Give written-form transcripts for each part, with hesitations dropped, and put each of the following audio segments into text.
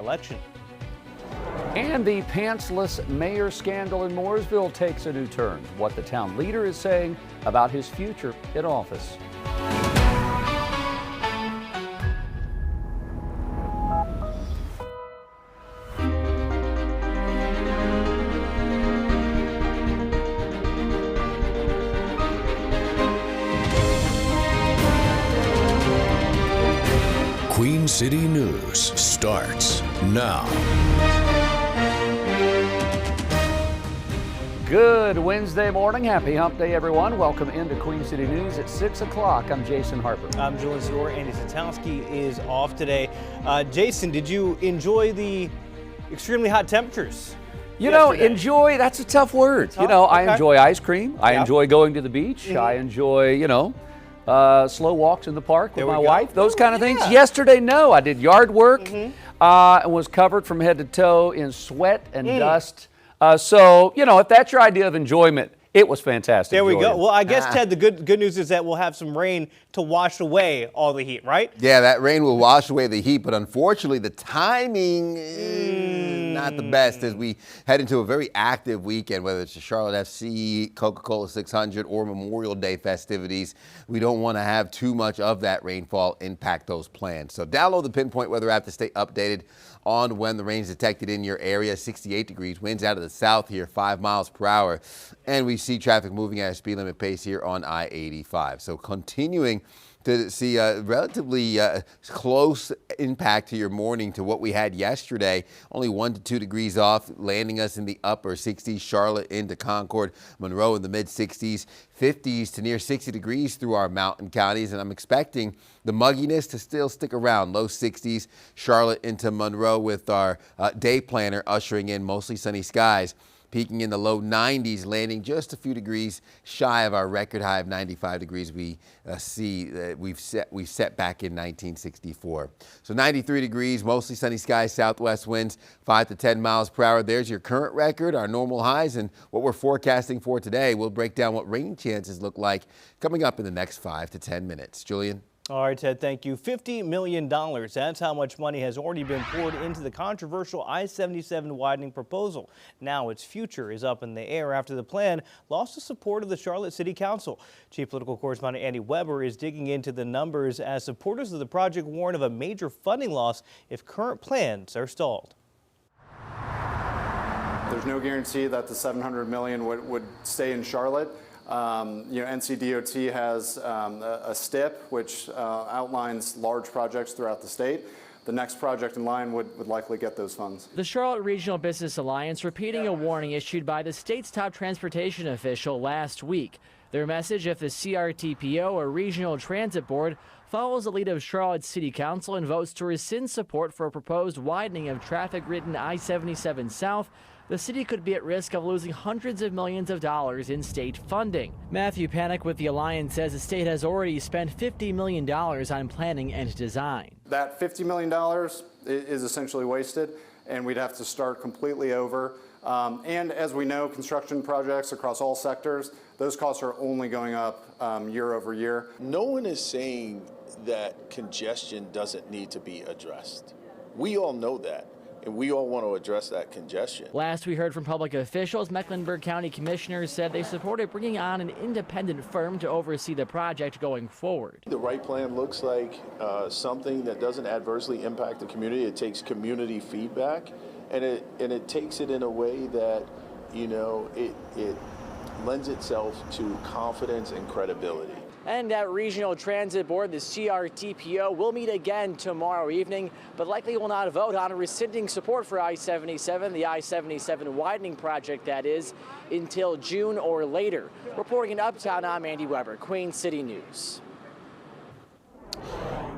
election. And the pantsless mayor scandal in Mooresville takes a new turn. What the town leader is saying about his future in office. Queen City News starts now. Good Wednesday morning. Happy Hump Day, everyone. Welcome into Queen City News at 6 o'clock. I'm Jason Harper. I'm Julian Sador. Andy Satowski is off today. Jason, did you enjoy the extremely hot temperatures? You know, enjoy, that's a tough word. Tough? You know, Okay. I enjoy ice cream. I enjoy going to the beach. I enjoy, slow walks in the park with my wife, those kind of things. Yesterday, no, I did yard work and was covered from head to toe in sweat and dust. So, if that's your idea of enjoyment, it was fantastic. There we Julian. go. Well, I guess, Ted, the good news is that we'll have some rain to wash away all the heat, right? Yeah, that rain will wash away the heat, but unfortunately the timing is not the best as we head into a very active weekend, whether it's the Charlotte FC, Coca-Cola 600, or Memorial Day festivities. We don't want to have too much of that rainfall impact those plans. So download the Pinpoint Weather app to stay updated on when the rain is detected in your area. 68 degrees, winds out of the south here, 5 miles per hour. And we see traffic moving at a speed limit pace here on I-85. So continuing to see a relatively close impact to your morning to what we had yesterday. Only 1 to 2 degrees off, landing us in the upper 60s. Charlotte into Concord, Monroe in the mid 60s, 50s to near 60 degrees through our mountain counties. And I'm expecting the mugginess to still stick around, low 60s. Charlotte into Monroe with our day planner ushering in mostly sunny skies. Peaking in the low 90s, landing just a few degrees shy of our record high of 95 degrees we see that we've set back in 1964. So 93 degrees, mostly sunny skies, southwest winds 5 to 10 miles per hour. There's your current record, our normal highs, and what we're forecasting for today. We'll break down what rain chances look like coming up in the next 5 to 10 minutes. Julian? All right, Ted, thank you. $50 million. That's how much money has already been poured into the controversial I-77 widening proposal. Now its future is up in the air after the plan lost the support of the Charlotte City Council. Chief Political Correspondent Andy Weber is digging into the numbers as supporters of the project warn of a major funding loss if current plans are stalled. There's no guarantee that the $700 million would stay in Charlotte. NCDOT has a STIP, which outlines large projects throughout the state. The next project in line would likely get those funds. The Charlotte Regional Business Alliance repeating a warning issued by the state's top transportation official last week. Their message: if the CRTPO or Regional Transit Board follows the lead of Charlotte City Council and votes to rescind support for a proposed widening of traffic-ridden I-77 South, the city could be at risk of losing hundreds of millions of dollars in state funding. Matthew Panic with the Alliance says the state has already spent $50 million on planning and design. That $50 million is essentially wasted, and we'd have to start completely over. And as we know, construction projects across all sectors, those costs are only going up year over year. No one is saying that congestion doesn't need to be addressed. We all know that. And we all want to address that congestion. Last we heard from public officials, Mecklenburg County commissioners said they supported bringing on an independent firm to oversee the project going forward. The right plan looks like something that doesn't adversely impact the community. It takes community feedback, and it takes it in a way that, it lends itself to confidence and credibility. And that Regional Transit Board, the CRTPO, will meet again tomorrow evening, but likely will not vote on rescinding support for I-77, the I-77 widening project, that is, until June or later. Reporting in Uptown, I'm Andy Weber, Queen City News.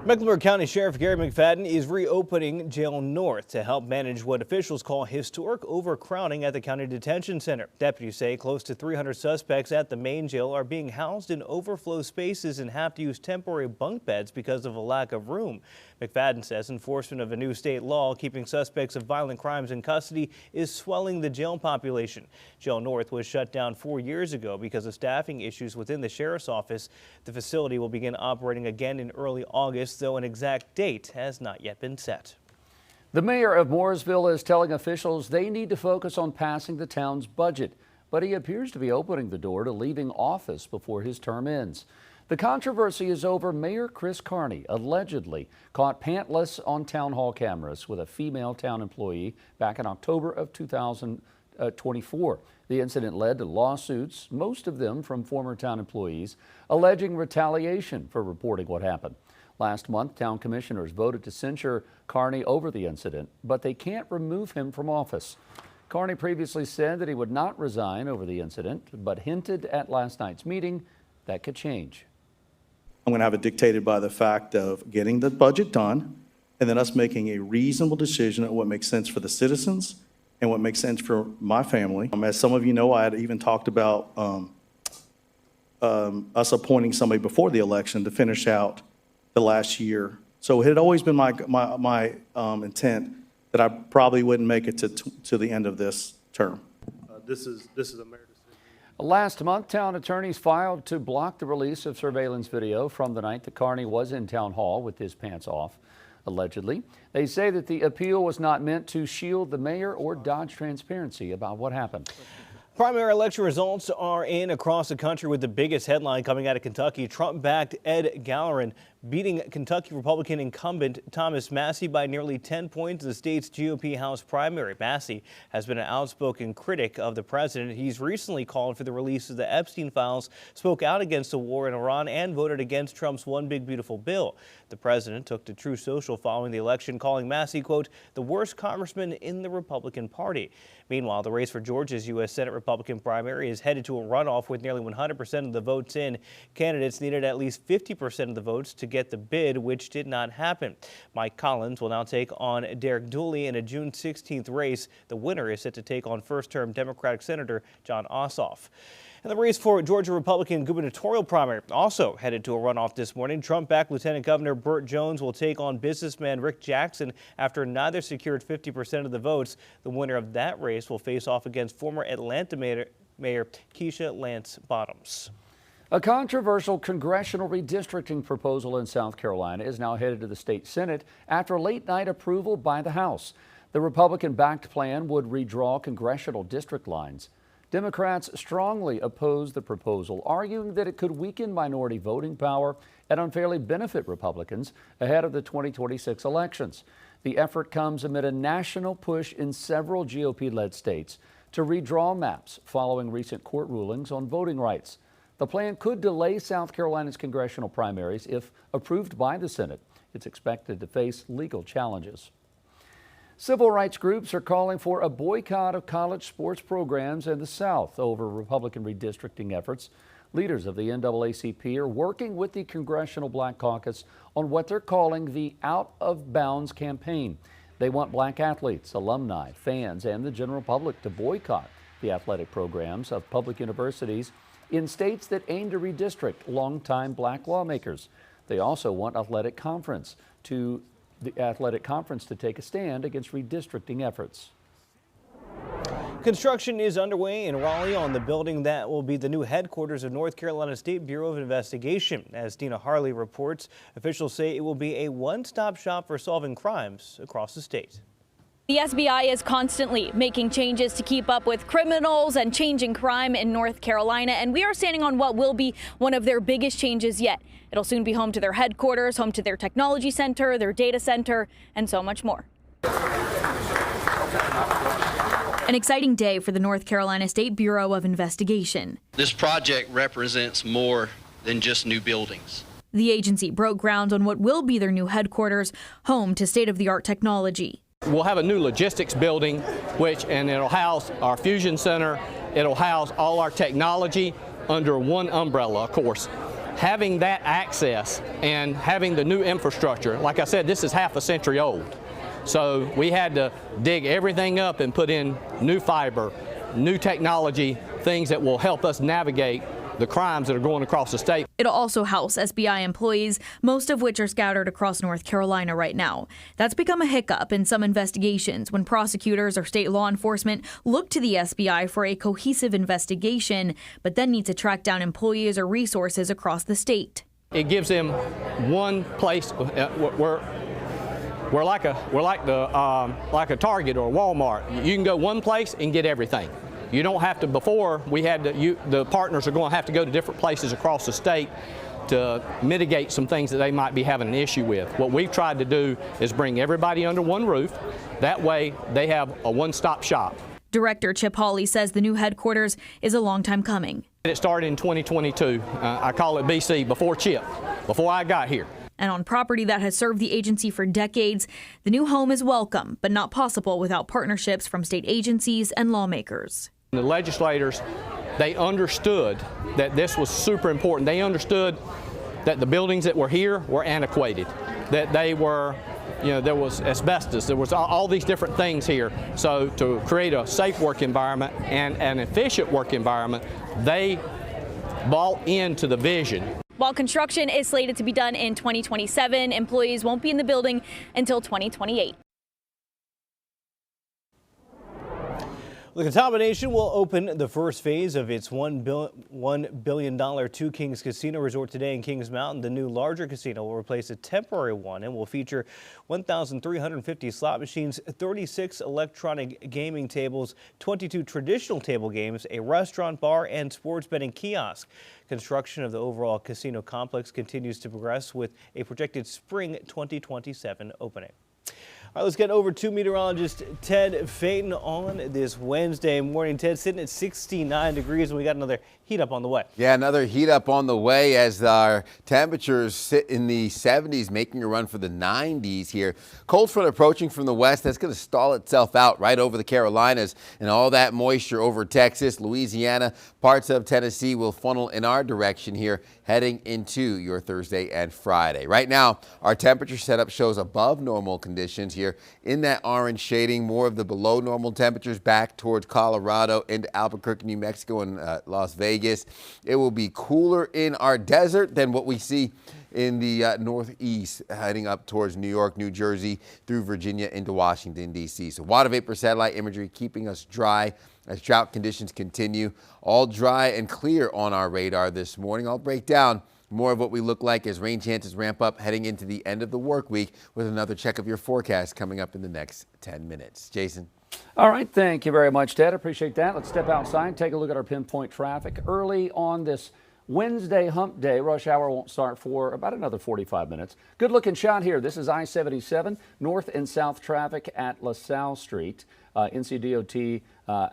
Mecklenburg County Sheriff Gary McFadden is reopening Jail North to help manage what officials call historic overcrowding at the county detention center. Deputies say close to 300 suspects at the main jail are being housed in overflow spaces and have to use temporary bunk beds because of a lack of room. McFadden says enforcement of a new state law keeping suspects of violent crimes in custody is swelling the jail population. Jail North was shut down 4 years ago because of staffing issues within the sheriff's office. The facility will begin operating again in early August, though an exact date has not yet been set. The mayor of Mooresville is telling officials they need to focus on passing the town's budget, but he appears to be opening the door to leaving office before his term ends. The controversy is over Mayor Chris Carney allegedly caught pantless on town hall cameras with a female town employee back in October of 2024. The incident led to lawsuits, most of them from former town employees, alleging retaliation for reporting what happened. Last month, town commissioners voted to censure Carney over the incident, but they can't remove him from office. Carney previously said that he would not resign over the incident, but hinted at last night's meeting that could change. I'm going to have it dictated by the fact of getting the budget done and then us making a reasonable decision on what makes sense for the citizens and what makes sense for my family. As some of you know, I had even talked about us appointing somebody before the election to finish out the last year. So it had always been my intent that I probably wouldn't make it to the end of this term. This is a mayor decision. Last month, town attorneys filed to block the release of surveillance video from the night that Carney was in town hall with his pants off, allegedly. They say that the appeal was not meant to shield the mayor or dodge transparency about what happened. Primary election results are in across the country, with the biggest headline coming out of Kentucky. Trump-backed Ed Gallerin beating Kentucky Republican incumbent Thomas Massie by nearly 10 points in the state's GOP House primary. Massie has been an outspoken critic of the president. He's recently called for the release of the Epstein files, spoke out against the war in Iran, and voted against Trump's One Big Beautiful Bill. The president took to Truth Social following the election, calling Massie, quote, the worst congressman in the Republican Party. Meanwhile, the race for Georgia's U.S. Senate Republican primary is headed to a runoff with nearly 100% of the votes in. Candidates needed at least 50% of the votes to get the bid, which did not happen. Mike Collins will now take on Derek Dooley in a June 16th race. The winner is set to take on first-term Democratic Senator John Ossoff. And the race for Georgia Republican gubernatorial primary also headed to a runoff this morning. Trump-backed Lieutenant Governor Burt Jones will take on businessman Rick Jackson after neither secured 50% of the votes. The winner of that race will face off against former Atlanta Mayor Keisha Lance Bottoms. A controversial congressional redistricting proposal in South Carolina is now headed to the state Senate after late-night approval by the House. The Republican-backed plan would redraw congressional district lines. Democrats strongly oppose the proposal, arguing that it could weaken minority voting power and unfairly benefit Republicans ahead of the 2026 elections. The effort comes amid a national push in several GOP-led states to redraw maps following recent court rulings on voting rights. The plan could delay South Carolina's congressional primaries if approved by the Senate. It's expected to face legal challenges. Civil rights groups are calling for a boycott of college sports programs in the South over Republican redistricting efforts. Leaders of the NAACP are working with the Congressional Black Caucus on what they're calling the Out of Bounds campaign. They want black athletes, alumni, fans, and the general public to boycott the athletic programs of public universities in states that aim to redistrict longtime black lawmakers. They also want the athletic conference to take a stand against redistricting efforts. Construction is underway in Raleigh on the building that will be the new headquarters of North Carolina State Bureau of Investigation. As Dina Harley reports, officials say it will be a one-stop shop for solving crimes across the state. The SBI is constantly making changes to keep up with criminals and changing crime in North Carolina, and we are standing on what will be one of their biggest changes yet. It'll soon be home to their headquarters, home to their technology center, their data center, and so much more. An exciting day for the North Carolina State Bureau of Investigation. This project represents more than just new buildings. The agency broke ground on what will be their new headquarters, home to state-of-the-art technology. We'll have a new logistics building, and it'll house our fusion center. It'll house all our technology under one umbrella, of course. Having that access and having the new infrastructure, like I said, this is half a century old. So we had to dig everything up and put in new fiber, new technology, things that will help us navigate the crimes that are going across the state. It'll also house SBI employees, most of which are scattered across North Carolina right now. That's become a hiccup in some investigations when prosecutors or state law enforcement look to the SBI for a cohesive investigation, but then need to track down employees or resources across the state. It gives them one place where we're like a Target or a Walmart. You can go one place and get everything. You don't have to. Before we had to, the partners are going to have to go to different places across the state to mitigate some things that they might be having an issue with. What we've tried to do is bring everybody under one roof. That way they have a one-stop shop. Director Chip Hawley says the new headquarters is a long time coming. It started in 2022. I call it BC, before Chip, before I got here. And on property that has served the agency for decades, the new home is welcome, but not possible without partnerships from state agencies and lawmakers. The legislators, they understood that this was super important. They understood that the buildings that were here were antiquated, that they were, there was asbestos, there was all these different things here. So to create a safe work environment and an efficient work environment, they bought into the vision. While construction is slated to be done in 2027, employees won't be in the building until 2028. The combination will open the first phase of its $1 billion Two Kings Casino Resort today in Kings Mountain. The new larger casino will replace a temporary one and will feature 1,350 slot machines, 36 electronic gaming tables, 22 traditional table games, a restaurant, bar, and sports betting kiosk. Construction of the overall casino complex continues to progress with a projected spring 2027 opening. All right, let's get over to meteorologist Ted Phaeton on this Wednesday morning. Ted, sitting at 69 degrees, and we got another heat up on the way. Yeah, another heat up on the way as our temperatures sit in the 70s, making a run for the 90s here. Cold front approaching from the west. That's going to stall itself out right over the Carolinas, and all that moisture over Texas, Louisiana, parts of Tennessee will funnel in our direction here heading into your Thursday and Friday. Right now, our temperature setup shows above normal conditions here in that orange shading. More of the below normal temperatures back towards Colorado into Albuquerque, New Mexico, and Las Vegas. It will be cooler in our desert than what we see in the northeast, heading up towards New York, New Jersey, through Virginia into Washington, D.C. So water vapor satellite imagery keeping us dry as drought conditions continue. All dry and clear on our radar this morning. I'll break down more of what we look like as rain chances ramp up heading into the end of the work week with another check of your forecast coming up in the next 10 minutes. Jason. All right, thank you very much, Ted. Appreciate that. Let's step outside and take a look at our pinpoint traffic. Early on this Wednesday hump day, rush hour won't start for about another 45 minutes. Good looking shot here. This is I-77, north and south traffic at LaSalle Street. NCDOT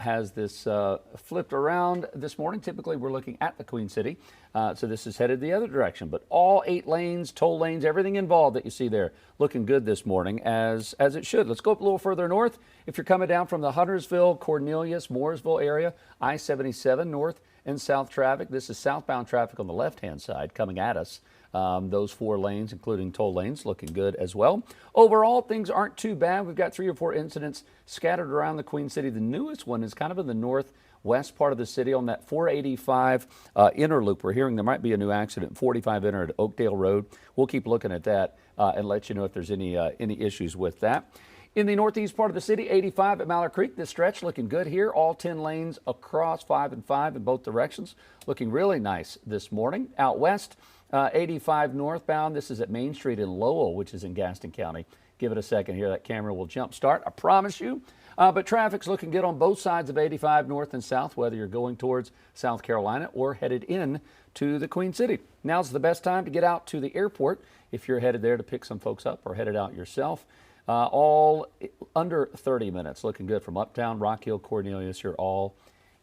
has this flipped around this morning. Typically, we're looking at the Queen City, so this is headed the other direction. But all 8 lanes, toll lanes, everything involved that you see there, looking good this morning, as it should. Let's go up a little further north. If you're coming down from the Huntersville, Cornelius, Mooresville area, I-77 north and south traffic. This is southbound traffic on the left-hand side coming at us. Those 4 lanes, including toll lanes, looking good as well. Overall, things aren't too bad. We've got 3 or 4 incidents scattered around the Queen City. The newest one is kind of in the northwest part of the city on that 485 inner loop. We're hearing there might be a new accident, 45 inner at Oakdale Road. We'll keep looking at that and let you know if there's any issues with that. In the northeast part of the city, 85 at Mallard Creek. This stretch looking good here. All 10 lanes across 5 and 5 in both directions. Looking really nice this morning. Out west, 85 northbound. This is at Main Street in Lowell, which is in Gaston County. Give it a second here. That camera will jump start, I promise you. But traffic's looking good on both sides of 85 north and south, whether you're going towards South Carolina or headed in to the Queen City. Now's the best time to get out to the airport if you're headed there to pick some folks up or headed out yourself. All under 30 minutes. Looking good from Uptown, Rock Hill, Cornelius. You're all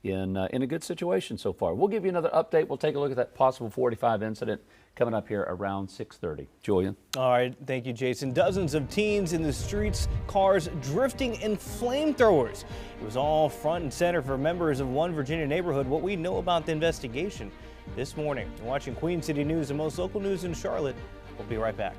in a good situation so far. We'll give you another update. We'll take a look at that possible 45 incident coming up here around 6:30. Julian. All right. Thank you, Jason. Dozens of teens in the streets, cars drifting, and flamethrowers. It was all front and center for members of one Virginia neighborhood. What we know about the investigation this morning. You're watching Queen City News, the most local news in Charlotte. We'll be right back.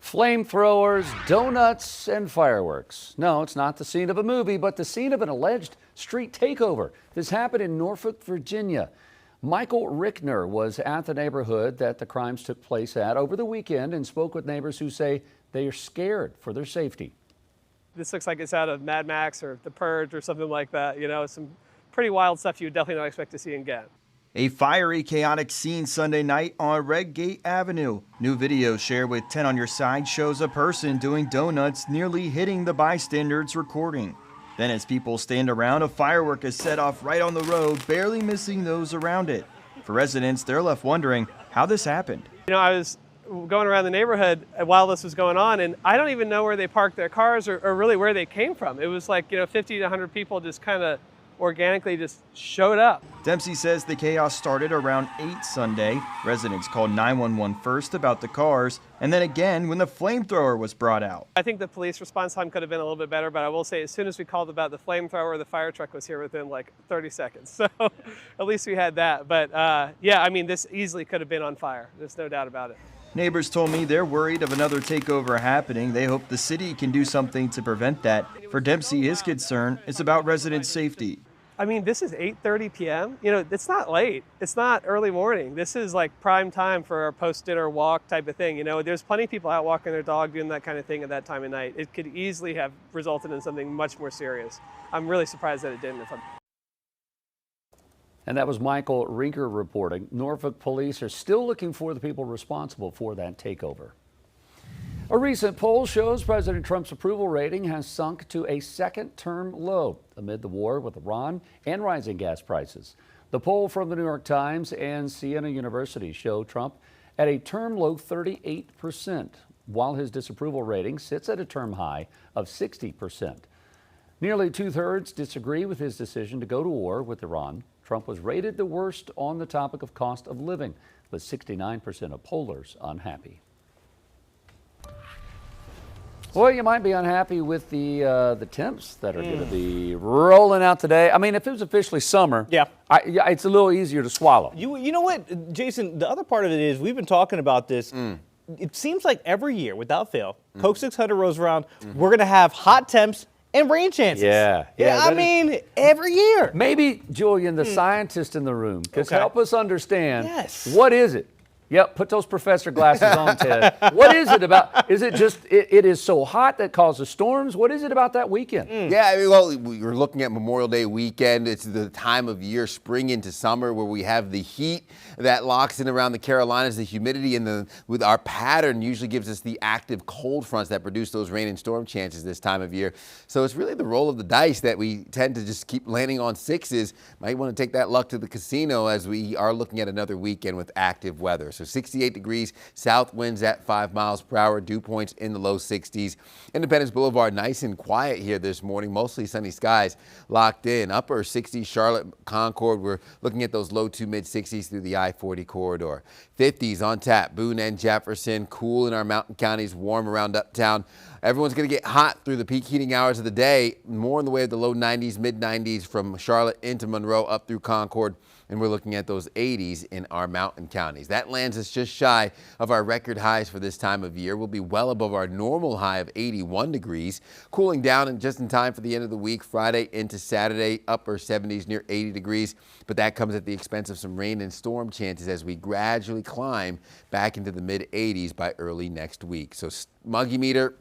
Flamethrowers, donuts, and fireworks. No, it's not the scene of a movie, but the scene of an alleged street takeover. This happened in Norfolk, Virginia. Michael Rickner was at the neighborhood that the crimes took place at over the weekend and spoke with neighbors who say they are scared for their safety. This looks like it's out of Mad Max or The Purge or something like that. You know, some pretty wild stuff you would definitely not expect to see again. A fiery, chaotic scene Sunday night on Redgate Avenue. New video shared with 10 on Your Side shows a person doing donuts nearly hitting the bystanders recording. Then as people stand around, a firework is set off right on the road, barely missing those around it. For residents, they're left wondering how this happened. You know, I was going around the neighborhood while this was going on, and I don't even know where they parked their cars or really where they came from. It was like, 50 to 100 people just kind of organically just showed up. Dempsey says the chaos started around 8 Sunday. Residents called 911 first about the cars, and then again when the flamethrower was brought out. I think the police response time could have been a little bit better, but I will say as soon as we called about the flamethrower, the fire truck was here within like 30 seconds. So at least we had that. But yeah, I mean, this easily could have been on fire. There's no doubt about it. Neighbors told me they're worried of another takeover happening. They hope the city can do something to prevent that. For Dempsey, his concern is about resident safety. I mean, this is 8:30 p.m. It's not late. It's not early morning. This is like prime time for a post-dinner walk type of thing. There's plenty of people out walking their dog, doing that kind of thing at that time of night. It could easily have resulted in something much more serious. I'm really surprised that it didn't. And that was Michael Rinker reporting. Norfolk police are still looking for the people responsible for that takeover. A recent poll shows President Trump's approval rating has sunk to a second-term low amid the war with Iran and rising gas prices. The poll from the New York Times and Siena University show Trump at a term low 38%, while his disapproval rating sits at a term high of 60%. Nearly two-thirds disagree with his decision to go to war with Iran. Trump was rated the worst on the topic of cost of living, with 69% of pollers unhappy. Well, you might be unhappy with the temps that are going to be rolling out today. I mean, if it was officially summer, it's a little easier to swallow. You know what, Jason, the other part of it is we've been talking about this. It seems like every year, without fail, Coke 600 rolls around, we're going to have hot temps and rain chances. Yeah. I mean, every year. Maybe, Julian, the scientist in the room, could help us understand what is it? Yep, put those professor glasses on, Ted. What is it about? Is it just it is so hot that causes storms? What is it about that weekend? Yeah, I mean, well, we're looking at Memorial Day weekend. It's the time of year, spring into summer, where we have the heat that locks in around the Carolinas, the humidity, and with our pattern usually gives us the active cold fronts that produce those rain and storm chances this time of year. So it's really the roll of the dice that we tend to just keep landing on sixes. Might want to take that luck to the casino as we are looking at another weekend with active weather. So 68 degrees, south winds at 5 miles per hour, dew points in the low 60s. Independence Boulevard, nice and quiet here this morning, mostly sunny skies locked in. Upper 60s, Charlotte, Concord, we're looking at those low to mid 60s through the I-40 corridor. 50s on tap, Boone and Jefferson, cool in our mountain counties, warm around uptown. Everyone's going to get hot through the peak heating hours of the day, more in the way of the low 90s, mid 90s from Charlotte into Monroe up through Concord. And we're looking at those 80s in our mountain counties. That lands us just shy of our record highs for this time of year. We'll be well above our normal high of 81 degrees, cooling down and just in time for the end of the week, Friday into Saturday, upper 70s near 80 degrees. But that comes at the expense of some rain and storm chances as we gradually climb back into the mid 80s by early next week. So muggy meter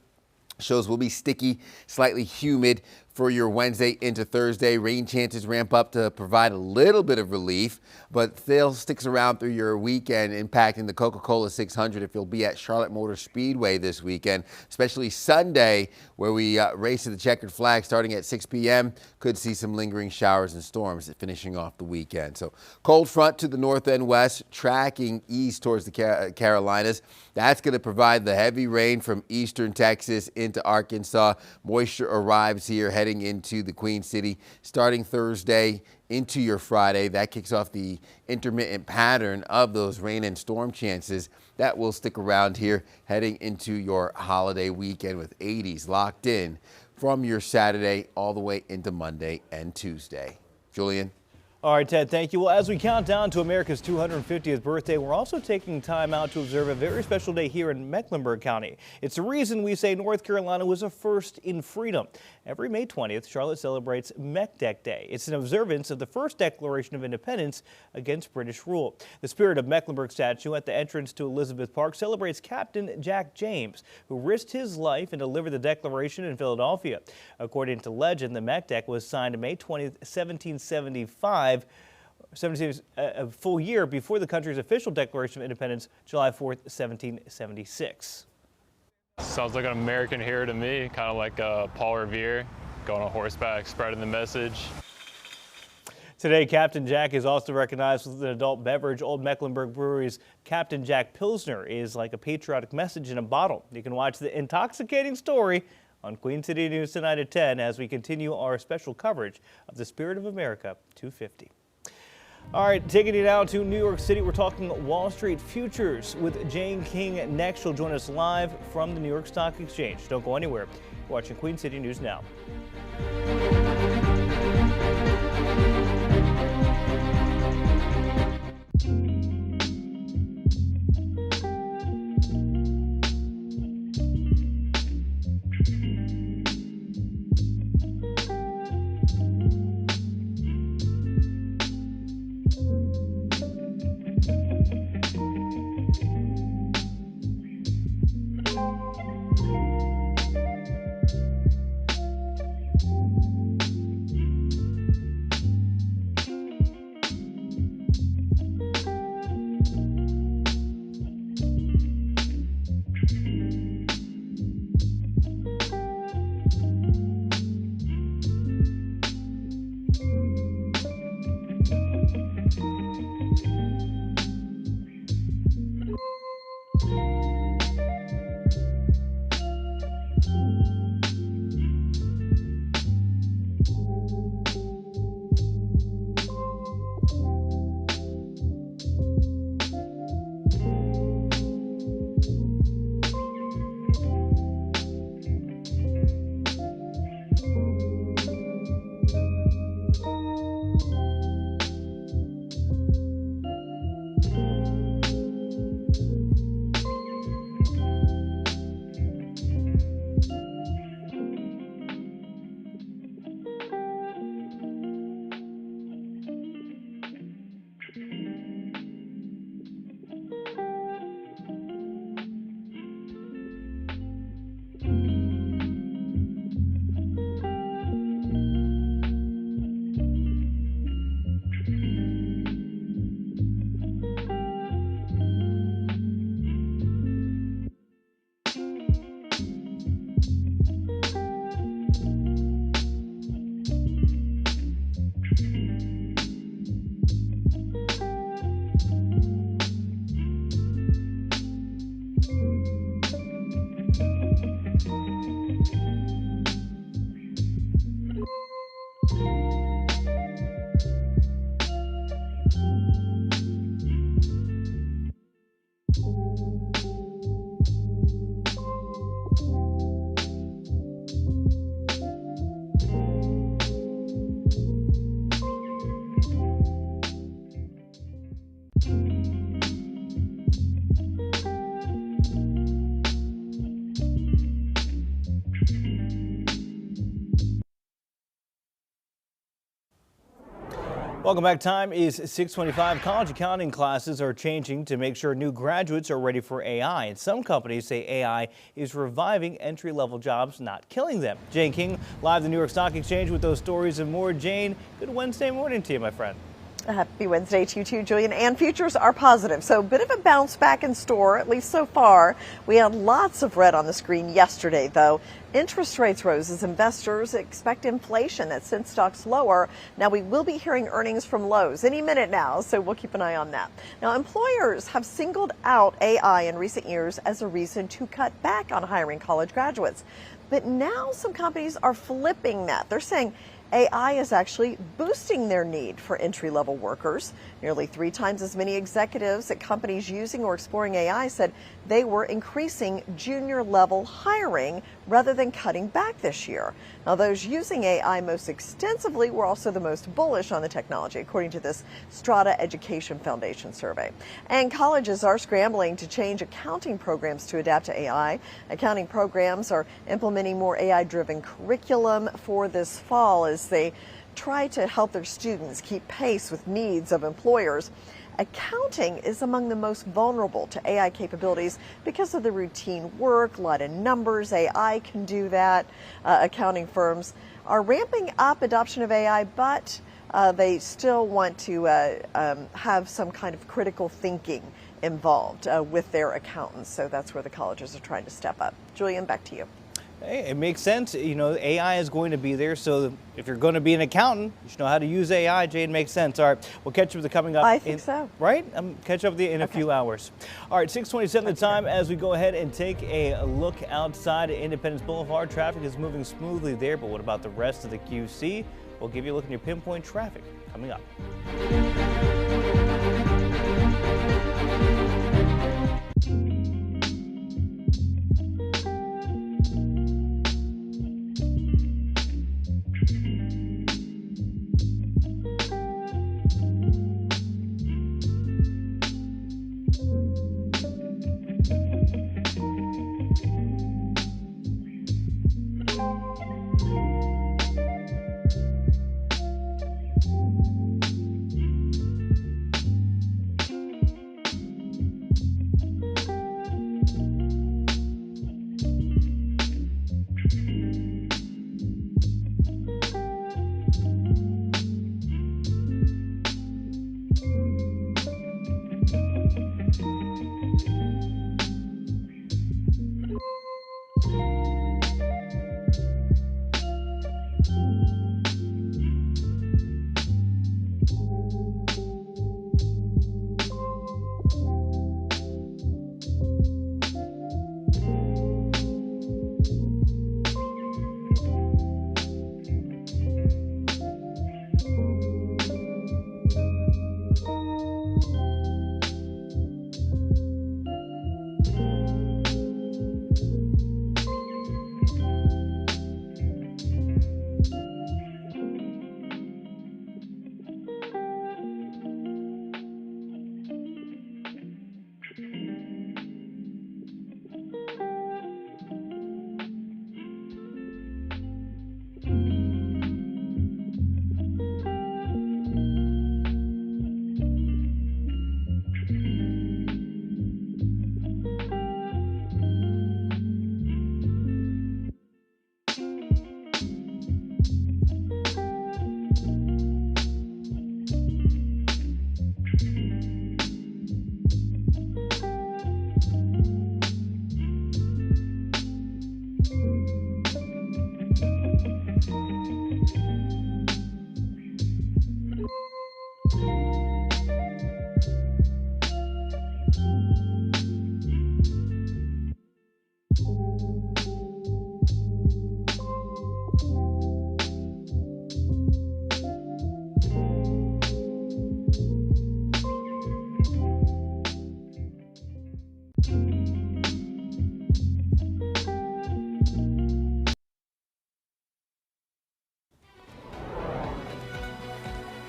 shows will be sticky, slightly humid for your Wednesday into Thursday. Rain chances ramp up to provide a little bit of relief, but still sticks around through your weekend, impacting the Coca-Cola 600 if you'll be at Charlotte Motor Speedway this weekend, especially Sunday, where we race to the checkered flag starting at 6 p.m. Could see some lingering showers and storms finishing off the weekend. So cold front to the north and west, tracking east towards the Carolinas. That's going to provide the heavy rain from eastern Texas into Arkansas. Moisture arrives here heading into the Queen City starting Thursday into your Friday. That kicks off the intermittent pattern of those rain and storm chances that will stick around here heading into your holiday weekend with 80s locked in from your Saturday all the way into Monday and Tuesday. Julian? All right, Ted, thank you. Well, as we count down to America's 250th birthday, we're also taking time out to observe a very special day here in Mecklenburg County. It's the reason we say North Carolina was a first in freedom. Every May 20th, Charlotte celebrates Mech Deck Day. It's an observance of the first Declaration of Independence against British rule. The Spirit of Mecklenburg statue at the entrance to Elizabeth Park celebrates Captain Jack James, who risked his life and delivered the Declaration in Philadelphia. According to legend, the Mech Deck was signed May 20th, 1775. A full year before the country's official Declaration of Independence, July 4th, 1776. Sounds like an American hero to me, kind of like Paul Revere, going on horseback, spreading the message. Today, Captain Jack is also recognized with an adult beverage. Old Mecklenburg Brewery's Captain Jack Pilsner is like a patriotic message in a bottle. You can watch the intoxicating story on Queen City News tonight at 10 as we continue our special coverage of the Spirit of America 250. All right, taking it out to New York City, we're talking Wall Street futures with Jane King next. She'll join us live from the New York Stock Exchange. Don't go anywhere. You're watching Queen City News Now. Welcome back. Time is 6:25. College accounting classes are changing to make sure new graduates are ready for AI. And some companies say AI is reviving entry-level jobs, not killing them. Jane King, live at the New York Stock Exchange with those stories and more. Jane, good Wednesday morning to you, my friend. Happy Wednesday to you too, Julian. And futures are positive. So a bit of a bounce back in store, at least so far. We had lots of red on the screen yesterday, though. Interest rates rose as investors expect inflation that sent stocks lower. Now we will be hearing earnings from Lowe's any minute now, so we'll keep an eye on that. Now employers have singled out AI in recent years as a reason to cut back on hiring college graduates. But now some companies are flipping that. They're saying AI is actually boosting their need for entry-level workers. Nearly 3 times as many executives at companies using or exploring AI said they were increasing junior-level hiring rather than cutting back this year. Now, those using AI most extensively were also the most bullish on the technology, according to this Strata Education Foundation survey. And colleges are scrambling to change accounting programs to adapt to AI. Accounting programs are implementing more AI-driven curriculum for this fall as they try to help their students keep pace with needs of employers. Accounting is among the most vulnerable to AI capabilities because of the routine work, a lot of numbers. AI can do that. Accounting firms are ramping up adoption of AI, but they still want to have some kind of critical thinking involved with their accountants. So that's where the colleges are trying to step up. Julian, back to you. Hey, it makes sense. You know, AI is going to be there, so if you're going to be an accountant, you should know how to use AI. Jane, makes sense. All right, we'll catch you with the coming up. I think so. Right? Catch up with you in a few hours. All right, 6:27 the time as we go ahead and take a look outside at Independence Boulevard. Traffic is moving smoothly there, but what about the rest of the QC? We'll give you a look at your pinpoint traffic coming up.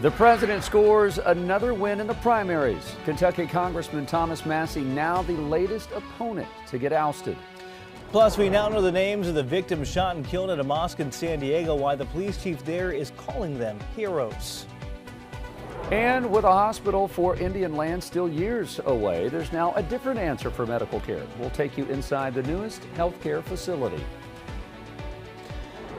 The president scores another win in the primaries. Kentucky Congressman Thomas Massie now the latest opponent to get ousted. Plus, we now know the names of the victims shot and killed at a mosque in San Diego, why the police chief there is calling them heroes. And with a hospital for Indian land still years away, there's now a different answer for medical care. We'll take you inside the newest healthcare facility.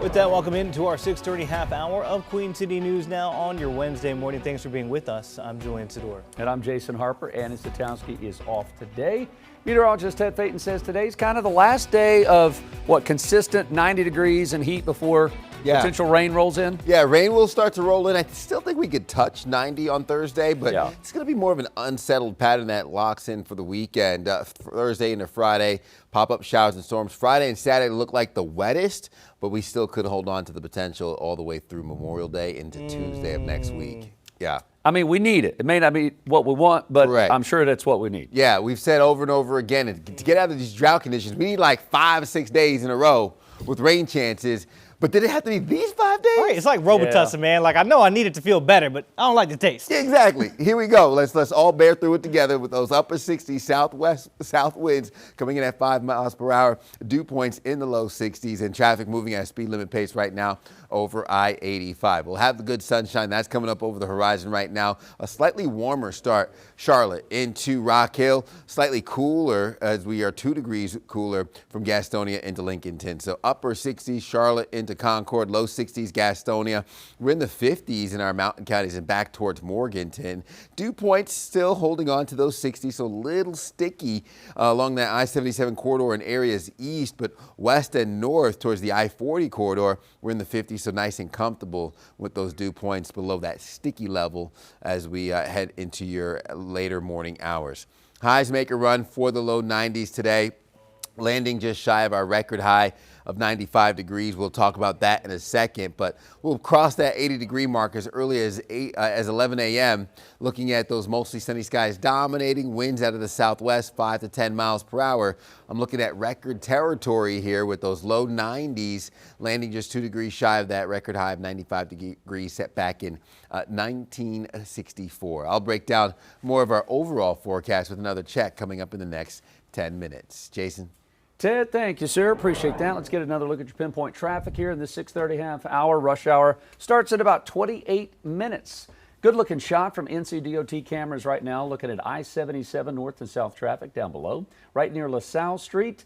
With that, welcome into our 6:30 half hour of Queen City News now on your Wednesday morning. Thanks for being with us. I'm Julian Sador. And I'm Jason Harper. Anna Satowski is off today. Meteorologist Ted Phaeton says today's kind of the last day of consistent 90 degrees and heat before Yeah. Potential rain rolls in? Yeah, rain will start to roll in. I still think we could touch 90 on Thursday, but Yeah. it's going to be more of an unsettled pattern that locks in for the weekend. Thursday into Friday, pop-up showers and storms. Friday and Saturday look like the wettest, but we still could hold on to the potential all the way through Memorial Day into Tuesday of next week. Yeah. I mean, we need it. It may not be what we want, but Correct. I'm sure that's what we need. Yeah, we've said over and over again, to get out of these drought conditions, we need like 5 or 6 days in a row with rain chances. But did it have to be these 5 days? Right, it's like Robitussin, man. Like, I know I need it to feel better, but I don't like the taste. Yeah, exactly. Here we go. Let's all bear through it together with those upper 60s south winds coming in at 5 miles per hour. Dew points in the low 60s and traffic moving at a speed limit pace right now over I-85. We'll have the good sunshine. That's coming up over the horizon right now. A slightly warmer start, Charlotte into Rock Hill. Slightly cooler as we are 2 degrees cooler from Gastonia into Lincolnton. So upper 60s, Charlotte into Concord, low 60s, Gastonia. We're in the 50s in our mountain counties and back towards Morganton. Dew points still holding on to those 60s, so a little sticky along that I-77 corridor in areas east, but west and north towards the I-40 corridor, we're in the 50s, so nice and comfortable with those dew points below that sticky level as we head into your later morning hours. Highs make a run for the low 90s today, landing just shy of our record high of 95 degrees. We'll talk about that in a second, but we'll cross that 80-degree mark as early as 11 a.m., looking at those mostly sunny skies dominating, winds out of the southwest 5 to 10 miles per hour. I'm looking at record territory here with those low 90s, landing just 2 degrees shy of that record high of 95 degrees set back in 1964. I'll break down more of our overall forecast with another check coming up in the next 10 minutes. Jason? Ted, thank you, sir. Appreciate that. Let's get another look at your pinpoint traffic here in the 6:30 half hour. Rush hour starts at about 28 minutes. Good looking shot from NCDOT cameras right now, looking at I-77 north and south traffic down below, right near LaSalle Street.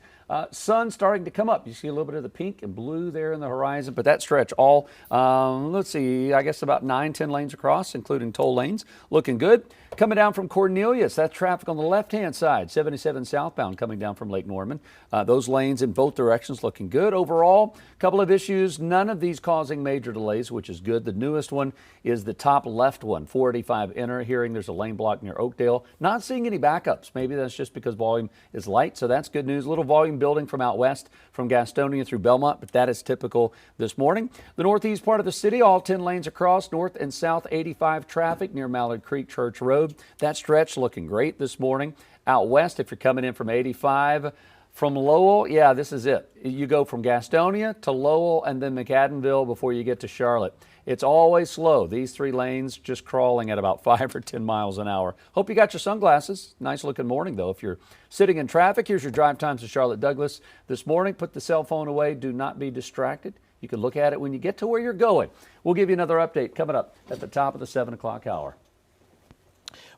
Sun starting to come up. You see a little bit of the pink and blue there in the horizon, but that stretch all, let's see, I guess about 9-10 lanes across, including toll lanes. Looking good. Coming down from Cornelius, that traffic on the left-hand side, 77 southbound coming down from Lake Norman. Those lanes in both directions looking good. Overall, a couple of issues, none of these causing major delays, which is good. The newest one is the top left one, 485 inner. Hearing there's a lane block near Oakdale. Not seeing any backups. Maybe that's just because volume is light, so that's good news. A little volume building from out west from Gastonia through Belmont, but that is typical this morning. The northeast part of the city, all 10 lanes across, north and south 85 traffic near Mallard Creek Church Road. That stretch looking great this morning. Out west, if you're coming in from 85 from Lowell, yeah, this is it. You go from Gastonia to Lowell and then McAdenville before you get to Charlotte. It's always slow. These 3 lanes just crawling at about 5 or 10 miles an hour. Hope you got your sunglasses. Nice looking morning though. If you're sitting in traffic, here's your drive times to Charlotte Douglas this morning. Put the cell phone away. Do not be distracted. You can look at it when you get to where you're going. We'll give you another update coming up at the top of the 7 o'clock hour.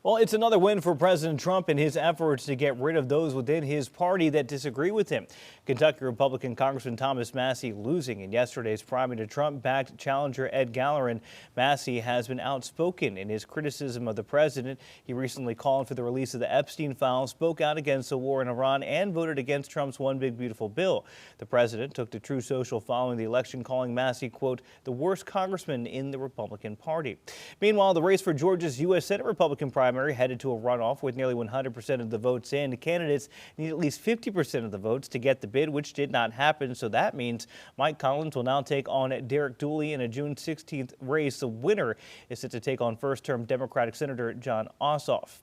Well, it's another win for President Trump in his efforts to get rid of those within his party that disagree with him. Kentucky Republican Congressman Thomas Massie losing in yesterday's primary to Trump-backed challenger Ed Gallerin. Massie has been outspoken in his criticism of the president. He recently called for the release of the Epstein files, spoke out against the war in Iran, and voted against Trump's One Big Beautiful Bill. The president took to True Social following the election, calling Massie, quote, the worst congressman in the Republican Party. Meanwhile, the race for Georgia's U.S. Senate Republican primary headed to a runoff with nearly 100% of the votes in. Candidates need at least 50% of the votes to get the bid, which did not happen. So that means Mike Collins will now take on Derek Dooley in a June 16th race. The winner is set to take on first-term Democratic Senator John Ossoff.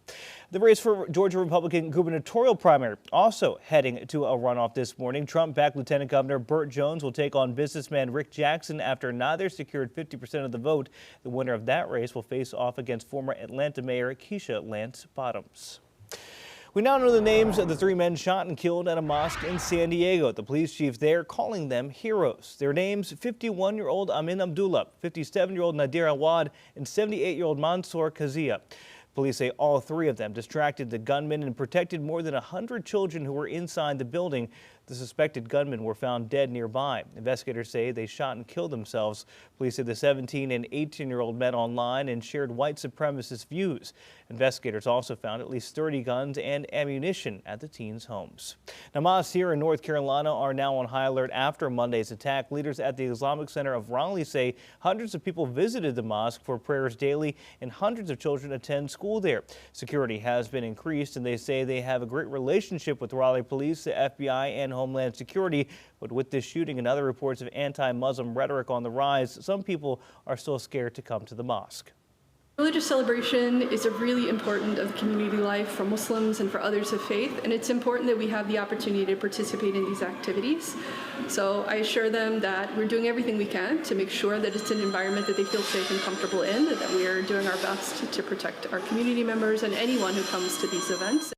The race for Georgia Republican gubernatorial primary also heading to a runoff this morning. Trump-backed Lieutenant Governor Burt Jones will take on businessman Rick Jackson after neither secured 50% of the vote. The winner of that race will face off against former Atlanta Mayor Keisha Lance Bottoms. We now know the names of the 3 men shot and killed at a mosque in San Diego. The police chief there calling them heroes. Their names, 51-year-old Amin Abdullah, 57-year-old Nadir Awad, and 78-year-old Mansour Kazia. Police say all 3 of them distracted the gunman and protected more than 100 children who were inside the building. The suspected gunmen were found dead nearby. Investigators say they shot and killed themselves. Police say the 17 and 18-year-old met online and shared white supremacist views. Investigators also found at least 30 guns and ammunition at the teens' homes. Now, mosques here in North Carolina are now on high alert after Monday's attack. Leaders at the Islamic Center of Raleigh say hundreds of people visited the mosque for prayers daily and hundreds of children attend school there. Security has been increased, and they say they have a great relationship with Raleigh police, the FBI, and Homeland Security. But with this shooting and other reports of anti-Muslim rhetoric on the rise, some people are still scared to come to the mosque. Religious celebration is a really important of community life for Muslims and for others of faith, and it's important that we have the opportunity to participate in these activities. So I assure them that we're doing everything we can to make sure that it's an environment that they feel safe and comfortable in, that we are doing our best to protect our community members and anyone who comes to these events.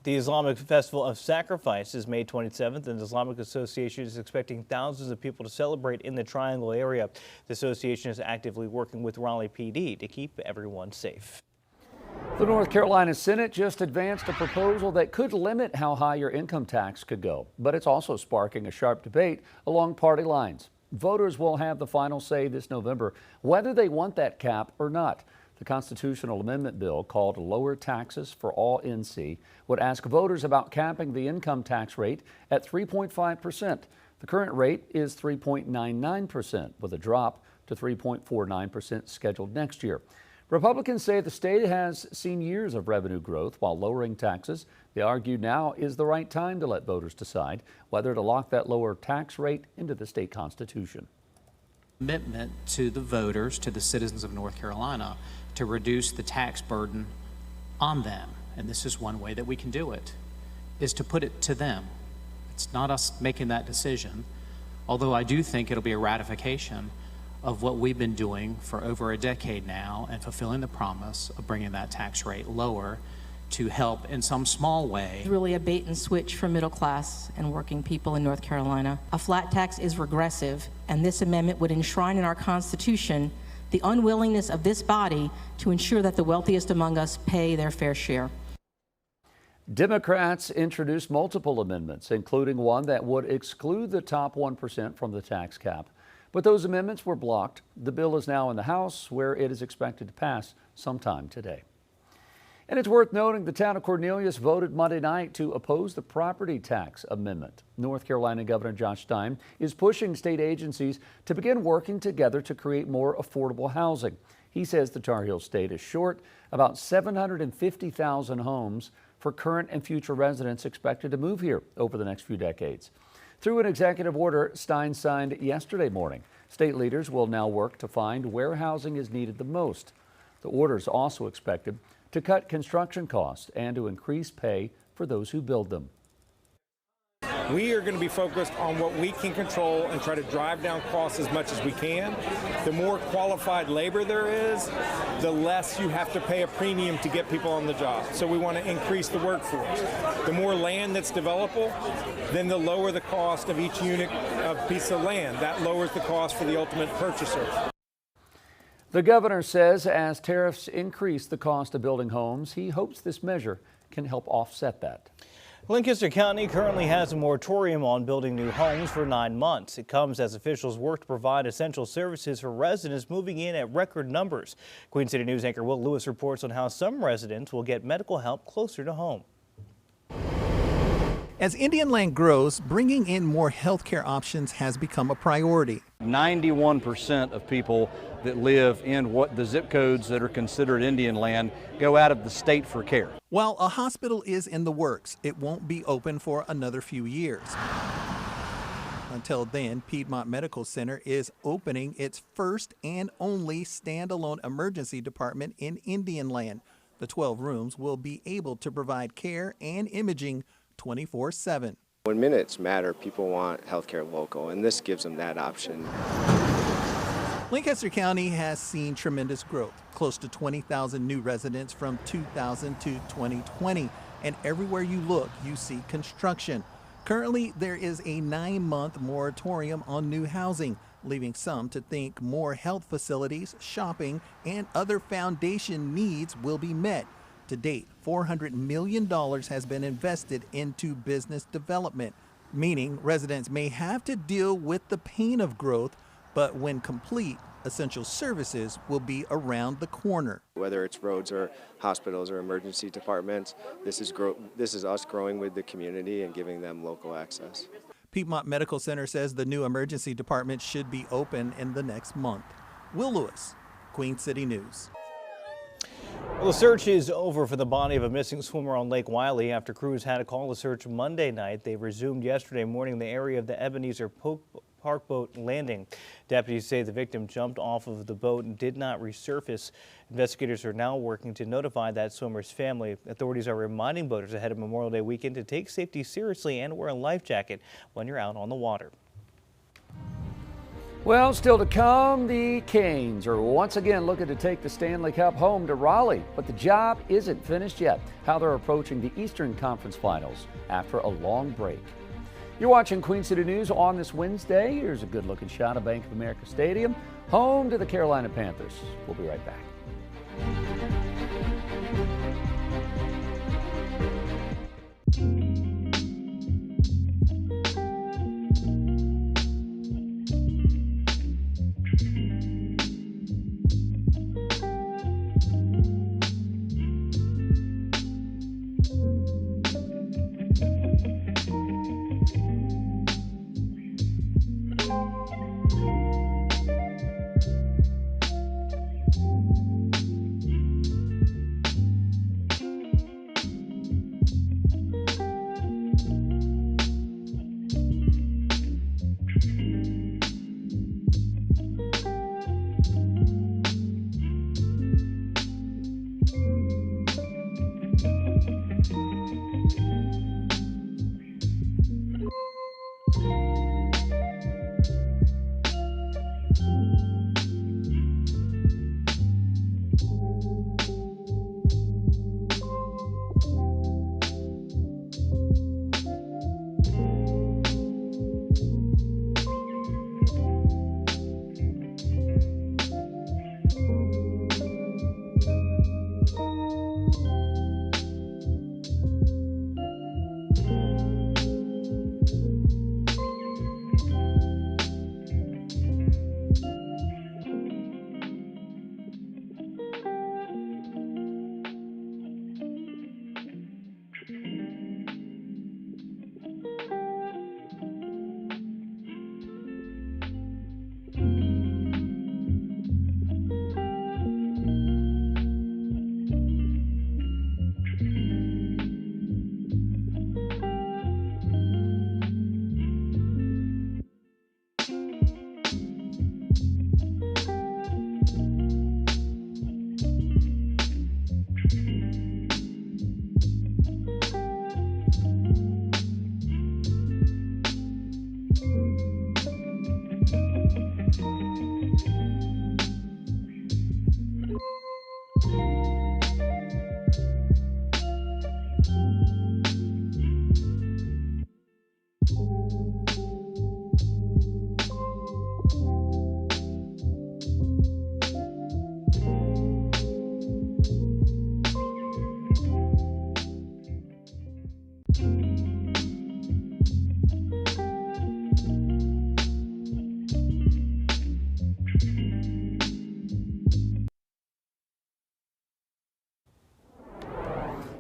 The Islamic Festival of Sacrifice is May 27th, and the Islamic Association is expecting thousands of people to celebrate in the Triangle area. The association is actively working with Raleigh PD to keep everyone safe. The North Carolina Senate just advanced a proposal that could limit how high your income tax could go, but it's also sparking a sharp debate along party lines. Voters will have the final say this November whether they want that cap or not. The constitutional amendment bill, called Lower Taxes for All NC, would ask voters about capping the income tax rate at 3.5%. The current rate is 3.99%, with a drop to 3.49% scheduled next year. Republicans say the state has seen years of revenue growth while lowering taxes. They argue now is the right time to let voters decide whether to lock that lower tax rate into the state constitution. Commitment to the voters, to the citizens of North Carolina, to reduce the tax burden on them. And this is one way that we can do it, is to put it to them. It's not us making that decision, although I do think it'll be a ratification of what we've been doing for over a decade now and fulfilling the promise of bringing that tax rate lower to help in some small way. It's really a bait and switch for middle class and working people in North Carolina. A flat tax is regressive, and this amendment would enshrine in our Constitution the unwillingness of this body to ensure that the wealthiest among us pay their fair share. Democrats introduced multiple amendments, including one that would exclude the top 1% from the tax cap. But those amendments were blocked. The bill is now in the House, where it is expected to pass sometime today. And it's worth noting the town of Cornelius voted Monday night to oppose the property tax amendment. North Carolina Governor Josh Stein is pushing state agencies to begin working together to create more affordable housing. He says the Tar Heel state is short about 750,000 homes for current and future residents expected to move here over the next few decades. Through an executive order Stein signed yesterday morning, state leaders will now work to find where housing is needed the most. The order is also expected to cut construction costs and to increase pay for those who build them. We are going to be focused on what we can control and try to drive down costs as much as we can. The more qualified labor there is, the less you have to pay a premium to get people on the job. So we want to increase the workforce. The more land that's developable, then the lower the cost of each unit of piece of land. That lowers the cost for the ultimate purchaser. The governor says as tariffs increase the cost of building homes, he hopes this measure can help offset that. Lancaster County currently has a moratorium on building new homes for 9 months. It comes as officials work to provide essential services for residents moving in at record numbers. Queen City News anchor Will Lewis reports on how some residents will get medical help closer to home. As Indian land grows, bringing in more healthcare options has become a priority. 91% of people that live in what the zip codes that are considered Indian land go out of the state for care. While a hospital is in the works, it won't be open for another few years. Until then, Piedmont Medical Center is opening its first and only standalone emergency department in Indian land. The 12 rooms will be able to provide care and imaging 24/7. When minutes matter, people want healthcare local, and this gives them that option. Lancaster County has seen tremendous growth, close to 20,000 new residents from 2000 to 2020, and everywhere you look, you see construction. Currently, there is a 9-month moratorium on new housing, leaving some to think more health facilities, shopping, and other foundation needs will be met. To date, $400 million has been invested into business development, meaning residents may have to deal with the pain of growth, but when complete, essential services will be around the corner. Whether it's roads or hospitals or emergency departments, this is us growing with the community and giving them local access. Piedmont Medical Center says the new emergency department should be open in the next month. Will Lewis, Queen City News. Well, the search is over for the body of a missing swimmer on Lake Wiley after crews had to call the search Monday night. They resumed yesterday morning in the area of the Ebenezer Park boat landing. Deputies say the victim jumped off of the boat and did not resurface. Investigators are now working to notify that swimmer's family. Authorities are reminding boaters ahead of Memorial Day weekend to take safety seriously and wear a life jacket when you're out on the water. Well, still to come, the Canes are once again looking to take the Stanley Cup home to Raleigh, but the job isn't finished yet. How they're approaching the Eastern Conference Finals after a long break. You're watching Queen City News on this Wednesday. Here's a good-looking shot of Bank of America Stadium, home to the Carolina Panthers. We'll be right back.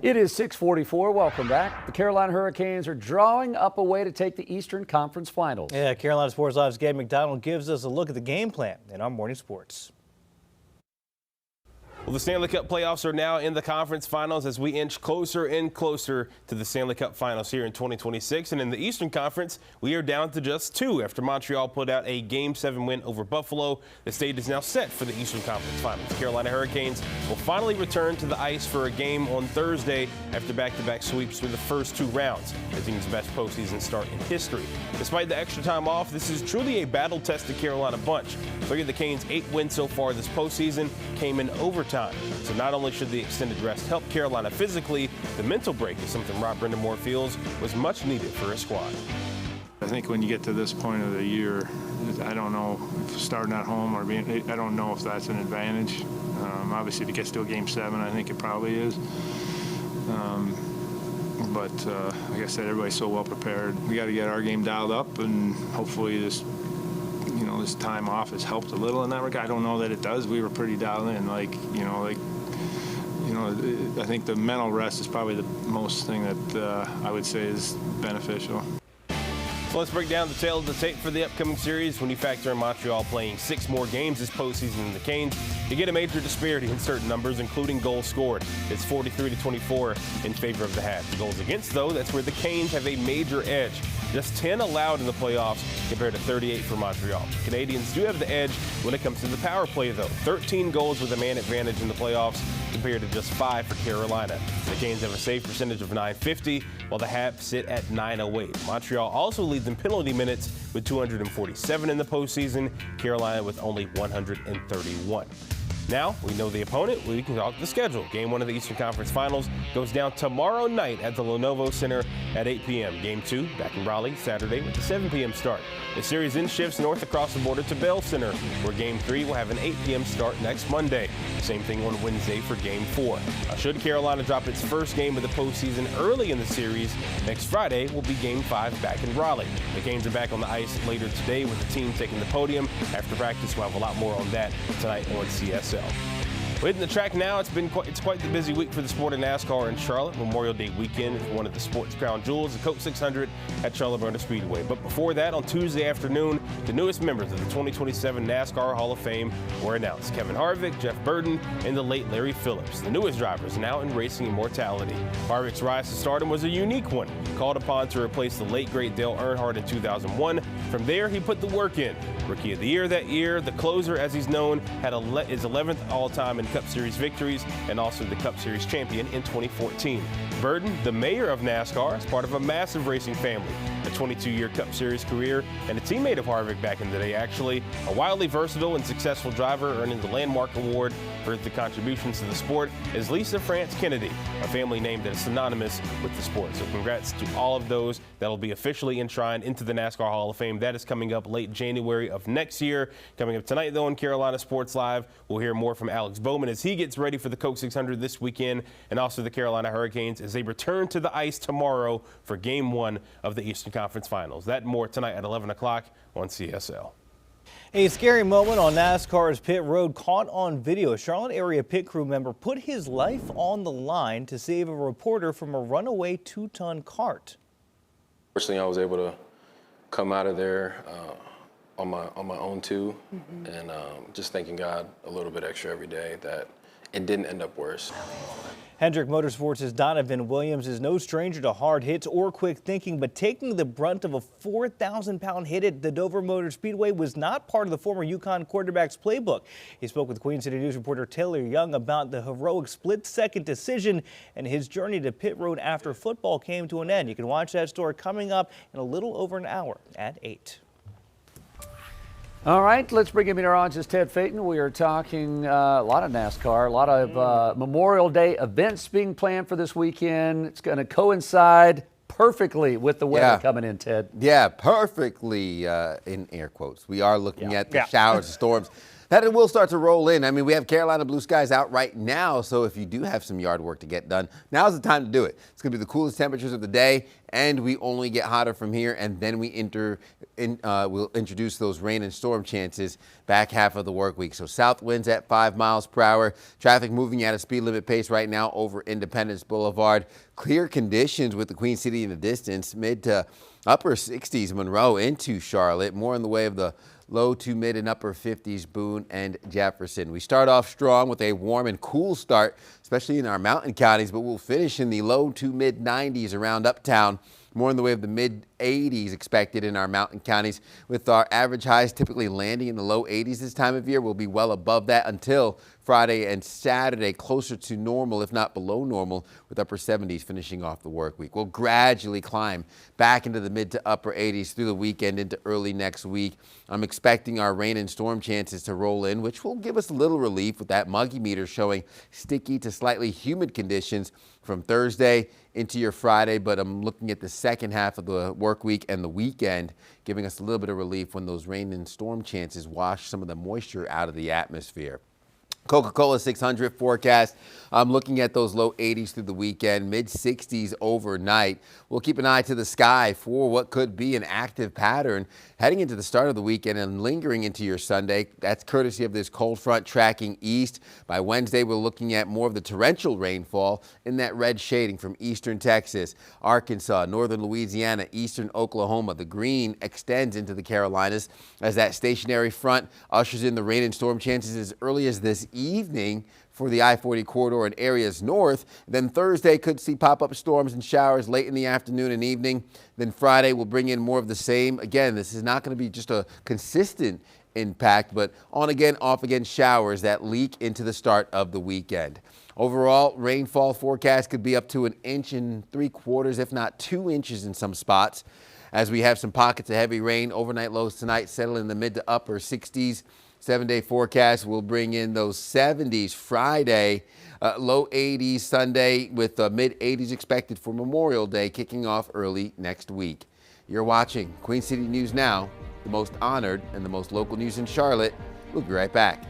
It is 6:44. Welcome back. The Carolina Hurricanes are drawing up a way to take the Eastern Conference Finals. Yeah, Carolina Sports Live's Gabe McDonald gives us a look at the game plan in our morning sports. Well, the Stanley Cup playoffs are now in the conference finals as we inch closer and closer to the Stanley Cup finals here in 2026. And in the Eastern Conference, we are down to just 2 after Montreal put out a Game 7 win over Buffalo. The stage is now set for the Eastern Conference finals. The Carolina Hurricanes will finally return to the ice for a game on Thursday after back-to-back sweeps through the first 2 rounds. The team's best postseason start in history. Despite the extra time off, this is truly a battle-tested Carolina bunch. 3 of the Canes' 8 wins so far this postseason came in overtime. So not only should the extended rest help Carolina physically, the mental break is something Rob Brindamore feels was much needed for his squad. I think when you get to this point of the year, I don't know if starting at home or I don't know if that's an advantage. Obviously, if it gets to a Game 7, I think it probably is. But like I said, everybody's so well prepared. We got to get our game dialed up, and hopefully this time off has helped a little in that regard. I don't know that it does. We were pretty dialed in. I think the mental rest is probably the most thing that I would say is beneficial. So let's break down the tale of the tape for the upcoming series. When you factor in Montreal playing 6 more games this postseason than the Canes, you get a major disparity in certain numbers, including goals scored. It's 43-24 in favor of the Habs. The goals against, though, that's where the Canes have a major edge. Just 10 allowed in the playoffs compared to 38 for Montreal. The Canadians do have the edge when it comes to the power play, though. 13 goals with a man advantage in the playoffs compared to just 5 for Carolina. The Canes have a save percentage of .950, while the Habs sit at .908. Montreal also leads in penalty minutes with 247 in the postseason, Carolina with only 131. Now we know the opponent, we can talk the schedule. Game 1 of the Eastern Conference Finals goes down tomorrow night at the Lenovo Center at 8 p.m. Game 2 back in Raleigh Saturday with a 7 p.m. start. The series then shifts north across the border to Bell Center, where Game 3 will have an 8 p.m. start next Monday. Same thing on Wednesday for Game 4. Should Carolina drop its first game of the postseason early in the series, next Friday will be Game 5 back in Raleigh. The Canes are back on the ice later today with the team taking the podium. After practice, we'll have a lot more on that tonight on CSL. We're hitting the track now. It's quite the busy week for the sport of NASCAR in Charlotte. Memorial Day weekend is one of the sport's crown jewels, the Coke 600 at Charlotte Motor Speedway. But before that, on Tuesday afternoon, the newest members of the 2027 NASCAR Hall of Fame were announced. Kevin Harvick, Jeff Burton, and the late Larry Phillips, the newest drivers now in racing immortality. Harvick's rise to stardom was a unique one, called upon to replace the late great Dale Earnhardt in 2001. From there, he put the work in. Rookie of the Year that year, the closer, as he's known, had his 11th all-time in Cup Series victories and also the Cup Series champion in 2014. Burton, the mayor of NASCAR, is part of a massive racing family. A 22-year Cup Series career and a teammate of Harvick back in the day, actually. A wildly versatile and successful driver, earning the landmark award for the contributions to the sport is Lisa France Kennedy, a family name that is synonymous with the sport. So congrats to all of those that will be officially enshrined into the NASCAR Hall of Fame. That is coming up late January of next year. Coming up tonight, though, on Carolina Sports Live, we'll hear more from Alex Bowman as he gets ready for the Coke 600 this weekend, and also the Carolina Hurricanes as they return to the ice tomorrow for Game 1 of the Eastern Conference Finals. That and more tonight at 11 o'clock on CSL. A scary moment on NASCAR's pit road caught on video. A Charlotte area pit crew member put his life on the line to save a reporter from a runaway 2-ton cart. Fortunately, I was able to come out of there on my own too, and just thanking God a little bit extra every day that it didn't end up worse. Hendrick Motorsports' Donovan Williams is no stranger to hard hits or quick thinking, but taking the brunt of a 4,000-pound hit at the Dover Motor Speedway was not part of the former UConn quarterback's playbook. He spoke with Queen City News reporter Taylor Young about the heroic split-second decision and his journey to pit road after football came to an end. You can watch that story coming up in a little over an hour at 8. All right, let's bring him meteorologist Ted Phaeton. We are talking a lot of NASCAR, a lot of Memorial Day events being planned for this weekend. It's going to coincide perfectly with the weather coming in, Ted. Yeah, perfectly in air quotes. We are looking at the showers, the storms. That it will start to roll in. I mean, we have Carolina blue skies out right now, so if you do have some yard work to get done, now's the time to do it. It's going to be the coolest temperatures of the day, and we only get hotter from here, and then we'll introduce those rain and storm chances back half of the work week. So south winds at 5 miles per hour. Traffic moving at a speed limit pace right now over Independence Boulevard. Clear conditions with the Queen City in the distance, mid to upper 60s Monroe into Charlotte. More in the way of the low to mid and upper 50s Boone and Jefferson. We start off strong with a warm and cool start, especially in our mountain counties, but we'll finish in the low to mid 90s around uptown. More in the way of the mid 80s expected in our mountain counties, with our average highs typically landing in the low 80s this time of year. We'll be well above that until Friday and Saturday, closer to normal, if not below normal, with upper 70s finishing off the work week. We'll gradually climb back into the mid to upper 80s through the weekend into early next week. I'm expecting our rain and storm chances to roll in, which will give us a little relief with that muggy meter showing sticky to slightly humid conditions from Thursday into your Friday, but I'm looking at the second half of the work week and the weekend, giving us a little bit of relief when those rain and storm chances wash some of the moisture out of the atmosphere. Coca-Cola 600 forecast. I'm looking at those low 80s through the weekend, mid 60s overnight. We'll keep an eye to the sky for what could be an active pattern heading into the start of the weekend and lingering into your Sunday. That's courtesy of this cold front tracking east. By Wednesday, we're looking at more of the torrential rainfall in that red shading from eastern Texas, Arkansas, northern Louisiana, eastern Oklahoma. The green extends into the Carolinas as that stationary front ushers in the rain and storm chances as early as this evening for the I-40 corridor and areas north. Then Thursday could see pop-up storms and showers late in the afternoon and evening. Then Friday will bring in more of the same. Again, this is not going to be just a consistent impact, but on again, off again showers that leak into the start of the weekend. Overall, rainfall forecast could be up to 1 3/4 inches, if not 2 inches in some spots, as we have some pockets of heavy rain. Overnight lows tonight settle in the mid to upper 60s. 7-day forecast will bring in those 70s Friday, low 80s Sunday, with mid 80s expected for Memorial Day, kicking off early next week. You're watching Queen City News Now, the most honored and the most local news in Charlotte. We'll be right back.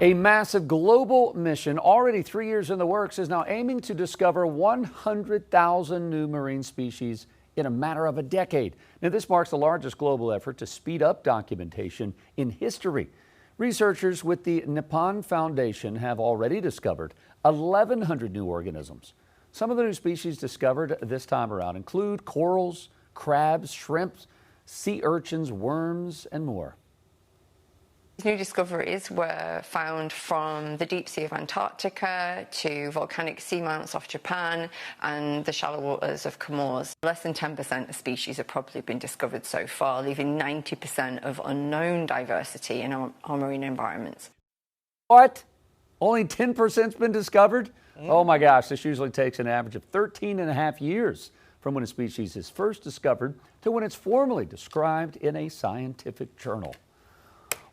A massive global mission, already 3 years in the works, is now aiming to discover 100,000 new marine species in a matter of a decade. Now, this marks the largest global effort to speed up documentation in history. Researchers with the Nippon Foundation have already discovered 1,100 new organisms. Some of the new species discovered this time around include corals, crabs, shrimps, sea urchins, worms, and more. New discoveries were found from the deep sea of Antarctica to volcanic seamounts off Japan and the shallow waters of Comores. Less than 10% of species have probably been discovered so far, leaving 90% of unknown diversity in our marine environments. What? Only 10%'s been discovered? Oh my gosh, this usually takes an average of 13 and a half years from when a species is first discovered to when it's formally described in a scientific journal.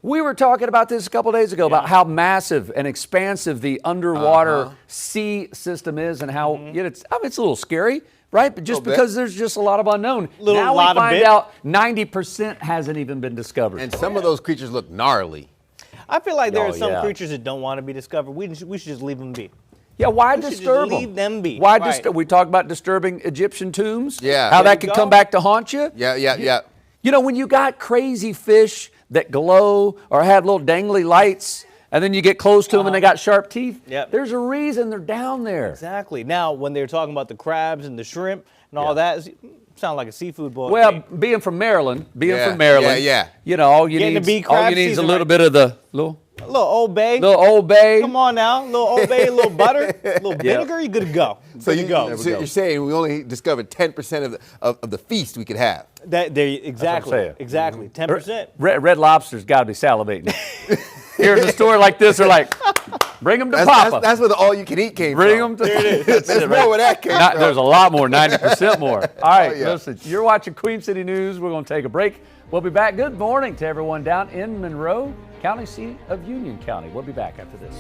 We were talking about this a couple days ago about how massive and expansive the underwater sea system is and how it's a little scary, right? But just because there's just a lot of unknown. Now we find out 90% hasn't even been discovered. And some of those creatures look gnarly. I feel like there are some creatures that don't want to be discovered. We should just leave them be. Yeah, why disturb them? Leave them be. Why disturb? We talked about disturbing Egyptian tombs. Yeah. How that could come back to haunt you. Yeah. You know, when you got crazy fish that glow or have little dangly lights, and then you get close to them and they got sharp teeth, there's a reason they're down there. Exactly. Now, when they're talking about the crabs and the shrimp and all that, sound like a seafood boy. Well, being from Maryland, you know, all you need is a little bit of the little Old Bay. Little Old Bay. Come on now. Little Old Bay, a little butter, a little vinegar, you're good to go. So you're saying we only discovered 10% of the feast we could have. Exactly. 10%. Red Lobster's got to be salivating. Hearing a story like this, they're like, bring them to Papa. That's where the all-you-can-eat came from. Bring them to. There it is. There's more where that came from. There's a lot more, 90% more. All right, listen, you're watching Queen City News. We're going to take a break. We'll be back. Good morning to everyone down in Monroe, county seat of Union County. We'll be back after this.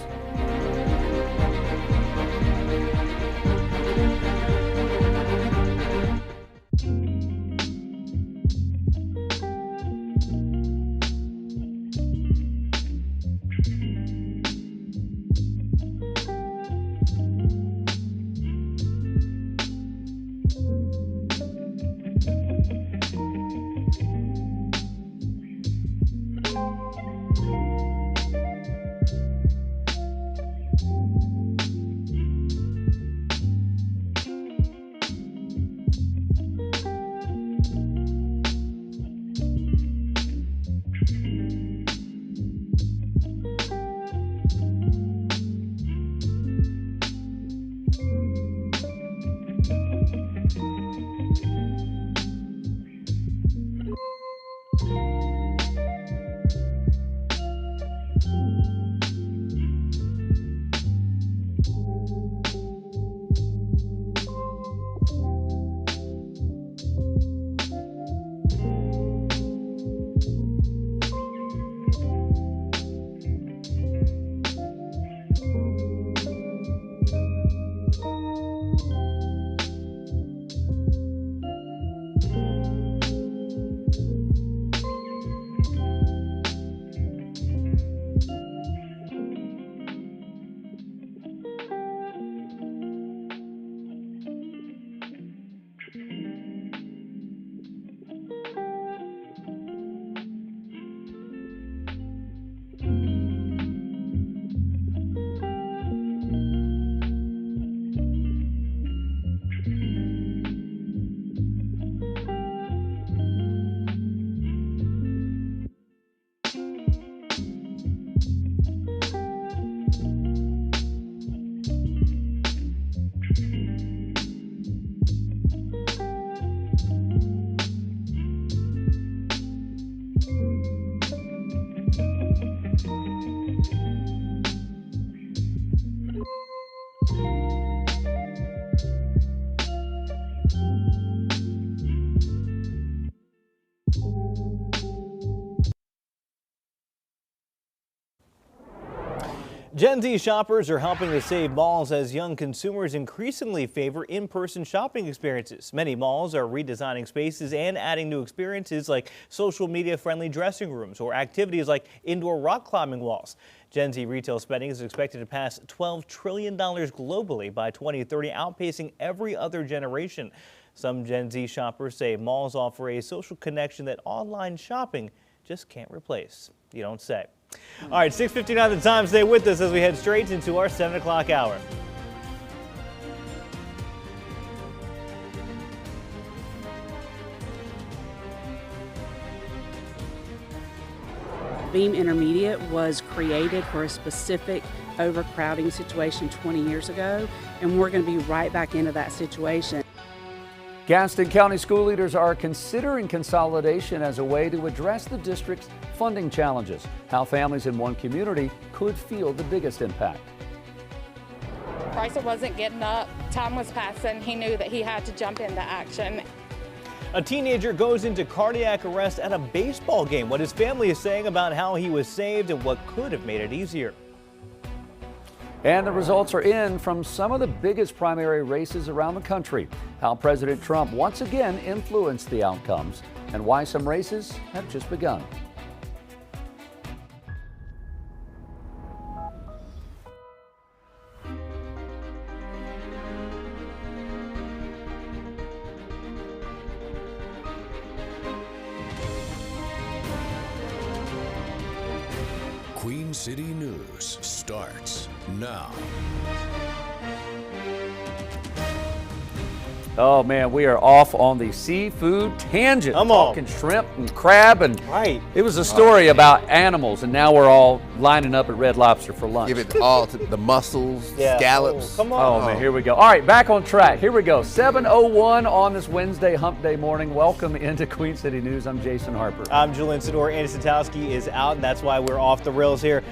Gen Z shoppers are helping to save malls as young consumers increasingly favor in-person shopping experiences. Many malls are redesigning spaces and adding new experiences like social media-friendly dressing rooms or activities like indoor rock climbing walls. Gen Z retail spending is expected to pass $12 trillion globally by 2030, outpacing every other generation. Some Gen Z shoppers say malls offer a social connection that online shopping just can't replace. You don't say. All right, 6:59 the time. Stay with us as we head straight into our 7 o'clock hour. Beam Intermediate was created for a specific overcrowding situation 20 years ago, and we're going to be right back into that situation. Gaston County school leaders are considering consolidation as a way to address the district's funding challenges. How families in one community could feel the biggest impact. price wasn't getting up, time was passing, he knew that he had to jump into action. A teenager goes into cardiac arrest at a baseball game. What his family is saying about how he was saved and what could have made it easier. And the results are in from some of the biggest primary races around the country. How President Trump once again influenced the outcomes and why some races have just begun. Queen City News starts now. Oh man, we are off on the seafood tangent. Come on. Talking shrimp and crab, and right. It was a story about animals, and now we're all lining up at Red Lobster for lunch. Give it all to the mussels, scallops. Come on. Oh man, here we go. All right, back on track. Here we go. 7:01 on this Wednesday hump day morning. Welcome into Queen City News. I'm Jason Harper. I'm Julian Sidor. Andy Satowski is out, and that's why we're off the rails here.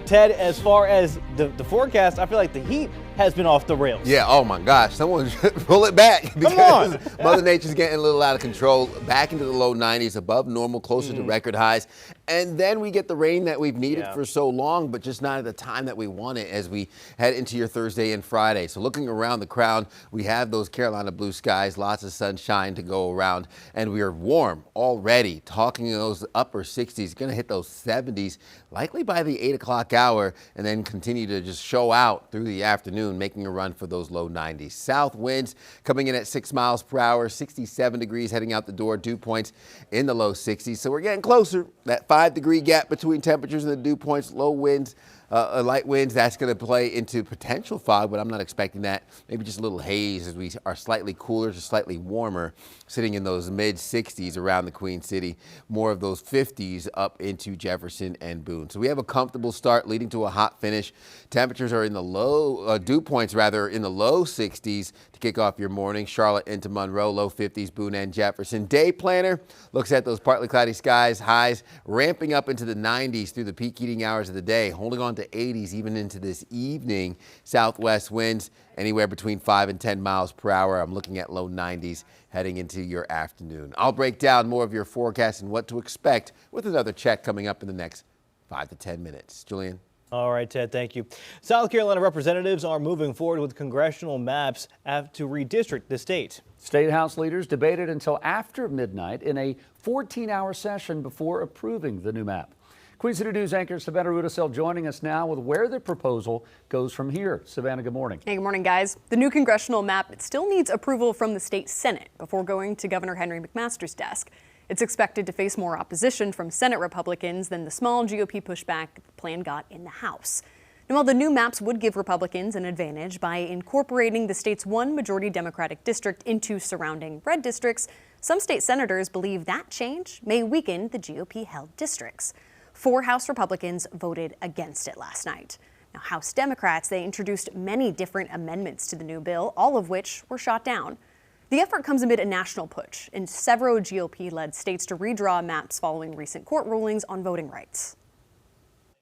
Ted, as far as the forecast, I feel like the heat has been off the rails. Yeah, oh my gosh, someone pull it back because Come on. Mother Nature's getting a little out of control, back into the low 90s, above normal, closer to record highs. And then we get the rain that we've needed for so long, but just not at the time that we want it as we head into your Thursday and Friday. So looking around the crown, we have those Carolina blue skies, lots of sunshine to go around, and we are warm already, talking those upper 60s, going to hit those 70s, likely by the 8 o'clock hour, and then continue to just show out through the afternoon, making a run for those low 90s. South winds coming in at 6 miles per hour, 67 degrees heading out the door, dew points in the low 60s. So we're getting closer. That 5-degree gap between temperatures and the dew points, low winds, light winds, that's going to play into potential fog, but I'm not expecting that. Maybe just a little haze as we are slightly cooler to slightly warmer, sitting in those mid-60s around the Queen City, more of those 50s up into Jefferson and Boone. So we have a comfortable start leading to a hot finish. Temperatures are in the low, dew points rather, in the low 60s to kick off your morning. Charlotte into Monroe, low 50s, Boone and Jefferson. Day planner looks at those partly cloudy skies, highs ramping up into the 90s through the peak heating hours of the day, holding on to 80s even into this evening. Southwest winds anywhere between 5 and 10 miles per hour. I'm looking at low 90s heading into your afternoon. I'll break down more of your forecast and what to expect with another check coming up in the next 5 to 10 minutes. Julian. All right, Ted, thank you. South Carolina representatives are moving forward with congressional maps to redistrict the state. State House leaders debated until after midnight in a 14-hour session before approving the new map. Queen City News anchor Savannah Rudisell joining us now with where the proposal goes from here. Savannah, good morning. Hey, good morning, guys. The new congressional map still needs approval from the state Senate before going to Governor Henry McMaster's desk. It's expected to face more opposition from Senate Republicans than the small GOP pushback the plan got in the House. Now, while the new maps would give Republicans an advantage by incorporating the state's one majority Democratic district into surrounding red districts, some state senators believe that change may weaken the GOP-held districts. 4 House Republicans voted against it last night. Now, House Democrats, they introduced many different amendments to the new bill, all of which were shot down. The effort comes amid a national push in several GOP-led states to redraw maps following recent court rulings on voting rights.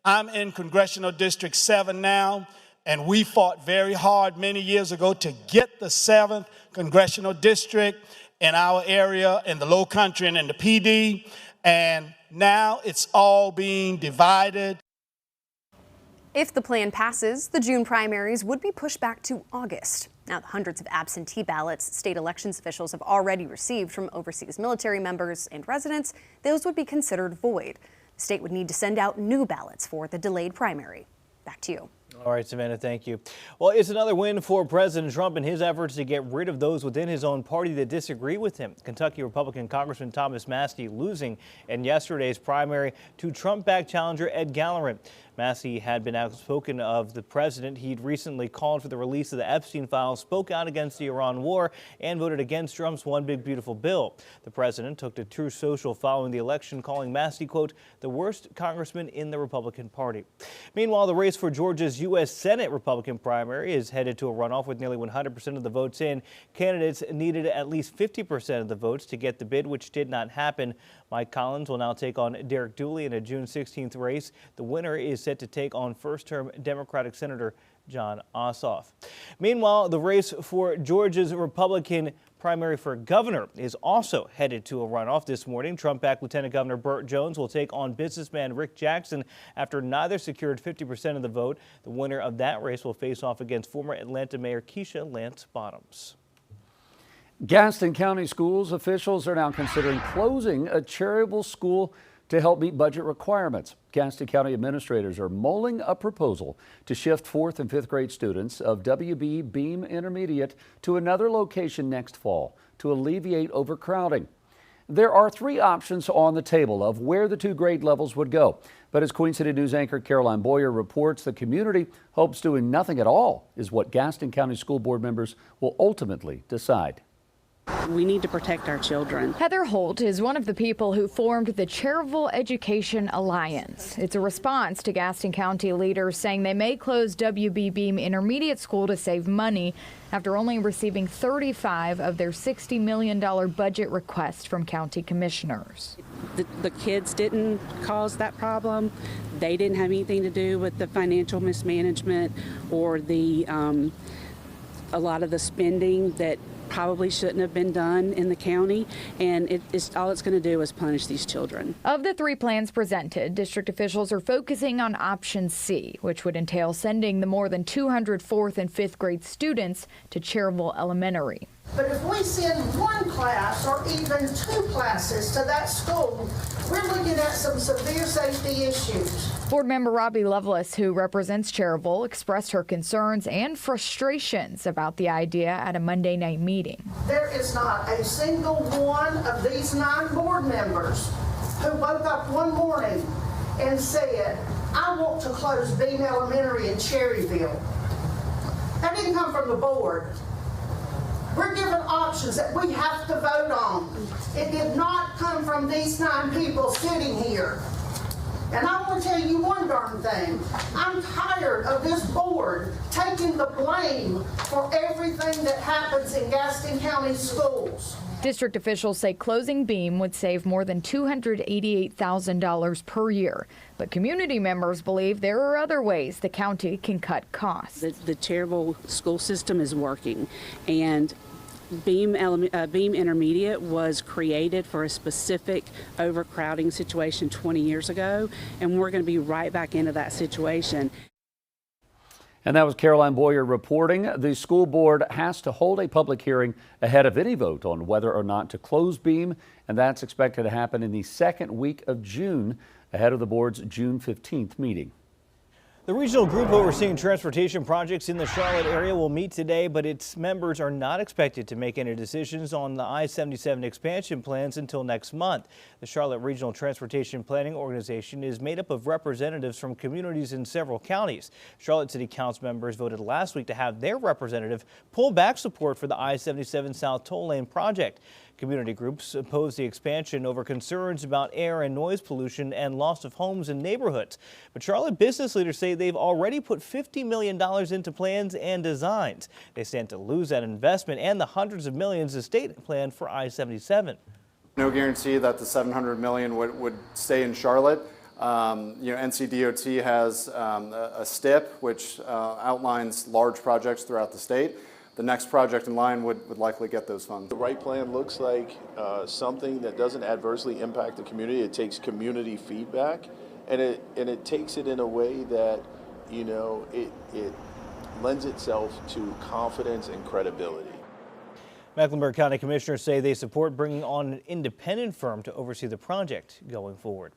I'm in Congressional District 7 now, and we fought very hard many years ago to get the 7th Congressional District in our area, in the Low Country and in the PD, and now it's all being divided. If the plan passes, the June primaries would be pushed back to August. Now, the hundreds of absentee ballots state elections officials have already received from overseas military members and residents, those would be considered void. The state would need to send out new ballots for the delayed primary. Back to you. All right, Savannah, thank you. Well, it's another win for President Trump in his efforts to get rid of those within his own party that disagree with him. Kentucky Republican Congressman Thomas Massie losing in yesterday's primary to Trump-backed challenger Ed Gallerin. Massie had been outspoken of the president. He'd recently called for the release of the Epstein files, spoke out against the Iran war, and voted against Trump's One Big Beautiful Bill. The president took to Truth Social following the election, calling Massie, quote, the worst congressman in the Republican Party. Meanwhile, the race for Georgia's U.S. Senate Republican primary is headed to a runoff with nearly 100% of the votes in. Candidates needed at least 50% of the votes to get the bid, which did not happen. Mike Collins will now take on Derek Dooley in a June 16th race. The winner is set to take on first-term Democratic Senator John Ossoff. Meanwhile, the race for Georgia's Republican primary for governor is also headed to a runoff this morning. Trump-backed Lieutenant Governor Burt Jones will take on businessman Rick Jackson after neither secured 50% of the vote. The winner of that race will face off against former Atlanta Mayor Keisha Lance Bottoms. Gaston County Schools officials are now considering closing a charitable school to help meet budget requirements. Gaston County administrators are mulling a proposal to shift 4th and 5th grade students of WB Beam Intermediate to another location next fall to alleviate overcrowding. There are 3 options on the table of where the 2 grade levels would go. But as Queen City News anchor Caroline Boyer reports, the community hopes doing nothing at all is what Gaston County School Board members will ultimately decide. We need to protect our children. Heather Holt is one of the people who formed the Charitable Education Alliance. It's a response to Gaston County leaders saying they may close WB Beam Intermediate School to save money after only receiving 35 of their $60 million budget request from county commissioners. The kids didn't cause that problem. They didn't have anything to do with the financial mismanagement or a lot of the spending that probably shouldn't have been done in the county, and all it's going to do is punish these children. Of the 3 plans presented, district officials are focusing on option C, which would entail sending the more than 200 4th and 5th grade students to Cherville Elementary. But if we send 1 class or even 2 classes to that school, we're looking at some severe safety issues. Board member Robbie Lovelace, who represents Cherville, expressed her concerns and frustrations about the idea at a Monday night meeting. There is not a single one of these 9 board members who woke up one morning and said, I want to close Beam Elementary in Cherryville. That didn't come from the board. We're given options that we have to vote on. It did not come from these 9 people sitting here. And I want to tell you one darn thing. I'm tired of this board taking the blame for everything that happens in Gaston County schools. District officials say closing Beam would save more than $288,000 per year. But community members believe there are other ways the county can cut costs. The charitable school system is working, and Beam Intermediate was created for a specific overcrowding situation 20 years ago, and we're going to be right back into that situation. And that was Caroline Boyer reporting. The school board has to hold a public hearing ahead of any vote on whether or not to close Beam, and that's expected to happen in the 2nd week of June, ahead of the board's June 15th meeting. The regional group overseeing transportation projects in the Charlotte area will meet today, but its members are not expected to make any decisions on the I-77 expansion plans until next month. The Charlotte Regional Transportation Planning Organization is made up of representatives from communities in several counties. Charlotte City Council members voted last week to have their representative pull back support for the I-77 South Toll Lane project. Community groups oppose the expansion over concerns about air and noise pollution and loss of homes and neighborhoods. But Charlotte business leaders say they've already put $50 million into plans and designs. They stand to lose that investment and the hundreds of millions the state planned for I-77. No guarantee that the $700 million would stay in Charlotte. NCDOT has a STIP, which outlines large projects throughout the state. The next project in line would likely get those funds. The right plan looks like something that doesn't adversely impact the community. It takes community feedback, and it takes it in a way that, it lends itself to confidence and credibility. Mecklenburg County Commissioners say they support bringing on an independent firm to oversee the project going forward.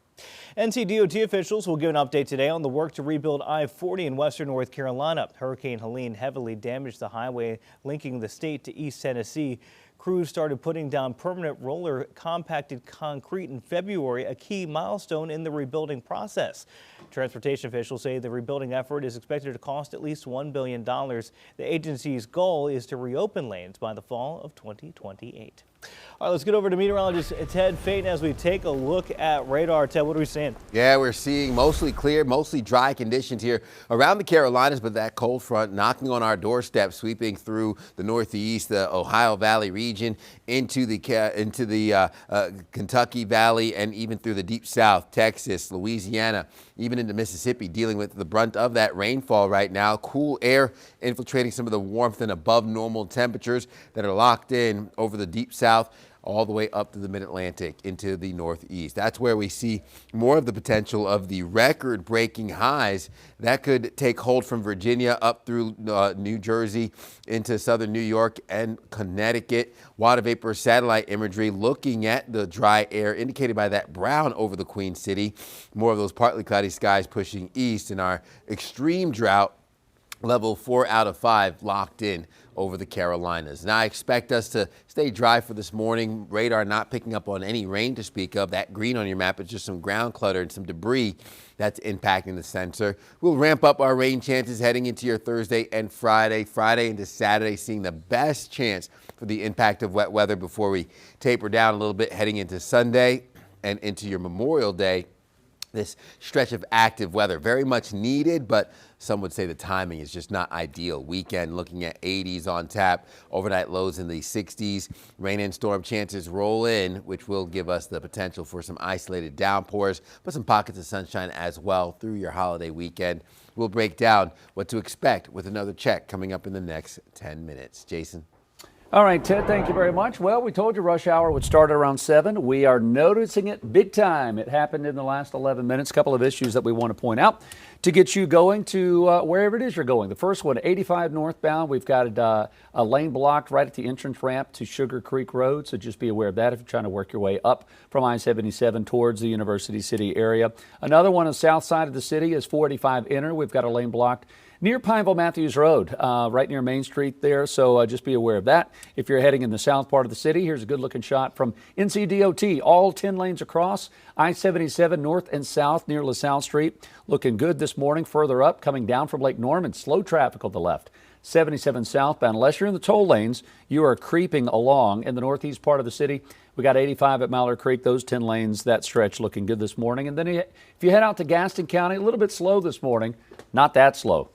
NCDOT officials will give an update today on the work to rebuild I-40 in western North Carolina. Hurricane Helene heavily damaged the highway linking the state to East Tennessee. Crews started putting down permanent roller compacted concrete in February, a key milestone in the rebuilding process. Transportation officials say the rebuilding effort is expected to cost at least $1 billion. The agency's goal is to reopen lanes by the fall of 2028. All right, let's get over to meteorologist Ted Phaeton as we take a look at radar. Ted, what are we seeing? Yeah, we're seeing mostly clear, mostly dry conditions here around the Carolinas, but that cold front knocking on our doorstep, sweeping through the northeast, the Ohio Valley region. region into the Kentucky Valley and even through the deep south, Texas, Louisiana, even into Mississippi, dealing with the brunt of that rainfall right now. Cool air infiltrating some of the warmth and above normal temperatures that are locked in over the deep south, all the way up to the mid-Atlantic into the northeast. That's where we see more of the potential of the record-breaking highs that could take hold from Virginia up through New Jersey into southern New York and Connecticut. Water vapor satellite imagery looking at the dry air indicated by that brown over the Queen City. More of those partly cloudy skies pushing east, and our extreme drought level 4 out of 5 locked in over the Carolinas. Now I expect us to stay dry for this morning. Radar not picking up on any rain to speak of. That green on your map is just some ground clutter and some debris that's impacting the sensor. We'll ramp up our rain chances heading into your Thursday and Friday. Friday into Saturday, seeing the best chance for the impact of wet weather before we taper down a little bit heading into Sunday and into your Memorial Day. This stretch of active weather, very much needed, but some would say the timing is just not ideal. Weekend looking at 80s on tap, overnight lows in the 60s. Rain and storm chances roll in, which will give us the potential for some isolated downpours, but some pockets of sunshine as well through your holiday weekend. We'll break down what to expect with another check coming up in the next 10 minutes. Jason. All right, Ted, thank you very much. Well, we told you rush hour would start at around 7. We are noticing it big time. It happened in the last 11 minutes. A couple of issues that we want to point out to get you going to wherever it is you're going. The first one, 85 northbound. We've got a lane blocked right at the entrance ramp to Sugar Creek Road, so just be aware of that if you're trying to work your way up from I-77 towards the University City area. Another one on the south side of the city is 485 inner. We've got a lane blocked near Pineville Matthews Road, right near Main Street there, so just be aware of that. If you're heading in the south part of the city, here's a good-looking shot from NCDOT. All 10 lanes across, I-77 north and south near LaSalle Street. Looking good this morning. Further up, coming down from Lake Norman, slow traffic on the left. 77 southbound. Unless you're in the toll lanes, you are creeping along. In the northeast part of the city, we got 85 at Mallard Creek. Those 10 lanes, that stretch looking good this morning. And then if you head out to Gaston County, a little bit slow this morning. Not that slow.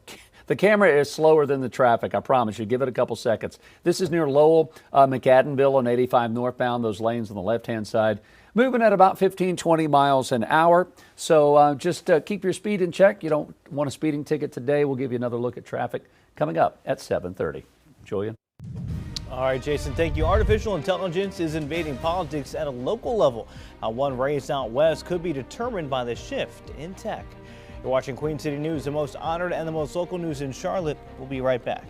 The camera is slower than the traffic, I promise you. Give it a couple seconds. This is near Lowell, McAdenville on 85 northbound, those lanes on the left-hand side. Moving at about 15, 20 miles an hour. So just keep your speed in check. You don't want a speeding ticket today. We'll give you another look at traffic coming up at 7:30. Julian. All right, Jason, thank you. Artificial intelligence is invading politics at a local level. How one raised out west could be determined by the shift in tech. You're watching Queen City News, the most honored and the most local news in Charlotte. We'll be right back.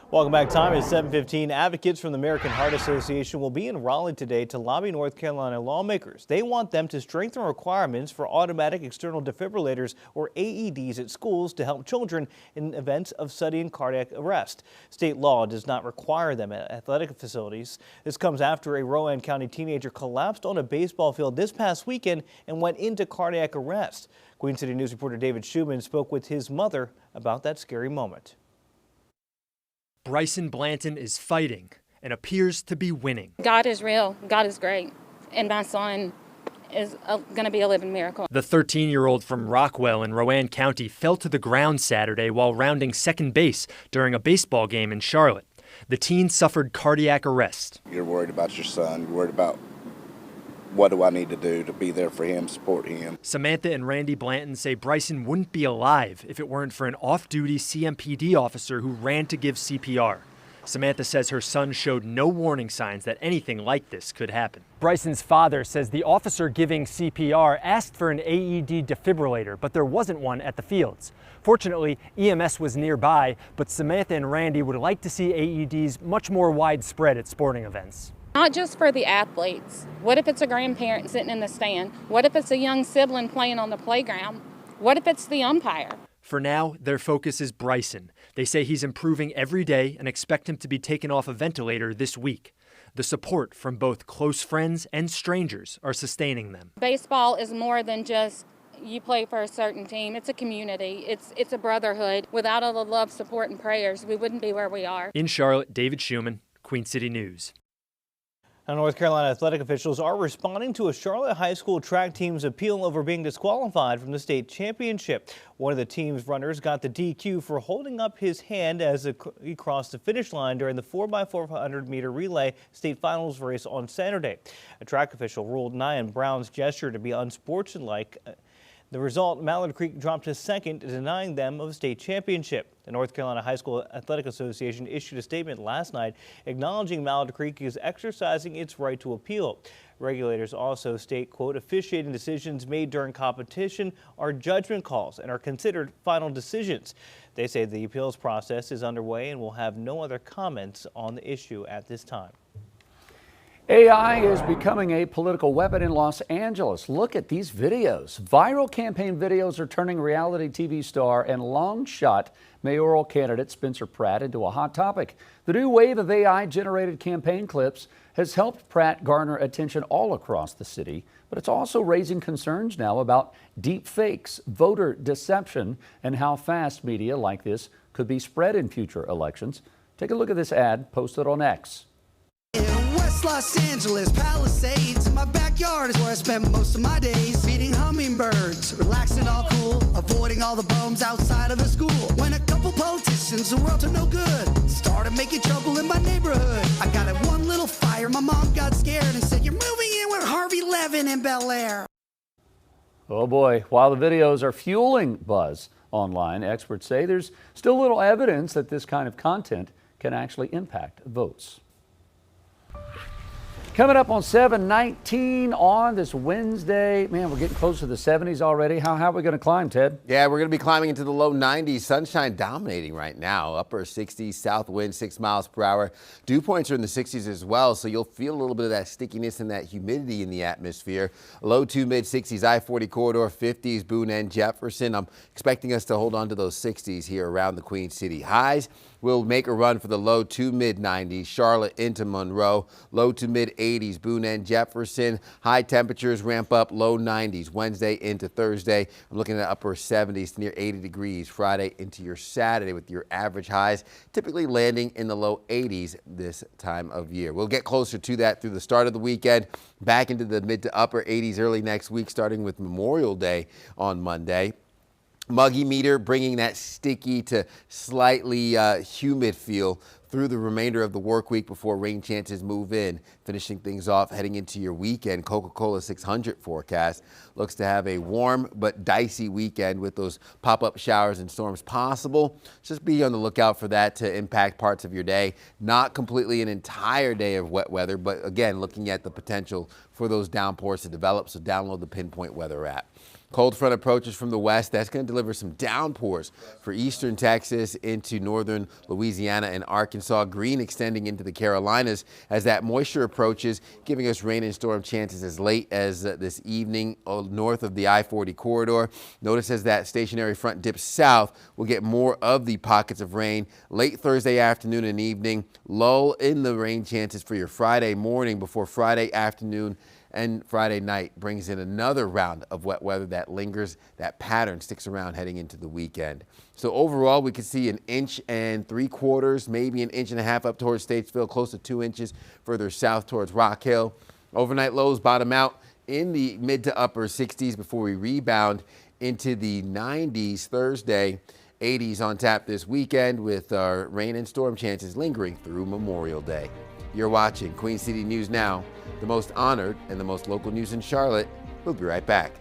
Welcome back. Time is 7:15. Advocates from the American Heart Association will be in Raleigh today to lobby North Carolina lawmakers. They want them to strengthen requirements for automatic external defibrillators, or AEDs, at schools to help children in events of sudden cardiac arrest. State law does not require them at athletic facilities. This comes after a Rowan County teenager collapsed on a baseball field this past weekend and went into cardiac arrest. Queen City News reporter David Schumann spoke with his mother about that scary moment. Bryson Blanton is fighting and appears to be winning. God is real. God is great. And my son is going to be a living miracle. The 13-year-old from Rockwell in Rowan County fell to the ground Saturday while rounding second base during a baseball game in Charlotte. The teen suffered cardiac arrest. You're worried about your son. You're worried about what do I need to do to be there for him, support him. Samantha and Randy Blanton say Bryson wouldn't be alive if it weren't for an off-duty CMPD officer who ran to give CPR. Samantha says her son showed no warning signs that anything like this could happen. Bryson's father says the officer giving CPR asked for an AED defibrillator, but there wasn't one at the fields. Fortunately, EMS was nearby, but Samantha and Randy would like to see AEDs much more widespread at sporting events. Not just for the athletes. What if it's a grandparent sitting in the stand? What if it's a young sibling playing on the playground? What if it's the umpire? For now, their focus is Bryson. They say he's improving every day and expect him to be taken off a ventilator this week. The support from both close friends and strangers are sustaining them. Baseball is more than just you play for a certain team. It's a community. It's a brotherhood. Without all the love, support, and prayers, we wouldn't be where we are. In Charlotte, David Schumann, Queen City News. Now, North Carolina athletic officials are responding to a Charlotte high school track team's appeal over being disqualified from the state championship. One of the team's runners got the DQ for holding up his hand as he crossed the finish line during the 4x400 meter relay state finals race on Saturday. A track official ruled Nyan Brown's gesture to be unsportsmanlike. The result, Mallard Creek dropped to second, denying them of a state championship. The North Carolina High School Athletic Association issued a statement last night acknowledging Mallard Creek is exercising its right to appeal. Regulators also state, quote, officiating decisions made during competition are judgment calls and are considered final decisions. They say the appeals process is underway and will have no other comments on the issue at this time. AI is becoming a political weapon in Los Angeles. Look at these videos. Viral campaign videos are turning reality TV star and long-shot mayoral candidate Spencer Pratt into a hot topic. The new wave of AI-generated campaign clips has helped Pratt garner attention all across the city, but it's also raising concerns now about deep fakes, voter deception, and how fast media like this could be spread in future elections. Take a look at this ad posted on X. West Los Angeles, Palisades. My backyard is where I spend most of my days. Feeding hummingbirds, relaxing all cool, avoiding all the bums outside of the school. When a couple politicians, the world to no good, started making trouble in my neighborhood. I got at one little fire, my mom got scared and said, "You're moving in with Harvey Levin in Bel Air." Oh boy, while the videos are fueling buzz online, experts say there's still little evidence that this kind of content can actually impact votes. Coming up on 7/19 on this Wednesday. Man, we're getting close to the 70s already. How are we going to climb, Ted? Yeah, we're going to be climbing into the low 90s. Sunshine dominating right now. Upper 60s, south wind 6 miles per hour. Dew points are in the 60s as well, so you'll feel a little bit of that stickiness and that humidity in the atmosphere. Low to mid 60s, I-40 corridor, 50s, Boone and Jefferson. I'm expecting us to hold on to those 60s here around the Queen City. Highs will make a run for the low to mid 90s, Charlotte into Monroe. Low to mid 80s, Boone and Jefferson. High temperatures ramp up, low 90s Wednesday into Thursday. I'm looking at upper 70s to near 80 degrees Friday into your Saturday, with your average highs typically landing in the low 80s this time of year. We'll get closer to that through the start of the weekend, back into the mid to upper 80s early next week, starting with Memorial Day on Monday. Muggy meter bringing that sticky to slightly humid feel through the remainder of the work week before rain chances move in. Finishing things off heading into your weekend, Coca-Cola 600 forecast looks to have a warm but dicey weekend with those pop-up showers and storms possible. Just be on the lookout for that to impact parts of your day. Not completely an entire day of wet weather, but again, looking at the potential for those downpours to develop, so download the Pinpoint Weather app. Cold front approaches from the west. That's going to deliver some downpours for eastern Texas into northern Louisiana and Arkansas. Green extending into the Carolinas as that moisture approaches, giving us rain and storm chances as late as this evening north of the I-40 corridor. Notice as that stationary front dips south, we'll get more of the pockets of rain late Thursday afternoon and evening. Lull in the rain chances for your Friday morning before Friday afternoon and Friday night brings in another round of wet weather that lingers. That pattern sticks around heading into the weekend. So overall, we could see 1.75 inches, maybe 1.5 inches up towards Statesville, close to 2 inches further south towards Rock Hill. Overnight lows bottom out in the mid to upper 60s before we rebound into the 90s Thursday. 80s on tap this weekend with our rain and storm chances lingering through Memorial Day. You're watching Queen City News Now, the most honored and the most local news in Charlotte. We'll be right back.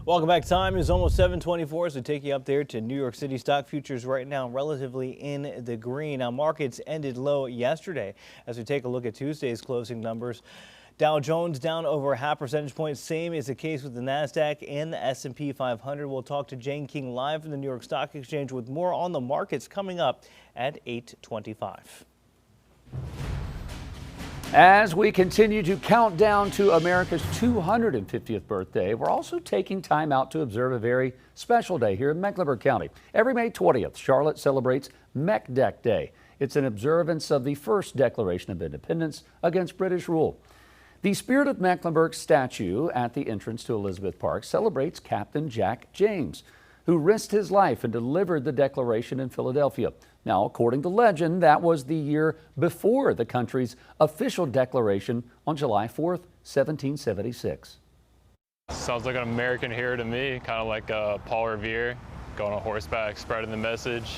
Welcome back. Time is almost 7:24, so take you up there to New York City stock futures right now, relatively in the green. Now, markets ended low yesterday. As we take a look at Tuesday's closing numbers, Dow Jones down over a half percentage point. Same is the case with the NASDAQ and the S&P 500. We'll talk to Jane King live from the New York Stock Exchange with more on the markets coming up at 8:25. As we continue to count down to America's 250th birthday, we're also taking time out to observe a very special day here in Mecklenburg County. Every May 20th, Charlotte celebrates Mech Deck Day. It's an observance of the first Declaration of Independence against British rule. The Spirit of Mecklenburg statue at the entrance to Elizabeth Park celebrates Captain Jack James, who risked his life and delivered the Declaration in Philadelphia. Now, according to legend, that was the year before the country's official declaration on July 4th, 1776. Sounds like an American hero to me, kind of like Paul Revere, going on horseback, spreading the message.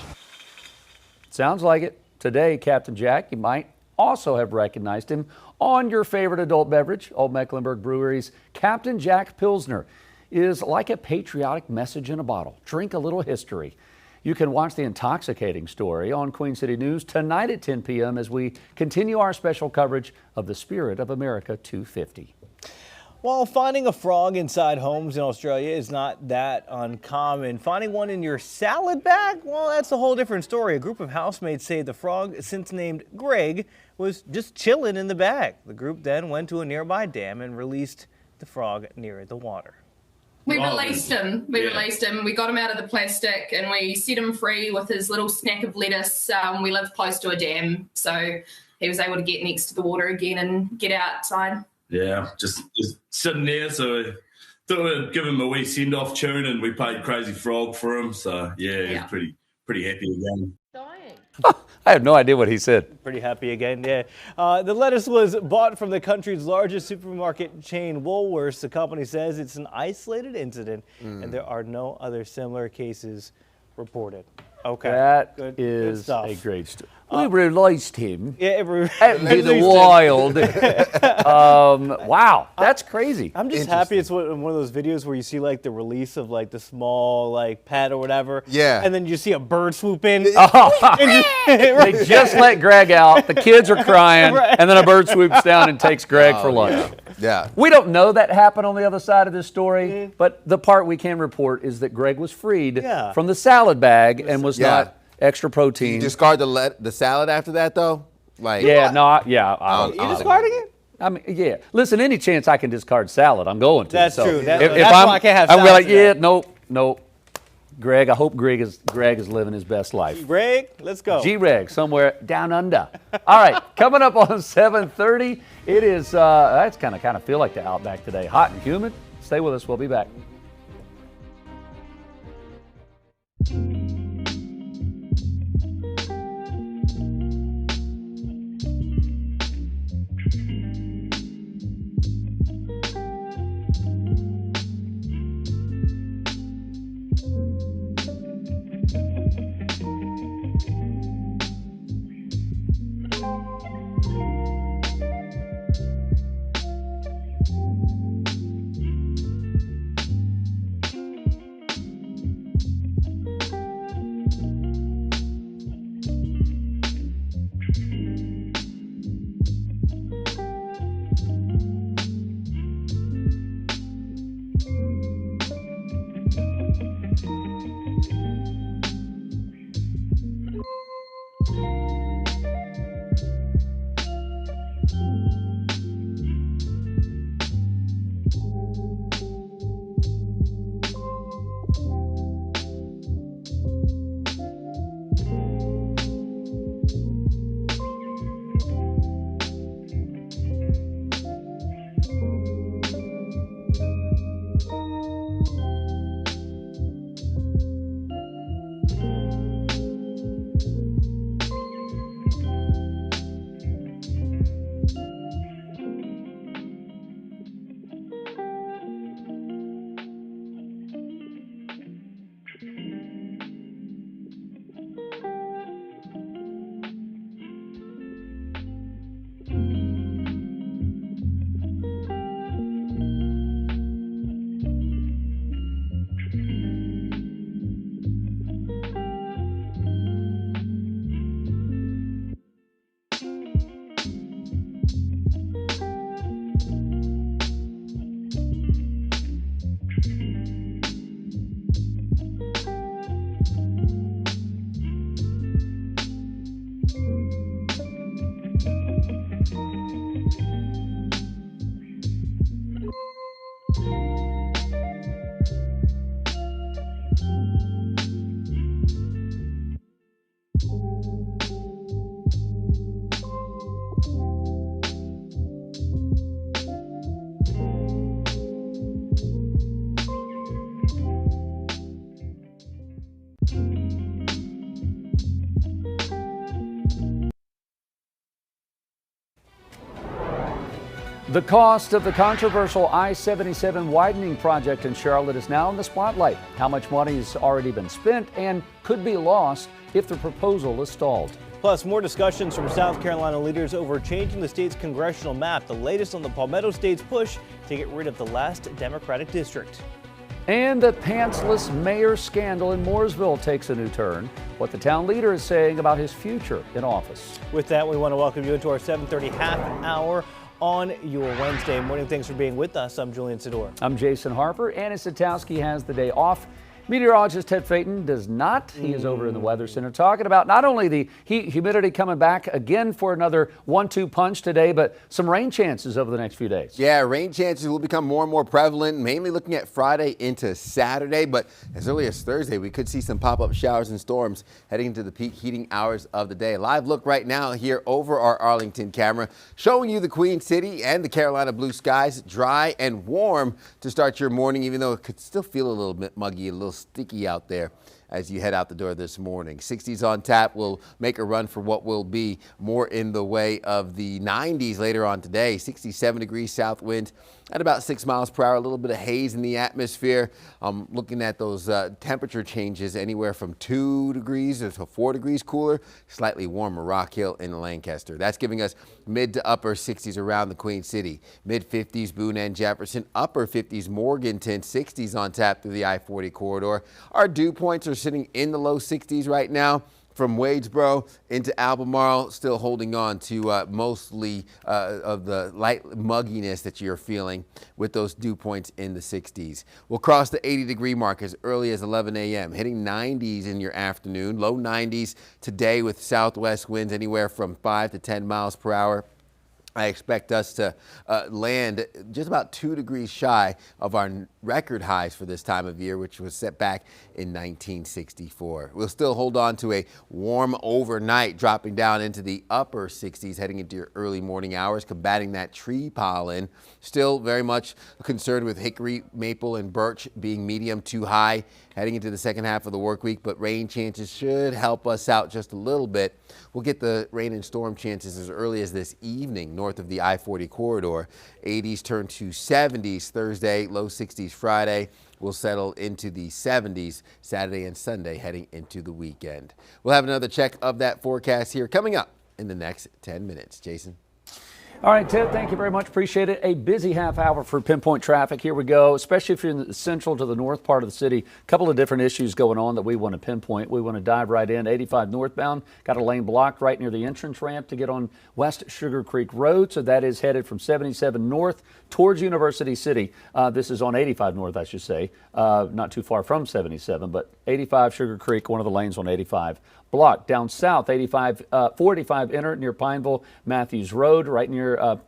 Sounds like it. Today, Captain Jack, you might also have recognized him on your favorite adult beverage. Old Mecklenburg Brewery's Captain Jack Pilsner is like a patriotic message in a bottle. Drink a little history. You can watch the intoxicating story on Queen City News tonight at 10 p.m. as we continue our special coverage of the Spirit of America 250. While finding a frog inside homes in Australia is not that uncommon, finding one in your salad bag, well, that's a whole different story. A group of housemates say the frog, since named Greg, was just chilling in the bag. The group then went to a nearby dam and released the frog near the water. We released him. We got him out of the plastic and we set him free with his little snack of lettuce. We live close to a dam, so he was able to get next to the water again and get outside. Yeah, just sitting there. So we thought we'd give him a wee send-off tune and we played Crazy Frog for him. So yeah, he's pretty happy again. I have no idea what he said. Pretty happy again, yeah. The lettuce was bought from the country's largest supermarket chain, Woolworths. The company says it's an isolated incident and there are no other similar cases reported. Okay. That good is stuff. a great story. We released him Yeah, out into the wild. Wow, that's crazy. I'm just happy it's one of those videos where you see like the release of like the small like pet or whatever. Yeah. And then you see a bird swoop in. They just let Greg out. The kids are crying, and then a bird swoops down and takes Greg for lunch. Yeah. We don't know that happened on the other side of this story, but the part we can report is that Greg was freed from the salad bag and was not extra protein. You discard the salad after that, though? Like, you discarding it? I mean, yeah. Listen, any chance I can discard salad, I'm going to. That's so true. If That's why I can't have I'm salad like, today. nope. Greg, I hope Greg is living his best life. Greg, let's go. G-Reg, somewhere down under. All right, coming up on 7:30, it is, that's kind of feel like the Outback today. Hot and humid. Stay with us. We'll be back. The cost of the controversial I-77 widening project in Charlotte is now in the spotlight. How much money has already been spent and could be lost if the proposal is stalled. Plus, more discussions from South Carolina leaders over changing the state's congressional map, the latest on the Palmetto State's push to get rid of the last Democratic district. And the pantsless mayor scandal in Mooresville takes a new turn. What the town leader is saying about his future in office. With that, we want to welcome you into our 7:30 half hour on your Wednesday morning. Thanks for being with us. I'm Julian Sador. I'm Jason Harper. Anna Satowski has the day off. Meteorologist Ted Phaeton does not. He is over in the Weather Center talking about not only the heat, humidity coming back again for another 1-2 punch today, but some rain chances over the next few days. Yeah, rain chances will become more and more prevalent, mainly looking at Friday into Saturday. But as early as Thursday, we could see some pop-up showers and storms heading into the peak heating hours of the day. Live look right now here over our Arlington camera, showing you the Queen City and the Carolina blue skies, dry and warm to start your morning, even though it could still feel a little bit muggy, a little sticky out there as you head out the door this morning. 60s on tap will make a run for what will be more in the way of the 90s later on today. 67 degrees south wind at about 6 miles per hour, a little bit of haze in the atmosphere. I'm looking at those temperature changes anywhere from 2 degrees to 4 degrees cooler, slightly warmer Rock Hill and Lancaster. That's giving us mid to upper 60s around the Queen City, mid 50s Boone and Jefferson, upper 50s Morganton, 60s on tap through the I-40 corridor. Our dew points are sitting in the low 60s right now. From Wadesboro into Albemarle, still holding on to mostly of the light mugginess that you're feeling with those dew points in the 60s. We'll cross the 80-degree mark as early as 11 a.m., hitting 90s in your afternoon, low 90s today with southwest winds anywhere from 5 to 10 miles per hour. I expect us to land just about 2 degrees shy of our record highs for this time of year, which was set back in 1964. We'll still hold on to a warm overnight, dropping down into the upper 60s, heading into your early morning hours, combating that tree pollen. Still very much concerned with hickory, maple, and birch being medium to high heading into the second half of the work week, but rain chances should help us out just a little bit. We'll get the rain and storm chances as early as this evening north of the I-40 corridor. 80s turn to 70s Thursday, low 60s Friday. We'll settle into the 70s Saturday and Sunday heading into the weekend. We'll have another check of that forecast here coming up in the next 10 minutes. Jason. All right, Ted, thank you very much. Appreciate it. A busy half hour for pinpoint traffic. Here we go, especially if you're in the central to the north part of the city. A couple of different issues going on that we want to pinpoint. We want to dive right in. 85 northbound, got a lane blocked right near the entrance ramp to get on West Sugar Creek Road. So that is headed from 77 north towards University City. This is on 85 north, I should say. Not too far from 77, but 85 Sugar Creek, one of the lanes on 85. Blocked down south, 45 inner near Pineville Matthews Road, right near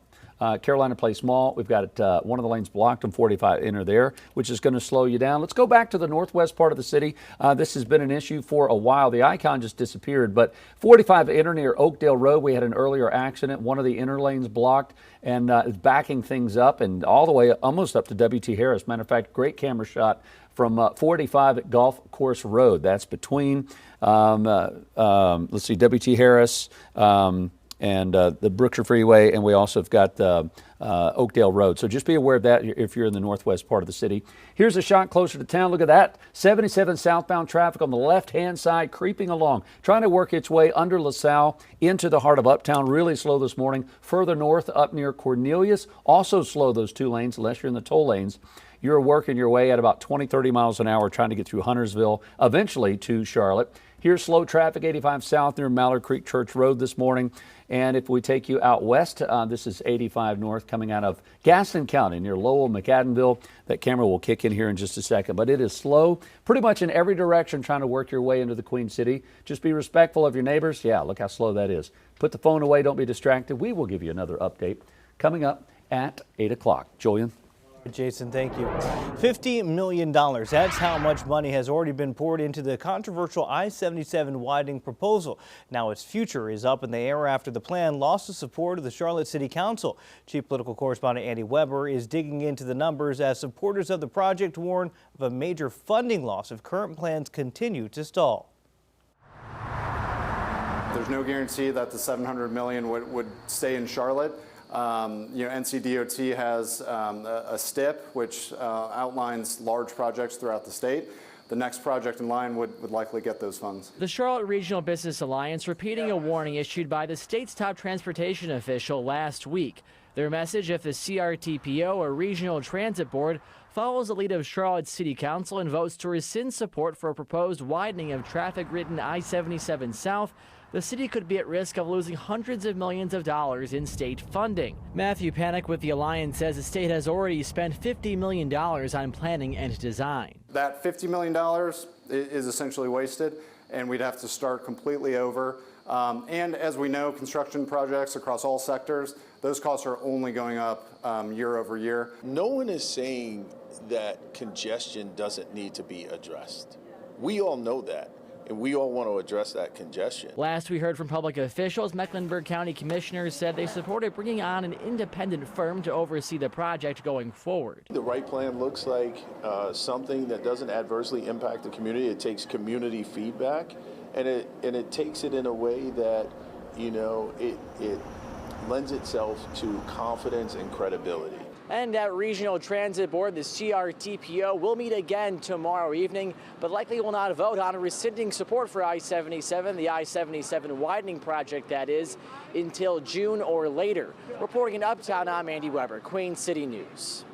Carolina Place Mall. We've got one of the lanes blocked on 45 inner there, which is going to slow you down. Let's go back to the northwest part of the city. This has been an issue for a while. The icon just disappeared, but 45 inner near Oakdale Road, we had an earlier accident. One of the inner lanes blocked and it's backing things up and all the way almost up to W.T. Harris. Matter of fact, great camera shot from 45 at Golf Course Road. That's between, let's see, W.T. Harris and the Brookshire Freeway, and we also have got Oakdale Road. So just be aware of that if you're in the northwest part of the city. Here's a shot closer to town. Look at that. 77 southbound traffic on the left-hand side creeping along, trying to work its way under LaSalle into the heart of Uptown. Really slow this morning. Further north up near Cornelius, also slow those 2 lanes unless you're in the toll lanes. You're working your way at about 20-30 miles an hour trying to get through Huntersville, eventually to Charlotte. Here's slow traffic, 85 south near Mallard Creek Church Road this morning. And if we take you out west, this is 85 north coming out of Gaston County near Lowell, McAdenville. That camera will kick in here in just a second, but it is slow pretty much in every direction trying to work your way into the Queen City. Just be respectful of your neighbors. Yeah, look how slow that is. Put the phone away. Don't be distracted. We will give you another update coming up at 8 o'clock. Julian. Jason, thank you. $50 million. That's how much money has already been poured into the controversial I-77 widening proposal. Now its future is up in the air after the plan lost the support of the Charlotte City Council. Chief Political Correspondent Andy Weber is digging into the numbers as supporters of the project warn of a major funding loss if current plans continue to stall. There's no guarantee that the $700 million would stay in Charlotte. NCDOT has a STIP, which outlines large projects throughout the state. The next project in line would likely get those funds. The Charlotte Regional Business Alliance repeating a warning issued by the state's top transportation official last week. Their message: if the CRTPO or Regional Transit Board follows the lead of Charlotte City Council and votes to rescind support for a proposed widening of traffic-ridden I-77 South, the city could be at risk of losing hundreds of millions of dollars in state funding. Matthew Panic with the Alliance says the state has already spent $50 million on planning and design. That $50 million is essentially wasted, and we'd have to start completely over. And as we know, construction projects across all sectors, those costs are only going up year over year. No one is saying that congestion doesn't need to be addressed. We all know that, and we all want to address that congestion. Last we heard from public officials, Mecklenburg County commissioners said they supported bringing on an independent firm to oversee the project going forward. The right plan looks like something that doesn't adversely impact the community. It takes community feedback, and it takes it in a way that, it lends itself to confidence and credibility. And that Regional Transit Board, the CRTPO, will meet again tomorrow evening, but likely will not vote on rescinding support for I-77, the I-77 widening project, that is, until June or later. Reporting in Uptown, I'm Andy Weber, Queen City News.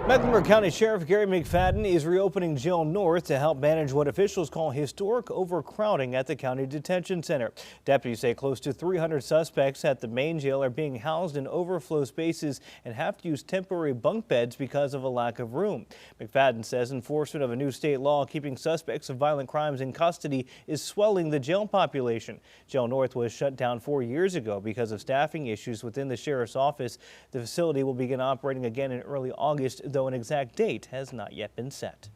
Mecklenburg County Sheriff Gary McFadden is reopening Jail North to help manage what officials call historic overcrowding at the county detention center. Deputies say close to 300 suspects at the main jail are being housed in overflow spaces and have to use temporary bunk beds because of a lack of room. McFadden says enforcement of a new state law keeping suspects of violent crimes in custody is swelling the jail population. Jail North was shut down 4 years ago because of staffing issues within the sheriff's office. The facility will begin operating again in early August, though an exact date has not yet been set.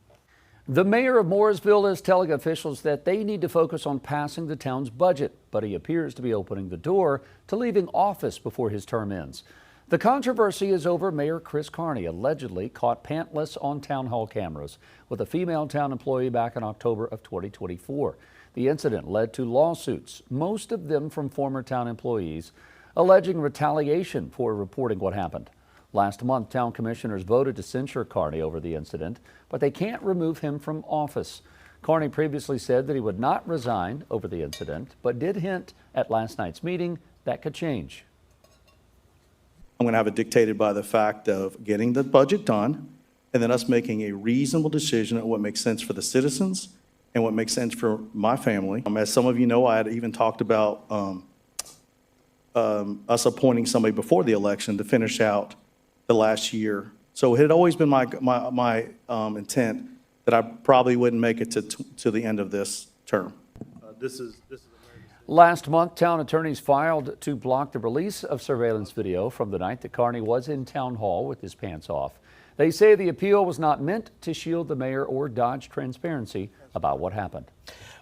The mayor of Mooresville is telling officials that they need to focus on passing the town's budget, but he appears to be opening the door to leaving office before his term ends. The controversy is over Mayor Chris Carney allegedly caught pantless on town hall cameras with a female town employee back in October of 2024. The incident led to lawsuits, most of them from former town employees, alleging retaliation for reporting what happened. Last month, town commissioners voted to censure Carney over the incident, but they can't remove him from office. Carney previously said that he would not resign over the incident, but did hint at last night's meeting that could change. I'm going to have it dictated by the fact of getting the budget done and then us making a reasonable decision on what makes sense for the citizens and what makes sense for my family. As some of you know, I had even talked about us appointing somebody before the election to finish out the last year. So it had always been my intent that I probably wouldn't make it to the end of this term. Last month, town attorneys filed to block the release of surveillance video from the night that Carney was in town hall with his pants off. They say the appeal was not meant to shield the mayor or dodge transparency about what happened.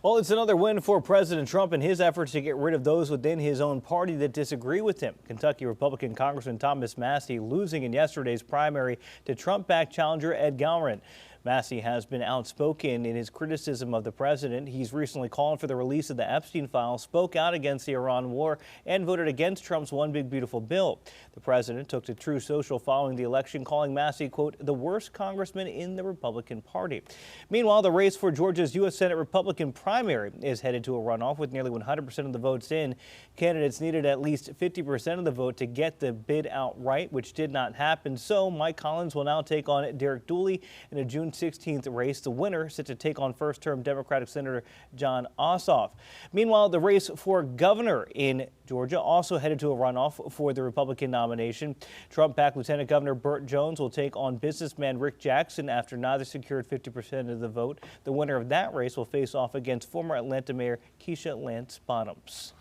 Well, it's another win for President Trump in his efforts to get rid of those within his own party that disagree with him. Kentucky Republican Congressman Thomas Massie losing in yesterday's primary to Trump-backed challenger Ed Gowron. Massie has been outspoken in his criticism of the president. He's recently called for the release of the Epstein files, spoke out against the Iran war, and voted against Trump's One Big Beautiful Bill. The president took to True Social following the election, calling Massie, quote, the worst congressman in the Republican Party. Meanwhile, the race for Georgia's U.S. Senate Republican primary is headed to a runoff with nearly 100% of the votes in. Candidates needed at least 50% of the vote to get the bid outright, which did not happen. So Mike Collins will now take on Derek Dooley in a June 16th race. The winner set to take on first-term Democratic Senator Jon Ossoff. Meanwhile, the race for governor in Georgia also headed to a runoff for the Republican nomination. Trump-backed Lieutenant Governor Burt Jones will take on businessman Rick Jackson after neither secured 50% of the vote. The winner of that race will face off against former Atlanta Mayor Keisha Lance Bottoms.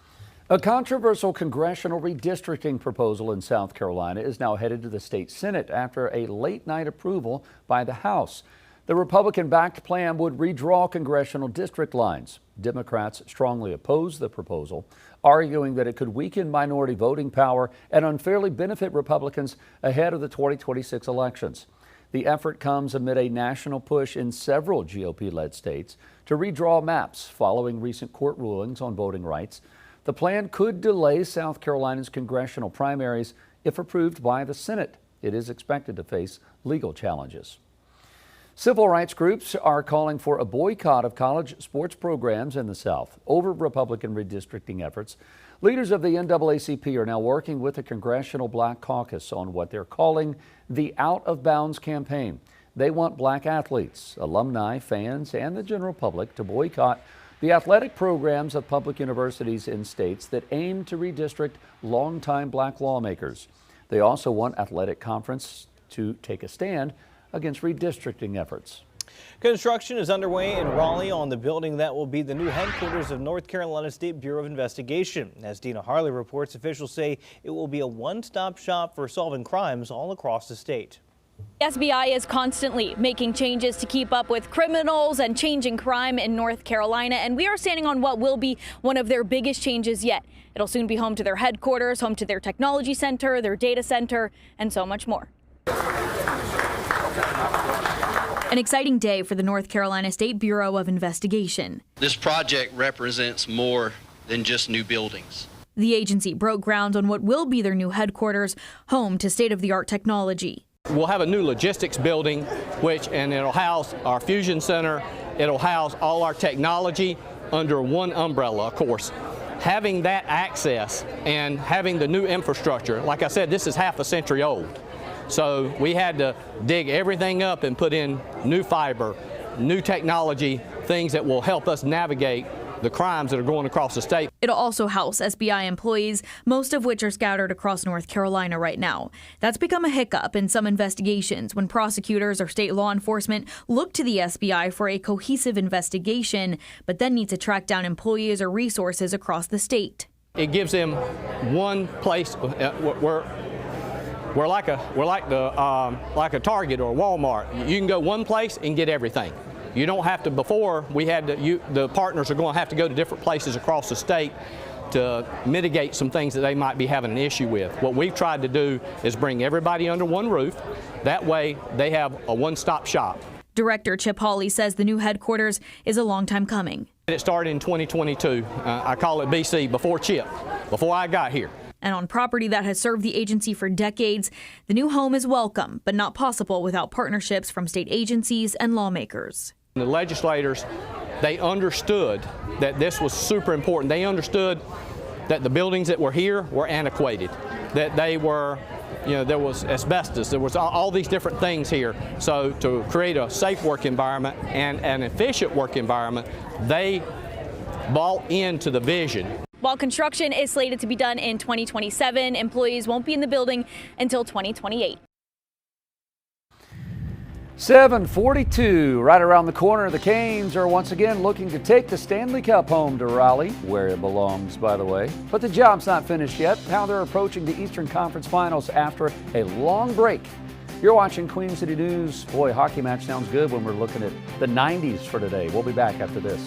A controversial congressional redistricting proposal in South Carolina is now headed to the state Senate after a late-night approval by the House. The Republican-backed plan would redraw congressional district lines. Democrats strongly oppose the proposal, arguing that it could weaken minority voting power and unfairly benefit Republicans ahead of the 2026 elections. The effort comes amid a national push in several GOP-led states to redraw maps following recent court rulings on voting rights. The plan could delay South Carolina's congressional primaries if approved by the Senate. It is expected to face legal challenges. Civil rights groups are calling for a boycott of college sports programs in the South over Republican redistricting efforts. Leaders of the NAACP are now working with the Congressional Black Caucus on what they're calling the Out of Bounds campaign. They want black athletes, alumni, fans, and the general public to boycott the athletic programs of public universities in states that aim to redistrict longtime black lawmakers. They also want athletic conference to take a stand against redistricting efforts. Construction is underway in Raleigh on the building that will be the new headquarters of North Carolina State Bureau of Investigation. As Dina Harley reports, officials say it will be a one-stop shop for solving crimes all across the state. The SBI is constantly making changes to keep up with criminals and changing crime in North Carolina, and we are standing on what will be one of their biggest changes yet. It'll soon be home to their headquarters, home to their technology center, their data center, and so much more. An exciting day for the North Carolina State Bureau of Investigation. This project represents more than just new buildings. The agency broke ground on what will be their new headquarters, home to state-of-the-art technology. We'll have a new logistics building, and it'll house our fusion center. It'll house all our technology under one umbrella, of course. Having that access and having the new infrastructure, like I said, this is half a century old. So we had to dig everything up and put in new fiber, new technology, things that will help us navigate the crimes that are going across the state. It'll also house SBI employees, most of which are scattered across North Carolina right now. That's become a hiccup in some investigations when prosecutors or state law enforcement look to the SBI for a cohesive investigation, but then need to track down employees or resources across the state. It gives them one place. We're like a Target or a Walmart. You can go one place and get everything. You don't have to. Before we had to, the partners are going to have to go to different places across the state to mitigate some things that they might be having an issue with. What we've tried to do is bring everybody under one roof. That way they have a one-stop shop. Director Chip Hawley says the new headquarters is a long time coming. It started in 2022. I call it BC, before Chip, before I got here. And on property that has served the agency for decades, the new home is welcome, but not possible without partnerships from state agencies and lawmakers. The legislators, they understood that this was super important. They understood that the buildings that were here were antiquated, that they were, there was asbestos, there was all these different things here. So to create a safe work environment and an efficient work environment, they bought into the vision. While construction is slated to be done in 2027, employees won't be in the building until 2028. 7:42, right around the corner. The Canes are once again looking to take the Stanley Cup home to Raleigh, where it belongs, by the way. But the job's not finished yet. How they're approaching the Eastern Conference Finals after a long break. You're watching Queen City News. Boy, hockey match sounds good when we're looking at the 90s for today. We'll be back after this.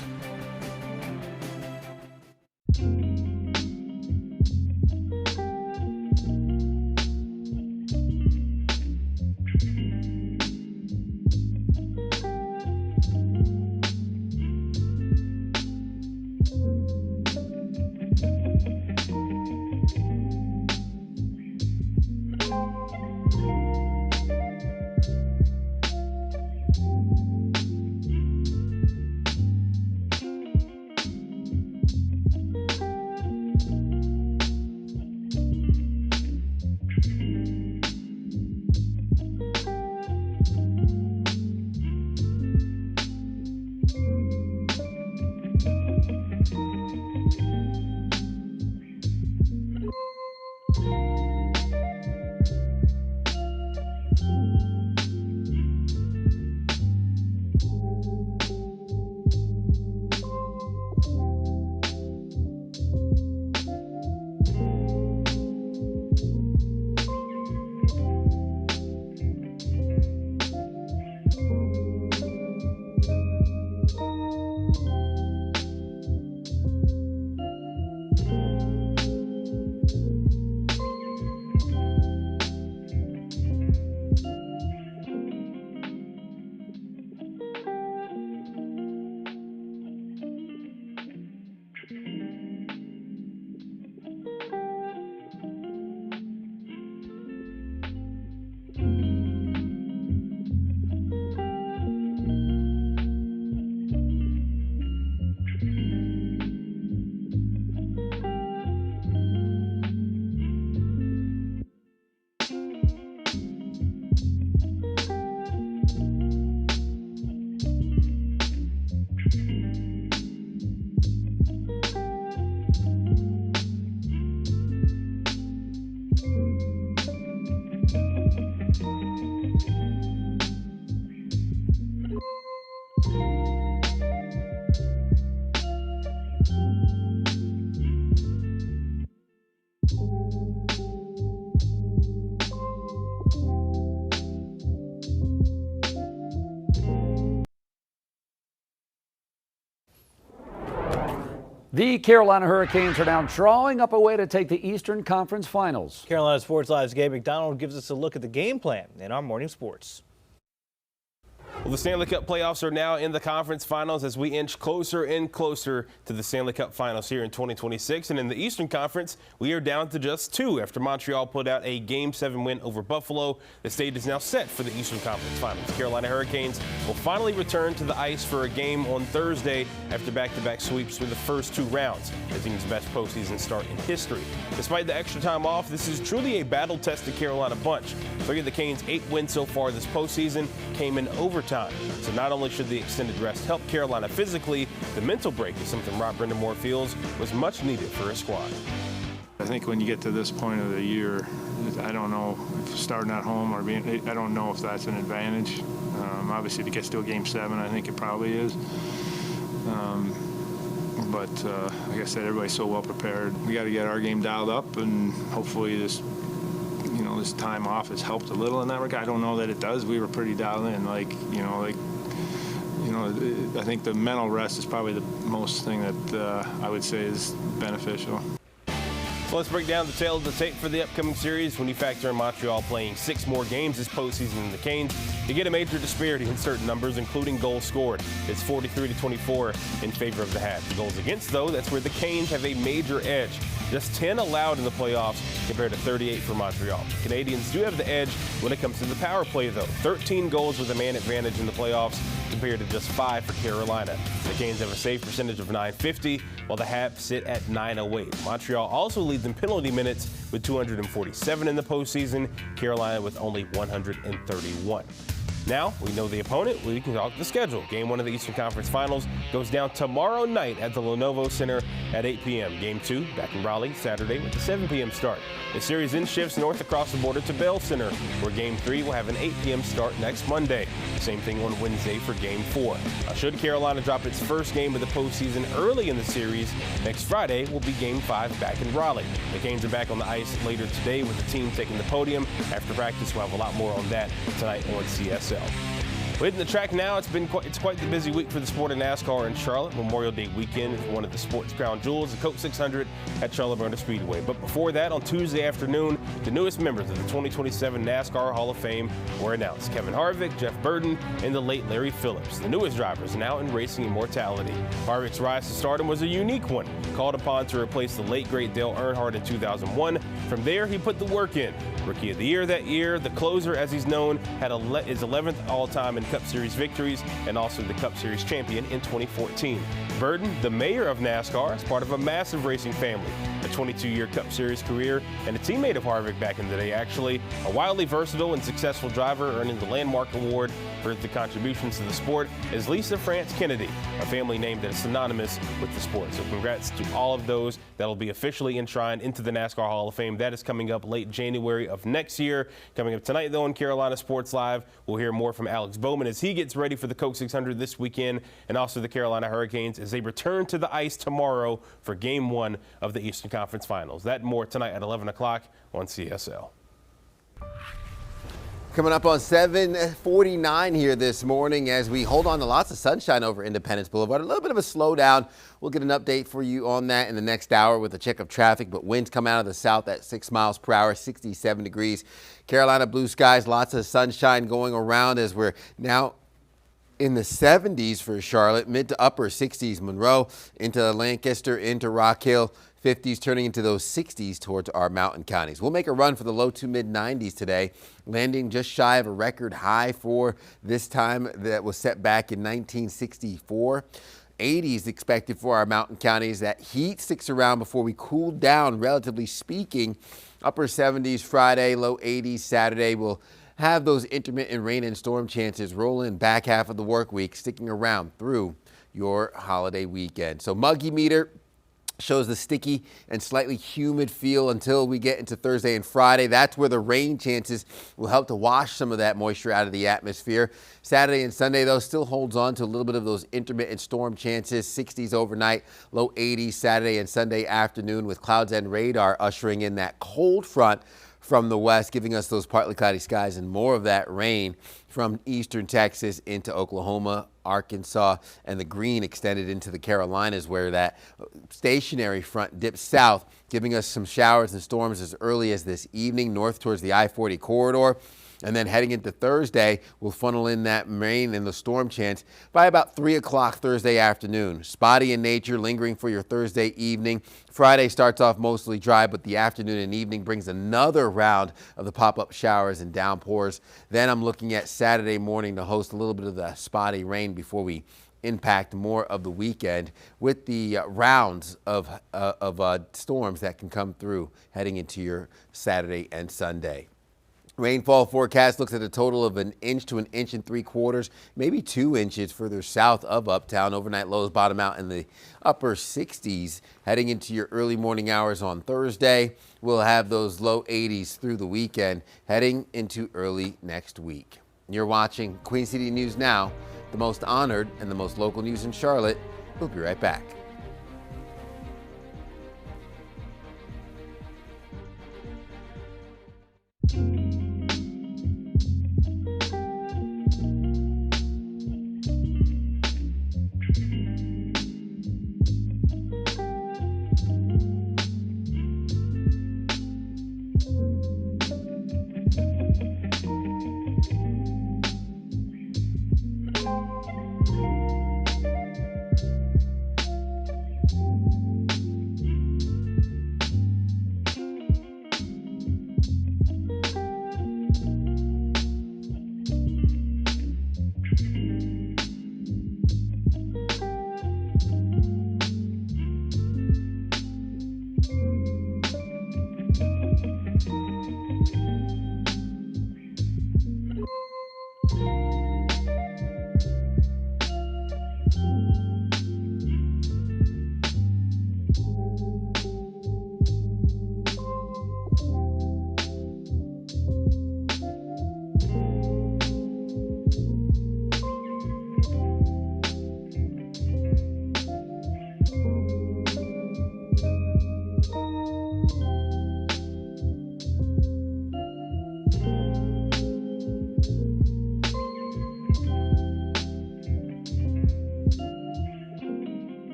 The Carolina Hurricanes are now drawing up a way to take the Eastern Conference Finals. Carolina Sports Live's Gabe McDonald gives us a look at the game plan in our morning sports. Well, the Stanley Cup playoffs are now in the conference finals as we inch closer and closer to the Stanley Cup finals here in 2026. And in the Eastern Conference, we are down to just 2 after Montreal pulled out a Game 7 win over Buffalo. The stage is now set for the Eastern Conference finals. Carolina Hurricanes will finally return to the ice for a game on Thursday after back-to-back sweeps through the first 2 rounds. The team's best postseason start in history. Despite the extra time off, this is truly a battle-tested Carolina bunch. 3 of the Canes' 8 wins so far this postseason came in overtime. So not only should the extended rest help Carolina physically, the mental break is something Rob Brindamore feels was much needed for his squad. I think when you get to this point of the year, I don't know if starting at home or I don't know if that's an advantage. Obviously, if it gets to a Game 7, I think it probably is. But like I said, everybody's so well prepared. We got to get our game dialed up, and hopefully this time off has helped a little in that regard. I don't know that it does. We were pretty dialed in. I think the mental rest is probably the most thing that I would say is beneficial. So let's break down the tale of the tape for the upcoming series. When you factor in Montreal playing 6 more games this postseason than the Canes, you get a major disparity in certain numbers, including goals scored. It's 43-24 in favor of the Habs. The goals against, though, that's where the Canes have a major edge. Just 10 allowed in the playoffs compared to 38 for Montreal. Canadians do have the edge when it comes to the power play, though. 13 goals with a man advantage in the playoffs compared to just 5 for Carolina. The Canes have a save percentage of .950, while the Habs sit at .908. Montreal also leads in penalty minutes with 247 in the postseason. Carolina with only 131. Now we know the opponent, we can talk the schedule. Game 1 of the Eastern Conference Finals goes down tomorrow night at the Lenovo Center at 8 p.m. Game 2 back in Raleigh Saturday with a 7 p.m. start. The series then shifts north across the border to Bell Center, where Game 3 will have an 8 p.m. start next Monday. Same thing on Wednesday for Game 4. Should Carolina drop its first game of the postseason early in the series, next Friday will be Game 5 back in Raleigh. The Canes are back on the ice later today with the team taking the podium. After practice, we'll have a lot more on that tonight on CSL. We're hitting the track now. It's quite the busy week for the sport of NASCAR in Charlotte. Memorial Day weekend is one of the sport's crown jewels, the Coke 600 at Charlotte Motor Speedway. But before that, on Tuesday afternoon, the newest members of the 2027 NASCAR Hall of Fame were announced. Kevin Harvick, Jeff Burton, and the late Larry Phillips, the newest drivers now in racing immortality. Harvick's rise to stardom was a unique one, called upon to replace the late great Dale Earnhardt in 2001. From there, he put the work in. Rookie of the Year that year, the closer, as he's known, had his 11th all-time in Cup Series victories and also the Cup Series champion in 2014. Burton, the mayor of NASCAR, is part of a massive racing family. A 22-year Cup Series career and a teammate of Harvick back in the day, actually. A wildly versatile and successful driver, earning the landmark award for the contributions to the sport is Lisa France Kennedy, a family name that is synonymous with the sport. So congrats to all of those that will be officially enshrined into the NASCAR Hall of Fame. That is coming up late January of next year. Coming up tonight, though, on Carolina Sports Live, we'll hear more from Alex Bowman as he gets ready for the Coke 600 this weekend, and also the Carolina Hurricanes as they return to the ice tomorrow for Game 1 of the Eastern Conference Finals. That and more tonight at 11 o'clock on CSL. Coming up on 7:49 here this morning as we hold on to lots of sunshine over Independence Boulevard. A little bit of a slowdown. We'll get an update for you on that in the next hour with a check of traffic, but winds come out of the south at 6 miles per hour, 67 degrees. Carolina blue skies, lots of sunshine going around as we're now in the 70s for Charlotte, mid to upper 60s Monroe, into Lancaster, into Rock Hill. 50s turning into those 60s towards our mountain counties. We'll make a run for the low to mid 90s today, landing just shy of a record high for this time that was set back in 1964. 80s expected for our mountain counties. That heat sticks around before we cool down, relatively speaking. Upper 70s Friday, low 80s Saturday. We'll have those intermittent rain and storm chances roll in back half of the work week, sticking around through your holiday weekend. So muggy meter shows the sticky and slightly humid feel until we get into Thursday and Friday. That's where the rain chances will help to wash some of that moisture out of the atmosphere. Saturday and Sunday, though, still holds on to a little bit of those intermittent storm chances. 60s overnight, low 80s Saturday and Sunday afternoon, with clouds and radar ushering in that cold front from the west, giving us those partly cloudy skies and more of that rain from eastern Texas into Oklahoma, Arkansas, and the green extended into the Carolinas, where that stationary front dips south, giving us some showers and storms as early as this evening north towards the I-40 corridor. And then heading into Thursday, we'll funnel in that rain and the storm chance by about 3 o'clock Thursday afternoon. Spotty in nature, lingering for your Thursday evening. Friday starts off mostly dry, but the afternoon and evening brings another round of the pop-up showers and downpours. Then I'm looking at Saturday morning to host a little bit of the spotty rain before we impact more of the weekend with the rounds of storms that can come through heading into your Saturday and Sunday. Rainfall forecast looks at a total of 1 inch to 1 3/4 inches, maybe 2 inches further south of Uptown. Overnight lows bottom out in the upper 60s. Heading into your early morning hours on Thursday, we'll have those low 80s through the weekend, heading into early next week. You're watching Queen City News Now, the most honored and the most local news in Charlotte. We'll be right back.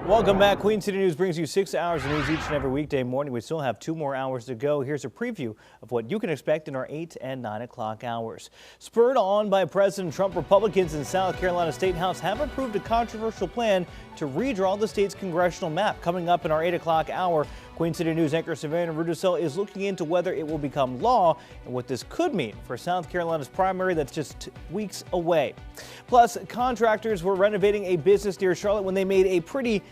Welcome back. Queen City News brings you 6 hours of news each and every weekday morning. We still have 2 more hours to go. Here's a preview of what you can expect in our 8 and 9 o'clock hours. Spurred on by President Trump, Republicans in South Carolina State House have approved a controversial plan to redraw the state's congressional map. Coming up in our 8 o'clock hour, Queen City News anchor Savannah Rudisell is looking into whether it will become law and what this could mean for South Carolina's primary that's just weeks away. Plus, contractors were renovating a business near Charlotte when they made a pretty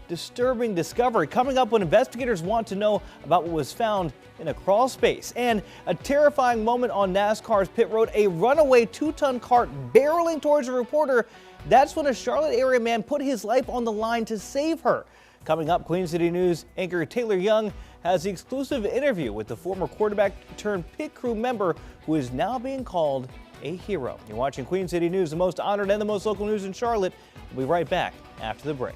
disturbing discovery. Coming up when investigators want to know about what was found in a crawl space. And a terrifying moment on NASCAR's pit road, a runaway 2-ton cart barreling towards a reporter. That's when a Charlotte area man put his life on the line to save her. Coming up, Queen City News anchor Taylor Young has the exclusive interview with the former quarterback turned pit crew member who is now being called a hero. You're watching Queen City News, the most honored and the most local news in Charlotte. We'll be right back after the break.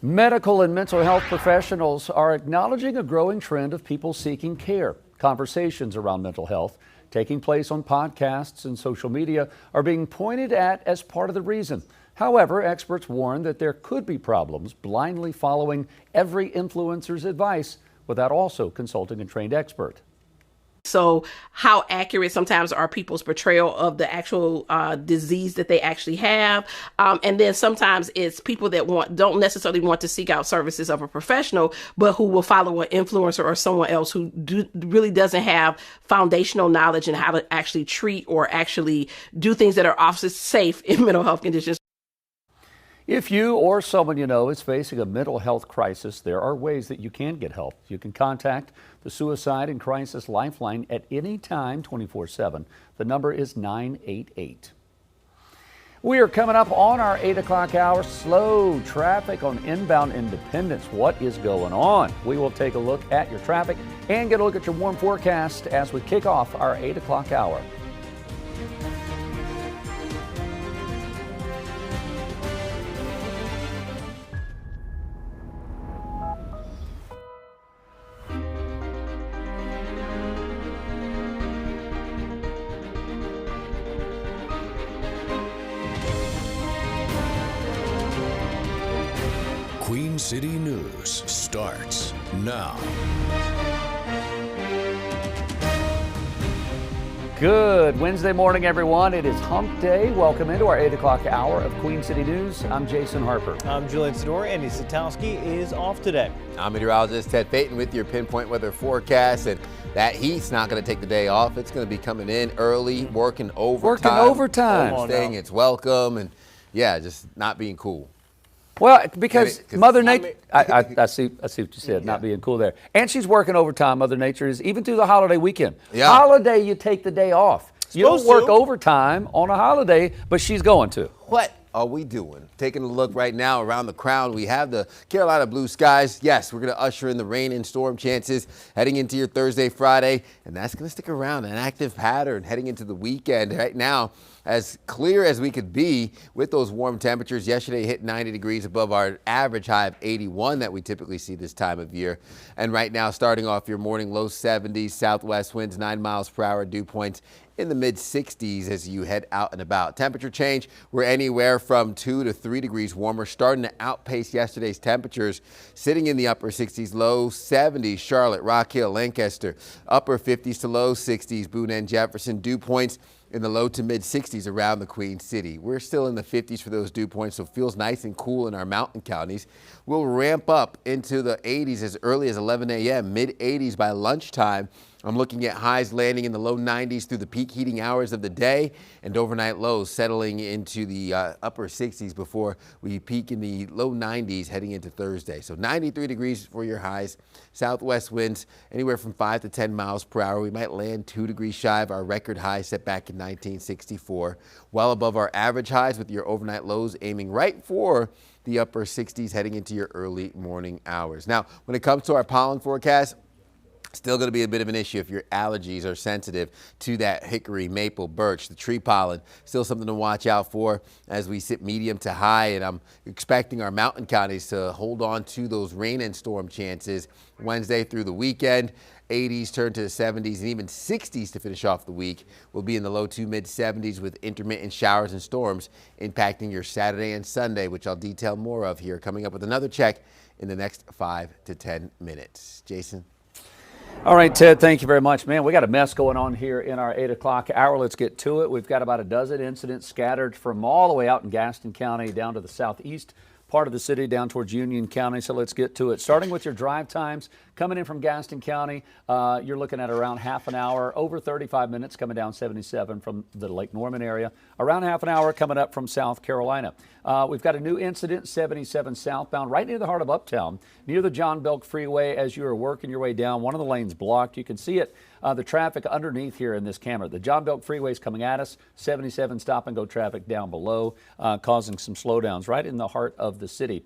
Medical and mental health professionals are acknowledging a growing trend of people seeking care. Conversations around mental health taking place on podcasts and social media are being pointed at as part of the reason. However, experts warn that there could be problems blindly following every influencer's advice without also consulting a trained expert. So how accurate sometimes are people's portrayal of the actual disease that they actually have. And then sometimes it's people that don't necessarily want to seek out services of a professional, but who will follow an influencer or someone else who really doesn't have foundational knowledge in how to actually treat or actually do things that are often safe in mental health conditions. If you or someone you know is facing a mental health crisis, there are ways that you can get help. You can contact the Suicide and Crisis Lifeline at any time, 24/7. The number is 988. We are coming up on our 8 o'clock hour. Slow traffic on inbound Independence. What is going on? We will take a look at your traffic and get a look at your warm forecast as we kick off our 8 o'clock hour. Queen City News starts now. Good Wednesday morning, everyone. It is Hump Day. Welcome into our 8 o'clock hour of Queen City News. I'm Jason Harper. I'm Julian Sidor. Andy Satowski is off today. I'm meteorologist Ted Payton with your pinpoint weather forecast. And that heat's not going to take the day off. It's going to be coming in early, working overtime. Saying it's welcome and, yeah, just not being cool. Well, because Mother Nature, I see what you said, not being cool there. And she's working overtime, Mother Nature is, even through the holiday weekend. Yeah. Holiday, you take the day off. You don't work overtime on a holiday, but she's going to. What are we doing? Taking a look right now around the crown, we have the Carolina blue skies. Yes, we're going to usher in the rain and storm chances heading into your Thursday, Friday, and that's going to stick around, an active pattern heading into the weekend. Right now, as clear as we could be with those warm temperatures. Yesterday hit 90 degrees above our average high of 81 that we typically see this time of year. And right now, starting off your morning, low 70s, southwest winds 9 miles per hour, dew points in the mid 60s as you head out and about. Temperature change, we're anywhere from 2 to 3 degrees warmer, starting to outpace yesterday's temperatures, sitting in the upper 60s, low 70s, Charlotte, Rock Hill, Lancaster, upper 50s to low 60s, Boone and Jefferson, dew points in the low to mid 60s around the Queen City. We're still in the 50s for those dew points, so it feels nice and cool in our mountain counties. We'll ramp up into the 80s as early as 11 a.m., mid 80s by lunchtime. I'm looking at highs landing in the low 90s through the peak heating hours of the day, and overnight lows settling into the upper 60s before we peak in the low 90s heading into Thursday. So 93 degrees for your highs. Southwest winds anywhere from 5 to 10 miles per hour. We might land 2 degrees shy of our record high set back in 1964. Well above our average highs with your overnight lows aiming right for the upper 60s heading into your early morning hours. Now, when it comes to our pollen forecast, still going to be a bit of an issue if your allergies are sensitive to that hickory, maple, birch, the tree pollen. Still something to watch out for as we sit medium to high, and I'm expecting our mountain counties to hold on to those rain and storm chances Wednesday through the weekend. 80s turn to the 70s and even 60s to finish off the week. We'll be in the low to mid 70s with intermittent showers and storms impacting your Saturday and Sunday, which I'll detail more of here, coming up with another check in the next 5 to 10 minutes. Jason? All right, Ted, thank you very much. Man, we got a mess going on here in our 8 o'clock hour. Let's get to it. We've got about a dozen incidents scattered from all the way out in Gaston County down to the southeast part of the city down towards Union County. So let's get to it. Starting with your drive times, coming in from Gaston County, you're looking at around half an hour, over 35 minutes coming down 77 from the Lake Norman area, around half an hour coming up from South Carolina. We've got a new incident, 77 southbound, right near the heart of Uptown, near the John Belk Freeway. As you are working your way down, one of the lanes blocked. You can see it, the traffic underneath here in this camera. The John Belk Freeway is coming at us, 77 stop and go traffic down below, causing some slowdowns right in the heart of the city.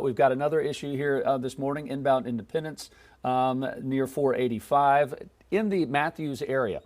We've got another issue here this morning, inbound Independence near 485 in the Matthews area.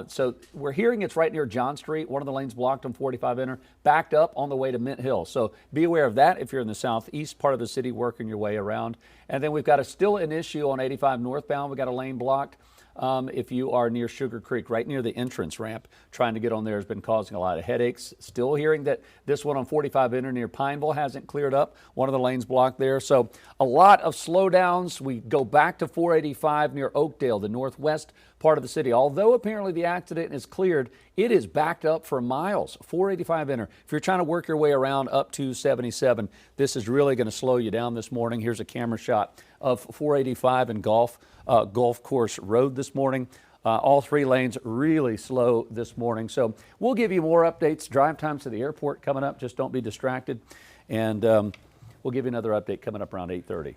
So we're hearing it's right near John Street. One of the lanes blocked on 45 inner, backed up on the way to Mint Hill. So be aware of that if you're in the southeast part of the city working your way around. And then we've got still an issue on 85 northbound. We've got a lane blocked. If you are near Sugar Creek, right near the entrance ramp, trying to get on there has been causing a lot of headaches. Still hearing that this one on 45 inner near Pineville hasn't cleared up. One of the lanes blocked there. So a lot of slowdowns. We go back to 485 near Oakdale, the northwest part of the city. Although apparently the accident is cleared, it is backed up for miles. 485 inner. If you're trying to work your way around up to 77, this is really going to slow you down this morning. Here's a camera shot of 485 and Golf Course Road this morning. All three lanes really slow this morning. So we'll give you more updates. Drive times to the airport coming up. Just don't be distracted. And we'll give you another update coming up around 8:30.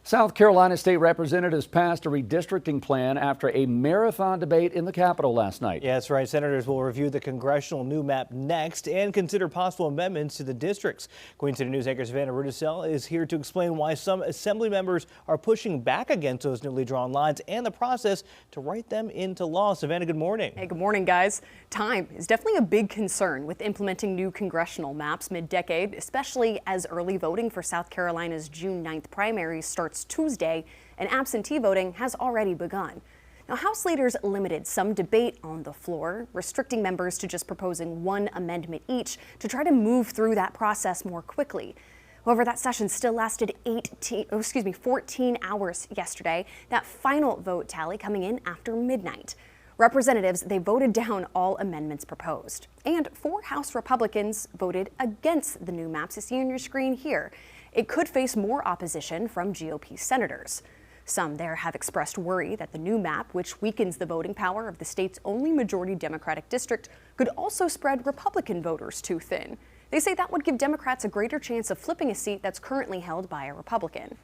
South Carolina state representatives passed a redistricting plan after a marathon debate in the Capitol last night. Yeah, that's right. Senators will review the congressional new map next and consider possible amendments to the districts. Queen City News anchor Savannah Rudisell is here to explain why some assembly members are pushing back against those newly drawn lines and the process to write them into law. Savannah, good morning. Hey, good morning, guys. Time is definitely a big concern with implementing new congressional maps mid-decade, especially as early voting for South Carolina's June 9th primaries starts Tuesday, and absentee voting has already begun. Now, House leaders limited some debate on the floor, restricting members to just proposing one amendment each to try to move through that process more quickly. However, that session still lasted 14 hours yesterday, that final vote tally coming in after midnight. Representatives, they voted down all amendments proposed. And 4 House Republicans voted against the new maps you see on your screen here. It could face more opposition from GOP senators. Some there have expressed worry that the new map, which weakens the voting power of the state's only majority Democratic district, could also spread Republican voters too thin. They say that would give Democrats a greater chance of flipping a seat that's currently held by a Republican.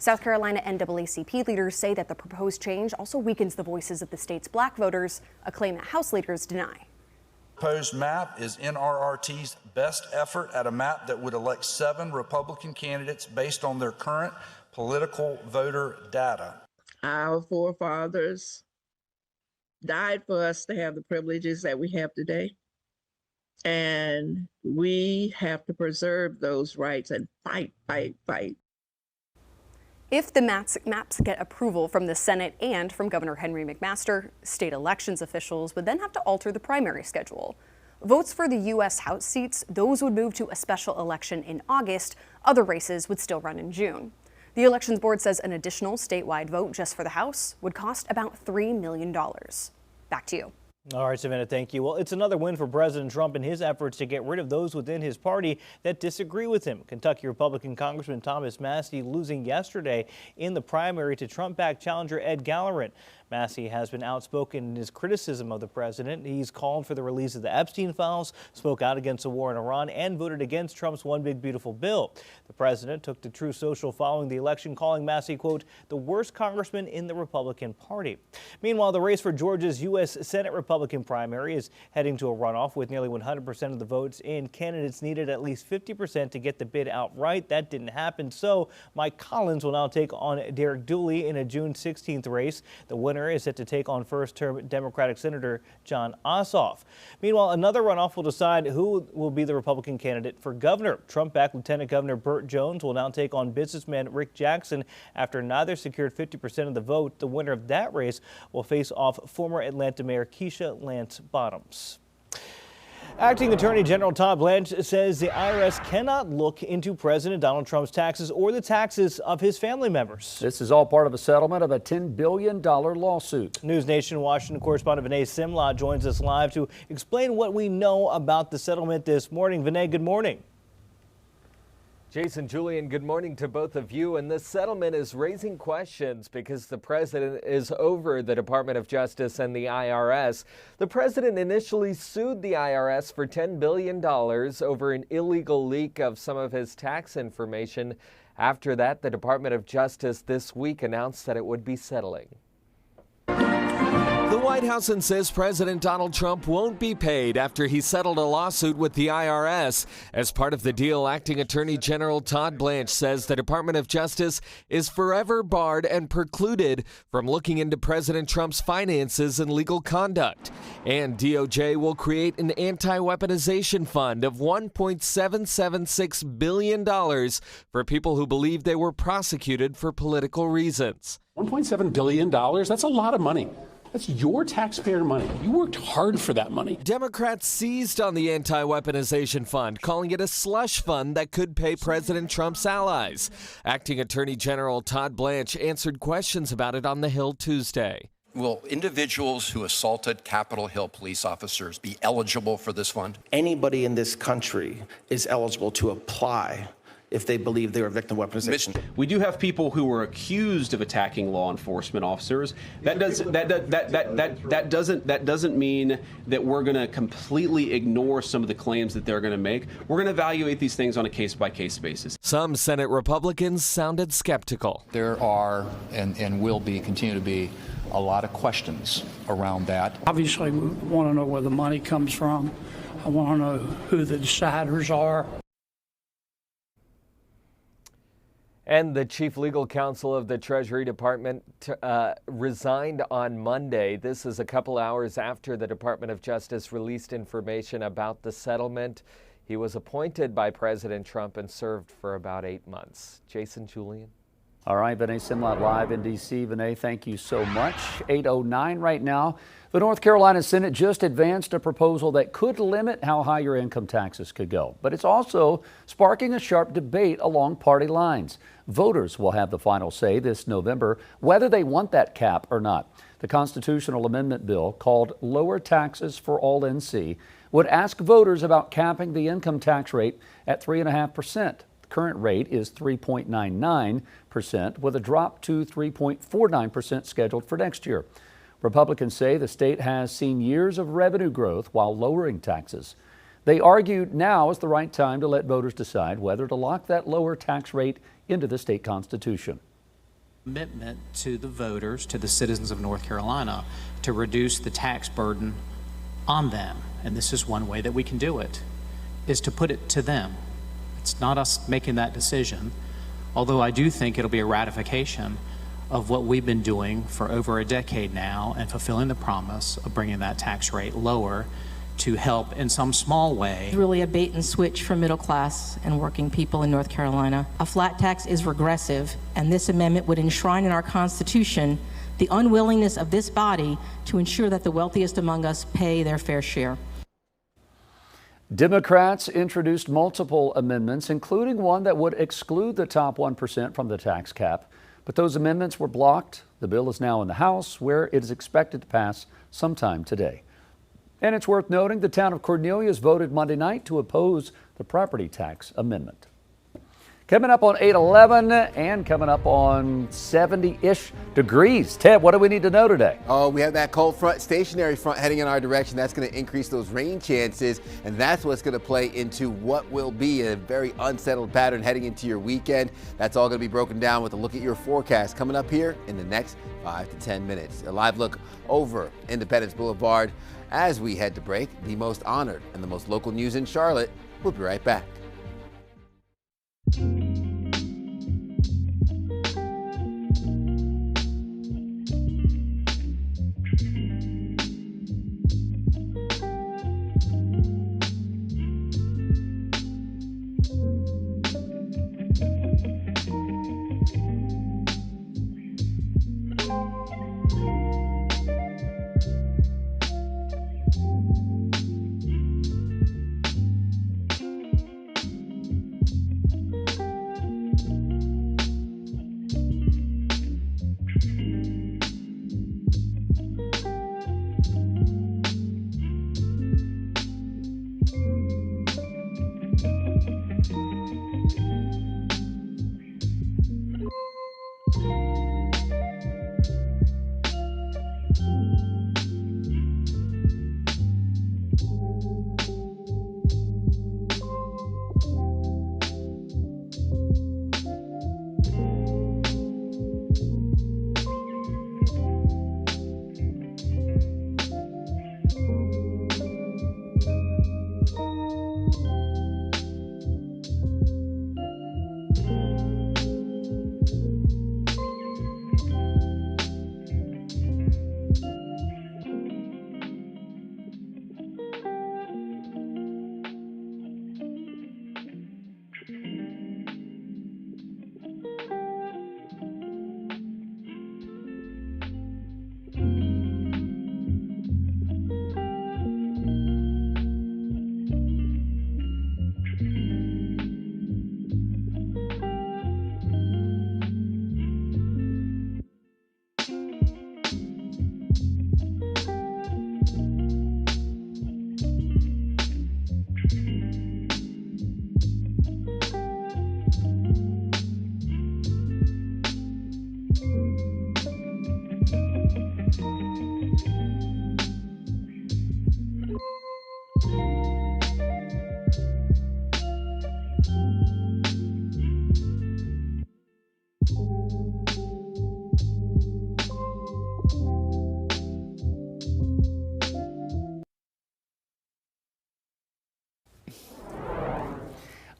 South Carolina NAACP leaders say that the proposed change also weakens the voices of the state's black voters, a claim that House leaders deny. Proposed map is NRRT's best effort at a map that would elect 7 Republican candidates based on their current political voter data. Our forefathers died for us to have the privileges that we have today. And we have to preserve those rights and fight, fight, fight. If the maps get approval from the Senate and from Governor Henry McMaster, state elections officials would then have to alter the primary schedule. Votes for the U.S. House seats, those would move to a special election in August. Other races would still run in June. The Elections Board says an additional statewide vote just for the House would cost about $3 million. Back to you. All right, Savannah, thank you. Well, it's another win for President Trump in his efforts to get rid of those within his party that disagree with him. Kentucky Republican Congressman Thomas Massie losing yesterday in the primary to Trump-backed challenger Ed Galleran. Massie has been outspoken in his criticism of the president. He's called for the release of the Epstein files, spoke out against the war in Iran, and voted against Trump's One Big Beautiful Bill. The president took to Truth Social following the election, calling Massie, quote, the worst congressman in the Republican Party. Meanwhile, the race for Georgia's U.S. Senate Republican primary is heading to a runoff with nearly 100% of the votes in. Candidates needed at least 50% to get the bid outright. That didn't happen, so Mike Collins will now take on Derek Dooley in a June 16th race. The winner is set to take on first-term Democratic Senator John Ossoff. Meanwhile, another runoff will decide who will be the Republican candidate for governor. Trump-backed Lieutenant Governor Burt Jones will now take on businessman Rick Jackson after neither secured 50% of the vote. The winner of that race will face off former Atlanta Mayor Keisha Lance Bottoms. Acting Attorney General Todd Blanche says the IRS cannot look into President Donald Trump's taxes or the taxes of his family members. This is all part of a settlement of a $10 billion lawsuit. News Nation Washington correspondent Vinay Simlot joins us live to explain what we know about the settlement this morning. Vinay, good morning. Jason, Julian, good morning to both of you. And this settlement is raising questions because the president is over the Department of Justice and the IRS. The president initially sued the IRS for $10 billion over an illegal leak of some of his tax information. After that, the Department of Justice this week announced that it would be settling. The White House insists President Donald Trump won't be paid after he settled a lawsuit with the IRS. As part of the deal, Acting Attorney General Todd Blanche says the Department of Justice is forever barred and precluded from looking into President Trump's finances and legal conduct. And DOJ will create an anti-weaponization fund of $1.776 billion for people who believe they were prosecuted for political reasons. $1.7 billion? That's a lot of money. That's your taxpayer money. You worked hard for that money. Democrats seized on the anti-weaponization fund, calling it a slush fund that could pay President Trump's allies. Acting Attorney General Todd Blanche answered questions about it on the Hill Tuesday. Will individuals who assaulted Capitol Hill police officers be eligible for this fund? Anybody in this country is eligible to apply if they believe they were victim of weaponization. We do have people who were accused of attacking law enforcement officers. That doesn't mean that we're going to completely ignore some of the claims that they're going to make. We're going to evaluate these things on a case-by-case basis. Some Senate Republicans sounded skeptical. There are and will be, continue to be, a lot of questions around that. Obviously, we want to know where the money comes from. I want to know who the deciders are. And the chief legal counsel of the Treasury Department resigned on Monday. This is a couple hours after the Department of Justice released information about the settlement. He was appointed by President Trump and served for about 8 months. Jason Julian. All right, Vinay Simlot live in D.C. Vinay, thank you so much. 8:09 right now. The North Carolina Senate just advanced a proposal that could limit how high your income taxes could go. But it's also sparking a sharp debate along party lines. Voters will have the final say this November whether they want that cap or not. The constitutional amendment bill, called Lower Taxes for All NC, would ask voters about capping the income tax rate at 3.5%. Current rate is 3.99%, with a drop to 3.49% scheduled for next year. Republicans say the state has seen years of revenue growth while lowering taxes. They argued now is the right time to let voters decide whether to lock that lower tax rate into the state constitution. Commitment to the voters, to the citizens of North Carolina, to reduce the tax burden on them, and this is one way that we can do it, is to put it to them. It's not us making that decision, although I do think it'll be a ratification of what we've been doing for over a decade now and fulfilling the promise of bringing that tax rate lower to help in some small way. It's really a bait and switch for middle class and working people in North Carolina. A flat tax is regressive, and this amendment would enshrine in our Constitution the unwillingness of this body to ensure that the wealthiest among us pay their fair share. Democrats introduced multiple amendments, including one that would exclude the top 1% from the tax cap. But those amendments were blocked. The bill is now in the House, where it is expected to pass sometime today. And it's worth noting the town of Cornelius voted Monday night to oppose the property tax amendment. Coming up on 8:11 and coming up on 70-ish degrees. Ted, what do we need to know today? Oh, we have that cold front, stationary front heading in our direction. That's going to increase those rain chances, and that's what's going to play into what will be a very unsettled pattern heading into your weekend. That's all going to be broken down with a look at your forecast coming up here in the next 5 to 10 minutes. A live look over Independence Boulevard as we head to break. The most honored and the most local news in Charlotte. We'll be right back.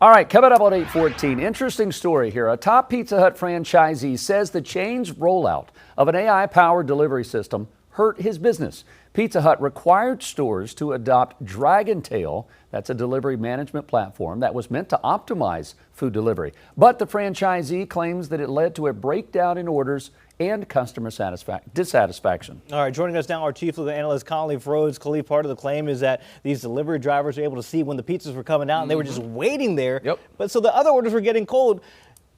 All right, coming up on 8:14, interesting story here. A top Pizza Hut franchisee says the chain's rollout of an AI-powered delivery system hurt his business. Pizza Hut required stores to adopt Dragontail. That's a delivery management platform that was meant to optimize food delivery. But the franchisee claims that it led to a breakdown in orders and customer dissatisfaction. All right, joining us now, our chief legal analyst, Khalif Rhodes. Khalif, part of the claim is that these delivery drivers were able to see when the pizzas were coming out and they were just waiting there. Yep. But so the other orders were getting cold.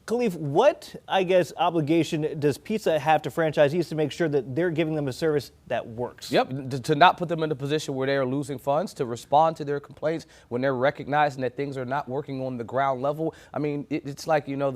Khalif, what, I guess, obligation does Pizza have to franchisees to make sure that they're giving them a service that works? Yep, to not put them in a position where they're losing funds, to respond to their complaints when they're recognizing that things are not working on the ground level. I mean, it's like, you know,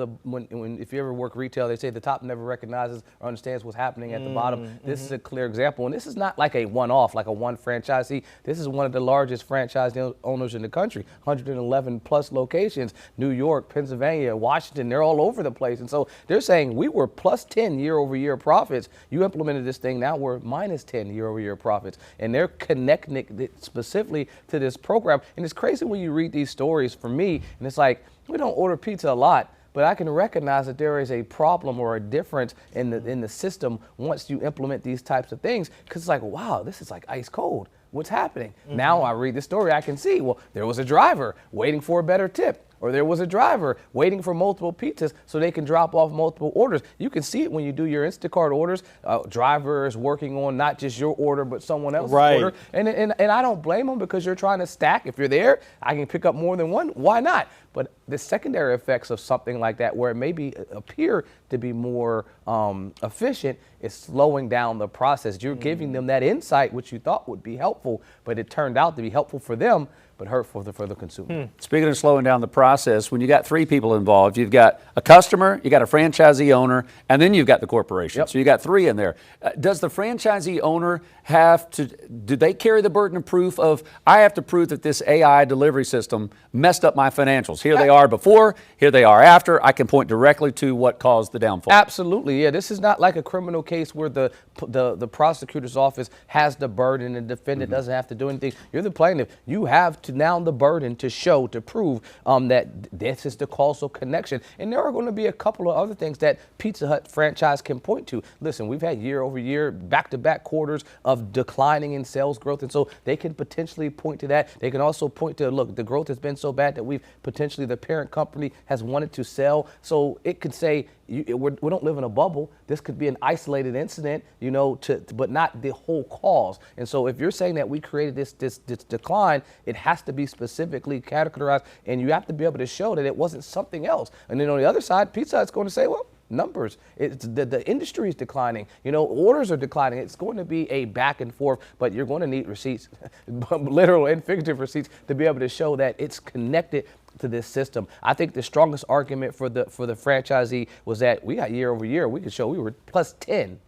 if you ever work retail, they say the top never recognizes or understands what's happening at the bottom. This is a clear example, and this is not like a one-off, like a one franchisee. This is one of the largest franchise owners in the country, 111 plus locations, New York, Pennsylvania, Washington, they're all over the place. And so they're saying we were plus 10 year-over-year profits. You implemented this thing, now we're minus 10 year-over-year profits. And they're connecting it specifically to this program. And it's crazy when you read these stories for me, and it's like, we don't order pizza a lot, but I can recognize that there is a problem or a difference in the system once you implement these types of things. Because it's like, wow, this is like ice cold. What's happening? Now I read the story, I can see, well, there was a driver waiting for a better tip. Or there was a driver waiting for multiple pizzas so they can drop off multiple orders. You can see it when you do your Instacart orders. Drivers working on not just your order, but someone else's order. And I don't blame them because you're trying to stack. If you're there, I can pick up more than one. Why not? But the secondary effects of something like that, where it may appear to be more efficient, is slowing down the process. You're giving them that insight, which you thought would be helpful, but it turned out to be helpful for them, but hurtful for the consumer. Speaking of slowing down the process, when you got three people involved, you've got a customer, you got a franchisee owner, and then you've got the corporation. Yep. So you got three in there. Does the franchisee owner have to, do they carry the burden of proof of, I have to prove that this AI delivery system messed up my financials? Here they are before, here they are after. I can point directly to what caused the downfall. Absolutely, yeah. This is not like a criminal case where the prosecutor's office has the burden and the defendant doesn't have to do anything. You're the plaintiff. You have to now the burden to show, to prove that this is the causal connection. And there are going to be a couple of other things that Pizza Hut franchise can point to. Listen, we've had year-over-year, back-to-back quarters of declining in sales growth, and so they can potentially point to that. They can also point to, look, the growth has been so bad that the parent company has wanted to sell. So it could say, we don't live in a bubble. This could be an isolated incident, you know, but not the whole cause. And so if you're saying that we created this decline, it has to be specifically categorized, and you have to be able to show that it wasn't something else. And then on the other side, Pizza Hut's going to say, well, numbers, the industry is declining, you know, orders are declining. It's going to be a back and forth, but you're going to need receipts, literal and figurative receipts, to be able to show that it's connected to this system. I think the strongest argument for the franchisee was that we got year over year, we could show we were plus 10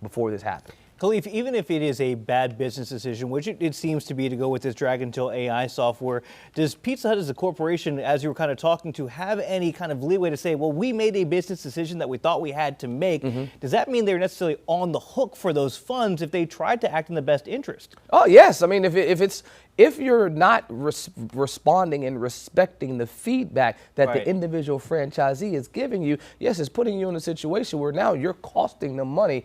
before this happened. Khalif, even if it is a bad business decision, which it seems to be to go with this Dragontail AI software, does Pizza Hut as a corporation, as you were kind of talking to, have any kind of leeway to say, well, we made a business decision that we thought we had to make? Does that mean they're necessarily on the hook for those funds if they tried to act in the best interest? Oh, yes. I mean, if you're not responding and respecting the feedback that the individual franchisee is giving you, yes, it's putting you in a situation where now you're costing them money.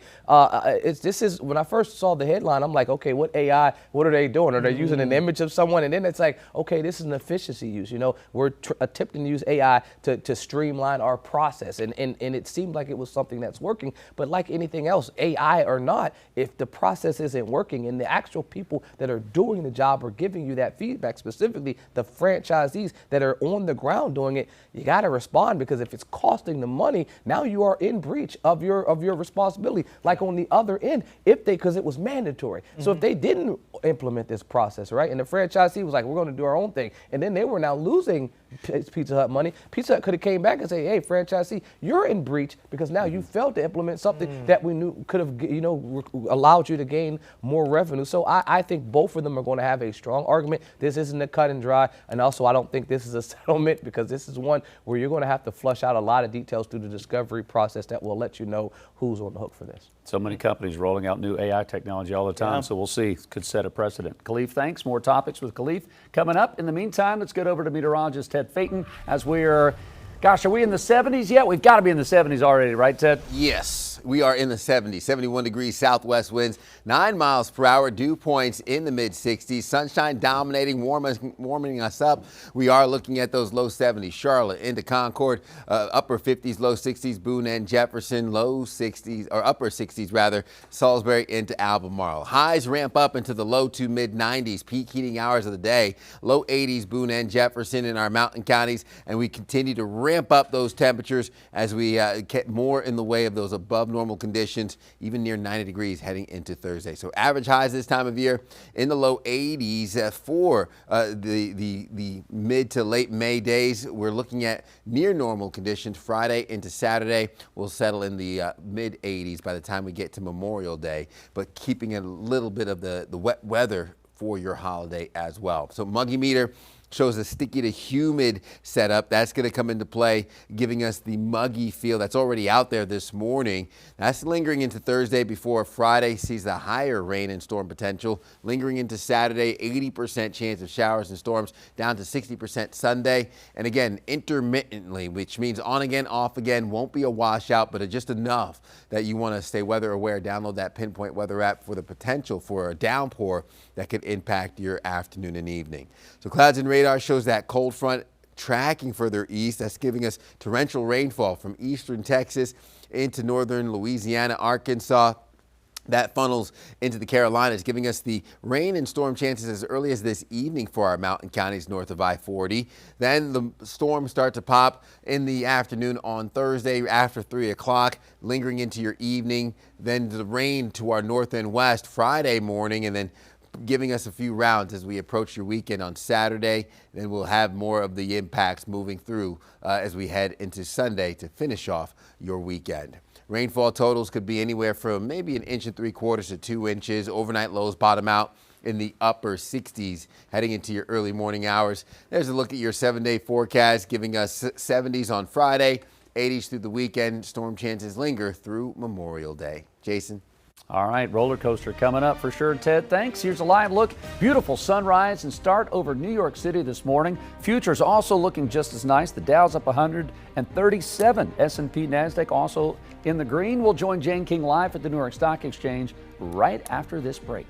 When I first saw the headline, I'm like, okay, what AI, what are they doing? Are they using an image of someone? And then it's like, okay, this is an efficiency use. You know, we're attempting to use AI to streamline our process. And it seemed like it was something that's working. But like anything else, AI or not, if the process isn't working and the actual people that are doing the job are giving you that feedback, specifically the franchisees that are on the ground doing it, you got to respond, because if it's costing them money, now you are in breach of your responsibility. Like on the other end, because it was mandatory. So if they didn't implement this process, right, and the franchisee was like, we're going to do our own thing, and then they were now losing Pizza Hut money, Pizza Hut could have came back and say, hey, franchisee, you're in breach because now you failed to implement something that we knew could have, allowed you to gain more revenue. So I think both of them are going to have a strong strong argument. This isn't a cut and dry. And also, I don't think this is a settlement, because this is one where you're going to have to flush out a lot of details through the discovery process that will let you know who's on the hook for this. So many companies rolling out new AI technology all the time, so we'll see. Could set a precedent. Khalif, thanks. More topics with Khalif coming up. In the meantime, let's get over to meteorologist Ted Phaeton as we're, gosh, are we in the 70s yet? We've got to be in the 70s already, right, Ted? Yes. We are in the 70s, 71 degrees southwest winds, 9 miles per hour, dew points in the mid-60s, sunshine dominating, warming us up. We are looking at those low 70s. Charlotte into Concord, upper 50s, low 60s, Boone and Jefferson, low 60s, or upper 60s rather, Salisbury into Albemarle. Highs ramp up into the low to mid 90s, peak heating hours of the day, low 80s, Boone and Jefferson in our mountain counties, and we continue to ramp up those temperatures as we get more in the way of those above normal conditions, even near 90 degrees heading into Thursday. So average highs this time of year in the low 80s for the mid to late May days. We're looking at near normal conditions. Friday into Saturday will settle in the mid 80s by the time we get to Memorial Day, but keeping a little bit of the wet weather for your holiday as well. So muggy meter shows a sticky to humid setup. That's going to come into play, giving us the muggy feel that's already out there this morning. That's lingering into Thursday before Friday sees the higher rain and storm potential. Lingering into Saturday, 80% chance of showers and storms, down to 60% Sunday. And again, intermittently, which means on again, off again, won't be a washout, but just enough that you want to stay weather aware. Download that Pinpoint Weather app for the potential for a downpour that could impact your afternoon and evening. So clouds and radar shows that cold front tracking further east. That's giving us torrential rainfall from eastern Texas into northern Louisiana, Arkansas. That funnels into the Carolinas, giving us the rain and storm chances as early as this evening for our mountain counties north of I-40. Then the storms start to pop in the afternoon on Thursday after 3 o'clock, lingering into your evening. Then the rain to our north and west Friday morning, and then giving us a few rounds as we approach your weekend on Saturday. Then we'll have more of the impacts moving through as we head into Sunday to finish off your weekend. Rainfall totals could be anywhere from maybe 1 3/4 to 2 inches. Overnight lows bottom out in the upper 60s heading into your early morning hours. There's a look at your 7-day forecast, giving us 70s on Friday, 80s through the weekend. Storm chances linger through Memorial Day. Jason. All right, roller coaster coming up for sure, Ted. Thanks. Here's a live look. Beautiful sunrise and start over New York City this morning. Futures also looking just as nice. The Dow's up 137. S&P, NASDAQ also in the green. We'll join Jane King live at the New York Stock Exchange right after this break.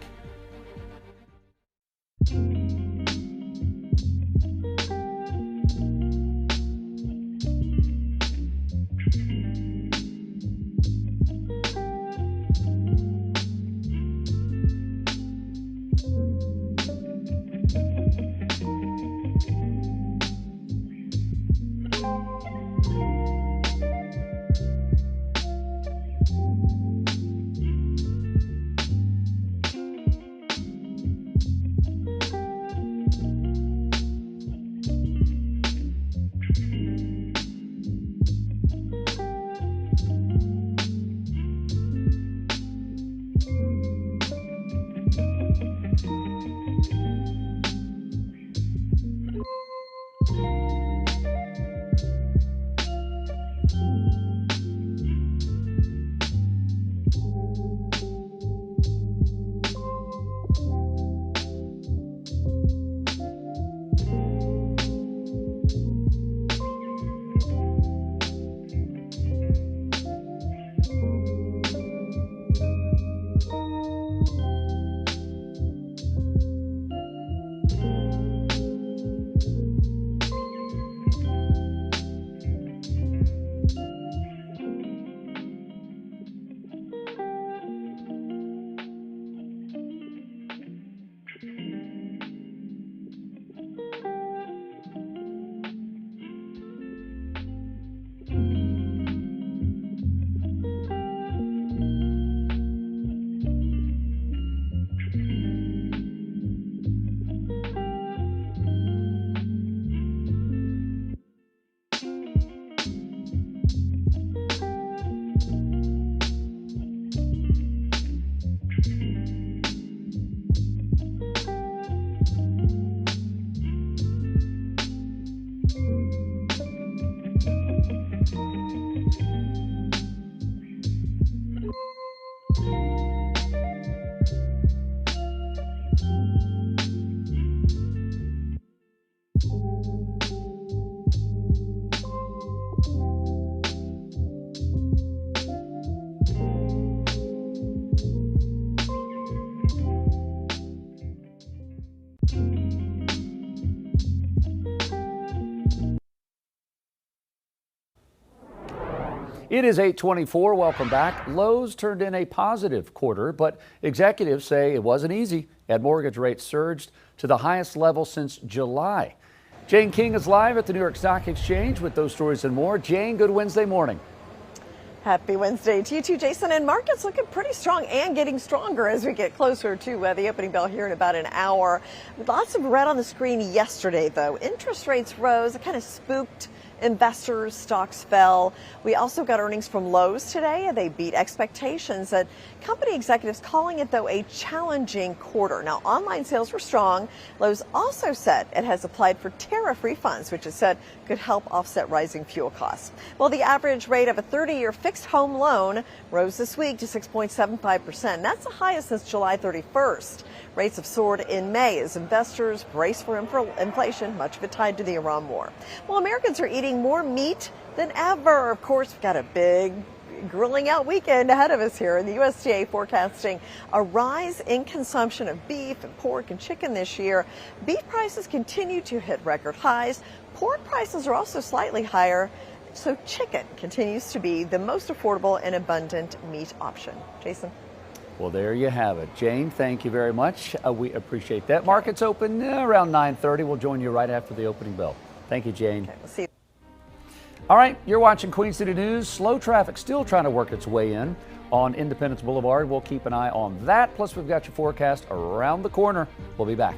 It is 8:24. Welcome back. Lowe's turned in a positive quarter, but executives say it wasn't easy as mortgage rates surged to the highest level since July. Jane King is live at the New York Stock Exchange with those stories and more. Jane, good Wednesday morning. Happy Wednesday to you too, Jason. And markets looking pretty strong and getting stronger as we get closer to the opening bell here in about an hour. Lots of red on the screen yesterday, though. Interest rates rose. It kind of spooked investors. Stocks fell. We also got earnings from Lowe's today. They beat expectations. And company executives calling it, though, a challenging quarter. Now, online sales were strong. Lowe's also said it has applied for tariff refunds, which it said could help offset rising fuel costs. Well, the average rate of a 30-year fixed home loan rose this week to 6.75%. That's the highest since July 31st. Rates have soared in May as investors brace for inflation, much of it tied to the Iran war. Well, Americans are eating more meat than ever. Of course, we've got a big grilling out weekend ahead of us here, and the USDA forecasting a rise in consumption of beef and pork and chicken this year. Beef prices continue to hit record highs. Pork prices are also slightly higher, so chicken continues to be the most affordable and abundant meat option. Jason? Well, there you have it. Jane, thank you very much. We appreciate that. Markets open around 9:30. We'll join you right after the opening bell. Thank you, Jane. Okay, we'll see you. All right, you're watching Queen City News. Slow traffic still trying to work its way in on Independence Boulevard. We'll keep an eye on that. Plus, we've got your forecast around the corner. We'll be back.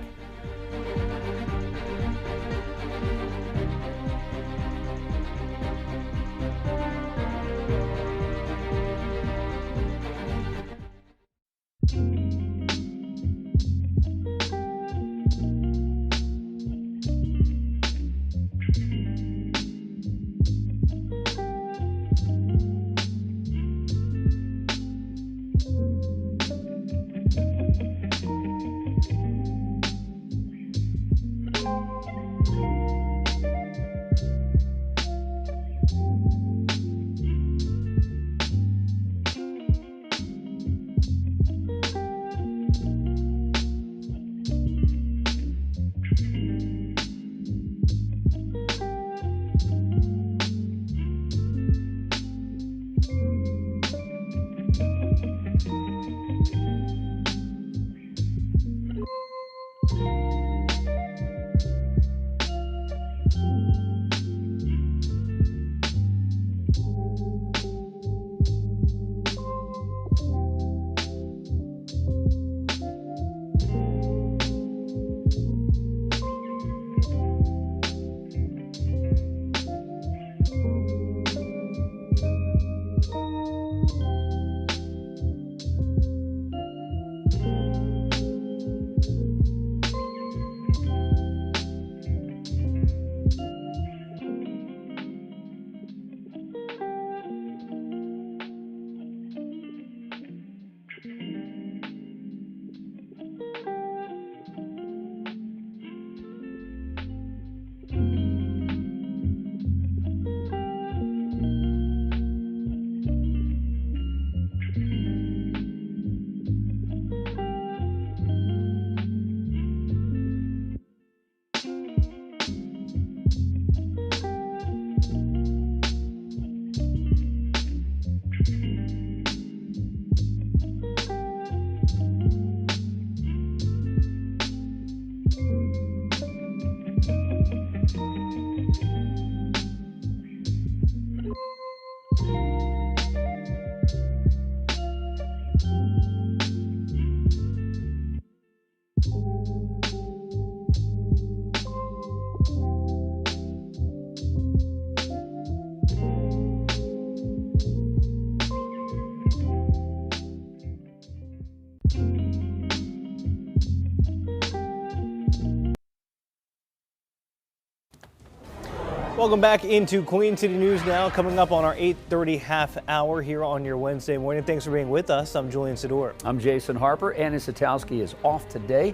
Welcome back into Queen City News now, coming up on our 8:30 half hour here on your Wednesday morning. Thanks for being with us. I'm Julian Sador. I'm Jason Harper. Annie Satowski is off today.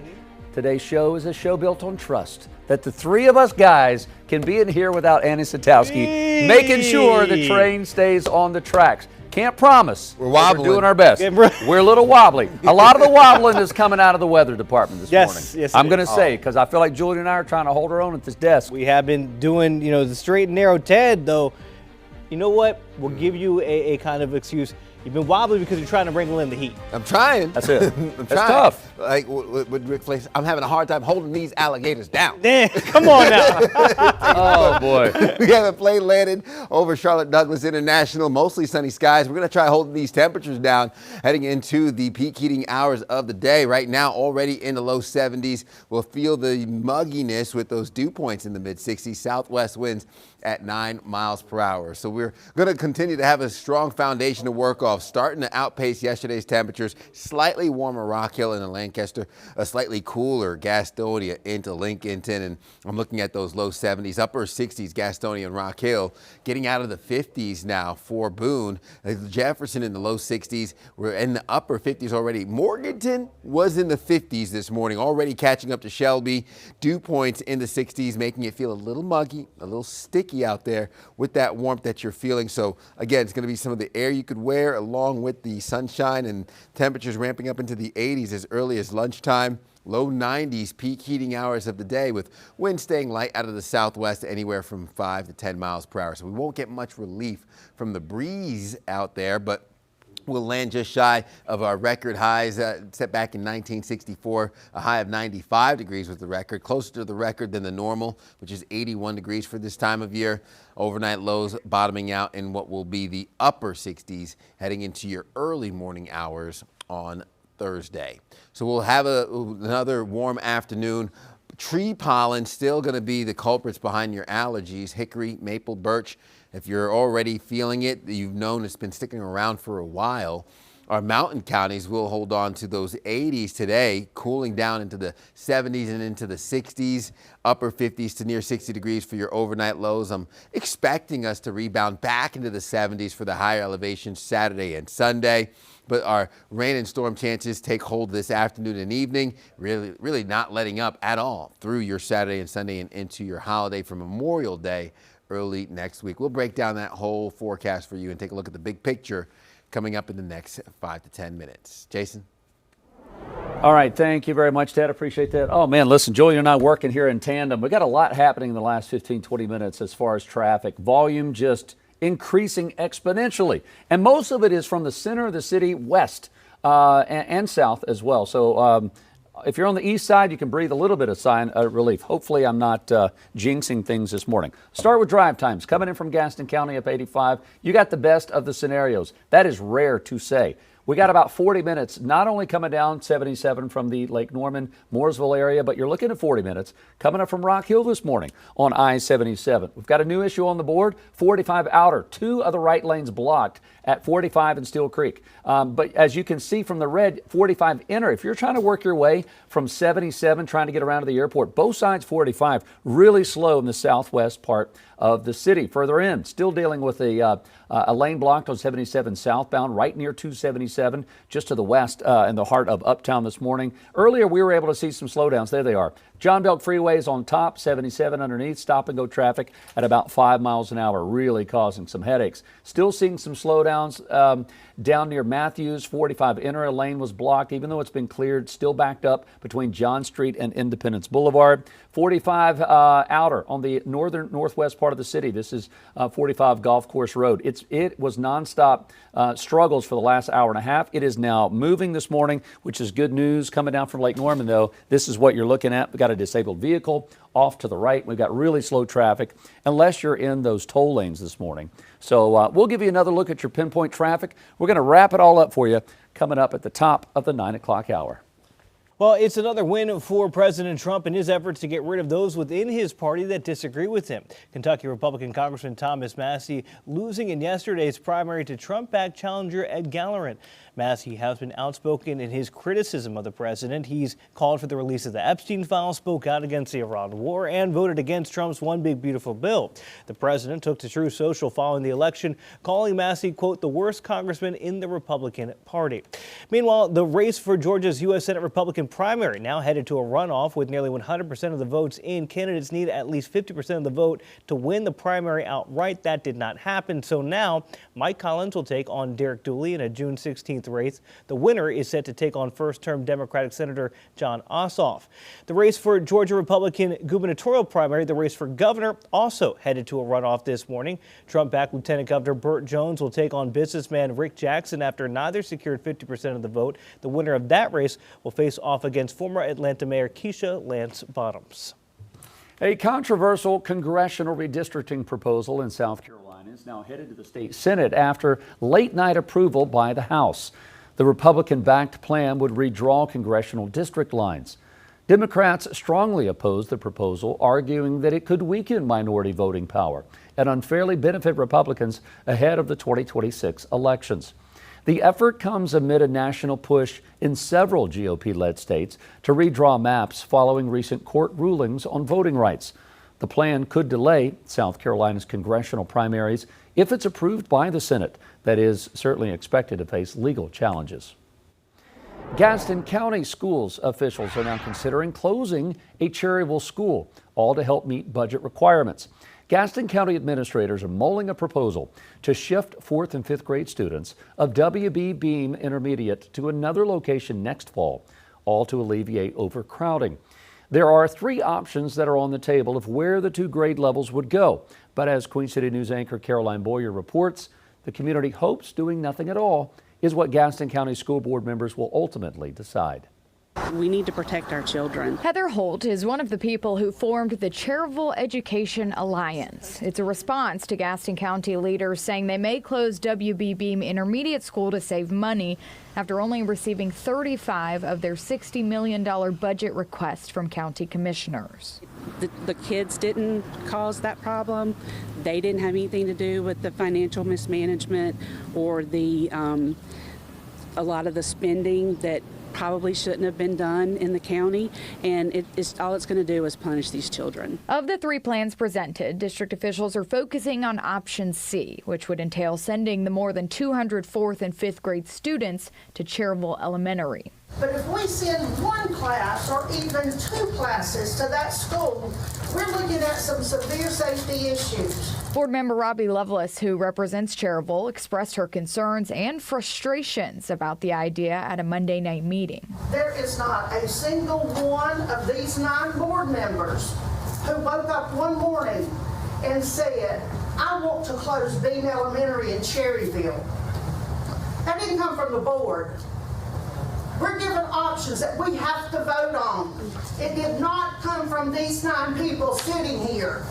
Today's show is a show built on trust, that the three of us guys can be in here without Annie Satowski, making sure the train stays on the tracks. Can't promise. We're wobbling. We're doing our best. We're a little wobbly. A lot of the wobbling is coming out of the weather department this morning. Yes, I'm going to say, because I feel like Julian and I are trying to hold our own at this desk. We have been doing, the straight and narrow. Ted, though, you know what? We'll give you a kind of excuse. You've been wobbly because you're trying to wrangle in the heat. I'm trying. That's it. I'm That's trying. tough. Like with Rick Flair, I'm having a hard time holding these alligators down. Come on now. Oh, boy. We have a plane landed over Charlotte Douglas International, mostly sunny skies. We're going to try holding these temperatures down heading into the peak heating hours of the day. Right now, already in the low 70s. We'll feel the mugginess with those dew points in the mid 60s. Southwest winds at 9 miles per hour. So we're going to continue to have a strong foundation to work off, starting to outpace yesterday's temperatures. Slightly warmer Rock Hill and Lancaster, a slightly cooler Gastonia into Lincolnton, and I'm looking at those low 70s, upper 60s Gastonia and Rock Hill, getting out of the 50s now for Boone. Jefferson in the low 60s. We're in the upper 50s already. Morganton was in the 50s this morning, already catching up to Shelby. Dew points in the 60s, making it feel a little muggy, a little sticky out there with that warmth that you're feeling. So again, it's going to be some of the air you could wear along with the sunshine, and temperatures ramping up into the 80s as early as lunchtime. Low 90s peak heating hours of the day, with winds staying light out of the southwest, anywhere from 5 to 10 miles per hour. So we won't get much relief from the breeze out there, but we'll land just shy of our record highs set back in 1964. A high of 95 degrees was the record, closer to the record than the normal, which is 81 degrees for this time of year. Overnight lows bottoming out in what will be the upper 60s heading into your early morning hours on Thursday. So we'll have another warm afternoon. Tree pollen still going to be the culprits behind your allergies. Hickory, maple, birch. If you're already feeling it, you've known it's been sticking around for a while. Our mountain counties will hold on to those 80s today, cooling down into the 70s and into the 60s, upper 50s to near 60 degrees for your overnight lows. I'm expecting us to rebound back into the 70s for the higher elevations Saturday and Sunday. But our rain and storm chances take hold this afternoon and evening, really not letting up at all through your Saturday and Sunday and into your holiday for Memorial Day early next week. We'll break down that whole forecast for you and take a look at the big picture coming up in the next 5 to 10 minutes. Jason? All right, thank you very much, Ted. Appreciate that. Oh, man, listen, Julie and I working here in tandem. We got a lot happening in the last 15, 20 minutes as far as traffic. Volume just increasing exponentially. And most of it is from the center of the city west and south as well. So if you're on the east side, you can breathe a little bit of relief. Hopefully I'm not jinxing things this morning. Start with drive times. Coming in from Gaston County up 85, you got the best of the scenarios. That is rare to say. We got about 40 minutes, not only coming down 77 from the Lake Norman, Mooresville area, but you're looking at 40 minutes coming up from Rock Hill this morning on I-77. We've got a new issue on the board, 45 outer, 2 of the right lanes blocked at 45 in Steel Creek. But as you can see from the red, 45 inner, if you're trying to work your way from 77, trying to get around to the airport, both sides 45, really slow in the southwest part of the city. Further in, still dealing with a lane blocked on 77 southbound, right near 277, just to the west in the heart of Uptown this morning. Earlier, we were able to see some slowdowns. There they are. John Belk Freeway is on top, 77 underneath, stop and go traffic at about 5 miles an hour, really causing some headaches. Still seeing some slowdowns down near Matthews, 45 inner lane was blocked, even though it's been cleared, still backed up between John Street and Independence Boulevard. 45 outer on the northwest part of the city. This is 45 Golf Course Road. It was nonstop struggles for the last hour and a half. It is now moving this morning, which is good news. Coming down from Lake Norman, though, this is what you're looking at. We've got a disabled vehicle off to the right. We've got really slow traffic, unless you're in those toll lanes this morning. So we'll give you another look at your pinpoint traffic. We're going to wrap it all up for you coming up at the top of the 9 o'clock hour. Well, it's another win for President Trump in his efforts to get rid of those within his party that disagree with him. Kentucky Republican Congressman Thomas Massie losing in yesterday's primary to Trump-backed challenger Ed Galleran. Massie has been outspoken in his criticism of the president. He's called for the release of the Epstein files, spoke out against the Iran war, and voted against Trump's One Big Beautiful Bill. The president took to Truth Social following the election, calling Massie, quote, the worst congressman in the Republican Party. Meanwhile, the race for Georgia's U.S. Senate Republican primary now headed to a runoff with nearly 100% of the votes in. Candidates need at least 50% of the vote to win the primary outright. That did not happen. So now Mike Collins will take on Derek Dooley in a June 16th race. The winner is set to take on first-term Democratic Senator John Ossoff. The race for Georgia Republican gubernatorial primary, the race for governor, also headed to a runoff this morning. Trump-backed Lieutenant Governor Burt Jones will take on businessman Rick Jackson after neither secured 50% of the vote. The winner of that race will face off against former Atlanta Mayor Keisha Lance Bottoms. A controversial congressional redistricting proposal in South Carolina is now headed to the state Senate after late-night approval by the House. The Republican-backed plan would redraw congressional district lines. Democrats strongly oppose the proposal, arguing that it could weaken minority voting power and unfairly benefit Republicans ahead of the 2026 elections. The effort comes amid a national push in several GOP-led states to redraw maps following recent court rulings on voting rights. The plan could delay South Carolina's congressional primaries if it's approved by the Senate. That is certainly expected to face legal challenges. Gaston County schools officials are now considering closing a Cherryville school, all to help meet budget requirements. Gaston County administrators are mulling a proposal to shift 4th and 5th grade students of W.B. Beam Intermediate to another location next fall, all to alleviate overcrowding. There are 3 options that are on the table of where the 2 grade levels would go. But as Queen City News anchor Caroline Boyer reports, the community hopes doing nothing at all is what Gaston County School Board members will ultimately decide. We need to protect our children. Heather Holt is one of the people who formed the Cherryville Education Alliance. It's a response to Gaston County leaders saying they may close W.B. Beam Intermediate School to save money after only receiving 35 of their $60 million budget request from county commissioners. The kids didn't cause that problem. They didn't have anything to do with the financial mismanagement or the a lot of the spending that probably shouldn't have been done in the county, and all it's going to do is punish these children. Of the 3 plans presented, district officials are focusing on option C, which would entail sending the more than 200 4th and 5th grade students to Cherryville Elementary. But if we send 1 class or even 2 classes to that school, we're looking at some severe safety issues. Board member Robbie Lovelace, who represents Cherryville, expressed her concerns and frustrations about the idea at a Monday night meeting. There is not a single one of these 9 board members who woke up one morning and said, I want to close Beam Elementary in Cherryville. That didn't come from the board. We're given options that we have to vote on. It did not come from these 9 people sitting here.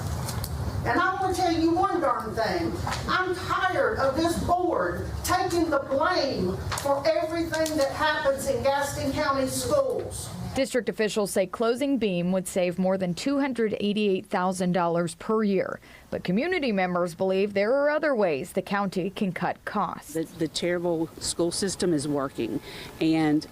And I want to tell you one darn thing. I'm tired of this board taking the blame for everything that happens in Gaston County schools. District officials say closing Beam would save more than $288,000 per year. But community members believe there are other ways the county can cut costs. The Cherryville school system is working, and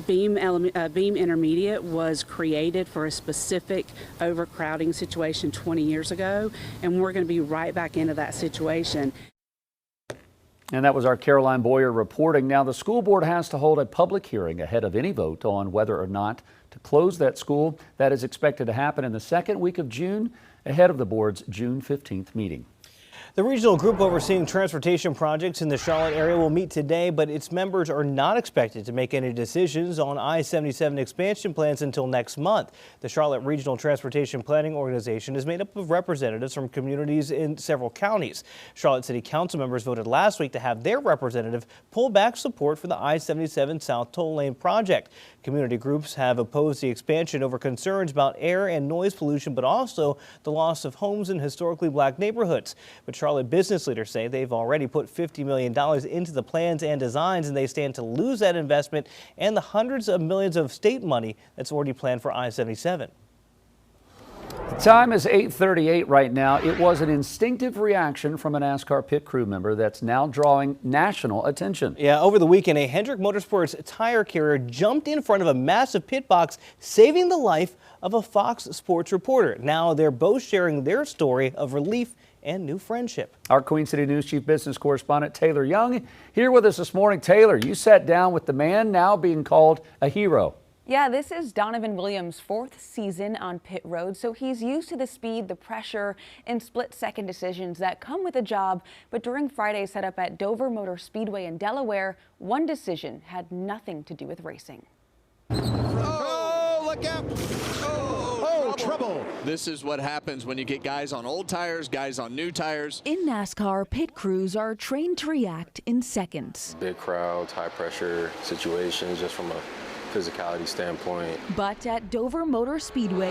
Beam Intermediate was created for a specific overcrowding situation 20 years ago, and we're going to be right back into that situation. And that was our Caroline Boyer reporting. Now, the school board has to hold a public hearing ahead of any vote on whether or not to close that school. That is expected to happen in the 2nd week of June, ahead of the board's June 15th meeting. The regional group overseeing transportation projects in the Charlotte area will meet today, but its members are not expected to make any decisions on I-77 expansion plans until next month. The Charlotte Regional Transportation Planning Organization is made up of representatives from communities in several counties. Charlotte City Council members voted last week to have their representative pull back support for the I-77 South Toll Lane project. Community groups have opposed the expansion over concerns about air and noise pollution, but also the loss of homes in historically black neighborhoods. But Charlotte business leaders say they've already put $50 million into the plans and designs, and they stand to lose that investment and the hundreds of millions of state money that's already planned for I-77. The time is 8:38 right now. It was an instinctive reaction from a NASCAR pit crew member that's now drawing national attention. Yeah, over the weekend, a Hendrick Motorsports tire carrier jumped in front of a massive pit box, saving the life of a Fox Sports reporter. Now they're both sharing their story of relief and new friendship. Our Queen City News Chief Business Correspondent Taylor Young here with us this morning. Taylor, you sat down with the man now being called a hero. Yeah, this is Donovan Williams' 4th season on pit road, so he's used to the speed, the pressure, and split-second decisions that come with a job. But during Friday's setup at Dover Motor Speedway in Delaware, one decision had nothing to do with racing. Oh, look out! Oh, trouble! This is what happens when you get guys on old tires, guys on new tires. In NASCAR, pit crews are trained to react in seconds. Big crowds, high pressure situations, just from a physicality standpoint. But at Dover Motor Speedway,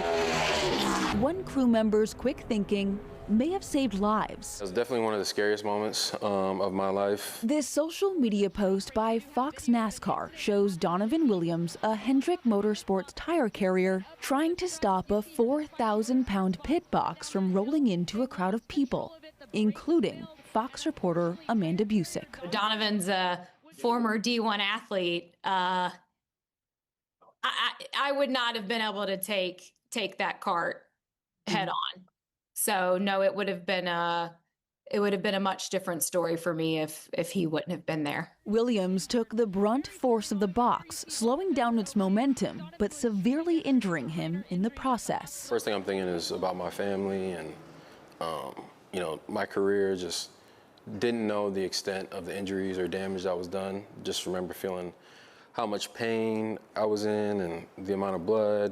one crew member's quick thinking may have saved lives. It was definitely one of the scariest moments of my life. This social media post by Fox NASCAR shows Donovan Williams, a Hendrick Motorsports tire carrier, trying to stop a 4,000-pound pit box from rolling into a crowd of people, including Fox reporter Amanda Busick. Donovan's a former D1 athlete. I would not have been able to take that cart head on. So no, it would have been a much different story for me if he wouldn't have been there. Williams took the brunt force of the box, slowing down its momentum, but severely injuring him in the process. First thing I'm thinking is about my family and my career. Just didn't know the extent of the injuries or damage that was done. Just remember feeling how much pain I was in and the amount of blood.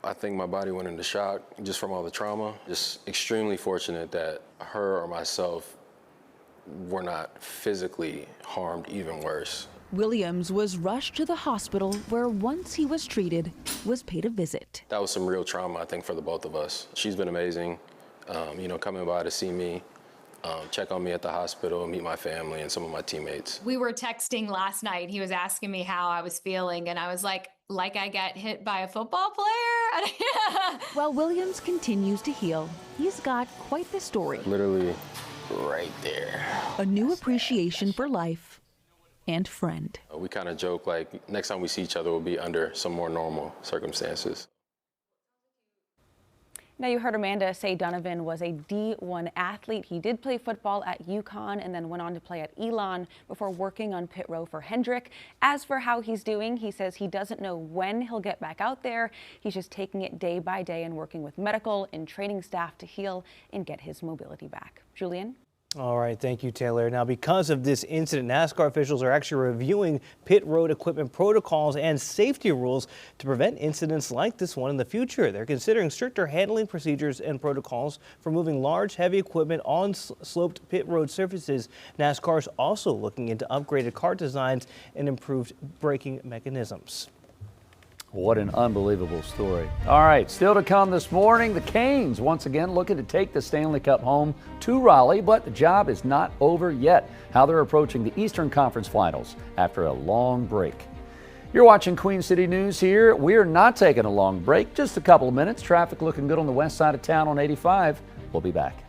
I think my body went into shock just from all the trauma. Just extremely fortunate that her or myself were not physically harmed even worse. Williams was rushed to the hospital where once he was treated, was paid a visit. That was some real trauma, I think, for the both of us. She's been amazing, coming by to see me, check on me at the hospital, meet my family and some of my teammates. We were texting last night. He was asking me how I was feeling, and I was like I got hit by a football player? While Williams continues to heal, he's got quite the story. Literally right there. A new appreciation for life and friend. We kind of joke like next time we see each other will be under some more normal circumstances. Now, you heard Amanda say Donovan was a D1 athlete. He did play football at UConn and then went on to play at Elon before working on pit row for Hendrick. As for how he's doing, he says he doesn't know when he'll get back out there. He's just taking it day by day and working with medical and training staff to heal and get his mobility back. Julian? All right, thank you, Taylor. Now, because of this incident, NASCAR officials are actually reviewing pit road equipment protocols and safety rules to prevent incidents like this one in the future. They're considering stricter handling procedures and protocols for moving large, heavy equipment on sloped pit road surfaces. NASCAR is also looking into upgraded kart designs and improved braking mechanisms. What an unbelievable story. All right, still to come this morning, the Canes once again looking to take the Stanley Cup home to Raleigh, but the job is not over yet. How they're approaching the Eastern Conference Finals after a long break. You're watching Queen City News here. We're not taking a long break, just a couple of minutes. Traffic looking good on the west side of town on 85. We'll be back.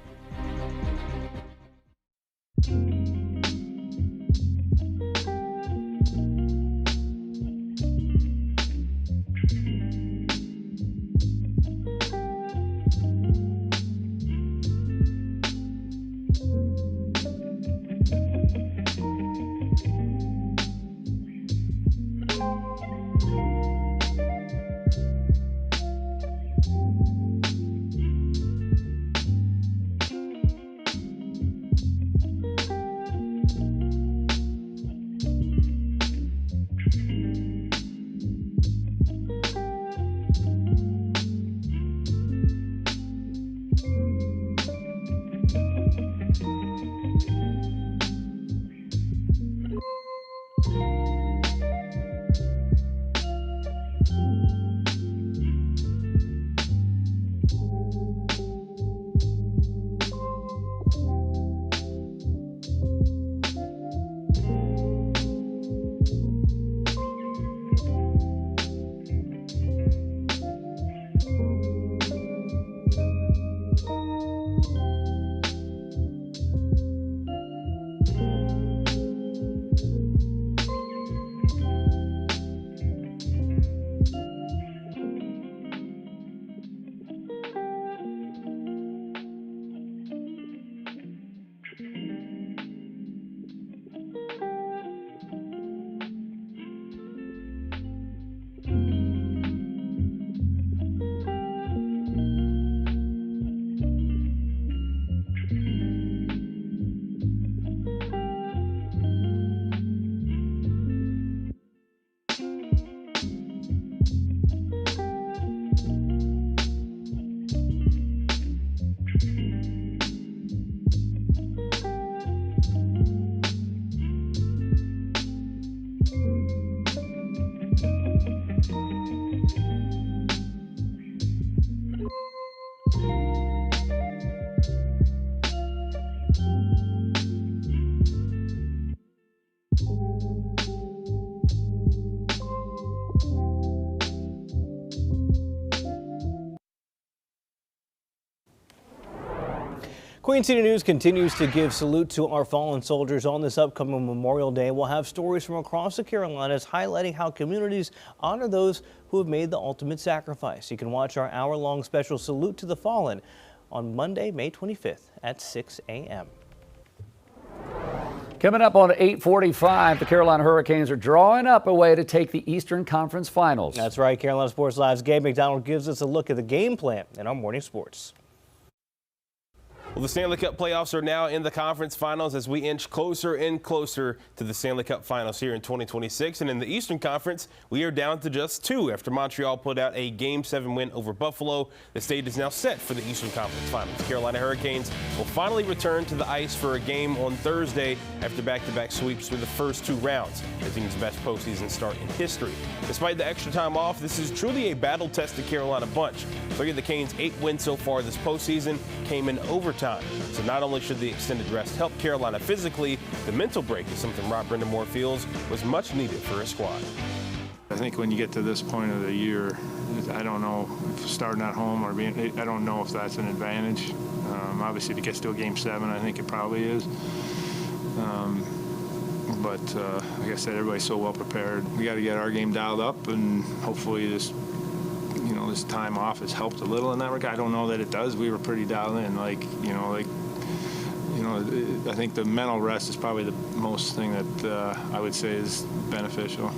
Queen City News continues to give salute to our fallen soldiers on this upcoming Memorial Day. We'll have stories from across the Carolinas highlighting how communities honor those who have made the ultimate sacrifice. You can watch our hour-long special Salute to the Fallen on Monday, May 25th at 6 a.m. Coming up on 8:45, the Carolina Hurricanes are drawing up a way to take the Eastern Conference Finals. That's right. Carolina Sports Live's Gabe McDonald gives us a look at the game plan in our morning sports. Well, the Stanley Cup playoffs are now in the conference finals as we inch closer and closer to the Stanley Cup finals here in 2026. And in the Eastern Conference, we are down to just 2 after Montreal pulled out a Game 7 win over Buffalo. The stage is now set for the Eastern Conference finals. The Carolina Hurricanes will finally return to the ice for a game on Thursday after back-to-back sweeps through the first 2 rounds. The team's best postseason start in history. Despite the extra time off, this is truly a battle-tested Carolina bunch. Look at the Canes' 8 wins so far this postseason came in overtime. So not only should the extended rest help Carolina physically, the mental break is something Rob Brindamore feels was much needed for his squad. I think when you get to this point of the year, I don't know if starting at home or I don't know if that's an advantage. Obviously, if it gets to a Game 7, I think it probably is. But like I said, everybody's so well prepared. We got to get our game dialed up, and hopefully this time off has helped a little in that regard. I don't know that it does. We were pretty dialed in. I think the mental rest is probably the most thing that I would say is beneficial.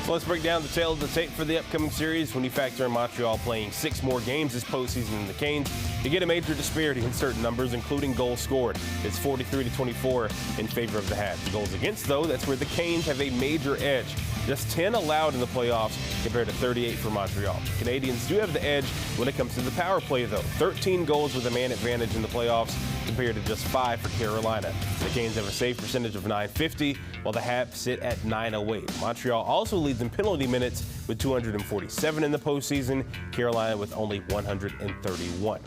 So let's break down the tale of the tape for the upcoming series. When you factor in Montreal playing 6 more games this postseason than the Canes, you get a major disparity in certain numbers, including goals scored. It's 43-24 in favor of the Habs. Goals against, though, that's where the Canes have a major edge. Just 10 allowed in the playoffs compared to 38 for Montreal. The Canadians do have the edge when it comes to the power play, though. 13 goals with a man advantage in the playoffs compared to just 5 for Carolina. The Canes have a save percentage of .950, while the Habs sit at .908. Montreal also leads in penalty minutes with 247 in the postseason. Carolina with only 131.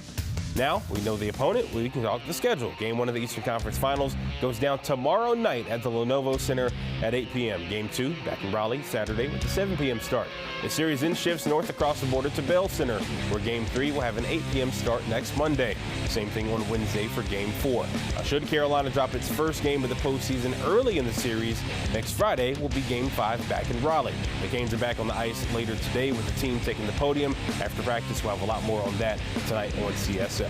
Now we know the opponent, we can talk the schedule. Game 1 of the Eastern Conference Finals goes down tomorrow night at the Lenovo Center at 8 p.m. Game 2 back in Raleigh Saturday with a 7 p.m. start. The series then shifts north across the border to Bell Center, where Game 3 will have an 8 p.m. start next Monday. Same thing on Wednesday for Game 4. Now, should Carolina drop its first game of the postseason early in the series, next Friday will be Game 5 back in Raleigh. The Canes are back on the ice later today with the team taking the podium. After practice, we'll have a lot more on that tonight on CSL.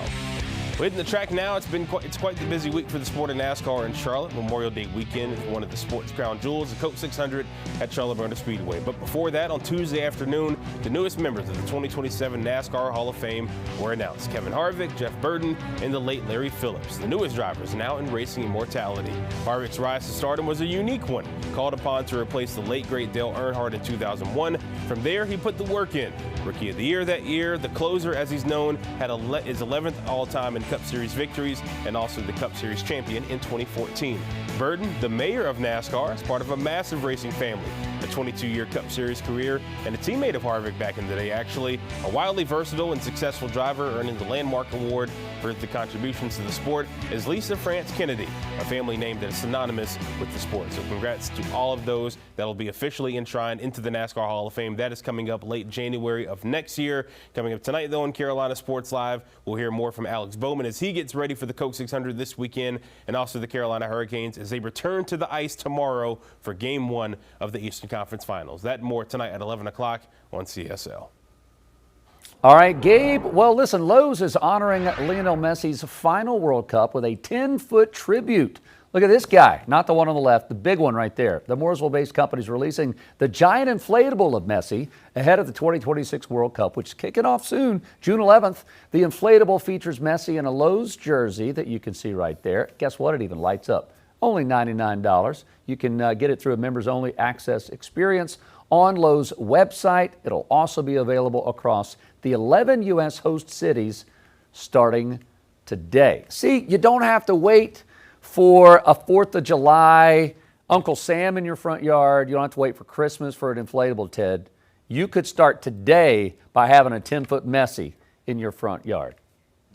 We're hitting the track now. It's quite the busy week for the sport of NASCAR in Charlotte. Memorial Day weekend is one of the sport's crown jewels, the Coke 600 at Charlotte Motor Speedway. But before that, on Tuesday afternoon, the newest members of the 2027 NASCAR Hall of Fame were announced. Kevin Harvick, Jeff Burton, and the late Larry Phillips, the newest drivers now in racing immortality. Harvick's rise to stardom was a unique one, called upon to replace the late great Dale Earnhardt in 2001. From there, he put the work in. Rookie of the Year that year, the closer, as he's known, had his 11th all-time in Cup Series victories and also the Cup Series champion in 2014. Burton, the mayor of NASCAR, is part of a massive racing family. A 22-year Cup Series career and a teammate of Harvick back in the day, actually. A wildly versatile and successful driver, earning the landmark award for the contributions to the sport is Lisa France Kennedy, a family name that is synonymous with the sport. So congrats to all of those that will be officially enshrined into the NASCAR Hall of Fame. That is coming up late January of next year. Coming up tonight, though, on Carolina Sports Live, we'll hear more from Alex Bowman as he gets ready for the Coke 600 this weekend, and also the Carolina Hurricanes as they return to the ice tomorrow for Game 1 of the Eastern Conference Finals. That and more tonight at 11 o'clock on CSL. All right, Gabe. Well, listen, Lowe's is honoring Lionel Messi's final World Cup with a 10-foot tribute. Look at this guy, not the one on the left, the big one right there. The Mooresville-based company is releasing the giant inflatable of Messi ahead of the 2026 World Cup, which is kicking off soon, June 11th. The inflatable features Messi in a Lowe's jersey that you can see right there. Guess what? It even lights up. Only $99. You can get it through a members-only access experience on Lowe's website. It'll also be available across the 11 U.S. host cities starting today. See, you don't have to wait for a 4th of July Uncle Sam in your front yard. You don't have to wait for Christmas for an inflatable, Ted. You could start today by having a 10-foot Messi in your front yard.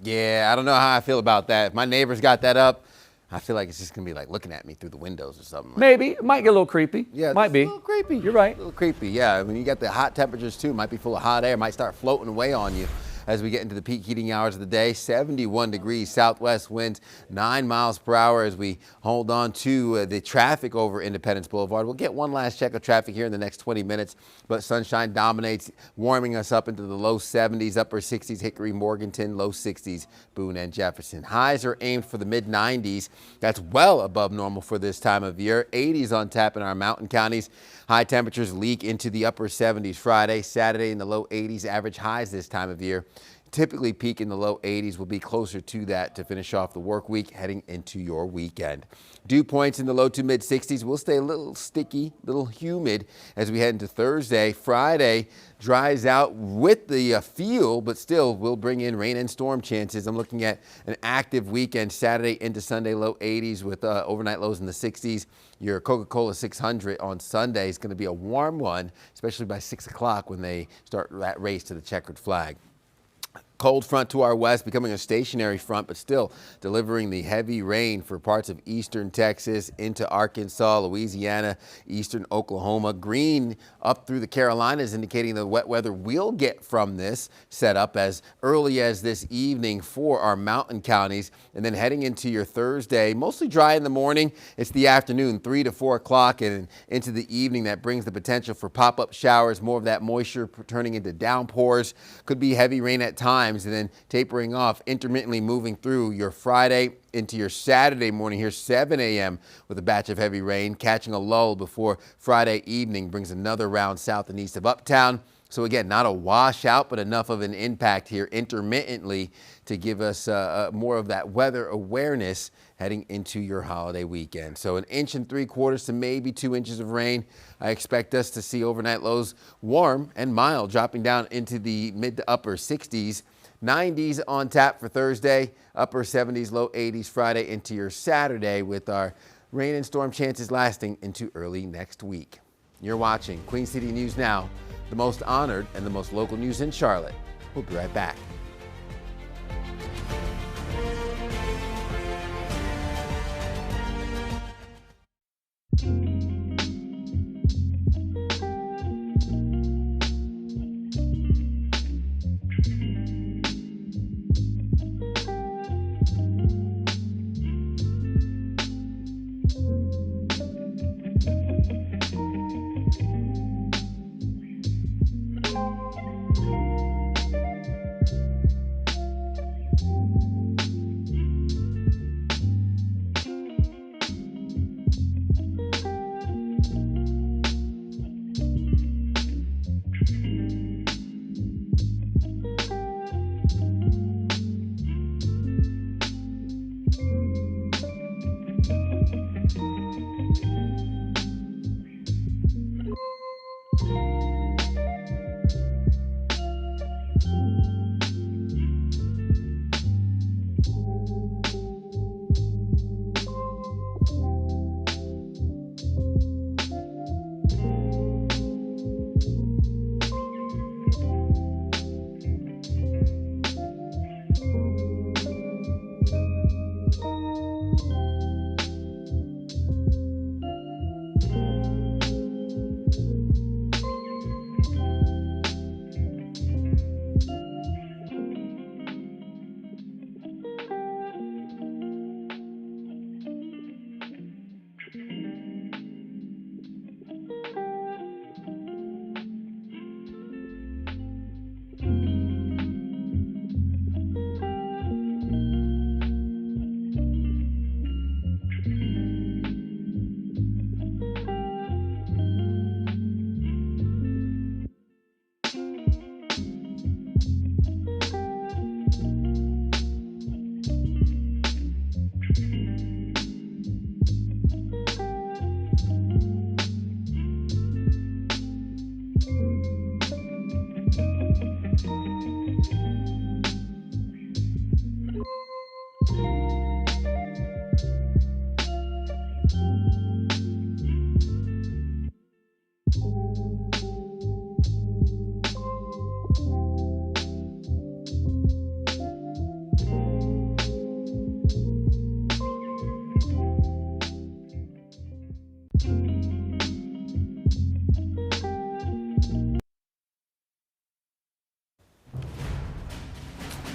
Yeah, I don't know how I feel about that. If my neighbor's got that up, I feel like it's just going to be like looking at me through the windows or something. Maybe. It might get a little creepy. Yeah, might be. A little creepy. You're right. A little creepy, yeah. When you got the hot temperatures, too, might be full of hot air, might start floating away on you. as we get into the peak heating hours of the day. 71 degrees, southwest winds 9 miles per hour as we hold on to the traffic over Independence Boulevard. We'll get one last check of traffic here in the next 20 minutes, but sunshine dominates, warming us up into the low 70s, upper 60s, Hickory, Morganton, low 60s, Boone and Jefferson. Highs are aimed for the mid 90s. That's well above normal for this time of year. 80s on tap in our mountain counties. High temperatures leak into the upper 70s Friday, Saturday in the low 80s. Average highs this time of year. Typically peak in the low 80s. Will be closer to that to finish off the work week heading into your weekend. Dew points in the low to mid 60s. Will stay a little sticky, a little humid as we head into Thursday. Friday dries out with the feel, but still will bring in rain and storm chances. I'm looking at an active weekend Saturday into Sunday, low 80s with overnight lows in the 60s. Your Coca-Cola 600 on Sunday is going to be a warm one, especially by 6 o'clock when they start that race to the checkered flag. Cold front to our west, becoming a stationary front, but still delivering the heavy rain for parts of eastern Texas into Arkansas, Louisiana, eastern Oklahoma. Green up through the Carolinas, indicating the wet weather we'll get from this setup as early as this evening for our mountain counties. And then heading into your Thursday, mostly dry in the morning. It's the afternoon, 3 to 4 o'clock, and into the evening that brings the potential for pop-up showers, more of that moisture turning into downpours. Could be heavy rain at times, and then tapering off, intermittently moving through your Friday into your Saturday morning here, 7 a.m. with a batch of heavy rain, catching a lull before Friday evening brings another round south and east of Uptown. So again, not a washout, but enough of an impact here intermittently to give us more of that weather awareness heading into your holiday weekend. So 1.75 inches to maybe 2 inches of rain. I expect us to see overnight lows warm and mild, dropping down into the mid to upper 60s. 90s on tap for Thursday, upper 70s, low 80s Friday into your Saturday, with our rain and storm chances lasting into early next week. You're watching Queen City News Now, the most honored and the most local news in Charlotte. We'll be right back.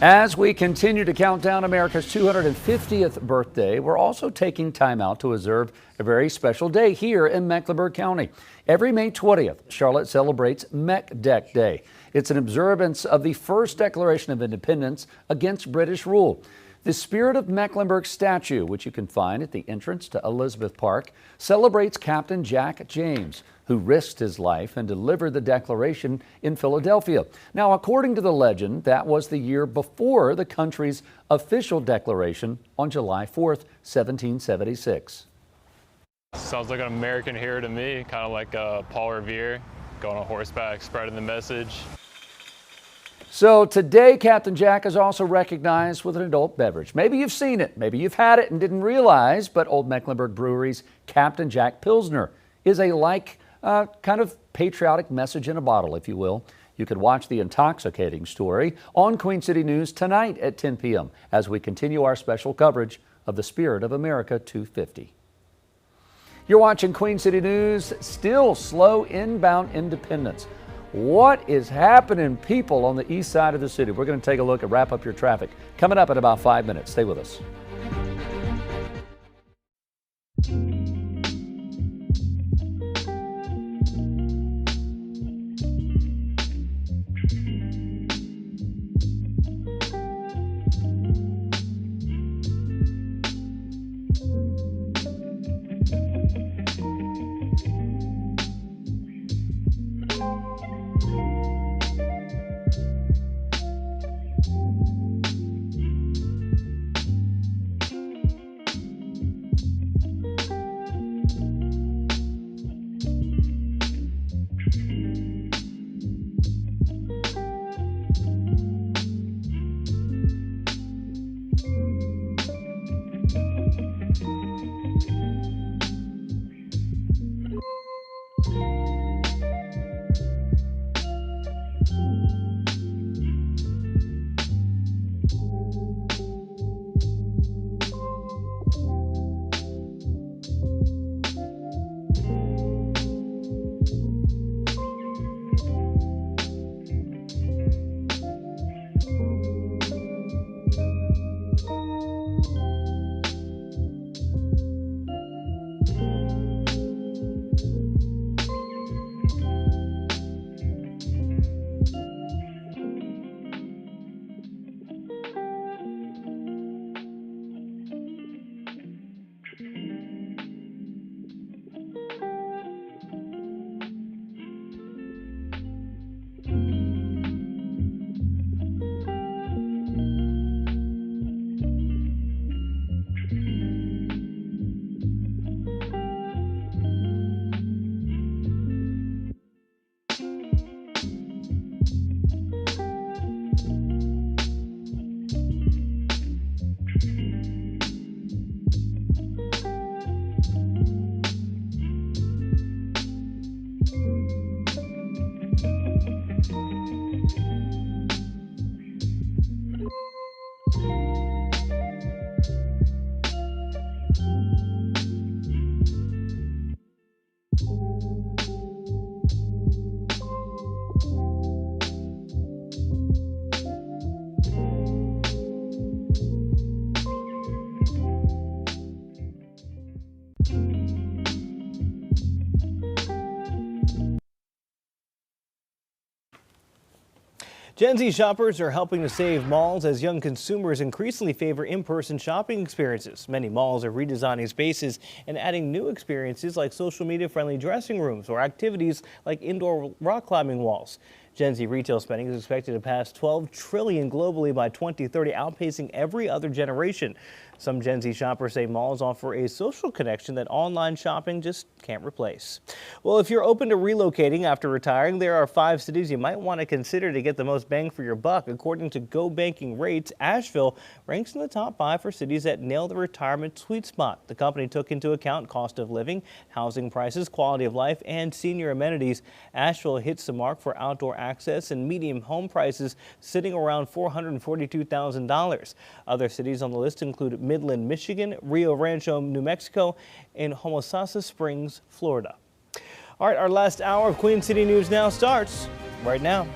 As we continue to count down America's 250th birthday, we're also taking time out to observe a very special day here in Mecklenburg County. Every May 20th, Charlotte celebrates Mech Deck Day. It's an observance of the first Declaration of Independence against British rule. The Spirit of Mecklenburg statue, which you can find at the entrance to Elizabeth Park, celebrates Captain Jack James, who risked his life and delivered the Declaration in Philadelphia. Now, according to the legend, that was the year before the country's official declaration on July 4th, 1776. Sounds like an American hero to me, kind of like Paul Revere, going on horseback, spreading the message. So today, Captain Jack is also recognized with an adult beverage. Maybe you've seen it, maybe you've had it and didn't realize, but Old Mecklenburg Brewery's Captain Jack Pilsner is a kind of patriotic message in a bottle, if you will. You could watch the intoxicating story on Queen City News tonight at 10 p.m. as we continue our special coverage of the Spirit of America 250. You're watching Queen City News. Still slow inbound independence. What is happening, people, on the east side of the city? We're going to take a look and wrap up your traffic. Coming up in about 5 minutes. Stay with us. Gen Z shoppers are helping to save malls as young consumers increasingly favor in-person shopping experiences. Many malls are redesigning spaces and adding new experiences like social media-friendly dressing rooms or activities like indoor rock climbing walls. Gen Z retail spending is expected to pass $12 trillion globally by 2030, outpacing every other generation. Some Gen Z shoppers say malls offer a social connection that online shopping just can't replace. Well, if you're open to relocating after retiring, there are 5 cities you might want to consider to get the most bang for your buck. According to Go Banking Rates, Asheville ranks in the top 5 for cities that nail the retirement sweet spot. The company took into account cost of living, housing prices, quality of life, and senior amenities. Asheville hits the mark for outdoor access and median home prices, sitting around $442,000. Other cities on the list include Midland, Michigan, Rio Rancho, New Mexico, and Homosassa Springs, Florida. All right, our last hour of Queen City News Now starts right now.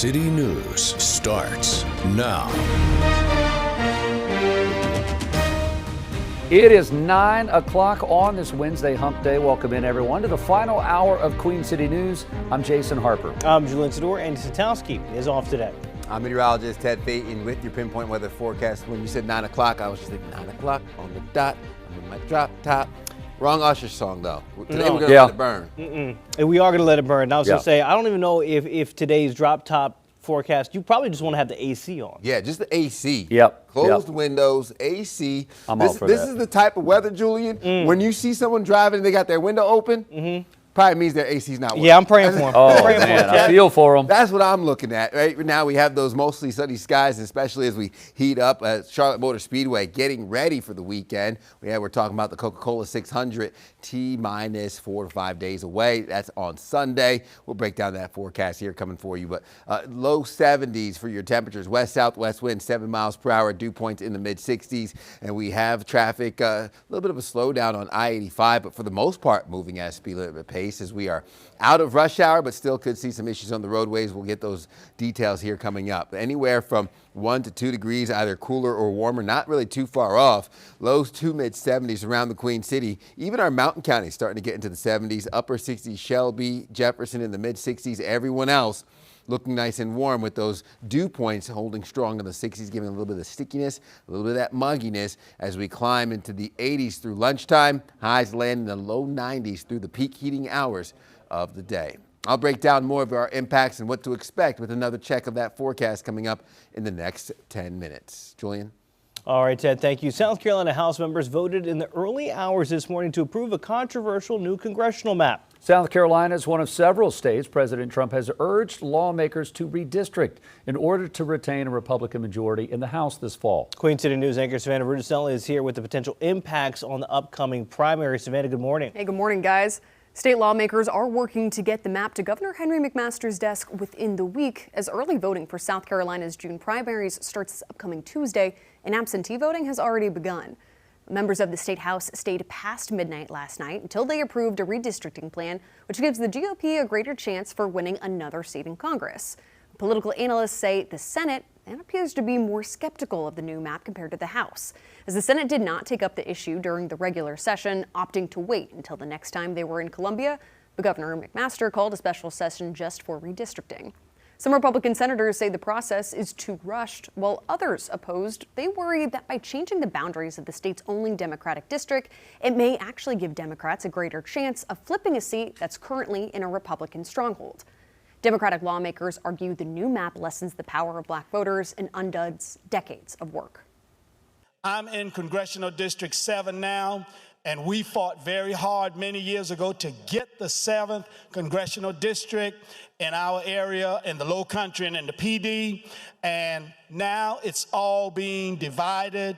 City News starts now. It is 9 o'clock on this Wednesday hump day. Welcome in, everyone, to the final hour of Queen City News. I'm Jason Harper. I'm Julian Sador, and Satowski is off today. I'm meteorologist Ted Payton with your pinpoint weather forecast. When you said 9 o'clock, I was just thinking 9 o'clock on the dot. I'm in my drop top. Wrong Usher song, though. Today we're going to let it burn. And we are going to let it burn. And I was going Yeah. to say, I don't even know if today's drop top forecast, you probably just want to have the AC on. Yeah, just the AC. Yep. Closed windows, AC. I'm this, all for this that. is the type of weather, Julian, when you see someone driving and they got their window open, probably means their AC's not working. Yeah, I'm praying for him. Oh, man, I feel for them. That's what I'm looking at. Right now we have those mostly sunny skies, especially as we heat up at Charlotte Motor Speedway, getting ready for the weekend. We're talking about the Coca-Cola 600, T-minus 4 to 5 days away. That's on Sunday. We'll break down that forecast here coming for you. But low 70s for your temperatures. West-southwest wind, 7 miles per hour. Dew points in the mid-60s. And we have traffic, a little bit of a slowdown on I-85, but for the most part, moving at a speed limit pace as we are out of rush hour, but still could see some issues on the roadways. We'll get those details here coming up. Anywhere from 1 to 2 degrees, either cooler or warmer, not really too far off. Lows to mid-70s around the Queen City. Even our mountain counties starting to get into the 70s. Upper 60s, Shelby, Jefferson in the mid-60s. Everyone else looking nice and warm with those dew points holding strong in the 60s, giving a little bit of stickiness, a little bit of that mugginess as we climb into the 80s through lunchtime. Highs land in the low 90s through the peak heating hours of the day. I'll break down more of our impacts and what to expect with another check of that forecast coming up in the next 10 minutes. Julian? All right, Ted, thank you. South Carolina House members voted in the early hours this morning to approve a controversial new congressional map. South Carolina is one of several states President Trump has urged lawmakers to redistrict in order to retain a Republican majority in the House this fall. Queen City News anchor Savannah Rudisell is here with the potential impacts on the upcoming primary. Savannah, good morning. Hey, good morning, guys. State lawmakers are working to get the map to Governor Henry McMaster's desk within the week as early voting for South Carolina's June primaries starts this upcoming Tuesday, and absentee voting has already begun. Members of the State House stayed past midnight last night until they approved a redistricting plan, which gives the GOP a greater chance for winning another seat in Congress. Political analysts say the Senate appears to be more skeptical of the new map compared to the House, as the Senate did not take up the issue during the regular session, opting to wait until the next time they were in Columbia. But Governor McMaster called a special session just for redistricting. Some Republican senators say the process is too rushed, while others opposed. They worry that by changing the boundaries of the state's only Democratic district, it may actually give Democrats a greater chance of flipping a seat that's currently in a Republican stronghold. Democratic lawmakers argue the new map lessens the power of black voters and undoes decades of work. I'm in Congressional District 7 now, and we fought very hard many years ago to get the 7th Congressional District in our area, in the Low Country and in the PD, and now it's all being divided.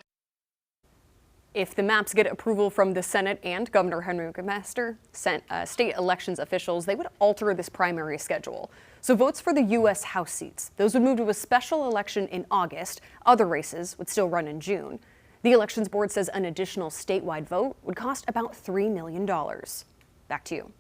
If the maps get approval from the Senate and Governor Henry McMaster, state elections officials, they would alter this primary schedule. So votes for the U.S. House seats, those would move to a special election in August. Other races would still run in June. The Elections Board says an additional statewide vote would cost about $3 million. Back to you.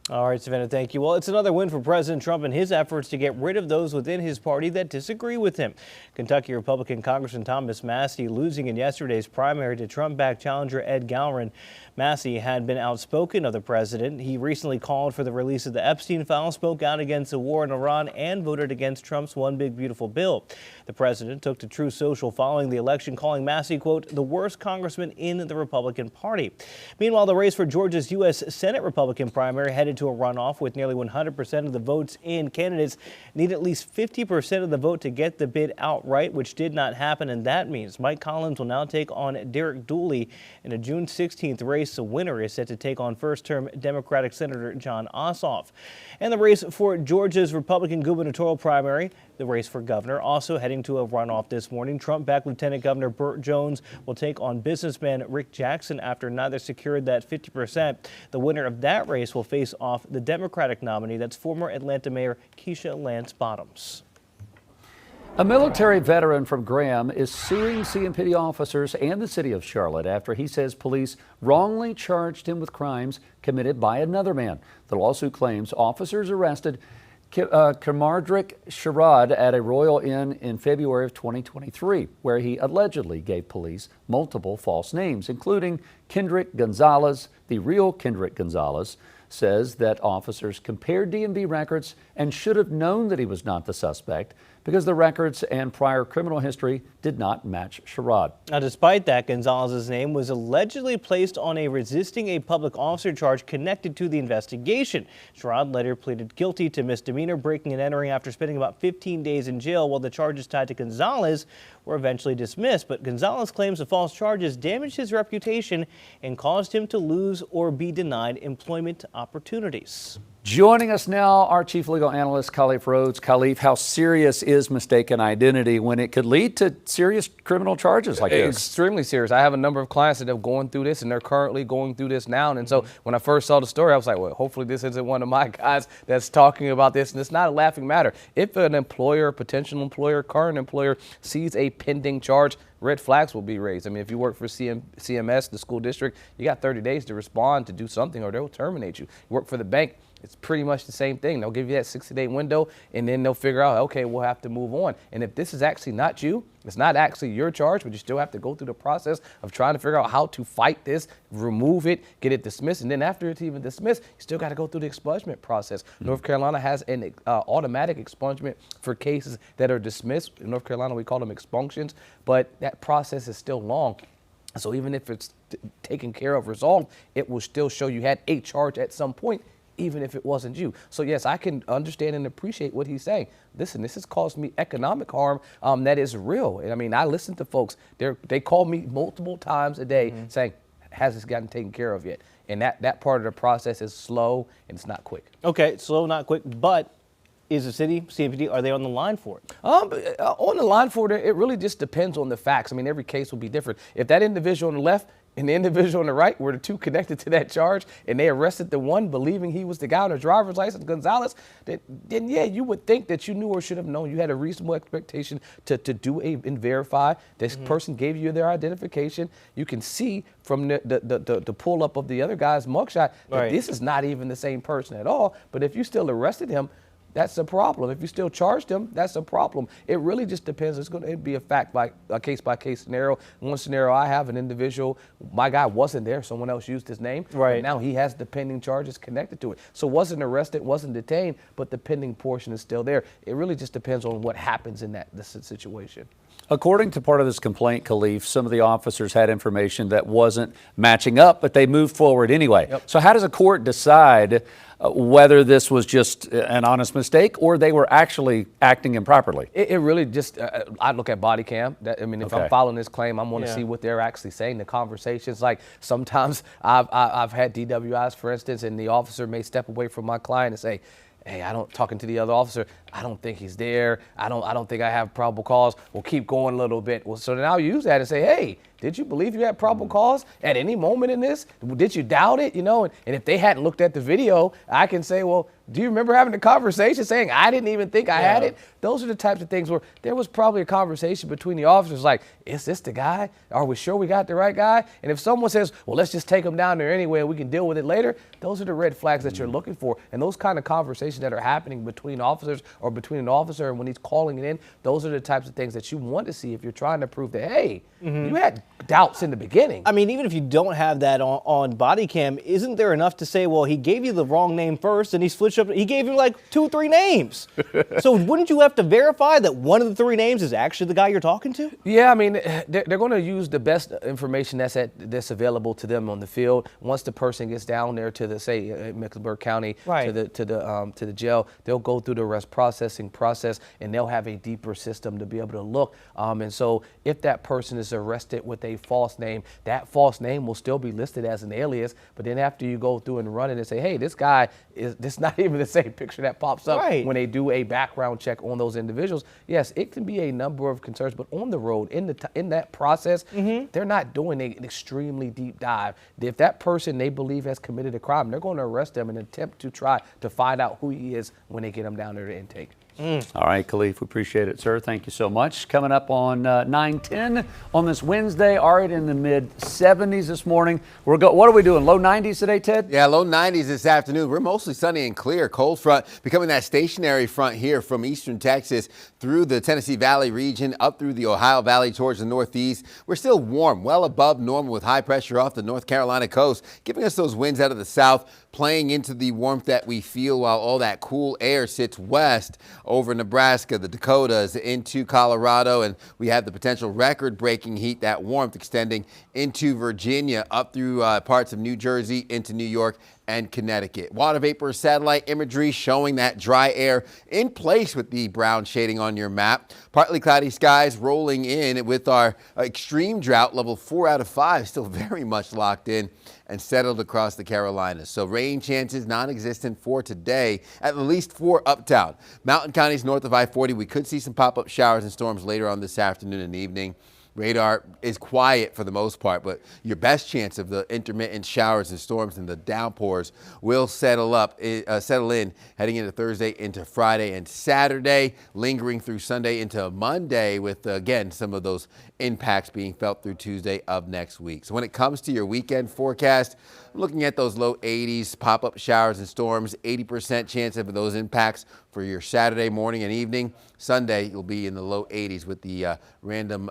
All right, Savannah, thank you. Well, it's another win for President Trump in his efforts to get rid of those within his party that disagree with him. Kentucky Republican Congressman Thomas Massie losing in yesterday's primary to Trump-backed challenger Ed Gowron. Massie had been outspoken of the president. He recently called for the release of the Epstein file, spoke out against the war in Iran, and voted against Trump's One Big Beautiful Bill. The president took to Truth Social following the election, calling Massie, quote, the worst congressman in the Republican Party. Meanwhile, the race for Georgia's U.S. Senate Republican primary headed to a runoff with nearly 100% of the votes in. Candidates need at least 50% of the vote to get the bid outright, which did not happen, and that means Mike Collins will now take on Derek Dooley in a June 16th race. The winner is set to take on first-term Democratic Senator John Ossoff. And the race for Georgia's Republican gubernatorial primary, the race for governor, also heading to a runoff this morning. Trump-backed Lieutenant Governor Burt Jones will take on businessman Rick Jackson after neither secured that 50%. The winner of that race will face off the Democratic nominee, that's former Atlanta Mayor Keisha Lance Bottoms. A military veteran from Graham is suing CMPD officers and the city of Charlotte after he says police wrongly charged him with crimes committed by another man. The lawsuit claims officers arrested Kamardrick Sherrod at a Royal Inn in February of 2023, where he allegedly gave police multiple false names, including Kendrick Gonzalez. The real Kendrick Gonzalez says that officers compared DMV records and should have known that he was not the suspect because the records and prior criminal history did not match Sherrod. Now, despite that, Gonzalez's name was allegedly placed on a resisting a public officer charge connected to the investigation. Sherrod later pleaded guilty to misdemeanor breaking and entering after spending about 15 days in jail, while the charges tied to Gonzalez were eventually dismissed. But Gonzalez claims the false charges damaged his reputation and caused him to lose or be denied employment opportunities. Joining us now, our chief legal analyst, Khalif Rhodes. Khalif, how serious is mistaken identity when it could lead to serious criminal charges like this? Extremely serious. I have a number of clients that have gone through this, and they're currently going through this now. And so when I first saw the story, I was like, well, hopefully this isn't one of my guys that's talking about this. And it's not a laughing matter. If an employer, potential employer, current employer sees a pending charge, red flags will be raised. I mean, if you work for CMS, the school district, you got 30 days to respond, to do something, or they'll terminate you. You work for the bank, it's pretty much the same thing. They'll give you that 60-day window, and then they'll figure out, okay, we'll have to move on. And if this is actually not you, it's not actually your charge, but you still have to go through the process of trying to figure out how to fight this, remove it, get it dismissed. And then after it's even dismissed, you still got to go through the expungement process. North Carolina has an automatic expungement for cases that are dismissed. In North Carolina, we call them expunctions, but that process is still long. So even if it's taken care of, resolved, it will still show you had a charge at some point, even if it wasn't you. So yes, I can understand and appreciate what he's saying. Listen, this has caused me economic harm that is real. And I mean, I listen to folks, they call me multiple times a day saying, has this gotten taken care of yet? And that part of the process is slow and it's not quick. Okay, slow, not quick, but is the city, CMPD, are they on the line for it? On the line for it, it really just depends on the facts. I mean, every case will be different. If that individual on the left and the individual on the right were the two connected to that charge, and they arrested the one believing he was the guy on the driver's license, Gonzalez, then yeah, you would think that you knew or should have known. You had a reasonable expectation to do and verify. This person gave you their identification. You can see from the pull up of the other guy's mugshot that this is not even the same person at all. But if you still arrested him, that's a problem. If you still charged him, that's a problem. It really just depends. It's going to be a case-by-case scenario. One scenario I have, an individual, my guy wasn't there. Someone else used his name. Right. Now he has the pending charges connected to it. So wasn't arrested, wasn't detained, but the pending portion is still there. It really just depends on what happens in this situation. According to part of this complaint, Khalif, some of the officers had information that wasn't matching up, but they moved forward anyway. Yep. So how does a court decide whether this was just an honest mistake or they were actually acting improperly? It really just, I look at body cam. If I'm following this claim, I'm going to see what they're actually saying, the conversations. Like sometimes I've had DWIs, for instance, and the officer may step away from my client and say, hey, talking to the other officer, I don't think he's there. I don't think I have probable cause. We'll keep going a little bit. Well, so then I'll use that and say, hey, did you believe you had probable cause at any moment in this? Did you doubt it? And if they hadn't looked at the video, I can say, well, do you remember having a conversation saying I didn't even think I had it? Those are the types of things where there was probably a conversation between the officers like, is this the guy? Are we sure we got the right guy? And if someone says, well, let's just take him down there anyway and we can deal with it later, those are the red flags that you're looking for. And those kind of conversations that are happening between officers or between an officer and when he's calling it in, those are the types of things that you want to see if you're trying to prove that, hey, you had doubts in the beginning. I mean, even if you don't have that on body cam, isn't there enough to say, well, he gave you the wrong name first and he switched up, he gave him like 2 or 3 names. So wouldn't you have to verify that one of the 3 names is actually the guy you're talking to? Yeah, I mean, they're going to use the best information that's available to them on the field. Once the person gets down there to the, say, Mecklenburg County, to the jail, they'll go through the arrest processing process and they'll have a deeper system to be able to look. And so if that person is arrested with a false name, that false name will still be listed as an alias. But then after you go through and run it and say, hey, this guy this not even the same picture that pops up when they do a background check on those individuals. Yes, it can be a number of concerns, but on the road, in that process, they're not doing an extremely deep dive. If that person they believe has committed a crime, they're going to arrest them and attempt to try to find out who he is when they get him down there to intake. All right, Khalif, we appreciate it, sir. Thank you so much. Coming up on 9:10 on this Wednesday, all right, in the mid-70s this morning. What are we doing, low 90s today, Ted? Yeah, low 90s this afternoon. We're mostly sunny and clear. Cold front becoming that stationary front here from eastern Texas through the Tennessee Valley region, up through the Ohio Valley towards the northeast. We're still warm, well above normal with high pressure off the North Carolina coast, giving us those winds out of the south, playing into the warmth that we feel while all that cool air sits west over Nebraska, the Dakotas, into Colorado, and we have the potential record-breaking heat, that warmth extending into Virginia, up through parts of New Jersey, into New York and Connecticut. Water vapor satellite imagery showing that dry air in place with the brown shading on your map. Partly cloudy skies rolling in with our extreme drought, level 4 out of 5, still very much locked in and settled across the Carolinas. So rain chances non-existent for today, at least for uptown. Mountain counties north of I-40, we could see some pop-up showers and storms later on this afternoon and evening. Radar is quiet for the most part, but your best chance of the intermittent showers and storms and the downpours will settle in heading into Thursday, into Friday and Saturday, lingering through Sunday into Monday with, again, some of those impacts being felt through Tuesday of next week. So when it comes to your weekend forecast, looking at those low 80s, pop-up showers and storms, 80% chance of those impacts for your Saturday morning and evening. Sunday, you'll be in the low 80s with the random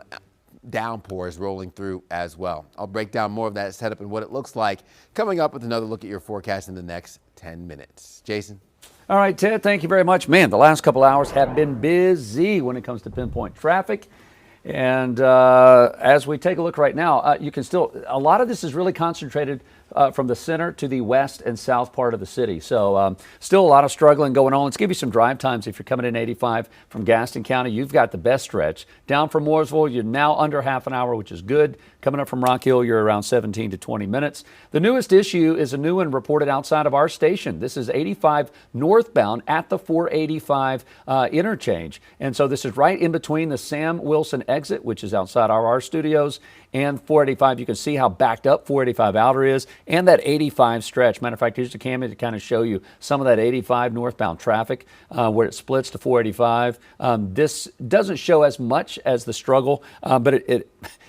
downpours rolling through as well. I'll break down more of that setup and what it looks like coming up with another look at your forecast in the next 10 minutes. Jason? All right, Ted, thank you very much. Man, the last couple hours have been busy when it comes to pinpoint traffic. And as we take a look right now, you can still, a lot of this is really concentrated from the center to the west and south part of the city. So still a lot of struggling going on. Let's give you some drive times. If you're coming in 85 from Gaston County, you've got the best stretch. Down from Mooresville, you're now under half an hour, which is good. Coming up from Rock Hill, you're around 17 to 20 minutes. The newest issue is a new one reported outside of our station. This is 85 northbound at the 485 interchange. And so this is right in between the Sam Wilson exit, which is outside our studios, and 485. You can see how backed up 485 outer is, and that 85 stretch. Matter of fact, here's the camera to kind of show you some of that 85 northbound traffic where it splits to 485. This doesn't show as much as the struggle, but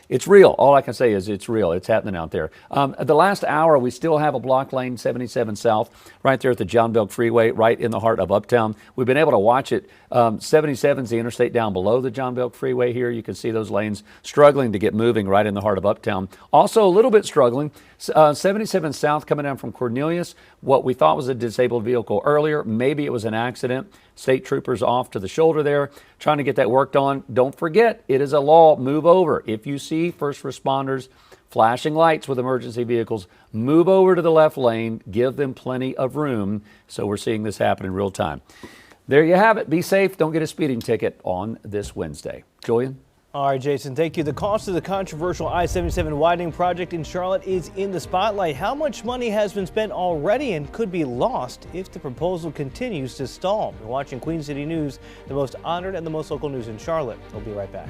it's real. All I can say is it's real. It's happening out there. The last hour, we still have a block lane 77 South right there at the John Belk Freeway, right in the heart of Uptown. We've been able to watch it. 77 is the interstate down below the John Belk Freeway here. You can see those lanes struggling to get moving right in the heart of Uptown. Also a little bit struggling, 77 South coming down from Cornelius. What we thought was a disabled vehicle earlier, maybe it was an accident. State troopers off to the shoulder there, trying to get that worked on. Don't forget, it is a law. Move over. If you see first responders flashing lights with emergency vehicles, move over to the left lane. Give them plenty of room. So we're seeing this happen in real time. There you have it. Be safe. Don't get a speeding ticket on this Wednesday. Julian? All right, Jason, thank you. The cost of the controversial I-77 widening project in Charlotte is in the spotlight. How much money has been spent already and could be lost if the proposal continues to stall? You're watching Queen City News, the most honored and the most local news in Charlotte. We'll be right back.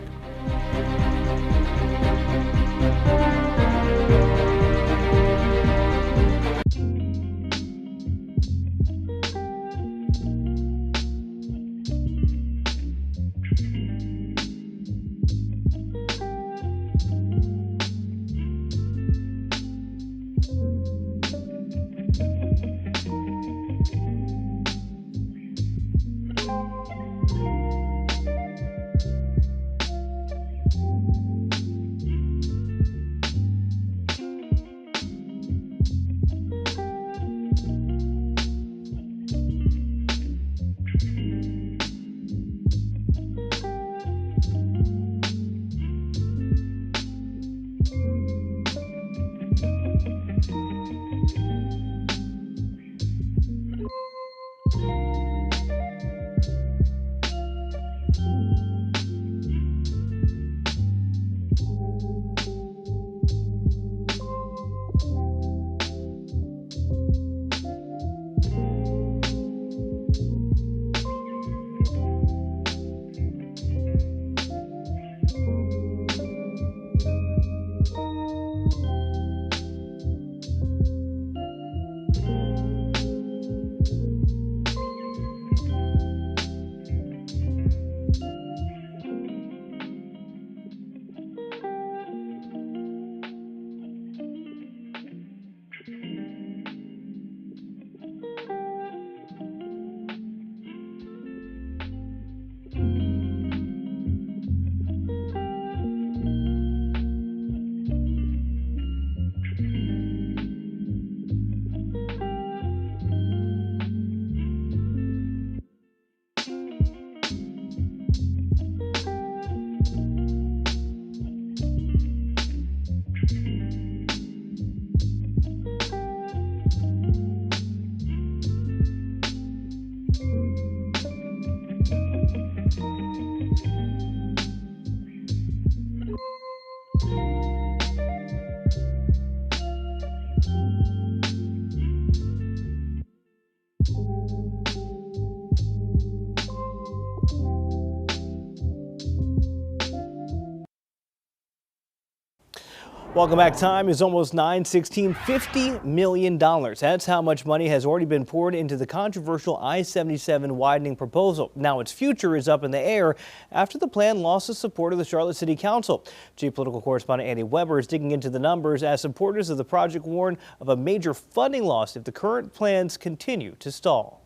Welcome back. Time is almost 9:16. $50 million. That's how much money has already been poured into the controversial I-77 widening proposal. Now its future is up in the air after the plan lost the support of the Charlotte City Council. Chief Political Correspondent Andy Weber is digging into the numbers as supporters of the project warn of a major funding loss if the current plans continue to stall.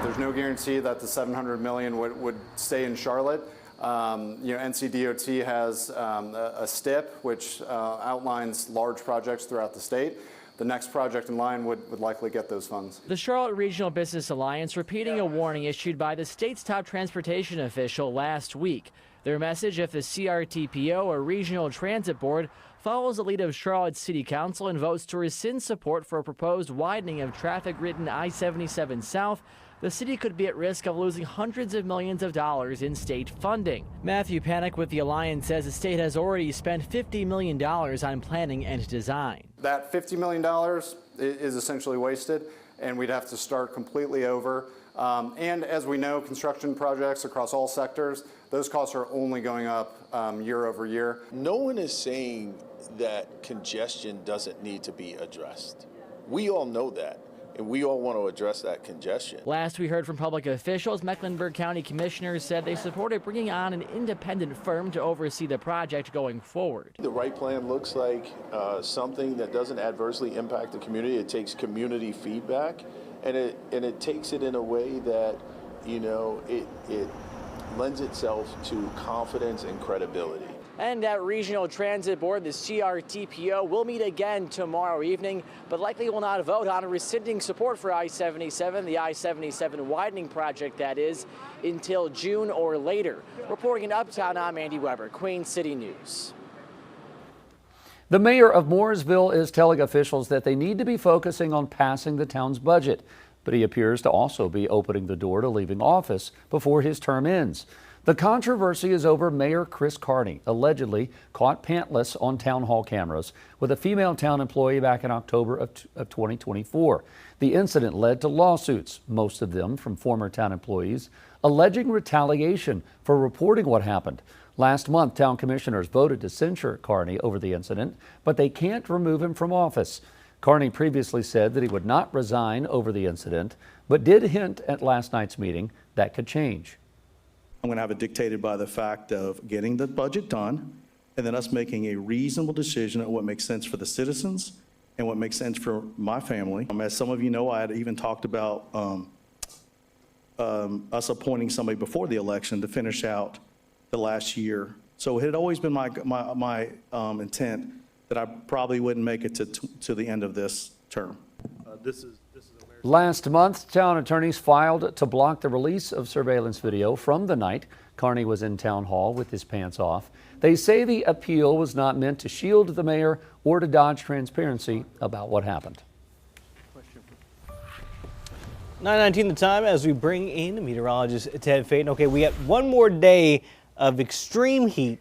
There's no guarantee that the $700 million would stay in Charlotte. NCDOT has a STIP, which outlines large projects throughout the state. The next project in line would likely get those funds. The Charlotte Regional Business Alliance repeating a warning issued by the state's top transportation official last week. Their message: if the CRTPO, or Regional Transit Board, follows the lead of Charlotte City Council and votes to rescind support for a proposed widening of traffic-ridden I-77 South, the city could be at risk of losing hundreds of millions of dollars in state funding. Matthew Panic with the Alliance says the state has already spent $50 million on planning and design. That $50 million is essentially wasted, and we'd have to start completely over. And as we know, construction projects across all sectors, those costs are only going up year over year. No one is saying that congestion doesn't need to be addressed. We all know that. And we all want to address that congestion. Last we heard from public officials, Mecklenburg County commissioners said they supported bringing on an independent firm to oversee the project going forward. The right plan looks like something that doesn't adversely impact the community. It takes community feedback, and it takes it in a way that, it lends itself to confidence and credibility. And that Regional Transit Board, the CRTPO, will meet again tomorrow evening, but likely will not vote on rescinding support for I-77, the I-77 widening project, that is, until June or later. Reporting in Uptown, I'm Andy Weber, Queen City News. The mayor of Mooresville is telling officials that they need to be focusing on passing the town's budget, but he appears to also be opening the door to leaving office before his term ends. The controversy is over Mayor Chris Carney, allegedly caught pantless on town hall cameras with a female town employee back in October of 2024. The incident led to lawsuits, most of them from former town employees, alleging retaliation for reporting what happened. Last month, town commissioners voted to censure Carney over the incident, but they can't remove him from office. Carney previously said that he would not resign over the incident, but did hint at last night's meeting that could change. I'm going to have it dictated by the fact of getting the budget done and then us making a reasonable decision on what makes sense for the citizens and what makes sense for my family. As some of you know, I had even talked about us appointing somebody before the election to finish out the last year. So it had always been my intent that I probably wouldn't make it to the end of this term. Last month, town attorneys filed to block the release of surveillance video from the night Carney was in town hall with his pants off. They say the appeal was not meant to shield the mayor or to dodge transparency about what happened. 9:19 the time as we bring in meteorologist Ted Faden. Okay, we got one more day of extreme heat,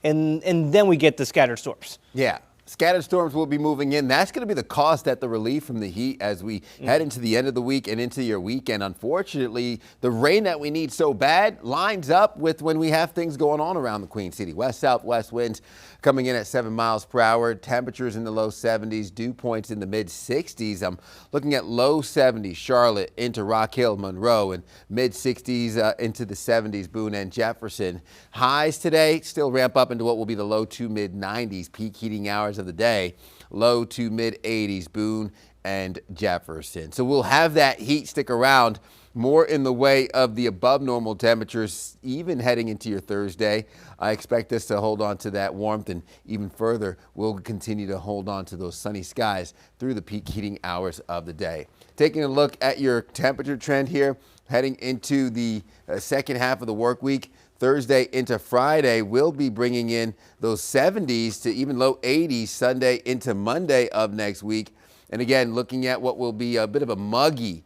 and then we get the scattered storms. Yeah. Scattered storms will be moving in. That's going to be the cost at the relief from the heat as we head into the end of the week and into your weekend. Unfortunately, the rain that we need so bad lines up with when we have things going on around the Queen City. West-southwest winds coming in at 7 miles per hour. Temperatures in the low 70s. Dew points in the mid 60s. I'm looking at low 70s, Charlotte into Rock Hill, Monroe, and mid 60s into the 70s, Boone and Jefferson. Highs today still ramp up into what will be the low to mid 90s. Peak heating hours of the day, low to mid 80s, Boone and Jefferson. So we'll have that heat stick around, more in the way of the above normal temperatures, even heading into your Thursday. I expect us to hold on to that warmth, and even further, we'll continue to hold on to those sunny skies through the peak heating hours of the day. Taking a look at your temperature trend here, heading into the second half of the work week. Thursday into Friday, we'll be bringing in those 70s to even low 80s Sunday into Monday of next week. And again, looking at what will be a bit of a muggy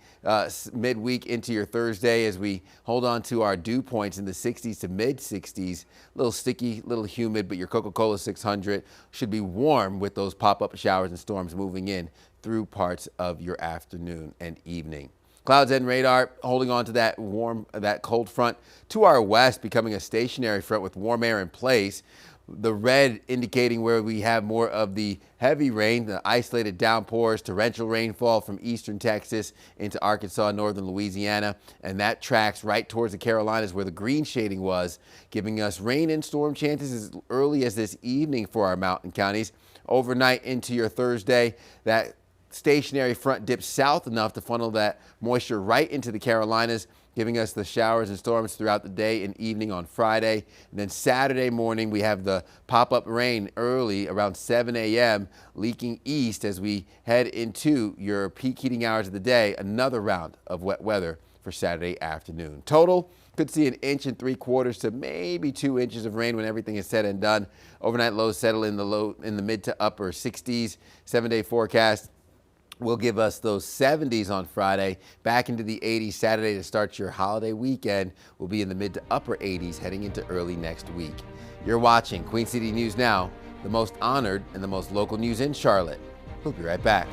midweek into your Thursday as we hold on to our dew points in the 60s to mid 60s. A little sticky, a little humid, but your Coca-Cola 600 should be warm with those pop-up showers and storms moving in through parts of your afternoon and evening. Clouds and radar holding on to that cold front to our west, becoming a stationary front with warm air in place. The red indicating where we have more of the heavy rain, the isolated downpours, torrential rainfall from eastern Texas into Arkansas, northern Louisiana, and that tracks right towards the Carolinas where the green shading was, giving us rain and storm chances as early as this evening for our mountain counties. Overnight into your Thursday, that stationary front dips south enough to funnel that moisture right into the Carolinas, giving us the showers and storms throughout the day and evening on Friday. And then Saturday morning, we have the pop-up rain early around 7 a.m. leaking east as we head into your peak heating hours of the day. Another round of wet weather for Saturday afternoon. Total, could see 1 3/4 inches to maybe 2 inches of rain when everything is said and done. Overnight lows settle in the mid to upper 60s. 7-day forecast will give us those 70s on Friday, back into the 80s Saturday to start your holiday weekend. We'll be in the mid to upper 80s heading into early next week. You're watching Queen City News Now, the most honored and the most local news in Charlotte. We'll be right back.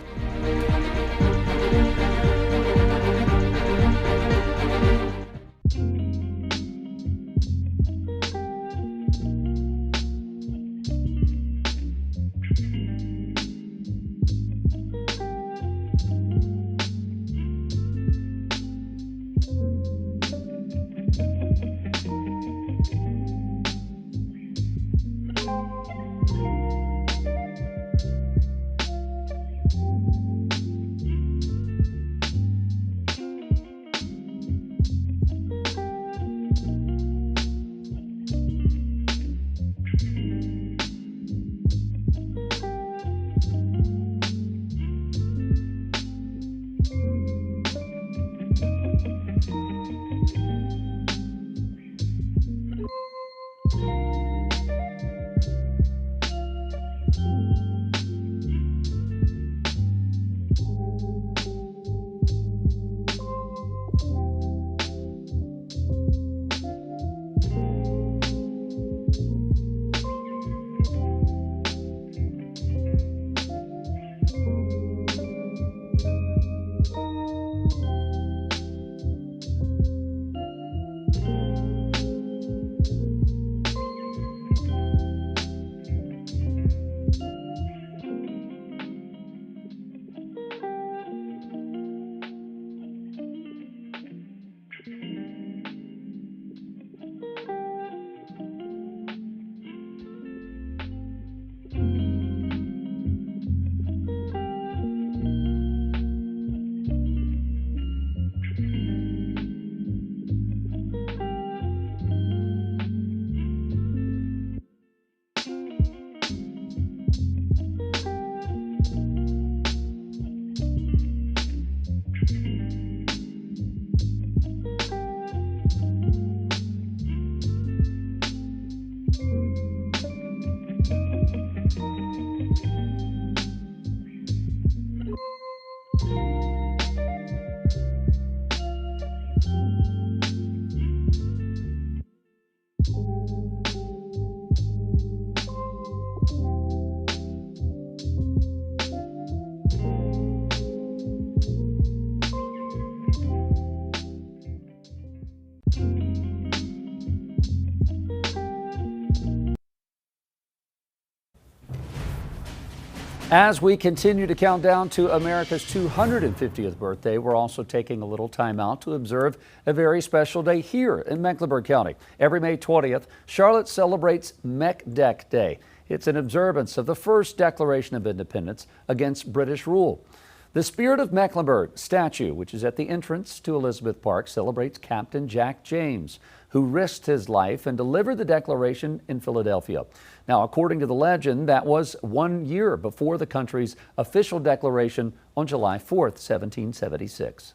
As we continue to count down to America's 250th birthday, we're also taking a little time out to observe a very special day here in Mecklenburg County. Every May 20th, Charlotte celebrates Mech Deck Day. It's an observance of the first Declaration of Independence against British rule. The Spirit of Mecklenburg statue, which is at the entrance to Elizabeth Park, celebrates Captain Jack James, who risked his life and delivered the Declaration in Philadelphia. Now, according to the legend, that was 1 year before the country's official declaration on July 4th, 1776.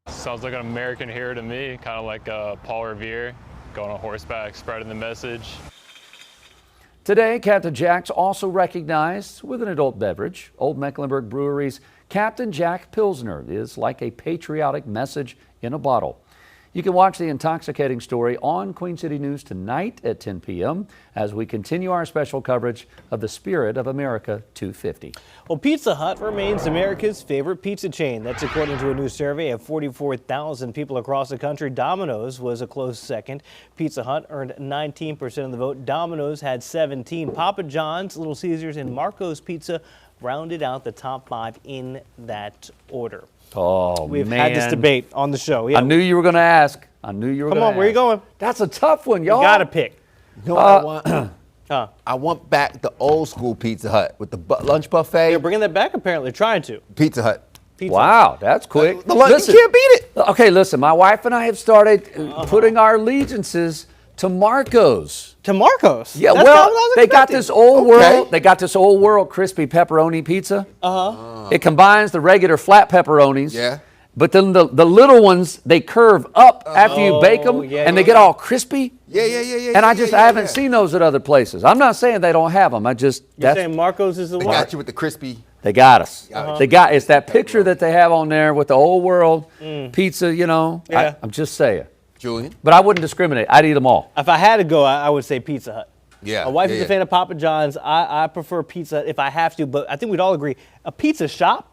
Sounds like an American hero to me, kind of like Paul Revere, going on horseback, spreading the message. Today, Captain Jack's also recognized with an adult beverage. Old Mecklenburg Brewery's Captain Jack Pilsner is like a patriotic message in a bottle. You can watch the intoxicating story on Queen City News tonight at 10 p.m. as we continue our special coverage of the Spirit of America 250. Well, Pizza Hut remains America's favorite pizza chain. That's according to a new survey of 44,000 people across the country. Domino's was a close second. Pizza Hut earned 19% of the vote. Domino's had 17. Papa John's, Little Caesars, and Marco's Pizza rounded out the top 5 in that order. Oh, We've man. had this debate on the show. Yeah. I knew you were going to ask. I knew you were going to ask. Come on, where you going? That's a tough one, y'all. You got to pick. You know what I want? I want back the old school Pizza Hut with the lunch buffet. They're bringing that back, apparently. Trying to. Pizza Hut. Wow, that's quick. The lunch, you can't beat it. Okay, listen, my wife and I have started putting our allegiances to Marco's. To Marco's? Yeah, That's well, not what I was they got expecting. this old world. They got this old world crispy pepperoni pizza. It combines the regular flat pepperonis. Yeah. But then the little ones, they curve up after you bake them, and they get all crispy. Yeah. And I haven't seen those at other places. I'm not saying they don't have them. You're saying Marco's is the one? They got you with the crispy. They got us. It's that picture that they have on there with the old world pizza, you know. Yeah. I'm just saying. Julian? But I wouldn't discriminate. I'd eat them all. If I had to go, I would say Pizza Hut. Yeah. My wife is a fan of Papa John's. I prefer Pizza Hut if I have to, but I think we'd all agree a pizza shop.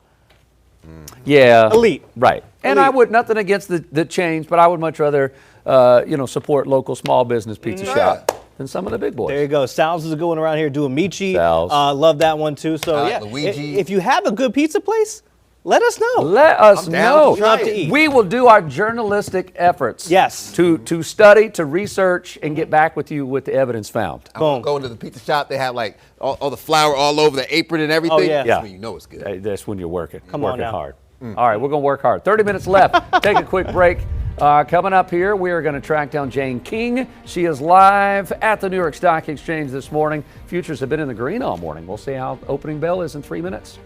Yeah. Elite. Right. And I would, nothing against the chains, but I would much rather, support local small business pizza shop than some of the big boys. There you go. Sal's is going around here doing Michi. Sal's. Love that one too. So yeah, Luigi. if you have a good pizza place, let us know. Let us know. Love to eat. We will do our journalistic efforts. Yes. To study, to research, and get back with you with the evidence found. I'm going to the pizza shop. They have like all the flour all over the apron and everything. Oh, yeah. That's when you know it's good. That's when you're working. Come on working now. hard. All right, we're going to work hard. 30 minutes left. Take a quick break. Coming up here, we are going to track down Jane King. She is live at the New York Stock Exchange this morning. Futures have been in the green all morning. We'll see how opening bell is in 3 minutes.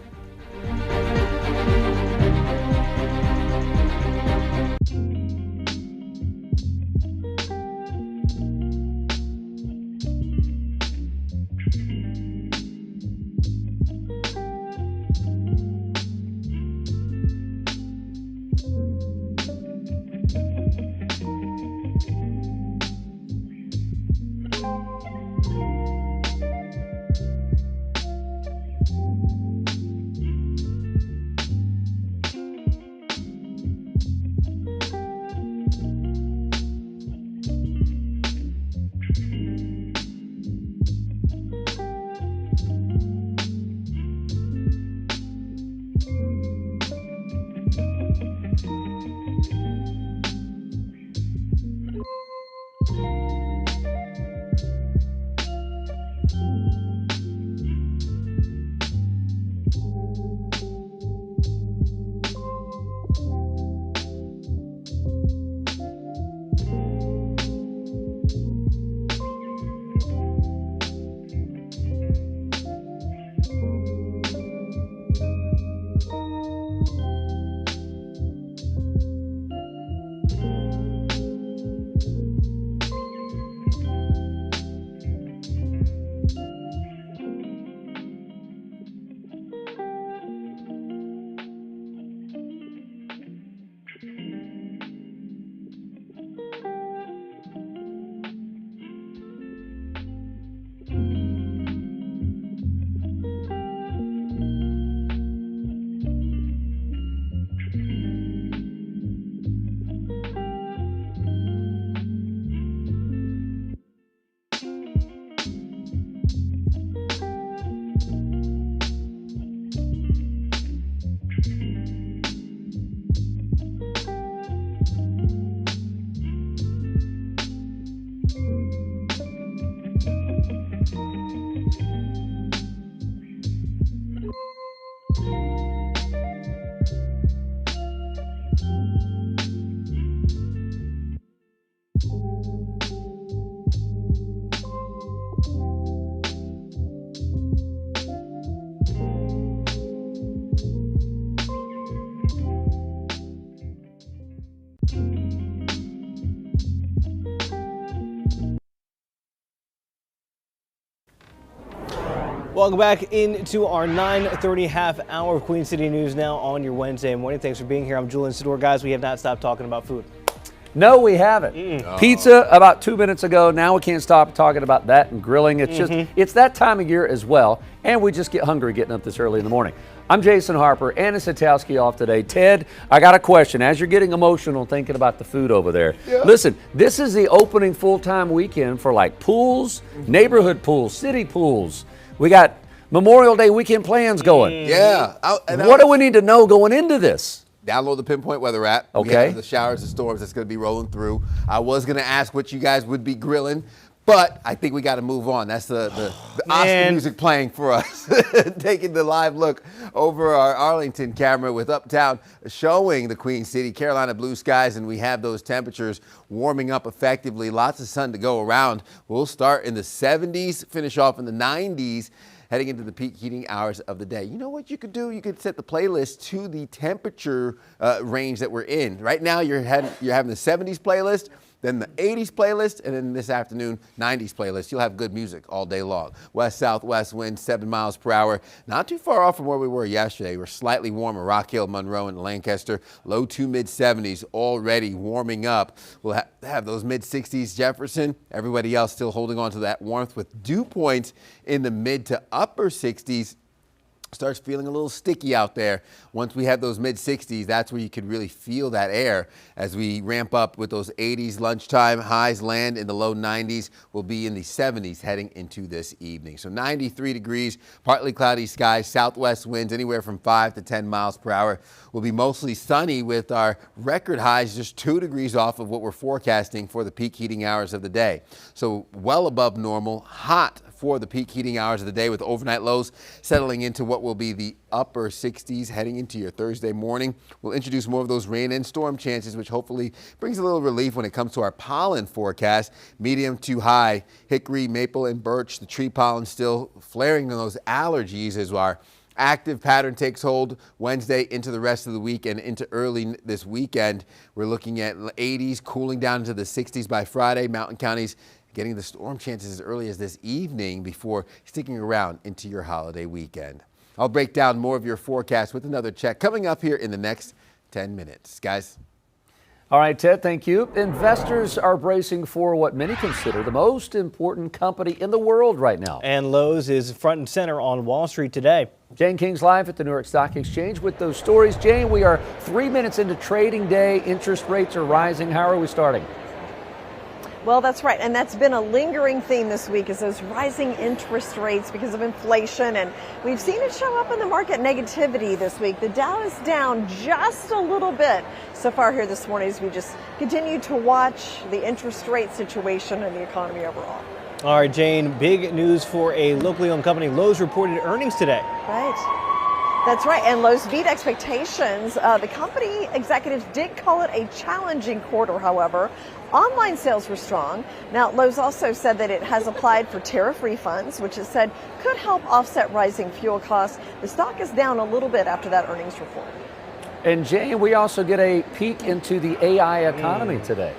Welcome back into our 9:30 half hour of Queen City News now on your Wednesday morning. Thanks for being here. I'm Julian Sador. Guys, we have not stopped talking about food. No, we haven't. Pizza about 2 minutes ago. Now we can't stop talking about that and grilling. It's just, it's that time of year as well. And we just get hungry getting up this early in the morning. I'm Jason Harper. Anna Satowski off today. Ted, I got a question. As you're getting emotional thinking about the food over there, listen, this is the opening full-time weekend for like pools, neighborhood pools, city pools. We got Memorial Day weekend plans going. Yeah. What do we need to know going into this? Download the Pinpoint Weather app. Okay. We have the showers and storms that's going to be rolling through. I was going to ask what you guys would be grilling, but I think we got to move on. That's the Oscar music playing for us. Taking the live look over our Arlington camera with Uptown showing the Queen City, Carolina blue skies, and we have those temperatures warming up effectively. Lots of sun to go around. We'll start in the 70s, finish off in the 90s. Heading into the peak heating hours of the day. You know what you could do? You could set the playlist to the temperature range that we're in. Right now, you're having the 70s playlist, then the 80s playlist, and then this afternoon, 90s playlist. You'll have good music all day long. West-southwest winds, 7 miles per hour. Not too far off from where we were yesterday. We're slightly warmer. Rock Hill, Monroe, and Lancaster. Low to mid-70s already warming up. We'll have those mid-60s. Jefferson, everybody else still holding on to that warmth with dew points in the mid to upper 60s. Starts feeling a little sticky out there. Once we have those mid-60s, that's where you could really feel that air as we ramp up with those 80s lunchtime highs. Land in the low 90s. Will be in the 70s heading into this evening. So 93 degrees, partly cloudy skies, southwest winds anywhere from 5 to 10 miles per hour. Will be mostly sunny with our record highs just 2 degrees off of what we're forecasting for the peak heating hours of the day. So well above normal, hot for the peak heating hours of the day with overnight lows settling into what will be the upper 60s heading into your Thursday morning. We'll introduce more of those rain and storm chances, which hopefully brings a little relief when it comes to our pollen forecast. Medium to high, hickory, maple, and birch. The tree pollen still flaring on those allergies as our active pattern takes hold Wednesday into the rest of the week and into early this weekend. We're looking at 80s, cooling down into the 60s by Friday. Mountain counties getting the storm chances as early as this evening before sticking around into your holiday weekend. I'll break down more of your forecast with another check coming up here in the next 10 minutes. Guys. All right, Ted, thank you. Investors are bracing for what many consider the most important company in the world right now. And Lowe's is front and center on Wall Street today. Jane King's live at the New York Stock Exchange with those stories. Jane, we are 3 minutes into trading day. Interest rates are rising. How are we starting? Well, that's right. And that's been a lingering theme this week is those rising interest rates because of inflation. And we've seen it show up in the market negativity this week. The Dow is down just a little bit so far here this morning as we just continue to watch the interest rate situation and the economy overall. All right, Jane, big news for a locally owned company. Lowe's reported earnings today. Right. That's right, and Lowe's beat expectations. The company executives did call it a challenging quarter, however. Online sales were strong. Now, Lowe's also said that it has applied for tariff refunds, which it said could help offset rising fuel costs. The stock is down a little bit after that earnings report. And Jane, we also get a peek into the AI economy today.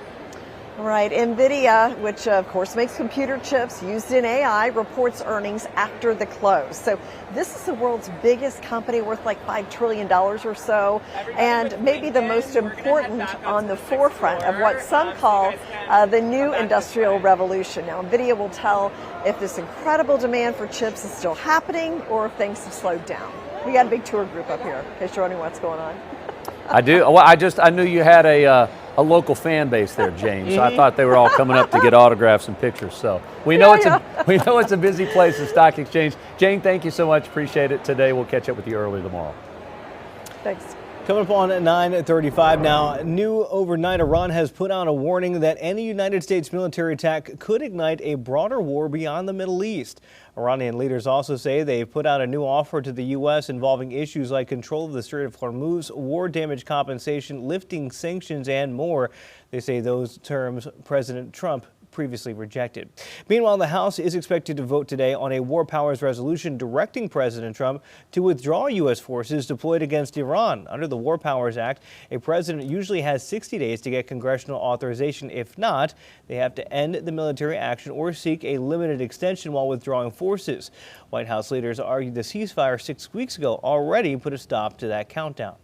Right. NVIDIA, which of course makes computer chips used in AI, reports earnings after the close. So this is the world's biggest company, worth like $5 trillion or so, and maybe the most important on the forefront of what some call the new industrial revolution. Now, NVIDIA will tell if this incredible demand for chips is still happening or if things have slowed down. We got a big tour group up here, in case you're wondering what's going on. I do. Well, I knew you had a local fan base there, Jane. So I thought they were all coming up to get autographs and pictures. So we know it's a busy place, the Stock Exchange. Jane, thank you so much. Appreciate it today. We'll catch up with you early tomorrow. Thanks. Coming up on 9:35 now, new overnight, Iran has put out a warning that any United States military attack could ignite a broader war beyond the Middle East. Iranian leaders also say they've put out a new offer to the U.S. involving issues like control of the Strait of Hormuz, war damage compensation, lifting sanctions, and more. They say those terms President Trump previously rejected. Meanwhile, the House is expected to vote today on a war powers resolution directing President Trump to withdraw U.S. forces deployed against Iran. Under the War Powers Act, a president usually has 60 days to get congressional authorization. If not, they have to end the military action or seek a limited extension while withdrawing forces. White House leaders argued the ceasefire 6 weeks ago already put a stop to that countdown.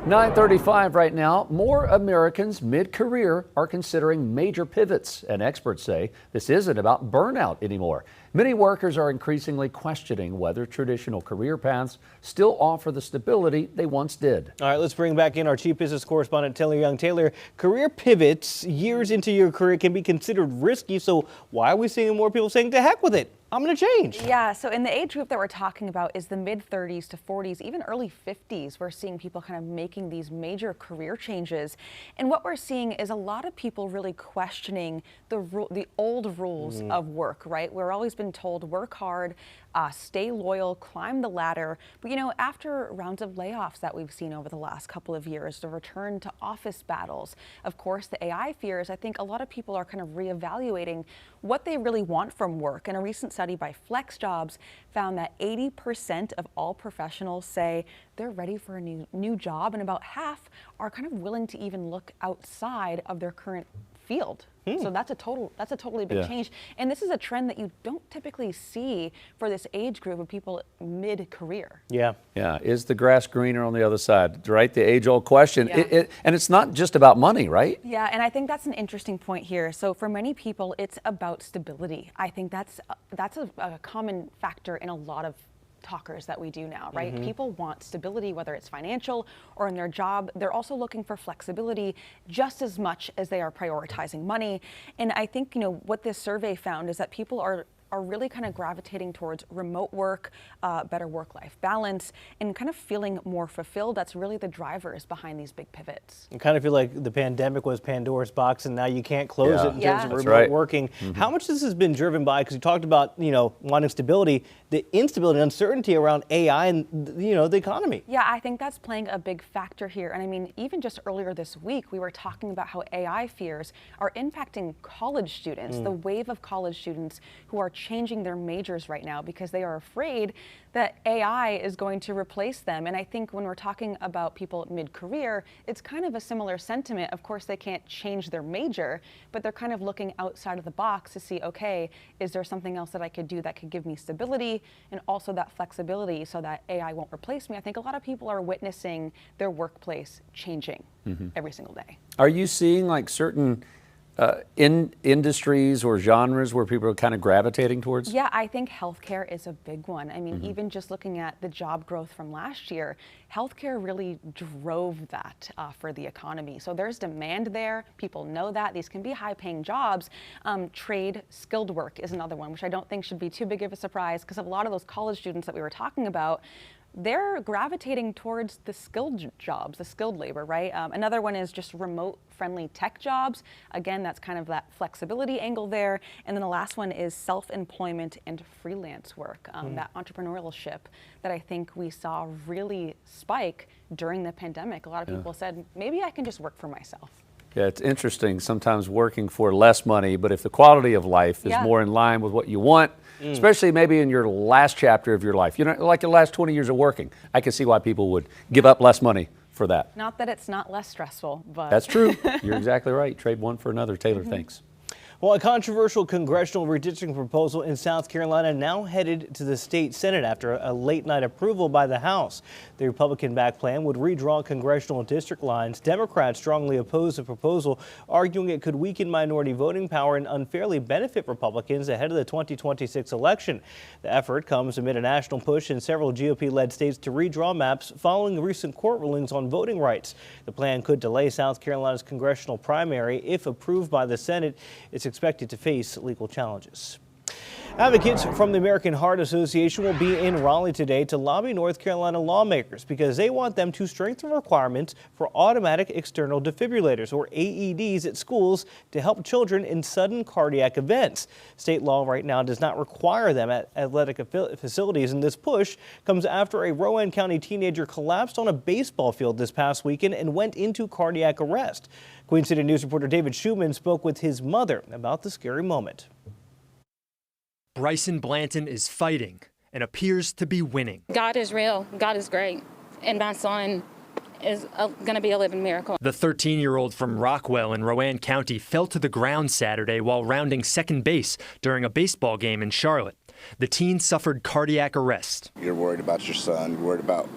9:35 right now. More Americans mid-career are considering major pivots, and experts say this isn't about burnout anymore. Many workers are increasingly questioning whether traditional career paths still offer the stability they once did. All right, let's bring back in our chief business correspondent, Taylor Young. Taylor, career pivots years into your career can be considered risky, so why are we seeing more people saying to heck with it? I'm going to change. Yeah, so in the age group that we're talking about is the mid 30s to 40s, even early 50s. We're seeing people kind of making these major career changes. And what we're seeing is a lot of people really questioning the old rules of work, right? We're always been told work hard, stay loyal, climb the ladder. But, you know, after rounds of layoffs that we've seen over the last couple of years, the return to office battles, of course, the AI fears, I think a lot of people are kind of reevaluating what they really want from work. And a recent study by FlexJobs found that 80% of all professionals say they're ready for a new job, and about half are kind of willing to even look outside of their current field. So that's a totally big change. And this is a trend that you don't typically see for this age group of people mid-career. Yeah. Is the grass greener on the other side, right? The age-old question. And it's not just about money, right? Yeah, and I think that's an interesting point here. So for many people, it's about stability. I think that's a common factor in a lot of talkers that we do now, right? People want stability, whether it's financial or in their job. They're also looking for flexibility just as much as they are prioritizing money. And I think, you know, what this survey found is that people are really kind of gravitating towards remote work, better work-life balance, and kind of feeling more fulfilled. That's really the drivers behind these big pivots. I kind of feel like the pandemic was Pandora's box, and now you can't close it in terms of remote working. How much this has been driven by, because you talked about, you know, wanting stability, the instability and uncertainty around AI and, you know, the economy. Yeah, I think that's playing a big factor here. And I mean, even just earlier this week, we were talking about how AI fears are impacting college students, the wave of college students who are changing their majors right now because they are afraid that AI is going to replace them. And I think when we're talking about people mid-career, it's kind of a similar sentiment. Of course, they can't change their major, but they're kind of looking outside of the box to see, okay, is there something else that I could do that could give me stability and also that flexibility so that AI won't replace me? I think a lot of people are witnessing their workplace changing every single day. Are you seeing like certain in industries or genres where people are kind of gravitating towards? Yeah, I think healthcare is a big one. I mean, even just looking at the job growth from last year, healthcare really drove that for the economy. So there's demand there. People know that. These can be high-paying jobs. Trade, skilled work is another one, which I don't think should be too big of a surprise because of a lot of those college students that we were talking about, they're gravitating towards the skilled jobs, the skilled labor, right? Another one is just remote-friendly tech jobs. Again, that's kind of that flexibility angle there. And then the last one is self-employment and freelance work, that entrepreneurship that I think we saw really spike during the pandemic. A lot of people said, maybe I can just work for myself. Yeah, it's interesting, sometimes working for less money, but if the quality of life is more in line with what you want, especially maybe in your last chapter of your life, you know, like the last 20 years of working, I can see why people would give up less money for that. Not that it's not less stressful, but... That's true. You're exactly right. Trade one for another. Taylor, thanks. Well, a controversial congressional redistricting proposal in South Carolina now headed to the state Senate after a late-night approval by the House. The Republican-backed plan would redraw congressional district lines. Democrats strongly oppose the proposal, arguing it could weaken minority voting power and unfairly benefit Republicans ahead of the 2026 election. The effort comes amid a national push in several GOP-led states to redraw maps following recent court rulings on voting rights. The plan could delay South Carolina's congressional primary if approved by the Senate. It's expected to face legal challenges. Advocates from the American Heart Association will be in Raleigh today to lobby North Carolina lawmakers because they want them to strengthen requirements for automatic external defibrillators, or AEDs, at schools to help children in sudden cardiac events. State law right now does not require them at athletic facilities, and this push comes after a Rowan County teenager collapsed on a baseball field this past weekend and went into cardiac arrest. Queen City News reporter David Schumann spoke with his mother about the scary moment. Bryson Blanton is fighting and appears to be winning. God is real. God is great. And my son is going to be a living miracle. The 13-year-old from Rockwell in Rowan County fell to the ground Saturday while rounding second base during a baseball game in Charlotte. The teen suffered cardiac arrest. You're worried about your son. You're worried about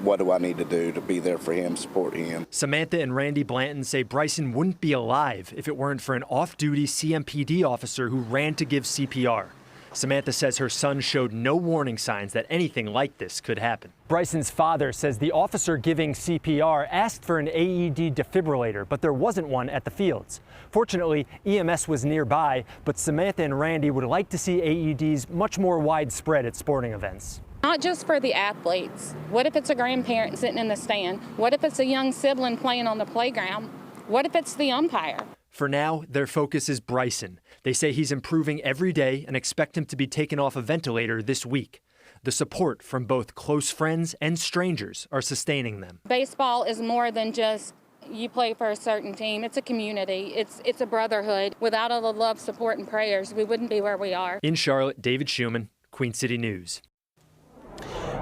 what do I need to do to be there for him, support him. Samantha and Randy Blanton say Bryson wouldn't be alive if it weren't for an off-duty CMPD officer who ran to give CPR. Samantha says her son showed no warning signs that anything like this could happen. Bryson's father says the officer giving CPR asked for an AED defibrillator, but there wasn't one at the fields. Fortunately, EMS was nearby, but Samantha and Randy would like to see AEDs much more widespread at sporting events. Not just for the athletes. What if it's a grandparent sitting in the stand? What if it's a young sibling playing on the playground? What if it's the umpire? For now, their focus is Bryson. They say he's improving every day and expect him to be taken off a ventilator this week. The support from both close friends and strangers are sustaining them. Baseball is more than just you play for a certain team. It's a community. It's a brotherhood. Without all the love, support, and prayers, we wouldn't be where we are. In Charlotte, David Schumann, Queen City News.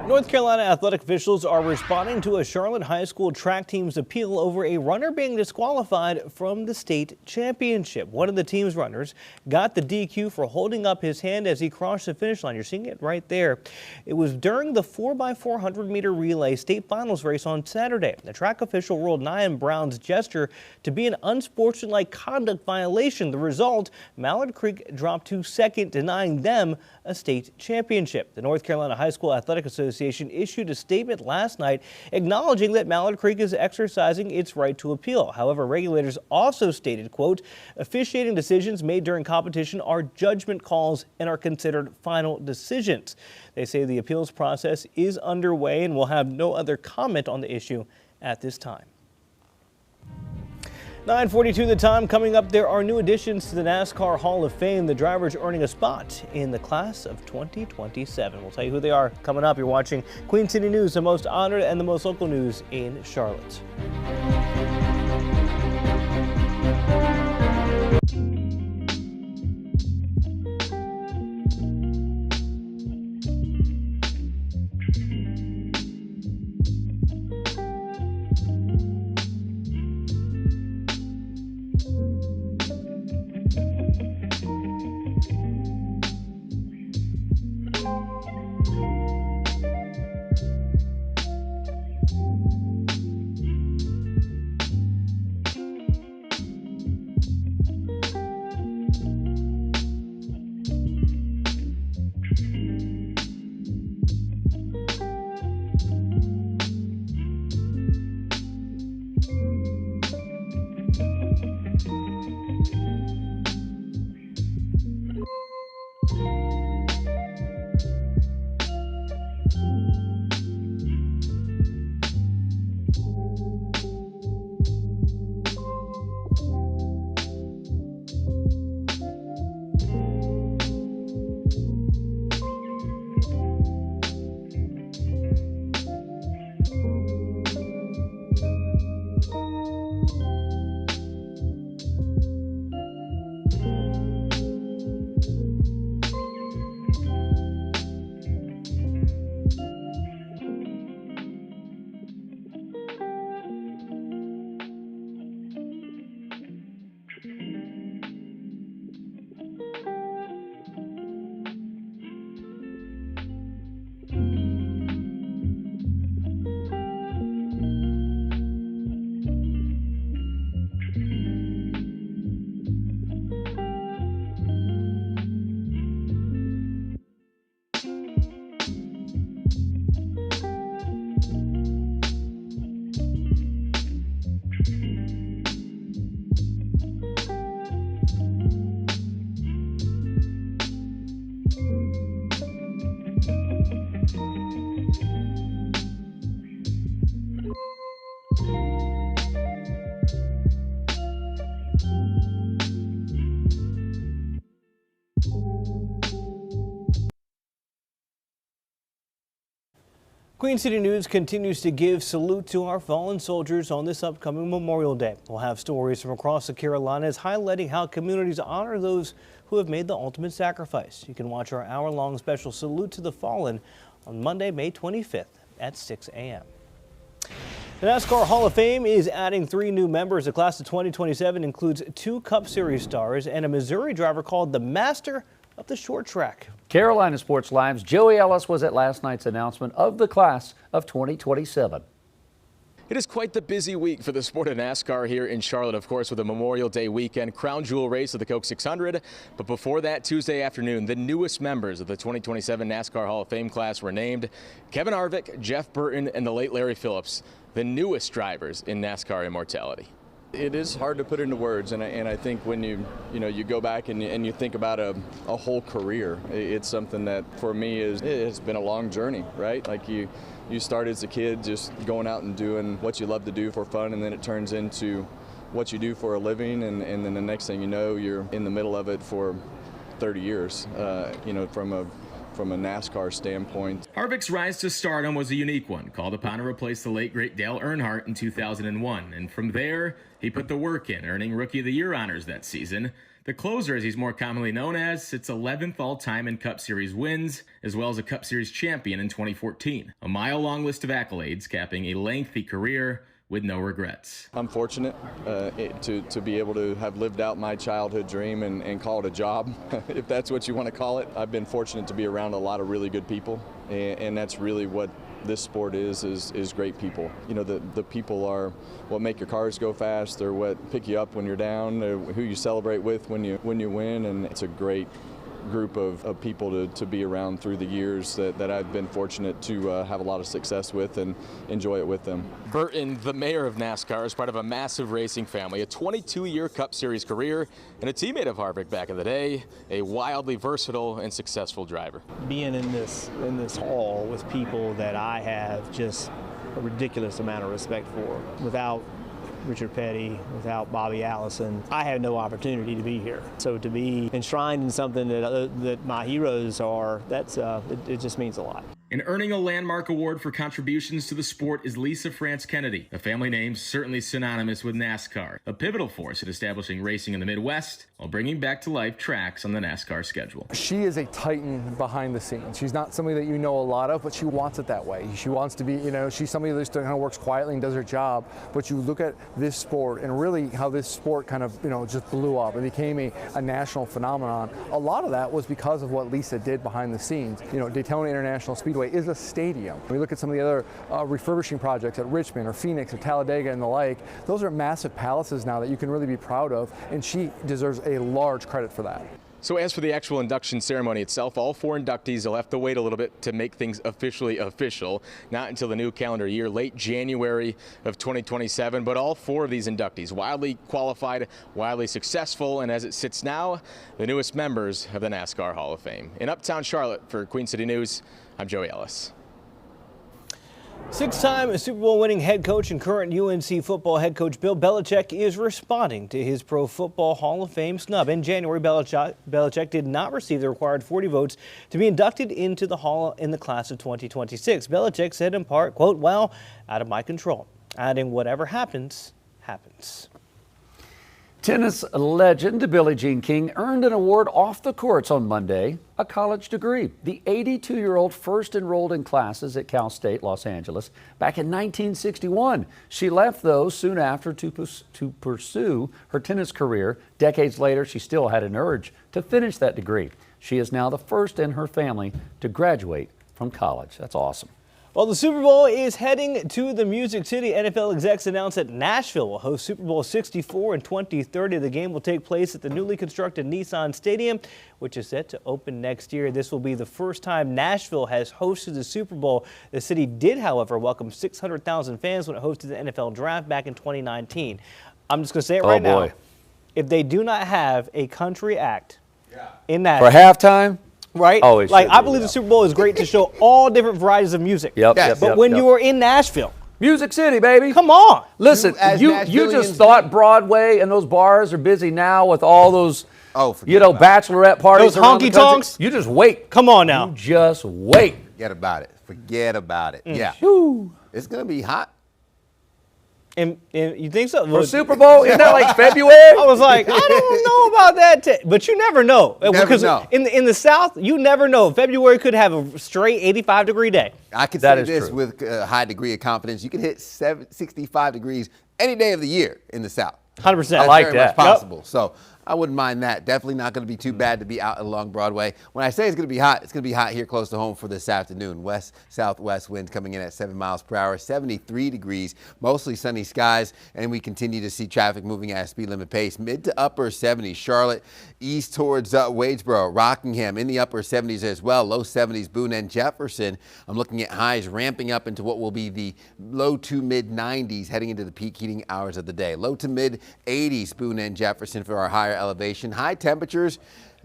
North Carolina athletic officials are responding to a Charlotte High School track team's appeal over a runner being disqualified from the state championship. One of the team's runners got the DQ for holding up his hand as he crossed the finish line. You're seeing it right there. It was during the 4x400 meter relay state finals race on Saturday. The track official ruled Nyan Brown's gesture to be an unsportsmanlike conduct violation. The result, Mallard Creek dropped to second, denying them a state championship. The North Carolina High School Athletic Association issued a statement last night acknowledging that Mallard Creek is exercising its right to appeal. However, regulators also stated, quote, officiating decisions made during competition are judgment calls and are considered final decisions. They say the appeals process is underway and will have no other comment on the issue at this time. 9:42 the time. Coming up, there are new additions to the NASCAR Hall of Fame. The drivers earning a spot in the class of 2027. We'll tell you who they are coming up. You're watching Queen City News, the most honored and the most local news in Charlotte. Queen City News continues to give salute to our fallen soldiers on this upcoming Memorial Day. We'll have stories from across the Carolinas highlighting how communities honor those who have made the ultimate sacrifice. You can watch our hour-long special Salute to the Fallen on Monday, May 25th at 6 a.m. The NASCAR Hall of Fame is adding 3 new members. The class of 2027 includes 2 Cup Series stars and a Missouri driver called the Master of the short track. Carolina Sports Live's Joey Ellis was at last night's announcement of the class of 2027. It is quite the busy week for the sport of NASCAR here in Charlotte, of course, with a Memorial Day weekend crown jewel race of the Coke 600. But before that, Tuesday afternoon, the newest members of the 2027 NASCAR Hall of Fame class were named. Kevin Harvick, Jeff Burton, and the late Larry Phillips, the newest drivers in NASCAR immortality. It is hard to put into words, and I think when you go back and you think about a whole career, it's something that for me it has been a long journey, right? Like you start as a kid just going out and doing what you love to do for fun, and then it turns into what you do for a living, and then the next thing you know, you're in the middle of it for 30 years, from a NASCAR standpoint. Harvick's rise to stardom was a unique one, called upon to replace the late great Dale Earnhardt in 2001, and from there, he put the work in, earning Rookie of the Year honors that season. The closer, as he's more commonly known as, sits 11th all-time in Cup Series wins, as well as a Cup Series champion in 2014. A mile-long list of accolades, capping a lengthy career with no regrets. I'm fortunate to be able to have lived out my childhood dream and call it a job, if that's what you want to call it. I've been fortunate to be around a lot of really good people, and that's really what this sport is great people. You know, the people are what make your cars go fast. They're what pick you up when you're down. They're who you celebrate with when you win, and it's a great group of people to be around through the years that I've been fortunate to have a lot of success with and enjoy it with them. Burton, the mayor of NASCAR, is part of a massive racing family, a 22-year Cup Series career, and a teammate of Harvick back in the day, a wildly versatile and successful driver. Being in this hall with people that I have just a ridiculous amount of respect for, without Richard Petty, without Bobby Allison, I had no opportunity to be here. So to be enshrined in something that my heroes are, it just means a lot. And earning a landmark award for contributions to the sport is Lisa France Kennedy, a family name certainly synonymous with NASCAR, a pivotal force in establishing racing in the Midwest while bringing back to life tracks on the NASCAR schedule. She is a titan behind the scenes. She's not somebody that you know a lot of, but she wants it that way. She wants to be, she's somebody that just kind of works quietly and does her job. But you look at this sport and really how this sport kind of, just blew up and became a national phenomenon. A lot of that was because of what Lisa did behind the scenes. Daytona International Speedway is a stadium. When we look at some of the other refurbishing projects at Richmond or Phoenix or Talladega and the like, those are massive palaces now that you can really be proud of, and she deserves a large credit for that. So as for the actual induction ceremony itself, all 4 inductees will have to wait a little bit to make things officially official. Not until the new calendar year, late January of 2027. But all 4 of these inductees, wildly qualified, wildly successful, and as it sits now, the newest members of the NASCAR Hall of Fame. In Uptown Charlotte, for Queen City News, I'm Joey Ellis. 6-time Super Bowl winning head coach and current UNC football head coach Bill Belichick is responding to his Pro Football Hall of Fame snub. In January, Belichick did not receive the required 40 votes to be inducted into the Hall in the class of 2026. Belichick said in part, quote, "Well, out of my control," adding, "Whatever happens, happens." Tennis legend Billie Jean King earned an award off the courts on Monday, a college degree. The 82-year-old first enrolled in classes at Cal State Los Angeles back in 1961. She left, though, soon after to pursue her tennis career. Decades later, she still had an urge to finish that degree. She is now the first in her family to graduate from college. That's awesome. Well, the Super Bowl is heading to the Music City. NFL execs announced that Nashville will host Super Bowl 64 in 2030. The game will take place at the newly constructed Nissan Stadium, which is set to open next year. This will be the first time Nashville has hosted the Super Bowl. The city did, however, welcome 600,000 fans when it hosted the NFL Draft back in 2019. I'm just going to say it right now. If they do not have a country act in Nashville for halftime, right? Always like, I believe the Super Bowl is great to show all different varieties of music. But when you are in Nashville, Music City, baby. Come on. Listen, you just thought Broadway and those bars are busy now with all those, bachelorette parties. Those honky tonks. You just wait. Come on now. You just wait. Forget about it. Forget about it. Yeah. Whew. It's going to be hot. And you think so? For Super Bowl? Isn't that like February? I was like, I don't know about that. But you never know. Because in the South, you never know. February could have a straight 85-degree day. I can say this with a high degree of confidence. You can hit 65 degrees any day of the year in the South. 100%. I like very that. much possible. So I wouldn't mind that. Definitely not going to be too bad to be out along Broadway. When I say it's going to be hot, it's going to be hot here close to home for this afternoon. West-southwest winds coming in at 7 miles per hour, 73 degrees, mostly sunny skies, and we continue to see traffic moving at a speed limit pace. Mid to upper 70s. Charlotte east towards Wadesboro, Rockingham in the upper 70s as well. Low 70s, Boone and Jefferson. I'm looking at highs ramping up into what will be the low to mid 90s heading into the peak heating hours of the day. Low to mid 80s, Boone and Jefferson for our higher elevation. High temperatures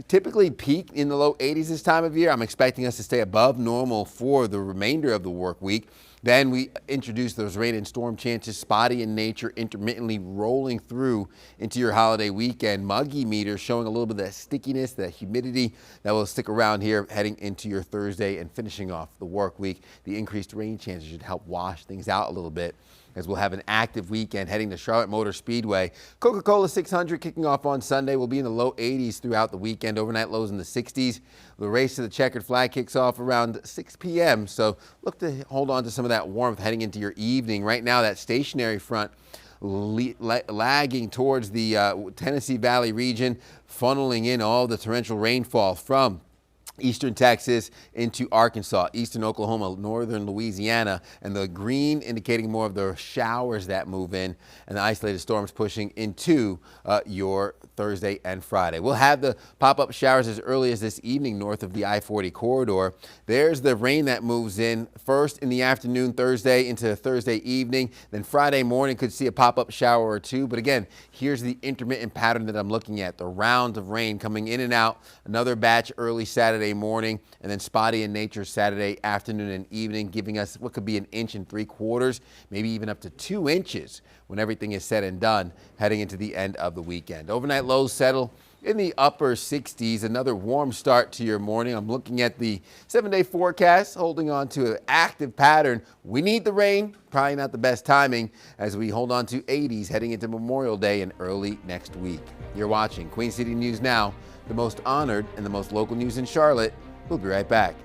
typically peak in the low 80s this time of year. I'm expecting us to stay above normal for the remainder of the work week. Then we introduce those rain and storm chances, spotty in nature, intermittently rolling through into your holiday weekend. Muggy meters showing a little bit of that stickiness, that humidity that will stick around here heading into your Thursday and finishing off the work week. The increased rain chances should help wash things out a little bit, as we'll have an active weekend heading to Charlotte Motor Speedway. Coca-Cola 600 kicking off on Sunday. Will be in the low 80s throughout the weekend. Overnight lows in the 60s. The race to the checkered flag kicks off around 6 p.m. So look to hold on to some of that warmth heading into your evening. Right now, that stationary front lagging towards the Tennessee Valley region, funneling in all the torrential rainfall from eastern Texas into Arkansas, eastern Oklahoma, northern Louisiana, and the green indicating more of the showers that move in, and the isolated storms pushing into your Thursday and Friday. We'll have the pop-up showers as early as this evening north of the I-40 corridor. There's the rain that moves in first in the afternoon Thursday into Thursday evening. Then Friday morning could see a pop-up shower or two. But again, here's the intermittent pattern that I'm looking at. The rounds of rain coming in and out. Another batch early Saturday morning, and then spotty in nature Saturday afternoon and evening, giving us what could be 1 3/4 inches, maybe even up to 2 inches when everything is said and done heading into the end of the weekend. Overnight lows settle in the upper 60s. Another warm start to your morning. I'm looking at the 7-day forecast, holding on to an active pattern. We need the rain, probably not the best timing, as we hold on to 80s heading into Memorial Day and early next week. You're watching Queen City News Now, the most honored and the most local news in Charlotte. We'll be right back.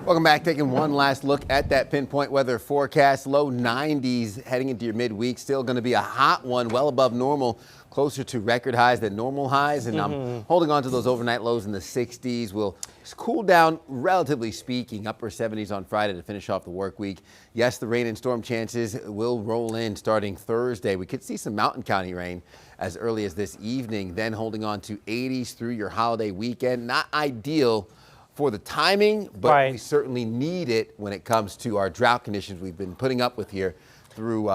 Welcome back. Taking one last look at that pinpoint weather forecast. Low 90s heading into your midweek. Still going to be a hot one, well above normal, closer to record highs than normal highs. And I'm holding on to those overnight lows in the 60s. We'll cool down, relatively speaking, upper 70s on Friday to finish off the work week. Yes, the rain and storm chances will roll in starting Thursday. We could see some Mountain County rain as early as this evening, then holding on to 80s through your holiday weekend. Not ideal for the timing, but we certainly need it when it comes to our drought conditions we've been putting up with here through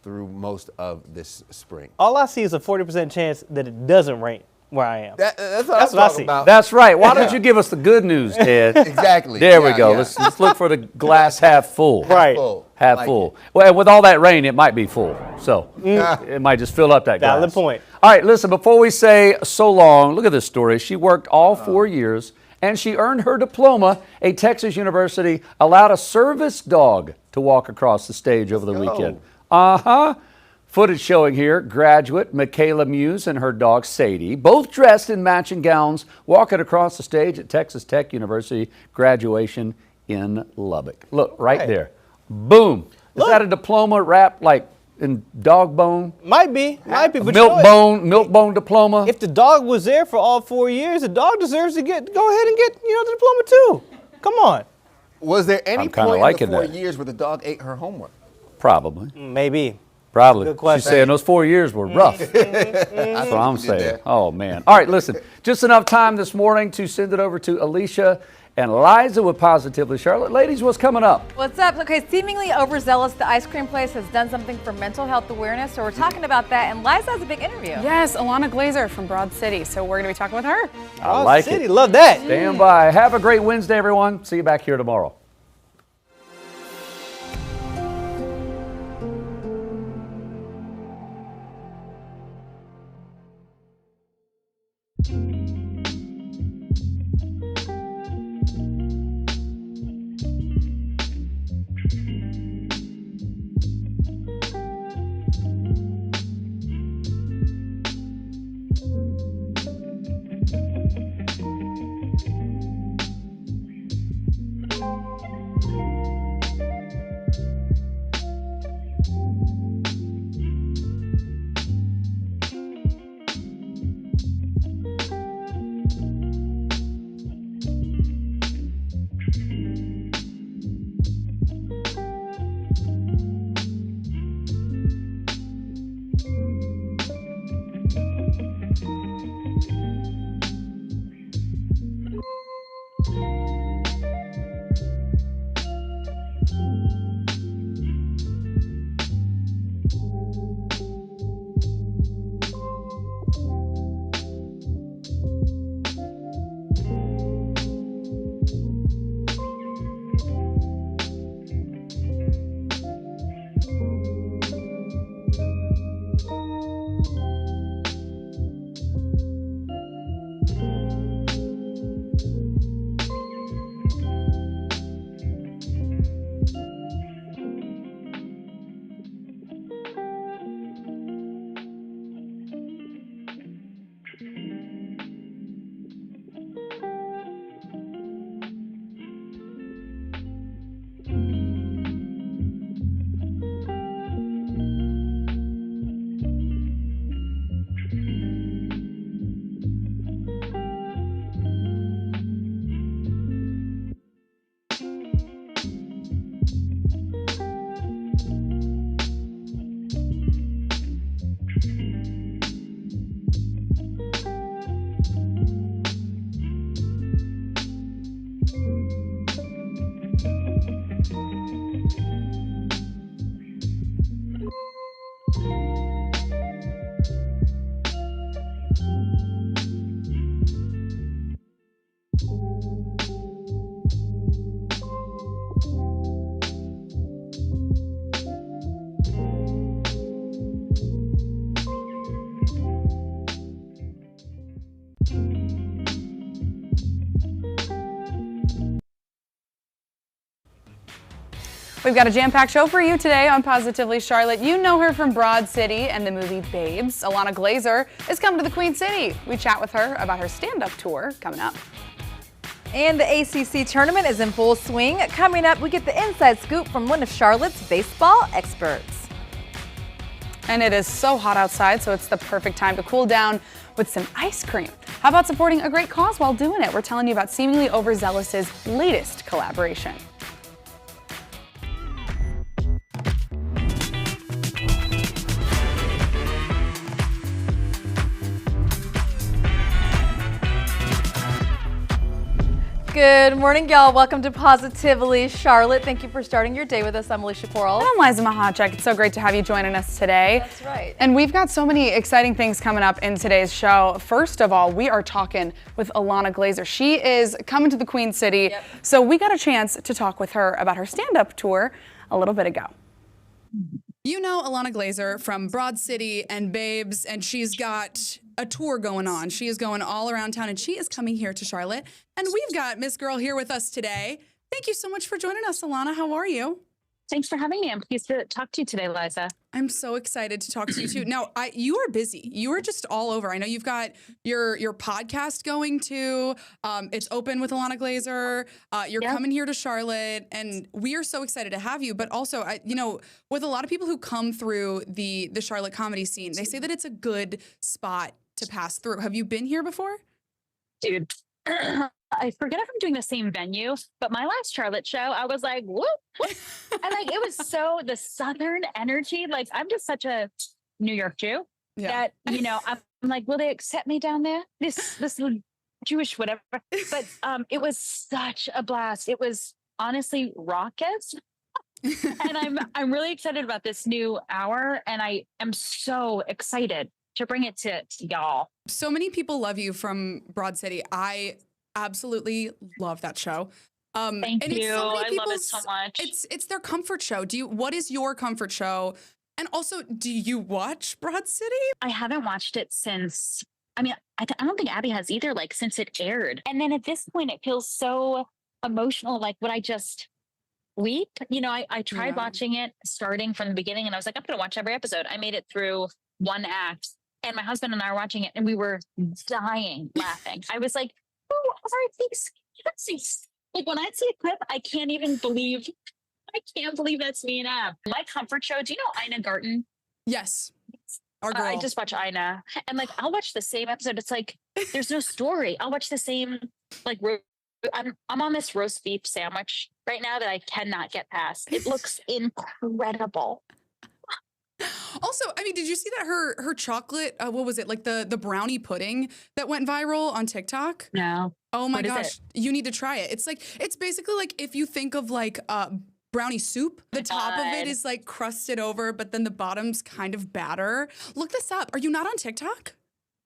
most of this spring. All I see is a 40% chance that it doesn't rain where I am. That's what I see. About. That's right. Why don't you give us the good news, Ted? Exactly. There we go. Let's look for the glass half full. Right. Half full. Well, and with all that rain, it might be full. So it might just fill up that glass. Valid point. All right, listen, before we say so long, look at this story. She worked all 4 years, and she earned her diploma. A Texas university allowed a service dog to walk across the stage over the weekend. Footage showing here, graduate Michaela Muse and her dog Sadie, both dressed in matching gowns, walking across the stage at Texas Tech University graduation in Lubbock. Look, right there. Boom. Is that a diploma wrapped like in dog bone? Might be. But milk bone diploma. If the dog was there for all 4 years, the dog deserves to go ahead and get the diploma too. Come on. Was there any point in the 4 years where the dog ate her homework? Probably. Maybe. Probably. Good question. She's saying those 4 years were rough. That's what I'm saying. Oh, man. All right, listen. Just enough time this morning to send it over to Alicia and Liza with Positively Charlotte. Ladies, what's coming up? What's up? Okay, seemingly overzealous, the ice cream place has done something for mental health awareness, so we're talking about that, and Liza has a big interview. Yes, Alana Glazer from Broad City, so we're going to be talking with her. I like City, it. Love that. Stand by. Have a great Wednesday, everyone. See you back here tomorrow. We've got a jam-packed show for you today on Positively Charlotte. You know her from Broad City and the movie Babes. Alana Glazer is coming to the Queen City. We chat with her about her stand-up tour coming up. And the ACC tournament is in full swing. Coming up, we get the inside scoop from one of Charlotte's baseball experts. And it is so hot outside, so it's the perfect time to cool down with some ice cream. How about supporting a great cause while doing it? We're telling you about Seemingly Overzealous's latest collaboration. Good morning, y'all. Welcome to Positively Charlotte. Thank you for starting your day with us. I'm Alicia Coral. And I'm Liza Mahachek. It's so great to have you joining us today. That's right. And we've got so many exciting things coming up in today's show. First of all, we are talking with Ilana Glazer. She is coming to the Queen City. Yep. So we got a chance to talk with her about her stand-up tour a little bit ago. You know Ilana Glazer from Broad City and Babes, and she's got a tour going on. She is going all around town, and she is coming here to Charlotte. And we've got Miss Girl here with us today. Thank you so much for joining us, Ilana. How are you? Thanks for having me. I'm pleased to talk to you today, Liza. I'm so excited to talk to you too. Now, you are busy. You are just all over. I know you've got your podcast going too. It's open with Ilana Glazer. You're coming here to Charlotte, and we are so excited to have you. But also, with a lot of people who come through the Charlotte comedy scene, they say that it's a good spot to pass through. Have you been here before? Dude, I forget if I'm doing the same venue, but my last Charlotte show, I was like, whoop, whoop. And like, it was so the Southern energy. Like, I'm just such a New York Jew that, I'm like, will they accept me down there? This little Jewish whatever. But it was such a blast. It was honestly raucous. And I'm really excited about this new hour. And I am so excited to bring it to y'all. So many people love you from Broad City. I absolutely love that show. Thank you. I love it so much. It's their comfort show. What is your comfort show? And also, do you watch Broad City? I haven't watched it since, I don't think Abby has either, like since it aired. And then at this point, it feels so emotional. Like, would I just weep? I tried watching it starting from the beginning, and I was like, I'm going to watch every episode. I made it through one act, and my husband and I were watching it, and we were dying laughing. I was like, oh, like when I see a clip, I can't believe that's me and Ab. My comfort show, do you know Ina Garten? Yes. Our girl. I just watch Ina, and like I'll watch the same episode. It's like there's no story. I'll watch the same I'm on this roast beef sandwich right now that I cannot get past. It looks incredible. Also, did you see that her chocolate, what was it, like the brownie pudding that went viral on TikTok? No. Oh my gosh, you need to try it. It's basically like if you think of like brownie soup, the top of it is like crusted over, but then the bottom's kind of batter. Look this up. Are you not on TikTok?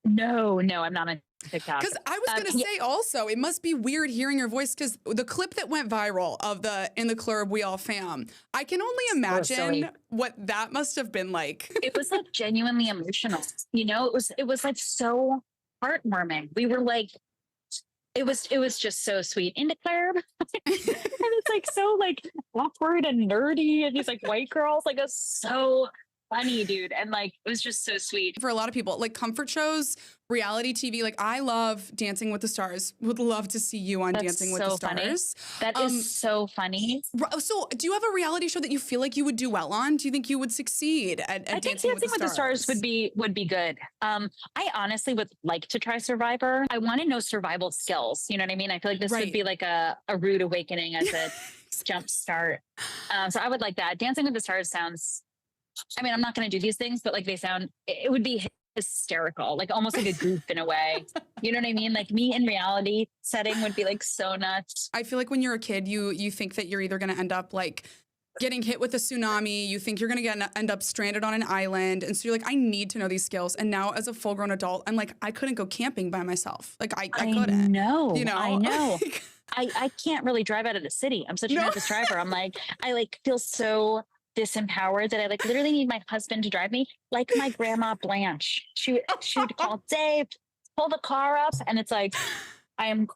No, I'm not on TikTok. Because I was going to say also, it must be weird hearing your voice, because the clip that went viral of the In the Club We All Fam, I can only imagine what that must have been like. It was like genuinely emotional. It was like so heartwarming. We were like, it was just so sweet. In the Club. And it's like so like awkward and nerdy, and these like white girls, like it's so funny, dude. And like it was just so sweet. For a lot of people, like comfort shows, reality TV, like I love Dancing with the Stars. Would love to see you on Dancing with the Stars. That is so funny. So do you have a reality show that you feel like you would do well on? Do you think you would succeed at I think Dancing with the Stars would be good. I honestly would like to try Survivor. I want to know survival skills. You know what I mean? I feel like this would be like a rude awakening as a jump start. So I would like that. Dancing with the Stars sounds, I'm not going to do these things, but like it would be hysterical, like almost like a goof in a way. You know what I mean? Like me in reality setting would be like so nuts. I feel like when you're a kid, you think that you're either going to end up like getting hit with a tsunami, you think you're going to end up stranded on an island. And so you're like, I need to know these skills. And now as a full grown adult, I'm like, I couldn't go camping by myself. Like I couldn't. I know. I can't really drive out of the city. I'm such a nervous driver. I'm like, I feel so disempowered that I literally need my husband to drive me, like my grandma Blanche. She would call Dave, pull the car up, and it's like I am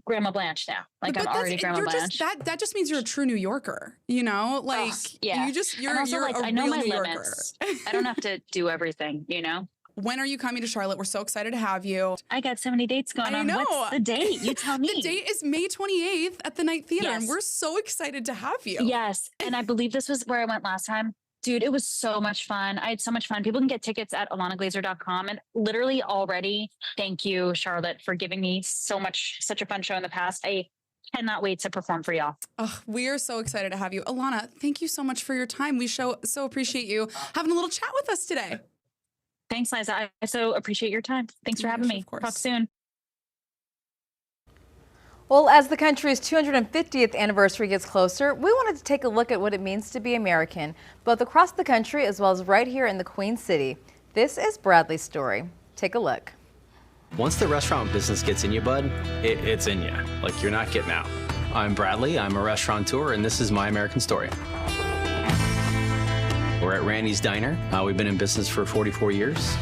Grandma Blanche now. Like I'm already Grandma Blanche. That just means you're a true New Yorker, you know? Like you're also, a I know real my New limits. Yorker. I don't have to do everything, you know? when are you coming to Charlotte? We're so excited to have you. I got so many dates going on. I know. What's the date? You tell me. The date is May 28th at the Night Theater, Yes. and we're so excited to have you. Yes, and I believe this was where I went last time. Dude, it was so much fun. I had so much fun. People can get tickets at alanaglazer.com. And literally already, thank you, Charlotte, for giving me such a fun show in the past. I cannot wait to perform for y'all. Oh, we are so excited to have you. Alana, thank you so much for your time. We so appreciate you having a little chat with us today. Thanks, Liza. I so appreciate your time. Thanks for having me. Of course. Talk soon. Well, as the country's 250th anniversary gets closer, we wanted to take a look at what it means to be American, both across the country as well as right here in the Queen City. This is Bradley's story. Take a look. Once the restaurant business gets in you, bud, it's in you. Like, you're not getting out. I'm Bradley, I'm a restaurateur, and this is my American story. We're at Randy's Diner. We've been in business for 44 years.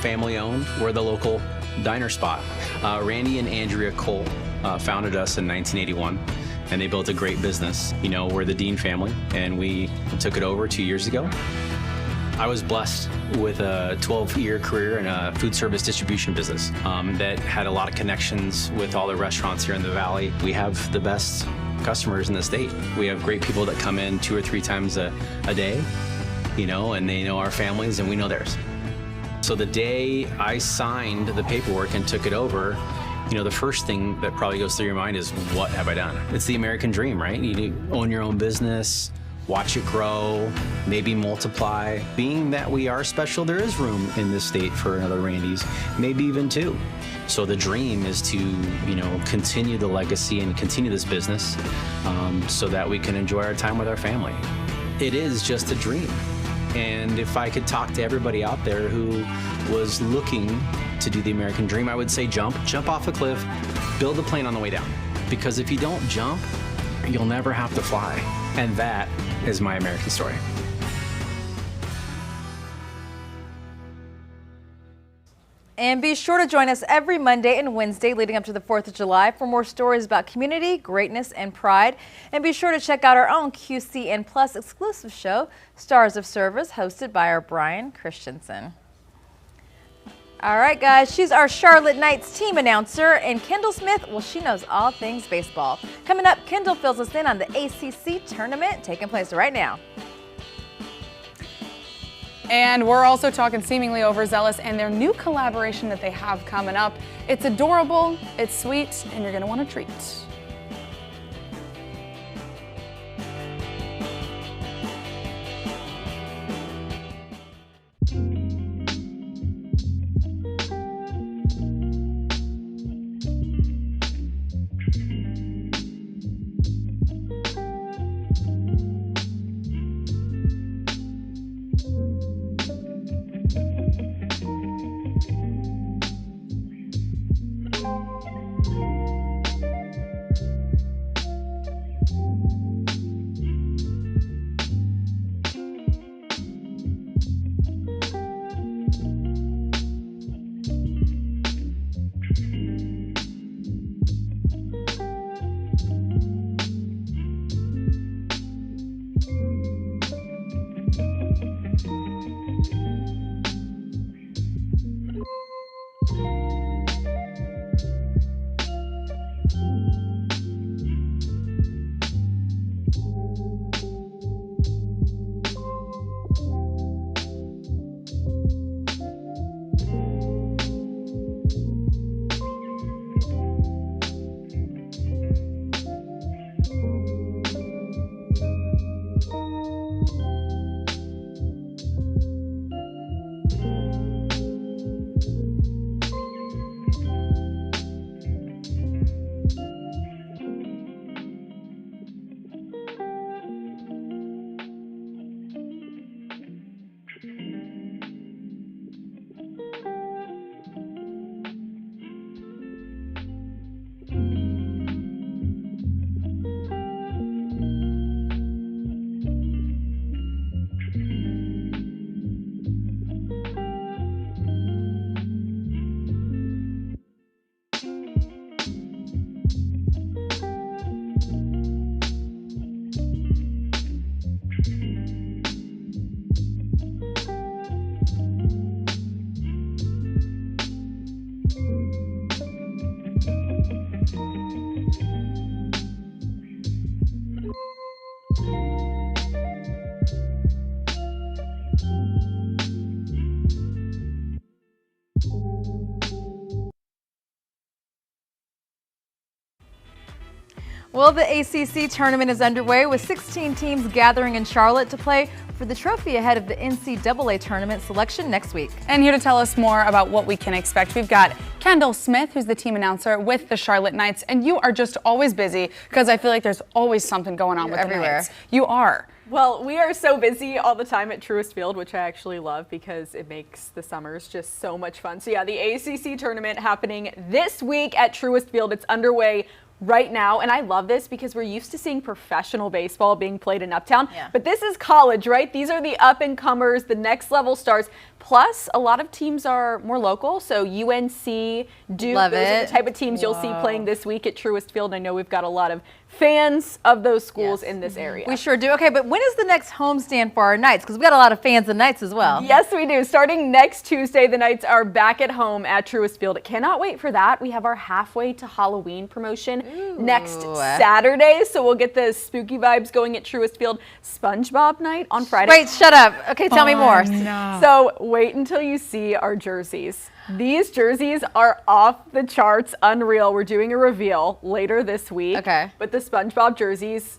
Family owned. We're the local diner spot. Randy and Andrea Cole founded us in 1981, and they built a great business. You know, we're the Dean family, and we took it over 2 years ago. I was blessed with a 12-year career in a food service distribution business that had a lot of connections with all the restaurants here in the Valley. We have the best customers in the state. We have great people that come in 2 or 3 times a day, you know, and they know our families and we know theirs. So the day I signed the paperwork and took it over, you know, the first thing that probably goes through your mind is, what have I done? It's the American dream, right? You own your own business, watch it grow, maybe multiply. Being that we are special, there is room in this state for another Randy's, maybe even 2. So the dream is to, you know, continue the legacy and continue this business so that we can enjoy our time with our family. It is just a dream. And if I could talk to everybody out there who was looking to do the American dream, I would say jump off a cliff, build a plane on the way down. Because if you don't jump, you'll never have to fly. And that is my American story. And be sure to join us every Monday and Wednesday leading up to the 4th of July for more stories about community, greatness, and pride. And be sure to check out our own QCN Plus exclusive show, Stars of Service, hosted by our Brian Christensen. All right, guys, she's our Charlotte Knights team announcer, and Kendall Smith, well, she knows all things baseball. Coming up, Kendall fills us in on the ACC tournament taking place right now. And we're also talking seemingly overzealous and their new collaboration that they have coming up. It's adorable, it's sweet, and you're going to want to treat. Well, the ACC tournament is underway with 16 teams gathering in Charlotte to play for the trophy ahead of the NCAA tournament selection next week. And here to tell us more about what we can expect, we've got Kendall Smith, who's the team announcer with the Charlotte Knights. And you are just always busy because I feel like there's always something going on with everywhere. the Knights. You are. Well, we are so busy all the time at Truist Field, which I actually love because it makes the summers just so much fun. So yeah, the ACC tournament happening this week at Truist Field. It's underway right now, and I love this because we're used to seeing professional baseball being played in Uptown, but this is college, right? These are the up-and-comers, the next-level stars. Plus, a lot of teams are more local, so UNC, Duke, Love those are it. the type of teams you'll see playing this week at Truist Field. I know we've got a lot of fans of those schools in this area. We sure do. Okay, but when is the next homestand for our Knights? Because we've got a lot of fans and Knights as well. Yes, we do. Starting next Tuesday, the Knights are back at home at Truist Field. Cannot wait for that. We have our halfway to Halloween promotion next Saturday, so we'll get the spooky vibes going at Truist Field. SpongeBob night on Friday. Wait, shut up. Okay, tell me more. No. So wait until you see our jerseys. These jerseys are off the charts, unreal. We're doing a reveal later this week. Okay. But the SpongeBob jerseys.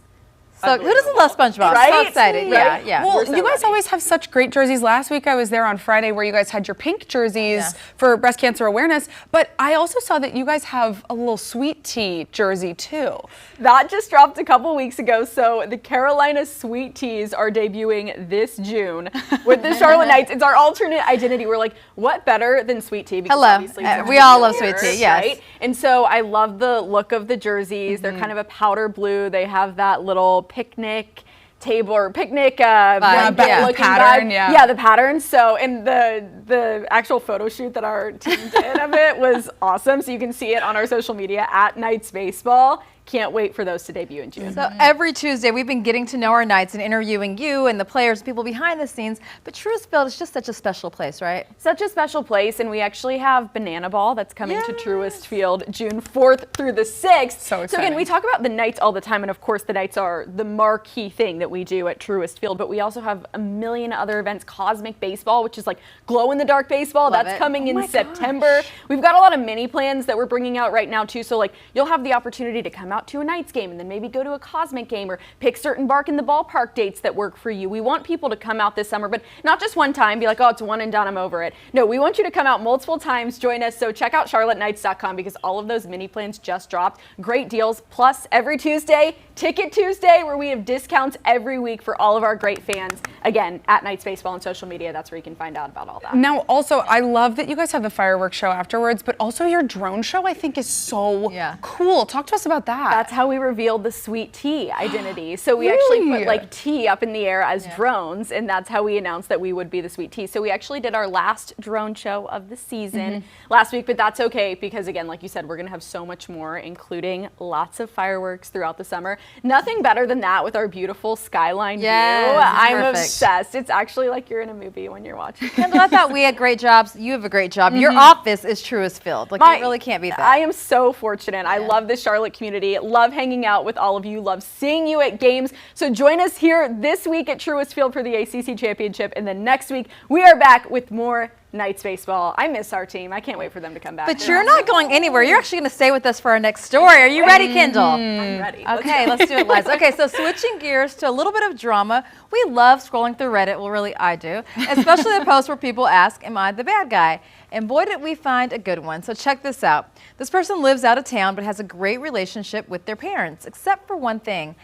So who doesn't love SpongeBob? Right? So excited. Yeah, Right? yeah. Well, you guys always have such great jerseys. Last week I was there on Friday where you guys had your pink jerseys for breast cancer awareness, but I also saw that you guys have a little sweet tea jersey too. That just dropped a couple weeks ago. So the Carolina Sweet Teas are debuting this June with the Charlotte Knights. It's our alternate identity. We're like, what better than sweet tea? Because obviously it's we all love sweet tea, yes. Right? And so I love the look of the jerseys. They're kind of a powder blue. They have that little picnic table or picnic pattern, vibe. yeah. Yeah, the pattern. So, and the actual photo shoot that our team did of it was awesome. So you can see it on our social media at Knights Baseball. Can't wait for those to debut in June. So every Tuesday, we've been getting to know our Knights and interviewing you and the players, people behind the scenes. But Truist Field is just such a special place, right? Such a special place, and we actually have Banana Ball that's coming to Truist Field June 4th through the 6th. So again, we talk about the Knights all the time, and of course the Knights are the marquee thing that we do at Truist Field, but we also have a million other events. Cosmic Baseball, which is like glow-in-the-dark baseball, that's coming in September. We've got a lot of mini plans that we're bringing out right now too, so like you'll have the opportunity to come out to a Knights game and then maybe go to a Cosmic game or pick certain Bark in the Ballpark dates that work for you. We want people to come out this summer, but not just one time, be like, oh, it's one and done, I'm over it. No, we want you to come out multiple times, join us. So check out charlotteknights.com because all of those mini plans just dropped. Great deals. Plus every Tuesday, Ticket Tuesday, where we have discounts every week for all of our great fans. Again, at Knights Baseball on social media, that's where you can find out about all that. Now, also, I love that you guys have the fireworks show afterwards, but also your drone show I think is so cool. Talk to us about that. That's how we revealed the sweet tea identity. So we actually put like tea up in the air as drones, and that's how we announced that we would be the sweet tea. So we actually did our last drone show of the season last week, but that's okay because again, like you said, we're gonna have so much more, including lots of fireworks throughout the summer. Nothing better than that with our beautiful skyline view. I'm obsessed. It's actually like you're in a movie when you're watching. Kendall, I thought we had great jobs. You have a great job. Your office is Truist Field. Like, you really can't beat that. I am so fortunate. I love the Charlotte community. Love hanging out with all of you. Love seeing you at games. So join us here this week at Truist Field for the ACC Championship. And then next week, we are back with more Knights baseball. I miss our team. I can't wait for them to come back. But you're not going anywhere. You're actually going to stay with us for our next story. Are you ready, Kendall? I'm ready. Okay, let's do it, Liza. Okay, so switching gears to a little bit of drama. We love scrolling through Reddit. Well, really, I do. Especially the posts where people ask, am I the bad guy? And boy, did we find a good one. So check this out. This person lives out of town but has a great relationship with their parents, except for one thing.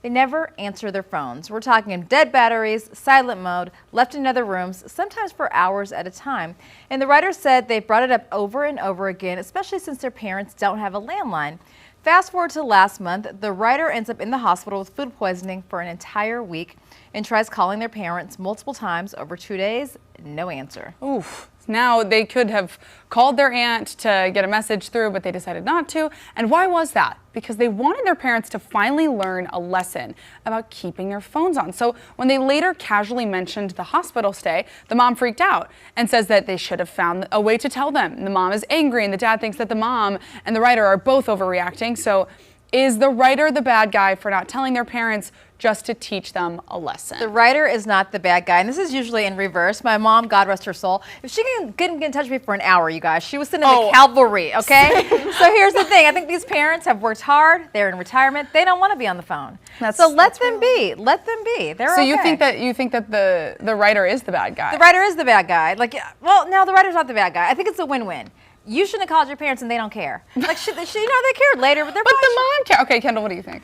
They never answer their phones. We're talking dead batteries, silent mode, left in other rooms, sometimes for hours at a time. And the writer said they've brought it up over and over again, especially since their parents don't have a landline. Fast forward to last month, the writer ends up in the hospital with food poisoning for an entire week and tries calling their parents multiple times over 2 days, no answer. Oof. Now, they could have called their aunt to get a message through, but they decided not to. And why was that? Because they wanted their parents to finally learn a lesson about keeping their phones on. So when they later casually mentioned the hospital stay, the mom freaked out and says that they should have found a way to tell them. The mom is angry, and the dad thinks that the mom and the writer are both overreacting. So is the writer the bad guy for not telling their parents just to teach them a lesson? The writer is not the bad guy, and this is usually in reverse. My mom, God rest her soul, if she can get in touch with me for an hour, you guys, she was sending the cavalry, okay? So here's the thing. I think these parents have worked hard. They're in retirement. They don't want to be on the phone. So let them be. Let them be. They're so okay. you think that the writer is the bad guy? The writer is the bad guy. Like, well, no, the writer's not the bad guy. I think it's a win-win. You shouldn't have called your parents and they don't care. Like, they cared later, but the mom cares. Okay, Kendall, what do you think?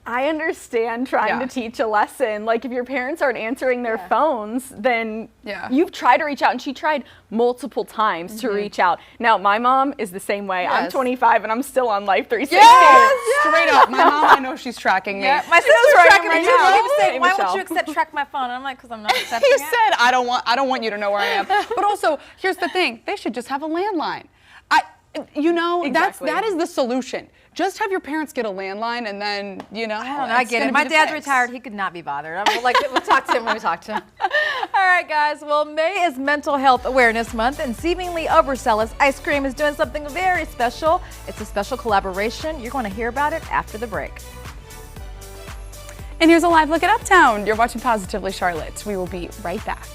I understand trying to teach a lesson. Like, if your parents aren't answering their phones, then you've tried to reach out, and she tried multiple times to reach out. Now, my mom is the same way. I'm 25 and I'm still on Life 360. Straight up. My mom, I know she's tracking me. My sister's tracking me too. She keeps saying, why Michelle. won't you accept track my phone? And I'm like, because I'm not accepting He it. said, I don't want you to know where I am. But also, here's the thing. They should just have a landline. That is the solution. Just have your parents get a landline, and then, I don't know, I get it. My dad's retired. He could not be bothered. We'll talk to him when we talk to him. All right, guys. Well, May is Mental Health Awareness Month, and seemingly overzealous ice cream is doing something very special. It's a special collaboration. You're going to hear about it after the break. And here's a live look at Uptown. You're watching Positively Charlotte. We will be right back.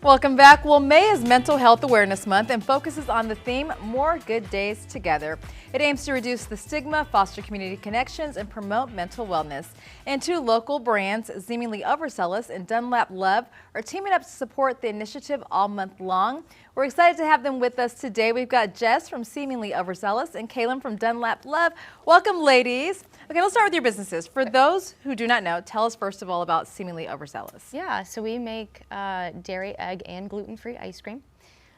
Welcome back. Well, May is Mental Health Awareness Month and focuses on the theme, More Good Days Together. It aims to reduce the stigma, foster community connections, and promote mental wellness. And two local brands, Seemingly Overzealous and Dunlap Love, are teaming up to support the initiative all month long. We're excited to have them with us today. We've got Jess from Seemingly Overzealous and Kaylin from Dunlap Love. Welcome, ladies. Okay, let's start with your businesses. For those who do not know, tell us first of all about Seemingly Overzealous. Yeah, so we make dairy, egg, and gluten-free ice cream.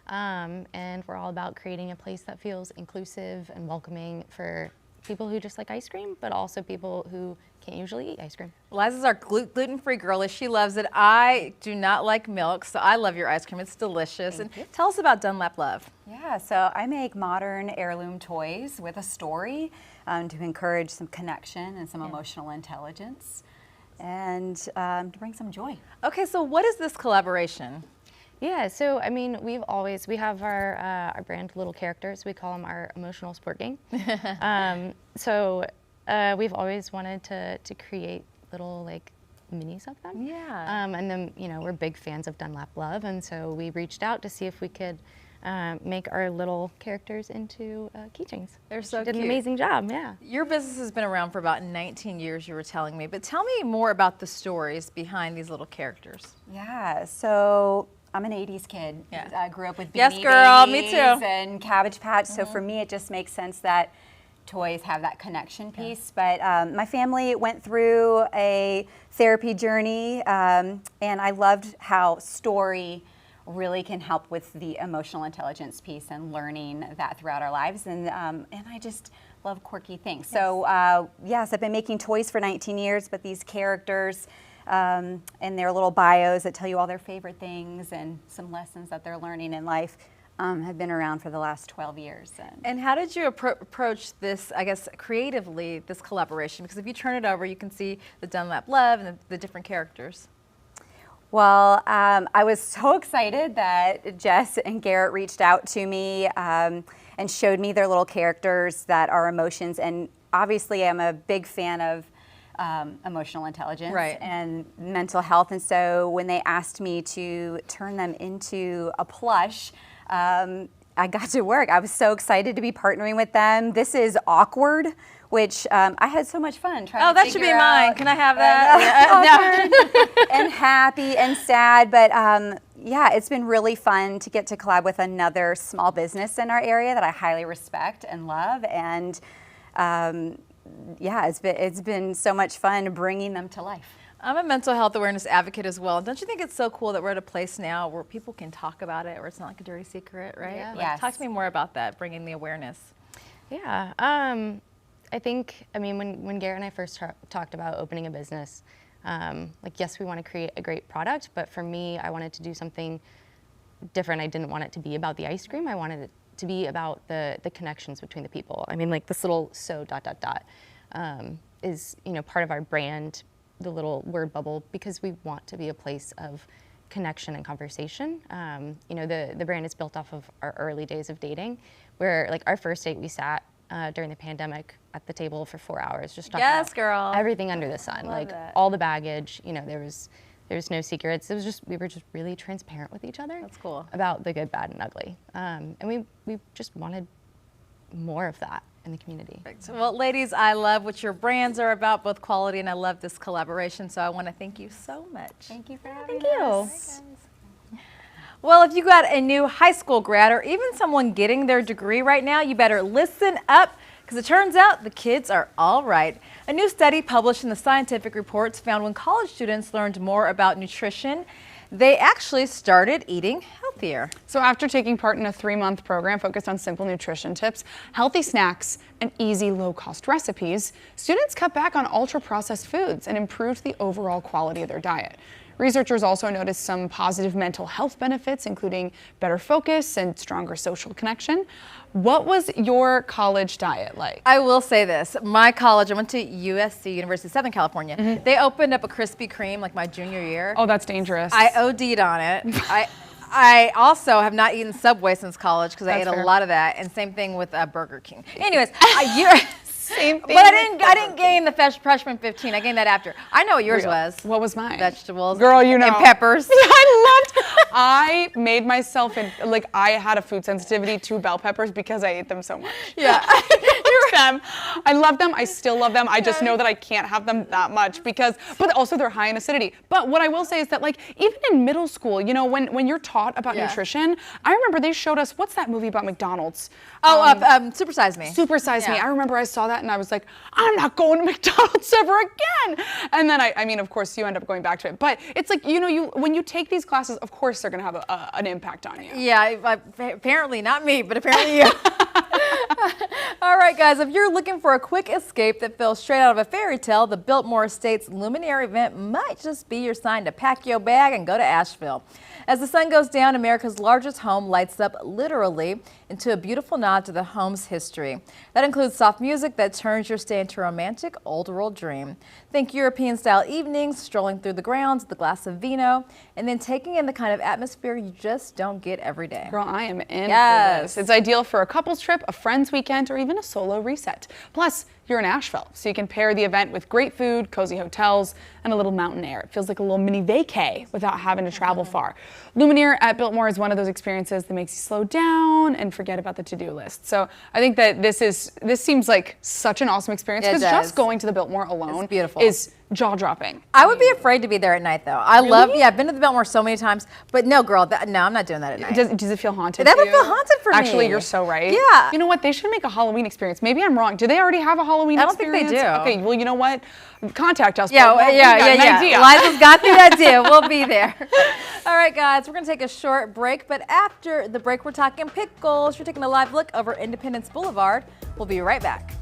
And we're all about creating a place that feels inclusive and welcoming for people who just like ice cream, but also people who can't usually eat ice cream. Liza's our gluten-free girlie. She loves it. I do not like milk, so I love your ice cream. It's delicious. And tell us about Dunlap Love. Yeah, so I make modern heirloom toys with a story to encourage some connection and some emotional intelligence and to bring some joy. Okay, so what is this collaboration? Yeah, so I mean, we have our brand Little Characters. We call them our emotional sport gang. We've always wanted to create little like minis of them. Yeah. And then we're big fans of Dunlap Love, and so we reached out to see if we could make our little characters into keychains. They're so She did cute. an amazing job. Yeah. Your business has been around for about 19 years, you were telling me, but tell me more about the stories behind these little characters. Yeah, so I'm an 80s kid. Yeah. I grew up with Beanie Yes, girl, me Babies too. and Cabbage Patch, so for me it just makes sense that toys have that connection piece. But my family went through a therapy journey, and I loved how story really can help with the emotional intelligence piece and learning that throughout our lives. And I just love quirky things. So yes, I've been making toys for 19 years, but these characters and their little bios that tell you all their favorite things and some lessons that they're learning in life have been around for the last 12 years. And how did you approach this, I guess, creatively, this collaboration? Because if you turn it over, you can see the Dunlap Love and the different characters. Well, I was so excited that Jess and Garrett reached out to me and showed me their little characters that are emotions. And obviously, I'm a big fan of emotional intelligence and mental health. And so when they asked me to turn them into a plush, I got to work. I was so excited to be partnering with them. This is Awkward, which I had so much fun trying to that should be figure mine. out. Can I have that? Awkward and happy and sad. But yeah, it's been really fun to get to collab with another small business in our area that I highly respect and love. And yeah, it's been so much fun bringing them to life. I'm a mental health awareness advocate as well. Don't you think it's so cool that we're at a place now where people can talk about it, where it's not like a dirty secret, right? Yeah. Like, talk to me more about that, bringing the awareness. Yeah, I think, I mean, when Garrett and I first talked about opening a business, like, yes, we want to create a great product, but for me, I wanted to do something different. I didn't want it to be about the ice cream. I wanted it to be about the connections between the people. I mean, like this little is, part of our brand, the little word bubble, because we want to be a place of connection and conversation. The brand is built off of our early days of dating, where like our first date we sat during the pandemic at the table for 4 hours, just talking about everything under the sun, like all the baggage. There was no secrets. It was we were just really transparent with each other. That's cool. About the good, bad, and ugly. And we just wanted more of that in the community. Well, ladies, I love what your brands are about, both quality, and I love this collaboration. So I want to thank you so much. Thank you for having us. Well, if you got a new high school grad or even someone getting their degree right now, you better listen up, because it turns out the kids are all right. A new study published in the Scientific Reports found when college students learned more about nutrition, they actually started eating healthier. So after taking part in a 3-month program focused on simple nutrition tips, healthy snacks, and easy low-cost recipes, students cut back on ultra-processed foods and improved the overall quality of their diet. Researchers also noticed some positive mental health benefits, including better focus and stronger social connection. What was your college diet like? I will say this. My college, I went to USC, University of Southern California. They opened up a Krispy Kreme like my junior year. Oh, that's dangerous. I OD'd on it. I also have not eaten Subway since college because I ate a lot of that, and same thing with Burger King. Anyways, Same thing. But I didn't gain the freshman 15. I gained that after. I know what yours was. What was mine? Vegetables. Girl, you know. And peppers. I made myself I had a food sensitivity to bell peppers because I ate them so much. Yeah. I love them. I still love them. I just know that I can't have them that much but also they're high in acidity. But what I will say is that even in middle school, when you're taught about nutrition, I remember they showed us, what's that movie about McDonald's? Super Size Me. Super Size Me. I remember I saw that and I was like, I'm not going to McDonald's ever again. And then I mean, of course, you end up going back to it. But it's when you take these classes, of course, they're going to have an impact on you. Yeah, apparently not me, but apparently you. All right, guys, if you're looking for a quick escape that feels straight out of a fairy tale, the Biltmore Estates Luminaire event might just be your sign to pack your bag and go to Asheville. As the sun goes down, America's largest home lights up literally into a beautiful nod to the home's history. That includes soft music that turns your stay into a romantic old world dream. Think European-style evenings, strolling through the grounds with a glass of vino, and then taking in the kind of atmosphere you just don't get every day. Girl, I am in for this. It's ideal for a couples trip, a friend's weekend, or even a solo reset. Plus, you're in Asheville, so you can pair the event with great food, cozy hotels, and a little mountain air. It feels like a little mini vacay without having to travel far. Luminaire at Biltmore is one of those experiences that makes you slow down and forget about the to-do list. So I think that this seems like such an awesome experience because just going to the Biltmore alone is jaw-dropping. I would be afraid to be there at night, though. I've been to the Biltmore so many times, but no, girl, no, I'm not doing that at night. Does it feel haunted? That would feel haunted for me. Actually, you're so right. Yeah. You know what? They should make a Halloween experience. Maybe I'm wrong. Do they already have a Halloween experience? I don't think they do. Okay, well, you know what? Contact us. Yeah. Liza's got the idea. We'll be there. All right, guys, we're going to take a short break, but after the break, we're talking pickles. We're taking a live look over Independence Boulevard. We'll be right back.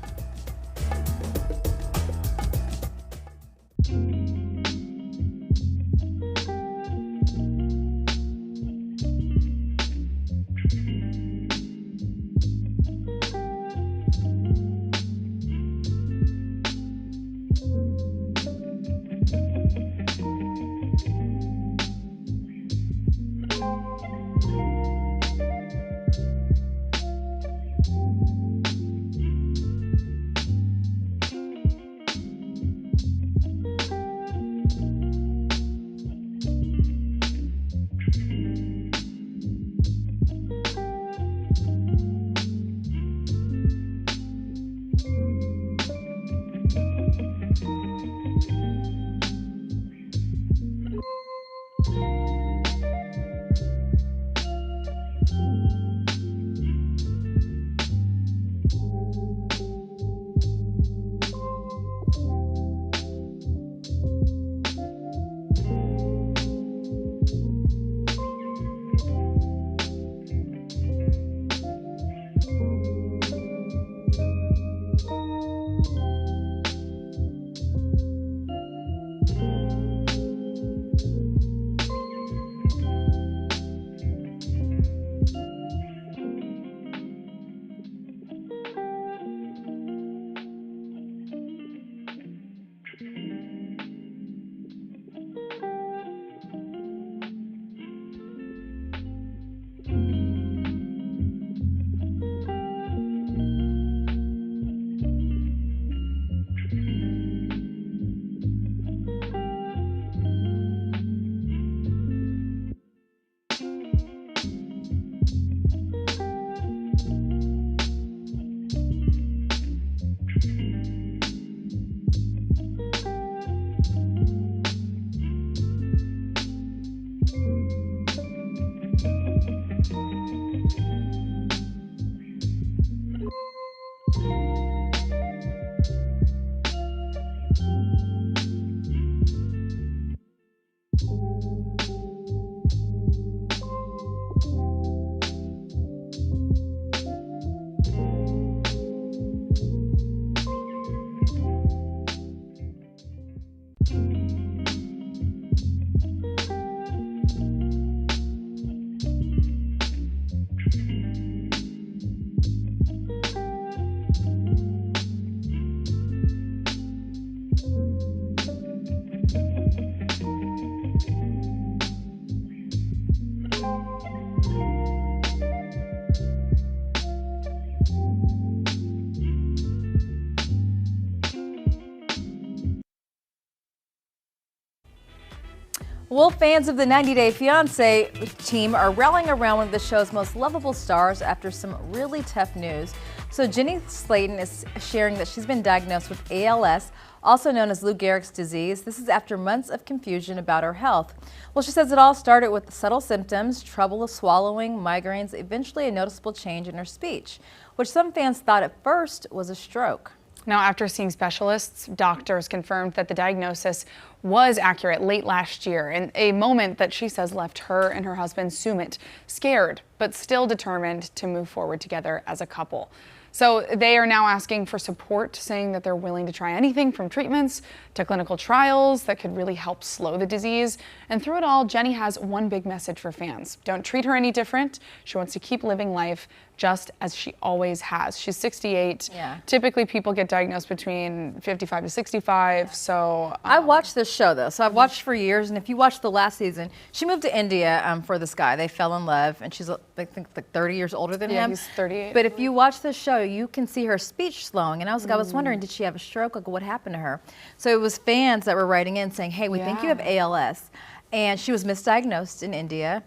Well, fans of the 90 Day Fiancé team are rallying around one of the show's most lovable stars after some really tough news. So Jenny Slayton is sharing that she's been diagnosed with ALS, also known as Lou Gehrig's disease. This is after months of confusion about her health. Well, she says it all started with subtle symptoms, trouble swallowing, migraines, eventually a noticeable change in her speech, which some fans thought at first was a stroke. Now, after seeing specialists, doctors confirmed that the diagnosis was accurate late last year, in a moment that she says left her and her husband Sumit scared, but still determined to move forward together as a couple. So they are now asking for support, saying that they're willing to try anything from treatments to clinical trials that could really help slow the disease. And through it all, Jenny has one big message for fans. Don't treat her any different. She wants to keep living life just as she always has. She's 68. Yeah. Typically people get diagnosed between 55 to 65. So I watched this show though. So I've watched for years. And if you watch the last season, she moved to India for this guy. They fell in love and she's, I think, like 30 years older than him. He's 38. But if you watch this show, you can see her speech slowing. And I was wondering, did she have a stroke? Like, what happened to her? So it was fans that were writing in saying, hey, we think you have ALS. And she was misdiagnosed in India.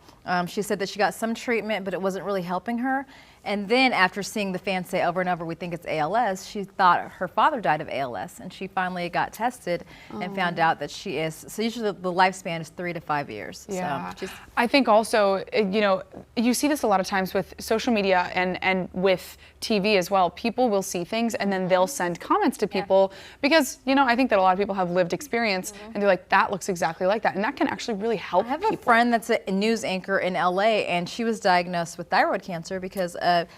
She said that she got some treatment, but it wasn't really helping her. And then after seeing the fans say over and over, we think it's ALS, she thought her father died of ALS. And she finally got tested and found out that she is. So usually the lifespan is 3 to 5 years. Yeah. So I think also, you know, you see this a lot of times with social media and with TV as well. People will see things and then they'll send comments to people because, you know, I think that a lot of people have lived experience and they're like, that looks exactly like that. And that can actually really help people. I have a friend that's a news anchor in LA and she was diagnosed with thyroid cancer because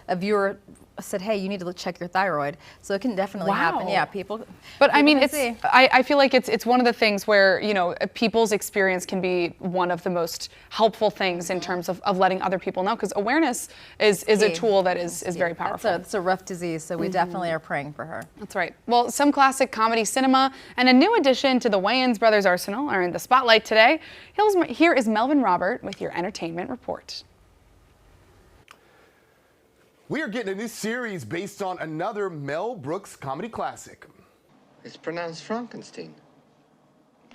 a viewer said, hey, you need to check your thyroid. So it can definitely happen. Yeah, people. But I mean, I feel like it's one of the things where, you know, people's experience can be one of the most helpful things in terms of letting other people know, because awareness is a tool that is very powerful. It's a rough disease, so we definitely are praying for her. That's right. Well, some classic comedy cinema and a new addition to the Wayans brothers arsenal are in the spotlight today. Here is Melvin Robert with your entertainment report. We are getting a new series based on another Mel Brooks comedy classic. It's pronounced Frankenstein.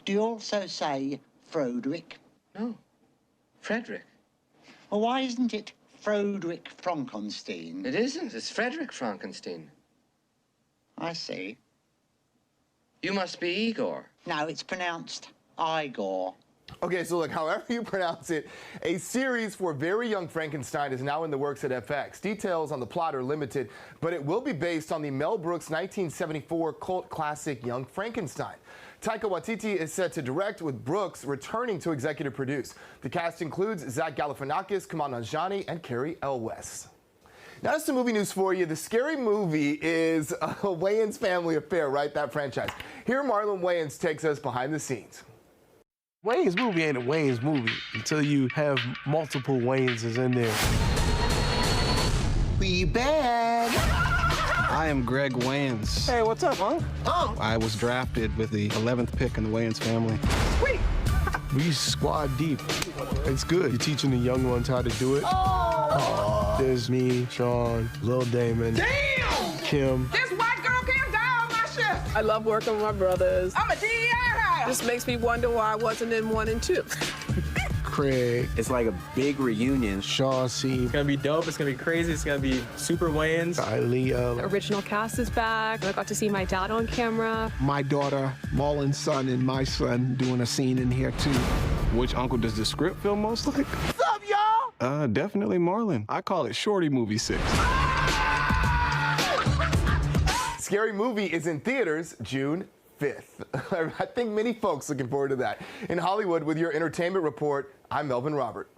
Do you also say Froderick? No, Frederick. Well, why isn't it Froderick Frankenstein? It isn't. It's Frederick Frankenstein. I see. You must be Igor. No, it's pronounced Igor. Okay, so look, however you pronounce it, a series for Very Young Frankenstein is now in the works at FX. Details on the plot are limited, but it will be based on the Mel Brooks 1974 cult classic Young Frankenstein. Taika Waititi is set to direct, with Brooks returning to executive produce. The cast includes Zach Galifianakis, Kamal Nanjiani, and Carrie Elwes. Now, that's some movie news for you. The Scary Movie is a Wayans family affair, right? That franchise. Here, Marlon Wayans takes us behind the scenes. Wayne's movie ain't a Wayne's movie until you have multiple Wayneses in there. We back. I am Greg Wayans. Hey, what's up, Mom? Oh. I was drafted with the 11th pick in the Wayans family. Sweet. We squad deep. It's good. You're teaching the young ones how to do it. Oh. There's me, Sean, Lil Damon. Damn! Kim. This white girl came down my shift. I love working with my brothers. I'm a DEI hire. This makes me wonder why I wasn't in 1 and 2. Craig. It's like a big reunion. Shaw C. It's gonna be dope. It's gonna be crazy. It's gonna be super Wayans. Aaliyah. The original cast is back. I got to see my dad on camera. My daughter, Marlon's son, and my son doing a scene in here too. Which uncle does the script feel most like? What's up, y'all? Definitely Marlon. I call it Shorty Movie 6. Scary Movie is in theaters June 5th. I think many folks looking forward to that. In Hollywood, with your entertainment report, I'm Melvin Robert.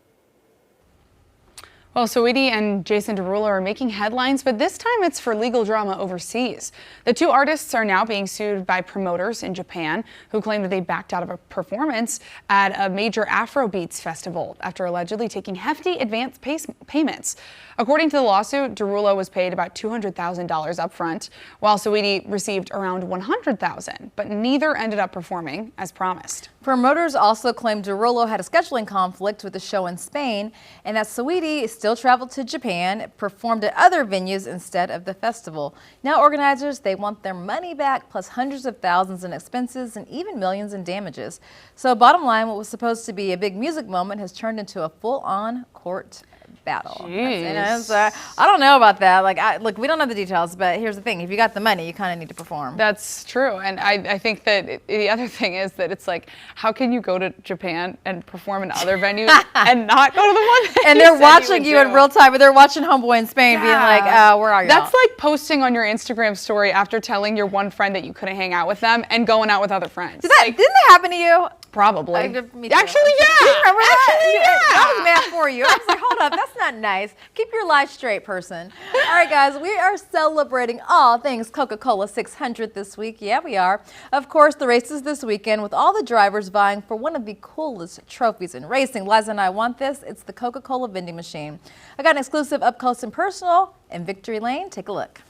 Well, Saweetie and Jason Derulo are making headlines, but this time it's for legal drama overseas. The two artists are now being sued by promoters in Japan who claim that they backed out of a performance at a major Afrobeats festival after allegedly taking hefty advance payments. According to the lawsuit, Derulo was paid about $200,000 up front, while Saweetie received around $100,000, but neither ended up performing as promised. Promoters also claimed Derulo had a scheduling conflict with the show in Spain and that Saweetie still traveled to Japan, performed at other venues instead of the festival. Now organizers, they want their money back plus hundreds of thousands in expenses and even millions in damages. So bottom line, what was supposed to be a big music moment has turned into a full-on court battle. I don't know about that. Look, we don't know the details, but here's the thing. If you got the money, you kind of need to perform. That's true. And I think that the other thing is that it's like, how can you go to Japan and perform in other venues and not go to the one that and they're watching you in real time, but they're watching Homeboy in Spain being like, where are you? That's like posting on your Instagram story after telling your one friend that you couldn't hang out with them and going out with other friends. Didn't that happen to you? Probably. Me too. Actually, yeah. Do you remember that? Actually, yeah. I was mad for you. I was like, hold up, that's not nice. Keep your life straight, person. All right, guys, we are celebrating all things Coca-Cola 600 this week. Yeah, we are. Of course, the race is this weekend with all the drivers vying for one of the coolest trophies in racing. Liza and I want this. It's the Coca-Cola vending machine. I got an exclusive up close and personal in Victory Lane. Take a look.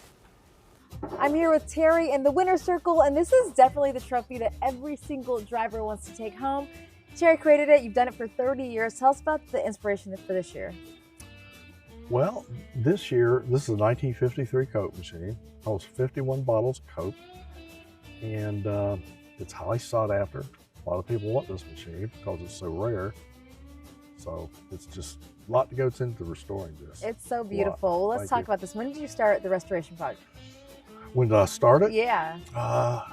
I'm here with Terry in the winner's circle, and this is definitely the trophy that every single driver wants to take home. Terry created it. You've done it for 30 years. Tell us about the inspiration for this year. Well, this year, this is a 1953 Coke machine. Holds 51 bottles of Coke, and it's highly sought after. A lot of people want this machine because it's so rare. So it's just a lot that goes into restoring this. It's so beautiful. Well, let's talk about this. When did you start the restoration project? When did I start it? Yeah.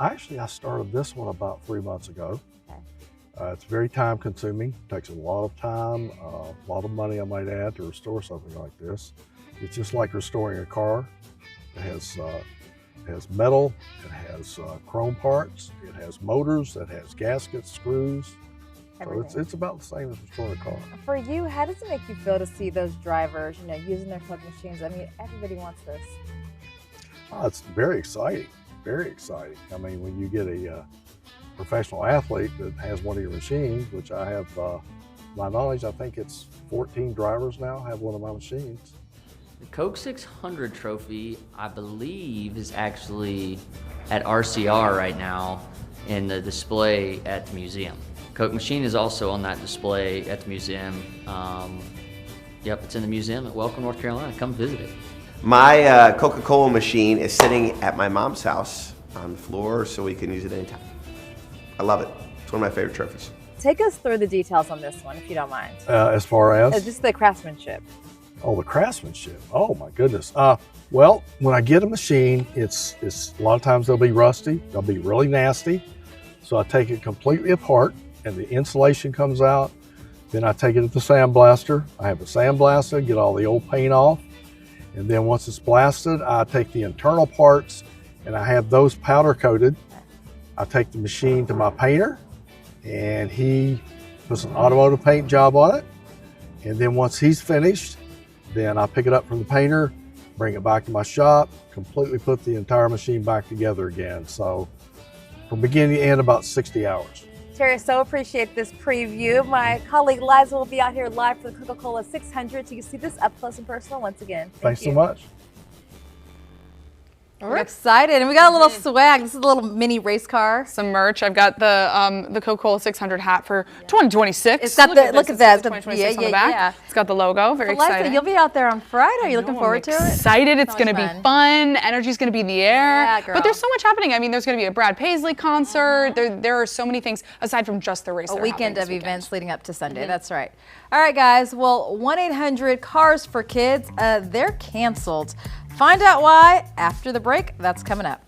Actually, I started this one about 3 months ago. Okay. It's very time consuming, takes a lot of time, a lot of money I might add to restore something like this. It's just like restoring a car. It has metal, it has chrome parts, it has motors, it has gaskets, screws. So it's about the same as restoring a car. For you, how does it make you feel to see those drivers, using their Coke machines? I mean, everybody wants this. Oh, it's very exciting, very exciting. I mean, when you get a professional athlete that has one of your machines, which I have, my knowledge, I think it's 14 drivers now have one of my machines. The Coke 600 trophy, I believe, is actually at RCR right now in the display at the museum. Coke machine is also on that display at the museum. Yep, it's in the museum at Welcome, North Carolina. Come visit it. My Coca-Cola machine is sitting at my mom's house on the floor so we can use it anytime. I love it. It's one of my favorite trophies. Take us through the details on this one, if you don't mind. As far as? Just the craftsmanship. Oh, the craftsmanship. Oh, my goodness. Well, when I get a machine, it's a lot of times they'll be rusty. They'll be really nasty. So I take it completely apart and the insulation comes out. Then I take it to the sandblaster. I have a sandblaster, get all the old paint off. And then once it's blasted, I take the internal parts and I have those powder coated. I take the machine to my painter and he puts an automotive paint job on it. And then once he's finished, then I pick it up from the painter, bring it back to my shop, completely put the entire machine back together again. So from beginning to end, about 60 hours. Terry, so appreciate this preview. My colleague Liza will be out here live for the Coca-Cola 600, so you can see this up close and personal once again. Thanks so much. We're excited, and we got a little swag. This is a little mini race car. Some merch. I've got the Coca-Cola 600 hat for 2026. It's got look at that. The 2026 on the back. It's got the logo. Very exciting. You'll be out there on Friday. Are you looking forward to it? Excited. It's going to be fun. Energy's going to be in the air. Yeah, girl. But there's so much happening. I mean, there's going to be a Brad Paisley concert. There are so many things aside from just the race. A weekend of events leading up to Sunday. That's right. All right, guys. Well, 1-800-CARS-FOR-KIDS, they're canceled. Find out why after the break. That's coming up.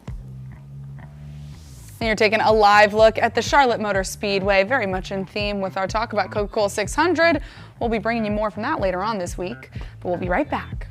And you're taking a live look at the Charlotte Motor Speedway, very much in theme with our talk about Coca-Cola 600. We'll be bringing you more from that later on this week, but we'll be right back.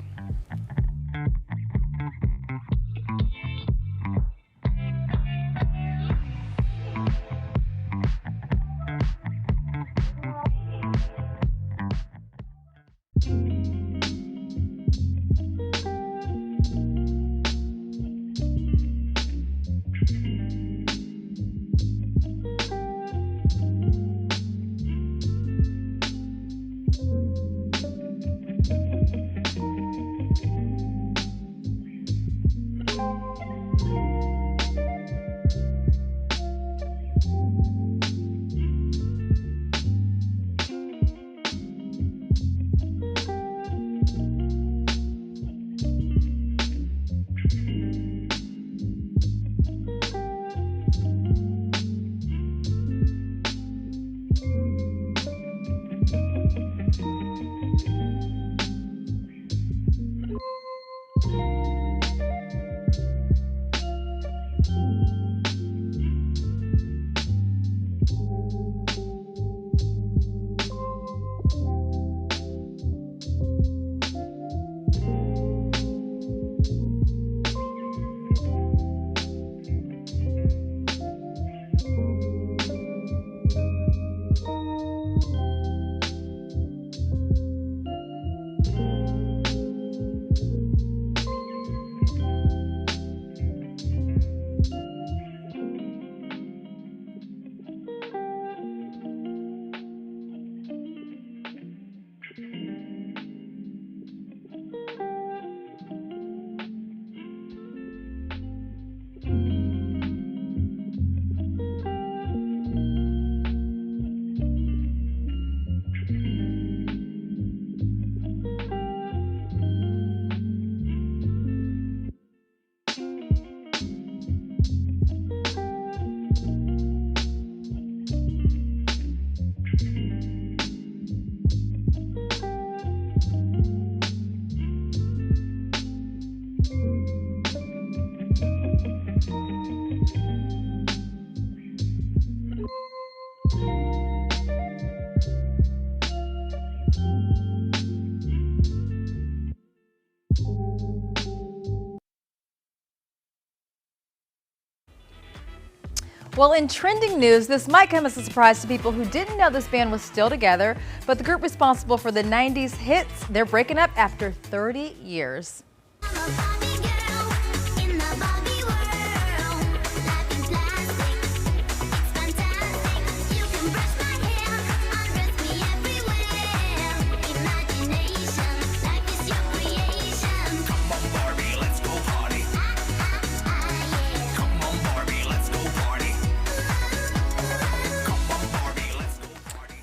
Well, in trending news, this might come as a surprise to people who didn't know this band was still together, but the group responsible for the 90s hits, they're breaking up after 30 years.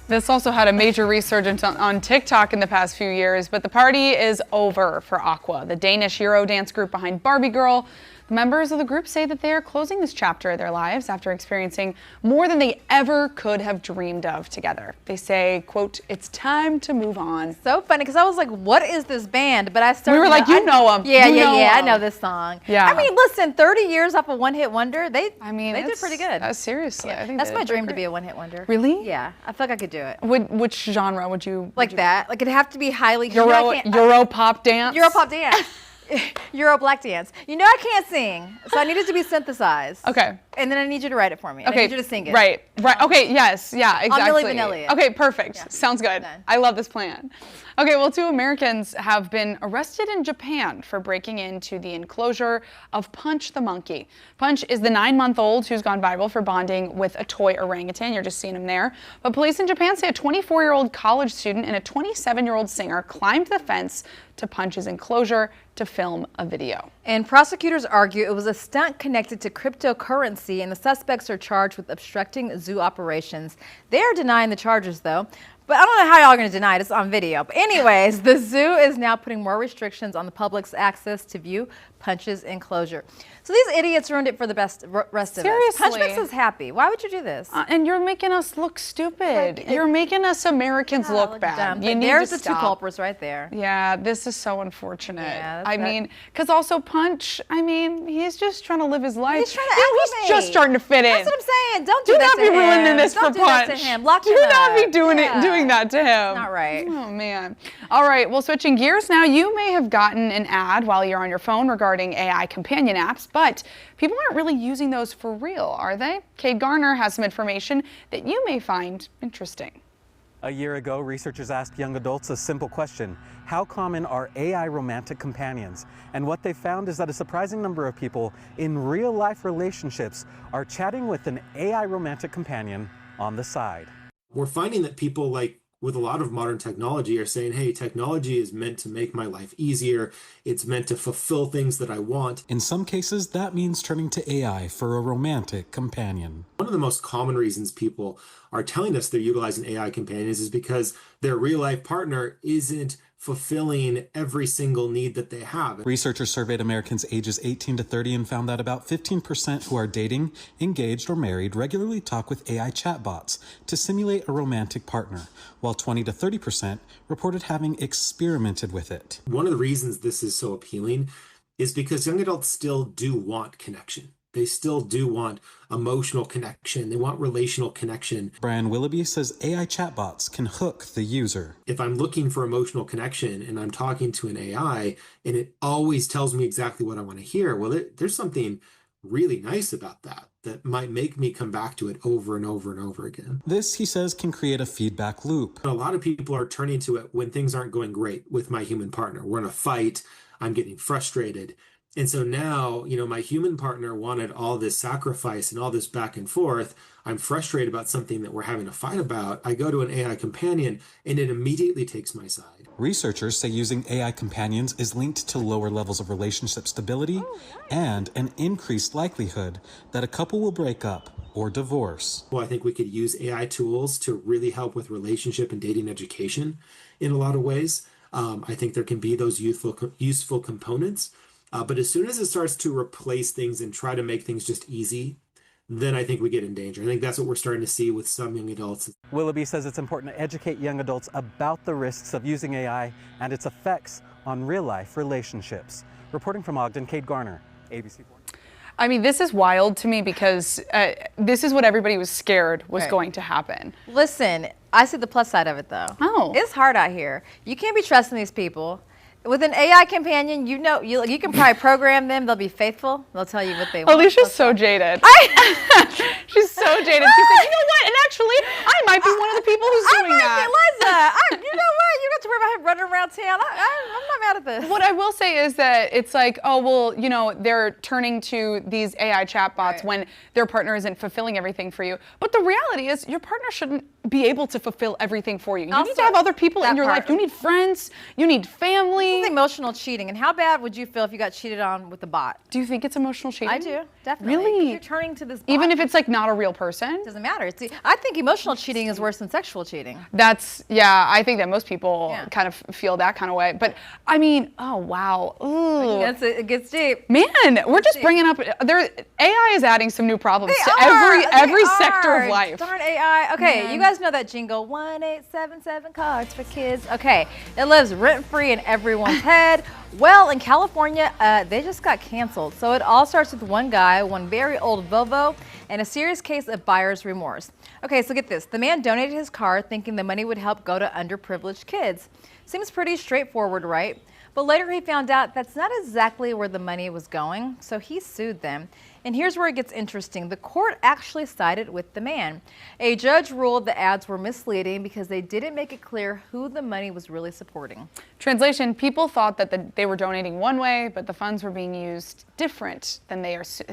This also had a major resurgence on TikTok in the past few years, but the party is over for Aqua, the Danish Euro dance group behind Barbie Girl. The members of the group say that they are closing this chapter of their lives after experiencing more than they ever could have dreamed of together. They say, quote, "It's time to move on." So funny, because I was like, what is this band? But I started. We were like, you know them. Yeah, I know this song. Yeah. I mean, listen, 30 years off a one-hit wonder, they did pretty good. Seriously, I think that's they my did dream great. to be a one-hit wonder. Really? Yeah, I feel like I could do it. Which genre would you? Like that? Like it'd have to be highly Euro pop dance. Euro pop dance. Euro black dance. You know I can't sing, so I need it to be synthesized. Okay. And then I need you to write it for me. And Okay. I need you to sing it. Right. Okay. Yes. Yeah. Exactly. Milli Vanilli. Okay. Perfect. Yeah. Sounds good. I love this plan. Okay. Well, 2 Americans have been arrested in Japan for breaking into the enclosure of Punch the monkey. Punch is the 9-month-old who's gone viral for bonding with a toy orangutan. You're just seeing him there. But police in Japan say a 24-year-old college student and a 27-year-old singer climbed the fence to Punch's enclosure to film a video. And prosecutors argue it was a stunt connected to cryptocurrency, and the suspects are charged with obstructing zoo operations. They are denying the charges, though. But I don't know how y'all are going to deny it. It's on video. But anyways, the zoo is now putting more restrictions on the public's access to view Punch's enclosure. So these idiots ruined it for the rest of us. Seriously. Punch makes us happy. Why would you do this? And you're making us look stupid. You're making us Americans look bad. Dumb. You need There's to the 2 stop. culprits right there. Yeah, this is so unfortunate. Yeah, I mean, because also Punch, I mean, he's just trying to live his life. He's trying to He's acclimate. just starting to fit in. That's what I'm saying. Don't do that not to be him. ruining this Don't for do that Punch. to him. Lock do him not up. be doing that to him. Not right. Oh man. All right. Well, switching gears now. You may have gotten an ad while you're on your phone regarding AI companion apps, but people aren't really using those for real, are they? Cade Garner has some information that you may find interesting. A year ago, researchers asked young adults a simple question: how common are AI romantic companions? And what they found is that a surprising number of people in real-life relationships are chatting with an AI romantic companion on the side. We're finding that people, like with a lot of modern technology, are saying, hey, technology is meant to make my life easier. It's meant to fulfill things that I want. In some cases, that means turning to AI for a romantic companion. One of the most common reasons people are telling us they're utilizing AI companions is because their real life partner isn't fulfilling every single need that they have. Researchers surveyed Americans ages 18 to 30 and found that about 15% who are dating, engaged, or married regularly talk with AI chatbots to simulate a romantic partner, while 20 to 30% reported having experimented with it. One of the reasons this is so appealing is because young adults still do want connection. They still do want emotional connection. They want relational connection. Brian Willoughby says AI chatbots can hook the user. If I'm looking for emotional connection and I'm talking to an AI and it always tells me exactly what I want to hear, well, there's something really nice about that might make me come back to it over and over and over again. This, he says, can create a feedback loop. A lot of people are turning to it when things aren't going great with my human partner. We're in a fight. I'm getting frustrated. And so now, my human partner wanted all this sacrifice and all this back and forth. I'm frustrated about something that we're having a fight about. I go to an AI companion and it immediately takes my side. Researchers say using AI companions is linked to lower levels of relationship stability and an increased likelihood that a couple will break up or divorce. Well, I think we could use AI tools to really help with relationship and dating education in a lot of ways. I think there can be those useful components. But as soon as it starts to replace things and try to make things just easy, then I think we get in danger. I think that's what we're starting to see with some young adults. Willoughby says it's important to educate young adults about the risks of using AI and its effects on real-life relationships. Reporting from Ogden, Cade Garner, ABC4. I mean, this is wild to me because this is what everybody was scared was Right. going to happen. Listen, I see the plus side of it, though. Oh. It's hard out here. You can't be trusting these people. With an AI companion, you can probably program them. They'll be faithful. They'll tell you what they want. Alicia's so jaded. She's so jaded. She's like, you know what? And actually, I might be one of the people who's doing that. Liza, you know what? You got to worry about him running around town. I'm not mad at this. What I will say is that it's like, oh, well, you know, they're turning to these AI chatbots when their partner isn't fulfilling everything for you. But the reality is your partner shouldn't be able to fulfill everything for you. You need to have other people in your life. You need friends. You need family. This is emotional cheating. And how bad would you feel if you got cheated on with a bot? Do you think it's emotional cheating? I do, definitely. Really? You're turning to this bot. Even if it's like not a real person? It doesn't matter. I think emotional cheating is worse than sexual cheating. I think that most people kind of feel that kind of way. But I mean, oh, wow. Ooh. It gets deep. Man, we're just bringing up, AI is adding some new problems to every sector of life. Darn AI. Okay, you guys know that jingle, 1877 cards for kids. Okay, it lives rent-free in everyone's head. Well, in California, they just got canceled. So it all starts with one guy, one very old Volvo, and a serious case of buyer's remorse. Okay, so get this. The man donated his car thinking the money would help go to underprivileged kids. Seems pretty straightforward, right? But later he found out that's not exactly where the money was going, so he sued them. And here's where it gets interesting. The court actually sided with the man. A judge ruled the ads were misleading because they didn't make it clear who the money was really supporting. Translation, people thought that they were donating one way, but the funds were being used different than they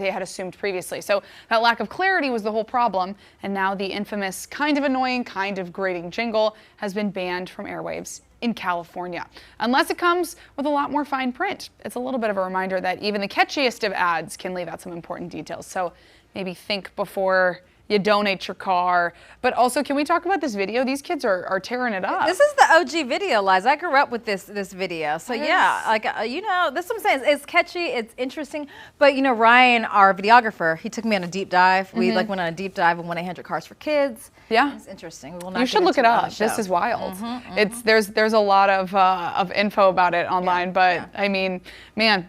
had assumed previously. So that lack of clarity was the whole problem, and now the infamous kind of annoying, kind of grating jingle has been banned from airwaves in California, unless it comes with a lot more fine print. It's a little bit of a reminder that even the catchiest of ads can leave out some important details. So maybe think before you donate your car. But also, can we talk about this video? These kids are tearing it up. This is the OG video, Liza. I grew up with this video. So yeah, like, you know, this is what I'm saying. It's catchy, it's interesting. But you know, Ryan, our videographer, he took me on a deep dive. We like went on a deep dive on 1-800-CARS for kids. Yeah. It's interesting. We will not you should look it up. This is wild. It's there's a lot of info about it online, but I mean, man,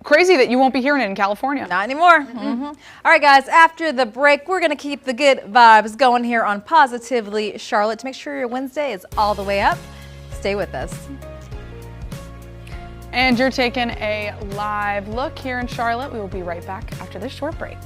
crazy that you won't be hearing it in California. Not anymore. All right, guys, after the break, we're going to keep the good vibes going here on Positively Charlotte to make sure your Wednesday is all the way up. Stay with us. And you're taking a live look here in Charlotte. We will be right back after this short break.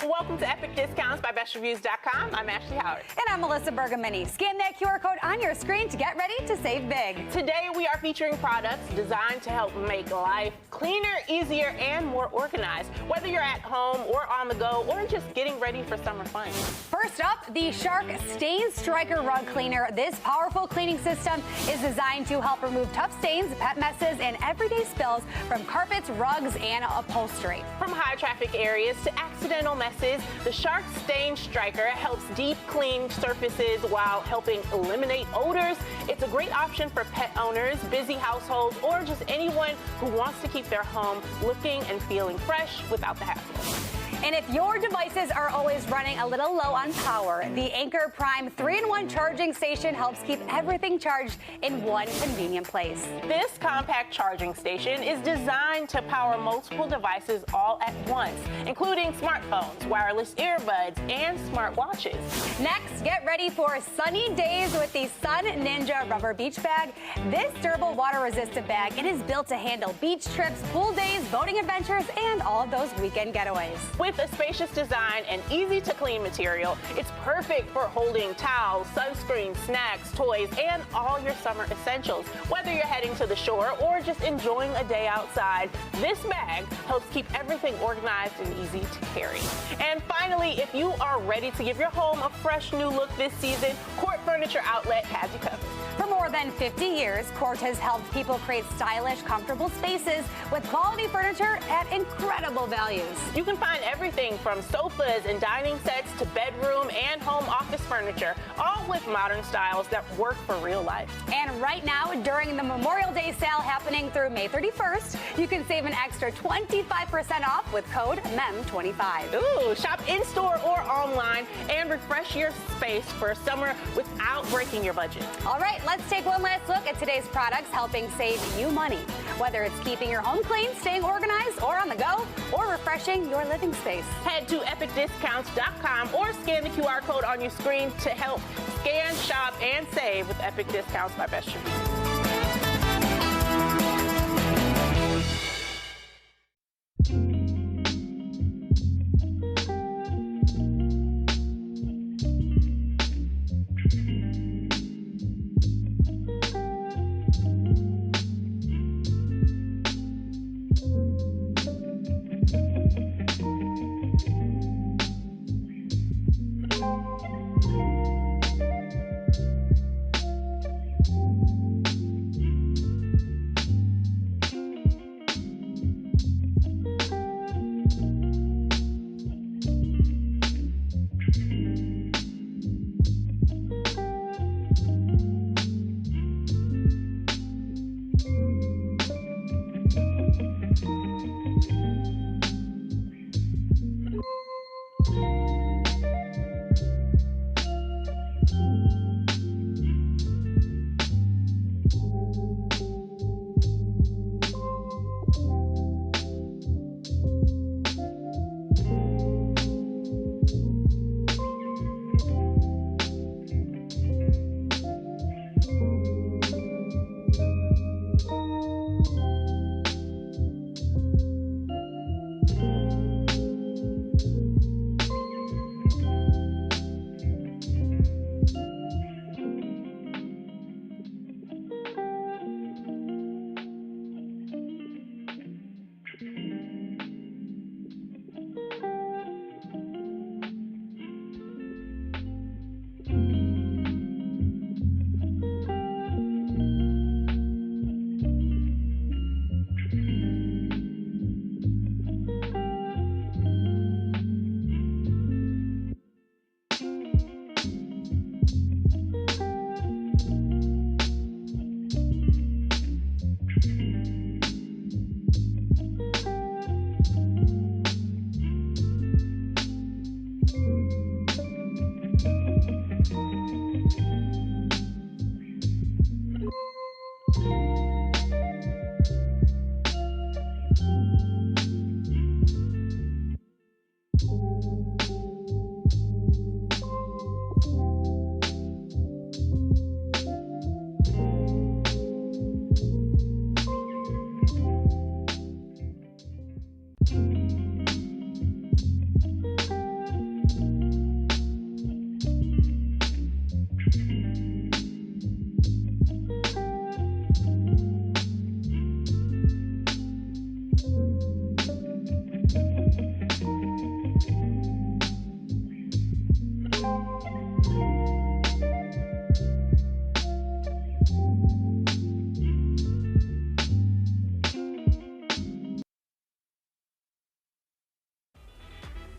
Welcome to Epic Discounts by BestReviews.com. I'm Ashley Howard. And I'm Melissa Bergamini. Scan that QR code on your screen to get ready to save big. Today we are featuring products designed to help make life cleaner, easier, and more organized. Whether you're at home or on the go or just getting ready for summer fun. First up, the Shark Stain Striker Rug Cleaner. This powerful cleaning system is designed to help remove tough stains, pet messes, and everyday spills from carpets, rugs, and upholstery. From high traffic areas to accidental messes, the Shark Stain Striker helps deep clean surfaces while helping eliminate odors. It's a great option for pet owners, busy households, or just anyone who wants to keep their home looking and feeling fresh without the hassle. And if your devices are always running a little low on power, the Anchor Prime 3-in-1 charging station helps keep everything charged in one convenient place. This compact charging station is designed to power multiple devices all at once, including smartphones, wireless earbuds, and smartwatches. Next, get ready for sunny days with the Sun Ninja Rubber Beach Bag. This durable water-resistant bag, it is built to handle beach trips, pool days, boating adventures, and all of those weekend getaways. With a spacious design and easy-to-clean material, it's perfect for holding towels, sunscreen, snacks, toys, and all your summer essentials. Whether you're heading to the shore or just enjoying a day outside, this bag helps keep everything organized and easy to carry. And finally, if you are ready to give your home a fresh new look this season, Court Furniture Outlet has you covered. For more than 50 years, Court has helped people create stylish, comfortable spaces with quality furniture at incredible values. You can find everything from sofas and dining sets to bedroom and home office furniture, all with modern styles that work for real life. And right now, during the Memorial Day sale happening through May 31st, you can save an extra 25% off with code MEM25. Ooh, shop in-store or online and refresh your space for summer without breaking your budget. All right, let's take take one last look at today's products helping save you money. Whether it's keeping your home clean, staying organized, or on the go, or refreshing your living space. Head to epicdiscounts.com or scan the QR code on your screen to help scan, shop, and save with Epic Discounts by Best Reviews.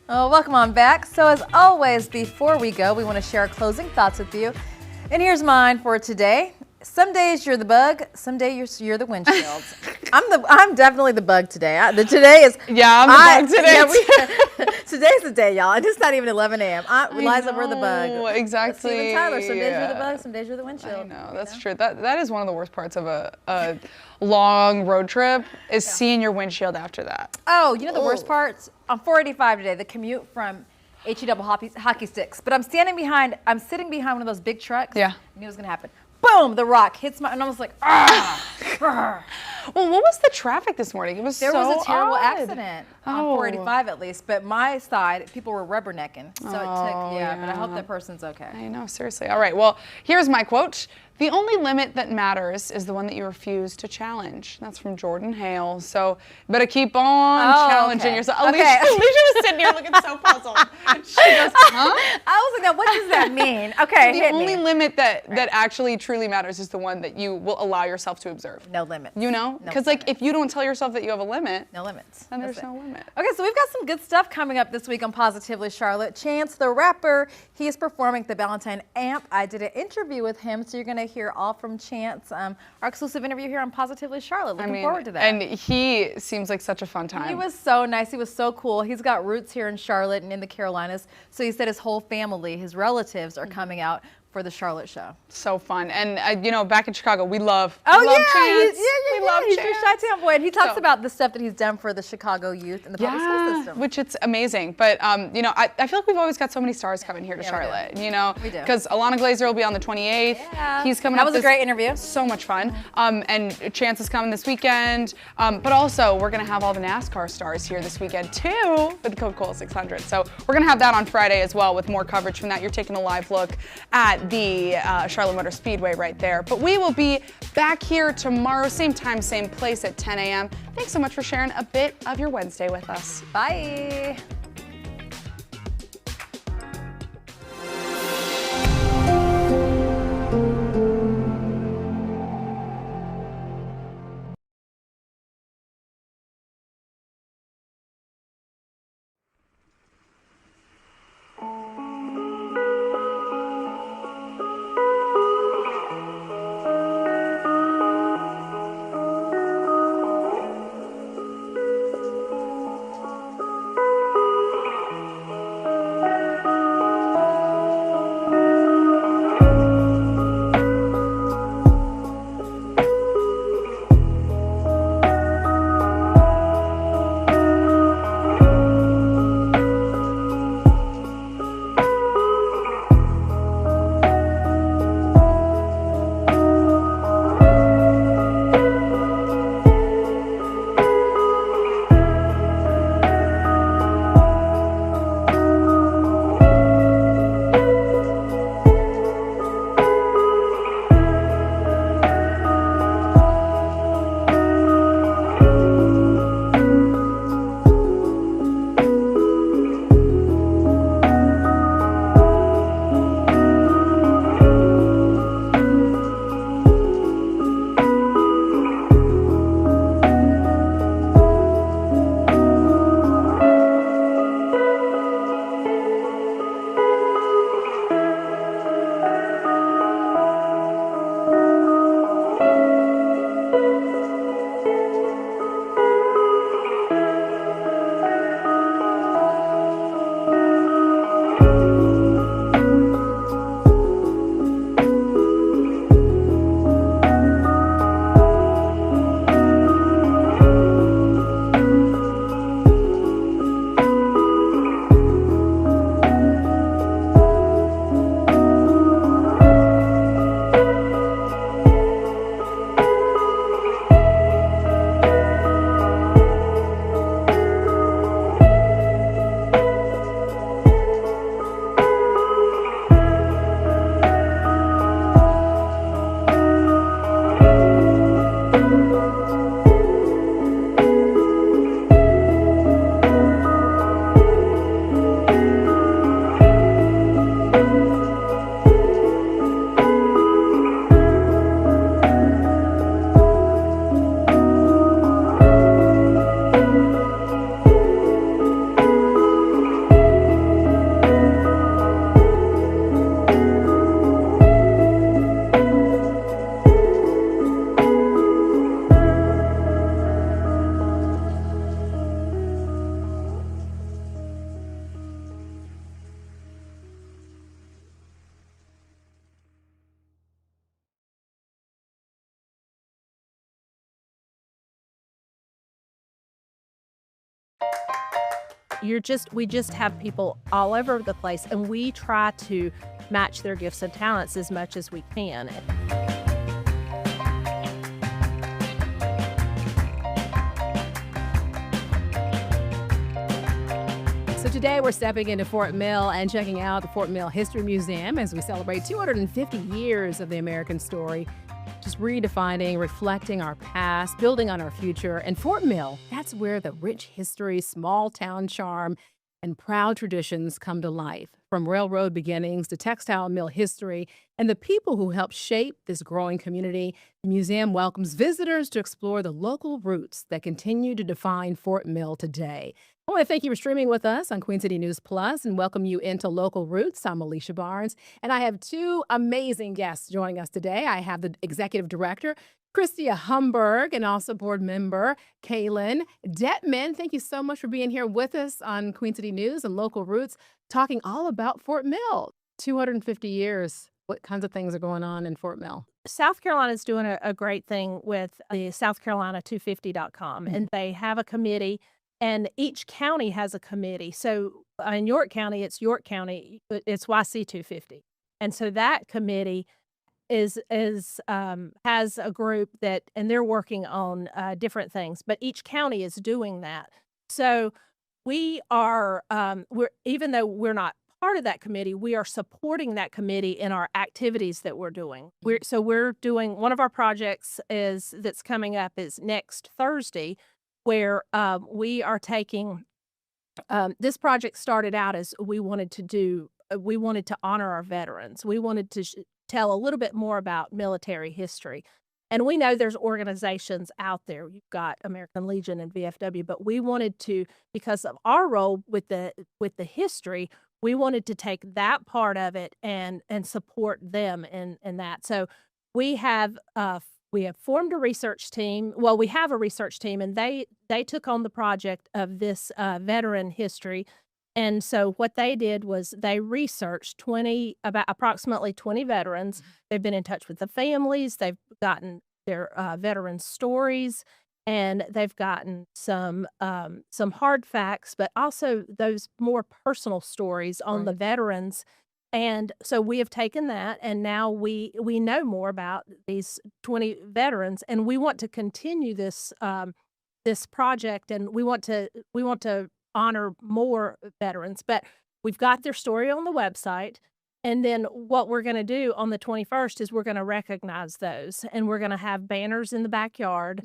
Oh, welcome on back. So as always, before we go, we want to share our closing thoughts with you. And here's mine for today. Some days you're the bug, some days you're the windshield. I'm definitely the bug today. Today is I'm the bug today. Today's the day, y'all. And it's not even 11 a.m. Liza, we're the bug. Exactly. Steven Tyler, some days you're the bug, some days you're the windshield. I know, that's true. That is one of the worst parts of a long road trip is seeing your windshield after that. Oh, you know the worst parts? On 485 today, the commute from HE-double hockey sticks. But I'm sitting behind one of those big trucks. Yeah. I knew it was gonna happen. Boom, the rock hits my, and I was like, ah. Well, what was the traffic this morning? It was There so was a terrible odd. accident on 485 at least, but my side, people were rubbernecking. So it took, but I hope that person's okay. I know, seriously. All right, well, here's my quote. The only limit that matters is the one that you refuse to challenge. That's from Jordan Hale. So you better keep on challenging yourself. Alicia was sitting here looking so puzzled. She goes, huh? I was like, now what does that mean? Okay, The only limit that actually truly matters is the one that you will allow yourself to observe. No limits. You know? Because like if you don't tell yourself that you have a limit, no limits. Then there's no limit. Okay, so we've got some good stuff coming up this week on Positively Charlotte. Chance the rapper, he is performing at the Valentine Amp. I did an interview with him, so you're going to hear all from Chance. Our exclusive interview here on Positively Charlotte. Looking forward to that. And he seems like such a fun time. He was so nice. He was so cool. He's got roots here in Charlotte and in the Carolinas. So he said his whole family, his relatives, are coming out for the Charlotte show. So fun. And, you know, back in Chicago, we love Chance. We love He's Chance. your Chi-Town boy. And he talks about the stuff that he's done for the Chicago youth and the public school system. Which it's amazing. But, you know, I feel like we've always got so many stars coming here to Charlotte, you know. We do. Because Alana Glazer will be on the 28th. Yeah. He's coming That up was a great interview. So much fun. And Chance is coming this weekend. But also, we're going to have all the NASCAR stars here this weekend, too, with the Coca-Cola 600. So we're going to have that on Friday as well with more coverage from that. You're taking a live look at the Charlotte Motor Speedway right there. But we will be back here tomorrow, same time, same place at 10 a.m. Thanks so much for sharing a bit of your Wednesday with us. Bye. We just have people all over the place, and we try to match their gifts and talents as much as we can. So today we're stepping into Fort Mill and checking out the Fort Mill History Museum as we celebrate 250 years of the American story. Just redefining, reflecting our past, building on our future. And Fort Mill, that's where the rich history, small town charm, and proud traditions come to life. From railroad beginnings to textile mill history and the people who helped shape this growing community, the museum welcomes visitors to explore the local roots that continue to define Fort Mill today. I want to thank you for streaming with us on Queen City News Plus and welcome you into Local Roots. I'm Alicia Barnes, and I have two amazing guests joining us today. I have the Executive Director, Christia Humberg, and also board member, Kaylin Detman. Thank you so much for being here with us on Queen City News and Local Roots, talking all about Fort Mill. 250 years What kinds of things are going on in Fort Mill? South Carolina is doing a great thing with the southcarolina250.com, and they have a committee, and each county has a committee. So in York County, it's York County, it's YC250. And so that committee has a group that, and they're working on different things, but each county is doing that. So we are, even though we're not part of that committee, we are supporting that committee in our activities that we're doing. We're doing, one of our projects that's coming up is next Thursday, where we are taking, this project started out as we wanted to honor our veterans. We wanted to tell a little bit more about military history. And we know there's organizations out there. You've got American Legion and VFW, but we wanted to, because of our role with the history, we wanted to take that part of it and support them in that. So we have formed a research team. Well, we have a research team, and they took on the project of this veteran history. And so what they did was they researched approximately 20 veterans. They've been in touch with the families. They've gotten their veteran stories, and they've gotten some hard facts, but also those more personal stories on the veterans. And so we have taken that, and now we know more about these 20 veterans, and we want to continue this project, and we want to honor more veterans. But we've got their story on the website, and then what we're going to do on the 21st is we're going to recognize those, and we're going to have banners in the backyard.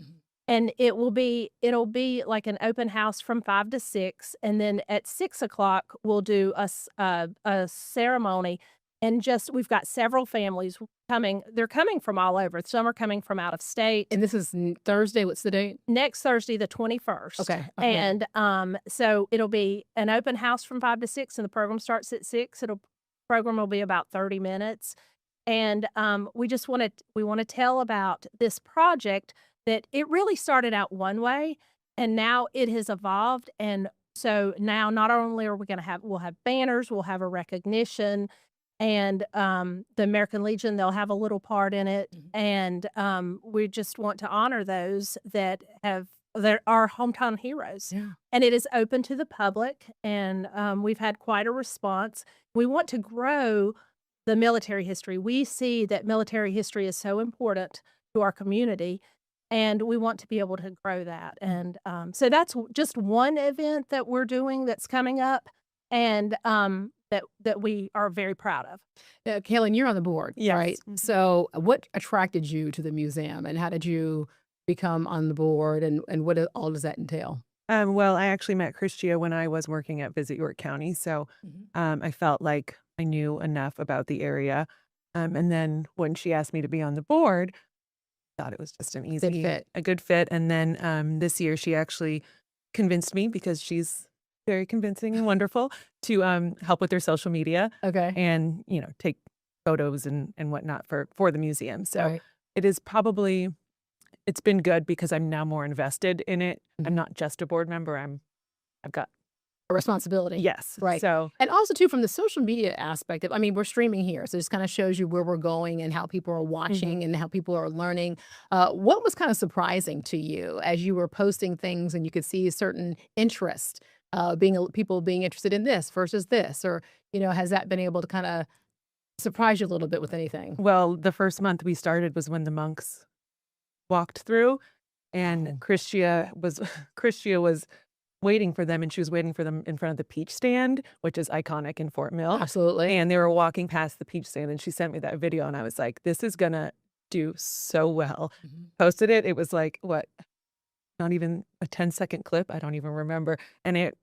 And it'll be like an open house from 5 to 6, and then at 6 o'clock we'll do a ceremony. And we've got several families coming. They're coming from all over. Some are coming from out of state. And this is Thursday. What's the date? Next Thursday, the 21st. Okay. And so it'll be an open house from 5 to 6, and the program starts at 6. Program will be about 30 minutes. And we want to tell about this project, that it really started out one way, and now it has evolved. And so now not only are we going to we'll have banners, we'll have a recognition, and the American Legion, they'll have a little part in it. And we just want to honor those that are hometown heroes. Yeah. And it is open to the public, and we've had quite a response. We want to grow the military history. We see that military history is so important to our community, and we want to be able to grow that. And so that's just one event that we're doing that's coming up, and that we are very proud of. Kaylin, you're on the board, Yes. right? So what attracted you to the museum, and how did you become on the board, and what all does that entail? Well, I actually met Christia when I was working at Visit York County, so I felt like I knew enough about the area. And then when she asked me to be on the board, I thought it was just a good fit. And then this year she actually convinced me, because she's very convincing and wonderful, to help with their social media. Okay. And take photos and whatnot for the museum. So it is probably, it's been good because I'm now more invested in it. I'm not just a board member. I've got a responsibility. Yes. Right. So, and also too, from the social media aspect of, I mean, we're streaming here, so this kind of shows you where we're going and how people are watching and how people are learning. What was kind of surprising to you as you were posting things and you could see certain interest, people being interested in this versus this, or, has that been able to kind of surprise you a little bit with anything? well, the first month we started was when the monks walked through, and Christia was waiting for them, and she was waiting for them in front of the peach stand, which is iconic in Fort Mill. Absolutely. And they were walking past the peach stand, and she sent me that video, and I was like, this is gonna do so well. Posted it. It was like, what, not even a 10-second clip. I don't even remember. And it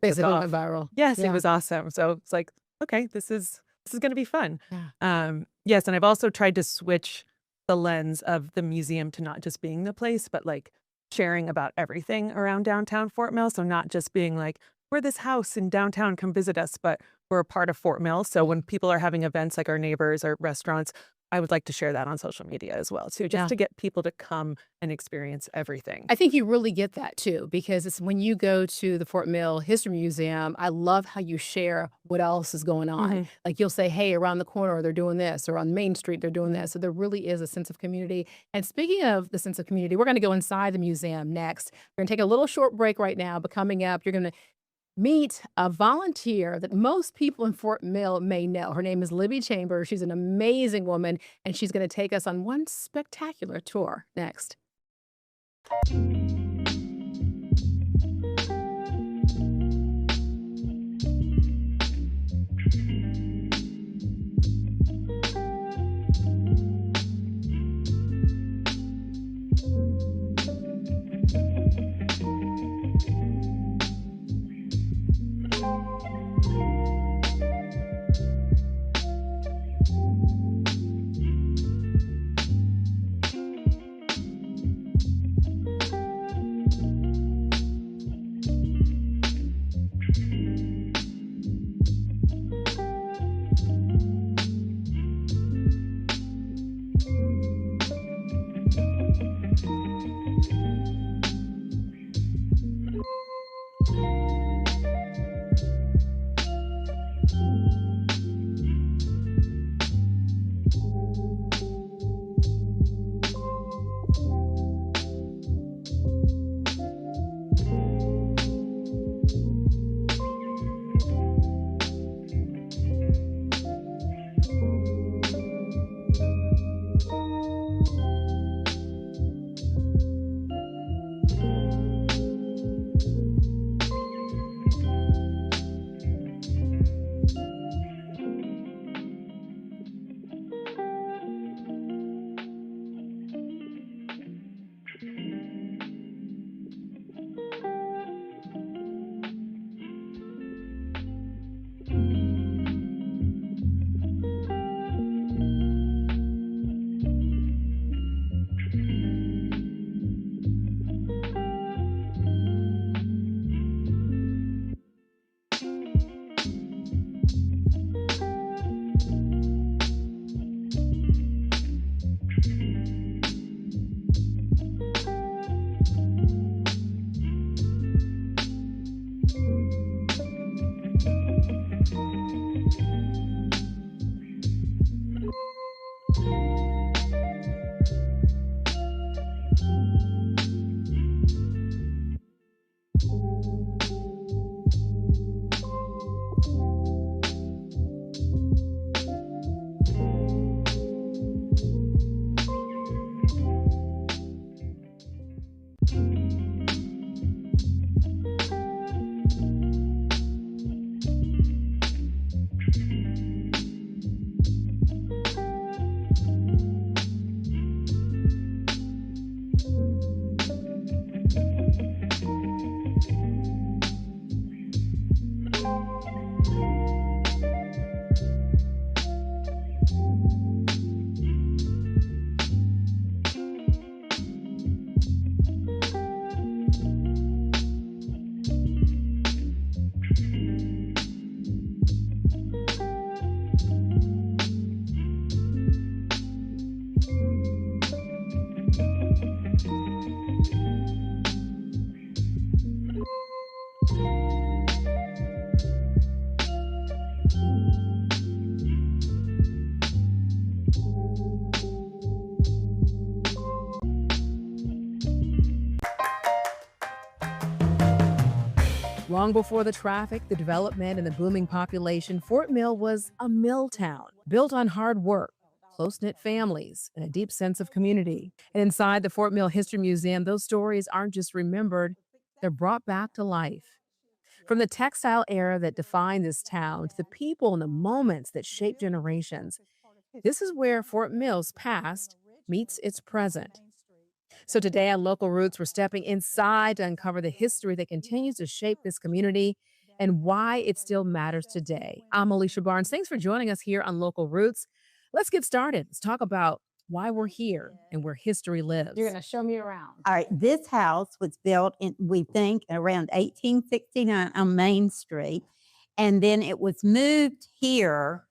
Basically took off. went viral. Yes, Yeah. it was awesome. So it's like, okay, this is gonna be fun. Yeah. Yes, and I've also tried to switch the lens of the museum to not just being the place, but like sharing about everything around downtown Fort Mill. So not just being like, we're this house in downtown, come visit us, but we're a part of Fort Mill. So when people are having events like our neighbors or restaurants, I would like to share that on social media as well too, just to get people to come and experience everything. I think you really get that too, because it's when you go to the Fort Mill History Museum, I love how you share what else is going on. Like you'll say, hey, around the corner they're doing this, or on Main Street they're doing this. So there really is a sense of community. And speaking of the sense of community, we're going to go inside the museum next. We're going to take a little short break right now, but coming up, you're going to meet a volunteer that most people in Fort Mill may know. Her name is Libby Chambers. She's an amazing woman, and she's going to take us on one spectacular tour next. Long before the traffic, the development, and the booming population, Fort Mill was a mill town built on hard work, close-knit families, and a deep sense of community. And inside the Fort Mill History Museum, those stories aren't just remembered, they're brought back to life. From the textile era that defined this town to the people and the moments that shaped generations, this is where Fort Mill's past meets its present. So today on Local Roots, we're stepping inside to uncover the history that continues to shape this community and why it still matters today. I'm Alicia Barnes. Thanks for joining us here on Local Roots. Let's get started. Let's talk about why we're here and where history lives. You're going to show me around. All right, this house was built in, we think, around 1869 on Main Street. And then it was moved here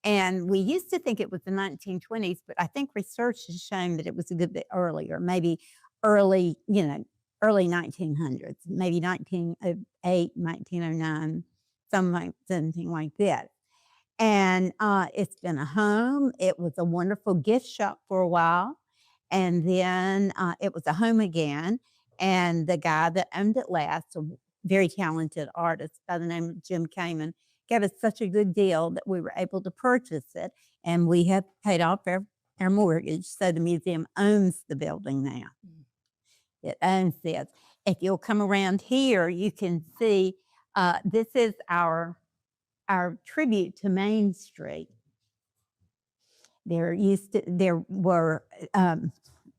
And we used to think it was the 1920s, but I think research has shown that it was a good bit earlier, maybe early 1900s, maybe 1908, 1909, something like that. And it's been a home. It was a wonderful gift shop for a while. And then it was a home again. And the guy that owned it last, a very talented artist by the name of Jim Kamen, gave us such a good deal that we were able to purchase it. And we have paid off our mortgage. So the museum owns the building now. It owns this. If you'll come around here, you can see this is our tribute to Main Street. There were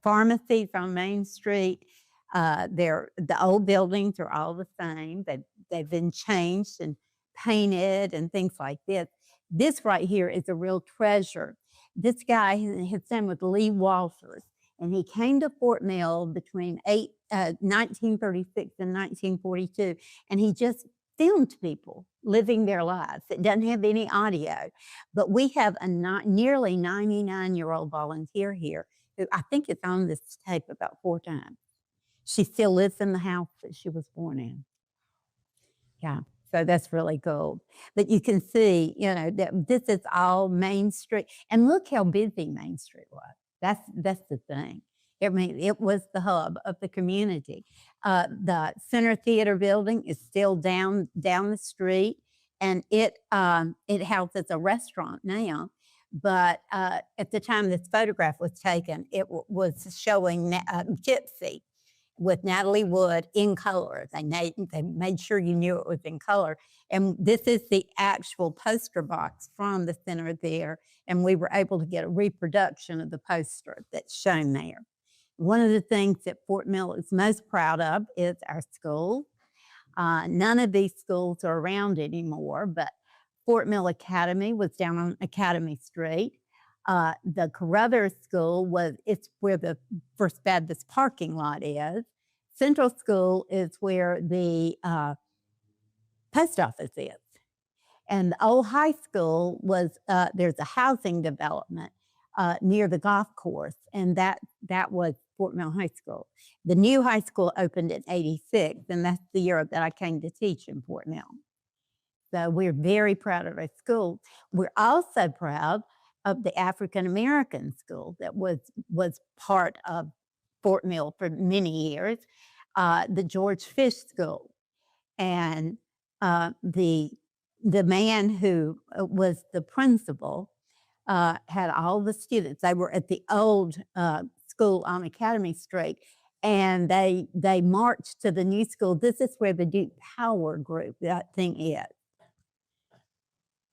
pharmacies on Main Street. The old buildings are all the same. They've been changed and painted and things like this. This right here is a real treasure. This guy, his name was Lee Walters, and he came to Fort Mill between 1936 and 1942, and he just filmed people living their lives. It doesn't have any audio, but we have a nearly 99-year-old volunteer here who I think is on this tape about 4 times. She still lives in the house that she was born in. Yeah, so that's really cool. But you can see, that this is all Main Street. And look how busy Main Street was. That's the thing. I mean, it was the hub of the community. The Center Theater building is still down the street, and it houses a restaurant now. But at the time this photograph was taken, it was showing Gypsy with Natalie Wood in color. They made sure you knew it was in color. And this is the actual poster box from the Center Theater, and we were able to get a reproduction of the poster that's shown there. One of the things that Fort Mill is most proud of is our school. None of these schools are around anymore, but Fort Mill Academy was down on Academy Street. The Carruthers School it's where the First Baptist parking lot is. Central School is where the post office is. And the old high school there's a housing development near the golf course, and that was Fort Mill High School. The new high school opened in '86, and that's the year that I came to teach in Fort Mill. So we're very proud of our school. We're also proud of the African American school that was part of Fort Mill for many years, the George Fish School. And the man who was the principal had all the students. They were at the old school on Academy Street, and they marched to the new school. This is where the Duke Power Group, that thing is.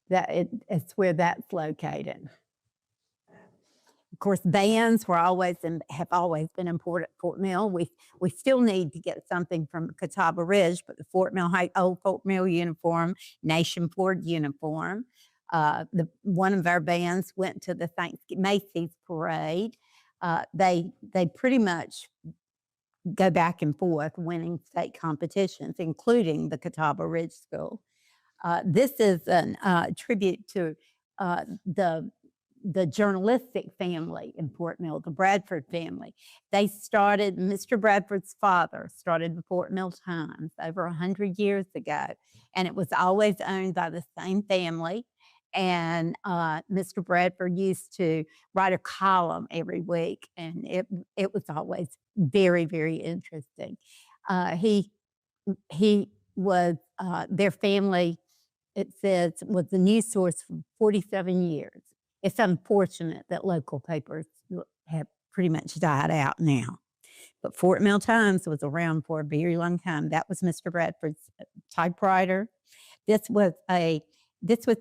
It's where that's located. Of course, bands have always been important at Fort Mill. We still need to get something from Catawba Ridge, but the old Fort Mill uniform, Nation Ford uniform. One of our bands went to the Macy's parade. They pretty much go back and forth winning state competitions, including the Catawba Ridge School. This is a tribute to the journalistic family in Fort Mill, the Bradford family. Mr. Bradford's father started the Fort Mill Times over 100 years ago, and it was always owned by the same family. And Mr. Bradford used to write a column every week, and it was always very, very interesting. He was, their family, it says, was the news source for 47 years. It's unfortunate that local papers have pretty much died out now. But Fort Mill Times was around for a very long time. That was Mr. Bradford's typewriter. This was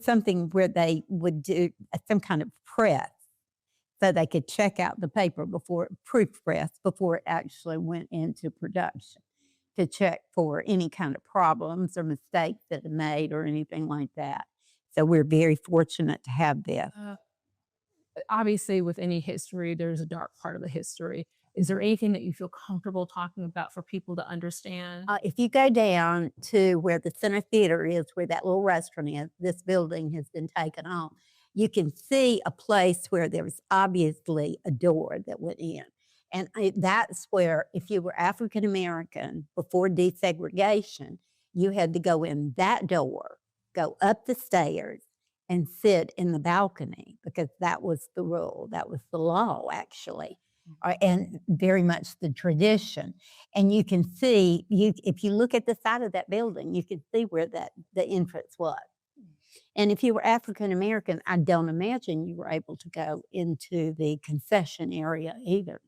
something where they would do some kind of press so they could check out the paper proof press before it actually went into production, to check for any kind of problems or mistakes that are made or anything like that. So we're very fortunate to have this. Obviously, with any history, there's a dark part of the history. Is there anything that you feel comfortable talking about for people to understand? If you go down to where the Center Theater is, where that little restaurant is, this building has been taken on. you can see a place where there was obviously a door that went in. And that's where, if you were African American before desegregation, you had to go in that door, go up the stairs, and sit in the balcony, because that was the rule. That was the law, actually, and very much the tradition. And you can see, if you look at the side of that building, you can see where the entrance was. And if you were African American, I don't imagine you were able to go into the concession area either.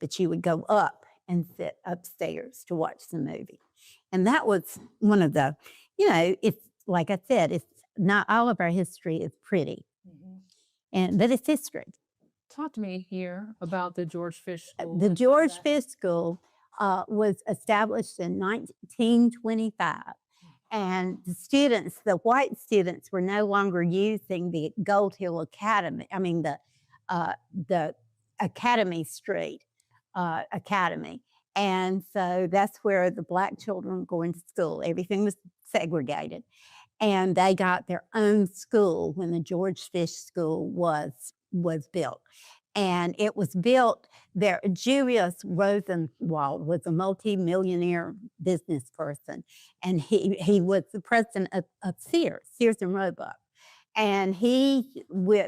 But you would go up and sit upstairs to watch the movie. And that was one of the, it's like I said, it's not all of our history is pretty, but it's history. Talk to me here about the George Fish School. The George Fish School was established in 1925. And the white students were no longer using the Gold Hill Academy, the Academy Street Academy. And so that's where the black children were going to school. Everything was segregated. And they got their own school when the George Fish School was built. And it was built there. Julius Rosenwald was a multi-millionaire business person. And he was the president of Sears and Roebuck. And he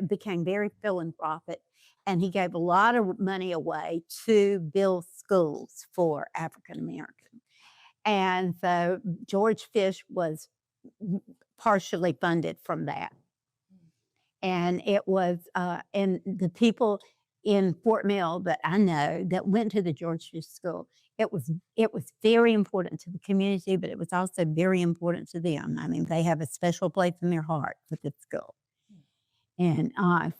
became very philanthropic. And he gave a lot of money away to build schools for African Americans. And so George Fish was partially funded from that. And it was, and the people in Fort Mill that I know that went to the George Fish School, it was very important to the community, but it was also very important to them. I mean, they have a special place in their heart for this school. And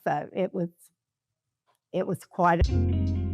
so it was quite a...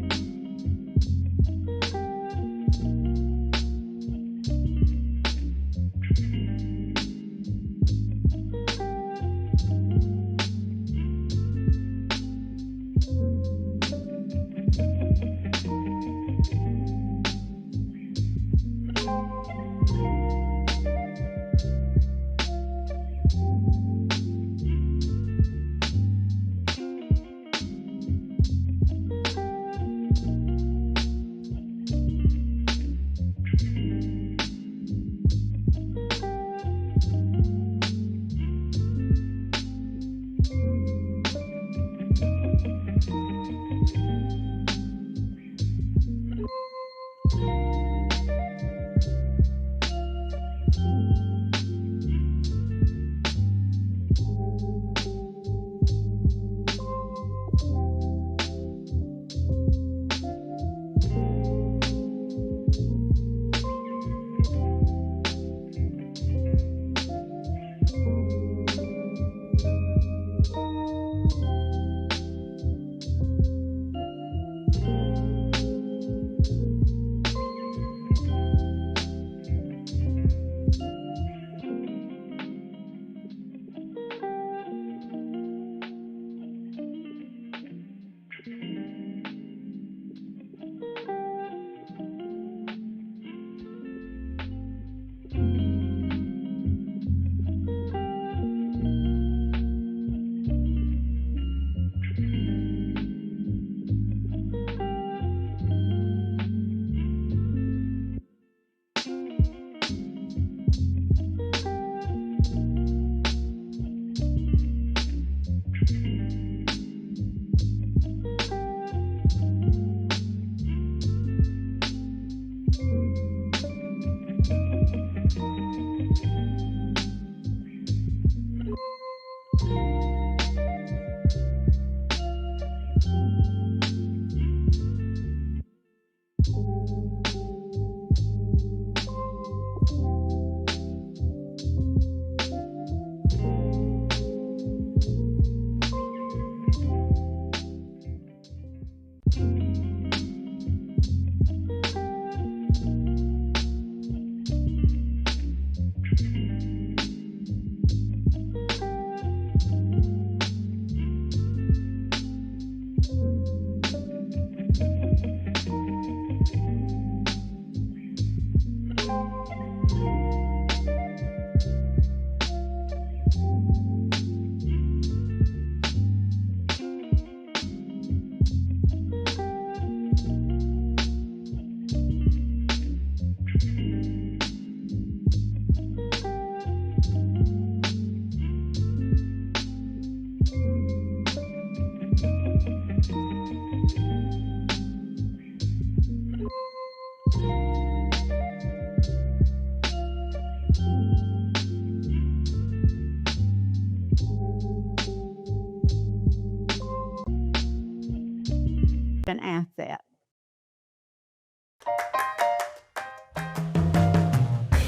An asset.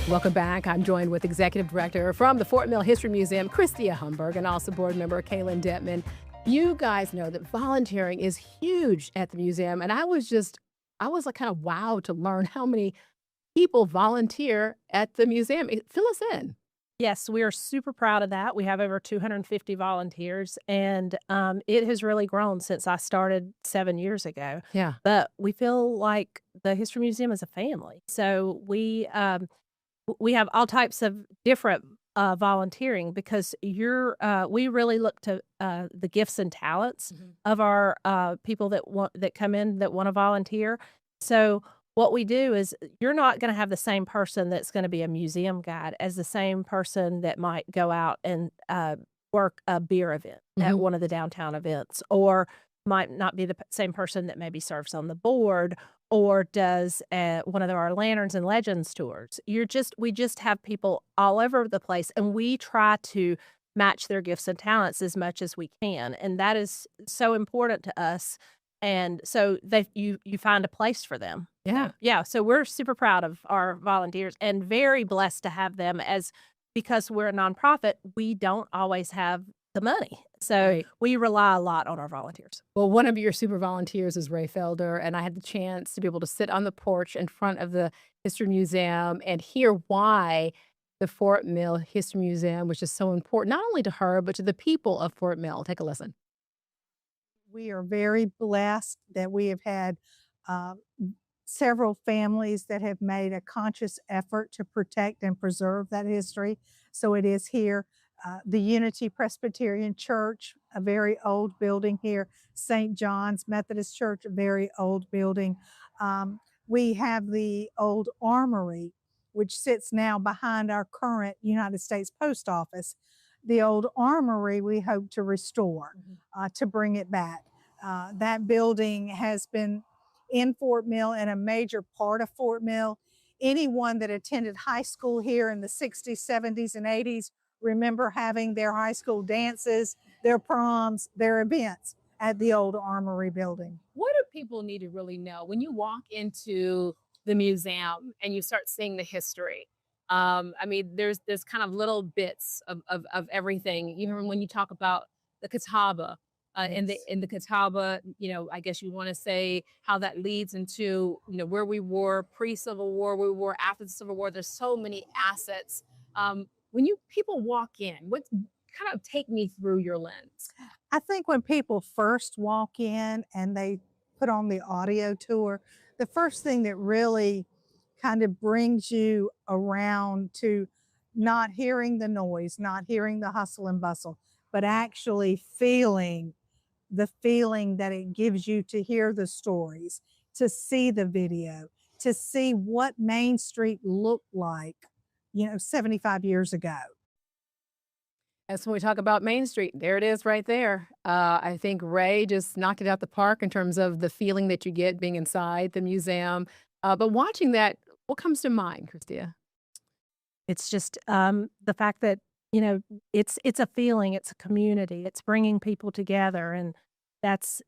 Welcome back. I'm joined with Executive Director from the Fort Mill History Museum, Christia Humberg, and also board member Kaylin Detman. You guys know that volunteering is huge at the museum, and I was like kind of wowed to learn how many people volunteer at the museum. Fill us in. Yes, we are super proud of that. We have over 250 volunteers, and it has really grown since I started 7 years ago. Yeah. But we feel like the History Museum is a family. So we have all types of different volunteering because we really look to the gifts and talents of our people that come in that want to volunteer. So what we do is you're not going to have the same person that's going to be a museum guide as the same person that might go out and work a beer event at one of the downtown events, or might not be the same person that maybe serves on the board or does one of our Lanterns and Legends tours. We just have people all over the place, and we try to match their gifts and talents as much as we can, and that is so important to us. And so you find a place for them. Yeah. So we're super proud of our volunteers and very blessed to have them because we're a nonprofit, we don't always have the money. So we rely a lot on our volunteers. Well, one of your super volunteers is Ray Felder, and I had the chance to be able to sit on the porch in front of the History Museum and hear why the Fort Mill History Museum, which is so important, not only to her, but to the people of Fort Mill. Take a listen. We are very blessed that we have had several families that have made a conscious effort to protect and preserve that history. So it is here. The Unity Presbyterian Church, a very old building here. St. John's Methodist Church, a very old building. We have the old armory, which sits now behind our current United States Post Office. The old armory we hope to restore, to bring it back. That building has been in Fort Mill and a major part of Fort Mill. Anyone that attended high school here in the 60s, 70s, and 80s remember having their high school dances, their proms, their events at the old armory building. What do people need to really know when you walk into the museum and you start seeing the history? I mean, there's kind of little bits of everything. Even when you talk about the Catawba, in the Catawba, I guess you want to say how that leads into where we were pre-Civil War, where we were after the Civil War. There's so many assets. When people walk in, what kind of take me through your lens? I think when people first walk in and they put on the audio tour, the first thing that really kind of brings you around to not hearing the noise, not hearing the hustle and bustle, but actually feeling the feeling that it gives you to hear the stories, to see the video, to see what Main Street looked like, 75 years ago. That's when we talk about Main Street. There it is right there. I think Ray just knocked it out the park in terms of the feeling that you get being inside the museum. But watching that, what comes to mind, Christia? It's just the fact that, it's a feeling, it's a community, it's bringing people together. And that's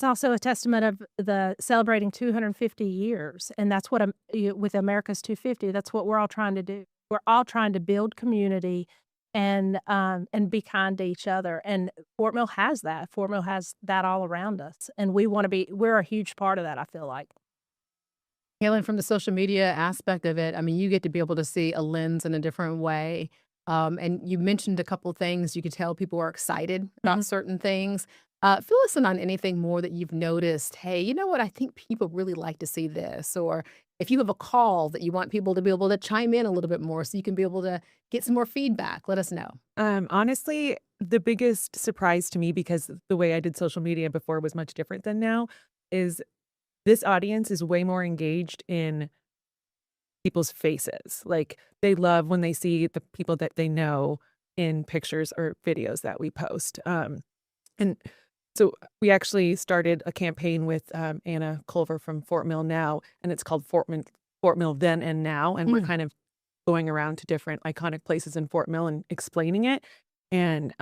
also a testament of the celebrating 250 years. And that's what, with America's 250, that's what we're all trying to do. We're all trying to build community and be kind to each other. And Fort Mill has that. Fort Mill has that all around us. And we're a huge part of that, I feel like. Kaylin, from the social media aspect of it, I mean, you get to be able to see a lens in a different way. And you mentioned a couple things. You could tell people are excited about certain things. Fill us in on anything more that you've noticed. Hey, you know what? I think people really like to see this. Or if you have a call that you want people to be able to chime in a little bit more so you can be able to get some more feedback, let us know. Honestly, the biggest surprise to me, because the way I did social media before was much different than now, is this audience is way more engaged in people's faces. Like, they love when they see the people that they know in pictures or videos that we post. And So we actually started a campaign with Anna Culver from Fort Mill Now, and it's called Fort Mill Then and Now, and we're kind of going around to different iconic places in Fort Mill and explaining it, and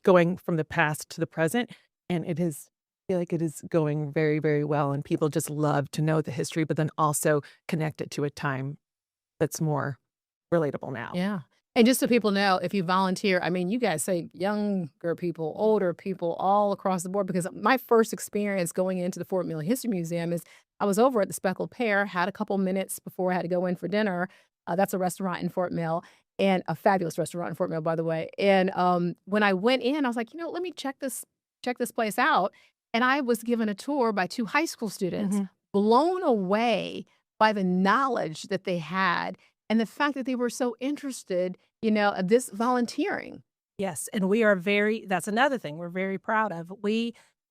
going from the past to the present, and I feel like it is going very, very well, and people just love to know the history, but then also connect it to a time that's more relatable now. Yeah. And just so people know, if you volunteer, I mean, you guys say younger people, older people, all across the board, because my first experience going into the Fort Mill History Museum is I was over at the Speckled Pear, had a couple minutes before I had to go in for dinner. That's a restaurant in Fort Mill, and a fabulous restaurant in Fort Mill, by the way. And when I went in, I was like, let me check this place out. And I was given a tour by 2 high school students, blown away by the knowledge that they had and the fact that they were so interested, this volunteering. Yes, and that's another thing we're very proud of.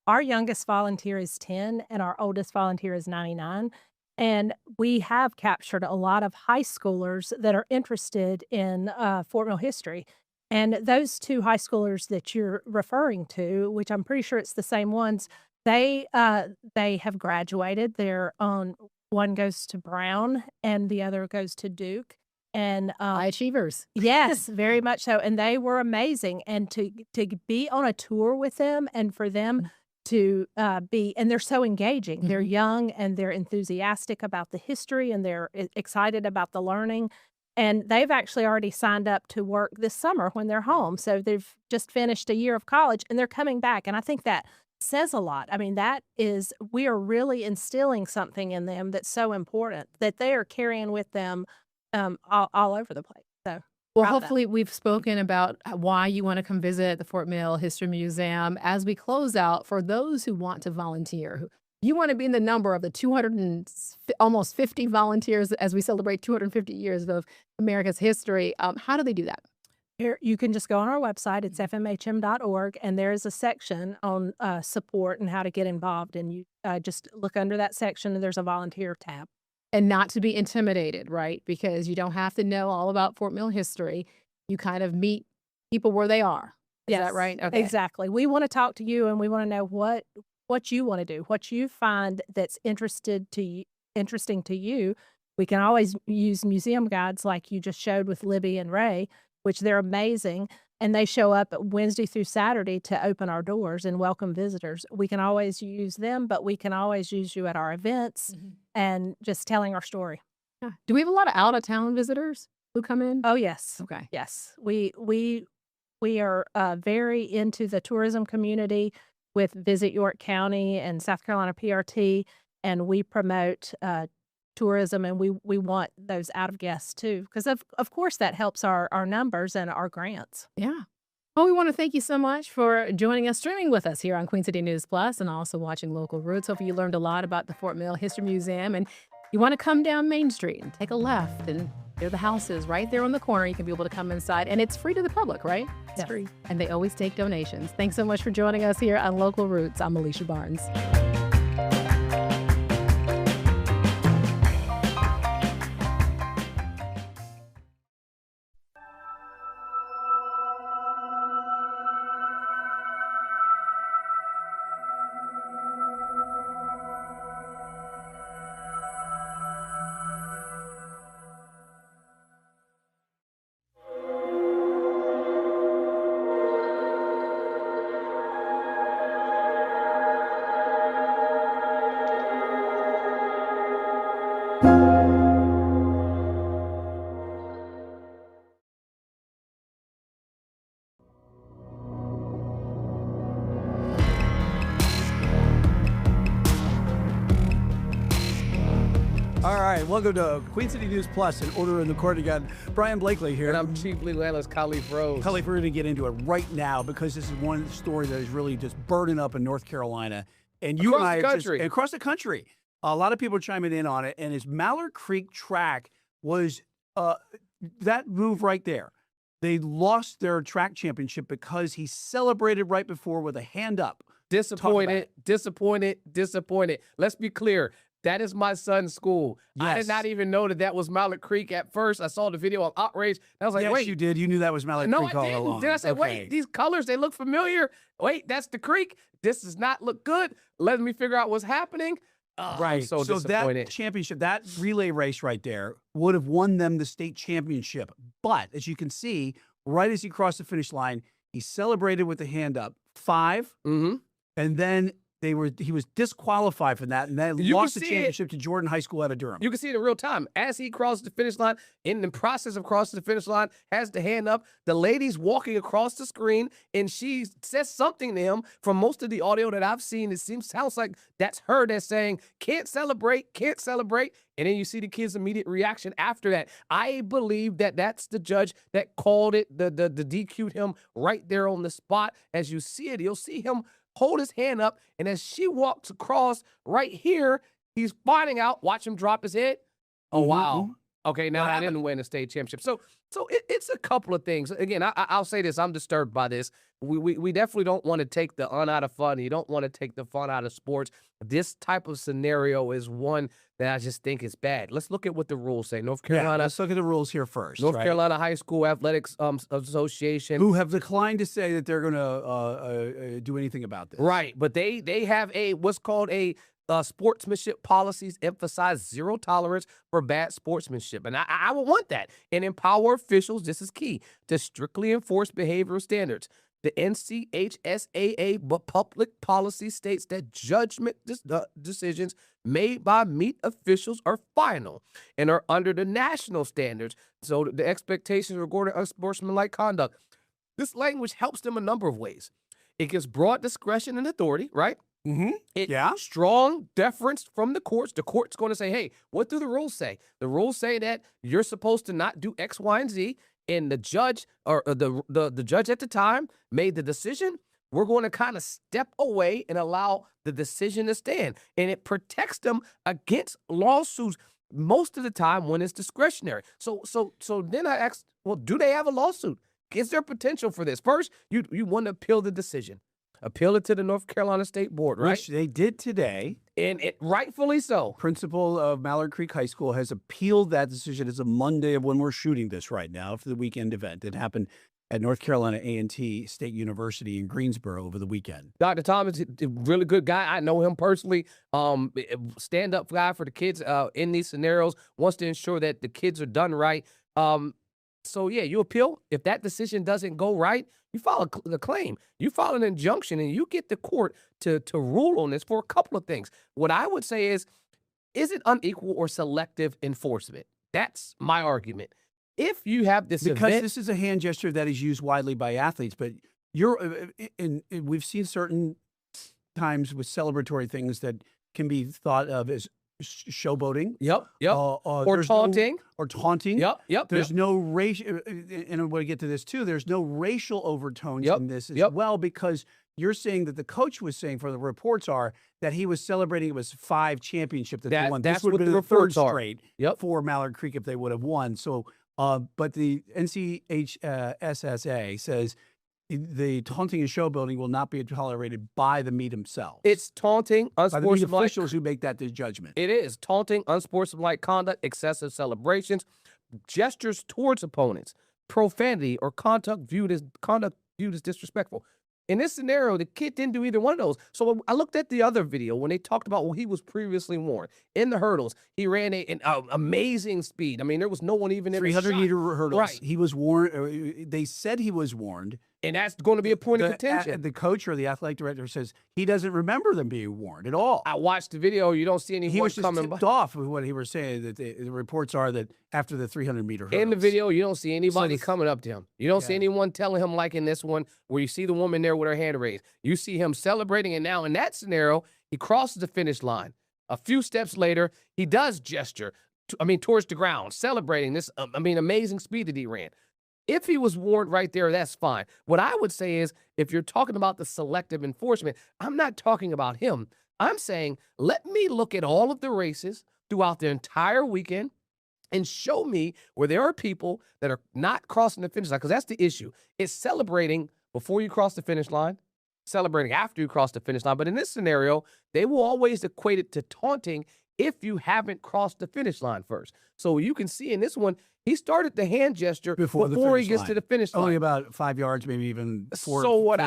Our youngest volunteer is 10 and our oldest volunteer is 99. And we have captured a lot of high schoolers that are interested in Fort Mill history. And those 2 high schoolers that you're referring to, which I'm pretty sure it's the same ones, they have graduated. One goes to Brown and the other goes to Duke. And high achievers. Yes, very much so. And they were amazing. And to be on a tour with them and for them to and they're so engaging. They're young and they're enthusiastic about the history and they're excited about the learning. And they've actually already signed up to work this summer when they're home. So they've just finished a year of college and they're coming back. And I think that says a lot. I mean, we are really instilling something in them that's so important that they are carrying with them all over the place. So, well, hopefully we've spoken about why you want to come visit the Fort Mill History Museum. As we close out, for those who want to volunteer, you want to be in the number of the almost 50 volunteers as we celebrate 250 years of America's history. How do they do that? Here, you can just go on our website. It's fmhm.org, and there is a section on support and how to get involved. And you just look under that section, and there's a volunteer tab. And not to be intimidated, right? Because you don't have to know all about Fort Mill history. You kind of meet people where they are. Is that right? Okay. Exactly. We want to talk to you, and we want to know what you want to do, what you find that's interesting to you. We can always use museum guides like you just showed with Libby and Ray, which they're amazing. And they show up Wednesday through Saturday to open our doors and welcome visitors. We can always use them, but we can always use you at our events and just telling our story. Yeah. Do we have a lot of out-of-town visitors who come in? Oh, yes. Okay. Yes. We are very into the tourism community with Visit York County and South Carolina PRT, and we promote tourism, and we want those out of guests too, because of course that helps our numbers and our grants. Yeah. Well, we want to thank you so much for joining us, streaming with us here on Queen City News Plus, and also watching Local Roots. Hopefully you learned a lot about the Fort Mill History Museum, and you want to come down Main Street and take a left, and there the house is right there on the corner. You can be able to come inside, and it's free to the public, right? It's free. And they always take donations. Thanks so much for joining us here on Local Roots. I'm Alicia Barnes. All right, welcome to Queen City News Plus. In order in the court again, Brian Blakely here. And I'm Chief Legal Analyst Khalif Rose. Khalif, we're going to get into it right now because this is one story that is really just burning up in North Carolina. And you and I across the country. A lot of people are chiming in on it. And his Mallard Creek track was that move right there. They lost their track championship because he celebrated right before with a hand up. Disappointed. Let's be clear. That is my son's school. I Yes. did not even know that was Mallard Creek at first. I saw the video. I'm outraged. I was like, yes, wait. you did. You knew that was Mallard No, Creek I all didn't. along. Then I said, Okay. wait, these colors, they look familiar. Wait, that's the creek. This does not look good. Let me figure out what's happening. Oh, Right. I'm so disappointed. that championship, that relay race right there would have won them the state championship. But as you can see, right as he crossed the finish line, he celebrated with the hand up 5, and then he was disqualified from that, and then You lost can the see it. championship to Jordan High School out of Durham. You can see it in real time. As he crosses the finish line, in the process of crossing the finish line, has the hand up. The lady's walking across the screen, and she says something to him. From most of the audio that I've seen, sounds like that's her that's saying, can't celebrate, can't celebrate. And then you see the kid's immediate reaction after that. I believe that that's the judge that called it, the DQ'd him right there on the spot. As you see it, you'll see him hold his hand up, and as she walks across right here, he's finding out. Watch him drop his head. Oh, wow. Okay, now I didn't win the state championship. So it's a couple of things. Again, I'll say this. I'm disturbed by this. We definitely don't want to take the fun out of fun. You don't want to take the fun out of sports. This type of scenario is one that I just think is bad. Let's look at what the rules say. North Carolina. Let's look at the rules here first. North right? Carolina High School Athletics Association. Who have declined to say that they're going to do anything about this. Right, but they have what's called a sportsmanship policies emphasize zero tolerance for bad sportsmanship. And I would want that and empower officials, this is key, to strictly enforce behavioral standards. The NCHSAA public policy states that judgment decisions made by meet officials are final and are under the national standards. So the expectations regarding unsportsmanlike conduct. This language helps them a number of ways. It gives broad discretion and authority, right? Strong deference from the courts. The court's going to say, hey, what do the rules say? The rules say that you're supposed to not do X, Y, and Z. And the judge or the judge at the time made the decision. We're going to kind of step away and allow the decision to stand. And it protects them against lawsuits most of the time when it's discretionary. So then I asked, well, do they have a lawsuit? Is there potential for this? First, you want to appeal the decision. Appeal it to the North Carolina State Board, right? Which they did today. And it rightfully so. Principal of Mallard Creek High School has appealed that decision. It's a Monday of when we're shooting this right now for the weekend event that happened at North Carolina A&T State University in Greensboro over the weekend. Dr. Thomas, a really good guy. I know him personally. Stand-up guy for the kids in these scenarios, wants to ensure that the kids are done right. So, yeah, you appeal. If that decision doesn't go right, you file a claim. You file an injunction, and you get the court to rule on this for a couple of things. What I would say is it unequal or selective enforcement? That's my argument. If you have this because this is a hand gesture that is used widely by athletes, but we've seen certain times with celebratory things that can be thought of as showboating. Yep. Or taunting. Taunting. Yep. There's no racial, and I'm going to get to this too, there's no racial overtones in this as well, because you're saying that the coach was saying, for the reports are, that he was celebrating it was 5 championship that they won. That's this would what have been the the third reports are. straight for Mallard Creek if they would have won. So, but the NCHSSA says the taunting and showboating will not be tolerated by the meet themselves. It's taunting, by the meet unsportsmanlike officials who make that judgment. It is taunting, unsportsmanlike conduct, excessive celebrations, gestures towards opponents, profanity, or conduct viewed as disrespectful. In this scenario, the kid didn't do either one of those. So I looked at the other video when they talked about he was previously warned. In the hurdles, he ran an amazing speed. I mean, there was no one even in 300-meter hurdles. Right. He was warned. They said he was warned. And that's going to be a point of contention. The coach or the athletic director says he doesn't remember them being warned at all. I watched the video. You don't see anyone he was just coming tipped off with what he was saying, that the reports are that after the 300-meter hurdles. In the video, you don't see anybody coming up to him. You don't see anyone telling him, like in this one, where you see the woman there with her hand raised. You see him celebrating, and now in that scenario, he crosses the finish line. A few steps later, he does gesture, towards the ground, celebrating this, amazing speed that he ran. If he was warned right there, that's fine. What I would say is, if you're talking about the selective enforcement, I'm not talking about him. I'm saying, let me look at all of the races throughout the entire weekend and show me where there are people that are not crossing the finish line, because that's the issue. It's celebrating before you cross the finish line, celebrating after you cross the finish line. But in this scenario, they will always equate it to taunting if you haven't crossed the finish line first. So you can see in this one, he started the hand gesture before he gets to the finish line. Only about 5 yards, maybe even 4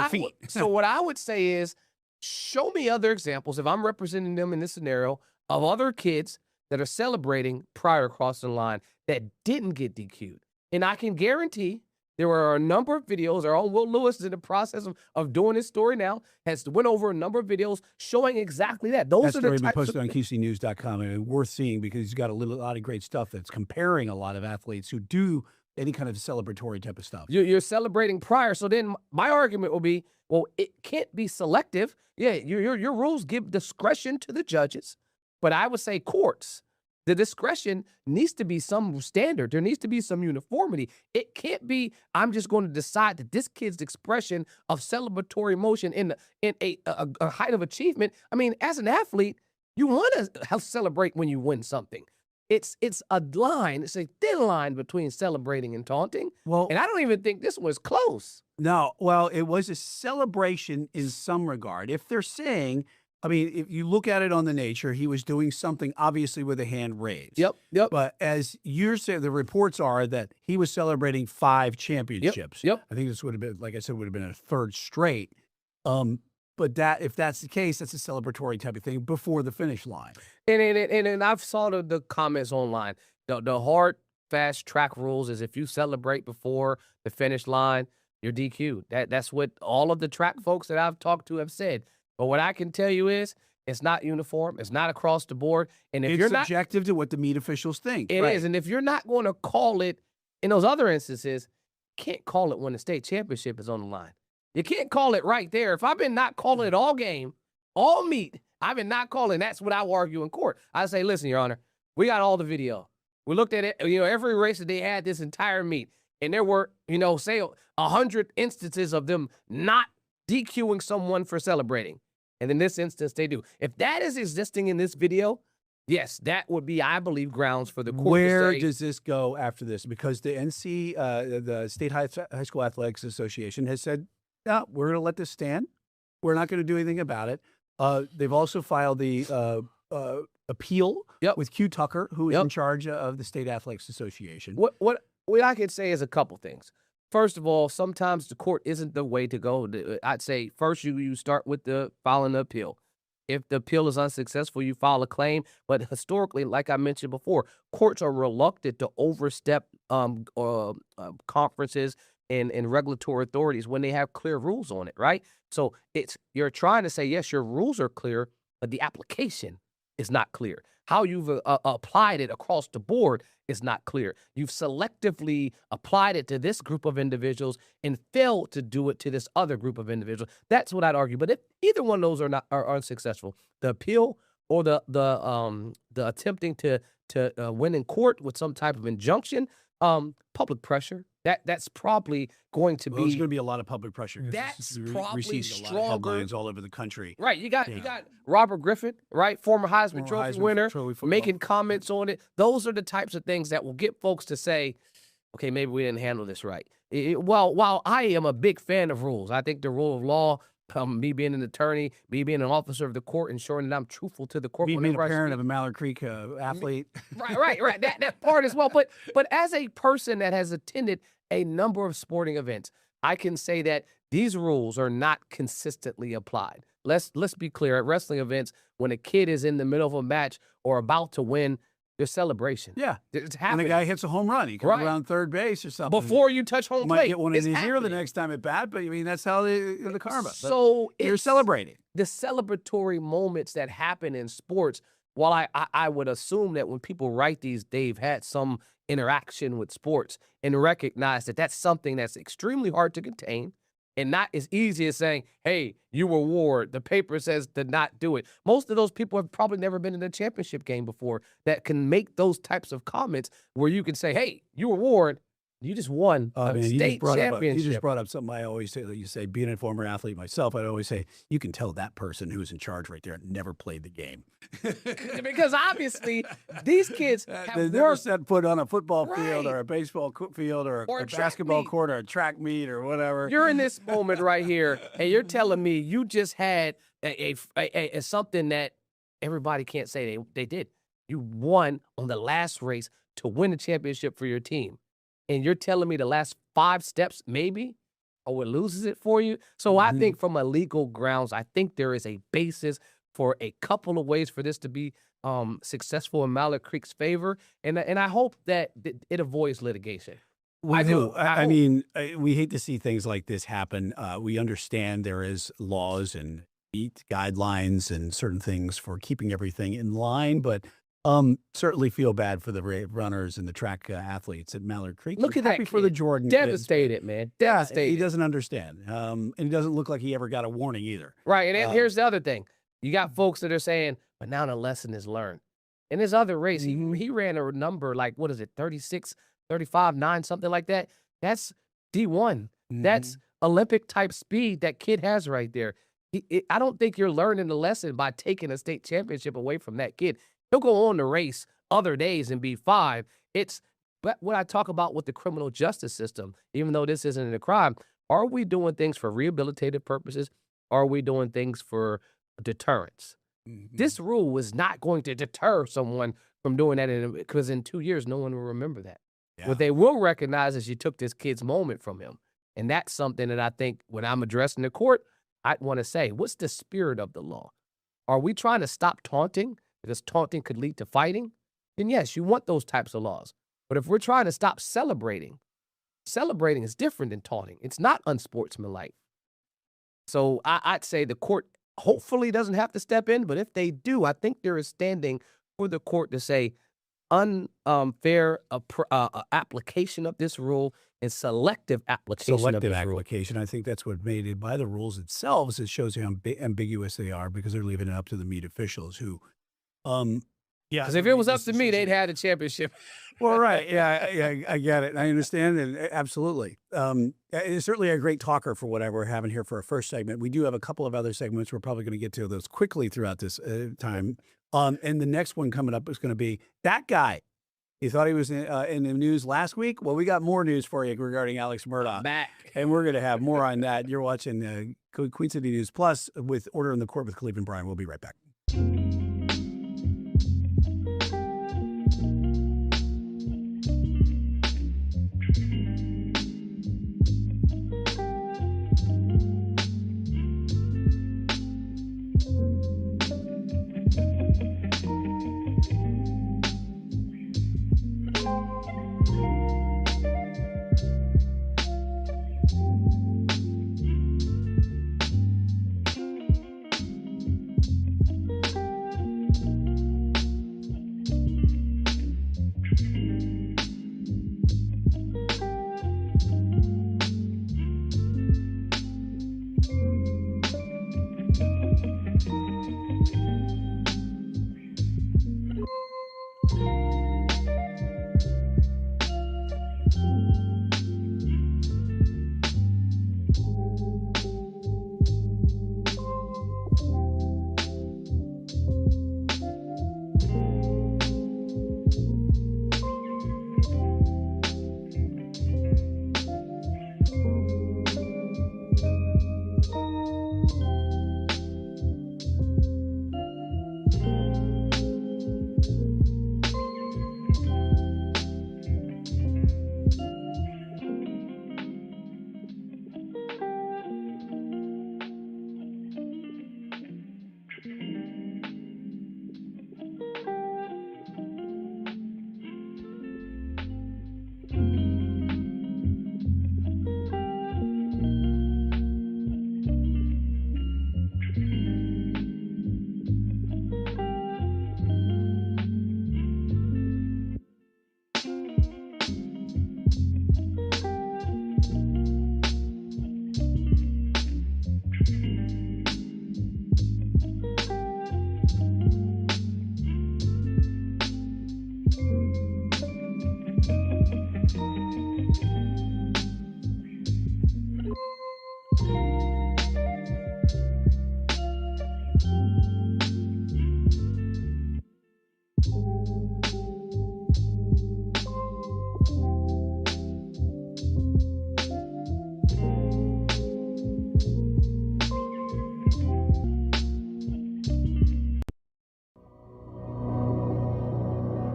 feet. So what I would say is, show me other examples, if I'm representing them in this scenario, of other kids that are celebrating prior crossing the line that didn't get DQ'd. And I can guarantee there were a number of videos. Our own Will Lewis is in the process of doing this story now, has went over a number of videos showing exactly that. Those are the story types posted of on QCnews.com, and worth seeing because he's got a lot of great stuff that's comparing a lot of athletes who do any kind of celebratory type of stuff. You're celebrating prior. So then my argument will be, well, it can't be selective. Yeah, your rules give discretion to the judges, but I would say courts. The discretion needs to be some standard. There needs to be some uniformity. It can't be, I'm just going to decide that this kid's expression of celebratory emotion in a height of achievement. I mean, as an athlete, you want to celebrate when you win something. It's a line. It's a thin line between celebrating and taunting. Well, and I don't even think this was close. No, well, it was a celebration in some regard. If they're saying, I mean, if you look at it on the nature, he was doing something obviously with a hand raised. Yep. But as you're saying, the reports are that he was celebrating 5 championships. Yep. I think this would have been, like I said, would have been a 3rd straight. But if that's the case, that's a celebratory type of thing before the finish line. And I've saw the comments online. The hard, fast track rules is if you celebrate before the finish line, you're DQ'd. That's what all of the track folks that I've talked to have said. But what I can tell you is it's not uniform. It's not across the board. And if you're not subjective to what the meat officials think. It is. And if you're not going to call it in those other instances, you can't call it when the state championship is on the line. You can't call it right there. If I've been not calling it all game, all meet, I've been not calling. That's what I will argue in court. I say, listen, Your Honor, we got all the video. We looked at it, every race that they had this entire meet. And there were, say 100 instances of them not DQing someone for celebrating. And in this instance, they do. If that is existing in this video, yes, that would be, I believe, grounds for the court Where to say, does this go after this? Because the the State High School Athletics Association has said, no, we're going to let this stand. We're not going to do anything about it. They've also filed the appeal with Q Tucker, who is in charge of the State Athletics Association. What I could say is a couple things. First of all, sometimes the court isn't the way to go. I'd say first you start with filing the appeal. If the appeal is unsuccessful, you file a claim. But historically, like I mentioned before, courts are reluctant to overstep conferences and regulatory authorities when they have clear rules on it, right? So you're trying to say, yes, your rules are clear, but the application is not clear. How you've applied it across the board is not clear. You've selectively applied it to this group of individuals and failed to do it to this other group of individuals. That's what I'd argue. But if either one of those are unsuccessful, the appeal or the attempting to win in court with some type of injunction, public pressure. That's probably going to be. There's going to be a lot of public pressure. That's probably received a lot of headlines all over the country. Right. You got Robert Griffin, right, former Heisman Trophy winner, making comments on it. Those are the types of things that will get folks to say, okay, maybe we didn't handle this right. While I am a big fan of rules, I think the rule of law. Me being an attorney, me being an officer of the court, ensuring that I'm truthful to the court. Me being a parent of a Mallard Creek athlete. Right. That part as well. But as a person that has attended a number of sporting events, I can say that these rules are not consistently applied. Let's be clear. At wrestling events, when a kid is in the middle of a match or about to win, there's celebration. Yeah. It's happening. And the guy hits a home run. He comes around third base or something. Before you touch home plate. Might get one in his ear the next time at bat, but I mean, that's how the karma. So you're celebrating. The celebratory moments that happen in sports, while I would assume that when people write these, they've had some interaction with sports and recognize that that's something that's extremely hard to contain. And not as easy as saying, hey, you were warned. The paper says to not do it. Most of those people have probably never been in a championship game before that can make those types of comments where you can say, hey, you were warned. You just won a state championship. You just brought up something I always say. You say, being a former athlete myself, I'd always say, you can tell that person who's in charge right there never played the game. Because obviously, these kids have never set foot on a football field or a baseball field or a basketball court or a track meet or whatever. You're in this moment right here, and you're telling me you just had a something that everybody can't say they did. You won on the last race to win the championship for your team. And you're telling me the last 5 steps maybe or it loses it for you? So I think from a legal grounds, I think there is a basis for a couple of ways for this to be successful in Mallard Creek's favor. And I hope that it avoids litigation. We I do. do. I mean, we hate to see things like this happen. We understand there is laws and guidelines and certain things for keeping everything in line, but certainly feel bad for the runners and the track athletes at Mallard Creek. Look at Happy that for the kid. Jordan. Devastated, man. Yeah, Devastated. he doesn't understand. And he doesn't look like he ever got a warning either. Right. And then here's the other thing. You got folks that are saying, but now the lesson is learned. In his other race, he ran a number like, what is it, 36, 35, 9, something like that. That's D1. That's Olympic type speed that kid has right there. I don't think you're learning the lesson by taking a state championship away from that kid. He'll go on to race other days and be 5. But what I talk about with the criminal justice system, even though this isn't a crime, are we doing things for rehabilitative purposes? Are we doing things for deterrence? This rule was not going to deter someone from doing that because in 2 years, no one will remember that. What they will recognize is you took this kid's moment from him. And that's something that I think when I'm addressing the court, I'd want to say, what's the spirit of the law? Are we trying to stop taunting because taunting could lead to fighting? Then yes, you want those types of laws. But if we're trying to stop celebrating is different than taunting. It's not unsportsmanlike. So I'd say the court hopefully doesn't have to step in, but if they do, I think there is standing for the court to say unfair application of this rule and selective application of Selective this rule. application. I think that's what made it by the rules themselves. It shows how ambiguous they are because they're leaving it up to the meet officials who, yeah. Because if it was up to me, they'd had a championship. Well, right. Yeah, I get it. I understand. And absolutely. It's certainly a great talker for what we're having here for our first segment. We do have a couple of other segments. We're probably going to get to those quickly throughout this time. And the next one coming up is going to be that guy. You thought he was in the news last week? Well, we got more news for you regarding Alex Murdaugh. Back. And we're going to have more on that. You're watching Queen City News Plus with Order in the Court with Cleveland Bryan. We'll be right back.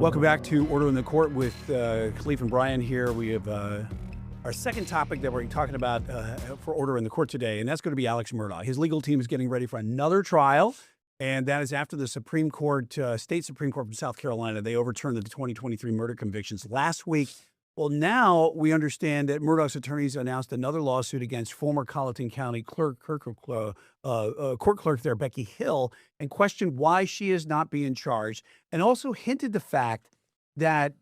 Welcome back to Order in the Court with Khalif and Brian here. We have our second topic that we're talking about for Order in the Court today, and that's going to be Alex Murdaugh. His legal team is getting ready for another trial, and that is after the Supreme Court, state Supreme Court from South Carolina, they overturned the 2023 murder convictions last week. Well, now we understand that Murdaugh's attorneys announced another lawsuit against former Colleton County court clerk there, Becky Hill, and questioned why she is not being charged, and also hinted the fact that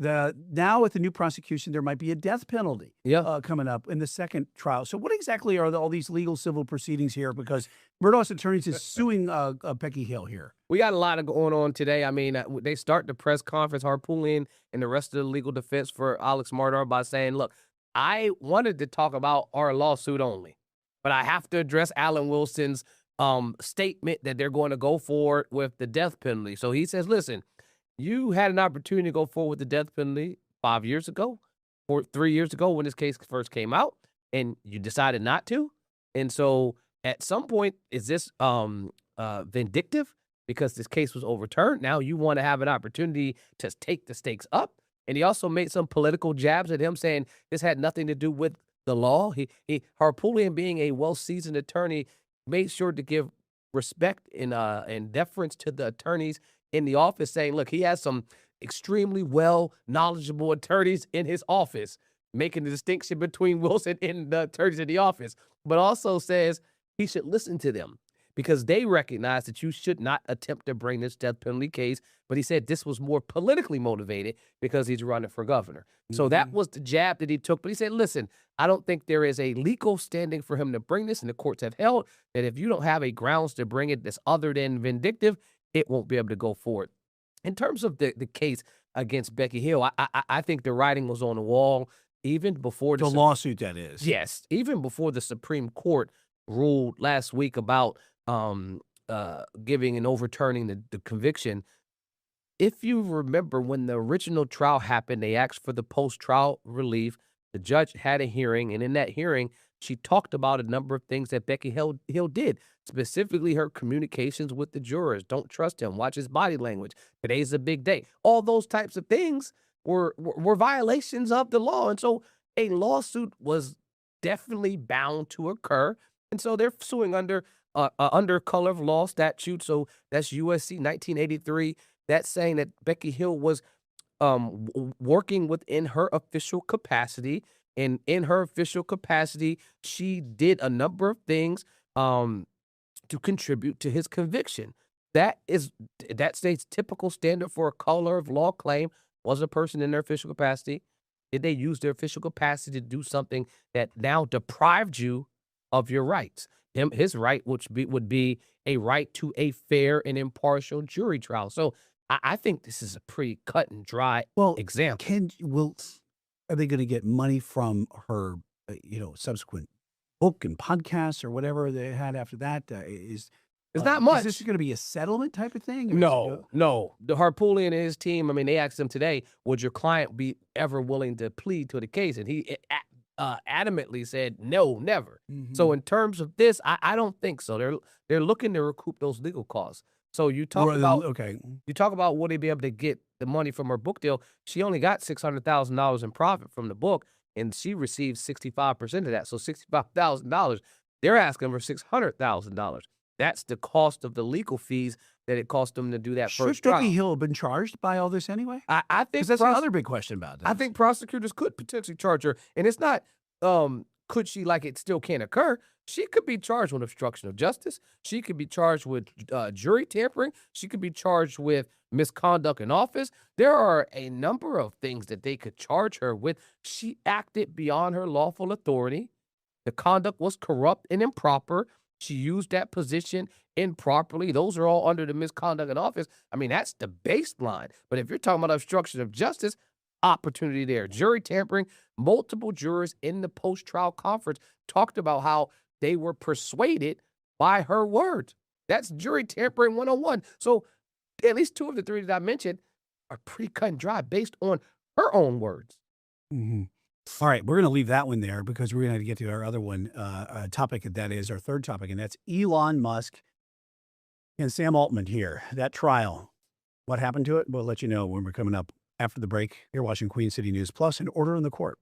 now with the new prosecution, there might be a death penalty coming up in the second trial. So what exactly are all these legal civil proceedings here? Because Murdaugh's attorneys is suing Becky Hill here. We got a lot of going on today. I mean, they start the press conference, Harpootlian and the rest of the legal defense for Alex Murdaugh by saying, look, I wanted to talk about our lawsuit only, but I have to address Alan Wilson's statement that they're going to go forward with the death penalty. So he says, listen, you had an opportunity to go forward with the death penalty 5 years ago, or 3 years ago when this case first came out, and you decided not to. And so at some point, is this vindictive because this case was overturned? Now you want to have an opportunity to take the stakes up. And he also made some political jabs at him saying this had nothing to do with the law. Harpootlian, being a well-seasoned attorney, made sure to give respect and deference to the attorneys in the office, saying, look, he has some extremely knowledgeable attorneys in his office, making the distinction between Wilson and the attorneys in the office, but also says he should listen to them because they recognize that you should not attempt to bring this death penalty case. But he said this was more politically motivated because he's running for governor. So that was the jab that he took. But he said, listen, I don't think there is a legal standing for him to bring this. And the courts have held that if you don't have a grounds to bring it that's other than vindictive, it won't be able to go forward. In terms of the case against Becky Hill, I think the writing was on the wall even before the lawsuit, that is. Yes, even before the Supreme Court ruled last week about giving and overturning the conviction. If you remember when the original trial happened, they asked for the post-trial relief. The judge had a hearing, and in that hearing, she talked about a number of things that Becky Hill did, specifically her communications with the jurors. Don't trust him. Watch his body language. Today's a big day. All those types of things were violations of the law. And so a lawsuit was definitely bound to occur. And so they're suing under color of law statute. So that's USC 1983. That's saying that Becky Hill was working within her official capacity. And in her official capacity, she did a number of things to contribute to his conviction. That state's typical standard for a color of law claim. Was a person in their official capacity? Did they use their official capacity to do something that now deprived you of your rights? His right, which would be a right to a fair and impartial jury trial. So I think this is a pretty cut and dry example. Are they going to get money from her, subsequent book and podcasts or whatever they had after that? It's not much. Is this going to be a settlement type of thing? No. The Harpootlian and his team, I mean, they asked him today, would your client be ever willing to plead to the case? And he adamantly said, no, never. So in terms of this, I don't think so. They're looking to recoup those legal costs. So you talk about will they be able to get the money from her book deal? She only got $600,000 in profit from the book, and she received 65% of that. So $65,000. They're asking for $600,000. That's the cost of the legal fees that it cost them to do that first trial. Should Becky Hill have been charged by all this anyway? I think that's another big question about this. I think prosecutors could potentially charge her, and it's not could she, like it still can't occur. She could be charged with obstruction of justice. She could be charged with jury tampering. She could be charged with misconduct in office. There are a number of things that they could charge her with. She acted beyond her lawful authority. The conduct was corrupt and improper. She used that position improperly. Those are all under the misconduct in office. I mean, that's the baseline. But if you're talking about obstruction of justice, opportunity there. Jury tampering, multiple jurors in the post-trial conference talked about how they were persuaded by her words. That's jury tampering 101. So at least two of the three that I mentioned are pretty cut and dry based on her own words. All right, we're going to leave that one there because we're going to get to our other one topic. That is our third topic, and that's Elon Musk and Sam Altman here. That trial What happened to it? We'll let you know when we're coming up after the break. You're watching Queen City News Plus and Order in the Court.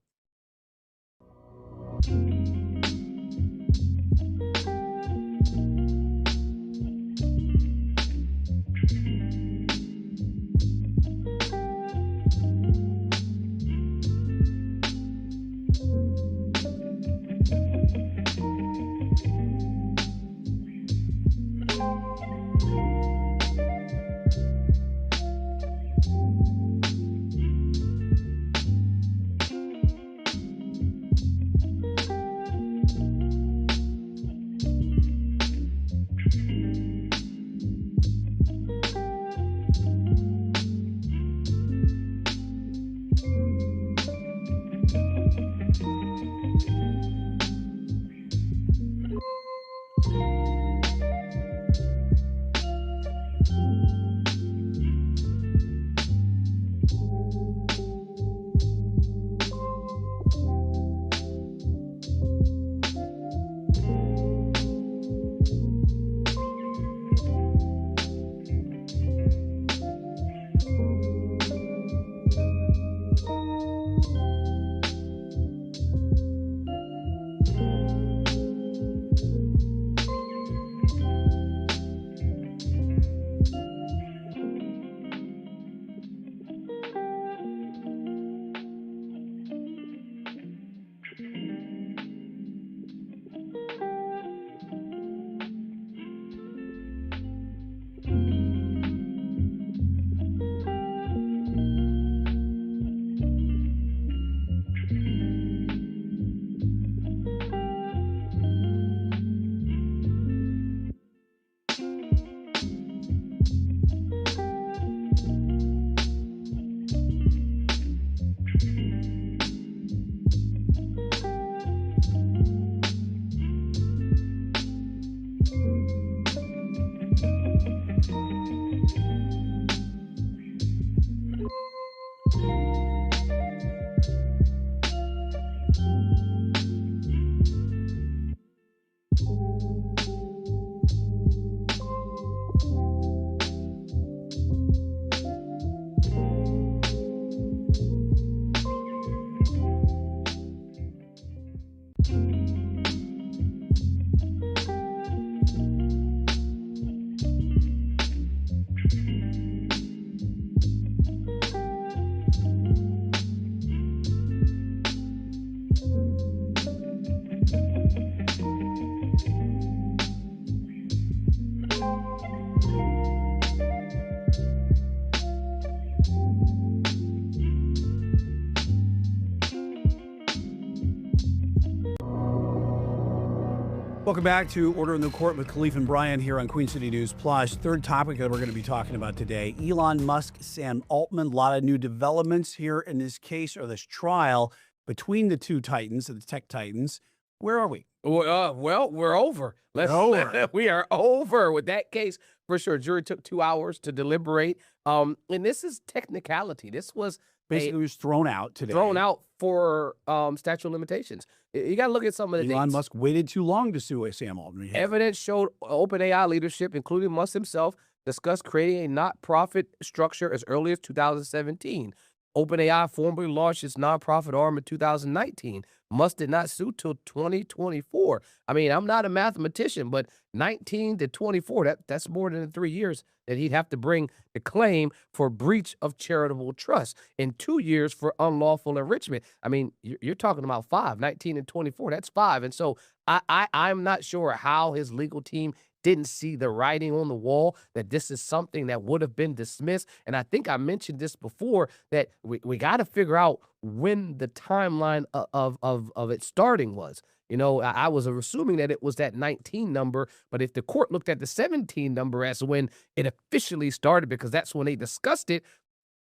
Welcome back to Order in the Court with Khalif and Brian here on Queen City News Plus. Third topic that we're going to be talking about today, Elon Musk, Sam Altman. A lot of new developments here in this case or this trial between the two titans, the tech titans. Where are we? Well, we're over. We are over with that case for sure. Jury took 2 hours to deliberate. And this is technicality. This was basically was thrown out today. Thrown out for statute of limitations. You got to look at some of the Elon dates. Musk waited too long to sue Sam Altman. Evidence showed OpenAI leadership, including Musk himself, discussed creating a not-profit structure as early as 2017. OpenAI formally launched its nonprofit arm in 2019. Musk did not sue till 2024. I mean, I'm not a mathematician, but 19 to 24, that's more than 3 years that he'd have to bring the claim for breach of charitable trust, and 2 years for unlawful enrichment. I mean, you're talking about 5, 19 and 24, that's 5. And so I'm not sure how his legal team didn't see the writing on the wall that this is something that would have been dismissed. And I think I mentioned this before, that we got to figure out when the timeline of it starting was. You know, I was assuming that it was that 19 number, but if the court looked at the 17 number as when it officially started, because that's when they discussed it,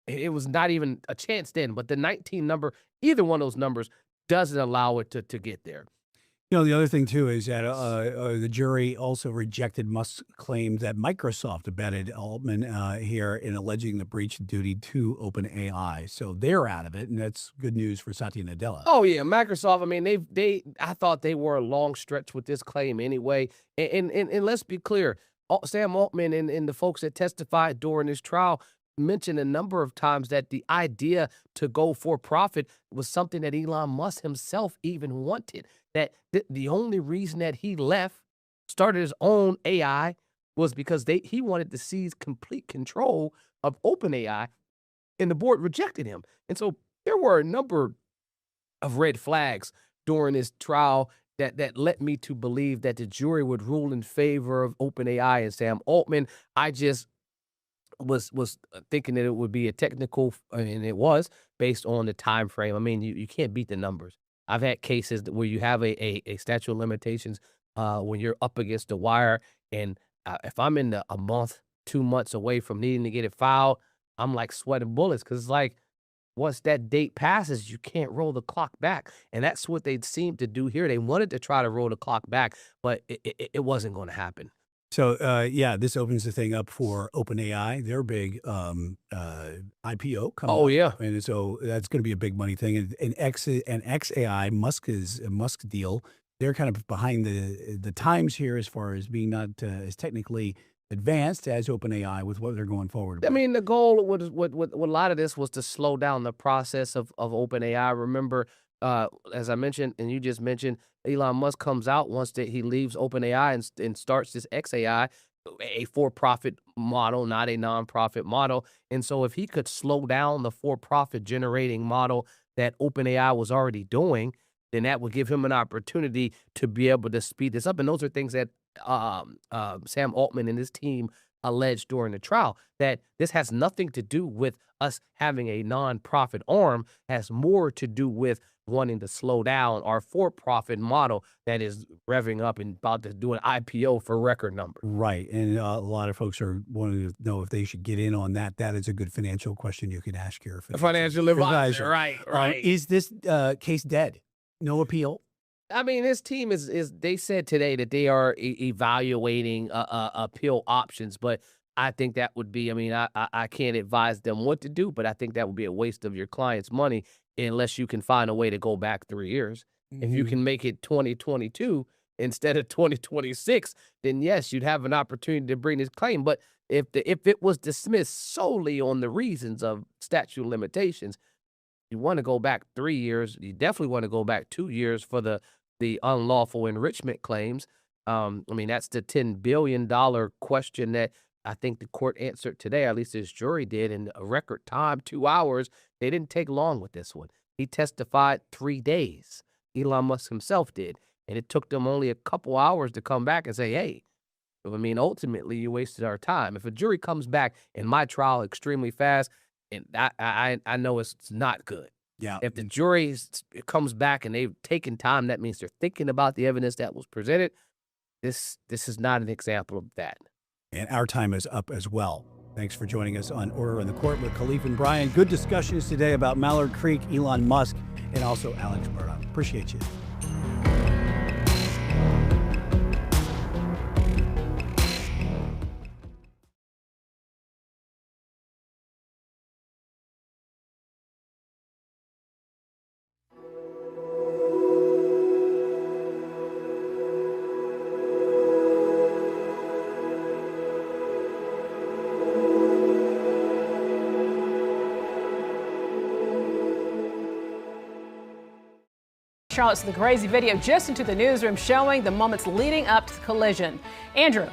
it was not even a chance then. But the 19 number, either one of those numbers doesn't allow it to get there. You know, the other thing, too, is that the jury also rejected Musk's claim that Microsoft abetted Altman here in alleging the breach of duty to OpenAI. So they're out of it, and that's good news for Satya Nadella. Oh, yeah, Microsoft, I mean, I thought they were a long stretch with this claim anyway. And let's be clear, Sam Altman and the folks that testified during this trial, mentioned a number of times that the idea to go for profit was something that Elon Musk himself even wanted. That the only reason that he left, started his own AI, was because he wanted to seize complete control of OpenAI, and the board rejected him. And so there were a number of red flags during this trial that led me to believe that the jury would rule in favor of OpenAI and Sam Altman. I just was thinking that it would be a technical, and it was, based on the time frame. I mean, you can't beat the numbers. I've had cases where you have a statute of limitations when you're up against the wire, and if I'm in a month, 2 months away from needing to get it filed, I'm like sweating bullets, because it's like, once that date passes, you can't roll the clock back. And that's what they seemed to do here. They wanted to try to roll the clock back, but it wasn't going to happen. So, yeah, this opens the thing up for OpenAI, their big IPO coming Oh, up. yeah. And so that's going to be a big money thing. And XAI, Musk deal, they're kind of behind the times here as far as being not as technically advanced as OpenAI with what they're going forward with. I mean, the goal with a lot of this was to slow down the process of OpenAI. Remember, as I mentioned, and you just mentioned, Elon Musk comes out once that he leaves OpenAI and starts this XAI, a for-profit model, not a non-profit model. And so if he could slow down the for-profit generating model that OpenAI was already doing, then that would give him an opportunity to be able to speed this up. And those are things that Sam Altman and his team alleged during the trial, that this has nothing to do with us having a nonprofit arm, has more to do with wanting to slow down our for-profit model that is revving up and about to do an IPO for record numbers. Right. And a lot of folks are wanting to know if they should get in on that. That is a good financial question you could ask your financial advisor. Right. Is this case dead? No appeal? I mean, this team is they said today that they are evaluating appeal options, but I think that would be, I mean, I can't advise them what to do, but I think that would be a waste of your client's money unless you can find a way to go back 3 years. If you can make it 2022 instead of 2026, then yes, you'd have an opportunity to bring this claim. But if it was dismissed solely on the reasons of statute of limitations, you want to go back 3 years. You definitely want to go back 2 years for the unlawful enrichment claims. I mean, that's the $10 billion question that I think the court answered today, at least this jury did, in a record time, 2 hours. They didn't take long with this one. He testified 3 days. Elon Musk himself did. And it took them only a couple hours to come back and say, hey, I mean, ultimately, you wasted our time. If a jury comes back in my trial extremely fast, and I know it's not good. Yeah. If the jury comes back and they've taken time, that means they're thinking about the evidence that was presented. This is not an example of that. And our time is up as well. Thanks for joining us on Order in the Court with Khalif and Brian. Good discussions today about Mallard Creek, Elon Musk, and also Alex Murdoch. Appreciate you. Charlotte's the crazy video just into the newsroom showing the moments leading up to the collision. Andrew.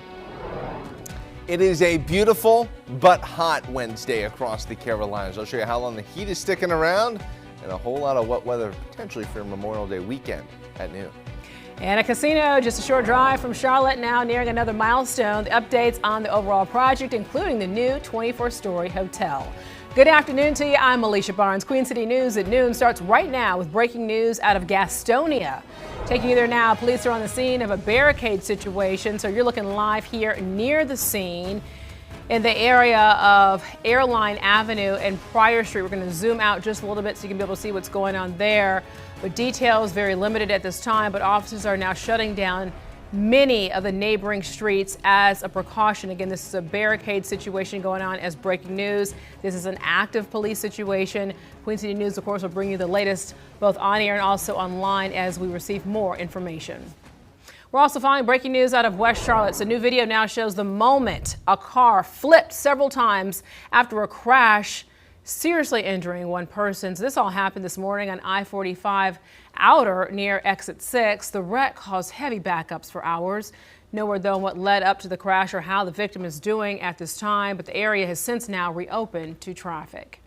It is a beautiful but hot Wednesday across the Carolinas. I'll show you how long the heat is sticking around and a whole lot of wet weather potentially for Memorial Day weekend at noon. And a casino just a short drive from Charlotte, now nearing another milestone. The updates on the overall project, including the new 24-story hotel. Good afternoon to you. I'm Alicia Barnes. Queen City News at noon starts right now with breaking news out of Gastonia. Taking you there now, police are on the scene of a barricade situation, so you're looking live here near the scene in the area of Airline Avenue and Pryor Street. We're going to zoom out just a little bit so you can be able to see what's going on there. But details very limited at this time, but officers are now shutting down many of the neighboring streets as a precaution. Again, this is a barricade situation going on as breaking news. This is an active police situation. Queen City News, of course, will bring you the latest both on air and also online as we receive more information. We're also following breaking news out of West Charlotte. So, new video now shows the moment a car flipped several times after a crash, seriously injuring one person. So this all happened this morning on I-45 outer near exit 6. The wreck caused heavy backups for hours. No word though on what led up to the crash or how the victim is doing at this time, but the area has since now reopened to traffic.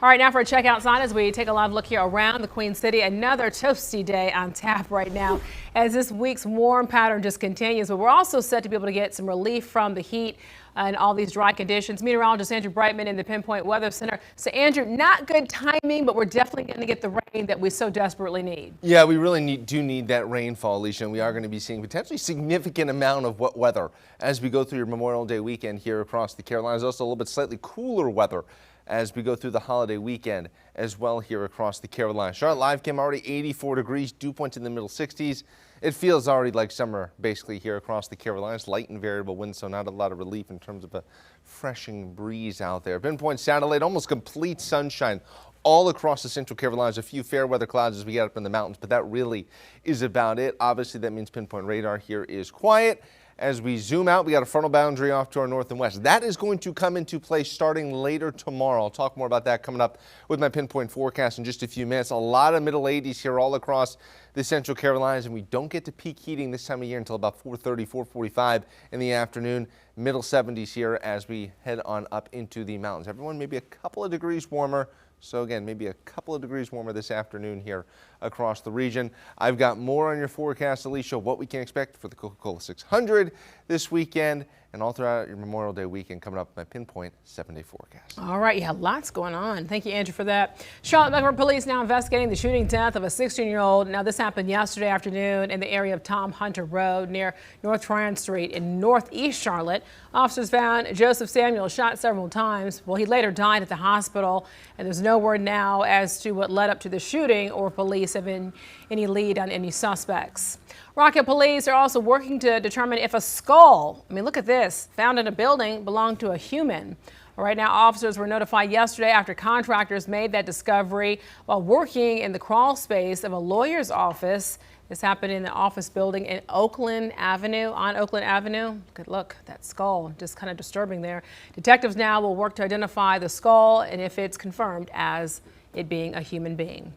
All right, now for a check outside as we take a live look here around the Queen City. Another toasty day on tap right now as this week's warm pattern just continues. But we're also set to be able to get some relief from the heat and all these dry conditions. Meteorologist Andrew Brightman in the Pinpoint Weather Center. So Andrew, not good timing, but we're definitely going to get the rain that we so desperately need. Yeah, we really do need that rainfall, Alicia, and we are going to be seeing potentially significant amount of wet weather as we go through your Memorial Day weekend here across the Carolinas. Also a little bit slightly cooler weather as we go through the holiday weekend as well here across the Carolinas. Charlotte live cam already 84 degrees, dew points in the middle 60s. It feels already like summer basically here across the Carolinas. Light and variable winds, so not a lot of relief in terms of a freshening breeze out there. Pinpoint satellite, almost complete sunshine all across the Central Carolinas. A few fair weather clouds as we get up in the mountains, but that really is about it. Obviously, that means pinpoint radar here is quiet. As we zoom out, we got a frontal boundary off to our north and west. That is going to come into play starting later tomorrow. I'll talk more about that coming up with my pinpoint forecast in just a few minutes. A lot of middle 80s here all across the Central Carolinas, and we don't get to peak heating this time of year until about 4:30, 4:45 in the afternoon. Middle 70s here as we head on up into the mountains. Everyone maybe a couple of degrees warmer. So again, maybe a couple of degrees warmer this afternoon here across the region. I've got more on your forecast, Alicia, what we can expect for the Coca-Cola 600 this weekend and all throughout your Memorial Day weekend coming up with my pinpoint 7-day forecast. All right, yeah, lots going on. Thank you, Andrew, for that. Charlotte Mecklenburg Police now investigating the shooting death of a 16-year-old. Now, this happened yesterday afternoon in the area of Tom Hunter Road near North Tryon Street in northeast Charlotte. Officers found Joseph Samuel shot several times. Well, he later died at the hospital, and there's no word now as to what led up to the shooting or police have any lead on any suspects. Rockhill police are also working to determine if a skull, I mean, look at this, found in a building belonged to a human. Right now, officers were notified yesterday after contractors made that discovery while working in the crawl space of a lawyer's office. This happened in the office building in Oakland Avenue, on Oakland Avenue. Good look, that skull, just kind of disturbing there. Detectives now will work to identify the skull and if it's confirmed as it being a human being.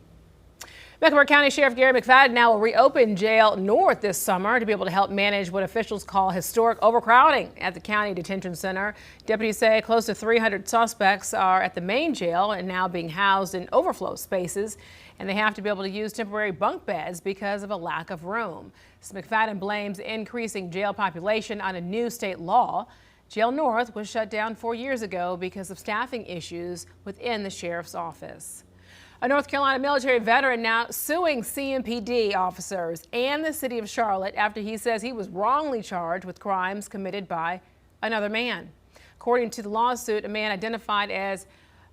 Mecklenburg County Sheriff Gary McFadden now will reopen Jail North this summer to be able to help manage what officials call historic overcrowding at the county detention center. Deputies say close to 300 suspects are at the main jail and now being housed in overflow spaces, and they have to be able to use temporary bunk beds because of a lack of room. So McFadden blames increasing jail population on a new state law. Jail North was shut down 4 years ago because of staffing issues within the sheriff's office. A North Carolina military veteran now suing CMPD officers and the city of Charlotte after he says he was wrongly charged with crimes committed by another man. According to the lawsuit, a man identified as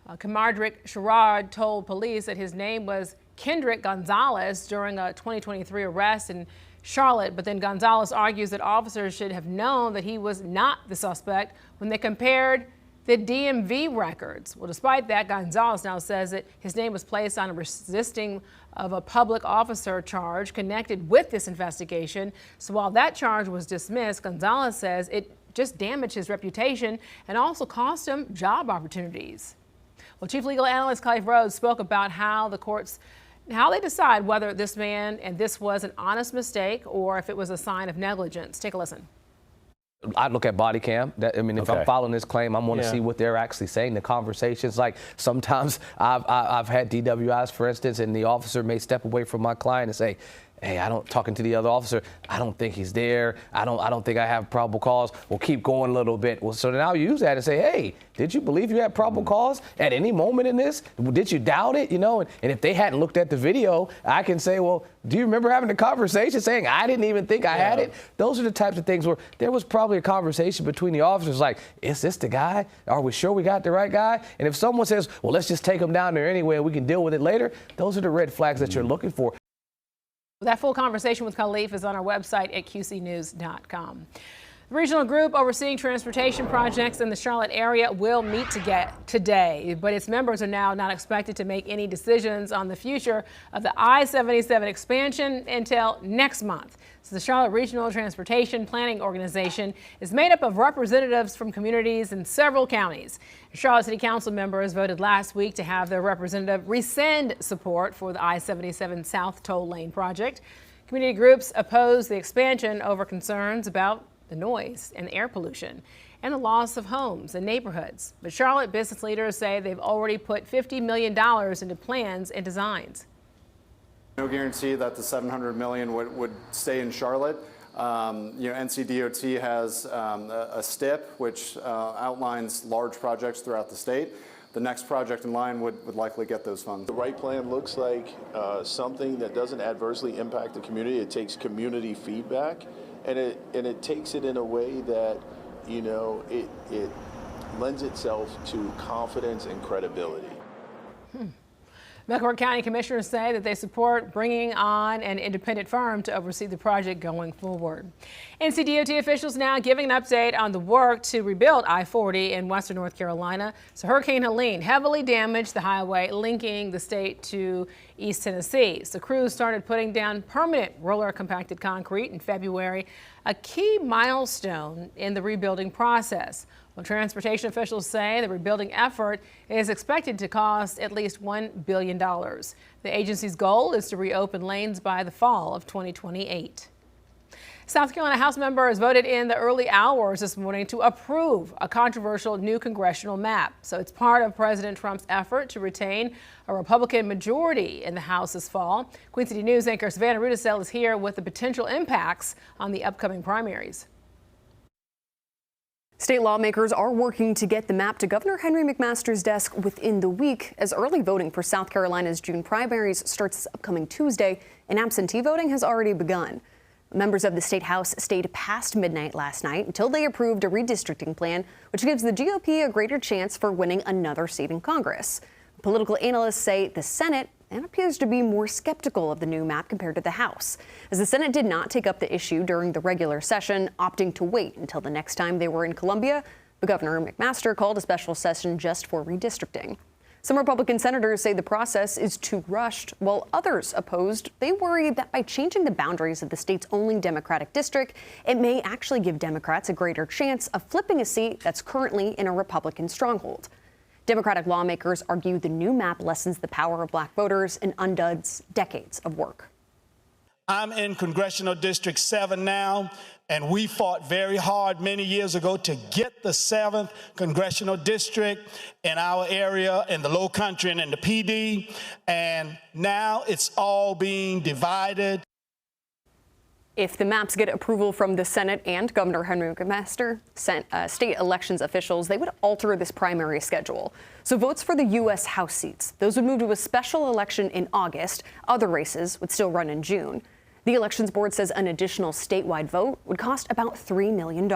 Kamardrick Sherrod told police that his name was Kendrick Gonzalez during a 2023 arrest in Charlotte, but then Gonzalez argues that officers should have known that he was not the suspect when they compared the DMV records. Well, despite that, Gonzalez now says that his name was placed on a resisting of a public officer charge connected with this investigation. So while that charge was dismissed, Gonzalez says it just damaged his reputation and also cost him job opportunities. Well, Chief Legal Analyst Clive Rhodes spoke about how the courts, how they decide whether this man and this was an honest mistake or if it was a sign of negligence. Take a listen. I look at body cam. If I'm following this claim, I want to see what they're actually saying. The conversations, like sometimes I've had DWIs, for instance, and the officer may step away from my client and say, hey, talking to the other officer, I don't think he's there. I don't think I have probable cause. We'll keep going a little bit. Well, so then I'll use that and say, hey, did you believe you had probable cause at any moment in this? Did you doubt it? And if they hadn't looked at the video, I can say, well, do you remember having a conversation saying I didn't even think I had it? Those are the types of things where there was probably a conversation between the officers like, is this the guy? Are we sure we got the right guy? And if someone says, well, let's just take him down there anyway and we can deal with it later, those are the red flags that you're looking for. That full conversation with Khalif is on our website at qcnews.com. The regional group overseeing transportation projects in the Charlotte area will meet today, but its members are now not expected to make any decisions on the future of the I-77 expansion until next month. So the Charlotte Regional Transportation Planning Organization is made up of representatives from communities in several counties. Charlotte City Council members voted last week to have their representative rescind support for the I-77 South Toll Lane project. Community groups oppose the expansion over concerns about the noise and air pollution and the loss of homes and neighborhoods. But Charlotte business leaders say they've already put $50 million into plans and designs. No guarantee that the $700 million would stay in Charlotte. NCDOT has a STIP, which outlines large projects throughout the state. The next project in line would likely get those funds. The right plan looks like something that doesn't adversely impact the community. It takes community feedback, and it takes it in a way that, it lends itself to confidence and credibility. Melbourne County commissioners say that they support bringing on an independent firm to oversee the project going forward. NCDOT officials now giving an update on the work to rebuild I-40 in western North Carolina. So Hurricane Helene heavily damaged the highway linking the state to East Tennessee. So crews started putting down permanent roller compacted concrete in February, a key milestone in the rebuilding process. Well, transportation officials say the rebuilding effort is expected to cost at least $1 billion. The agency's goal is to reopen lanes by the fall of 2028. South Carolina House members voted in the early hours this morning to approve a controversial new congressional map. So it's part of President Trump's effort to retain a Republican majority in the House this fall. Queen City News anchor Savannah Rudisell is here with the potential impacts on the upcoming primaries. State lawmakers are working to get the map to Governor Henry McMaster's desk within the week as early voting for South Carolina's June primaries starts this upcoming Tuesday, and absentee voting has already begun. Members of the State House stayed past midnight last night until they approved a redistricting plan, which gives the GOP a greater chance for winning another seat in Congress. Political analysts say the Senate appears to be more skeptical of the new map compared to the House, as the Senate did not take up the issue during the regular session, opting to wait until the next time they were in Columbia. But Governor McMaster called a special session just for redistricting. Some Republican senators say the process is too rushed, while others opposed. They worry that by changing the boundaries of the state's only Democratic district, it may actually give Democrats a greater chance of flipping a seat that's currently in a Republican stronghold. Democratic lawmakers argue the new map lessens the power of black voters and undoes decades of work. I'm in Congressional District 7 now, and we fought very hard many years ago to get the 7th Congressional District in our area, in the Low Country and in the PD, and now it's all being divided. If the maps get approval from the Senate and Governor Henry McMaster, state elections officials, they would alter this primary schedule. So votes for the U.S. House seats, those would move to a special election in August. Other races would still run in June. The Elections Board says an additional statewide vote would cost about $3 million.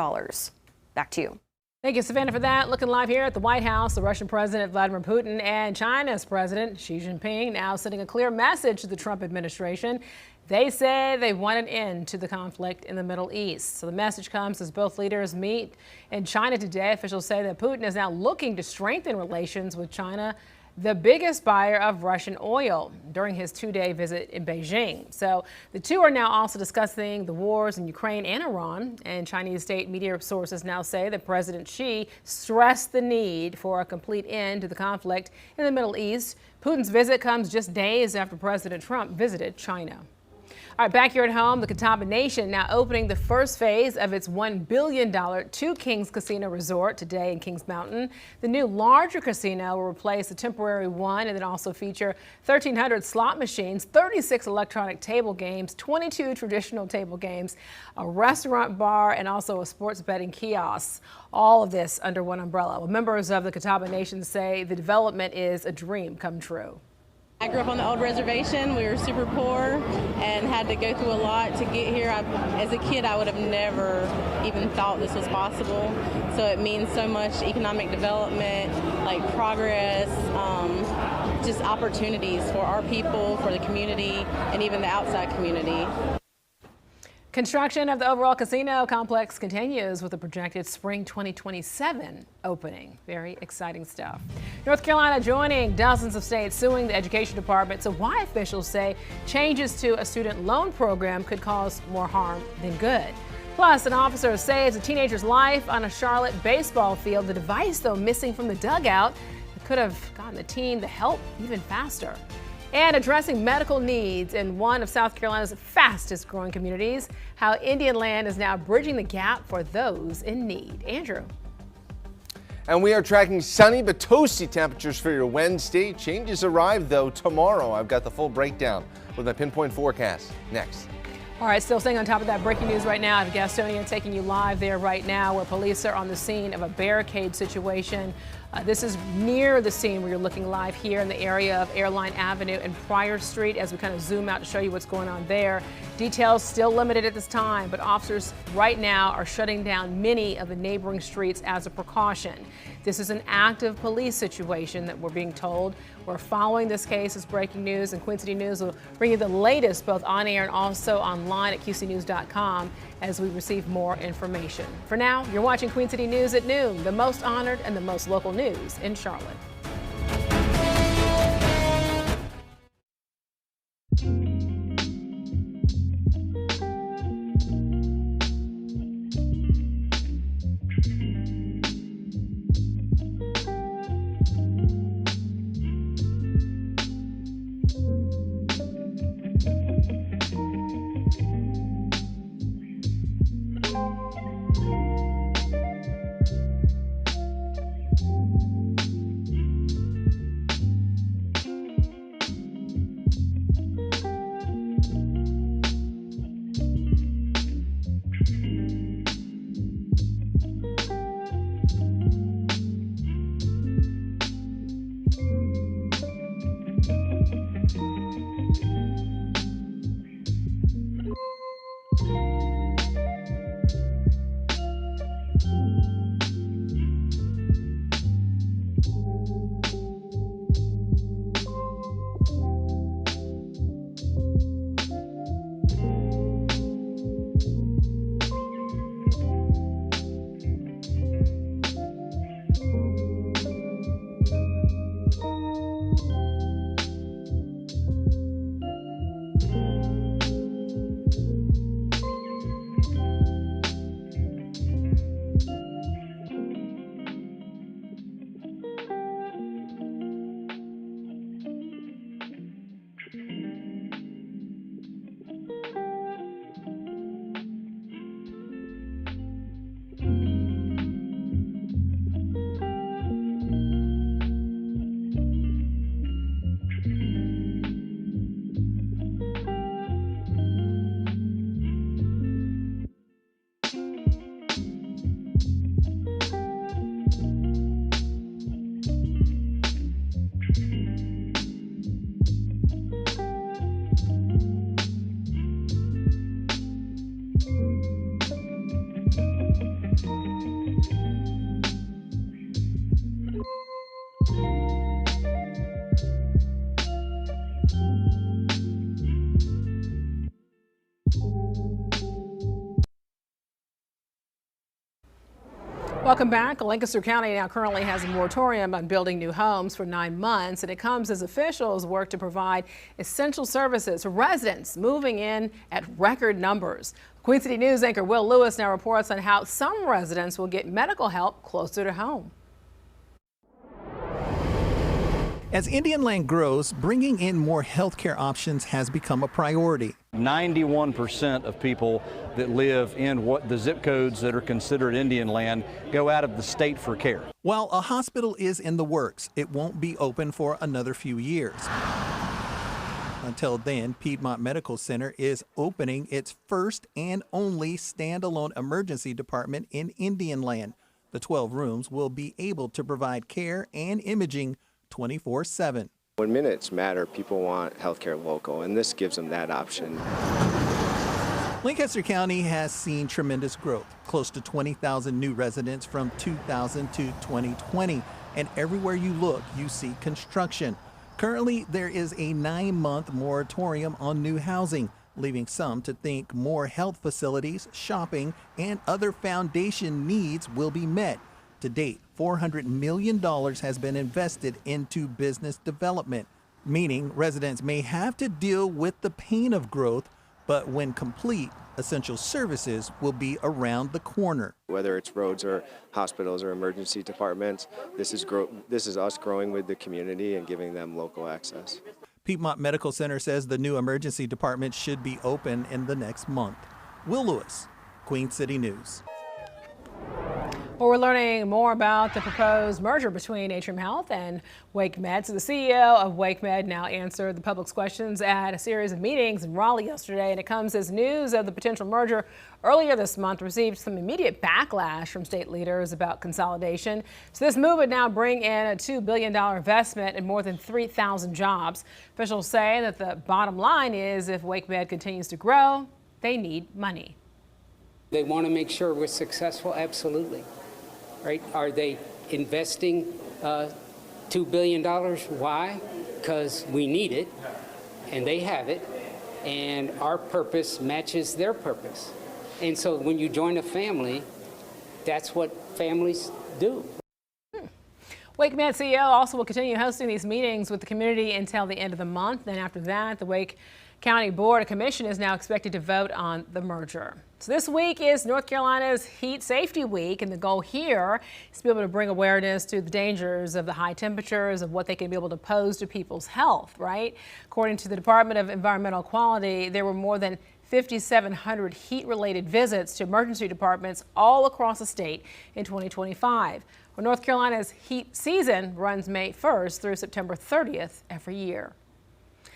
Back to you. Thank you, Savannah, for that. Looking live here at the White House, the Russian President Vladimir Putin and China's President Xi Jinping now sending a clear message to the Trump administration. They say they want an end to the conflict in the Middle East. So the message comes as both leaders meet in China today. Officials say that Putin is now looking to strengthen relations with China, the biggest buyer of Russian oil, during his two-day visit in Beijing. So the two are now also discussing the wars in Ukraine and Iran. And Chinese state media sources now say that President Xi stressed the need for a complete end to the conflict in the Middle East. Putin's visit comes just days after President Trump visited China. All right, back here at home, the Catawba Nation now opening the first phase of its $1 billion Two Kings Casino Resort today in Kings Mountain. The new larger casino will replace the temporary one and then also feature 1,300 slot machines, 36 electronic table games, 22 traditional table games, a restaurant bar, and also a sports betting kiosk. All of this under one umbrella. Well, members of the Catawba Nation say the development is a dream come true. I grew up on the old reservation. We were super poor and had to go through a lot to get here. As a kid, I would have never even thought this was possible. So it means so much economic development, like progress, just opportunities for our people, for the community, and even the outside community. Construction of the overall casino complex continues with a projected spring 2027 opening. Very exciting stuff. North Carolina joining dozens of states suing the education department. So why officials say changes to a student loan program could cause more harm than good. Plus, an officer saves a teenager's life on a Charlotte baseball field. The device, though, missing from the dugout, could have gotten the teen the help even faster. And addressing medical needs in one of South Carolina's fastest growing communities, how Indian Land is now bridging the gap for those in need. Andrew. And we are tracking sunny but toasty temperatures for your Wednesday. Changes arrive, though, tomorrow. I've got the full breakdown with my pinpoint forecast next. All right, still staying on top of that breaking news right now. I have Gastonia taking you live there right now where police are on the scene of a barricade situation. This is near the scene where you're looking live here in the area of Airline Avenue and Pryor Street as we kind of zoom out to show you what's going on there. Details still limited at this time, but officers right now are shutting down many of the neighboring streets as a precaution. This is an active police situation that we're being told. We're following this case as breaking news, and Queen City News will bring you the latest both on air and also online at qcnews.com as we receive more information. For now, you're watching Queen City News at noon, the most honored and the most local news in Charlotte. Welcome back. Lancaster County now currently has a moratorium on building new homes for 9 months, and it comes as officials work to provide essential services for residents moving in at record numbers. Queen City News anchor Will Lewis now reports on how some residents will get medical help closer to home. As Indian Land grows, bringing in more healthcare options has become a priority. 91% of people that live in what the zip codes that are considered Indian Land go out of the state for care. While a hospital is in the works, it won't be open for another few years. Until then, Piedmont Medical Center is opening its first and only standalone emergency department in Indian Land. The 12 rooms will be able to provide care and imaging 24/7. When minutes matter, people want healthcare local, and this gives them that option. Lancaster County has seen tremendous growth, close to 20,000 new residents from 2000 to 2020, and everywhere you look, you see construction. Currently, there is a 9-month moratorium on new housing. leaving some to think more health facilities, shopping, and other foundation needs will be met. To date, $400 million has been invested into business development, meaning residents may have to deal with the pain of growth, but when complete, essential services will be around the corner. Whether it's roads or hospitals or emergency departments, this is us growing with the community and giving them local access. Piedmont Medical Center says the new emergency department should be open in the next month. Will Lewis, Queen City News. Well, we're learning more about the proposed merger between Atrium Health and WakeMed. So the CEO of WakeMed now answered the public's questions at a series of meetings in Raleigh yesterday, and it comes as news of the potential merger earlier this month received some immediate backlash from state leaders about consolidation. So this move would now bring in a $2 billion investment and more than 3,000 jobs. Officials say that the bottom line is if WakeMed continues to grow, they need money. They want to make sure we're successful, absolutely. Right? Are they investing $2 billion? Why? Because we need it, and they have it, and our purpose matches their purpose. And so when you join a family, that's what families do. WakeMed CEO also will continue hosting these meetings with the community until the end of the month. Then after that, the Wake County Board of Commission is now expected to vote on the merger. So this week is North Carolina's Heat Safety Week, and the goal here is to be able to bring awareness to the dangers of the high temperatures, of what they can be able to pose to people's health, right? According to the Department of Environmental Quality, there were more than 5,700 heat-related visits to emergency departments all across the state in 2025. Well, North Carolina's heat season runs May 1st through September 30th every year.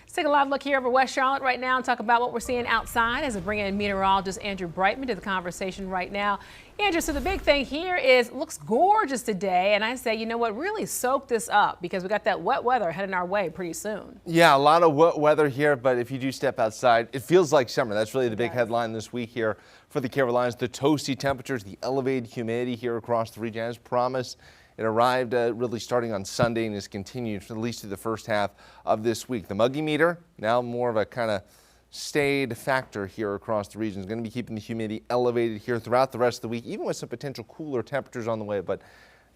Let's take a live look here over West Charlotte right now and talk about what we're seeing outside as I bring in meteorologist Andrew Brightman to the conversation right now. Andrew, so the big thing here is it looks gorgeous today, and I say, you know what, really soak this up because we got that wet weather heading our way pretty soon. Yeah, a lot of wet weather here, but if you do step outside, it feels like summer. That's really the big headline this week here for the Carolinas. The toasty temperatures, the elevated humidity here across the region as promised. It arrived really starting on Sunday and has continued for at least through the first half of this week. The muggy meter, now more of a kind of stayed factor here across the region. Is going to be keeping the humidity elevated here throughout the rest of the week, even with some potential cooler temperatures on the way, but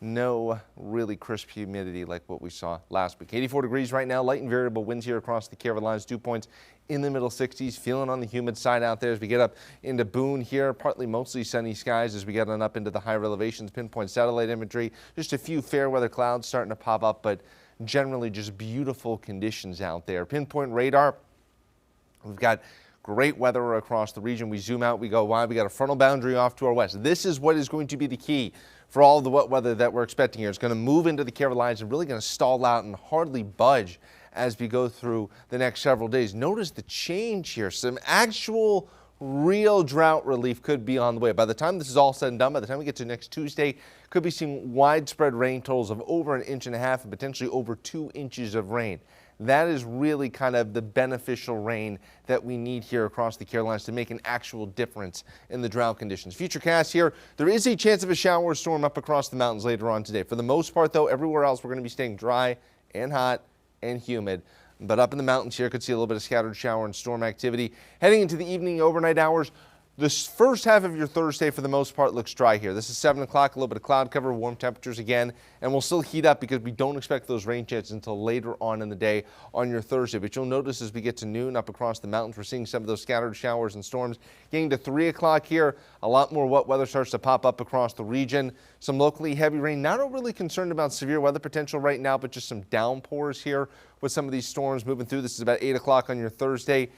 no really crisp humidity like what we saw last week. 84 degrees right now, light and variable winds here across the Carolinas, dew points in the middle 60s, feeling on the humid side out there as we get up into Boone here, partly mostly sunny skies as we get on up into the higher elevations, pinpoint satellite imagery, just a few fair weather clouds starting to pop up, but generally just beautiful conditions out there. Pinpoint radar, we've got great weather across the region. We zoom out, we go wide, we got a frontal boundary off to our west. This is what is going to be the key for all the wet weather that we're expecting here. It's going to move into the Carolinas and really going to stall out and hardly budge as we go through the next several days. Notice the change here. Some actual real drought relief could be on the way. By the time this is all said and done, by the time we get to next Tuesday, could be seeing widespread rain totals of over 1.5 inches and potentially over 2 inches of rain. That is really kind of the beneficial rain that we need here across the Carolinas to make an actual difference in the drought conditions. Futurecast here, there is a chance of a shower or storm up across the mountains later on today. For the most part, though, everywhere else we're going to be staying dry and hot and humid. But up in the mountains here, could see a little bit of scattered shower and storm activity. Heading into the evening overnight hours, this first half of your Thursday, for the most part, looks dry here. This is 7 o'clock, a little bit of cloud cover, warm temperatures again, and we'll still heat up because we don't expect those rain chances until later on in the day on your Thursday. But you'll notice as we get to noon up across the mountains, we're seeing some of those scattered showers and storms. Getting to 3 o'clock here, a lot more wet weather starts to pop up across the region. Some locally heavy rain. Not really concerned about severe weather potential right now, but just some downpours here with some of these storms moving through. This is about 8 o'clock on your Thursday.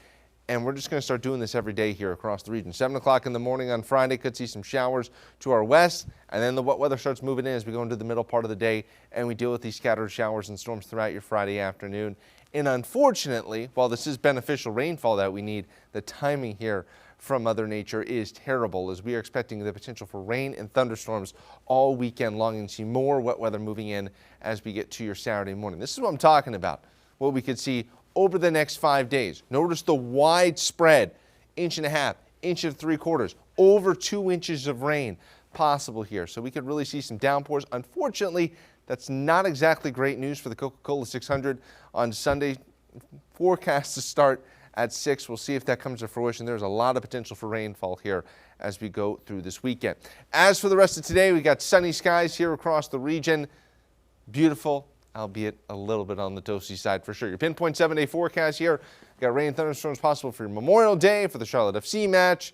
And we're just going to start doing this every day here across the region. 7 o'clock in the morning on Friday, could see some showers to our west. And then the wet weather starts moving in as we go into the middle part of the day. And we deal with these scattered showers and storms throughout your Friday afternoon. And unfortunately, while this is beneficial rainfall that we need, the timing here from Mother Nature is terrible as we are expecting the potential for rain and thunderstorms all weekend long and see more wet weather moving in as we get to your Saturday morning. This is what I'm talking about. What we could see over the next 5 days. Notice the widespread 1.5 inches, 1.75 inches, over 2 inches of rain possible here. So we could really see some downpours. Unfortunately, that's not exactly great news for the Coca-Cola 600 on Sunday. Forecast to start at 6. We'll see if that comes to fruition. There's a lot of potential for rainfall here as we go through this weekend. As for the rest of today, we got sunny skies here across the region. Beautiful, albeit a little bit on the toasty side for sure. Your pinpoint 7-day forecast here. Got rain and thunderstorms possible for your Memorial Day, for the Charlotte FC match.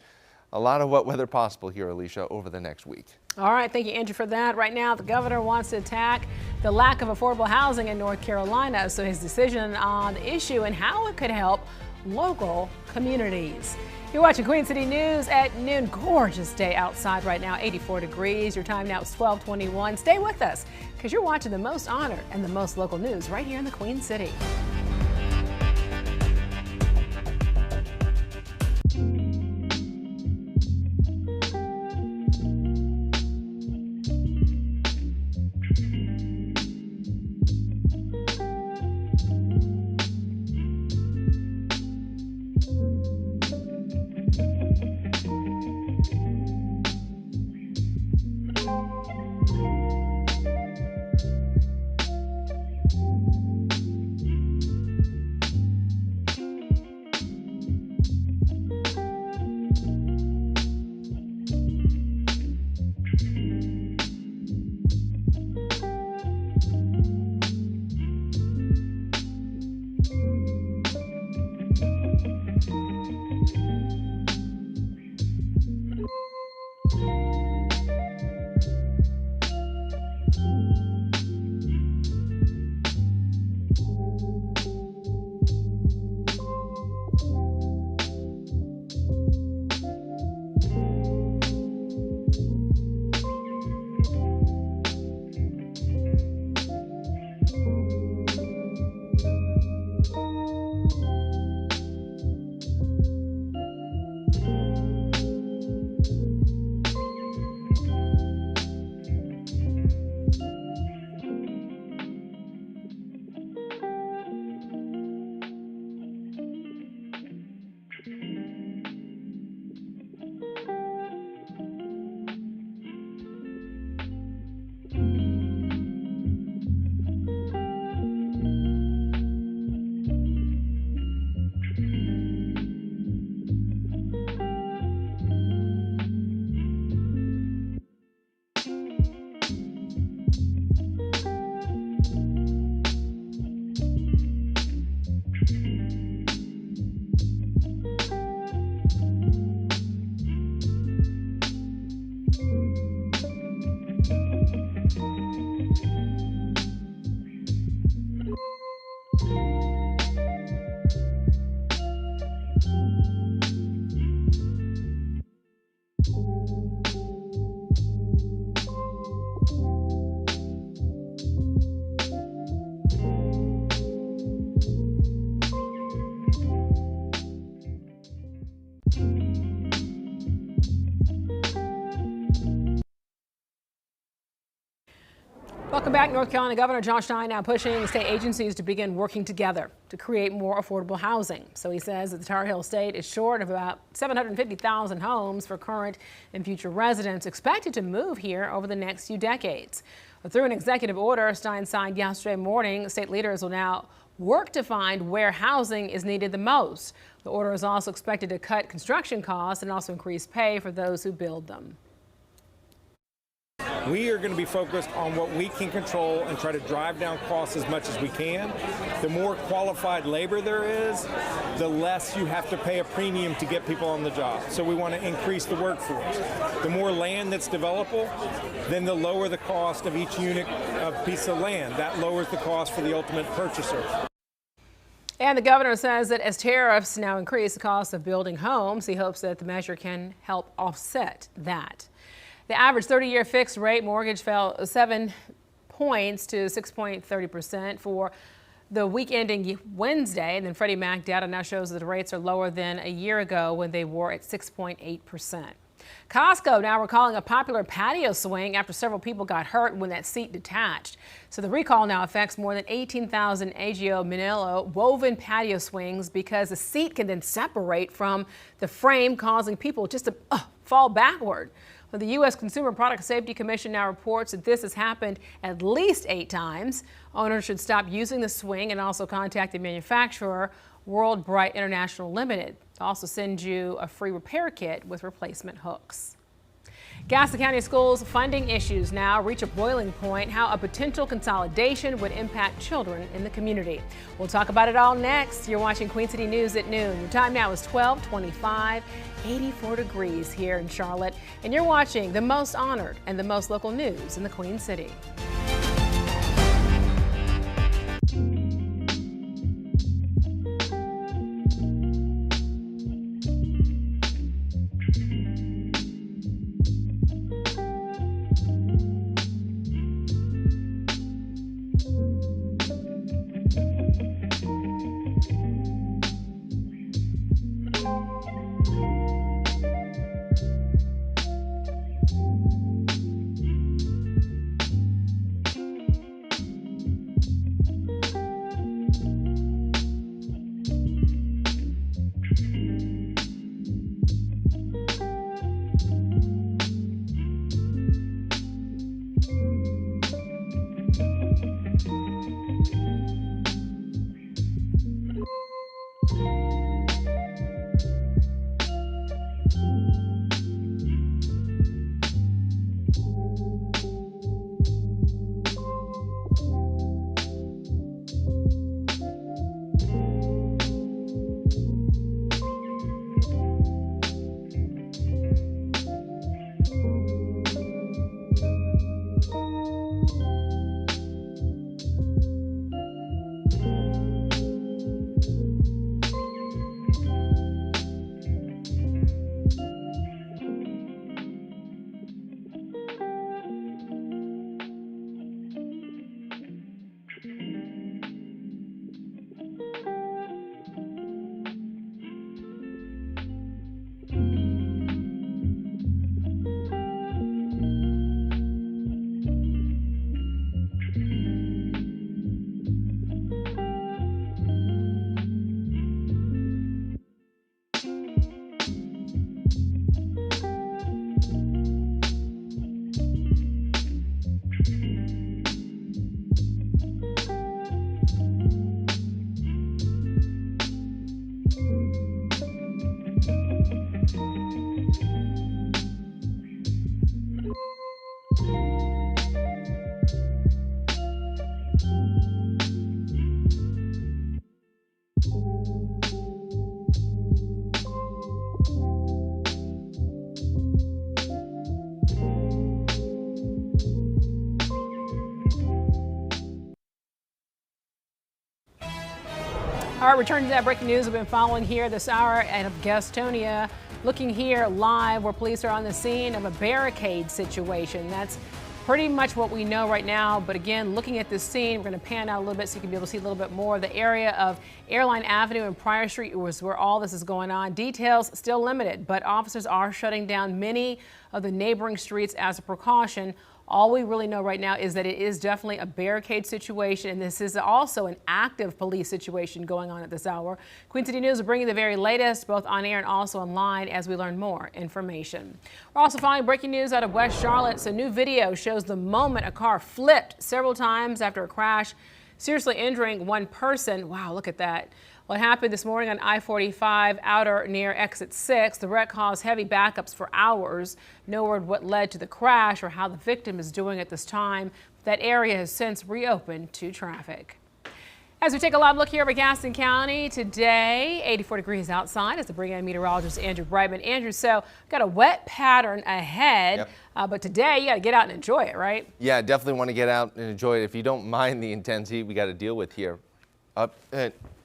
A lot of wet weather possible here, Alicia, over the next week. All right, thank you, Andrew, for that. Right now, the governor wants to attack the lack of affordable housing in North Carolina, so his decision on the issue and how it could help local communities. You're watching Queen City News at noon. Gorgeous day outside right now, 84 degrees. Your time now is 12:21. Stay with us because you're watching the most honored and the most local news right here in the Queen City. Welcome back. North Carolina Governor Josh Stein now pushing state agencies to begin working together to create more affordable housing. So he says that the Tar Heel state is short of about 750,000 homes for current and future residents expected to move here over the next few decades. But through an executive order Stein signed yesterday morning, state leaders will now work to find where housing is needed the most. The order is also expected to cut construction costs and also increase pay for those who build them. We are going to be focused on what we can control and try to drive down costs as much as we can. The more qualified labor there is, the less you have to pay a premium to get people on the job. So we want to increase the workforce. The more land that's developable, then the lower the cost of each unit of piece of land. That lowers the cost for the ultimate purchaser. And the governor says that as tariffs now increase the cost of building homes, he hopes that the measure can help offset that. The average 30-year fixed rate mortgage fell 7 points to 6.30% for the week ending Wednesday. And then Freddie Mac data now shows that the rates are lower than a year ago when they were at 6.8%. Costco now recalling a popular patio swing after several people got hurt when that seat detached. So the recall now affects more than 18,000 AGO Manila woven patio swings because the seat can then separate from the frame, causing people just to fall backward. Well, the U.S. Consumer Product Safety Commission now reports that this has happened at least 8 times. Owners should stop using the swing and also contact the manufacturer World Bright International Limited. They'll also send you a free repair kit with replacement hooks. Gaston County Schools funding issues now reach a boiling point, how a potential consolidation would impact children in the community. We'll talk about it all next. You're watching Queen City News at noon. Your time now is 12:25, 84 degrees here in Charlotte, and you're watching the most honored and the most local news in the Queen City. All right, returning to that breaking news we've been following here this hour out of Gastonia. Looking here live where police are on the scene of a barricade situation. That's pretty much what we know right now. But again, looking at this scene, we're going to pan out a little bit so you can be able to see a little bit more. The area of Airline Avenue and Pryor Street was where all this is going on. Details still limited, but officers are shutting down many of the neighboring streets as a precaution. All we really know right now is that it is definitely a barricade situation, and this is also an active police situation going on at this hour. Queen City News will bring you the very latest, both on air and also online, as we learn more information. We're also following breaking news out of West Charlotte. So new video shows the moment a car flipped several times after a crash, seriously injuring one person. Wow, look at that. What happened this morning on I-45 outer near exit 6. The wreck caused heavy backups for hours. No word what led to the crash or how the victim is doing at this time. That area has since reopened to traffic. As we take a live look here over Gaston County today, 84 degrees outside as the bring in meteorologist Andrew Brightman. Andrew, so got a wet pattern ahead, but today you got to get out and enjoy it, right? Yeah, definitely want to get out and enjoy it. If you don't mind the intense heat we got to deal with here.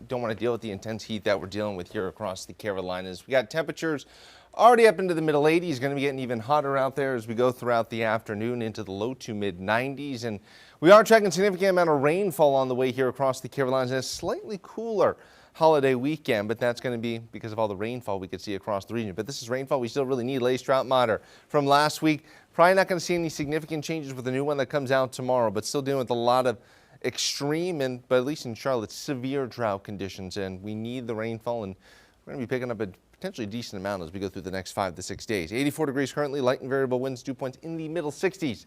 Don't want to deal with the intense heat that we're dealing with here across the Carolinas. We got temperatures already up into the middle 80s, going to be getting even hotter out there as we go throughout the afternoon into the low to mid 90s. And we are tracking a significant amount of rainfall on the way here across the Carolinas. And a slightly cooler holiday weekend, but that's going to be because of all the rainfall we could see across the region. But this is rainfall we still really need. Latest drought monitor from last week. Probably not going to see any significant changes with the new one that comes out tomorrow, but still dealing with a lot of extreme but at least in Charlotte, severe drought conditions, and we need the rainfall, and we're going to be picking up a potentially decent amount as we go through the next 5 to 6 days. 84 degrees currently, light and variable winds, dew points in the middle 60s.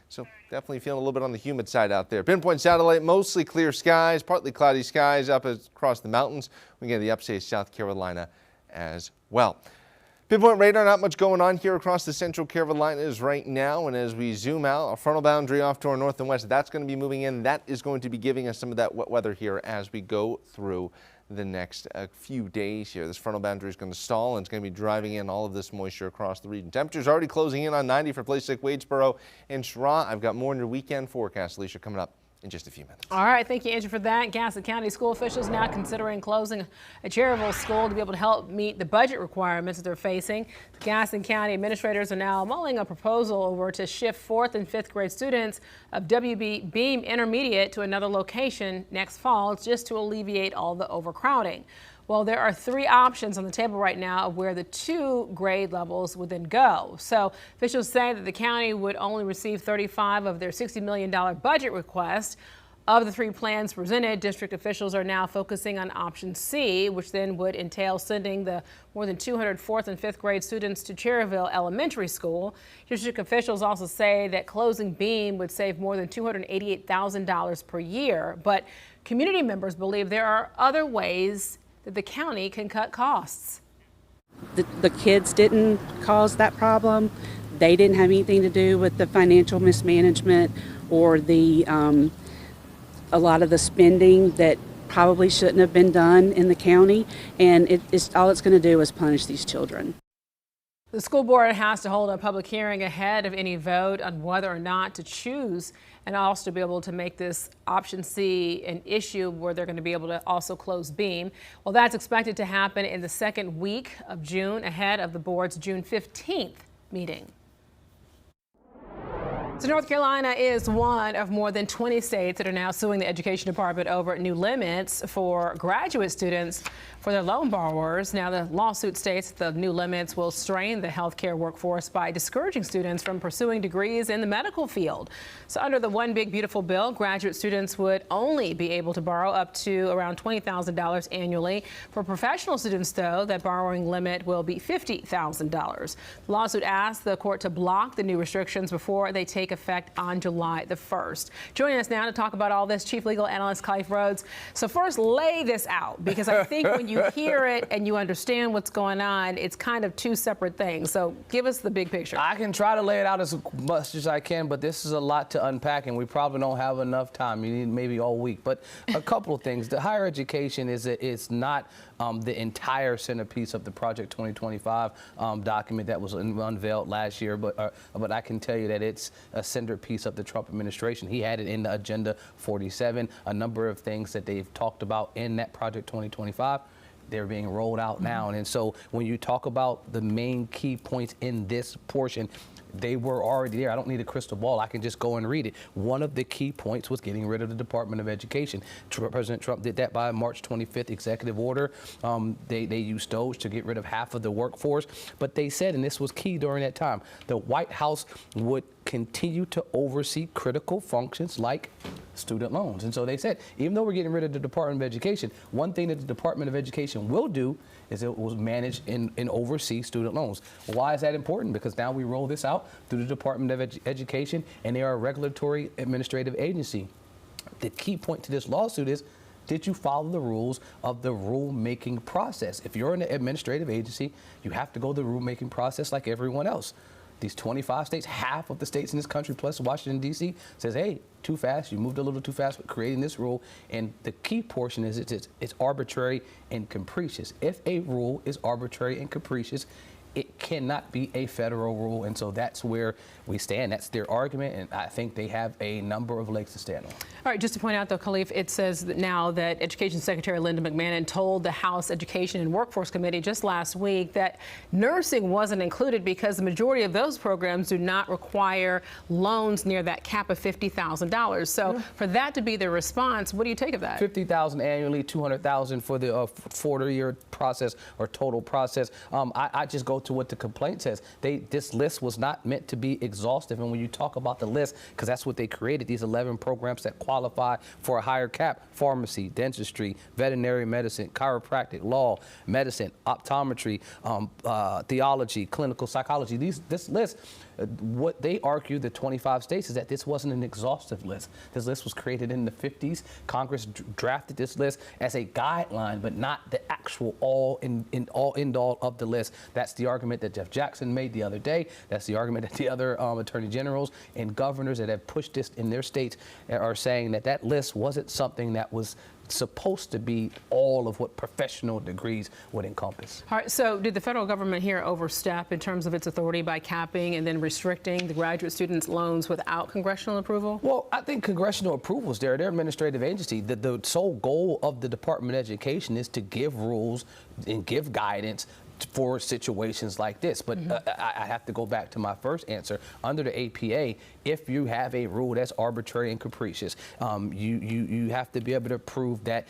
So definitely feeling a little bit on the humid side out there. Pinpoint satellite, mostly clear skies, partly cloudy skies up across the mountains. We get the upstate South Carolina as well. Pinpoint radar, not much going on here across the Central Carolinas right now. And as we zoom out, a frontal boundary off to our north and west, that's going to be moving in. That is going to be giving us some of that wet weather here as we go through the next few days here. This frontal boundary is going to stall, and it's going to be driving in all of this moisture across the region. Temperatures already closing in on 90 for places like Wadesboro and Sherrod. I've got more in your weekend forecast, Alicia, coming up in just a few minutes. All right, thank you, Andrew, for that. Gaston County school officials now considering closing a Cherryville school to be able to help meet the budget requirements that they're facing. The Gaston County administrators are now mulling a proposal over to shift 4th and 5th grade students of WB Beam Intermediate to another location next fall, just to alleviate all the overcrowding. Well, there are 3 options on the table right now of where the 2 grade levels would then go. So officials say that the county would only receive 35 of their $60 million budget request. Of the 3 plans presented, district officials are now focusing on option C, which then would entail sending the more than 200 4th and 5th grade students to Cherryville Elementary School. District officials also say that closing Beam would save more than $288,000 per year. But community members believe there are other ways that the county can cut costs. The kids didn't cause that problem. They didn't have anything to do with the financial mismanagement or the a lot of the spending that probably shouldn't have been done in the county, and all it's going to do is punish these children. The school board has to hold a public hearing ahead of any vote on whether or not to choose, and also to be able to make this option C an issue where they're going to be able to also close Beam. Well, that's expected to happen in the 2nd week of June, ahead of the board's June 15th meeting. So North Carolina is one of more than 20 states that are now suing the Education Department over new limits for graduate students for their loan borrowers. Now, the lawsuit states the new limits will strain the healthcare workforce by discouraging students from pursuing degrees in the medical field. So under the One Big Beautiful Bill, graduate students would only be able to borrow up to around $20,000 annually. For professional students, though, that borrowing limit will be $50,000. The lawsuit asks the court to block the new restrictions before they take effect on July the 1st. Joining us now to talk about all this, Chief Legal Analyst Clive Rhodes. So first, lay this out, because I think when you hear it and you understand what's going on, it's kind of 2 separate things. So give us the big picture. I can try to lay it out as much as I can, but this is a lot to unpack, and we probably don't have enough time. You need maybe all week. But a couple of things. The higher education is not the entire centerpiece of the Project 2025 document that was unveiled last year, but I can tell you that it's a centerpiece of the Trump administration. He had it in the Agenda 47, a number of things that they've talked about in that Project 2025. They're being rolled out now. And so when you talk about the main key points in this portion, they were already there. I don't need a crystal ball. I can just go and read it. One of the key points was getting rid of the Department of Education. President Trump did that by March 25th executive order. They used those to get rid of half of the workforce. But they said, and this was key during that time, the White House would continue to oversee critical functions like student loans. And so they said, even though we're getting rid of the Department of Education, one thing that the Department of Education will do is it will manage and oversee student loans. Why is that important? Because now we roll this out through the Department of Education, and they are a regulatory administrative agency. The key point to this lawsuit is, did you follow the rules of the rulemaking process? If you're an administrative agency, you have to go the rulemaking process like everyone else. These 25 states, half of the states in this country, plus Washington, D.C., says, hey, too fast. You moved a little too fast with creating this rule. And the key portion is it's arbitrary and capricious. If a rule is arbitrary and capricious, it cannot be a federal rule. And so that's where we stand. That's their argument. And I think they have a number of legs to stand on. All right, just to point out, though, Khalif, it says that now that Education Secretary Linda McMahon told the House Education and Workforce Committee just last week that nursing wasn't included because the majority of those programs do not require loans near that cap of $50,000. So for that to be the response, what do you take of that? $50,000 annually, $200,000 for the 4-year process or total process. I just go to what the complaint says. This list was not meant to be exhaustive. And when you talk about the list, because that's what they created, these 11 programs that qualify for a higher cap: pharmacy, dentistry, veterinary medicine, chiropractic, law, medicine, optometry, theology, clinical psychology. This list What they argue, the 25 states, is that this wasn't an exhaustive list. This list was created in the 50s. Congress drafted this list as a guideline, but not the actual end all of the list. That's the argument that Jeff Jackson made the other day. That's the argument that the other attorney generals and governors that have pushed this in their states are saying, that that list wasn't something that was supposed to be all of what professional degrees would encompass. All right, so did the federal government here overstep in terms of its authority by capping and then restricting the graduate students' loans without congressional approval? Well, I think congressional approval is there. They're an administrative agency. The sole goal of the Department of Education is to give rules and give guidance for situations like this. But I have to go back to my first answer. Under the APA, if you have a rule that's arbitrary and capricious, you have to be able to prove that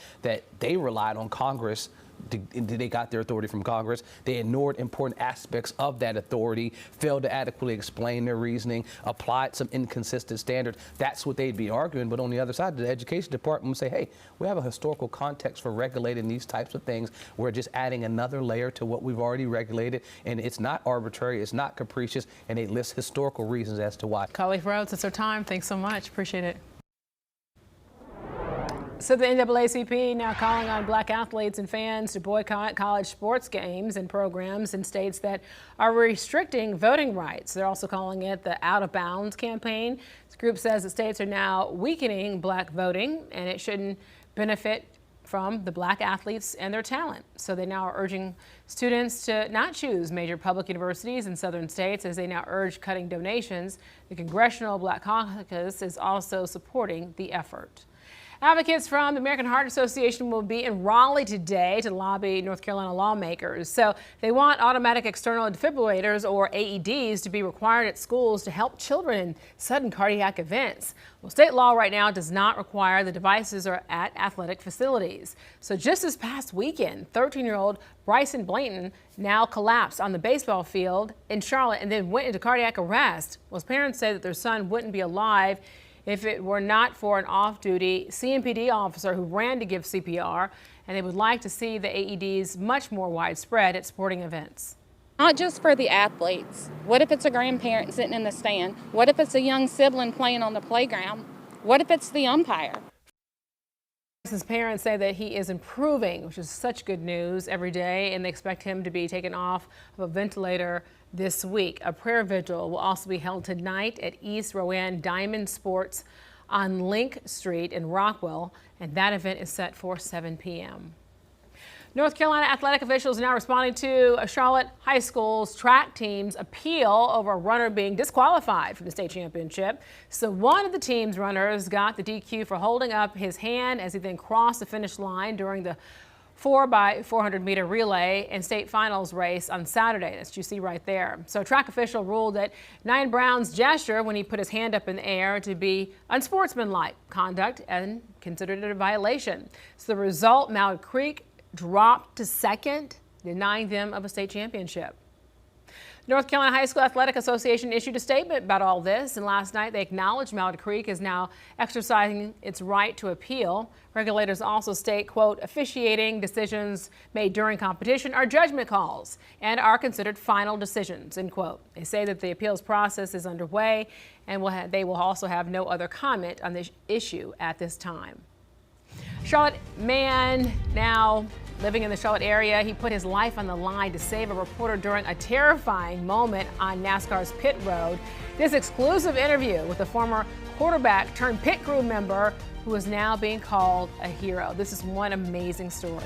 they relied on Congress. They got their authority from Congress. They ignored important aspects of that authority, failed to adequately explain their reasoning, applied some inconsistent standards. That's what they'd be arguing. But on the other side, the Education Department would say, hey, we have a historical context for regulating these types of things. We're just adding another layer to what we've already regulated. And it's not arbitrary, it's not capricious, and they list historical reasons as to why. Colleague Rhodes, it's our time. Thanks so much. Appreciate it. So the NAACP now calling on black athletes and fans to boycott college sports games and programs in states that are restricting voting rights. They're also calling it the Out of Bounds campaign. This group says the states are now weakening black voting and it shouldn't benefit from the black athletes and their talent. So they now are urging students to not choose major public universities in southern states as they now urge cutting donations. The Congressional Black Caucus is also supporting the effort. Advocates from the American Heart Association will be in Raleigh today to lobby North Carolina lawmakers. So they want automatic external defibrillators, or AEDs, to be required at schools to help children in sudden cardiac events. Well, state law right now does not require the devices are at athletic facilities. So just this past weekend, 13-year-old Bryson Blanton now collapsed on the baseball field in Charlotte and then went into cardiac arrest. Well, his parents say that their son wouldn't be alive if it were not for an off-duty CMPD officer who ran to give CPR, and they would like to see the AEDs much more widespread at sporting events. Not just for the athletes. What if it's a grandparent sitting in the stand? What if it's a young sibling playing on the playground? What if it's the umpire? His parents say that he is improving, which is such good news every day, and they expect him to be taken off of a ventilator this week. A prayer vigil will also be held tonight at East Rowan Diamond Sports on Link Street in Rockwell, and that event is set for 7 p.m. North Carolina athletic officials are now responding to a Charlotte High School's track team's appeal over a runner being disqualified from the state championship. So one of the team's runners got the DQ for holding up his hand as he then crossed the finish line during the 4x400 meter relay and state finals race on Saturday. That's what you see right there. So a track official ruled that Nyan Brown's gesture when he put his hand up in the air to be unsportsmanlike conduct and considered it a violation. So the result, Mallard Creek dropped to second, denying them of a state championship. North Carolina High School Athletic Association issued a statement about all this, and last night they acknowledged Mallard Creek is now exercising its right to appeal. Regulators also state, quote, officiating decisions made during competition are judgment calls and are considered final decisions, end quote. They say that the appeals process is underway and they will also have no other comment on this issue at this time. Charlotte man now living in the Charlotte area, he put his life on the line to save a reporter during a terrifying moment on NASCAR's pit road. This exclusive interview with a former quarterback turned pit crew member who is now being called a hero. This is one amazing story.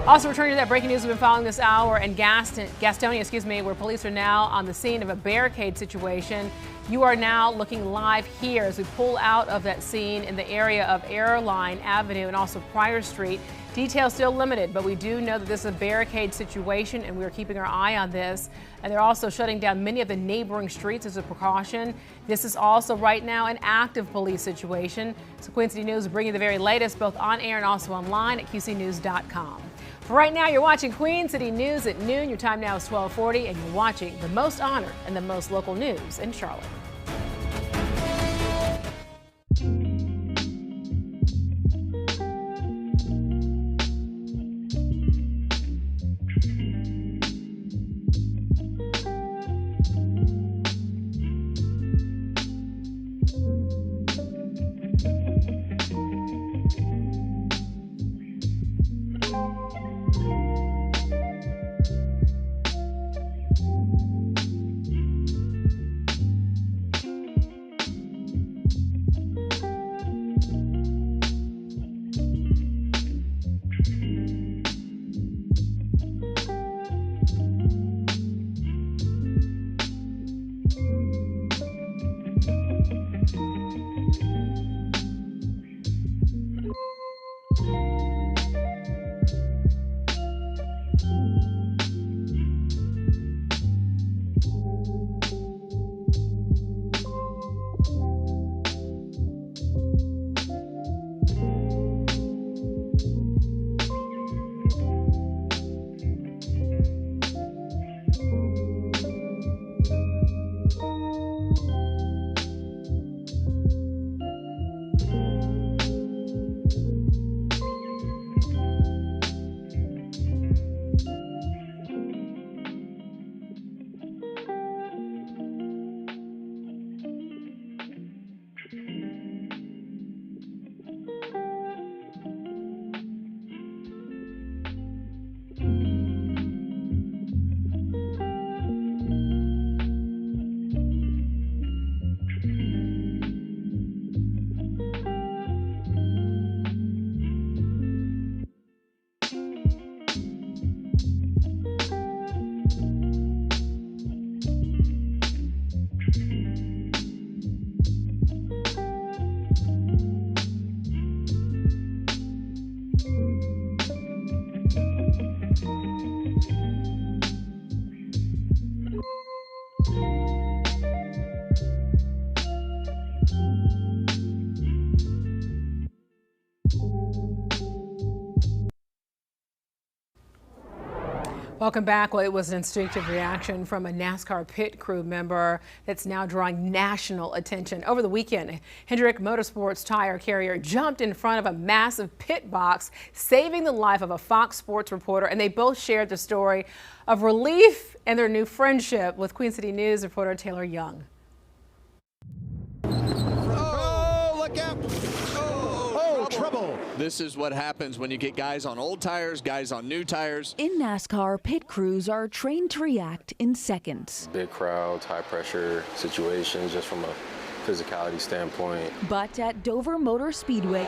Also returning to that breaking news we've been following this hour in Gastonia, where police are now on the scene of a barricade situation. You are now looking live here as we pull out of that scene in the area of Airline Avenue and also Pryor Street. Details still limited, but we do know that this is a barricade situation and we are keeping our eye on this. And they're also shutting down many of the neighboring streets as a precaution. This is also right now an active police situation. So Queen City News will bring you the very latest both on air and also online at qcnews.com. For right now, you're watching Queen City News at noon. Your time now is 12:40, and you're watching the most honored and the most local news in Charlotte. Welcome back. Well, it was an instinctive reaction from a NASCAR pit crew member that's now drawing national attention. Over the weekend, Hendrick Motorsports tire carrier jumped in front of a massive pit box, saving the life of a Fox Sports reporter, and they both shared the story of relief and their new friendship with Queen City News reporter Taylor Young. Oh, look out! Oh, trouble! This is what happens when you get guys on old tires, guys on new tires. In NASCAR, pit crews are trained to react in seconds. Big crowds, high pressure situations, just from a physicality standpoint. But at Dover Motor Speedway,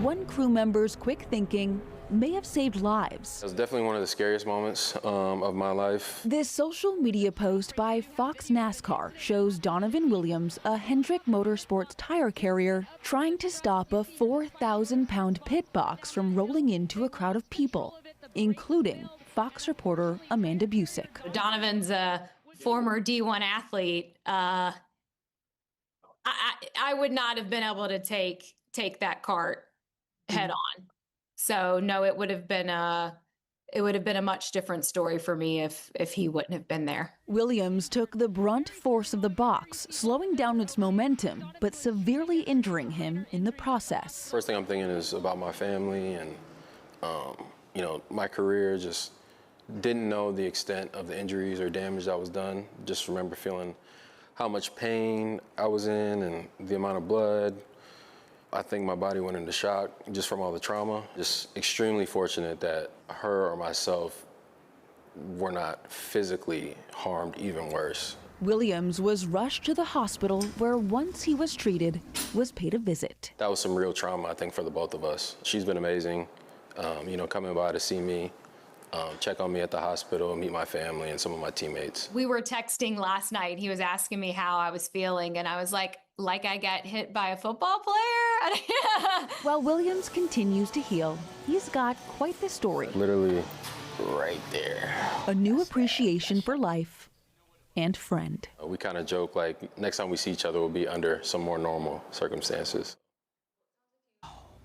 one crew member's quick thinking may have saved lives. It was definitely one of the scariest moments of my life. This social media post by Fox NASCAR shows Donovan Williams, a Hendrick Motorsports tire carrier, trying to stop a 4,000-pound pit box from rolling into a crowd of people, including Fox reporter Amanda Busick. Donovan's a former D1 athlete. I would not have been able to take that cart head on. So no, it would have been a much different story for me if he wouldn't have been there. Williams took the brunt force of the box, slowing down its momentum, but severely injuring him in the process. First thing I'm thinking is about my family and, my career. Just didn't know the extent of the injuries or damage that was done. Just remember feeling how much pain I was in and the amount of blood. I think my body went into shock just from all the trauma. Just extremely fortunate that her or myself were not physically harmed even worse. Williams was rushed to the hospital where once he was treated, was paid a visit. That was some real trauma, I think, for the both of us. She's been amazing, coming by to see me, check on me at the hospital, meet my family and some of my teammates. We were texting last night. He was asking me how I was feeling, and I was like I got hit by a football player? While Williams continues to heal, he's got quite the story. Literally right there. A new appreciation for life and friend. We kind of joke like next time we see each other will be under some more normal circumstances.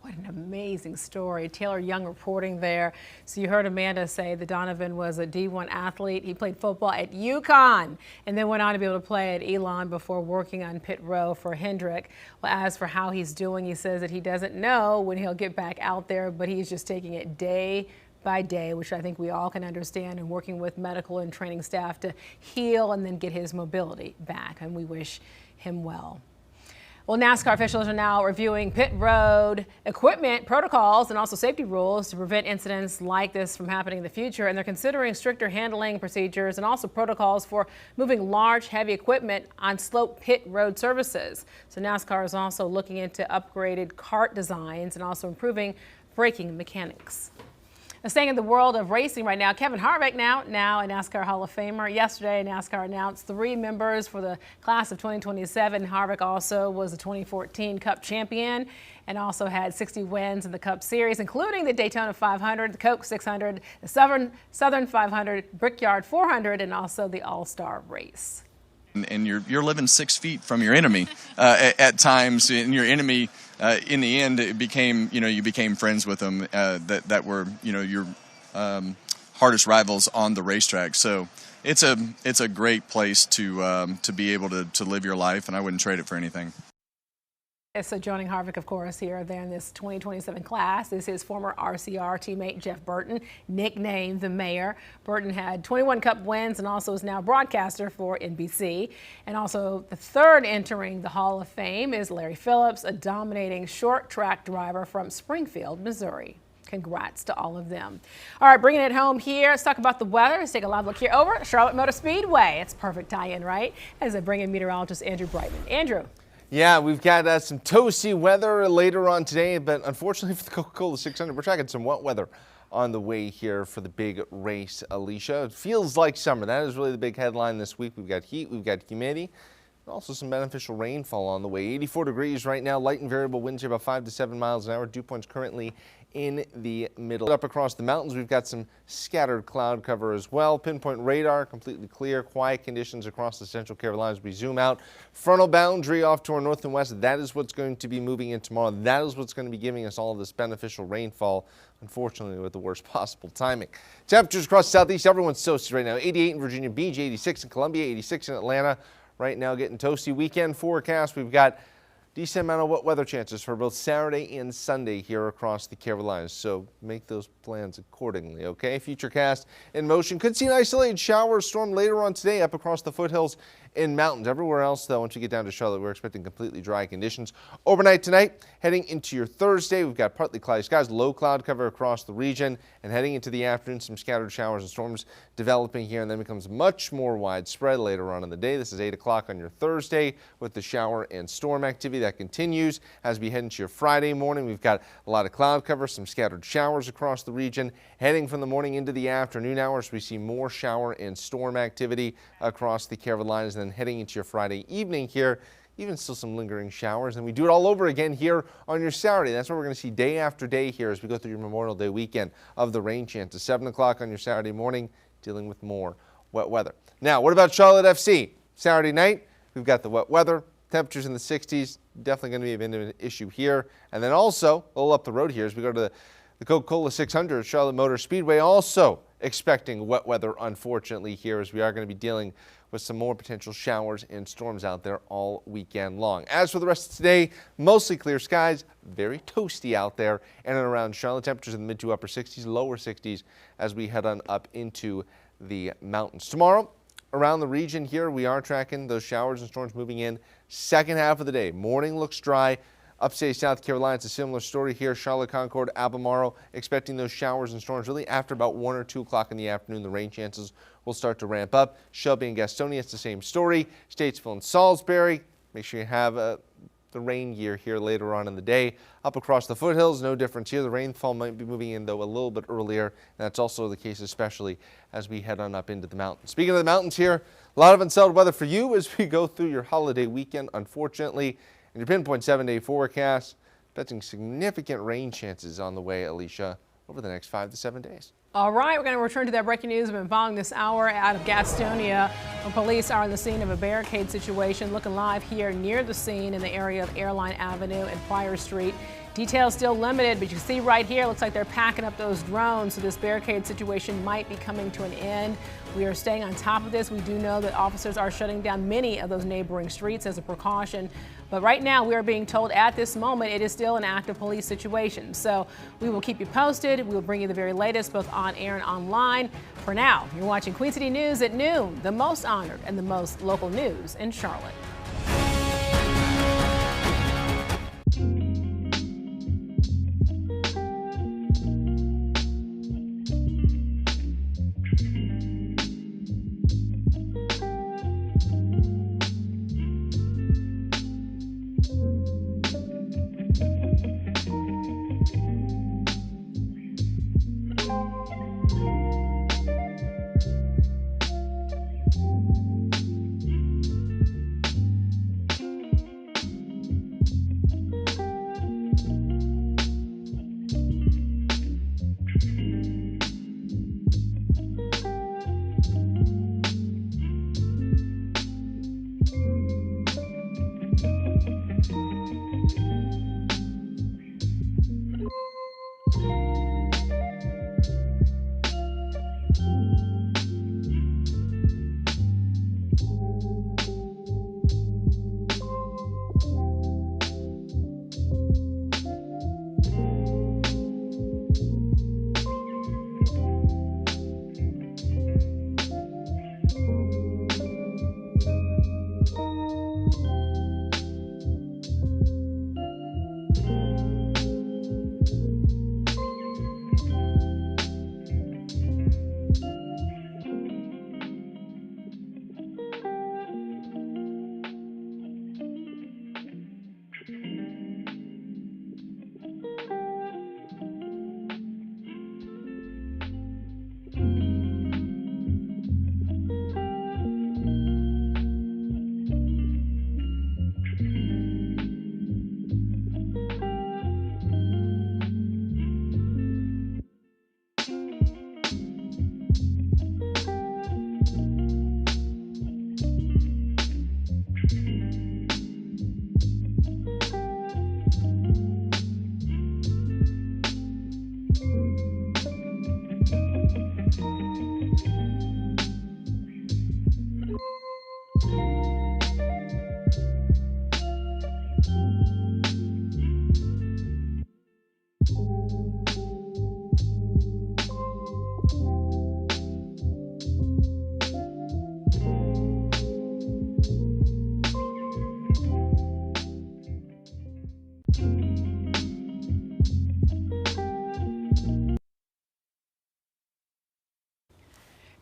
What an amazing story. Taylor Young reporting there. So you heard Amanda say that Donovan was a D1 athlete. He played football at UConn and then went on to be able to play at Elon before working on pit row for Hendrick. Well, as for how he's doing, he says that he doesn't know when he'll get back out there, but he's just taking it day by day, which I think we all can understand, and working with medical and training staff to heal and then get his mobility back. And we wish him well. Well, NASCAR officials are now reviewing pit road equipment protocols and also safety rules to prevent incidents like this from happening in the future. And they're considering stricter handling procedures and also protocols for moving large, heavy equipment on slope pit road surfaces. So NASCAR is also looking into upgraded cart designs and also improving braking mechanics. Staying in the world of racing right now, Kevin Harvick, now a NASCAR Hall of Famer. Yesterday, NASCAR announced 3 members for the class of 2027. Harvick also was the 2014 Cup champion and also had 60 wins in the Cup Series, including the Daytona 500, the Coke 600, the Southern 500, Brickyard 400, and also the All-Star race. And you're living 6 feet from your enemy at times, and your enemy in the end it became, you became friends with them that were, your hardest rivals on the racetrack. So it's a great place to be able to live your life, and I wouldn't trade it for anything. So joining Harvick, of course, here there in this 2027 class is his former RCR teammate Jeff Burton, nicknamed the Mayor. Burton had 21 Cup wins and also is now a broadcaster for NBC. And also the third entering the Hall of Fame is Larry Phillips, a dominating short track driver from Springfield, Missouri. Congrats to all of them. All right, bringing it home here, let's talk about the weather. Let's take a live look here over at Charlotte Motor Speedway. It's perfect tie-in, right? As I bring in meteorologist Andrew Brightman. Andrew. Yeah, we've got some toasty weather later on today, but unfortunately for the Coca-Cola 600, we're tracking some wet weather on the way here for the big race, Alicia. It feels like summer. That is really the big headline this week. We've got heat, we've got humidity, and also some beneficial rainfall on the way. 84 degrees right now, light and variable winds here about 5 to 7 miles an hour. Dew points currently in the middle. Up across the mountains, we've got some scattered cloud cover as well. Pinpoint radar, completely clear. Quiet conditions across the Central Carolinas. We zoom out. Frontal boundary off to our north and west. That is what's going to be moving in tomorrow. That is what's going to be giving us all of this beneficial rainfall, unfortunately with the worst possible timing. Temperatures across the southeast, everyone's toasty right now. 88 in Virginia Beach, 86 in Columbia, 86 in Atlanta. Right now getting toasty. Weekend forecast, we've got decent amount of wet weather chances for both Saturday and Sunday here across the Carolinas, so make those plans accordingly, okay? Futurecast in motion. Could see an isolated shower or storm later on today up across the foothills and mountains. Everywhere else, though, once you get down to Charlotte, we're expecting completely dry conditions. Overnight tonight, heading into your Thursday, we've got partly cloudy skies, low cloud cover across the region, and heading into the afternoon, some scattered showers and storms developing here, and then becomes much more widespread later on in the day. This is 8 o'clock on your Thursday with the shower and storm activity that continues as we head into your Friday morning. We've got a lot of cloud cover, some scattered showers across the region. Heading from the morning into the afternoon hours, we see more shower and storm activity across the Carolinas, and then heading into your Friday evening here, even still some lingering showers, and we do it all over again here on your Saturday. That's what we're going to see day after day here as we go through your Memorial Day weekend of the rain chances. 7 o'clock on your Saturday morning, dealing with more wet weather. Now, what about Charlotte FC? Saturday night, we've got the wet weather, temperatures in the 60s, definitely going to be a bit of an issue here. And then also, a little up the road here as we go to the Coca-Cola 600 Charlotte Motor Speedway, also expecting wet weather, unfortunately, here as we are going to be dealing with some more potential showers and storms out there all weekend long. As for the rest of today, mostly clear skies, very toasty out there and around Charlotte. Temperatures in the mid to upper 60s, lower 60s as we head on up into the mountains. Tomorrow, around the region here, we are tracking those showers and storms moving in second half of the day. Morning looks dry. Upstate South Carolina, it's a similar story here. Charlotte, Concord, Albemarle, expecting those showers and storms really after about 1 or 2 o'clock in the afternoon. The rain chances will start to ramp up. Shelby and Gastonia, it's the same story. Statesville and Salisbury, make sure you have the rain gear here later on in the day. Up across the foothills, no difference here. The rainfall might be moving in, though, a little bit earlier. And that's also the case, especially as we head on up into the mountains. Speaking of the mountains here, a lot of unsettled weather for you as we go through your holiday weekend, unfortunately. And your pinpoint 7-day forecast, expecting significant rain chances on the way, Alicia, over the next 5 to 7 days. All right, we're going to return to that breaking news. We've been following this hour out of Gastonia, where police are on the scene of a barricade situation. Looking live here near the scene in the area of Airline Avenue and Pryor Street. Details still limited, but you see right here, looks like they're packing up those drones, so this barricade situation might be coming to an end. We are staying on top of this. We do know that officers are shutting down many of those neighboring streets as a precaution. But right now, we are being told at this moment it is still an active police situation. So we will keep you posted. We will bring you the very latest, both on air and online. For now, you're watching Queen City News at noon, the most honored and the most local news in Charlotte.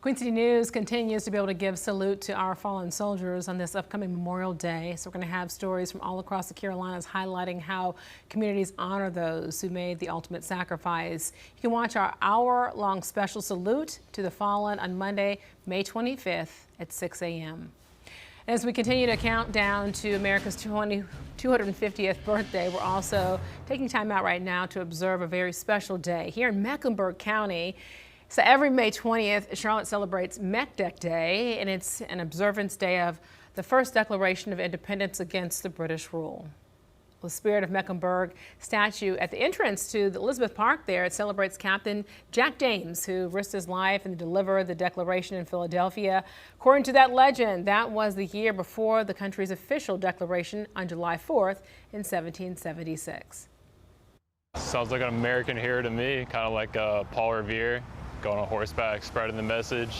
Queen City News continues to be able to give salute to our fallen soldiers on this upcoming Memorial Day. So we're going to have stories from all across the Carolinas highlighting how communities honor those who made the ultimate sacrifice. You can watch our hour-long special salute to the fallen on Monday, May 25th at 6 a.m. As we continue to count down to America's 250th birthday, we're also taking time out right now to observe a very special day here in Mecklenburg County. So every May 20th, Charlotte celebrates Mech Deck Day, and it's an observance day of the first Declaration of Independence against the British rule. The Spirit of Mecklenburg statue at the entrance to the Elizabeth Park there, it celebrates Captain Jack James, who risked his life and delivered the Declaration in Philadelphia. According to that legend, that was the year before the country's official declaration on July 4th in 1776. Sounds like an American hero to me, kind of like Paul Revere, going on horseback, spreading the message.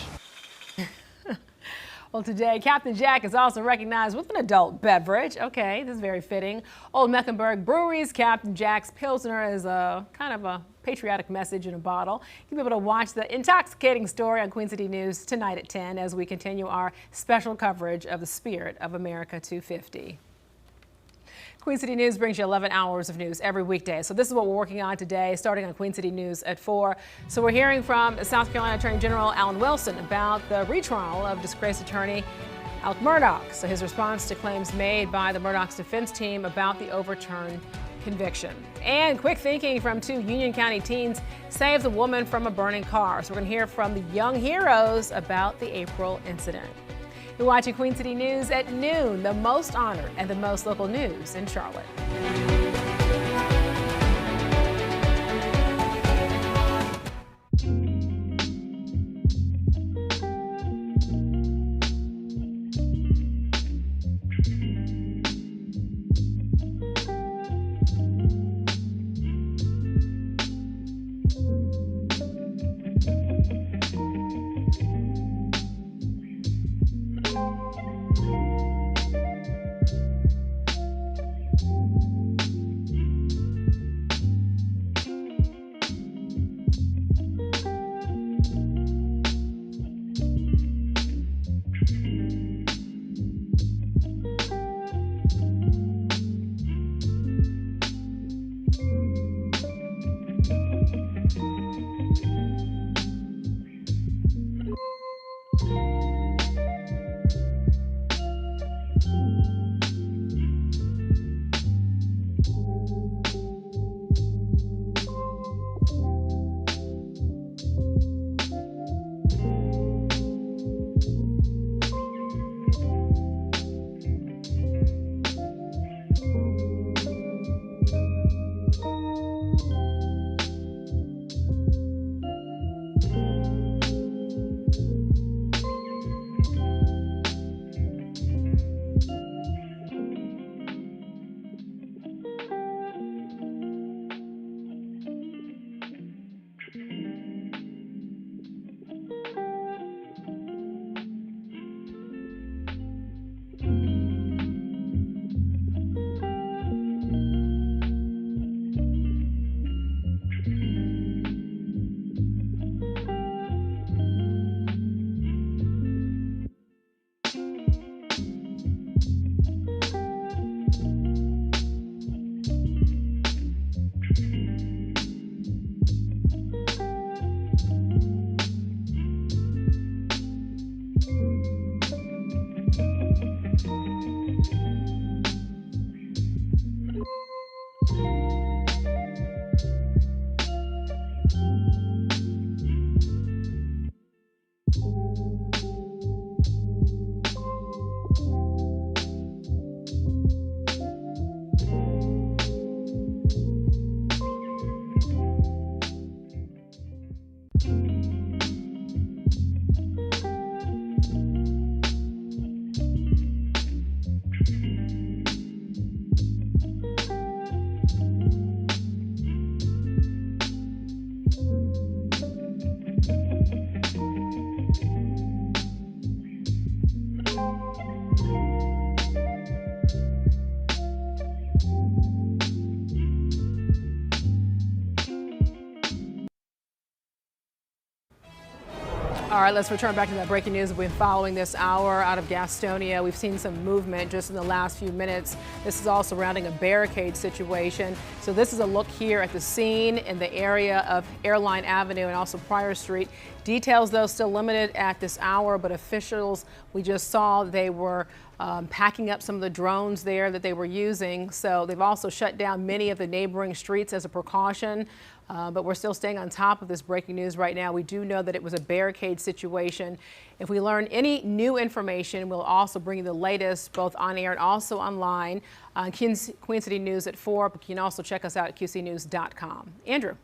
Well, today, Captain Jack is also recognized with an adult beverage. Okay, this is very fitting. Old Mecklenburg Brewery's Captain Jack's Pilsner is a kind of a patriotic message in a bottle. You'll be able to watch the intoxicating story on Queen City News tonight at 10 as we continue our special coverage of the Spirit of America 250. Queen City News brings you 11 hours of news every weekday. So this is what we're working on today, starting on Queen City News at 4. So we're hearing from South Carolina Attorney General Alan Wilson about the retrial of disgraced attorney Alec Murdaugh. So his response to claims made by the Murdaugh's defense team about the overturned conviction. And quick thinking from 2 Union County teens saved a woman from a burning car. So we're going to hear from the young heroes about the April incident. You're watching Queen City News at noon, the most honored and the most local news in Charlotte. All right, let's return back to that breaking news. We've been following this hour out of Gastonia. We've seen some movement just in the last few minutes. This is all surrounding a barricade situation. So this is a look here at the scene in the area of Airline Avenue and also Pryor Street. Details, though, still limited at this hour, but officials, we just saw they were packing up some of the drones there that they were using. So they've also shut down many of the neighboring streets as a precaution. But we're still staying on top of this breaking news right now. We do know that it was a barricade situation. If we learn any new information, we'll also bring you the latest, both on air and also online on Queen City News at 4. But you can also check us out at qcnews.com. Andrew.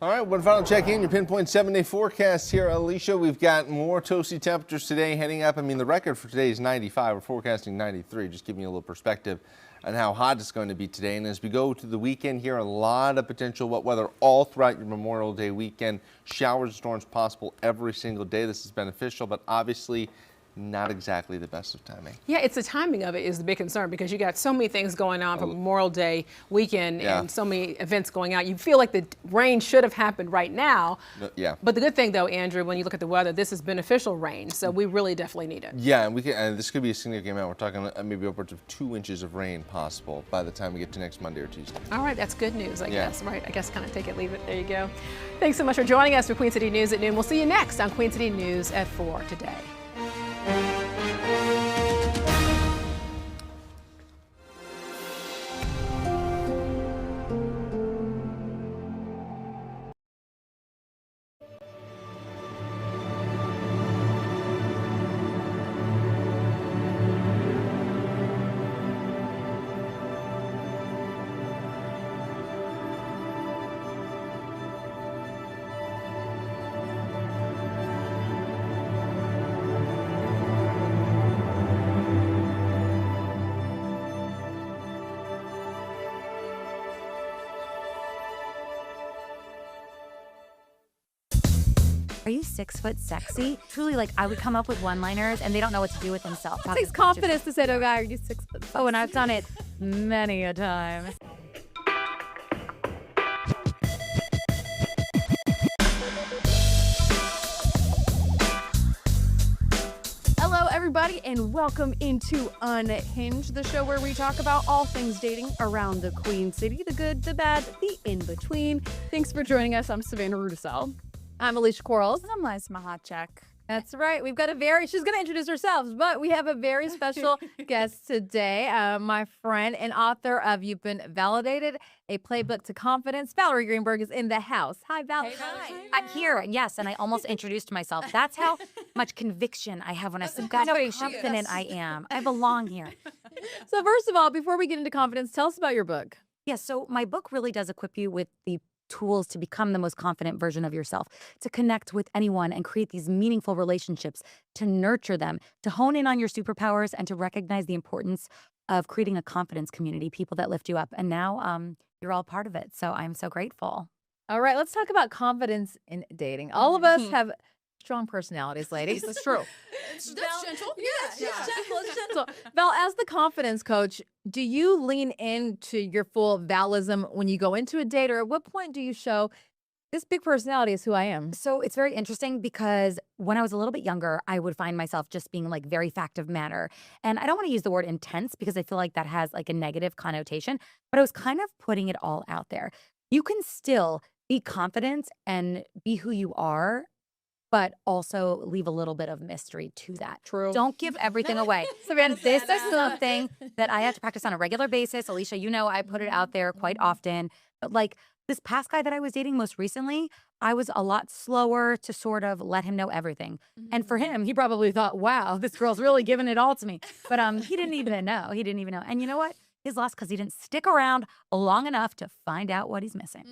All right, one final check in, your pinpoint 7-day forecast here, Alicia. We've got more toasty temperatures today heading up. I mean, the record for today is 95. We're forecasting 93, just giving you a little perspective on how hot it's going to be today. And as we go to the weekend here, a lot of potential wet weather all throughout your Memorial Day weekend. Showers and storms possible every single day. This is beneficial, but obviously not exactly the best of timing. Yeah, it's the timing of it is the big concern because you got so many things going on for Memorial Day weekend and so many events going out. You feel like the rain should have happened right now. Yeah. But the good thing, though, Andrew, when you look at the weather, this is beneficial rain, so we really definitely need it. Yeah, and this could be a significant amount. We're talking maybe upwards of 2 inches of rain possible by the time we get to next Monday or Tuesday. All right, that's good news, I guess. Right, I guess kind of take it, leave it. There you go. Thanks so much for joining us for Queen City News at noon. We'll see you next on Queen City News at 4 today. Are you 6 foot sexy? Truly, like, I would come up with one-liners and they don't know what to do with themselves. It takes confidence to say to a guy, are you 6 foot sexy? Oh, and I've done it many a time. Hello, everybody, and welcome into Unhinged, the show where we talk about all things dating around the Queen City, the good, the bad, the in-between. Thanks for joining us. I'm Savannah Rudisell. I'm Alicia Quarles. I'm Liz Mahachek. That's right. We've got she's going to introduce herself, but we have a very special guest today. My friend and author of You've Been Validated, a playbook to confidence. Valerie Greenberg is in the house. Hi, Valerie. Hi. I'm here, yes, and I almost introduced myself. That's how much conviction I have when I say how confident I am. I belong here. So first of all, before we get into confidence, tell us about your book. Yeah, so my book really does equip you with the tools to become the most confident version of yourself, to connect with anyone and create these meaningful relationships, to nurture them, to hone in on your superpowers, and to recognize the importance of creating a confidence community, people that lift you up. And now you're all part of it. So I'm so grateful. All right, let's talk about confidence in dating. All of us have strong personalities, ladies. That's true. That's gentle. It's gentle. It's gentle. Val, as the confidence coach, do you lean into your full Valism when you go into a date, or at what point do you show this big personality is who I am? So it's very interesting because when I was a little bit younger, I would find myself just being like very fact of matter. And I don't want to use the word intense because I feel like that has like a negative connotation, but I was kind of putting it all out there. You can still be confident and be who you are, but also leave a little bit of mystery to that. True. Don't give everything away. And this is something that I have to practice on a regular basis. Alicia, you know I put it out there quite often. But like this past guy that I was dating most recently, I was a lot slower to sort of let him know everything. And for him, he probably thought, wow, this girl's really giving it all to me. But he didn't even know. He didn't even know. And you know what? He's lost because he didn't stick around long enough to find out what he's missing.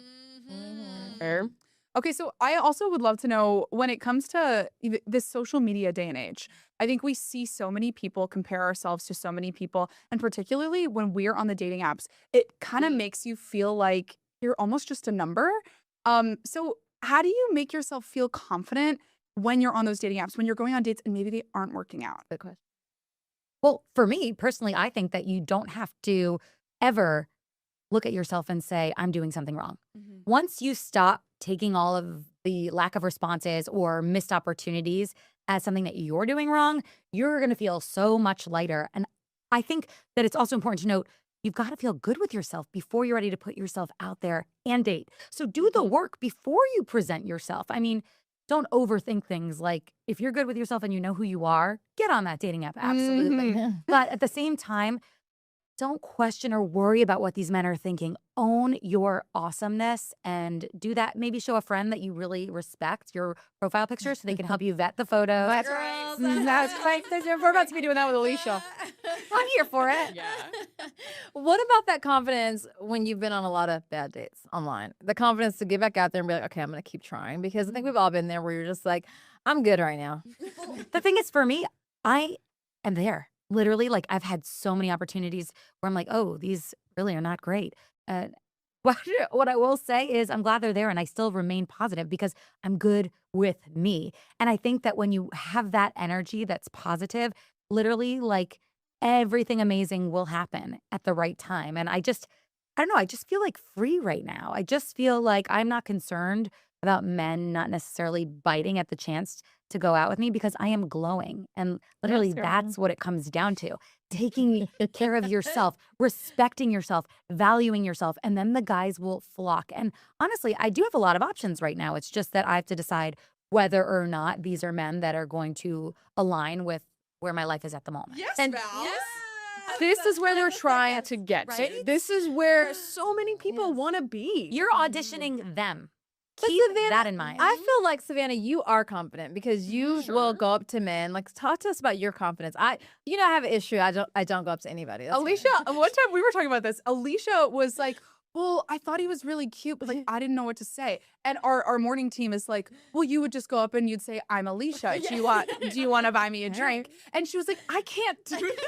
Fair. Okay, so I also would love to know when it comes to this social media day and age, I think we see so many people compare ourselves to so many people, and particularly when we're on the dating apps, it kind of makes you feel like you're almost just a number. So how do you make yourself feel confident when you're on those dating apps, when you're going on dates and maybe they aren't working out? Good question. Well, for me personally, I think that you don't have to ever look at yourself and say, I'm doing something wrong. Once you stop taking all of the lack of responses or missed opportunities as something that you're doing wrong, you're going to feel so much lighter. And I think that it's also important to note you've got to feel good with yourself before you're ready to put yourself out there and date. So do the work before you present yourself. I mean, don't overthink things. Like, if you're good with yourself and you know who you are, get on that dating app. Absolutely. But at the same time, don't question or worry about what these men are thinking. Own your awesomeness and do that. Maybe show a friend that you really respect your profile picture so they can help you vet the photos. That's right. That's right. We're about to be doing that with Alicia. I'm here for it. What about that confidence when you've been on a lot of bad dates online? The confidence to get back out there and be like, okay, I'm going to keep trying, because I think we've all been there where you're just like, I'm good right now. The thing is, for me, I am there. Literally, like, I've had so many opportunities where I'm like, oh, these really are not great. What I will say is I'm glad they're there, and I still remain positive because I'm good with me. And I think that when you have that energy that's positive, literally, like, everything amazing will happen at the right time. And I don't know, I just feel like free right now. I just feel like I'm not concerned about men not necessarily biting at the chance to go out with me because I am glowing. And literally, Yes, girl. that's what it comes down to. Taking care of yourself, respecting yourself, valuing yourself, and then the guys will flock. And honestly, I do have a lot of options right now. It's just that I have to decide whether or not these are men that are going to align with where my life is at the moment. Yes, and this is where they're trying to get to. This is where so many people want to be. You're auditioning them. But Keep Savannah, that in mind. I feel like, Savannah, you are confident because you will go up to men. Like, talk to us about your confidence. I have an issue. I don't go up to anybody. That's Alicia, one time we were talking about this. Alicia was like, well, I thought he was really cute, but like I didn't know what to say. And our morning team is like, well, you would just go up and you'd say, I'm Alicia. Do you want to buy me a drink? And she was like, I can't do it.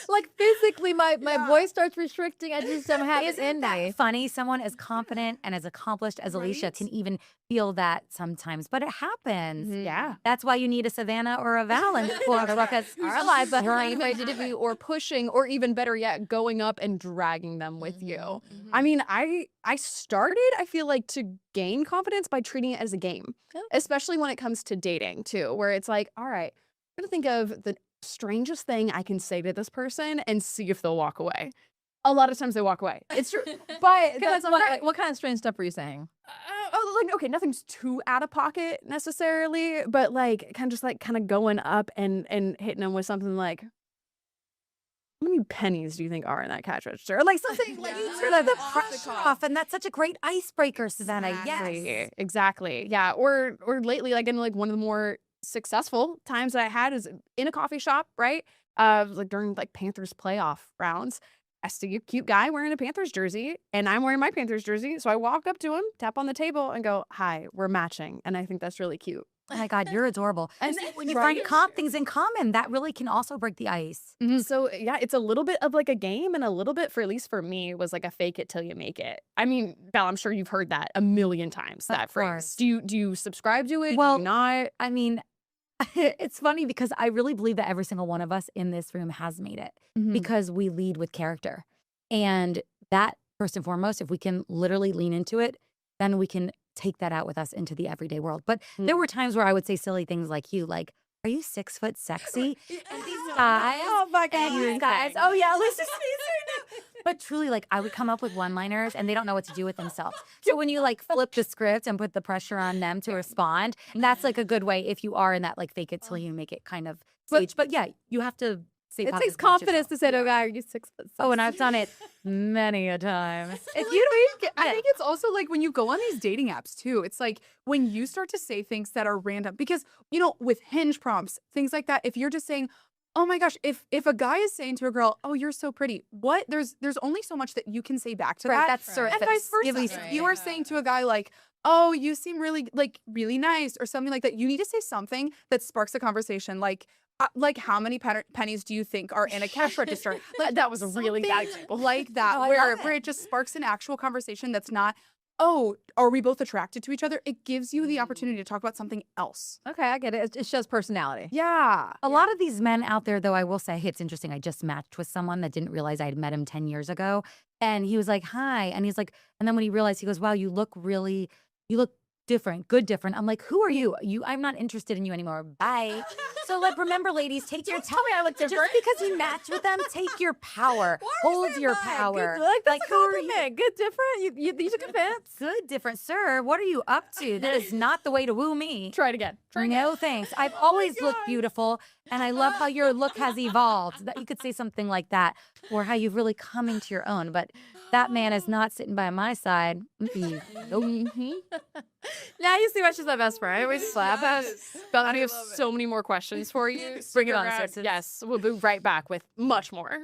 like, physically, my voice starts restricting. I just don't have it in me. Funny, someone as confident and as accomplished as Alicia can even feel that sometimes, but it happens. Yeah. That's why you need a Savannah or a Val in Florida because Our lives are afraid to do or pushing, or even better yet, going up and dragging them with you. I mean, I started, I feel like, to gain confidence by treating it as a game, especially when it comes to dating too, where it's like, all right, I'm gonna think of the strangest thing I can say to this person and see if they'll walk away. A lot of times they walk away. It's true. But what kind of strange stuff were you saying? Okay, nothing's too out of pocket necessarily, but like kind of going up and hitting them with something like, how many pennies do you think are in that cash register? Or like something like you sort of the pressure off, and that's such a great icebreaker, Savannah. Yes. Exactly. Yeah. Or lately, like in like one of the more successful times that I had is in a coffee shop, right? Like during like Panthers playoff rounds. I see a cute guy wearing a Panthers jersey, and I'm wearing my Panthers jersey. So I walk up to him, tap on the table, and go, "Hi, we're matching." And I think that's really cute. Oh my God, you're adorable. And when you find things in common, that really can also break the ice. So yeah, it's a little bit of like a game, and a little bit, for at least for me, was like a fake it till you make it. I mean, Belle, I'm sure you've heard that a million times, that phrase. Do you subscribe to it? Well, do you not? I mean, it's funny because I really believe that every single one of us in this room has made it because we lead with character. And that, first and foremost, if we can literally lean into it, then we can take that out with us into the everyday world. But there were times where I would say silly things like you, like, are you 6 foot sexy? And these guys, oh my God, these guys, oh yeah, listen to me. But truly, like, I would come up with one-liners and they don't know what to do with themselves. So when you like flip the script and put the pressure on them to respond, that's like a good way if you are in that like fake it till you make it kind of stage. But yeah, you have to say it takes confidence to say to a guy, are you 6 foot? Oh, and I've done it many a time. I think it's also like when you go on these dating apps too, it's like when you start to say things that are random, because, you know, with Hinge prompts, things like that, if you're just saying, oh my gosh, if a guy is saying to a girl, oh, you're so pretty, what? There's only so much that you can say back to that. That's and vice versa. If you are saying to a guy like, oh, you seem really nice or something like that, you need to say something that sparks a conversation like how many pennies do you think are in a cash register? Like, that was a really bad example. Like that, where it just sparks an actual conversation that's not, oh, are we both attracted to each other? It gives you the opportunity to talk about something else. Okay, I get it. It shows personality. Yeah. A lot of these men out there, though, I will say, hey, it's interesting. I just matched with someone that didn't realize I had met him 10 years ago. And he was like, hi. And he's like, and then when he realized, he goes, wow, you look really you look different, good different. I'm like, who are you? I'm not interested in you anymore. Bye. So like, remember, ladies, take your Tell me I look different. Just because you match with them, take your power. Hold your power. Good, that's like, a compliment. Good different. You took offense. Good different, sir. What are you up to? That is not the way to woo me. Try it again. No thanks. I've always looked beautiful, and I love how your look has evolved. That you could say something like that, or how you've really come into your own. But that man is not sitting by my side. Now you see why she's my best friend. I always slap us. Bethany, I have so many more questions for you. Bring it on, sis. Yes, we'll be right back with much more.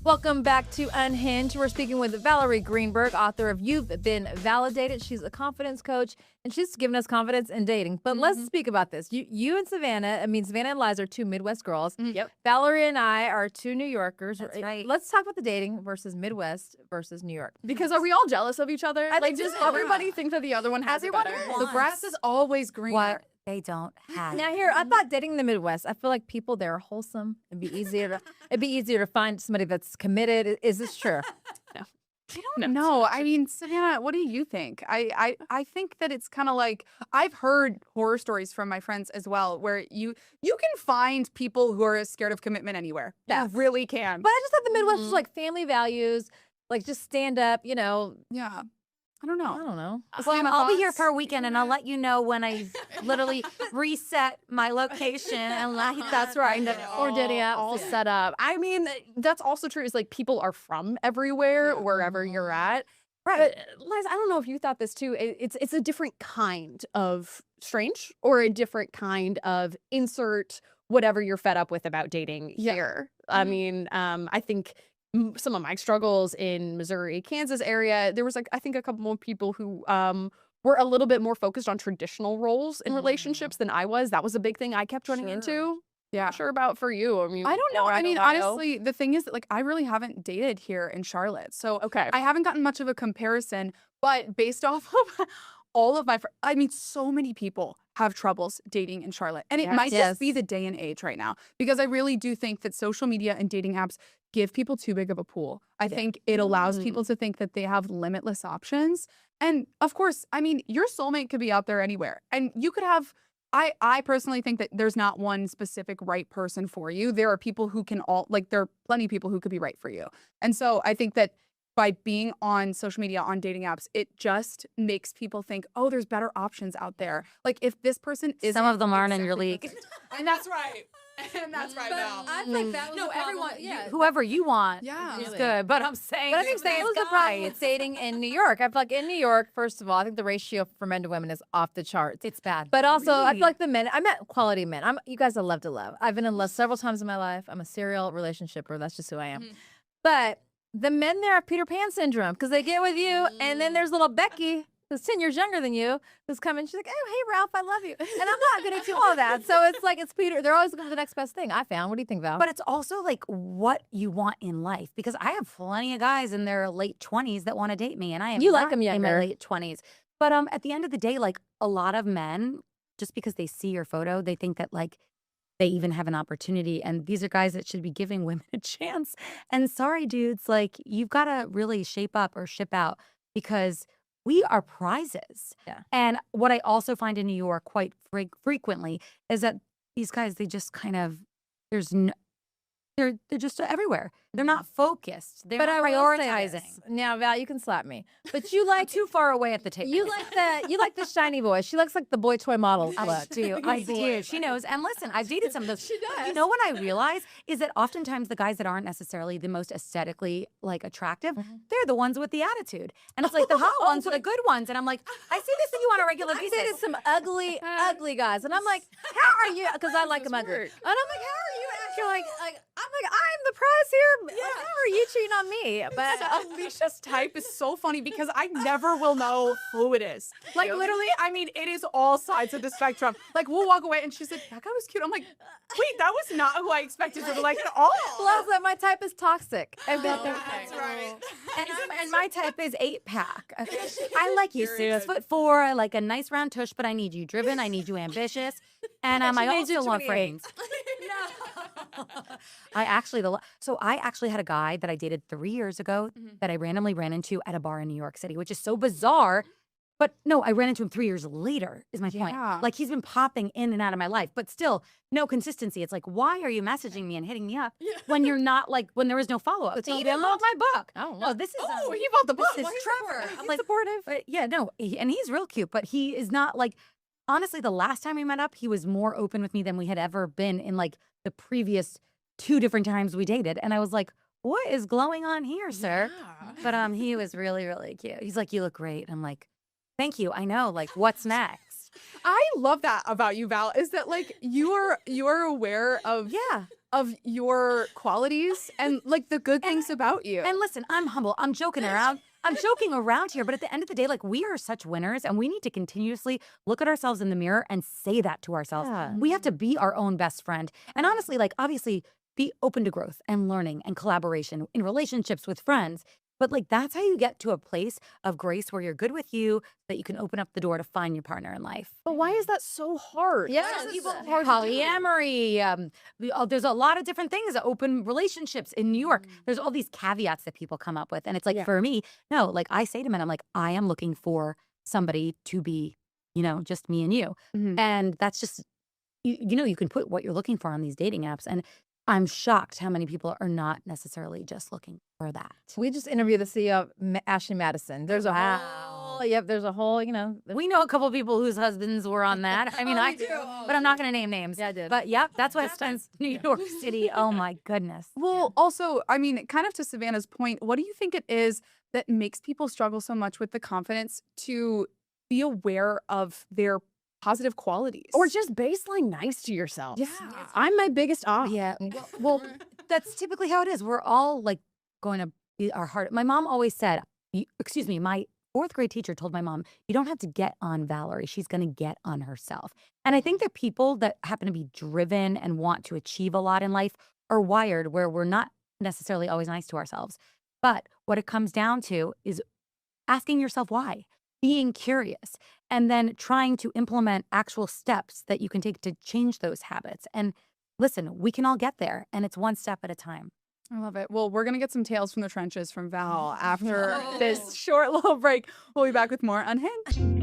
Welcome back to Unhinged. We're speaking with Valerie Greenberg, author of You've Been Validated. She's a confidence coach, and she's given us confidence in dating. But let's speak about this. You and Savannah, Savannah and Liza are two Midwest girls. Yep. Valerie and I are two New Yorkers. That's right. Let's talk about the dating versus Midwest versus New York. Because are we all jealous of each other? I think Just so. everybody thinks that the other one has it Everyone better. wants. The grass is always green. They don't have. Now here, I thought dating in the Midwest, I feel like people there are wholesome. It'd be easier to find somebody that's committed. Is this true? I don't know. I mean, Savannah, what do you think? I think that it's kind of like I've heard horror stories from my friends as well, where you can find people who are scared of commitment anywhere. Yes. You really can. But I just thought the Midwest was like family values, like just stand up, you know. Yeah. I don't know. I don't know. Well, I'll be here for a weekend, and I'll let you know when I literally reset my location and let That's right. Or Diddy all set up. I mean, that's also true. Is like people are from everywhere, wherever you're at. Right. But Liz, I don't know if you thought this too. It's a different kind of strange or a different kind of insert whatever you're fed up with about dating here. I mean, I think some of my struggles in Missouri, Kansas area, there was like, I think a couple more people who were a little bit more focused on traditional roles in relationships than I was. That was a big thing I kept running into. Yeah. Not sure about for you. I mean, I don't know. or I mean, Ohio. honestly, the thing is that like I really haven't dated here in Charlotte. So I haven't gotten much of a comparison, but based off of all of my I mean, so many people have troubles dating in Charlotte. And it might just be the day and age right now, because I really do think that social media and dating apps give people too big of a pool. I think it allows people to think that they have limitless options. And of course, I mean, your soulmate could be out there anywhere. And you could have I personally think that there's not one specific right person for you. There are people who can there are plenty of people who could be right for you. And so I think that by being on social media, on dating apps, it just makes people think, oh, there's better options out there. Like if this person is Some of them aren't in your league. And that's right. And that's right now. I think that was everyone, whoever you want is good. But I'm saying, But I think that was the problem with dating in New York. I feel like in New York, first of all, I think the ratio for men to women is off the charts. It's bad. But also, I feel like the men, I met quality men. You guys I love to love. I've been in love several times in my life. I'm a serial relationshiper. That's just who I am. But the men there have Peter Pan syndrome because they get with you, and then there's little Becky, who's 10 years younger than you, who's coming. She's like, oh, hey, Ralph, I love you. And I'm not going to do all that. So it's like, it's Peter. They're always looking for the next best thing, I found. What do you think, Val? But it's also like what you want in life, because I have plenty of guys in their late 20s that want to date me, and I am You like not them in my younger. late 20s. But at the end of the day, like a lot of men, just because they see your photo, they think that like they even have an opportunity. And these are guys that should be giving women a chance. And sorry, dudes, like you've got to really shape up or ship out, because we are prizes. Yeah. And what I also find in New York quite frequently is that these guys, they just kind of, they're just everywhere. They're not focused. They're not I will say prioritizing. this. Now, Val, you can slap me, but you like too far away at the table. You like the shiny boy. She looks like the boy toy model. I do. I do. She knows. And listen, I've dated some of those. She does. You know what I realize is that oftentimes the guys that aren't necessarily the most aesthetically like attractive, they're the ones with the attitude. And it's like the hot ones are the good ones. And I'm like, I see this in you on a regular basis. I dated some ugly guys, and I'm like, how are you? Because I like them ugly. And I'm like, how are you acting like I'm like, I'm the prize here. Yeah. Like, how are you cheating on me? But Alicia's type is so funny because I never will know who it is. Like literally, I mean, it is all sides of the spectrum. Like we'll walk away and she's like, that guy was cute. I'm like, wait, that was not who I expected to be like at all. Plus, that my type is toxic. That's right. And my type is 8-pack. I like you 6'4". I like a nice round tush, but I need you driven. I need you ambitious. And I also want friends. I actually had a guy that I dated 3 years ago that I randomly ran into at a bar in New York City, which is so bizarre. But no, I ran into him 3 years later, is my point. Like he's been popping in and out of my life, but still no consistency. It's like, why are you messaging me and hitting me up when you're not like, when there is no follow up? He downloaded my book. Oh, this is, he bought the book. This is Trevor. I'm like, supportive. But yeah, no, and he's real cute, but he is not like, honestly, the last time we met up, he was more open with me than we had ever been in like the previous 2 different times we dated. And I was like, what is glowing on here, sir? But he was really, really cute. He's like, you look great. And I'm like, thank you. I know. Like, what's next? I love that about you, Val, is that like you're aware of your qualities and like the good things about you. And listen, I'm humble. I'm joking around. I'm joking around here, but at the end of the day, like we are such winners and we need to continuously look at ourselves in the mirror and say that to ourselves. We have to be our own best friend. And honestly, like obviously be open to growth and learning and collaboration in relationships with friends. But like that's how you get to a place of grace where you're good with you, that you can open up the door to find your partner in life. But why is that so hard? Yeah, Why is people it so hard to do? polyamory. There's a lot of different things that open relationships in New York. There's all these caveats that people come up with, and it's like for me, no. Like I say to men, I'm like, I am looking for somebody to be, just me and you, and that's just, you can put what you're looking for on these dating apps, and I'm shocked how many people are not necessarily just looking for that. We just interviewed the CEO of Ashley Madison. There's a whole, there's a whole, we know a couple people whose husbands were on that. I mean, I do, but I'm not going to name names. Yeah, I did. But that's what happens in New York City. Oh my goodness. Well, also, I mean, kind of to Savannah's point, what do you think it is that makes people struggle so much with the confidence to be aware of their positive qualities? Or just baseline nice to yourself. Yeah. I'm my biggest off. Yeah. Well, that's typically how it is. We're all like going to be our heart. My mom always said, my 4th grade teacher told my mom, you don't have to get on Valerie. She's going to get on herself. And I think that people that happen to be driven and want to achieve a lot in life are wired where we're not necessarily always nice to ourselves. But what it comes down to is asking yourself why, being curious, and then trying to implement actual steps that you can take to change those habits. And listen, we can all get there, and it's one step at a time. I love it. Well, we're going to get some tales from the trenches from Val after this short little break. We'll be back with more Unhinged.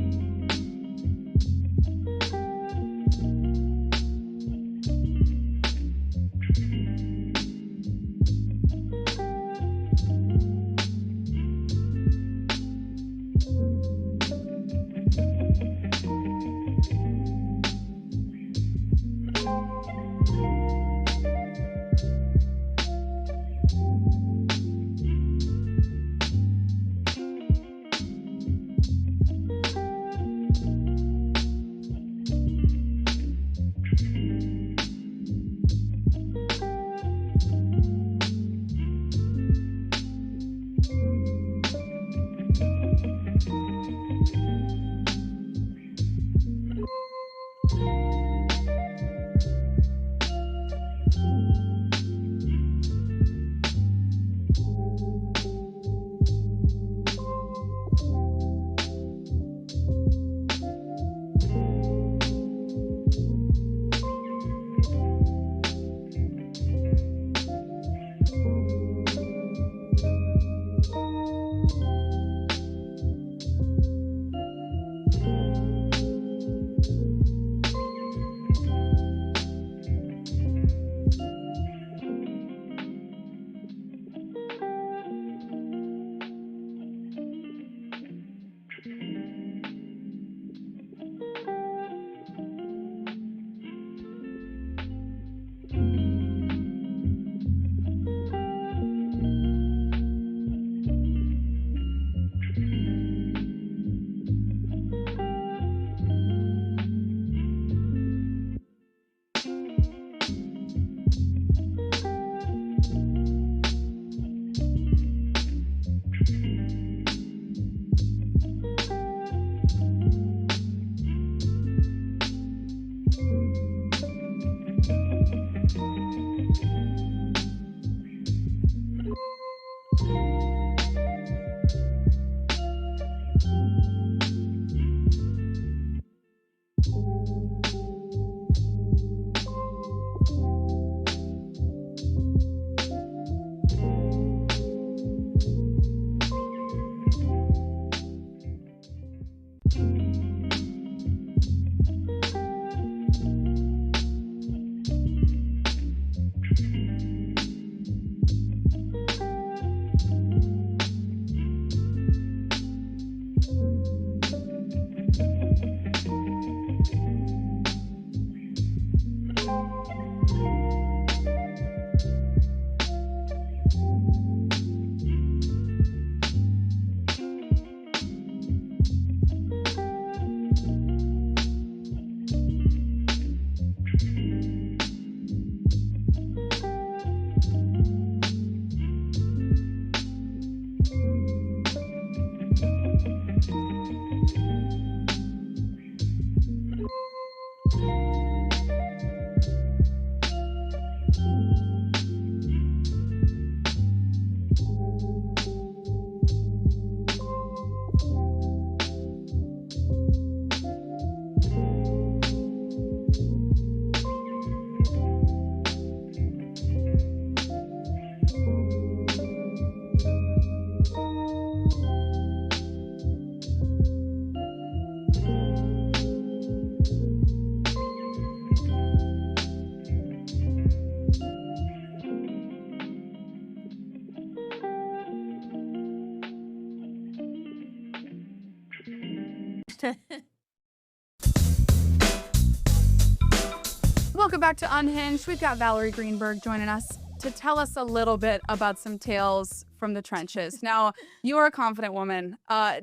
Welcome back to Unhinged. We've got Valerie Greenberg joining us to tell us a little bit about some tales from the trenches. Now, you are a confident woman.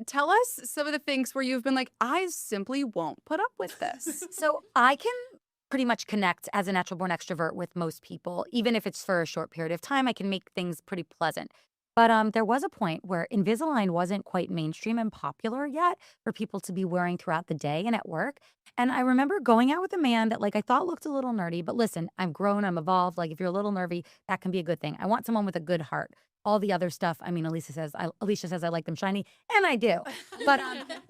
Tell us some of the things where you've been like, I simply won't put up with this. So I can pretty much connect as a natural born extrovert with most people. Even if it's for a short period of time, I can make things pretty pleasant. But there was a point where Invisalign wasn't quite mainstream and popular yet for people to be wearing throughout the day and at work. And I remember going out with a man that like I thought looked a little nerdy, but listen, I'm grown, I'm evolved. Like if you're a little nervy, that can be a good thing. I want someone with a good heart. All the other stuff, I mean, Alicia says I like them shiny, and I do. But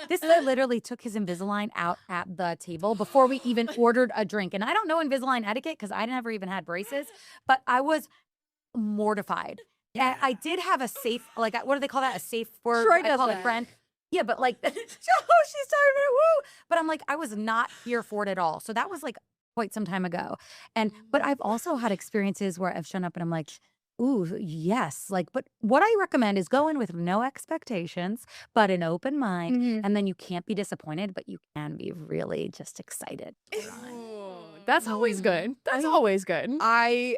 this guy literally took his Invisalign out at the table before we even ordered a drink. And I don't know Invisalign etiquette because I never even had braces, but I was mortified. Yeah, I did have a safe, like, what do they call that? A safe word? Troy I does call it that. friend. Yeah, but like, oh, she's talking about woo. But I'm like, I was not here for it at all. So that was like quite some time ago. But I've also had experiences where I've shown up and I'm like, ooh, yes. Like, but what I recommend is go in with no expectations, but an open mind. And then you can't be disappointed, but you can be really just excited. That's always good. That's always good. I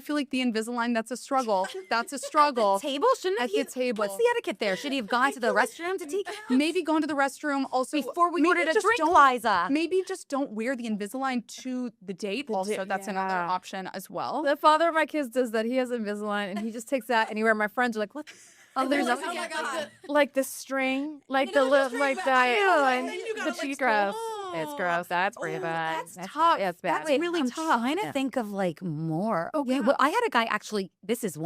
feel like the Invisalign, that's a struggle. That's a struggle. Table? Shouldn't At he? the table. What's the etiquette there? Should he have gone to the restroom to take it out? Maybe gone to the restroom also. Before we maybe ordered a just drink, don't- Liza. Maybe just don't wear the Invisalign to the date. Also, that's another option as well. The father of my kids does that. He has Invisalign, and he just takes that anywhere. My friends are like, "What?" Oh, there's like the string, like the lip, like the cheek gross. It's gross. That's pretty bad. That's tough. Yeah, it's bad. That's really tough. I'm trying to think of like more. Oh, yeah. Well, I had a guy actually. This is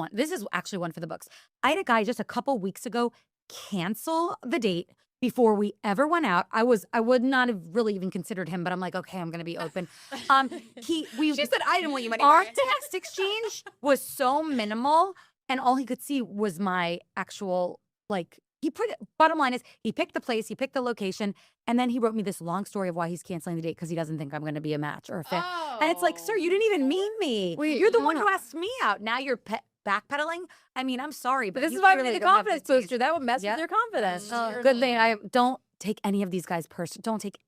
actually one for the books. I had a guy just a couple weeks ago cancel the date before we ever went out. I would not have really even considered him, but I'm like, okay, I'm gonna be open. She said I didn't want you money. Our text exchange was so minimal, and all he could see was my actual like. Bottom line is, he picked the place, he picked the location, and then he wrote me this long story of why he's canceling the date because he doesn't think I'm going to be a match or a fit. And it's like, sir, you didn't even meet me. You're the one who asked me out. Now you're backpedaling. I mean, I'm sorry, but This you is why we clearly need a don't have confidence good taste. booster. That would mess with your confidence. Good thing I don't take any of these guys personally. Don't take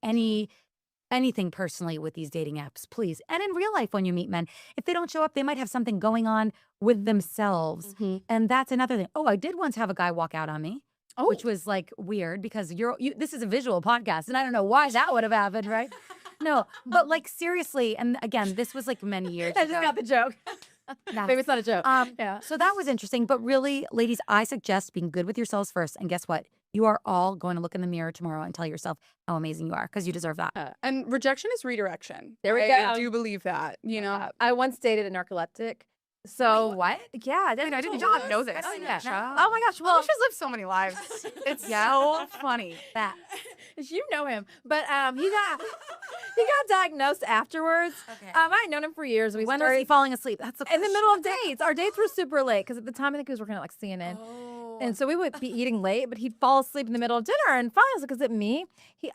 anything personally with these dating apps, please. And in real life, when you meet men, if they don't show up, they might have something going on with themselves. And that's another thing. Oh, I did once have a guy walk out on me. Which was like weird because this is a visual podcast and I don't know why that would have happened, right? No, but like seriously, and again, this was like many years ago. I just got the joke. Maybe it's not a joke. Yeah. So that was interesting. But really, ladies, I suggest being good with yourselves first. And guess what? You are all going to look in the mirror tomorrow and tell yourself how amazing you are because you deserve that. And rejection is redirection. There we I go. do believe that. You know, I once dated a narcoleptic. So what? Yeah, I did not know this. Oh, yeah. Oh my gosh. Well, she's lived so many lives. It's so funny. That. You know him, but he got diagnosed afterwards. Okay. I'd known him for years. We When was started he falling asleep? That's in the middle of dates. Our dates were super late because at the time I think he was working at like CNN. And so we would be eating late, but he'd fall asleep in the middle of dinner. And finally, I was like, "Is it me?"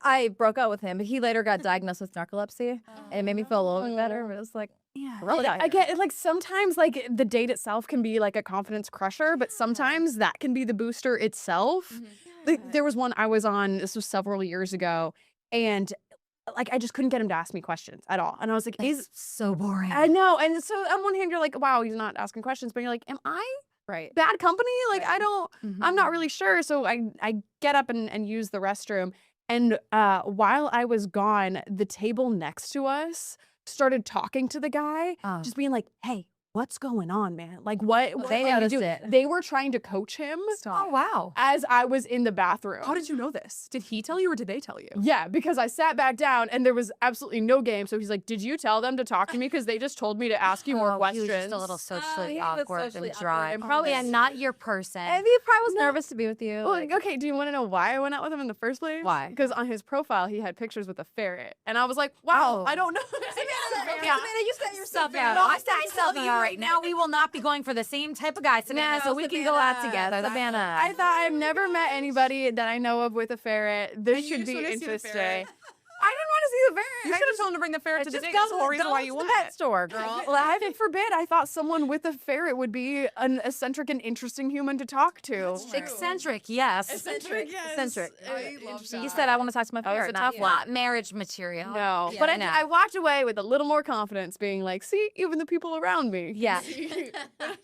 I broke up with him, but he later got diagnosed with narcolepsy, and it made me feel a little bit better. But it was like, yeah, really. I get it. Like sometimes, like the date itself can be like a confidence crusher, but sometimes that can be the booster itself. Like, there was one I was on. This was several years ago, and like I just couldn't get him to ask me questions at all. And I was like, "Is so boring." I know. And so on one hand, you're like, "Wow, he's not asking questions," but you're like, "Am I?" Right. Bad company? Like, I'm not really sure. So I get up and use the restroom. And while I was gone, the table next to us started talking to the guy, just being like, "Hey, what's going on, man? Like, what They are you noticed doing?" it. They were trying to coach him. Oh, wow. As I was in the bathroom. How did you know this? Did he tell you or did they tell you? Yeah, because I sat back down and there was absolutely no game. So he's like, "Did you tell them to talk to me? Because they just told me to ask you more questions." He was just a little socially he was awkward socially and dry. awkward and probably- Yeah, not your person. And he probably was nervous to be with you. Well, okay, do you want to know why I went out with him in the first place? Why? Because on his profile, he had pictures with a ferret. And I was like, wow, I don't know. Yeah. You set yourself out. No, I set myself out right now. We will not be going for the same type of guy, Savannah, so we can go out together. Savannah. I thought I've never met anybody that I know of with a ferret. This should be just wanna see the interesting. ferret. I didn't want to see the ferret. You should have told him to bring the ferret to the date. That's the whole reason why you to the went. pet store, girl. Well, heaven forbid, I thought someone with a ferret would be an eccentric and interesting human to talk to. Eccentric, yes. Eccentric, yes. Eccentric. I love that. You said I want to talk to my That was ferret. a tough one. Marriage material. No, Yeah, but I know. I walked away with a little more confidence, being like, see, even the people around me. Yeah.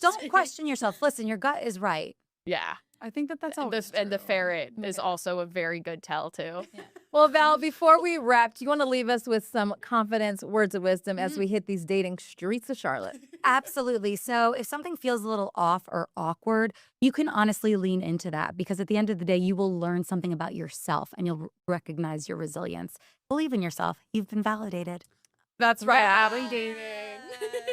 Don't question yourself. Listen, your gut is right. Yeah. I think that's all. And the ferret is also a very good tell, too. Well, Val, before we wrap, do you want to leave us with some confidence, words of wisdom as we hit these dating streets of Charlotte? Absolutely. So if something feels a little off or awkward, you can honestly lean into that because at the end of the day, you will learn something about yourself and you'll recognize your resilience. Believe in yourself. You've been validated. That's right.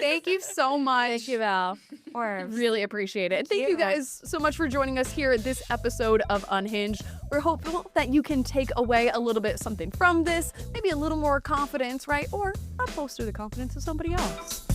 Thank you so much. Thank you, Val. Really appreciate it. And thank you guys so much for joining us here at this episode of Unhinged. We're hopeful that you can take away a little bit something from this, maybe a little more confidence, right? Or foster the confidence of somebody else.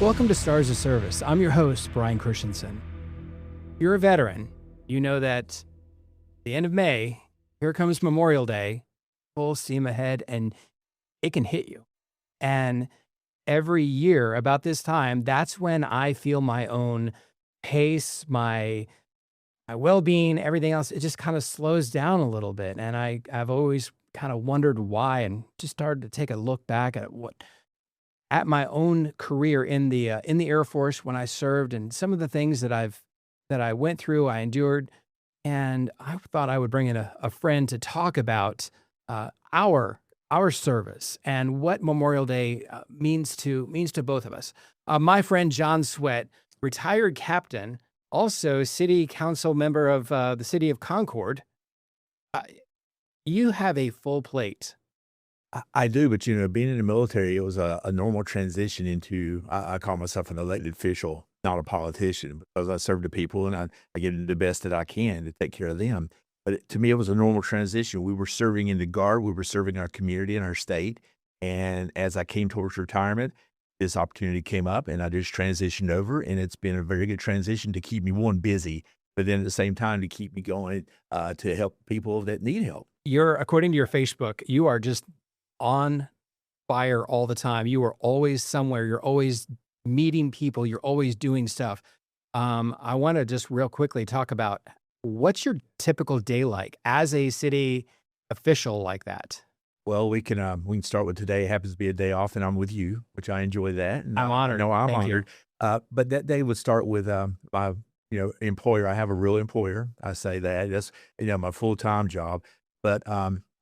Welcome to Stars of Service. I'm your host, Brian Christensen. If you're a veteran, you know that the end of May, here comes Memorial Day, full steam ahead, and it can hit you. And every year about this time, that's when I feel my own pace, my well-being, everything else, it just kind of slows down a little bit. And I've always kind of wondered why, and just started to take a look back at my own career in the Air Force when I served, and some of the things that I went through, I endured, and I thought I would bring in a friend to talk about our service and what Memorial Day means to both of us. My friend John Sweat, retired captain, also city council member of the city of Concord. You have a full plate. I do, but being in the military, it was a normal transition into, I call myself an elected official, not a politician, because I serve the people and I give the best that I can to take care of them. But to me, it was a normal transition. We were serving in the Guard, we were serving our community and our state. And as I came towards retirement, this opportunity came up and I just transitioned over, and it's been a very good transition to keep me, one, busy, but then at the same time to keep me going to help people that need help. According to your Facebook, you are just on fire all the time. You are always somewhere. You're always meeting people. You're always doing stuff. I want to just real quickly talk about what's your typical day like as a city official like that? Well, we can start with today. It happens to be a day off, and I'm with you, which I enjoy that. And I'm honored. No, I'm Thank honored. But that day would start with my employer. I have a real employer. I say that that's my full-time job. But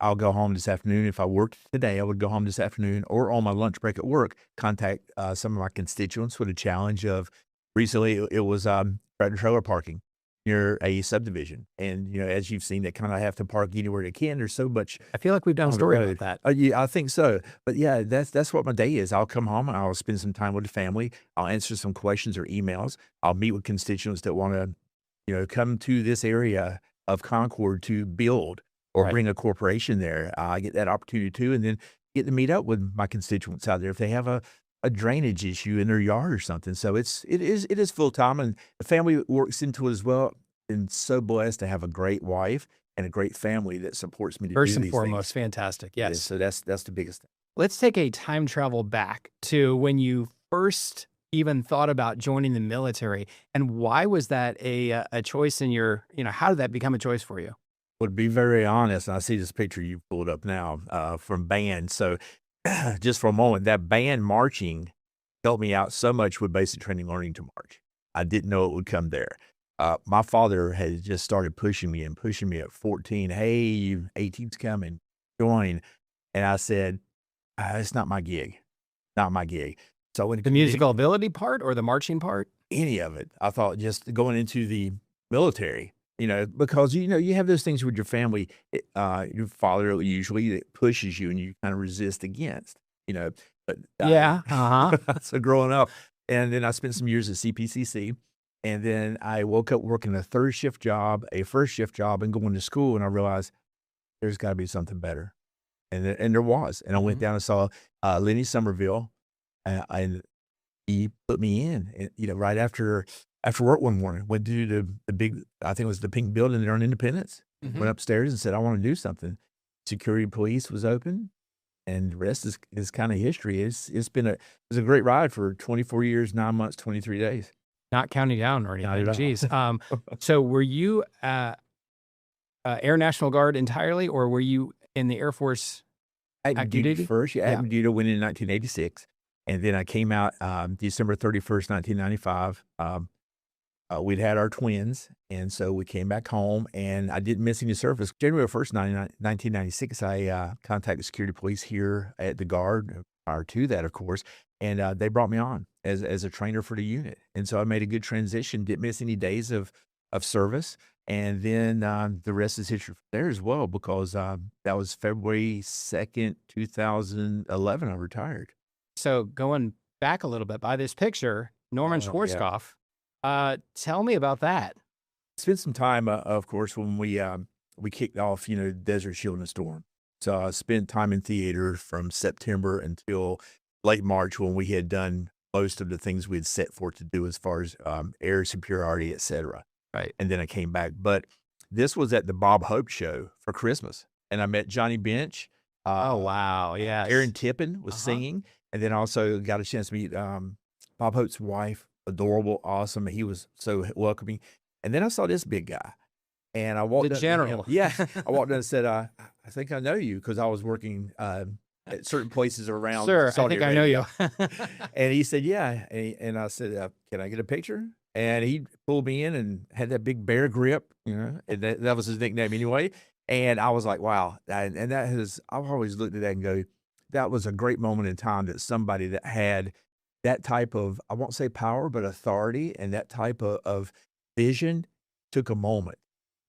I'll go home this afternoon. If I worked today, I would go home this afternoon, or on my lunch break at work, contact some of my constituents with a challenge of, recently it was tractor-trailer parking near a subdivision. And, as you've seen, they kind of have to park anywhere they can. There's so much. I feel like we've done a story about that. Yeah, I think so. But yeah, that's what my day is. I'll come home and I'll spend some time with the family. I'll answer some questions or emails. I'll meet with constituents that want to, come to this area of Concord to build or bring a corporation there. I get that opportunity too, and then get to meet up with my constituents out there if they have a drainage issue in their yard or something. So it is full time, and the family works into it as well. And so blessed to have a great wife and a great family that supports me to First do and these foremost, things. fantastic. Yes. So that's the biggest thing. Let's take a time travel back to when you first even thought about joining the military, and why was that a choice in your, how did that become a choice for you? Well, to be very honest, and I see this picture you pulled up now from band. So just for a moment, that band marching helped me out so much with basic training learning to march. I didn't know it would come there. My father had just started pushing me at 14. Hey, 18's coming, join. And I said, it's not my gig, not my gig. So when The musical ability part or the marching part? any of it, I thought just going into the military, because, you have those things with your family, your father usually that pushes you and you kind of resist against, but Yeah. so growing up, and then I spent some years at CPCC, and then I woke up working a third shift job, a first shift job, and going to school, and I realized there's got to be something better, and there was, and I went down and saw Lenny Somerville, and he put me in, and, right after work one morning, went to the big, I think it was the pink building there on Independence, went upstairs and said, I want to do something. Security police was open, and the rest is kind of history. It was a great ride for 24 years, 9 months, 23 days. Not counting down or anything. Not at all. Jeez. So were you Air National Guard entirely, or were you in the Air Force Active duty first. Yeah, active duty went in 1986. And then I came out December 31st, 1995. We'd had our twins, and so we came back home, and I didn't miss any service. January 1st, 1996, I contacted security police here at the Guard, prior to that, of course, and they brought me on as a trainer for the unit. And so I made a good transition, didn't miss any days of service. And then the rest is history from there as well, because that was February 2nd, 2011, I retired. So going back a little bit, by this picture, Norman Schwarzkopf, tell me about that. Spent some time, of course, when we kicked off, Desert Shield and Storm. So I spent time in theater from September until late March, when we had done most of the things we had set forth to do as far as air superiority, et cetera. Right. And then I came back. But this was at the Bob Hope show for Christmas. And I met Johnny Bench. Oh, wow. Yes. Aaron Tippin was singing. And then also got a chance to meet Bob Hope's wife. Adorable, awesome. He was so welcoming. And then I saw this big guy. And I walked The up to him. general. Yeah. I walked in and said, I think I know you, because I was working at certain places around Sir, I Saudi think I know Arabia. you. And he said, yeah. And I said, can I get a picture? And he pulled me in and had that big bear grip, and that was his nickname anyway. And I was like, wow. And I've always looked at that and go, that was a great moment in time that somebody that had that type of, I won't say power, but authority and that type of vision took a moment.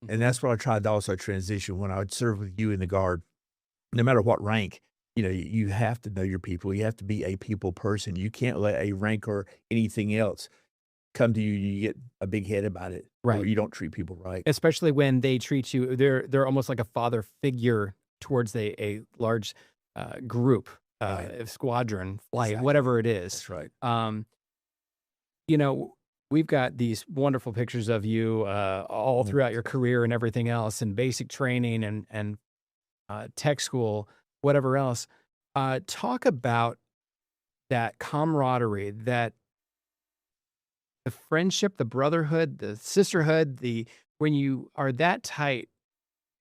And that's what I tried to also transition when I would serve with you in the Guard. No matter what rank, you have to know your people. You have to be a people person. You can't let a rank or anything else come to you. You get a big head about it. Right. Or you don't treat people right. Especially when they treat you, they're almost like a father figure towards a large group, squadron, flight, whatever it is. That's right. We've got these wonderful pictures of you all throughout your career and everything else, and basic training and tech school, whatever else. Talk about that camaraderie, that the friendship, the brotherhood, the sisterhood, when you are that tight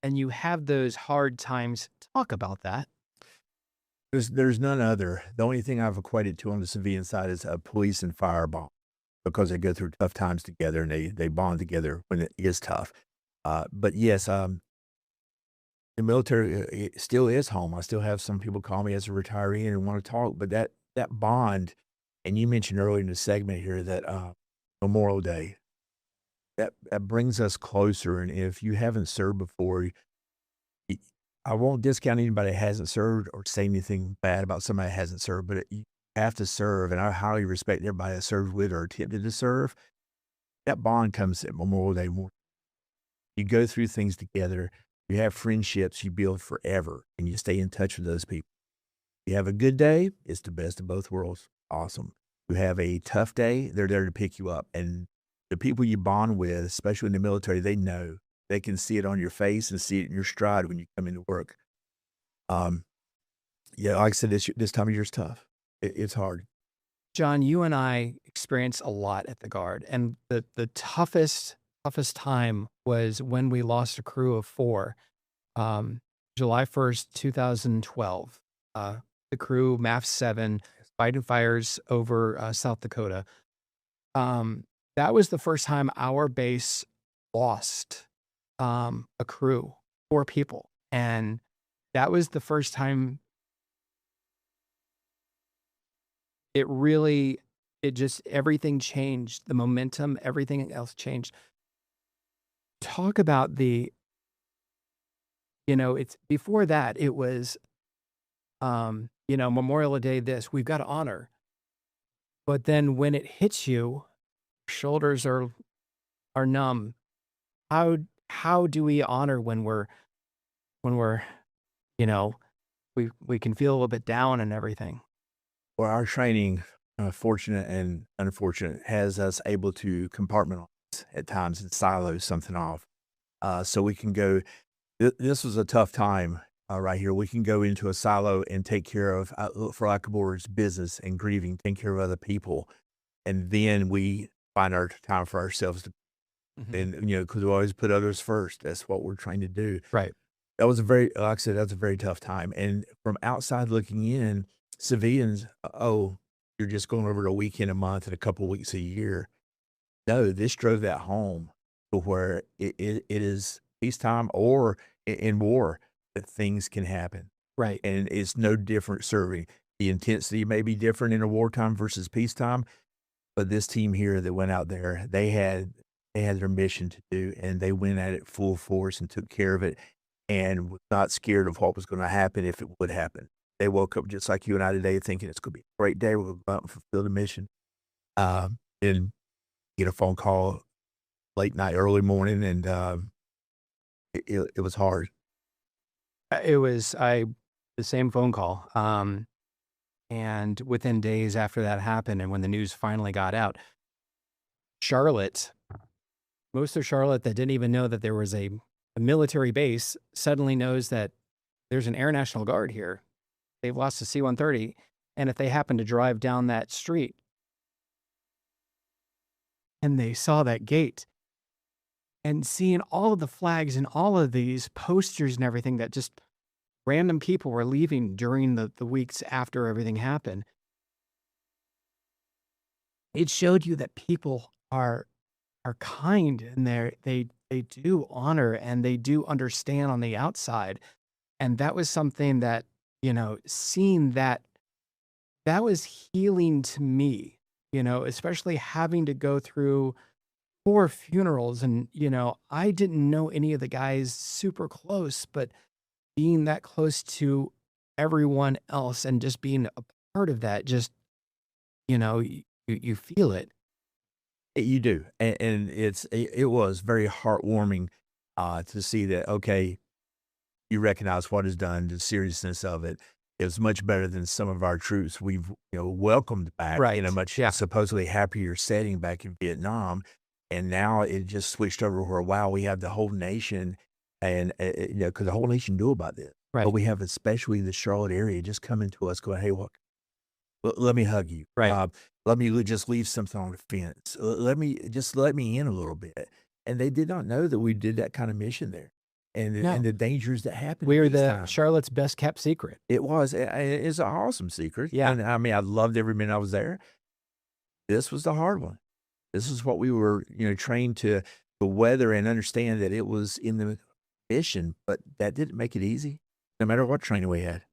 and you have those hard times. Talk about that. There's none other. The only thing I've equated to on the civilian side is a police and fire bond, because they go through tough times together and they bond together when it is tough. But yes, the military it still is home. I still have some people call me as a retiree and want to talk, but that bond, and you mentioned earlier in the segment here that Memorial Day, that brings us closer. And if you haven't served before, I won't discount anybody that hasn't served or say anything bad about somebody that hasn't served, but you have to serve. And I highly respect everybody that served with or attempted to serve. That bond comes at Memorial Day more. You go through things together. You have friendships you build forever, and you stay in touch with those people. You have a good day, it's the best of both worlds. Awesome. You have a tough day, they're there to pick you up. And the people you bond with, especially in the military, they know. They can see it on your face and see it in your stride when you come into work. Like I said, this time of year is tough. It's hard. John, you and I experienced a lot at the Guard, and the toughest time was when we lost a crew of 4, July 1st, 2012. The crew, MAF 7, fighting fires over South Dakota. That was the first time our base lost a crew, 4 people. And that was the first time everything changed. The momentum, everything else changed. Talk about it's before that, it was, Memorial Day, we've got to honor. But then when it hits you, shoulders are numb. How do we honor when we're we can feel a little bit down and everything? Well, our training, fortunate and unfortunate, has us able to compartmentalize at times and silo something off. So we can go, this was a tough time right here. We can go into a silo and take care of, for lack of words, business and grieving, take care of other people. And then we find our time for ourselves to, and, because we always put others first. That's what we're trying to do. Right. That was like I said, that's a very tough time. And from outside looking in, civilians, you're just going over a weekend a month and a couple of weeks a year. No, this drove that home to where it is peacetime or in war that things can happen. Right. And it's no different serving. The intensity may be different in a wartime versus peacetime, but this team here that went out there, they had their mission to do, and they went at it full force and took care of it and was not scared of what was going to happen if it would happen. They woke up just like you and I today thinking it's going to be a great day. We're going to go out and fulfill the mission. And get a phone call late night, early morning, and it was hard. It was the same phone call. And within days after that happened, and when the news finally got out, Charlotte, most of Charlotte that didn't even know that there was a military base suddenly knows that there's an Air National Guard here. They've lost a C-130. And if they happen to drive down that street and they saw that gate and seeing all of the flags and all of these posters and everything that just random people were leaving during the weeks after everything happened, it showed you that people are kind and they do honor and they do understand on the outside. And that was something that, seeing that was healing to me, especially having to go through 4 funerals. And, I didn't know any of the guys super close, but being that close to everyone else and just being a part of that, just, you feel it. You do, and it was very heartwarming to see that. Okay, you recognize what is done, the seriousness of it. It was much better than some of our troops we've welcomed back in a much supposedly happier setting back in Vietnam, and now it just switched over where wow, we have the whole nation, and because the whole nation knew about this, but we have especially the Charlotte area just coming to us going, hey, look, let me hug you, let me just leave something on the fence, let me in a little bit, and they did not know that we did that kind of mission there. And the dangers that happened. We were Charlotte's best kept secret. It was. It's an awesome secret. Yeah. And I mean, I loved every minute I was there. This was the hard one. This is what we were, trained to weather and understand that it was in the mission, but that didn't make it easy, no matter what training we had.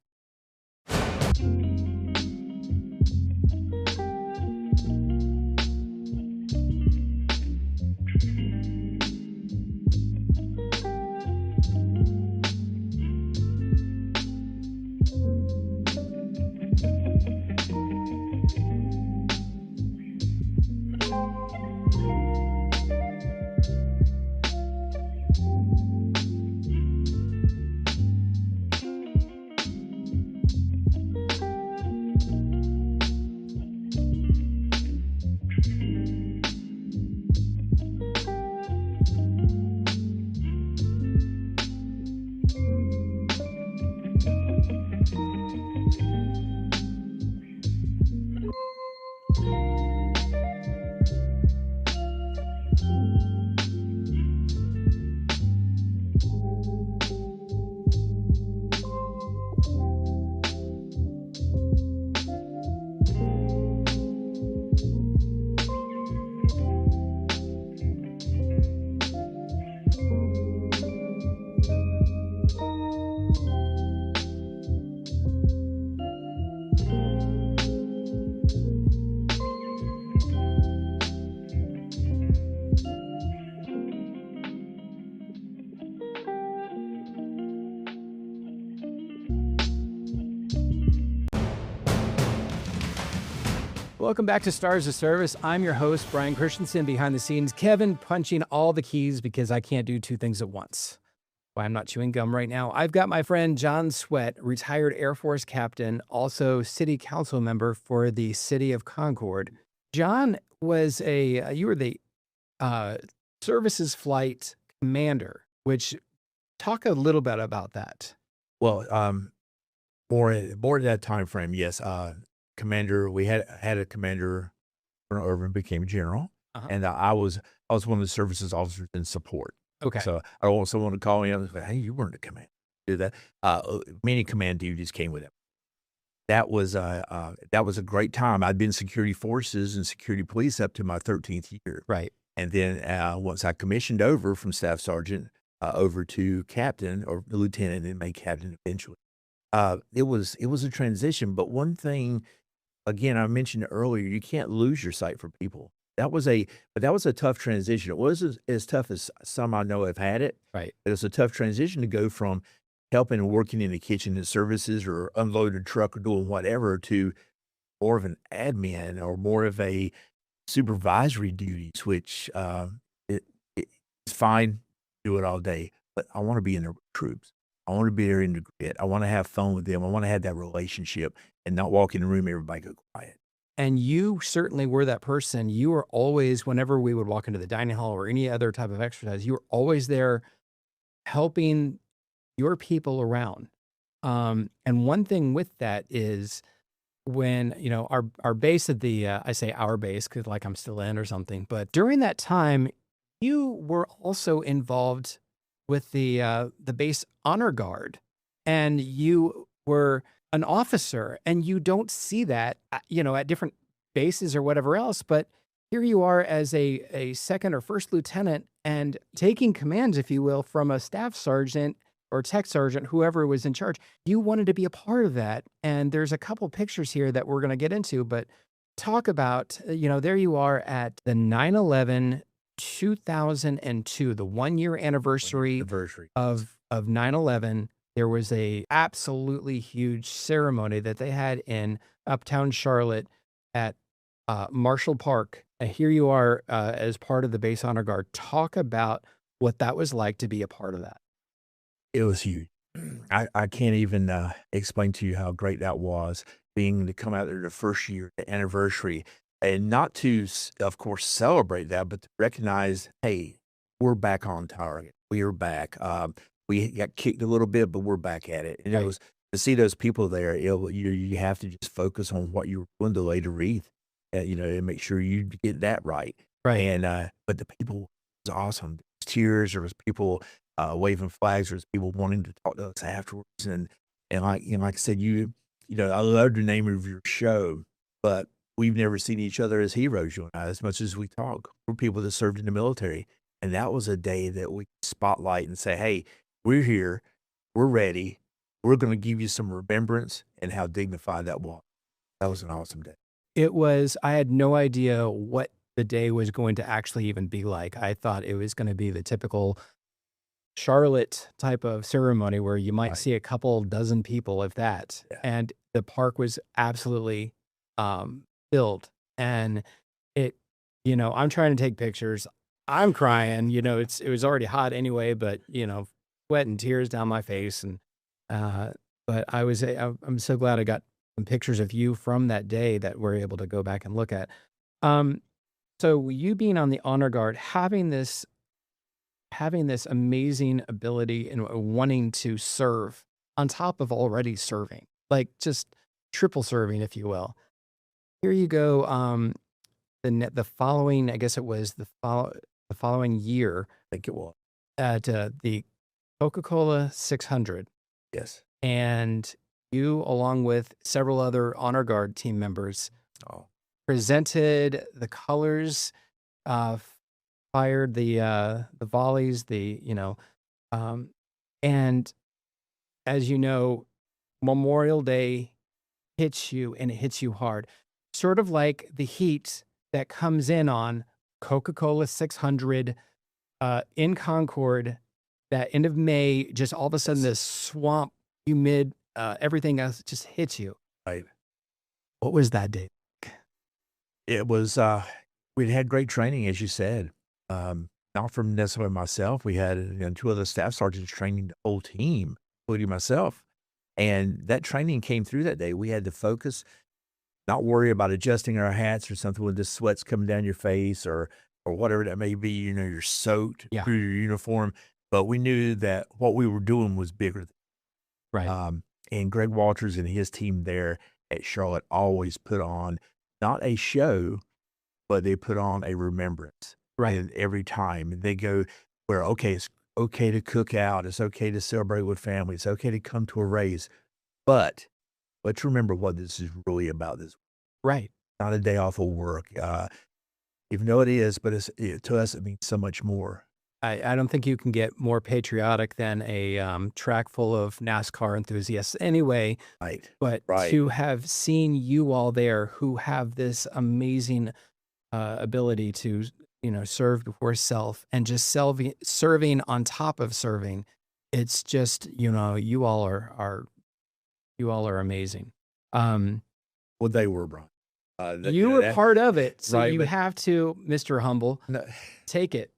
Welcome back to Stars of Service. I'm your host, Brian Christensen. Behind the scenes, Kevin punching all the keys because I can't do 2 things at once. Why I'm not chewing gum right now. I've got my friend John Sweat, retired Air Force captain, also city council member for the city of Concord. John was you were the services flight commander, which talk a little bit about that. Well, more in that time frame, yes. Commander, we had a commander, Colonel Irvin became general, and I was one of the services officers in support. Okay. So I don't want someone to call me up and say, hey, you weren't a command. Do that. Many command duties came with it. That was a great time. I'd been security forces and security police up to my 13th year. Right. And then once I commissioned over from staff sergeant over to captain or lieutenant and made captain eventually, it was a transition. But one thing, again, I mentioned earlier, you can't lose your sight for people. That was a tough transition. It wasn't as tough as some I know have had it. Right. It was a tough transition to go from helping and working in the kitchen and services or unloading a truck or doing whatever to more of an admin or more of a supervisory duties, which it's fine, do it all day, but I want to be in the troops. I want to be there in the grit. I want to have fun with them. I want to have that relationship and not walk in the room, everybody go quiet. And you certainly were that person. You were always, whenever we would walk into the dining hall or any other type of exercise, you were always there helping your people around. And one thing with that is when, you know, our base at the, I say our base because like I'm still in or something, but during that time, you were also involved with the base honor guard, and you were an officer, and you don't see that, you know, at different bases or whatever else. But here you are as a second or first lieutenant and taking commands, if you will, from a staff sergeant or tech sergeant, whoever was in charge. You wanted to be a part of that. And there's a couple pictures here that we're going to get into, but talk about, you know, there you are at the 9/11 2002, the 1-year anniversary of 9/11. There was a absolutely huge ceremony that they had in uptown Charlotte at Marshall Park. Here you are as part of the base honor guard. Talk about what that was like to be a part of that. It was huge. I can't even explain to you how great that was, being to come out there the first year, the anniversary, and not to, of course, celebrate that, but to recognize, hey, we're back on target. We are back. We got kicked a little bit, but we're back at it. And it was to see those people there. You have to just focus on what you're doing to lay the wreath, you know, and make sure you get that right. Right. And but the people was awesome. There was tears. There was people waving flags. There was people wanting to talk to us afterwards. And like, you know, like I said, you know, I love the name of your show, but we've never seen each other as heroes, you and I, as much as we talk. We're people that served in the military. And that was a day that we spotlight and say, hey, we're here. We're ready. We're going to give you some remembrance, and how dignified that was. That was an awesome day. It was, I had no idea what the day was going to actually even be like. I thought it was going to be the typical Charlotte type of ceremony where you might see a couple dozen people, if that. Yeah. And the park was absolutely filled. And it, you know, I'm trying to take pictures. I'm crying, you know, it was already hot anyway, but, you know, sweat and tears down my face. And, but I'm so glad I got some pictures of you from that day that we're able to go back and look at. So you being on the honor guard, having this amazing ability and wanting to serve on top of already serving, like just triple serving, if you will. Here you go. The following, I guess it was the following year, I think it was, at the Coca-Cola 600. Yes. And you, along with several other honor guard team members, presented the colors, fired the volleys, and as you know, Memorial Day hits you, and it hits you hard, sort of like the heat that comes in on Coca-Cola 600 in Concord, that end of May. Just all of a sudden, this swamp, humid, everything else just hits you. Right. What was that day? It was, we'd had great training, as you said. Not from necessarily myself. We had 2 other staff sergeants training the whole team, including myself. And that training came through that day. We had to focus, not worry about adjusting our hats or something when the sweat's coming down your face or whatever that may be. You know, you're soaked through your uniform. But we knew that what we were doing was bigger. Right. And Greg Walters and his team there at Charlotte always put on not a show, but they put on a remembrance. Right. And every time they go where, okay, it's okay to cook out. It's okay to celebrate with family. It's okay to come to a race. But let's remember what this is really about. This, right? Not a day off of work. Even though it is, but to us, it means so much more. I don't think you can get more patriotic than a track full of NASCAR enthusiasts anyway. Right. But to have seen you all there who have this amazing ability to, you know, serve before self and just serving on top of serving, it's just, you know, you all are amazing. Well, they were, Brian. You were part of it, so right, you have to, Mr. Humble, take it.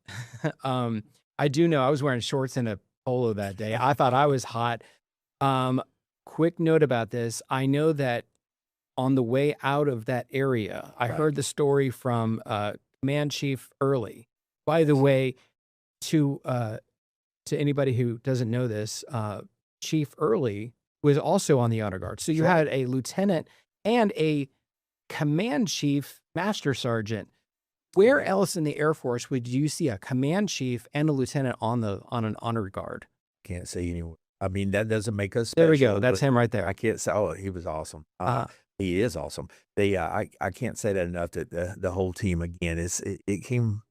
I do know I was wearing shorts and a polo that day. I thought I was hot. Quick note about this. I know that on the way out of that area, I heard the story from Command Chief Early. By the way, to anybody who doesn't know this, Chief Early was also on the honor guard. So you had a lieutenant and a command chief master sergeant. Where else in the Air Force would you see a command chief and a lieutenant on an honor guard? Can't say anywhere. I mean, that doesn't make us special. There we go. That's him right there. I can't say, oh, he was awesome. He is awesome. I can't say that enough, that the whole team, again, it came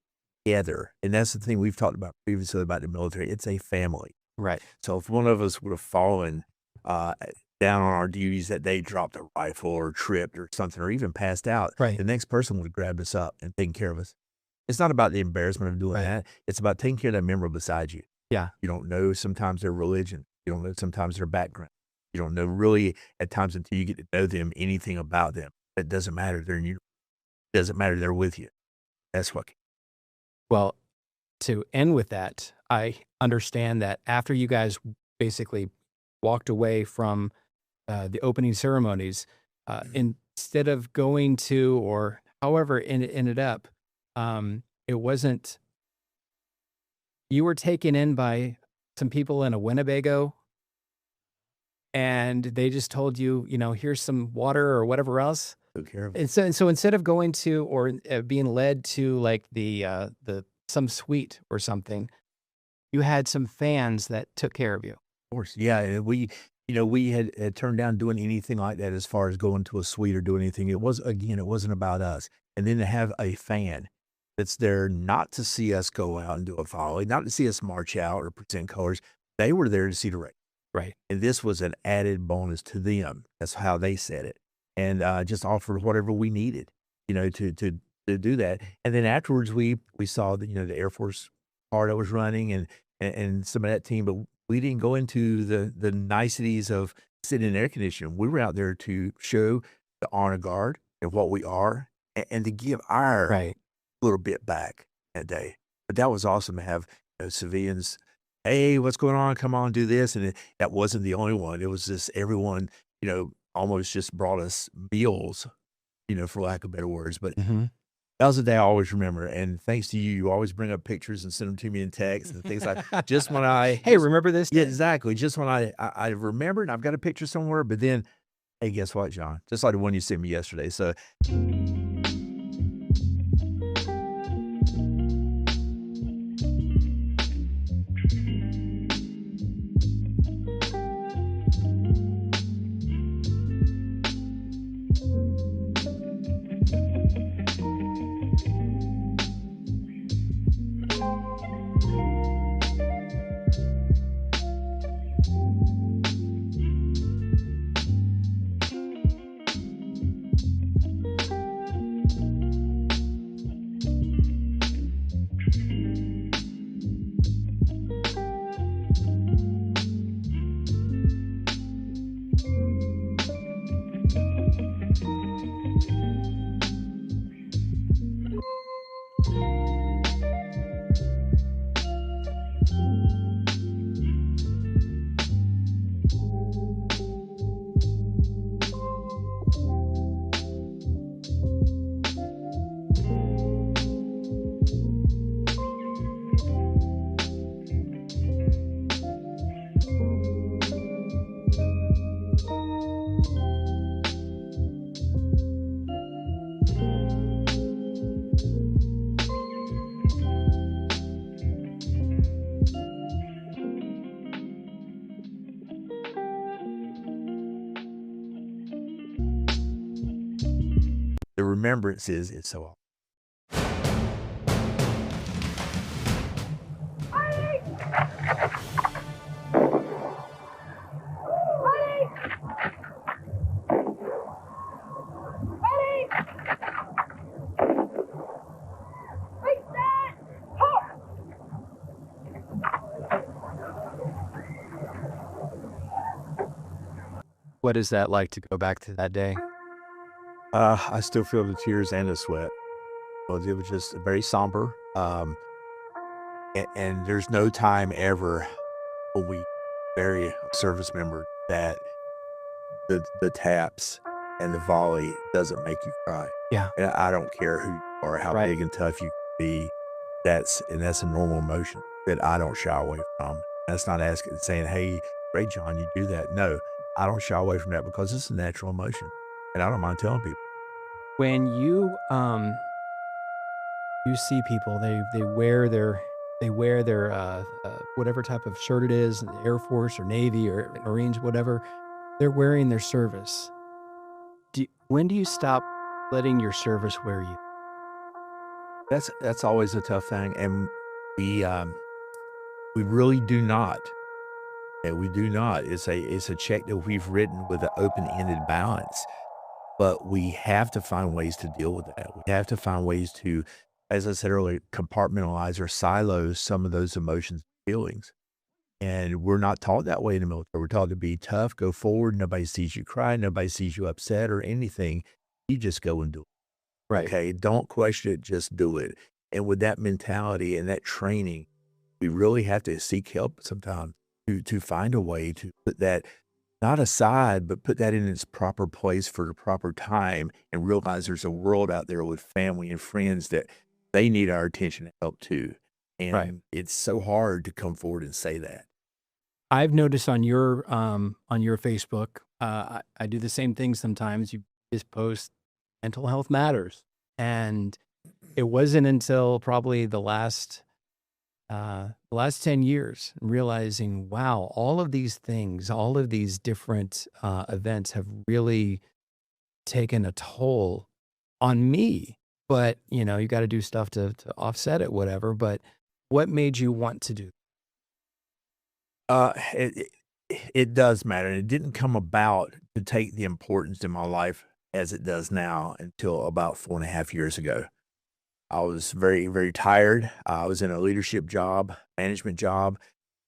together. And that's the thing we've talked about previously about the military. It's a family. Right. So if one of us would have fallen down on our duties that day, dropped a rifle or tripped or something, or even passed out, the next person would have grabbed us up and taken care of us. It's not about the embarrassment of doing that. It's about taking care of that member beside you. Yeah. You don't know sometimes their religion. You don't know sometimes their background. You don't know really at times until you get to know them anything about them. It doesn't matter. They're in you. It doesn't matter. They're with you. That's what. Well, to end with that, I understand that after you guys basically walked away from the opening ceremonies, instead of going to, or however it ended up, it wasn't, you were taken in by some people in a Winnebago, and they just told you, here's some water or whatever else. Took care of it. And so instead of going to, or being led to like some suite or something, you had some fans that took care of you. Of course. Yeah. We had turned down doing anything like that as far as going to a suite or doing anything. It wasn't about us. And then to have a fan that's there not to see us go out and do a volley, not to see us march out or present colors. They were there to see the race. Right. And this was an added bonus to them. That's how they said it. And just offered whatever we needed, to do that. And then afterwards, we saw the Air Force car that was running and some of that team, but we didn't go into the niceties of sitting in air conditioning. We were out there to show the honor guard and what we are, and to give our little bit back that day. But that was awesome to have civilians. Hey, what's going on? Come on, do this. And that wasn't the only one. It was just everyone, almost just brought us meals, for lack of better words. But that was a day I always remember. And thanks to you, you always bring up pictures and send them to me in text and things like that. Just when hey, remember this? Yeah, exactly. Just when I remembered, I've got a picture somewhere. But then, hey, guess what, John? Just like the one you sent me yesterday. So. The remembrance is so awesome. What is that like to go back to that day? I still feel the tears and the sweat. Well, it was just very somber. And there's no time ever when we bury a service member that the taps and the volley doesn't make you cry. Yeah. And I don't care who you are, how Right. big and tough you can be. That's a normal emotion that I don't shy away from. That's not saying, hey, great, John, you do that. No, I don't shy away from that because it's a natural emotion. And I don't mind telling people. When you see people, they wear their whatever type of shirt it is, Air Force or Navy or Marines, whatever, they're wearing their service. When do you stop letting your service wear you? That's always a tough thing. And we really do not. And we do not. It's a check that we've written with an open-ended balance. But we have to find ways to deal with that. We have to find ways to, as I said earlier, compartmentalize or silo some of those emotions and feelings. And we're not taught that way in the military. We're taught to be tough, go forward. Nobody sees you cry. Nobody sees you upset or anything. You just go and do it. Right. Okay. Don't question it. Just do it. And with that mentality and that training, we really have to seek help sometimes to find a way to put that not aside, but put that in its proper place for the proper time and realize there's a world out there with family and friends that they need our attention and help too. And Right. it's so hard to come forward and say that. I've noticed on your Facebook, I do the same thing sometimes. You just post mental health matters, and it wasn't until probably the last 10 years realizing, wow, all of these things, all of these different events have really taken a toll on me. But you got to do stuff to offset it, whatever. But what made you want to do? It does matter. And it didn't come about to take the importance in my life as it does now until about 4.5 years ago. I was very, very tired. I was in a leadership job, management job.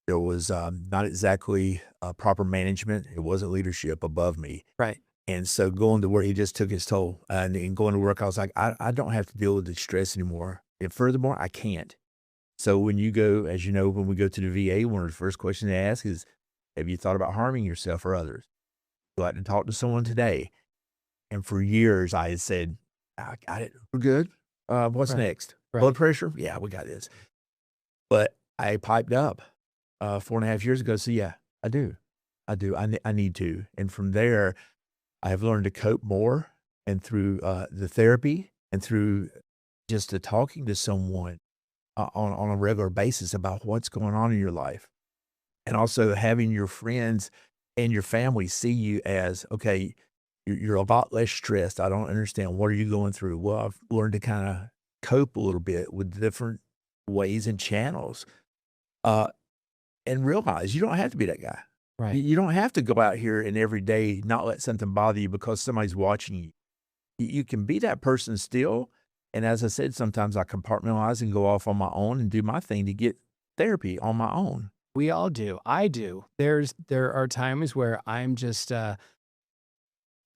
There was not exactly proper management. It wasn't leadership above me. Right. And so going to work, it just took its toll. And going to work, I was like, I don't have to deal with the stress anymore. And furthermore, I can't. So when you go, as you know, when we go to the VA, one of the first questions they ask is, have you thought about harming yourself or others? Go out and talk to someone today. And for years, I had said, I got it. We're good. What's Right. next? Right. Blood pressure? Yeah, we got this. But I piped up 4.5 years ago. So yeah, I do. I need to. And from there, I have learned to cope more, and through the therapy and through just the talking to someone on a regular basis about what's going on in your life. And also having your friends and your family see you as, okay, you're a lot less stressed. I don't understand. What are you going through? Well, I've learned to kind of cope a little bit with different ways and channels, and realize you don't have to be that guy. Right. You don't have to go out here and every day not let something bother you because somebody's watching you. You can be that person still. And as I said, sometimes I compartmentalize and go off on my own and do my thing to get therapy on my own. We all do. I do. There are times where I'm just, I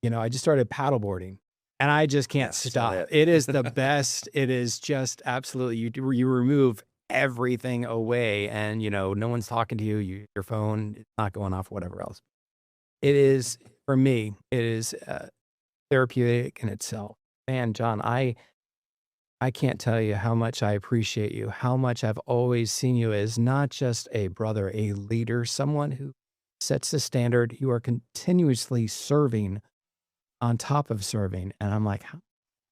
just started paddleboarding, and I just can't stop. that. It is the best. It is just absolutely, you remove everything away, and no one's talking to you. Your phone is not going off, whatever else. It is, for me, it is therapeutic in itself. Man, John, I can't tell you how much I appreciate you, how much I've always seen you as not just a brother, a leader, someone who sets the standard. You are continuously serving on top of serving. And I'm like, I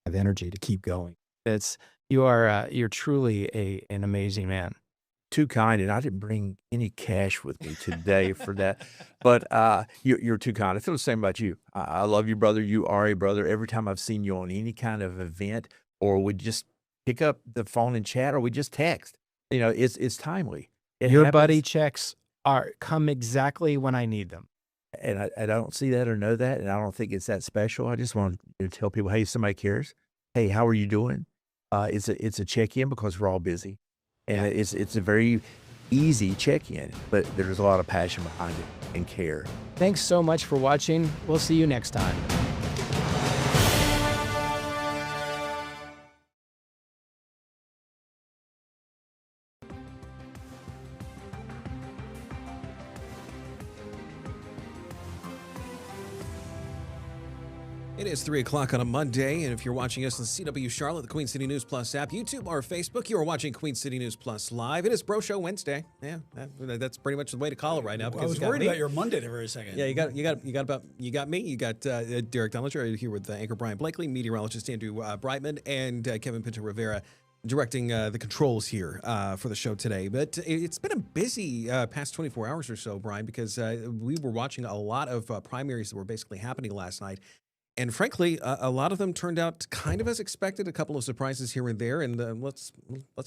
have energy to keep going. You're truly an amazing man. Too kind, and I didn't bring any cash with me today for that. But you're too kind. I feel the same about you. I love you, brother. You are a brother. Every time I've seen you on any kind of event, or we just pick up the phone and chat, or we just text, it's timely. Your buddy checks come exactly when I need them. And I don't see that or know that, and I don't think it's that special. I just want to tell people, hey, somebody cares. Hey, how are you doing? It's a check-in because we're all busy. And it's a very easy check-in, but there's a lot of passion behind it and care. Thanks so much for watching. We'll see you next time. It is 3 o'clock on a Monday, and if you're watching us on CW Charlotte, the Queen City News Plus app, YouTube, or Facebook, you are watching Queen City News Plus live. It is Bro Show Wednesday. Yeah, that's pretty much the way to call it right now. I was worried about your Monday there for a second. Yeah, you got me. You got Derek Dollinger here with anchor Brian Blakely, meteorologist Andrew Brightman, and Kevin Pinto Rivera directing the controls here for the show today. But it's been a busy past 24 hours or so, Brian, because we were watching a lot of primaries that were basically happening last night. And frankly, a lot of them turned out kind of as expected. A couple of surprises here and there, and let's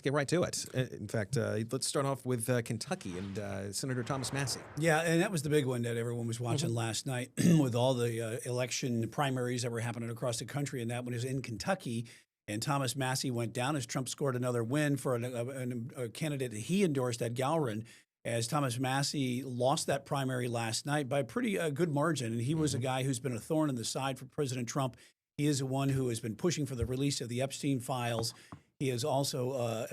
get right to it. In fact, let's start off with Kentucky and Senator Thomas Massie. Yeah, and that was the big one that everyone was watching last night with all the election primaries that were happening across the country, and that one is in Kentucky. And Thomas Massie went down as Trump scored another win for a candidate that he endorsed, Ed Gowron, as Thomas Massie lost that primary last night by a pretty good margin. And he was a guy who's been a thorn in the side for President Trump. He is the one who has been pushing for the release of the Epstein files. He has also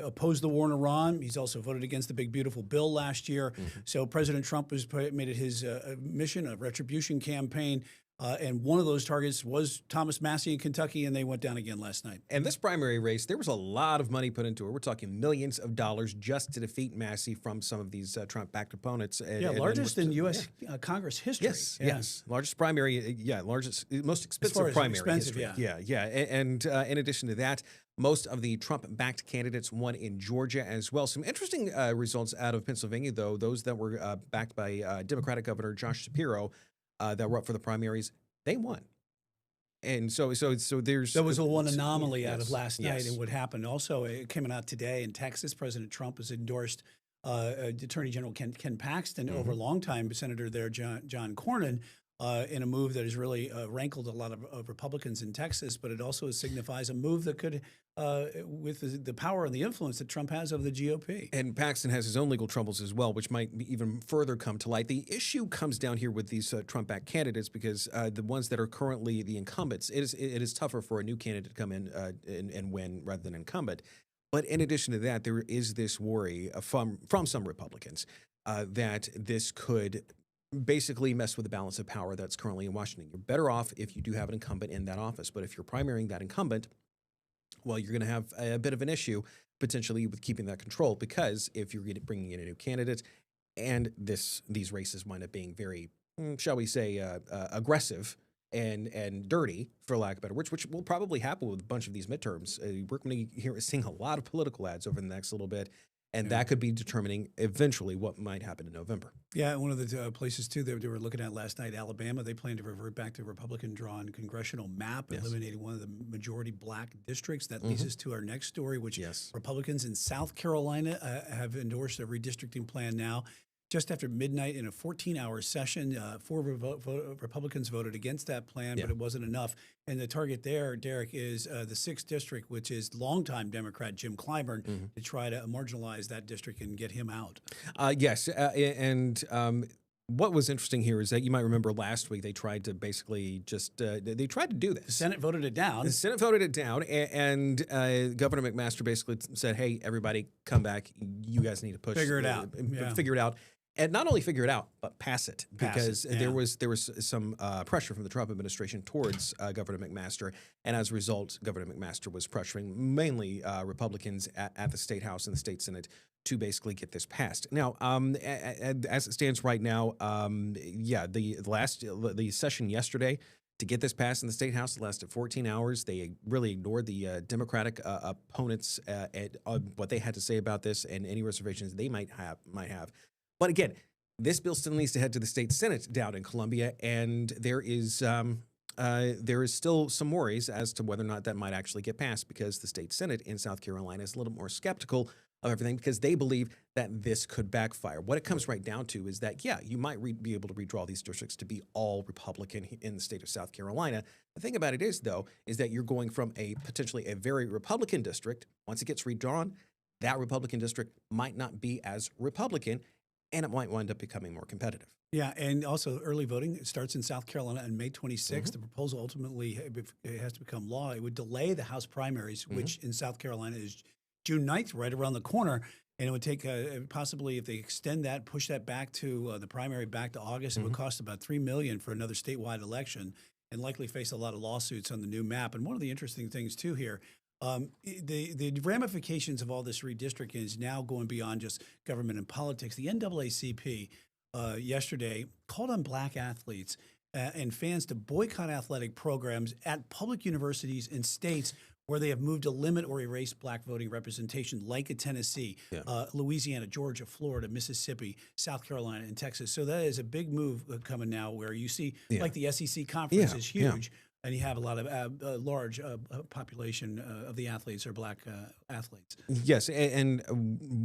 opposed the war in Iran. He's also voted against the big, beautiful bill last year. So President Trump has made it his mission, a retribution campaign. And one of those targets was Thomas Massie in Kentucky, and they went down again last night. And this primary race, there was a lot of money put into it. We're talking millions of dollars just to defeat Massie from some of these Trump-backed opponents. Largest in U.S. Congress history. Yes. Largest primary, most expensive primary history. And in addition to that, most of the Trump-backed candidates won in Georgia as well. Some interesting results out of Pennsylvania, though. Those that were backed by Democratic Governor Josh Shapiro, that were up for the primaries, they won. And so there's... There was one anomaly out of last night and what happened. Also, it came out today in Texas. President Trump has endorsed Attorney General Ken Paxton over longtime Senator there, John Cornyn, in a move that has really rankled a lot of Republicans in Texas, but it also signifies a move that could, with the power and the influence that Trump has over the GOP. And Paxton has his own legal troubles as well, which might even further come to light. The issue comes down here with these Trump-backed candidates because the ones that are currently the incumbents, it is tougher for a new candidate to come in and win rather than incumbent. But in addition to that, there is this worry from some Republicans that this could basically mess with the balance of power that's currently in Washington. You're better off if you do have an incumbent in that office. But if you're primarying that incumbent, well, you're going to have a bit of an issue potentially with keeping that control, because if you're bringing in a new candidate and these races wind up being very, shall we say, aggressive and dirty, for lack of a better words, which will probably happen with a bunch of these midterms. We're going to hear seeing a lot of political ads over the next little bit. And that could be determining eventually what might happen in November. Yeah, one of the places, too, that they were looking at last night, Alabama, they plan to revert back to a Republican-drawn congressional map, eliminating one of the majority black districts. That leads us to our next story, which Republicans in South Carolina have endorsed a redistricting plan now. Just after midnight in a 14-hour session, 4 Republicans voted against that plan, but it wasn't enough. And the target there, Derek, is the 6th district, which is longtime Democrat Jim Clyburn, to try to marginalize that district and get him out. What was interesting here is that you might remember last week they tried to basically just they tried to do this. The Senate voted it down. The Senate voted it down, and Governor McMaster basically said, "Hey, everybody, come back. You guys need to push, figure it out, figure it out." And not only figure it out, but pass it, because there was some pressure from the Trump administration towards Governor McMaster, and as a result, Governor McMaster was pressuring mainly Republicans at the State House and the State Senate to basically get this passed. Now, as it stands right now, the session yesterday to get this passed in the State House, it lasted 14 hours. They really ignored the Democratic opponents and what they had to say about this and any reservations they might have. But again, this bill still needs to head to the state Senate down in Columbia, and there is still some worries as to whether or not that might actually get passed, because the state Senate in South Carolina is a little more skeptical of everything, because they believe that this could backfire. What it comes right down to is that, you might be able to redraw these districts to be all Republican in the state of South Carolina. The thing about it is, though, is that you're going from potentially a very Republican district. Once it gets redrawn, that Republican district might not be as Republican, and it might wind up becoming more competitive. Yeah, and also early voting starts in South Carolina on May 26th. The proposal ultimately, if it has to become law, it would delay the House primaries, which in South Carolina is June 9th, right around the corner. And it would take possibly, if they extend that, push that back to the primary back to August, it would cost about $3 million for another statewide election. and likely face a lot of lawsuits on the new map. And one of the interesting things too here, the ramifications of all this redistricting is now going beyond just government and politics. The NAACP yesterday called on black athletes and fans to boycott athletic programs at public universities in states where they have moved to limit or erase black voting representation, like in Tennessee, Louisiana, Georgia, Florida, Mississippi, South Carolina, and Texas. So that is a big move coming now where you see, like the SEC conference is huge, and you have a lot of large population of the athletes are black athletes. Yes, and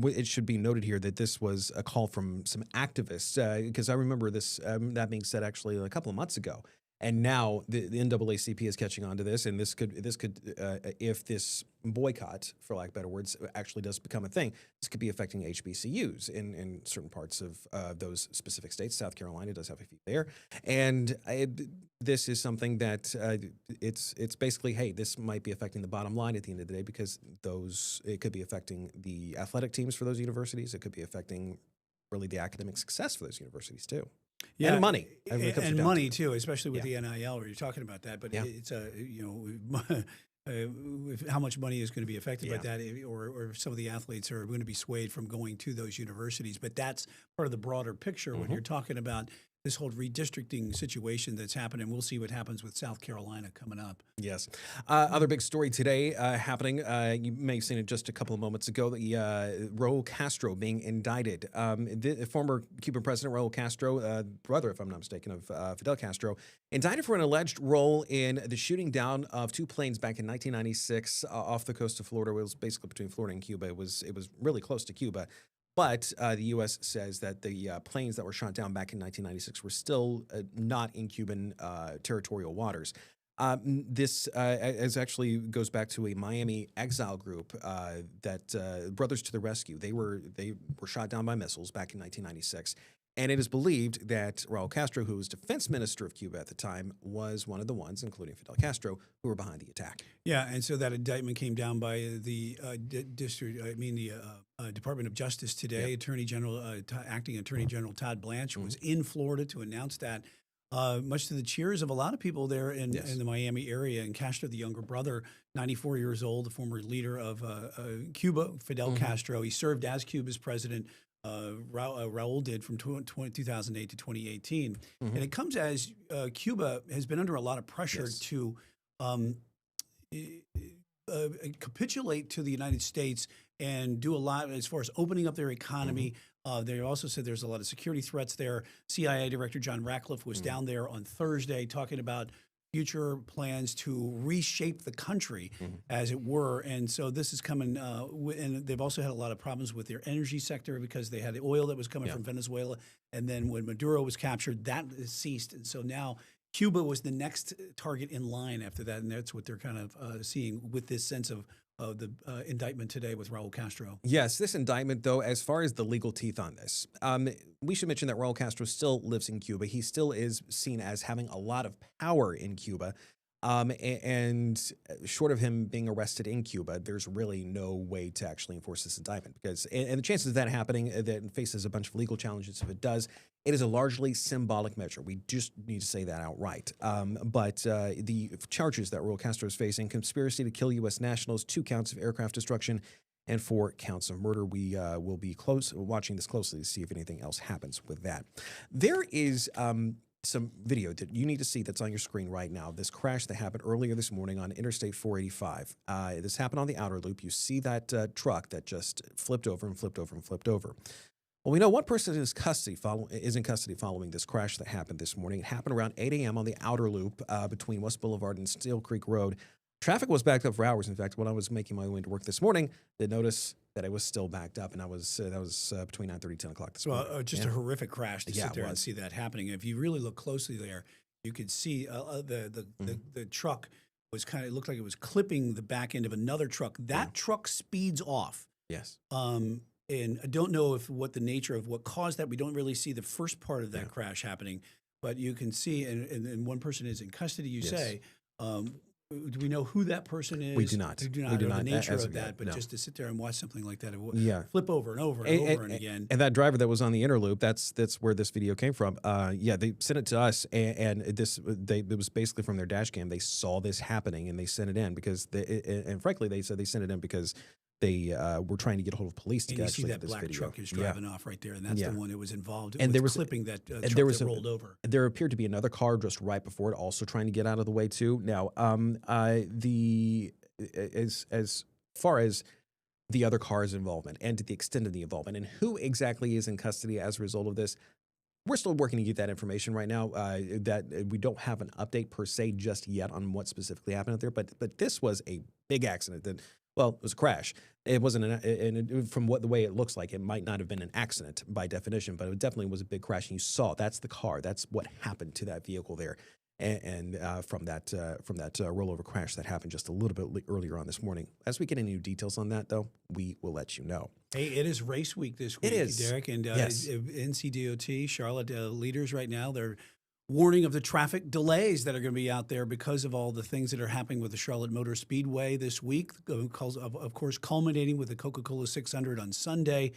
it should be noted here that this was a call from some activists, because I remember this, that being said actually a couple of months ago. And now the NAACP is catching on to this, and this could if this boycott, for lack of better words, actually does become a thing, this could be affecting HBCUs in certain parts of those specific states. South Carolina does have a few there, and this is something that it's basically, hey, this might be affecting the bottom line at the end of the day, because it could be affecting the athletic teams for those universities. It could be affecting really the academic success for those universities too. Yeah, and money, and money too, especially with the NIL, where you're talking about that. But it's how much money is going to be affected by that, or some of the athletes are going to be swayed from going to those universities. But that's part of the broader picture when you're talking about this whole redistricting situation that's happening. We'll see what happens with South Carolina coming up. Yes. Other big story today happening, you may have seen it just a couple of moments ago, the Raul Castro being indicted. The former Cuban president Raul Castro, brother, if I'm not mistaken, of Fidel Castro, indicted for an alleged role in the shooting down of two planes back in 1996 off the coast of Florida. It was basically between Florida and Cuba. It was really close to Cuba. But the U.S. says that the planes that were shot down back in 1996 were still not in Cuban territorial waters. This actually goes back to a Miami exile group that Brothers to the Rescue. They were shot down by missiles back in 1996. And it is believed that Raul Castro, who was defense minister of Cuba at the time, was one of the ones, including Fidel Castro, who were behind the attack. Yeah, and so that indictment came down by the Department of Justice today. Attorney General, acting Attorney General Todd Blanche was in Florida to announce that, much to the cheers of a lot of people there in the Miami area. And Castro, the younger brother, 94 years old, the former leader of Cuba, Fidel Castro. He served as Cuba's president. Raul did from 2008 to 2018. And it comes as Cuba has been under a lot of pressure to capitulate to the United States and do a lot as far as opening up their economy. They also said there's a lot of security threats there. CIA Director John Ratcliffe was down there on Thursday talking about future plans to reshape the country, as it were. And so this is coming, and they've also had a lot of problems with their energy sector because they had the oil that was coming from Venezuela. And then when Maduro was captured, that ceased. And so now Cuba was the next target in line after that. And that's what they're kind of seeing with this sense of the indictment today with Raul Castro. Yes, this indictment, though, as far as the legal teeth on this, we should mention that Raul Castro still lives in Cuba. He still is seen as having a lot of power in Cuba. And short of him being arrested in Cuba, there's really no way to actually enforce this indictment, because, and the chances of that happening, that faces a bunch of legal challenges if it does, it is a largely symbolic measure. We just need to say that outright. But the charges that Raul Castro is facing: conspiracy to kill U.S. nationals, 2 counts of aircraft destruction, and 4 counts of murder. We will be watching this closely to see if anything else happens with that. There is some video that you need to see that's on your screen right now. This crash that happened earlier this morning on Interstate 485. This happened on the outer loop. You see that truck that just flipped over and flipped over and flipped over. Well, we know one person is in custody following this crash that happened this morning. It happened around 8 a.m. on the outer loop between West Boulevard and Steel Creek Road. Traffic was backed up for hours. In fact, when I was making my way to work this morning, they noticed that it was still backed up, and that was between 9:30 and 10 o'clock this morning. Well, just a horrific crash to sit there and see that happening. If you really look closely there, you could see the truck was it looked like it was clipping the back end of another truck. That truck speeds off. Yes. And I don't know what the nature of what caused that. We don't really see the first part of that crash happening, but you can see, and one person is in custody, you say. Do we know who that person is? We do not. We do We not do know not, the nature as of of yet, that, but no. just to sit there and watch something like that, Yeah. flip over and over and over and again. And that driver that was on the inner loop, that's where this video came from. Yeah, they sent it to us, and it was basically from their dash cam. They saw this happening, and they sent it in because and frankly, they said they sent it in because they were trying to get a hold of police to And you see actually that get this black video. truck is driving off right there, and that's the one that was involved And with there was clipping that truck and there was that rolled over. There appeared to be another car just right before it, also trying to get out of the way too. Now, as far as the other car's involvement and to the extent of the involvement and who exactly is in custody as a result of this, we're still working to get that information right now. That we don't have an update per se just yet on what specifically happened out there. But this was a big accident. That it was a crash. It wasn't from the way it looks like, it might not have been an accident by definition, but it definitely was a big crash. And you saw that's the car. That's what happened to that vehicle there. And from that rollover crash that happened just a little bit earlier on this morning. As we get any new details on that, though, we will let you know. Hey, it is race week this week, It is. Derek, and Yes. NCDOT, Charlotte leaders right now, they're warning of the traffic delays that are going to be out there because of all the things that are happening with the Charlotte Motor Speedway this week, of course, culminating with the Coca-Cola 600 on Sunday.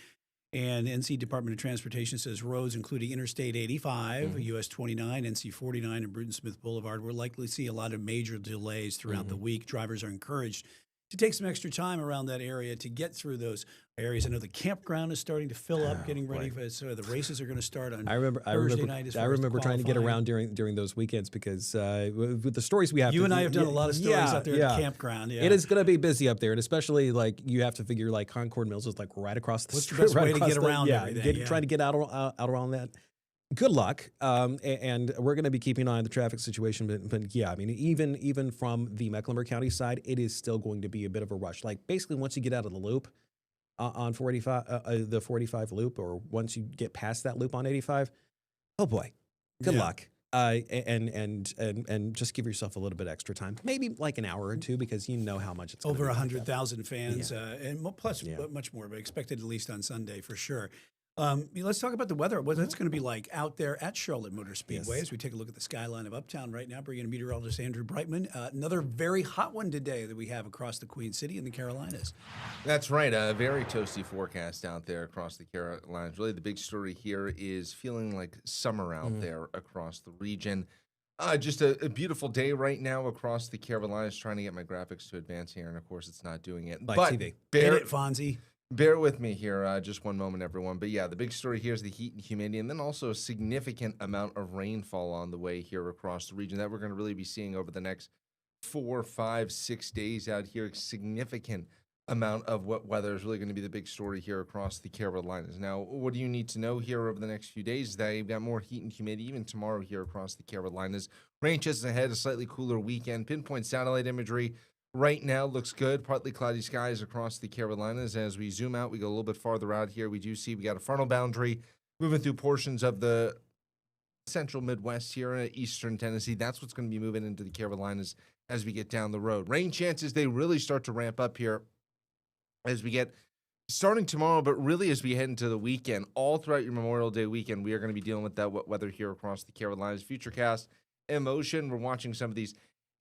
And NC Department of Transportation says roads including Interstate 85, US 29, NC 49, and Bruton Smith Boulevard will likely see a lot of major delays throughout the week. Drivers are encouraged to take some extra time around that area to get through those areas. I know the campground is starting to fill up, getting ready for it. So the races are going to start on Thursday night. I remember trying to get around during those weekends because with the stories we have. You and I have done a lot of stories out there at the campground. Yeah. It is going to be busy up there, and especially like you have to figure like Concord Mills is like right across the street. What's the best way to across get around everything? Trying to get out around that. Good luck, and we're going to be keeping an eye on the traffic situation. But yeah, I mean, even from the Mecklenburg County side, it is still going to be a bit of a rush. Like basically, once you get out of the loop on 485, the 45 loop, or once you get past that loop on 85, oh boy, good luck. And just give yourself a little bit extra time, maybe like an hour or two, because you know how much it's over gonna be 100,000 fans, and plus much more, but expected at least on Sunday for sure. Let's talk about the weather. What it's going to be like out there at Charlotte Motor Speedway as we take a look at the skyline of Uptown right now. Bringing in meteorologist Andrew Brightman. Another very hot one today that we have across the Queen City and the Carolinas. That's right. A very toasty forecast out there across the Carolinas. Really, the big story here is feeling like summer out there across the region. Just a beautiful day right now across the Carolinas. Trying to get my graphics to advance here, and of course, it's not doing it. By but TV. Get it, Fonzie. Bear with me here, just one moment, everyone. But yeah, the big story here is the heat and humidity, and then also a significant amount of rainfall on the way here across the region that we're going to really be seeing over the next 4, 5, 6 days out here. Significant amount of wet weather is really going to be the big story here across the Carolinas. Now, what do you need to know here over the next few days? Is that you've got more heat and humidity even tomorrow here across the Carolinas. Rain chances ahead, a slightly cooler weekend. Pinpoint satellite imagery right now looks good. Partly cloudy skies across the Carolinas. As we zoom out, we go a little bit farther out here. We do see we got a frontal boundary moving through portions of the central Midwest here in eastern Tennessee. That's what's going to be moving into the Carolinas as we get down the road. Rain chances, they really start to ramp up here as we get starting tomorrow, but really as we head into the weekend. All throughout your Memorial Day weekend, we are going to be dealing with that wet weather here across the Carolinas. Futurecast in motion. We're watching some of these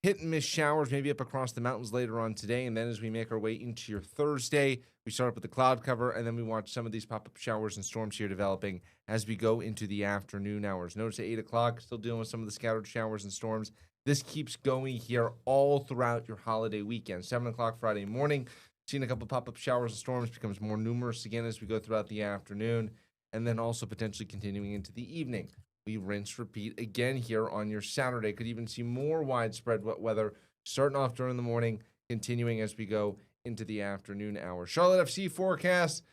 hit and miss showers maybe up across the mountains later on today. And then as we make our way into your Thursday, we start up with the cloud cover, and then we watch some of these pop-up showers and storms here developing as we go into the afternoon hours. Notice at 8 o'clock, still dealing with some of the scattered showers and storms. This keeps going here all throughout your holiday weekend. 7 o'clock Friday morning, seeing a couple pop-up showers and storms becomes more numerous again as we go throughout the afternoon, and then also potentially continuing into the evening. We rinse, repeat again here on your Saturday. Could even see more widespread wet weather starting off during the morning, continuing as we go into the afternoon hour. Charlotte FC forecast,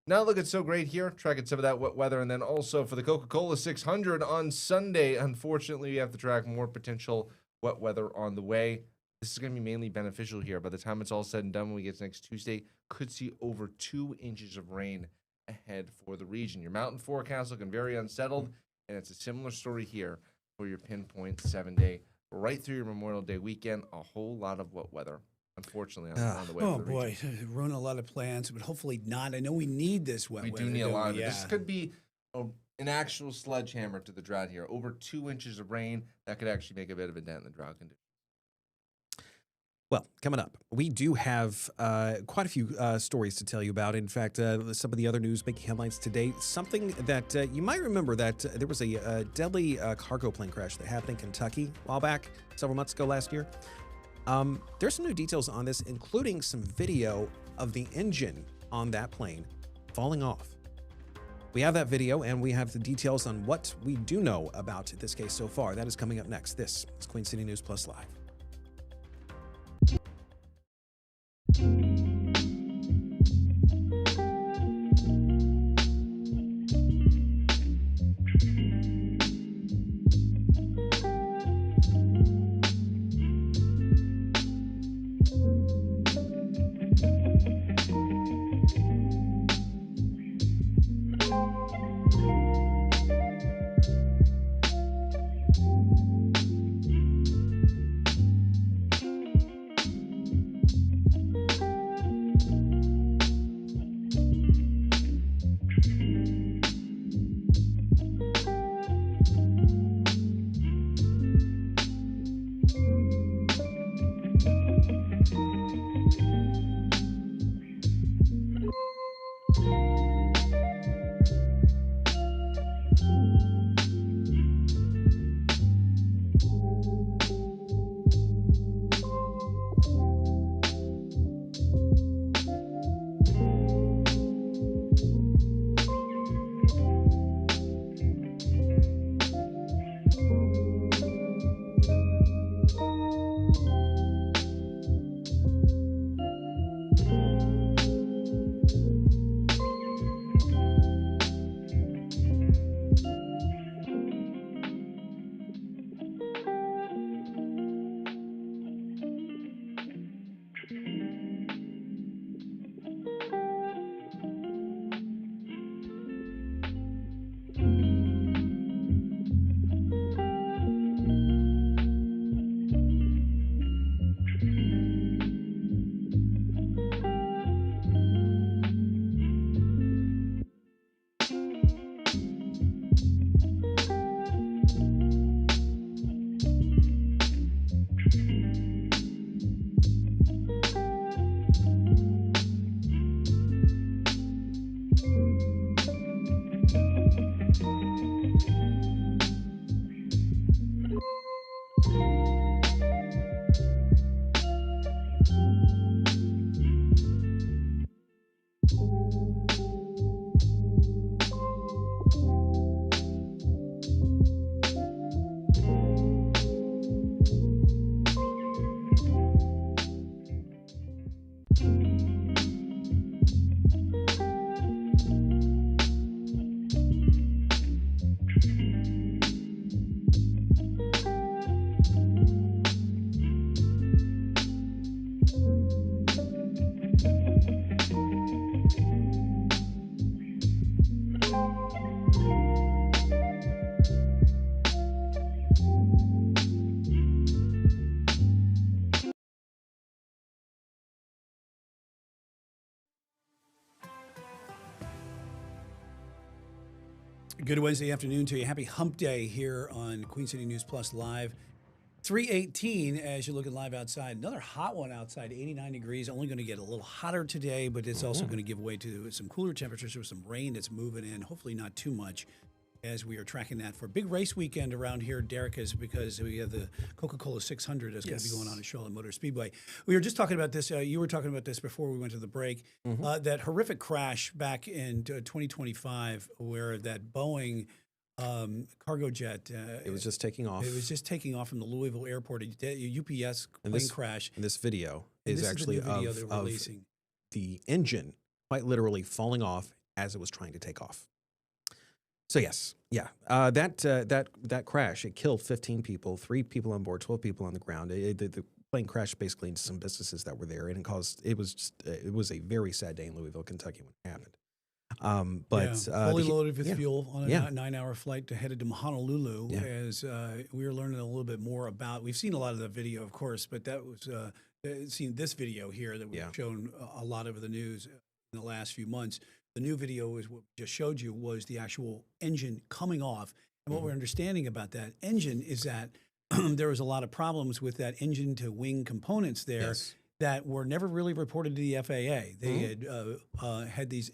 not looking so great here. Tracking some of that wet weather. And then also for the Coca-Cola 600 on Sunday, unfortunately, we have to track more potential wet weather on the way. This is going to be mainly beneficial here. By the time it's all said and done, when we get to next Tuesday, could see over 2 inches of rain ahead for the region. Your mountain forecast looking very unsettled. And it's a similar story here for your pinpoint 7-day, right through your Memorial Day weekend. A whole lot of wet weather, unfortunately, on the way. Oh, boy. Ruin a lot of plans, but hopefully not. I know we need this wet weather. We do need a lot of it. Yeah. This could be an actual sledgehammer to the drought here. Over 2 inches of rain, that could actually make a bit of a dent in the drought condition. Well, coming up, we do have quite a few stories to tell you about. In fact, some of the other news making headlines today, something that you might remember that there was a deadly cargo plane crash that happened in Kentucky a while back, several months ago last year. There's some new details on this, including some video of the engine on that plane falling off. We have that video, and we have the details on what we do know about this case so far. That is coming up next. This is Queen City News Plus Live. Good Wednesday afternoon to you. Happy hump day here on Queen City News Plus Live. 318 as you're looking live outside. Another hot one outside, 89 degrees. Only going to get a little hotter today, but it's also going to give way to some cooler temperatures with some rain that's moving in. Hopefully not too much as we are tracking that for a big race weekend around here, Derek, is because we have the Coca-Cola 600 that's going to be going on at Charlotte Motor Speedway. We were just talking about this. You were talking about this before we went to the break. That horrific crash back in 2025 where that Boeing cargo jet. It was just taking off. It was just taking off from the Louisville airport. A UPS plane crash. And this video And is this actually the video of they're releasing. The engine quite literally falling off as it was trying to take off. So yes, that crash, it killed 15 people, 3 people on board, 12 people on the ground. The plane crashed basically into some businesses that were there, and it was a very sad day in Louisville, Kentucky when it happened. Fully loaded with fuel on a 9-hour flight headed to Honolulu. As we were learning a little bit more about, we've seen a lot of the video, of course, but that was seen this video here that we've shown a lot over the news in the last few months. The new video is what we just showed you was the actual engine coming off. And what we're understanding about that engine is that there was a lot of problems with that engine to wing components there Yes. that were never really reported to the FAA. They had these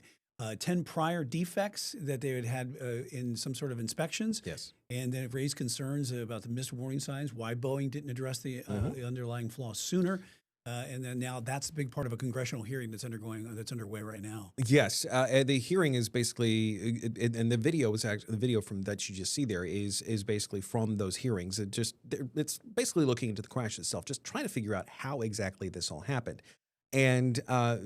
10 prior defects that they had in some sort of inspections. Yes. And then it raised concerns about the missed warning signs, why Boeing didn't address the underlying flaws sooner. And then now that's a big part of a congressional hearing that's underway right now. Yes, the hearing is basically, and the video is actually the video from that you just see there is basically from those hearings. It's basically looking into the crash itself, just trying to figure out how exactly this all happened. And that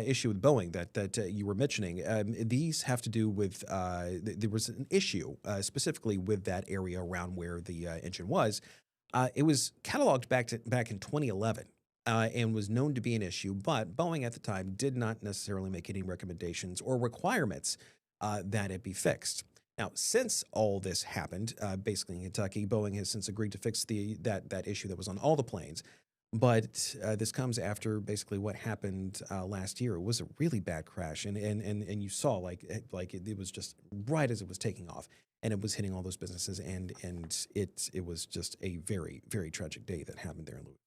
issue with Boeing that you were mentioning, these have to do with there was an issue specifically with that area around where the engine was. It was cataloged back in 2011 and was known to be an issue, but Boeing at the time did not necessarily make any recommendations or requirements that it be fixed. Now, since all this happened, basically in Kentucky, Boeing has since agreed to fix that issue that was on all the planes. But this comes after basically what happened last year. It was a really bad crash, and you saw like it was just right as it was taking off, and it was hitting all those businesses, and it was just a very, very tragic day that happened there in Louisville.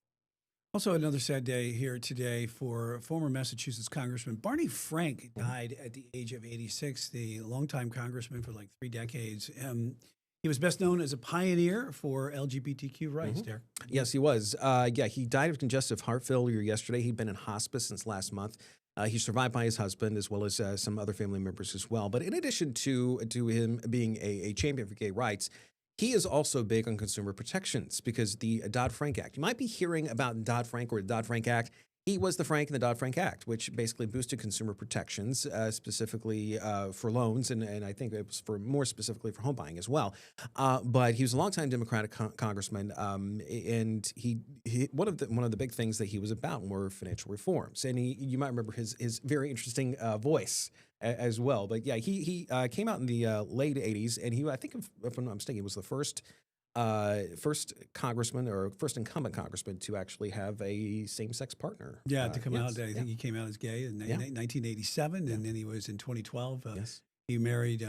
Also, another sad day here today for former Massachusetts Congressman Barney Frank died at the age of 86, the longtime congressman for like 3 decades. He was best known as a pioneer for LGBTQ rights, Derek. Yes, he was. He died of congestive heart failure yesterday. He'd been in hospice since last month. He's survived by his husband as well as some other family members as well. But in addition to him being a champion for gay rights, he is also big on consumer protections because the Dodd-Frank Act. You might be hearing about Dodd-Frank or the Dodd-Frank Act. He was the Frank in the Dodd-Frank Act, which basically boosted consumer protections, specifically for loans, and I think it was more specifically for home buying as well. But he was a longtime Democratic congressman, and he one of the big things that he was about were financial reforms, and you might remember his very interesting voice as well. But yeah, he came out in the late '80s, and I think if I'm not mistaken, he was the first congressman or first incumbent congressman to actually have a same-sex partner. Yeah, to come out. I think he came out as gay in 1987, and then he was in 2012. He married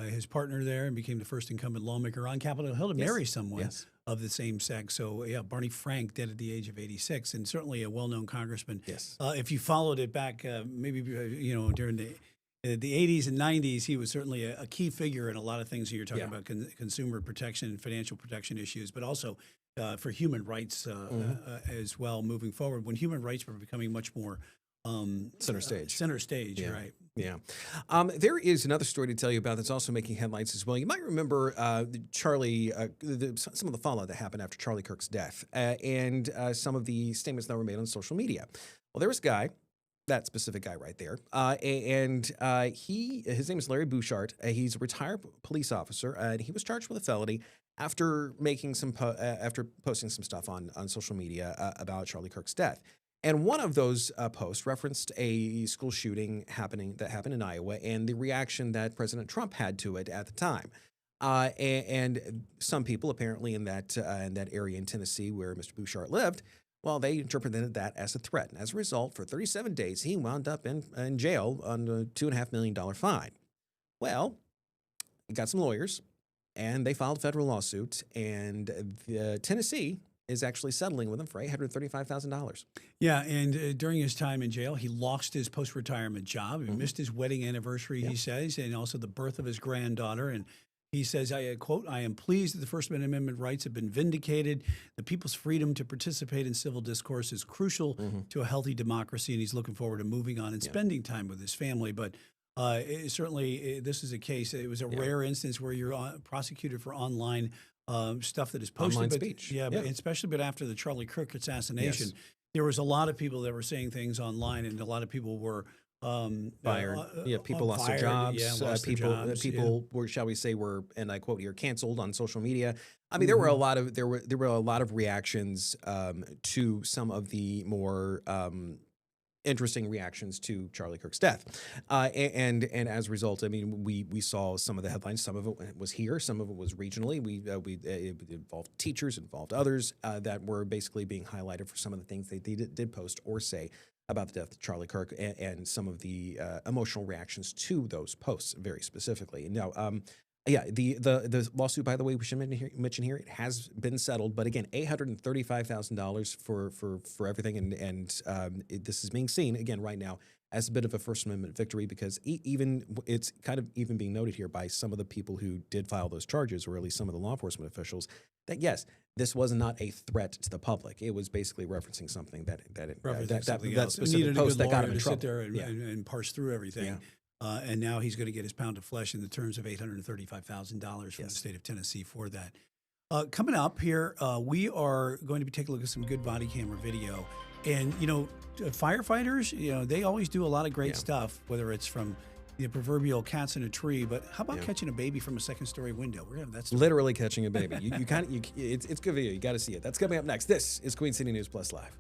his partner there and became the first incumbent lawmaker on Capitol Hill to marry someone of the same sex. So yeah, Barney Frank dead at the age of 86, and certainly a well-known congressman. Yes. If you followed it back, maybe during the 80s and 90s, he was certainly a key figure in a lot of things that you're talking about, consumer protection and financial protection issues, but also for human rights as well moving forward, when human rights were becoming much more center stage. Center stage, right. Yeah. There is another story to tell you about that's also making headlines as well. You might remember Charlie, some of the fallout that happened after Charlie Kirk's death and some of the statements that were made on social media. Well, there was a guy, that specific guy right there. His name is Larry Bouchard. He's a retired police officer, and he was charged with a felony after making after posting some stuff on social media about Charlie Kirk's death. And one of those posts referenced a school shooting that happened in Iowa and the reaction that President Trump had to it at the time. And some people apparently in that area in Tennessee where Mr. Bouchard lived, well, they interpreted that as a threat. And as a result, for 37 days, he wound up in jail on a $2.5 million fine. Well, he got some lawyers, and they filed a federal lawsuit, and Tennessee is actually settling with him for $835,000. Yeah, and during his time in jail, he lost his post-retirement job. He missed his wedding anniversary, he says, and also the birth of his granddaughter. And he says, I quote, "I am pleased that the First Amendment rights have been vindicated. The people's freedom to participate in civil discourse is crucial to a healthy democracy." And he's looking forward to moving on and spending time with his family. But certainly, this is a case. It was a rare instance where you're prosecuted for online stuff that is posted. Online speech. But especially after the Charlie Kirk assassination, there was a lot of people that were saying things online, and a lot of people were fired. People lost their jobs. People were, shall we say, were, and I quote here, canceled on social media. I mean, there were a lot of reactions to some of the more interesting reactions to Charlie Kirk's death, and as a result, I mean, we saw some of the headlines. Some of it was here, some of it was regionally. It involved teachers, involved others that were basically being highlighted for some of the things they did post or say about the death of Charlie Kirk and some of the emotional reactions to those posts very specifically. Now, Yeah, the lawsuit, by the way, we should mention here, it has been settled, but again, $835,000 for everything, and this is being seen again right now as a bit of a First Amendment victory, because it's kind of even being noted here by some of the people who did file those charges, or at least some of the law enforcement officials, that yes, this was not a threat to the public. It was basically referencing something that specific post that got him in trouble. Sit there and parse through everything. Yeah. And now he's going to get his pound of flesh in the terms of $835,000 from the state of Tennessee for that. Coming up here, we are going to be taking a look at some good body camera video. And, firefighters, they always do a lot of great stuff, whether it's from the proverbial cats in a tree. But how about catching a baby from a second-story window? We're going to have that story. Literally catching a baby. It's good video. You got to see it. That's coming up next. This is Queen City News Plus Live.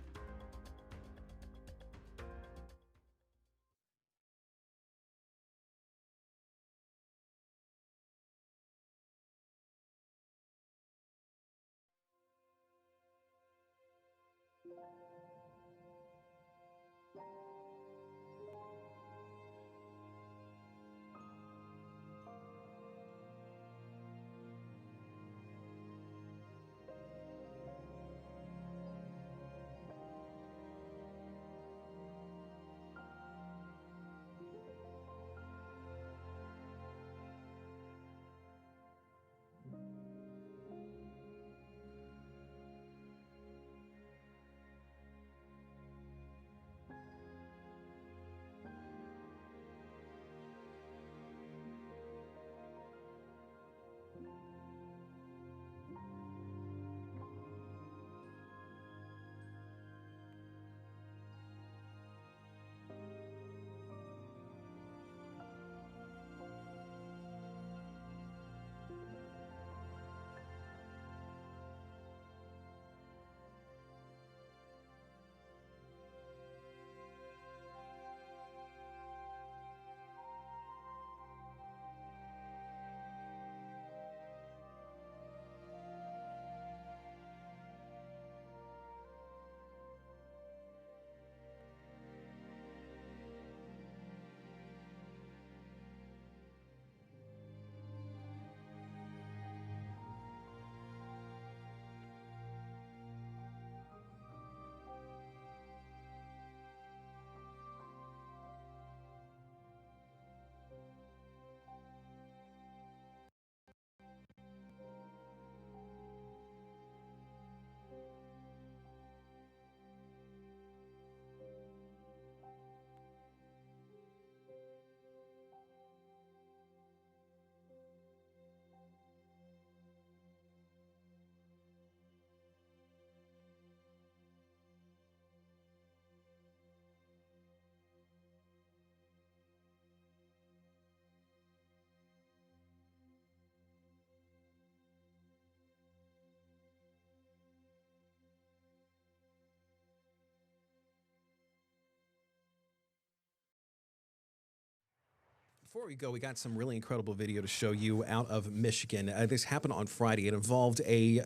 Before we go, we got some really incredible video to show you out of Michigan. This happened on Friday. It involved a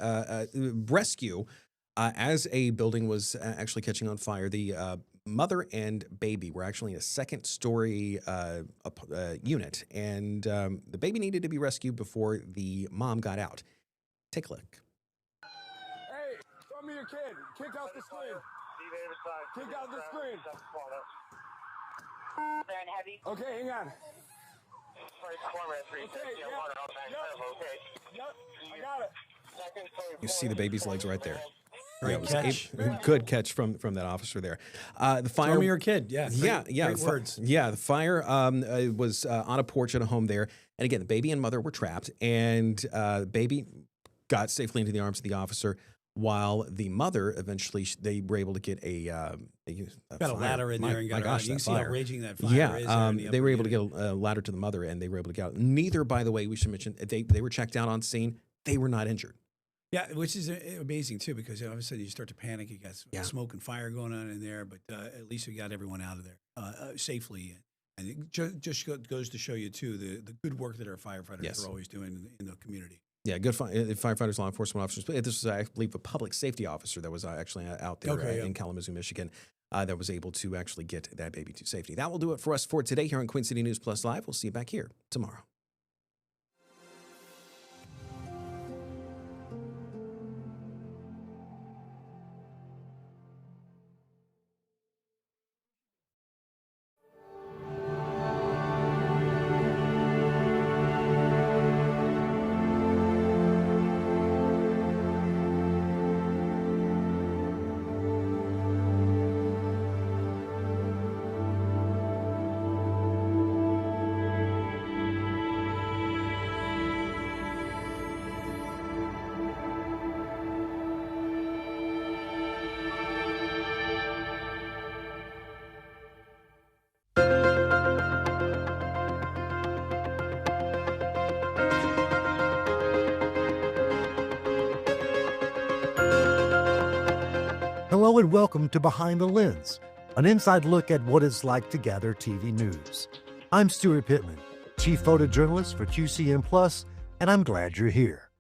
rescue as a building was actually catching on fire. The mother and baby were actually in a second-story unit, and the baby needed to be rescued before the mom got out. Take a look. Hey, show me your kid. Kick out the screen. Kick out the screen. Okay, hang on. I got it. You see the baby's legs right there. Great catch. Good catch from that officer there. The fire. Show me your kid. Yeah. Great words. Yeah. The fire was on a porch at a home there, and again, the baby and mother were trapped, and baby got safely into the arms of the officer. While the mother eventually, they were able to get a ladder in there and got her out. You can see how raging that fire is. Yeah, they were able to get a ladder to the mother, and they were able to get out. Neither, by the way, we should mention, they were checked out on scene. They were not injured. Yeah, which is amazing too, because all of a sudden you start to panic. You got smoke and fire going on in there, but at least we got everyone out of there safely. And it just goes to show you too the good work that our firefighters are always doing in the community. Yeah, good firefighters, law enforcement officers. This was, I believe, a public safety officer that was actually out there in Kalamazoo, Michigan, that was able to actually get that baby to safety. That will do it for us for today here on Queen City News Plus Live. We'll see you back here tomorrow. Hello and welcome to Behind the Lens, an inside look at what it's like to gather TV news. I'm Stuart Pittman, Chief Photojournalist for QCM Plus, and I'm glad you're here.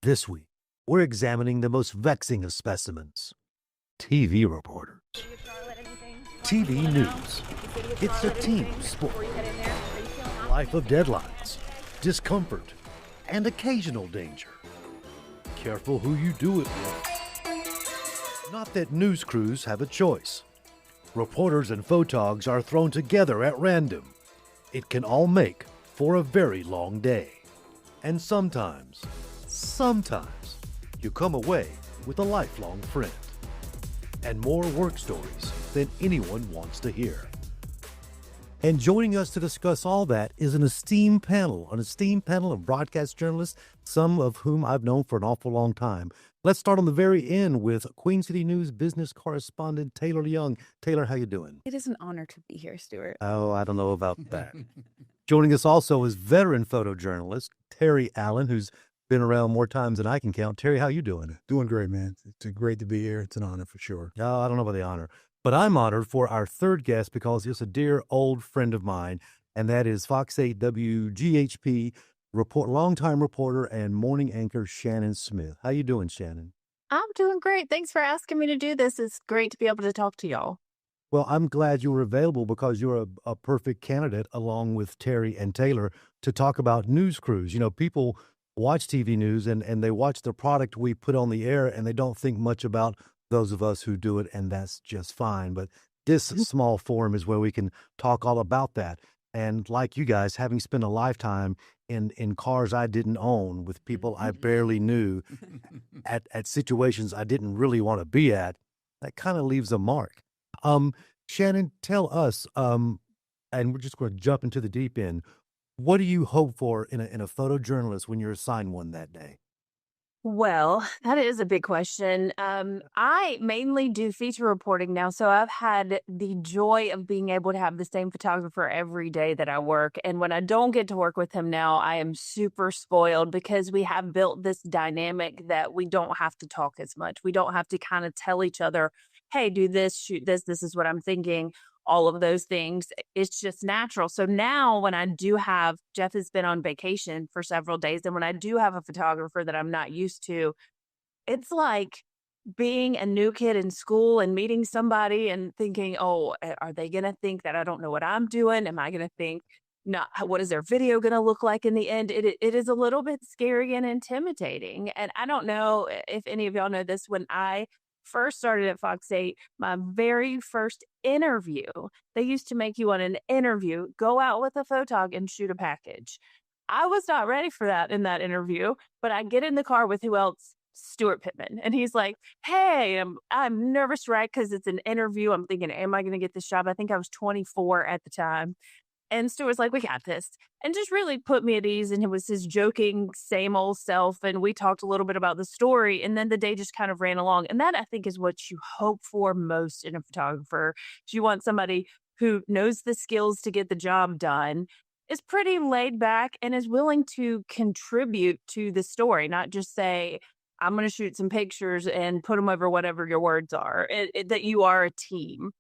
This week, we're examining the most vexing of specimens, TV reporters. TV news. It's a team sport. Life of deadlines, discomfort, and occasional danger. Careful who you do it with. Not that news crews have a choice. Reporters and photogs are thrown together at random. It can all make for a very long day. And sometimes, you come away with a lifelong friend. And more work stories than anyone wants to hear. And joining us to discuss all that is an esteemed panel of broadcast journalists, some of whom I've known for an awful long time. Let's start on the very end with Queen City News business correspondent Taylor Young. Taylor, how you doing? It is an honor to be here, Stuart. Oh, I don't know about that. Joining us also is veteran photojournalist Terry Allen, who's been around more times than I can count. Terry, how you doing? Doing great, man. It's great to be here. It's an honor for sure. No, I don't know about the honor. But I'm honored for our third guest because he's a dear old friend of mine, and that is Fox 8 WGHP longtime reporter and morning anchor Shannon Smith. How you doing, Shannon? I'm doing great. Thanks for asking me to do this. It's great to be able to talk to y'all. Well, I'm glad you were available because you're a perfect candidate, along with Terry and Taylor, to talk about news crews. You know, people watch TV news and they watch the product we put on the air, and they don't think much about those of us who do it, and that's just fine. But this small forum is where we can talk all about that. And like you guys, having spent a lifetime in cars I didn't own with people I barely knew at situations I didn't really want to be at, that kind of leaves a mark. Shannon, tell us, and we're just going to jump into the deep end. What do you hope for in a photojournalist when you're assigned one that day? Well, that is a big question. I mainly do feature reporting now, so I've had the joy of being able to have the same photographer every day that I work. And when I don't get to work with him now, I am super spoiled because we have built this dynamic that we don't have to talk as much. We don't have to kind of tell each other, hey, do this, shoot this, this is what I'm thinking. All of those things. It's just natural. So now when I do have, Jeff has been on vacation for several days, and when I do have a photographer that I'm not used to, it's like being a new kid in school and meeting somebody and thinking, oh, are they going to think that I don't know what I'm doing? Am I going to think, not what is their video going to look like in the end? It is a little bit scary and intimidating. And I don't know if any of y'all know this. When I first started at Fox 8, my very first interview, they used to make you on an interview, go out with a photog and shoot a package. I was not ready for that in that interview, but I get in the car with who else? Stuart Pittman. And he's like, hey, I'm nervous, right? Because it's an interview. I'm thinking, am I going to get this job? I think I was 24 at the time. And Stuart was like, we got this. And just really put me at ease. And it was his joking, same old self. And we talked a little bit about the story. And then the day just kind of ran along. And that, I think, is what you hope for most in a photographer. Is you want somebody who knows the skills to get the job done, is pretty laid back, and is willing to contribute to the story, not just say, I'm going to shoot some pictures and put them over whatever your words are, that you are a team.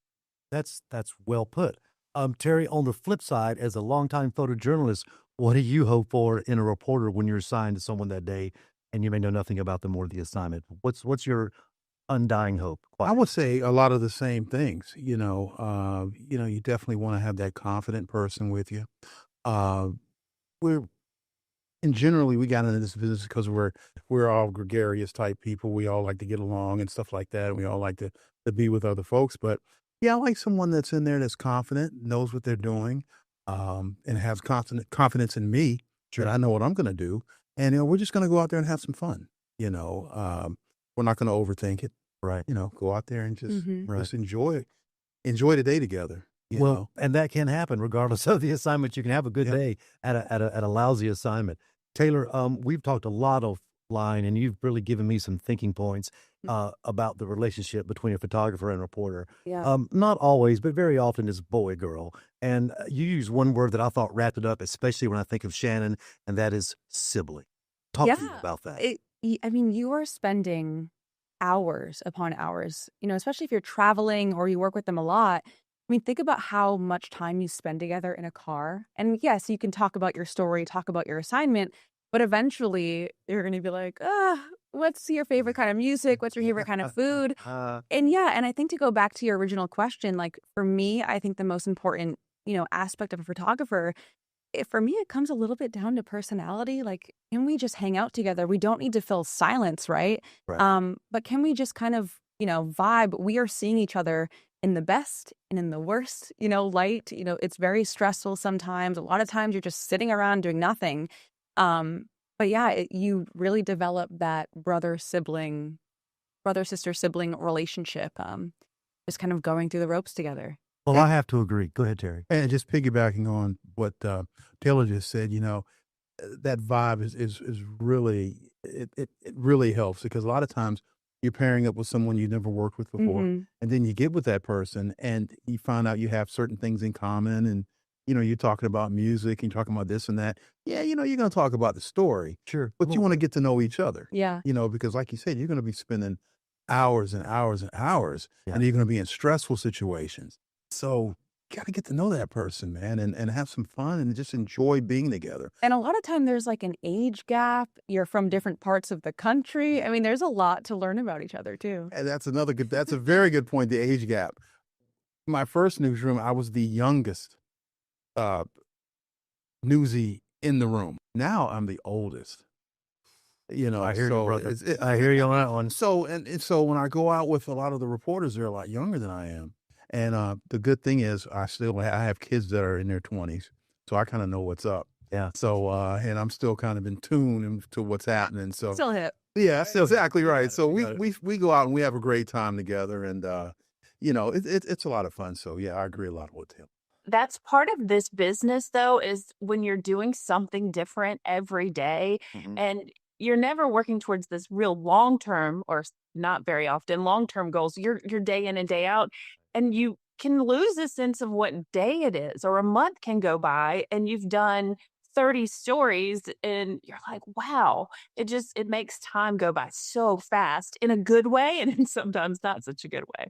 That's well put. Terry, on the flip side, as a longtime photojournalist, what do you hope for in a reporter when you're assigned to someone that day and you may know nothing about them or the assignment? What's your undying hope? I would say a lot of the same things. You definitely want to have that confident person with you. Generally, we got into this business because we're all gregarious type people. We all like to get along and stuff like that. We all like to be with other folks. But yeah, I like someone that's in there that's confident, knows what they're doing, and has confidence in me that I know what I'm going to do. And we're just going to go out there and have some fun. We're not going to overthink it. Right. Go out there and just enjoy the day together. And that can happen regardless of the assignment. You can have a good day at a lousy assignment. Taylor, we've talked a lot offline, and you've really given me some thinking points about the relationship between a photographer and reporter. Yeah. Not always, but very often is boy-girl. And you use one word that I thought wrapped it up, especially when I think of Shannon, and that is sibling. Talk to me about that. You are spending hours upon hours, especially if you're traveling or you work with them a lot. I mean, think about how much time you spend together in a car. And yes, you can talk about your story, talk about your assignment, but eventually you're going to be like, what's your favorite kind of music? What's your favorite kind of food? And yeah, and I think to go back to your original question, like for me, I think the most important, aspect of a photographer, for me, it comes a little bit down to personality. Like, can we just hang out together? We don't need to fill silence, right? But can we just kind of, vibe? We are seeing each other in the best and in the worst, light. It's very stressful sometimes. A lot of times you're just sitting around doing nothing. But yeah, you really develop that brother-sister-sibling relationship, just kind of going through the ropes together. Well, I have to agree. Go ahead, Terry. And just piggybacking on what Taylor just said, that vibe is really, it really helps, because a lot of times you're pairing up with someone you never worked with before, Mhm. and then you get with that person and you find out you have certain things in common, and you're talking about music and you're talking about this and that. Yeah, you're going to talk about the story. Sure. But you want to get to know each other. Yeah. Because like you said, you're going to be spending hours and hours and hours, and you're going to be in stressful situations. So you got to get to know that person, man, and have some fun and just enjoy being together. And a lot of time there's like an age gap. You're from different parts of the country. I mean, there's a lot to learn about each other too. And that's a very good point, the age gap. My first newsroom, I was the youngest newsie in the room. Now I'm the oldest. I hear you, so brother. I hear you on that one. So so when I go out with a lot of the reporters, they're a lot younger than I am. And the good thing is I have kids that are in their 20s, so I kind of know what's up. Yeah. So and I'm still kind of in tune to what's happening. So Still hip. yeah, still exactly right. So we go out and we have a great time together, and it's a lot of fun. So yeah, I agree a lot with him. That's part of this business, though, is when you're doing something different every day, and you're never working towards this real long-term, or not very often long-term goals. You're day in and day out, and you can lose a sense of what day it is, or a month can go by and you've done 30 stories and you're like, wow, it makes time go by so fast in a good way, and sometimes not such a good way.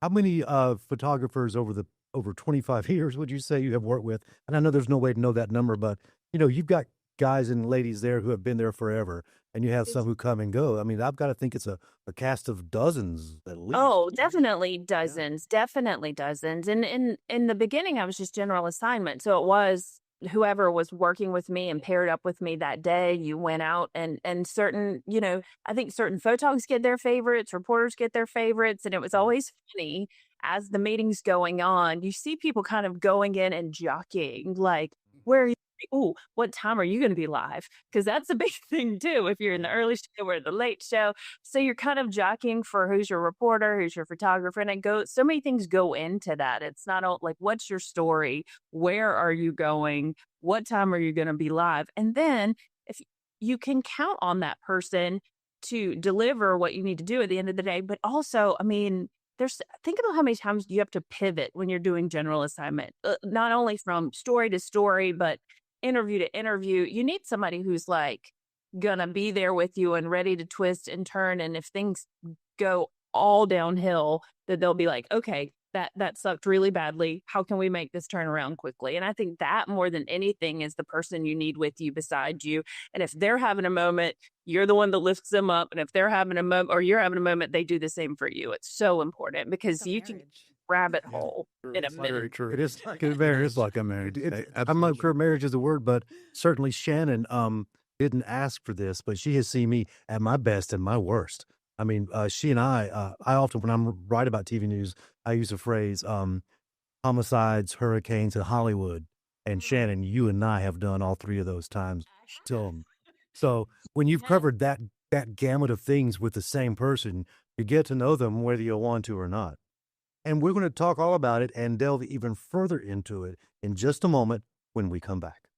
How many photographers over 25 years would you say you have worked with? And I know there's no way to know that number, but you've got guys and ladies there who have been there forever, and you have some who come and go. I mean, I've got to think it's a cast of dozens at least. Oh, definitely dozens, definitely dozens. And in the beginning, I was just general assignment. So it was whoever was working with me and paired up with me that day. You went out and certain, I think certain photogs get their favorites, reporters get their favorites. And it was always funny as the meeting's going on, you see people kind of going in and jockeying, like, where are you? Oh, what time are you going to be live? Because that's a big thing too. If you're in the early show or the late show, so you're kind of jockeying for who's your reporter, who's your photographer, and so many things go into that. It's not all like, what's your story? Where are you going? What time are you going to be live? And then if you can count on that person to deliver what you need to do at the end of the day, but also, I mean, think about how many times you have to pivot when you're doing general assignment, not only from story to story, but interview to interview. You need somebody who's like gonna be there with you and ready to twist and turn. And if things go all downhill, that they'll be like, okay, that sucked really badly. How can we make this turn around quickly? And I think that more than anything is the person you need with you beside you. And if they're having a moment, you're the one that lifts them up. And if they're having a moment, or you're having a moment, they do the same for you. It's so important, because you can rabbit hole in a minute. Very true. It is like a marriage. It's like a marriage. I'm not sure marriage is the word, but certainly Shannon didn't ask for this, but she has seen me at my best and my worst. I mean, she and I often, when I'm writing about TV news, I use the phrase homicides, hurricanes, and Hollywood. And Shannon, you and I have done all three of those times. So when you've covered that gamut of things with the same person, you get to know them whether you want to or not. And we're going to talk all about it and delve even further into it in just a moment when we come back.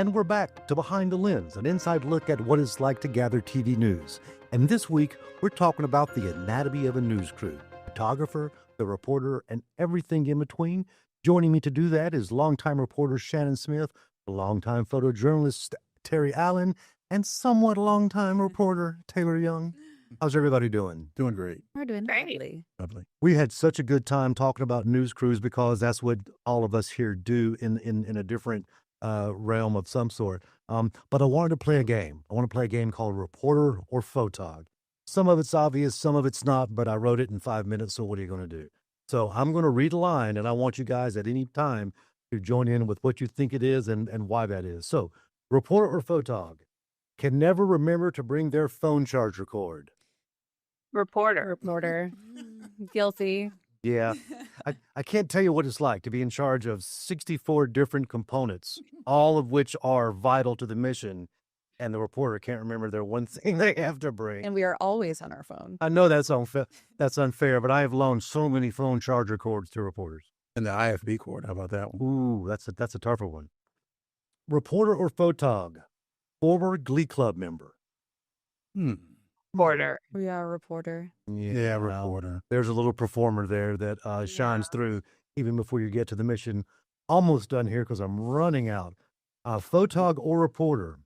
And we're back to Behind the Lens, an inside look at what it's like to gather TV news. And this week, we're talking about the anatomy of a news crew, photographer, the reporter, and everything in between. Joining me to do that is longtime reporter Shannon Smith, longtime photojournalist Terry Allen, and somewhat longtime reporter Taylor Young. How's everybody doing? Doing great. We're doing great. Lovely. We had such a good time talking about news crews because that's what all of us here do in a different realm of some sort. But I wanted to play a game. I want to play a game called Reporter or Photog. Some of it's obvious, some of it's not, but I wrote it in 5 minutes, so what are you going to do? So I'm going to read a line, and I want you guys at any time to join in with what you think it is and why that is. So, reporter or photog can never remember to bring their phone charger cord. Reporter. Guilty. Yeah. I can't tell you what it's like to be in charge of 64 different components, all of which are vital to the mission, and the reporter can't remember their one thing they have to bring. And we are always on our phone. I know that's unfair, but I have loaned so many phone charger cords to reporters. And the IFB cord, how about that one? Ooh, that's a tougher one. Reporter or photog, former Glee Club member. Reporter. We are a reporter. Yeah, reporter. There's a little performer there that shines through even before you get to the mission. Almost done here because I'm running out. Photog or reporter,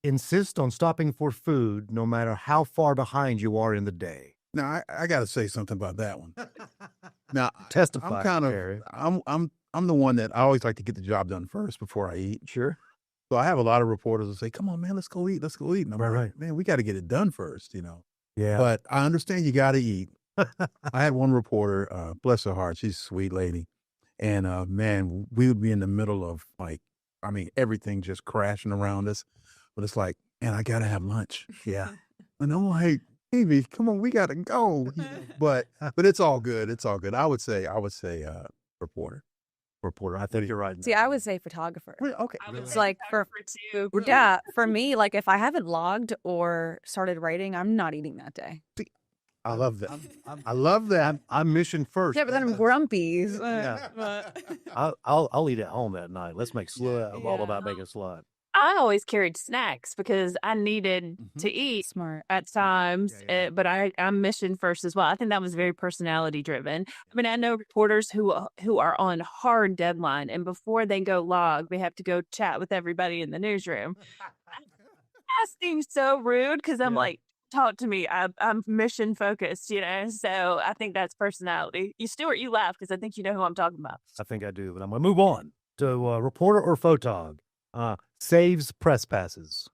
insist on stopping for food no matter how far behind you are in the day. Now, I got to say something about that one. Now, Testify, I'm kind Terry. of, I'm the one that I always like to get the job done first before I eat. Sure. So I have a lot of reporters that say, "Come on, man, let's go eat. Let's go eat." And I'm Right. like, "Man, we got to get it done first, you know." Yeah. But I understand you got to eat. I had one reporter, bless her heart, she's a sweet lady, and man, we would be in the middle of everything just crashing around us, but it's like, man, I gotta have lunch. Yeah. And I'm like, Amy, come on, we gotta go. But it's all good. It's all good. I would say reporter. Reporter. I think you're right. See, I would say photographer. Okay. It's like for me, like if I haven't logged or started writing, I'm not eating that day. I love that. I love that. I'm mission first. Yeah, but then I'm grumpy. Yeah. I'll eat at home that night. Let's make slud. I'm all about making slud. I always carried snacks because I needed to eat at times, but I'm mission first as well. I think that was very personality driven. I mean, I know reporters who are on hard deadline, and before they go log, they have to go chat with everybody in the newsroom. That seems so rude because I'm like, talk to me. I'm mission focused, you know. So I think that's personality. Stuart, you laugh because I think you know who I'm talking about. I think I do, but I'm going to move on to reporter or photog. Saves press passes.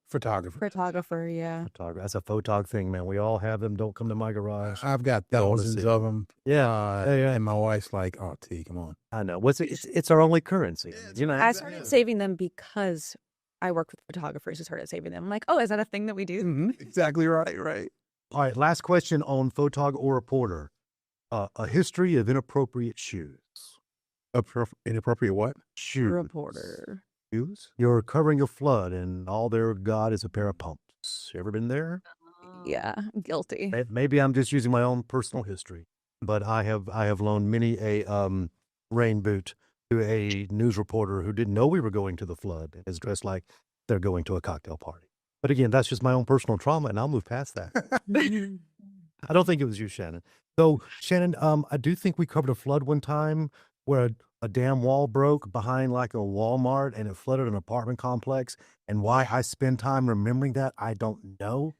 Photographer, yeah. Photographer. That's a photog thing, man. We all have them. Don't come to my garage. I've got thousands of them. Yeah. And my wife's like, "Oh, T, come on." I know. It's our only currency. You know. I started saving them because I work with photographers who started saving them. I'm like, oh, is that a thing that we do? Mm-hmm. Exactly right. Right. All right. Last question on photog or reporter. A history of inappropriate shoes. Inappropriate what? Shoes. Reporter. Shoes? You're covering a flood, and all they're got is a pair of pumps. You ever been there? Yeah, guilty. Maybe I'm just using my own personal history, but I have loaned many a rain boot to a news reporter who didn't know we were going to the flood and is dressed like they're going to a cocktail party. But again, that's just my own personal trauma, and I'll move past that. I don't think it was you, Shannon. So, Shannon, I do think we covered a flood one time where a damn wall broke behind like a Walmart and it flooded an apartment complex. And why I spend time remembering that, I don't know.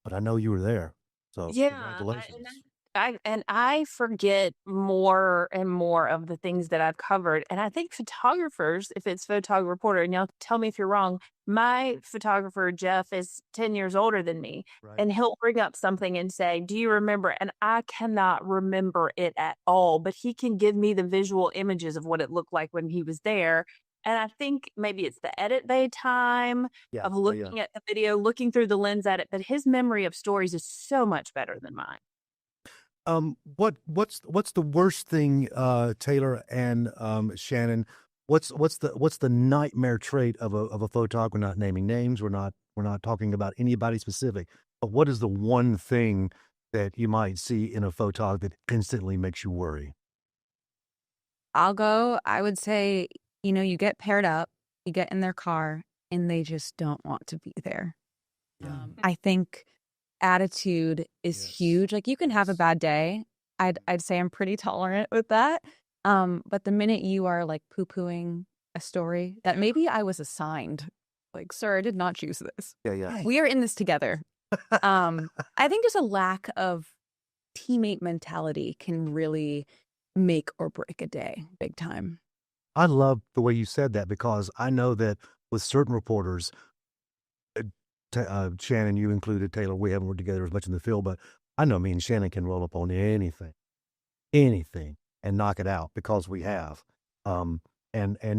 But I know you were there. So congratulations. I forget more and more of the things that I've covered. And I think photographers, if it's photog reporter, and y'all tell me if you're wrong, my photographer, Jeff, is 10 years older than me. Right. And he'll bring up something and say, do you remember? And I cannot remember it at all, but he can give me the visual images of what it looked like when he was there. And I think maybe it's the edit bay time of looking at the video, looking through the lens at it. But his memory of stories is so much better than mine. What's the worst thing, Taylor and Shannon? What's the nightmare trait of a photog? We're not naming names. We're not talking about anybody specific. But what is the one thing that you might see in a photog that instantly makes you worry? I'll go. I would say, you get paired up you get in their car and they just don't want to be there. I think attitude is huge. Like, you can have a bad day. I'd say I'm pretty tolerant with that. But the minute you are like poo-pooing a story that maybe I was assigned, like, sir, I did not choose this. Yeah. We are in this together. I think just a lack of teammate mentality can really make or break a day big time. I love the way you said that, because I know that with certain reporters, Shannon, you included, Taylor, we haven't worked together as much in the field, but I know me and Shannon can roll up on anything, and knock it out, because we have. And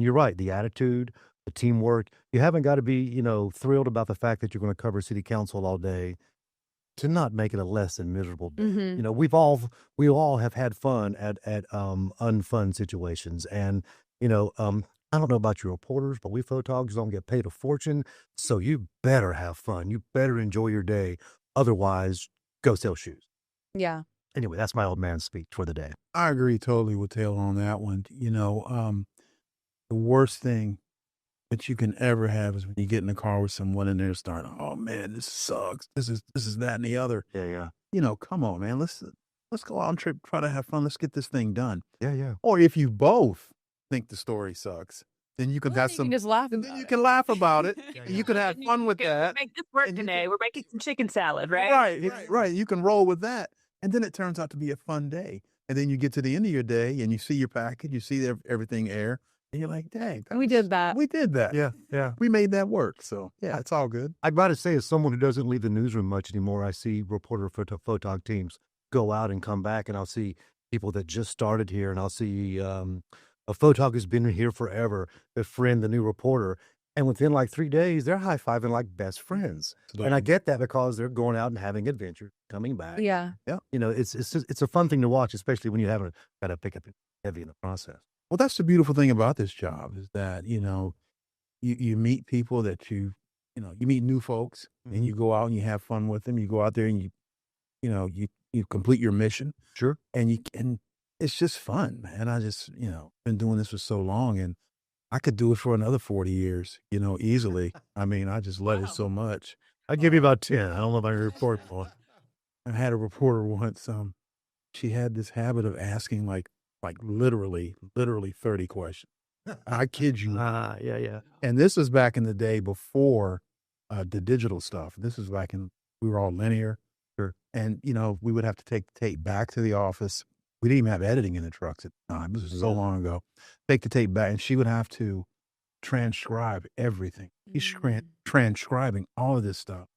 you're right, the attitude, the teamwork. You haven't got to be, thrilled about the fact that you're going to cover city council all day to not make it a less than miserable day. Mhm. We all have had fun at unfun situations, and I don't know about your reporters, but we photographers don't get paid a fortune, so you better have fun. You better enjoy your day. Otherwise, go sell shoes. Yeah. Anyway, that's my old man speech for the day. I agree totally with Taylor on that one. The worst thing that you can ever have is when you get in the car with someone and they're starting, oh man, this sucks. This is that and the other. Yeah. Come on, man. Let's go out and try to have fun. Let's get this thing done. Yeah. Or if you both think the story sucks, then you can have You some. can just laugh. And then you can laugh about it. And you can have fun with that. Make this work today. We're making some chicken salad, right? Right. You can roll with that. And then it turns out to be a fun day. And then you get to the end of your day and you see your package, you see everything air, and you're like, dang. We did that. We did that. Yeah. We made that work. So, yeah, it's all good. I'd rather say, as someone who doesn't leave the newsroom much anymore, I see reporter photog teams go out and come back, and I'll see people that just started here, and I'll see a photog who's been here forever, befriend the new reporter, and within like 3 days, they're high-fiving like best friends. And I get that, because they're going out and having adventures, coming back. Yeah. It's a fun thing to watch, especially when you haven't got to pick up heavy in the process. Well, that's the beautiful thing about this job, is that, you meet people that you meet new folks, and you go out and you have fun with them. You go out there and you complete your mission. Sure. And it's just fun, man. I just, been doing this for so long, and I could do it for another 40 years, easily. I mean, I just love it so much. I'd give you about 10. I don't know if I can report more. I had a reporter once, she had this habit of asking like literally 30 questions. I kid you. Yeah. And this was back in the day before the digital stuff. This was back in, we were all linear. Sure. And, we would have to take the tape back to the office. We didn't even have editing in the trucks at the time. This was so long ago. Take the tape back, and she would have to transcribe everything. She's transcribing all of this stuff.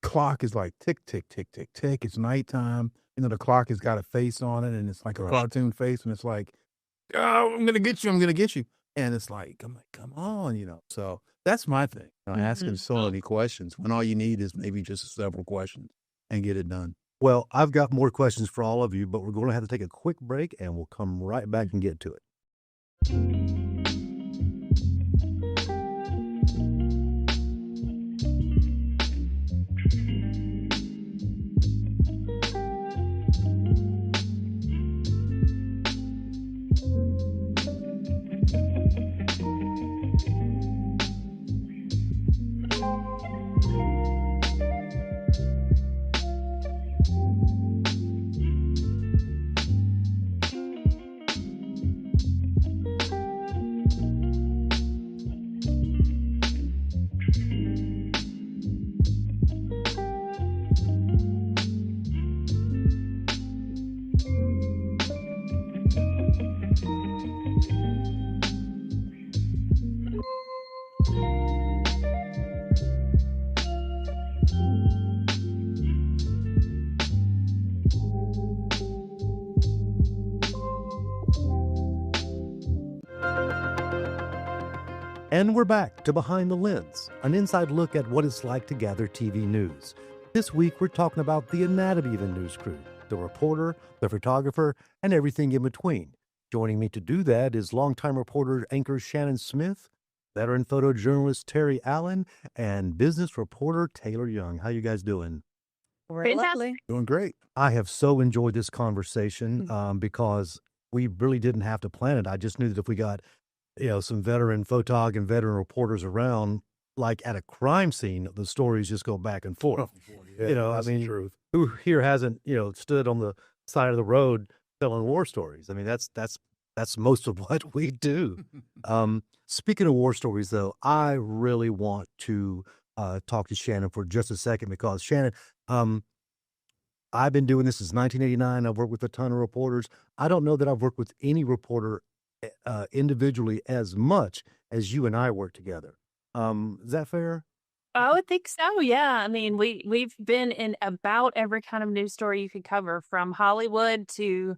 Clock is like tick, tick, tick, tick, tick. It's nighttime. The clock has got a face on it, and it's like a cartoon face, and it's like, oh, I'm going to get you. I'm going to get you. And it's like, I'm like, come on, So that's my thing. Asking so many questions when all you need is maybe just several questions and get it done. Well, I've got more questions for all of you, but we're going to have to take a quick break, and we'll come right back and get to it. And we're back to Behind the Lens, an inside look at what it's like to gather TV news. This week, we're talking about the anatomy of the news crew, the reporter, the photographer, and everything in between. Joining me to do that is longtime reporter anchor Shannon Smith, veteran photojournalist Terry Allen, and business reporter Taylor Young. How you guys doing? We're lovely. Doing great. I have so enjoyed this conversation because we really didn't have to plan it. I just knew that if we got some veteran photog and veteran reporters around, like at a crime scene, the stories just go back and forth. That's the truth. Who here hasn't, stood on the side of the road telling war stories? I mean, that's most of what we do. Speaking of war stories, though, I really want to talk to Shannon for just a second, because Shannon, I've been doing this since 1989. I've worked with a ton of reporters. I don't know that I've worked with any reporter individually as much as you and I work together. Is that fair? I would think so. Yeah. I mean, we've been in about every kind of news story you could cover, from Hollywood to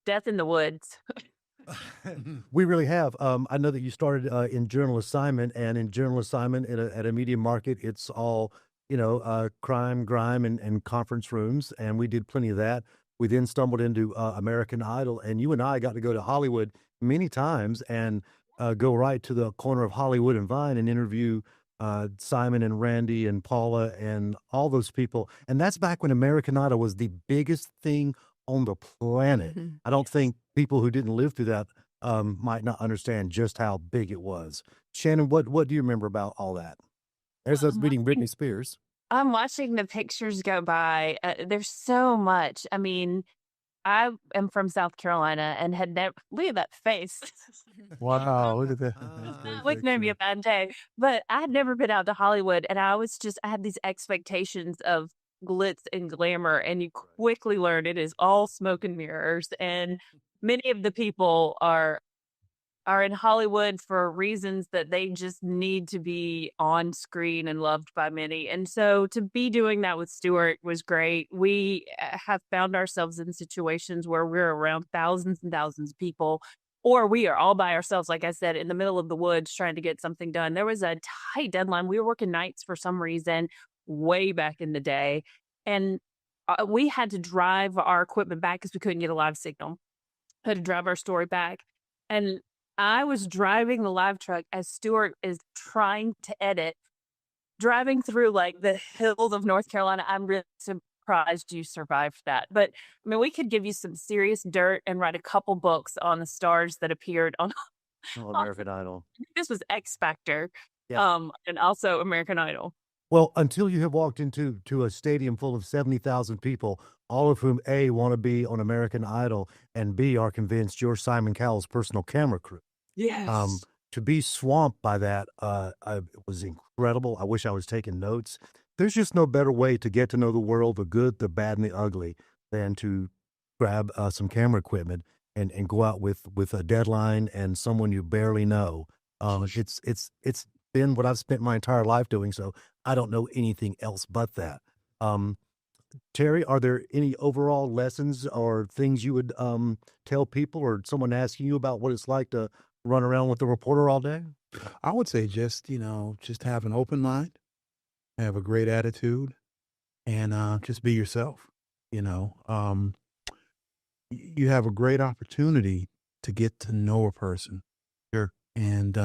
death in the woods. We really have. I know that you started in general assignment, and in general assignment at a media market, it's all, crime, grime, and conference rooms, and we did plenty of that. We then stumbled into American Idol, and you and I got to go to Hollywood many times and go right to the corner of Hollywood and Vine and interview Simon and Randy and Paula and all those people. And that's back when American Idol was the biggest thing on the planet. I don't think people who didn't live through that might not understand just how big it was. Shannon, what do you remember about all that? There's us meeting Britney Spears. I'm watching the pictures go by. There's so much. I mean, I am from South Carolina and had never, look at that face. Wow, look at that. Like maybe a bad day, but I had never been out to Hollywood, and I had these expectations of glitz and glamour, and you quickly learn it is all smoke and mirrors. And many of the people are in Hollywood for reasons that they just need to be on screen and loved by many. And so to be doing that with Stuart was great. We have found ourselves in situations where we're around thousands and thousands of people, or we are all by ourselves, like I said, in the middle of the woods trying to get something done. There was a tight deadline. We were working nights for some reason way back in the day. And we had to drive our equipment back because we couldn't get a live signal. Had to drive our story back. And I was driving the live truck as Stuart is trying to edit, driving through like the hills of North Carolina. I'm really surprised you survived that. But I mean, we could give you some serious dirt and write a couple books on the stars that appeared on American Idol. This was X Factor, Yeah. and also American Idol. Well, until you have walked into a stadium full of 70,000 people, all of whom A, want to be on American Idol, and B, are convinced you're Simon Cowell's personal camera crew. Yes. To be swamped by that was incredible. I wish I was taking notes. There's just no better way to get to know the world, the good, the bad, and the ugly, than to grab some camera equipment and go out with a deadline and someone you barely know. It's been what I've spent my entire life doing, so I don't know anything else but that. Terry, are there any overall lessons or things you would tell people, or someone asking you about what it's like to run around with a reporter all day? I would say just have an open mind, have a great attitude, and just be yourself. You have a great opportunity to get to know a person. Sure. And,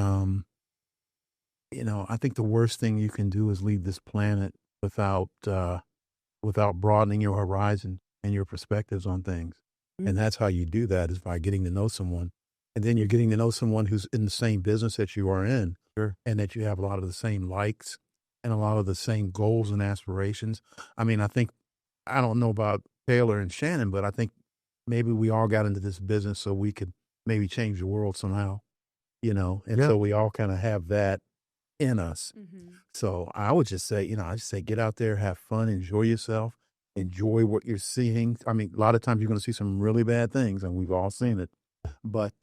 I think the worst thing you can do is leave this planet without broadening your horizon and your perspectives on things. Mm-hmm. And that's how you do that, is by getting to know someone. And then you're getting to know someone who's in the same business that you are in. Sure. And that you have a lot of the same likes and a lot of the same goals and aspirations. I mean, I don't know about Taylor and Shannon, but I think maybe we all got into this business so we could maybe change the world somehow, and so we all kind of have that in us. Mm-hmm. So I would just say, get out there, have fun, enjoy yourself, enjoy what you're seeing. I mean, a lot of times you're going to see some really bad things, and we've all seen it, but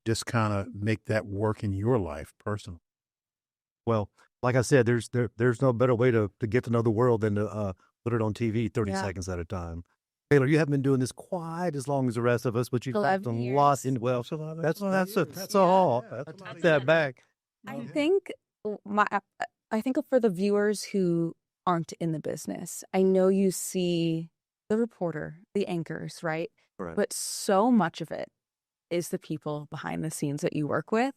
just kind of make that work in your life personally. Well, like I said, there's no better way to get to know the world than to put it on TV 30 seconds at a time. Taylor, you haven't been doing this quite as long as the rest of us, but you've got a lot in. Well, that's all. That's that back. I think for the viewers who aren't in the business, I know you see the reporter, the anchors, right? Right. But so much of it is the people behind the scenes that you work with.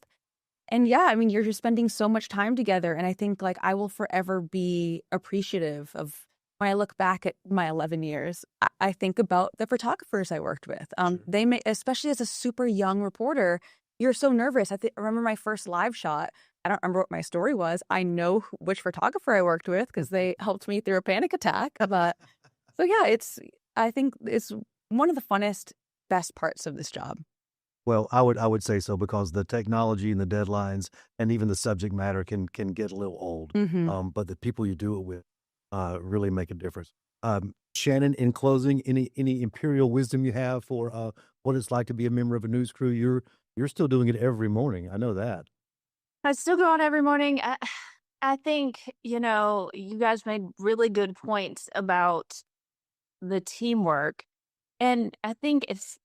And yeah, I mean, you're just spending so much time together. And I think I will forever be appreciative of, when I look back at my 11 years, I think about the photographers I worked with. Sure. They may, especially as a super young reporter, you're so nervous. I remember my first live shot. I don't remember what my story was. I know which photographer I worked with because they helped me through a panic attack. But so yeah, I think it's one of the funnest, best parts of this job. Well, I would say so because the technology and the deadlines and even the subject matter can get a little old. But the people you do it with really make a difference. Shannon, in closing, any imperial wisdom you have for what it's like to be a member of a news crew? You're still doing it every morning. I know that. I still go on every morning. I think, you guys made really good points about the teamwork. And I think if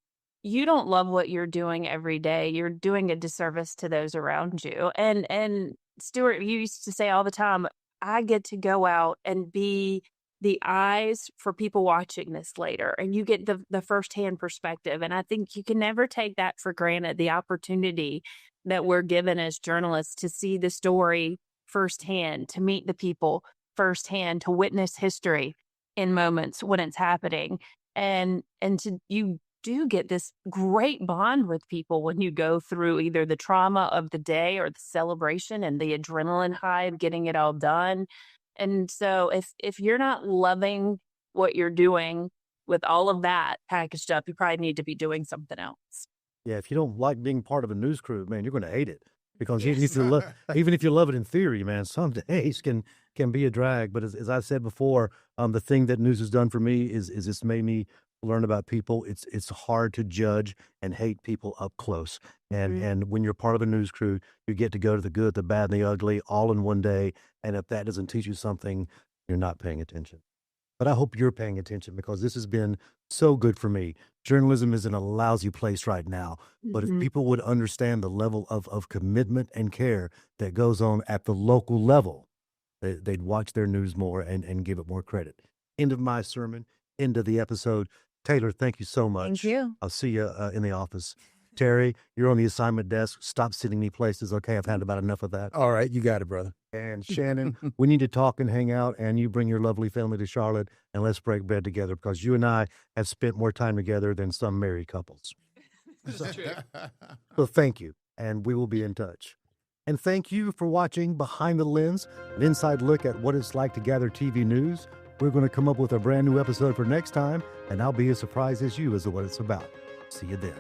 you don't love what you're doing every day, you're doing a disservice to those around you. And Stuart, you used to say all the time, I get to go out and be the eyes for people watching this later, and you get the firsthand perspective. And I think you can never take that for granted, the opportunity that we're given as journalists to see the story firsthand, to meet the people firsthand, to witness history in moments when it's happening. And you do get this great bond with people when you go through either the trauma of the day or the celebration and the adrenaline high of getting it all done. And so if you're not loving what you're doing with all of that packaged up, you probably need to be doing something else. Yeah, if you don't like being part of a news crew, man, you're going to hate it because you need to even if you love it in theory, man, some days can be a drag. But as I said before, the thing that news has done for me is it's made me learn about people. It's hard to judge and hate people up close. And when you're part of a news crew, you get to go to the good, the bad, and the ugly all in one day. And if that doesn't teach you something, you're not paying attention. But I hope you're paying attention because this has been so good for me. Journalism is in a lousy place right now. But if people would understand the level of commitment and care that goes on at the local level, they'd watch their news more and give it more credit. End of my sermon, end of the episode. Taylor, thank you so much. Thank you. I'll see you in the office. Terry, you're on the assignment desk. Stop sitting me places. Okay, I've had about enough of that. All right, you got it, brother. And Shannon, we need to talk and hang out, and you bring your lovely family to Charlotte, and let's break bread together because you and I have spent more time together than some married couples. So thank you, and we will be in touch. And thank you for watching Behind the Lens, an inside look at what it's like to gather TV news. We're going to come up with a brand new episode for next time, and I'll be as surprised as you as to what it's about. See you then.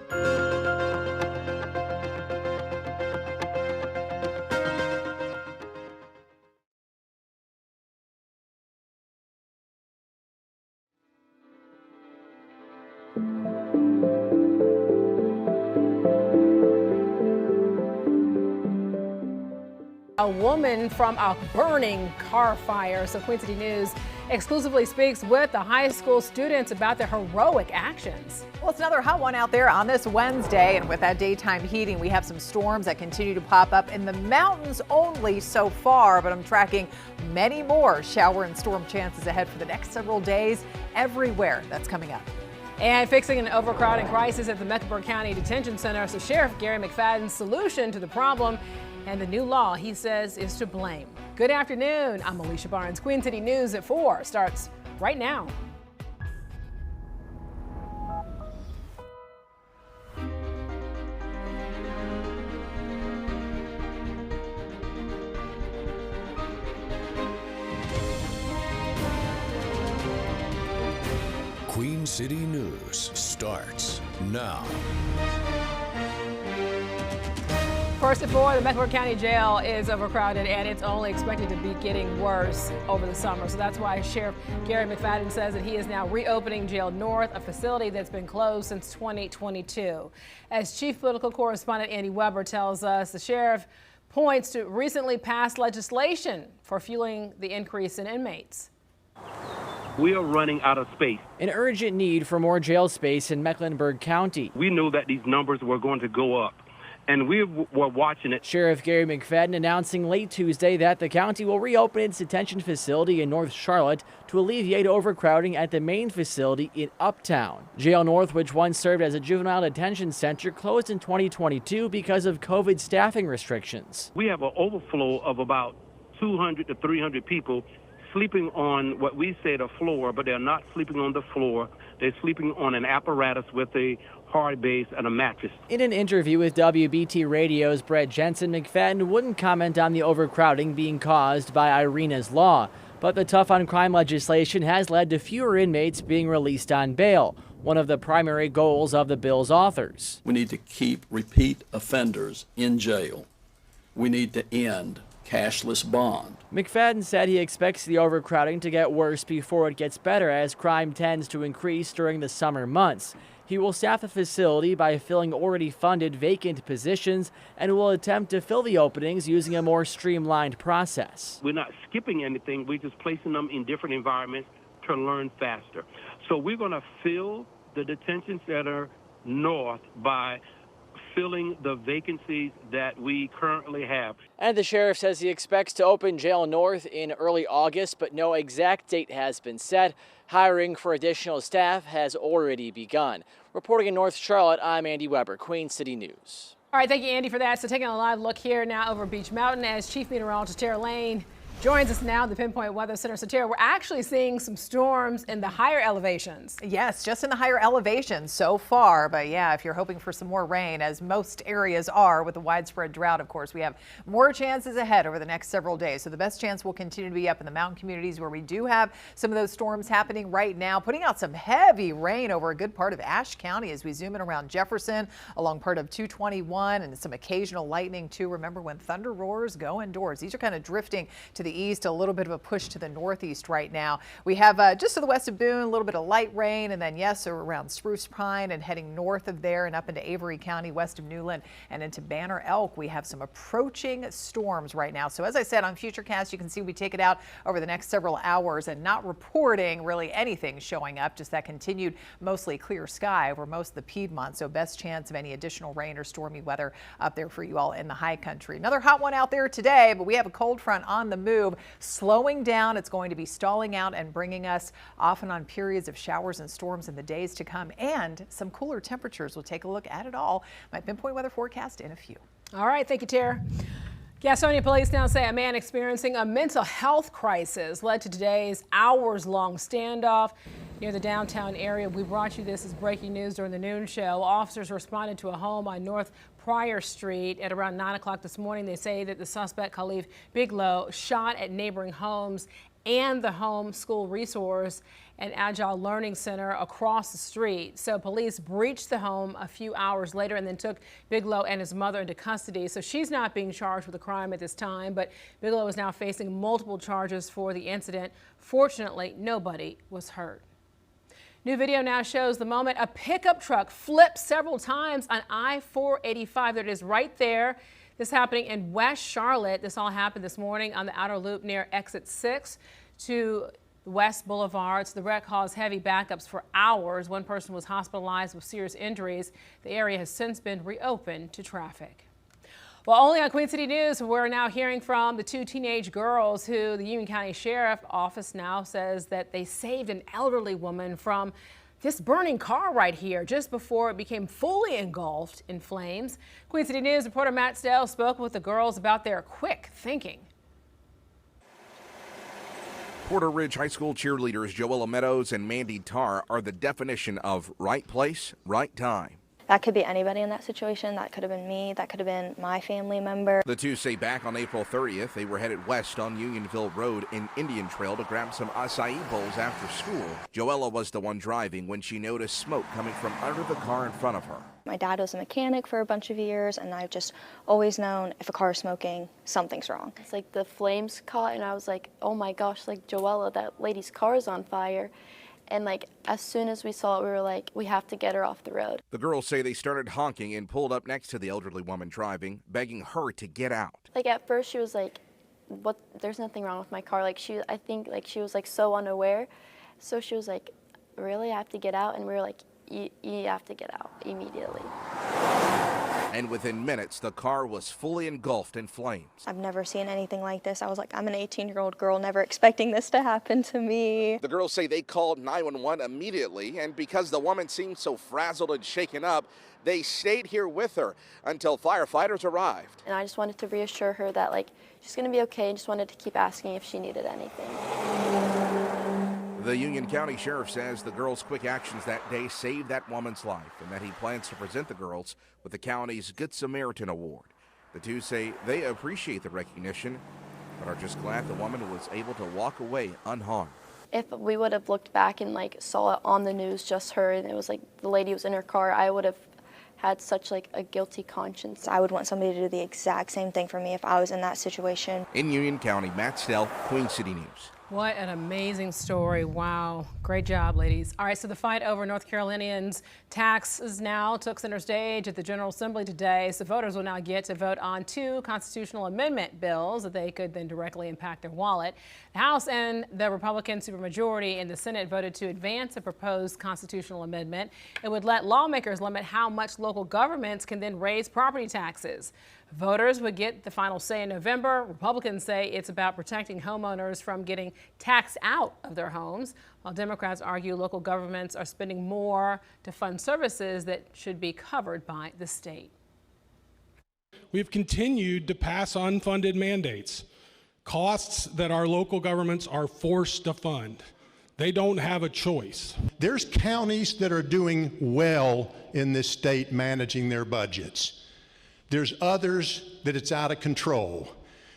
A woman from a burning car fire. So Queen City News exclusively speaks with the high school students about their heroic actions. Well, it's another hot one out there on this Wednesday, and with that daytime heating, we have some storms that continue to pop up in the mountains only so far, but I'm tracking many more shower and storm chances ahead for the next several days everywhere. That's coming up. And fixing an overcrowding crisis at the Mecklenburg County Detention Center. So Sheriff Gary McFadden's solution to the problem and the new law, he says, is to blame. Good afternoon. I'm Alicia Barnes. Queen City News at 4 starts right now. Queen City News starts now. First at 4, the Mecklenburg County Jail is overcrowded, and it's only expected to be getting worse over the summer. So that's why Sheriff Gary McFadden says that he is now reopening Jail North, a facility that's been closed since 2022. As Chief Political Correspondent Andy Weber tells us, the sheriff points to recently passed legislation for fueling the increase in inmates. We are running out of space. An urgent need for more jail space in Mecklenburg County. We knew that these numbers were going to go up, and we were watching it. Sheriff Gary McFadden announcing late Tuesday that the county will reopen its detention facility in North Charlotte to alleviate overcrowding at the main facility in Uptown. Jail North, which once served as a juvenile detention center, closed in 2022 because of COVID staffing restrictions. We have an overflow of about 200 to 300 people sleeping on what we say the floor, but they're not sleeping on the floor. They're sleeping on an apparatus with a hard base and a mattress. In an interview with WBT Radio's Brett Jensen, McFadden wouldn't comment on the overcrowding being caused by Irina's law, but the tough on crime legislation has led to fewer inmates being released on bail, one of the primary goals of the bill's authors. We need to keep repeat offenders in jail. We need to end cashless bond. McFadden said he expects the overcrowding to get worse before it gets better as crime tends to increase during the summer months. He will staff the facility by filling already funded vacant positions and will attempt to fill the openings using a more streamlined process. We're not skipping anything. We're just placing them in different environments to learn faster. So we're going to fill the detention center north by filling the vacancies that we currently have. And the sheriff says he expects to open Jail North in early August, but no exact date has been set. Hiring for additional staff has already begun. Reporting in North Charlotte, I'm Andy Weber, Queen City News. All right, thank you, Andy, for that. So taking a live look here now over Beach Mountain as Chief Meteorologist Tara Lane joins us now at the Pinpoint Weather Center. So Tara, we're actually seeing some storms in the higher elevations. Yes, just in the higher elevations so far. But yeah, if you're hoping for some more rain, as most areas are with the widespread drought, of course, we have more chances ahead over the next several days. So the best chance will continue to be up in the mountain communities where we do have some of those storms happening right now, putting out some heavy rain over a good part of Ashe County as we zoom in around Jefferson, along part of 221, and some occasional lightning too. Remember, when thunder roars, go indoors. These are kind of drifting to the east, a little bit of a push to the northeast right now. We have just to the west of Boone, a little bit of light rain, and then yes, around Spruce Pine and heading north of there and up into Avery County, west of Newland and into Banner Elk. We have some approaching storms right now. So as I said on Futurecast, you can see we take it out over the next several hours and not reporting really anything showing up, just that continued mostly clear sky over most of the Piedmont. So best chance of any additional rain or stormy weather up there for you all in the high country. Another hot one out there today, but we have a cold front on the move. Slowing down, it's going to be stalling out and bringing us off and on periods of showers and storms in the days to come, and some cooler temperatures. We'll take a look at it all. My Pinpoint weather forecast in a few. All right, thank you, Tara. Gastonia police now say a man experiencing a mental health crisis led to today's hours-long standoff near the downtown area. We brought you this as breaking news during the noon show. Officers responded to a home on North Pryor Street at around 9 o'clock this morning. They say that the suspect, Khalif Bigelow, shot at neighboring homes and the home school resource and Agile Learning Center across the street. So police breached the home a few hours later and then took Bigelow and his mother into custody. So she's not being charged with a crime at this time, but Bigelow is now facing multiple charges for the incident. Fortunately, nobody was hurt. New video now shows the moment a pickup truck flipped several times on I-485. There it is right there. This happening in West Charlotte. This all happened this morning on the outer loop near exit 6 to West Boulevard. So the wreck caused heavy backups for hours. One person was hospitalized with serious injuries. The area has since been reopened to traffic. Well, only on Queen City News, we're now hearing from the two teenage girls who the Union County Sheriff Office now says that they saved an elderly woman from this burning car right here just before it became fully engulfed in flames. Queen City News reporter Matt Stell spoke with the girls about their quick thinking. Porter Ridge High School cheerleaders Joella Meadows and Mandy Tarr are the definition of right place, right time. That could be anybody in that situation. That could have been me. That could have been my family member. The two say back on April 30th, they were headed west on Unionville Road in Indian Trail to grab some acai bowls after school. Joella was the one driving when she noticed smoke coming from under the car in front of her. My dad was a mechanic for a bunch of years, and I've just always known if a car is smoking, something's wrong. It's like the flames caught, and I was like, oh my gosh, like Joella, that lady's car is on fire. And like, as soon as we saw it, we were like, we have to get her off the road. The girls say they started honking and pulled up next to the elderly woman driving, begging her to get out. Like at first she was like, what, there's nothing wrong with my car. Like I think like she was like so unaware. So she was like, really, I have to get out? And we were like, you have to get out immediately. and within minutes, the car was fully engulfed in flames. I've never seen anything like this. I was like, I'm an 18-year-old girl, never expecting this to happen to me. The girls say they called 911 immediately, and because the woman seemed so frazzled and shaken up, they stayed here with her until firefighters arrived. And I just wanted to reassure her that, like, she's going to be okay, and just wanted to keep asking if she needed anything. The Union County Sheriff says the girls' quick actions that day saved that woman's life, and that he plans to present the girls with the county's Good Samaritan Award. The two say they appreciate the recognition, but are just glad the woman was able to walk away unharmed. If we would have looked back and, like, saw it on the news, just her, and it was like the lady was in her car, I would have had such, like, a guilty conscience. I would want somebody to do the exact same thing for me if I was in that situation. In Union County, Matt Stell, Queen City News. What an amazing story. Wow. Great job, ladies. All right, so the fight over North Carolinians' taxes now took center stage at the General Assembly today. So voters will now get to vote on 2 constitutional amendment bills that they could then directly impact their wallet. The House and the Republican supermajority in the Senate voted to advance a proposed constitutional amendment. It would let lawmakers limit how much local governments can then raise property taxes. Voters would get the final say in November. Republicans say it's about protecting homeowners from getting taxed out of their homes, while Democrats argue local governments are spending more to fund services that should be covered by the state. We've continued to pass unfunded mandates, costs that our local governments are forced to fund. They don't have a choice. There's counties that are doing well in this state managing their budgets. There's others that it's out of control.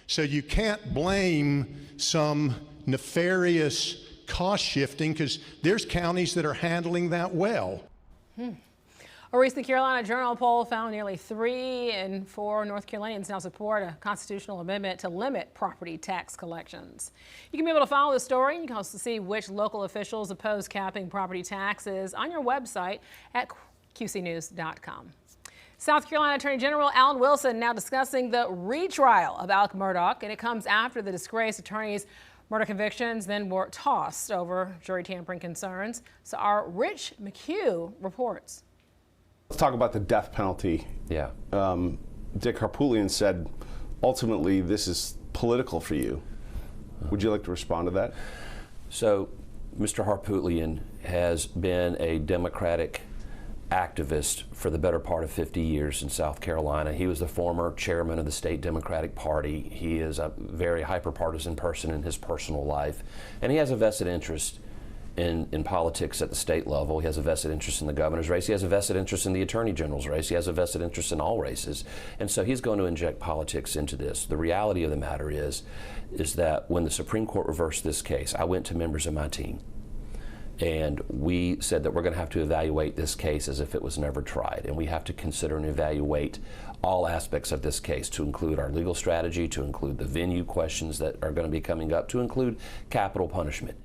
So you can't blame some nefarious cost shifting because there's counties that are handling that well. A recent Carolina Journal poll found nearly 3 in 4 North Carolinians now support a constitutional amendment to limit property tax collections. You can be able to follow the story. You can also see which local officials oppose capping property taxes on your website at qcnews.com. South Carolina Attorney General Alan Wilson now discussing the retrial of Alec Murdaugh, and it comes after the disgraced attorney's murder convictions then were tossed over jury tampering concerns. So our Rich McHugh reports. Let's talk about the death penalty. Yeah. Dick Harpootlian said, ultimately, this is political for you. Would you like to respond to that? So, Mr. Harpootlian has been a Democratic activist for the better part of 50 years in South Carolina. He was the former chairman of the state Democratic Party. He is a very hyper-partisan person in his personal life, and he has a vested interest in politics at the state level. He has a vested interest in the governor's race. He has a vested interest in the attorney general's race. He has a vested interest in all races. And so he's going to inject politics into this. The reality of the matter is that when the Supreme Court reversed this case, I went to members of my team, and we said that we're going to have to evaluate this case as if it was never tried. And we have to consider and evaluate all aspects of this case, to include our legal strategy, to include the venue questions that are going to be coming up, to include capital punishment.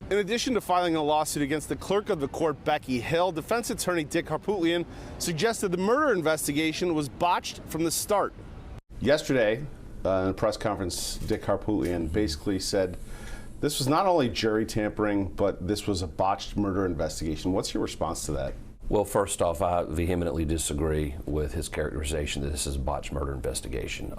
In addition to filing a lawsuit against the clerk of the court, Becky Hill, defense attorney Dick Harpootlian suggested the murder investigation was botched from the start. Yesterday, in a press conference, Dick Harpootlian basically said this was not only jury tampering, but this was a botched murder investigation. What's your response to that? Well, first off, I vehemently disagree with his characterization that this is a botched murder investigation.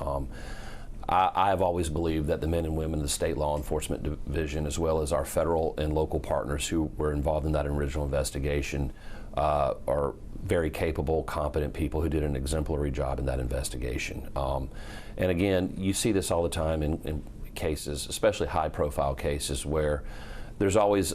I've always believed that the men and women of the state law enforcement division, as well as our federal and local partners who were involved in that original investigation, are very capable, competent people who did an exemplary job in that investigation. And again, you see this all the time in cases, especially high-profile cases, where there's always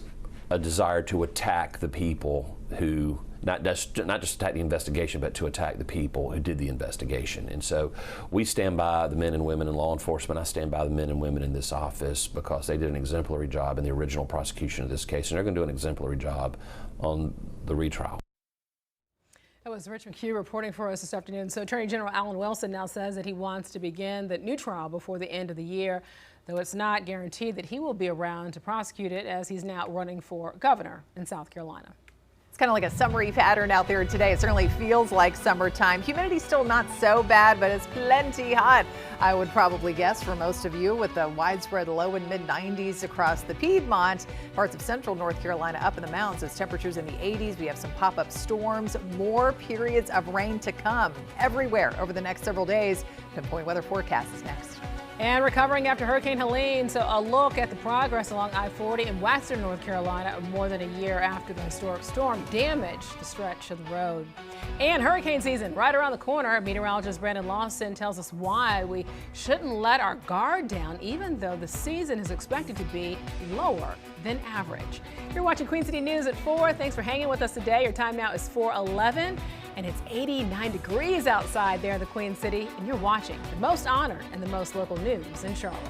a desire to attack the people who, not just attack the investigation, but to attack the people who did the investigation. And so we stand by the men and women in law enforcement. I stand by the men and women in this office because they did an exemplary job in the original prosecution of this case, and they're going to do an exemplary job on the retrial. That was Rich McHugh reporting for us this afternoon. So Attorney General Alan Wilson now says that he wants to begin the new trial before the end of the year, though it's not guaranteed that he will be around to prosecute it, as he's now running for governor in South Carolina. It's kind of like a summery pattern out there today. It certainly feels like summertime. Humidity still not so bad, but it's plenty hot, I would probably guess, for most of you, with the widespread low and mid 90s across the Piedmont. Parts of central North Carolina up in the mountains. Those temperatures in the 80s. We have some pop-up storms, more periods of rain to come everywhere over the next several days. Pinpoint weather forecast is next. And recovering after Hurricane Helene, so a look at the progress along I-40 in western North Carolina more than a year after the historic storm damaged the stretch of the road. And hurricane season right around the corner. Meteorologist Brandon Lawson tells us why we shouldn't let our guard down, even though the season is expected to be lower than average. You're watching Queen City News at 4. Thanks for hanging with us today. Your time now is 4:11, and it's 89 degrees outside there in the Queen City, and you're watching the most honored and the most local news in Charlotte.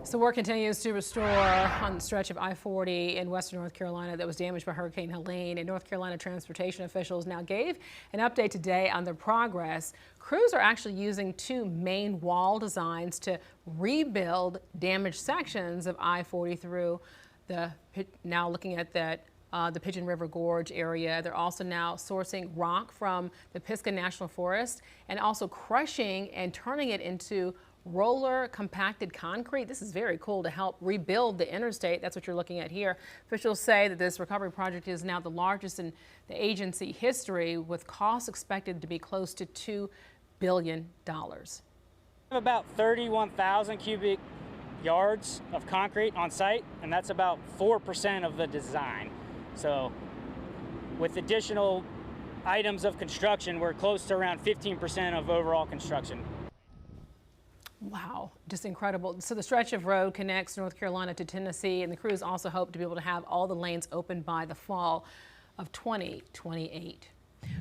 So work continues to restore on the stretch of I-40 in western North Carolina that was damaged by Hurricane Helene. And North Carolina transportation officials now gave an update today on their progress. Crews are actually using 2 main wall designs to rebuild damaged sections of I-40 through the, now looking at that, the Pigeon River Gorge area. They're also now sourcing rock from the Pisgah National Forest and also crushing and turning it into roller compacted concrete. This is very cool to help rebuild the interstate. That's what you're looking at here. Officials say that this recovery project is now the largest in the agency history, with costs expected to be close to $2 billion. About 31,000 cubic yards of concrete on site, and that's about 4% of the design. So with additional items of construction, we're close to around 15% of overall construction. Wow, just incredible. So the stretch of road connects North Carolina to Tennessee, and the crews also hope to be able to have all the lanes open by the fall of 2028.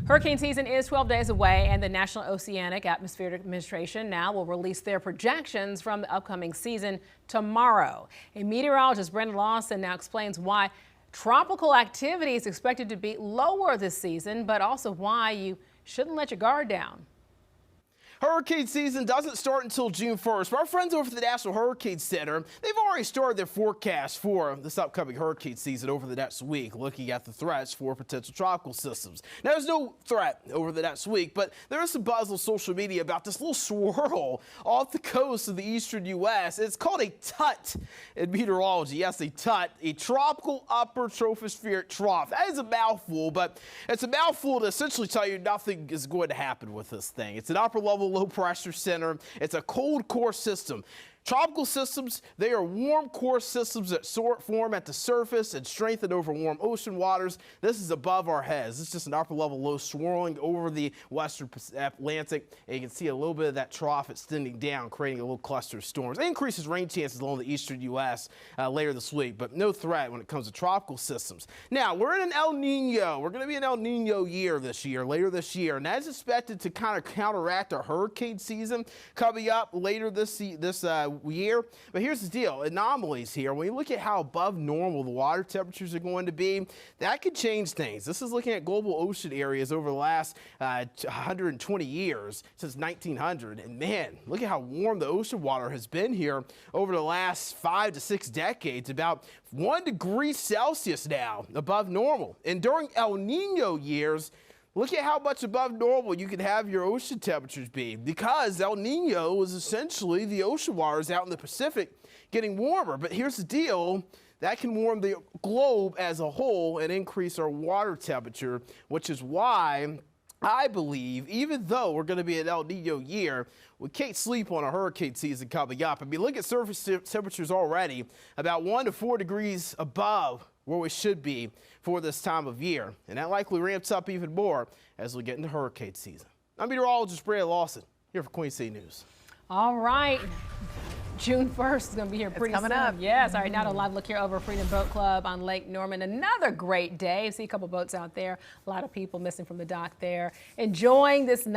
Hurricane season is 12 days away, and the National Oceanic Atmospheric Administration now will release their projections from the upcoming season tomorrow. A meteorologist, Brandon Lawson, now explains why tropical activity is expected to be lower this season, but also why you shouldn't let your guard down. hurricane season doesn't start until June 1st. But our friends over at the National Hurricane Center, they've already started their forecast for this upcoming hurricane season over the next week, looking at the threats for potential tropical systems. Now, there's no threat over the next week, but there is some buzz on social media about this little swirl off the coast of the eastern U.S. It's called a TUT in meteorology. Yes, a TUT, a tropical upper tropospheric trough. That is a mouthful, but it's a mouthful to essentially tell you nothing is going to happen with this thing. It's an upper level low pressure center. It's a cold core system. Tropical systems, they are warm core systems that form at the surface and strengthen over warm ocean waters. This is above our heads. It's just an upper level low swirling over the western Atlantic. And you can see a little bit of that trough extending down, creating a little cluster of storms. It increases rain chances along the eastern U.S. Later this week, but no threat when it comes to tropical systems. Now, we're in an El Nino. We're going to be an El Nino year later this year, and that's expected to kind of counteract our hurricane season coming up later this year. But here's the deal, anomalies here. When you look at how above normal the water temperatures are going to be, that could change things. This is looking at global ocean areas over the last 120 years, since 1900. And man, look at how warm the ocean water has been here over the last 5 to 6 decades, about 1 degree Celsius now above normal. And during El Nino years, look at how much above normal you can have your ocean temperatures be, because El Nino is essentially the ocean waters out in the Pacific getting warmer. But here's the deal, that can warm the globe as a whole and increase our water temperature, which is why I believe, even though we're going to be an El Nino year, we can't sleep on a hurricane season coming up. I mean, look at surface temperatures already, about 1 to 4 degrees above where we should be for this time of year. And that likely ramps up even more as we get into hurricane season. I'm meteorologist Brad Lawson, here for Queen City News. All right. June 1st is going to be here pretty soon. Up. Yes. All right. Now to a live look here over Freedom Boat Club on Lake Norman. Another great day. See a couple boats out there. A lot of people missing from the dock there. Enjoying this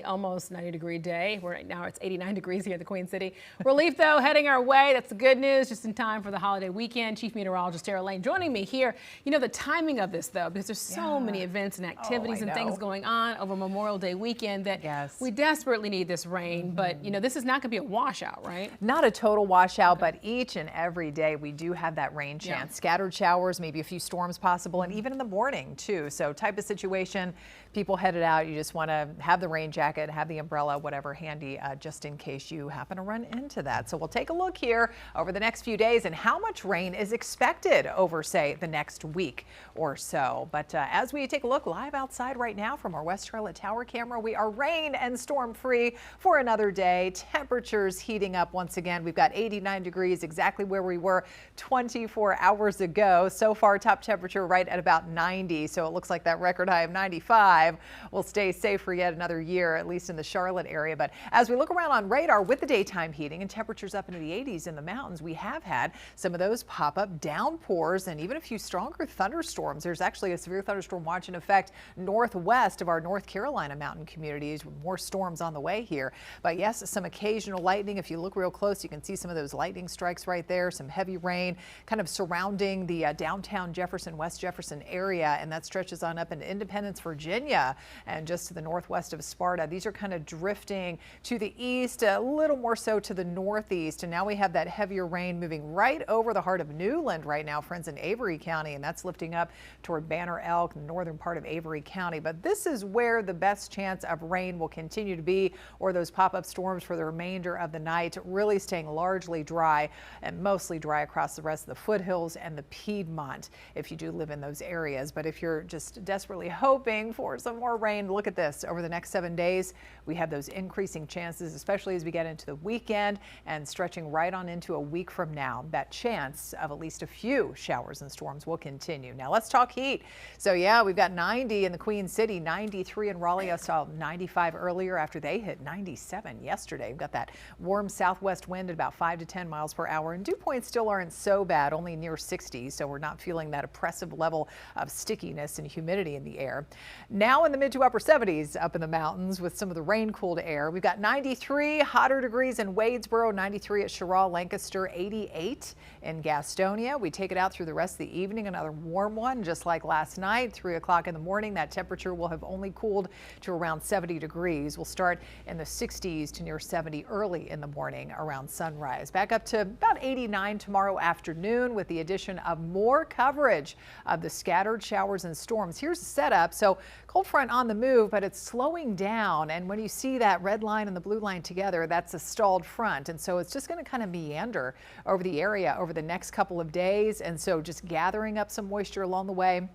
almost 90 degree day. Right now it's 89 degrees here at the Queen City. Relief, though, heading our way. That's the good news. Just in time for the holiday weekend. Chief Meteorologist Tara Lane joining me here. You know, the timing of this, though, because there's so many events and activities and things going on over Memorial Day weekend that we desperately need this rain. But, you know, this is not going to be a washout, right? Not a total washout, but each and every day we do have that rain chance. Scattered showers, maybe a few storms possible, and even in the morning too. So type of situation, people headed out, you just want to have the rain jacket, have the umbrella, whatever handy, just in case you happen to run into that. So we'll take a look here over the next few days and how much rain is expected over, say, the next week or so. But as we take a look live outside right now from our West Charlotte Tower camera, we are rain and storm free for another day. Temperatures heating up once again. We've got 89 degrees, exactly where we were 24 hours ago. So far, top temperature right at about 90. So it looks like that record high of 95 will stay safe for yet another year, at least in the Charlotte area. But as we look around on radar with the daytime heating and temperatures up into the 80s in the mountains, we have had some of those pop-up downpours and even a few stronger thunderstorms. There's actually a severe thunderstorm watch in effect northwest of our North Carolina mountain communities, with more storms on the way here. But yes, some occasional lightning. If you look real close, you can see some of those lightning strikes right there. Some heavy rain kind of surrounding the downtown Jefferson, West Jefferson area, and that stretches on up into Independence, Virginia, and just to the northwest of Sparta. These are kind of drifting to the east, a little more so to the northeast, and now we have that heavier rain moving right over the heart of Newland right now, friends, in Avery County, and that's lifting up toward Banner Elk, the northern part of Avery County. But this is where the best chance of rain will continue to be, or those pop-up storms for the remainder of the night, really staying largely dry and mostly dry across the rest of the foothills and the Piedmont if you do live in those areas. But if you're just desperately hoping for some more rain, look at this. Over the next 7 days, we have those increasing chances, especially as we get into the weekend and stretching right on into a week from now. That chance of at least a few showers and storms will continue. Now let's talk heat. So yeah, we've got 90 in the Queen City, 93 in Raleigh. I saw 95 earlier after they hit 97 yesterday. We've got that warm south southwest wind at about 5 to 10 miles per hour. And dew points still aren't so bad, only near 60. So we're not feeling that oppressive level of stickiness and humidity in the air. Now in the mid to upper 70s up in the mountains with some of the rain cooled air. We've got 93 hotter degrees in Wadesboro, 93 at Sherrall, Lancaster, 88 in Gastonia. We take it out through the rest of the evening. Another warm one, just like last night, 3 o'clock in the morning. That temperature will have only cooled to around 70 degrees. We'll start in the 60s to near 70 early in the morning around sunrise. Back up to about 89 tomorrow afternoon with the addition of more coverage of the scattered showers and storms. Here's the setup. So cold front on the move, but it's slowing down. And when you see that red line and the blue line together, that's a stalled front. And so it's just going to kind of meander over the area over the next couple of days. And so just gathering up some moisture along the way.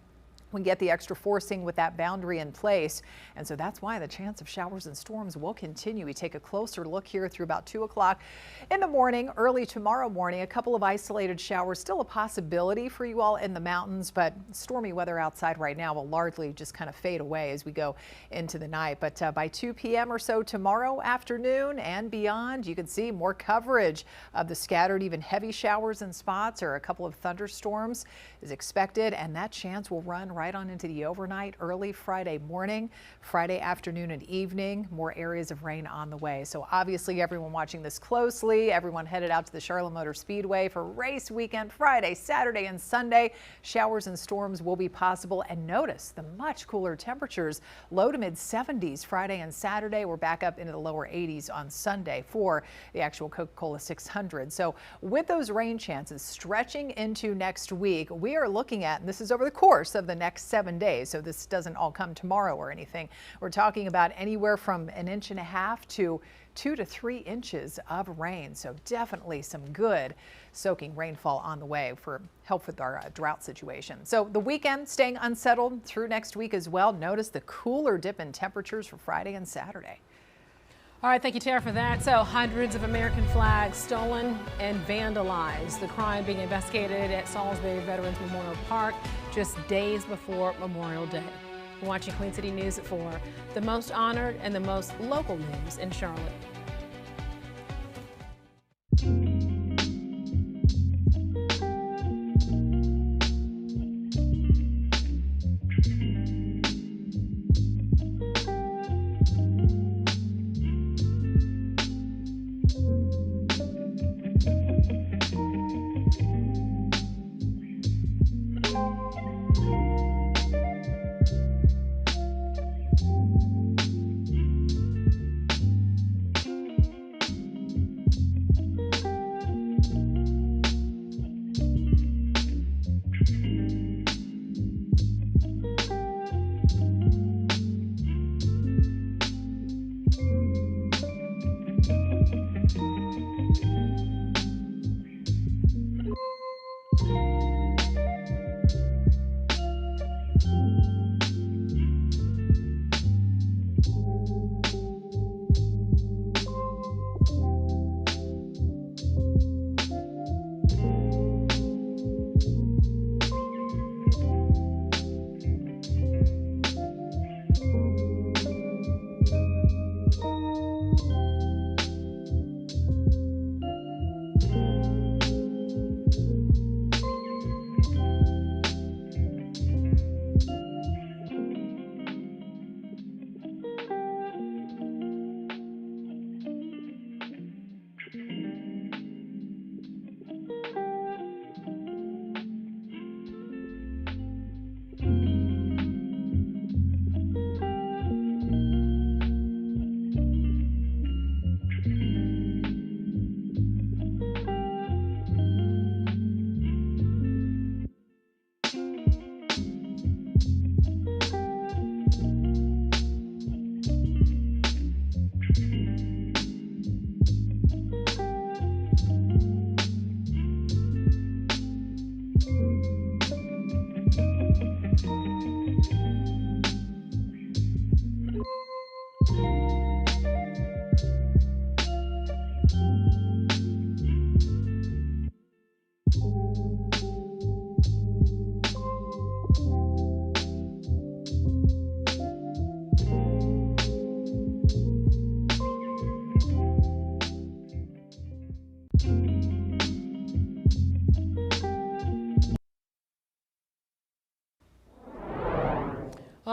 We get the extra forcing with that boundary in place. And so that's why the chance of showers and storms will continue. We take a closer look here through about 2 o'clock in the morning, early tomorrow morning. A couple of isolated showers, still a possibility for you all in the mountains, but stormy weather outside right now will largely just kind of fade away as we go into the night. But by 2 p.m. or so tomorrow afternoon and beyond, you can see more coverage of the scattered, even heavy showers in spots, or a couple of thunderstorms is expected, and that chance will run right on into the overnight, early Friday morning, Friday afternoon and evening. More areas of rain on the way. So obviously everyone watching this closely, everyone headed out to the Charlotte Motor Speedway for race weekend, Friday, Saturday and Sunday. Showers and storms will be possible. And notice the much cooler temperatures, low to mid 70s Friday and Saturday. We're back up into the lower 80s on Sunday for the actual Coca-Cola 600. So with those rain chances stretching into next week, we are looking at, and this is over the course of the next 7 days, so this doesn't all come tomorrow or anything. We're talking about anywhere from 1.5 inches to 2 to 3 inches of rain. So definitely some good soaking rainfall on the way for help with our drought situation. So the weekend staying unsettled through next week as well. Notice the cooler dip in temperatures for Friday and Saturday. All right, thank you, Tara, for that. So hundreds of American flags stolen and vandalized. The crime being investigated at Salisbury Veterans Memorial Park just days before Memorial Day. We're watching Queen City News at 4, the most honored and the most local news in Charlotte.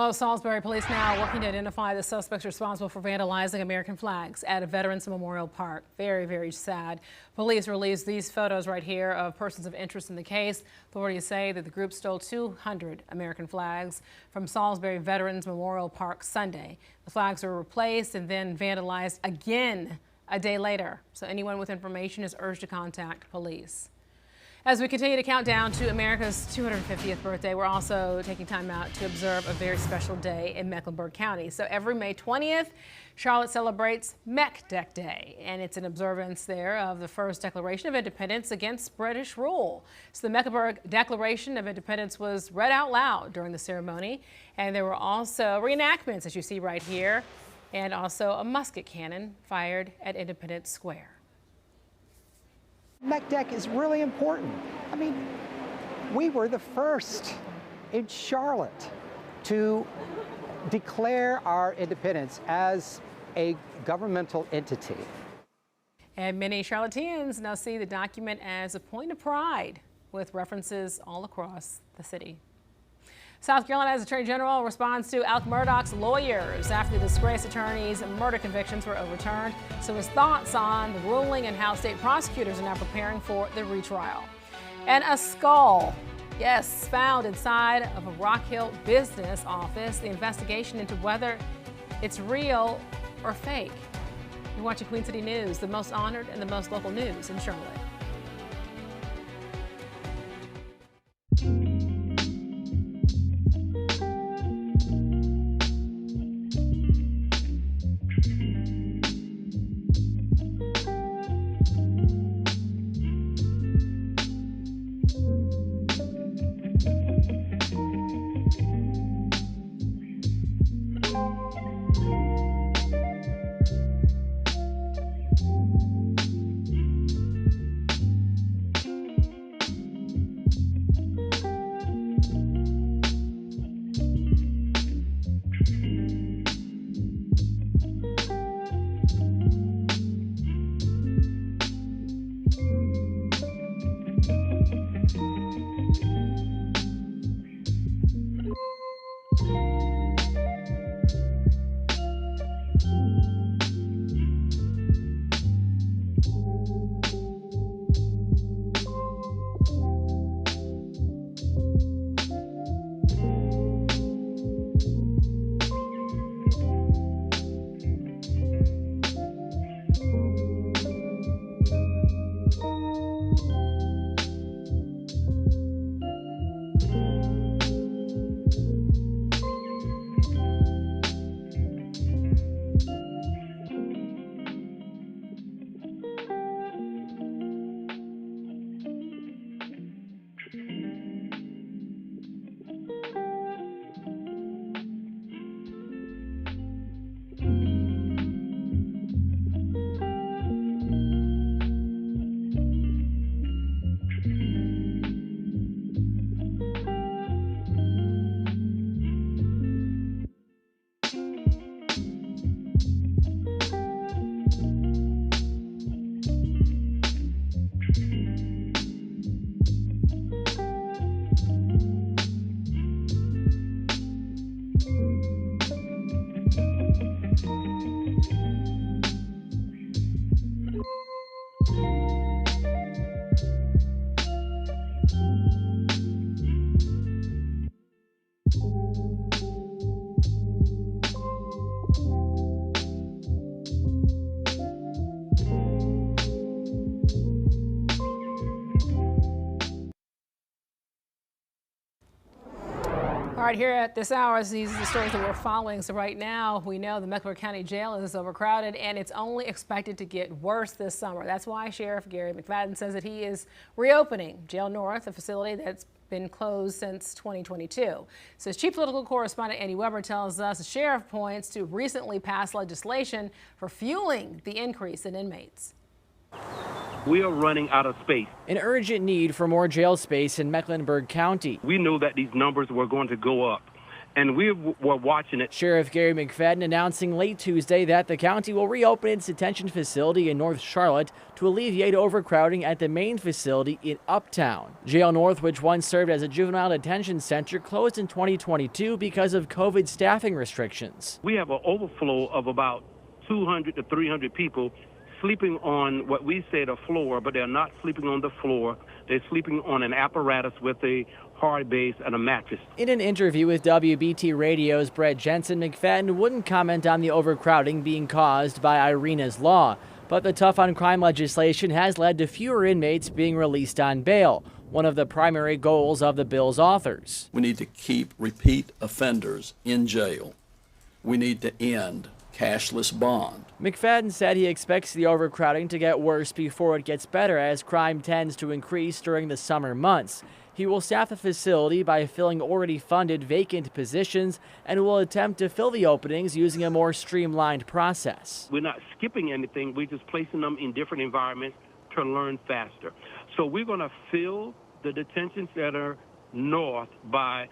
Well, Salisbury police now working to identify the suspects responsible for vandalizing American flags at a Veterans Memorial Park. Very, very sad. Police released these photos right here of persons of interest in the case. Authorities say that the group stole 200 American flags from Salisbury Veterans Memorial Park Sunday. The flags were replaced and then vandalized again a day later. So anyone with information is urged to contact police. As we continue to count down to America's 250th birthday, we're also taking time out to observe a very special day in Mecklenburg County. So every May 20th, Charlotte celebrates Mech Deck Day, and it's an observance there of the first Declaration of Independence against British rule. So the Mecklenburg Declaration of Independence was read out loud during the ceremony, and there were also reenactments, as you see right here, and also a musket cannon fired at Independence Square. Mech Deck is really important. I mean, we were the first in Charlotte to declare our independence as a governmental entity. And many Charlotteans now see the document as a point of pride, with references all across the city. South Carolina's Attorney General responds to Alec Murdaugh's lawyers after the disgraced attorney's murder convictions were overturned. So his thoughts on the ruling and how state prosecutors are now preparing for the retrial. And a skull, yes, found inside of a Rock Hill business office. The investigation into whether it's real or fake. You're watching Queen City News, the most honored and the most local news in Charlotte. All right, here at this hour, these are the stories that we're following. So right now, we know the Mecklenburg County Jail is overcrowded, and it's only expected to get worse this summer. That's why Sheriff Gary McFadden says that he is reopening Jail North, a facility that's been closed since 2022. So as Chief Political Correspondent Andy Weber tells us, the sheriff points to recently passed legislation for fueling the increase in inmates. We are running out of space. An urgent need for more jail space in Mecklenburg County. We knew that these numbers were going to go up, and we were watching it. Sheriff Gary McFadden announcing late Tuesday that the county will reopen its detention facility in North Charlotte to alleviate overcrowding at the main facility in Uptown. Jail North, which once served as a juvenile detention center, closed in 2022 because of COVID staffing restrictions. We have an overflow of about 200 to 300 people sleeping on what we say the floor, but they're not sleeping on the floor. They're sleeping on an apparatus with a hard base and a mattress. In an interview with WBT Radio's Brett Jensen, McFadden wouldn't comment on the overcrowding being caused by Irina's Law, but the tough on crime legislation has led to fewer inmates being released on bail, one of the primary goals of the bill's authors. We need to keep repeat offenders in jail. We need to end cashless bond. McFadden said he expects the overcrowding to get worse before it gets better as crime tends to increase during the summer months. He will staff the facility by filling already funded vacant positions and will attempt to fill the openings using a more streamlined process. We're not skipping anything. We're just placing them in different environments to learn faster. So we're going to fill the detention center north by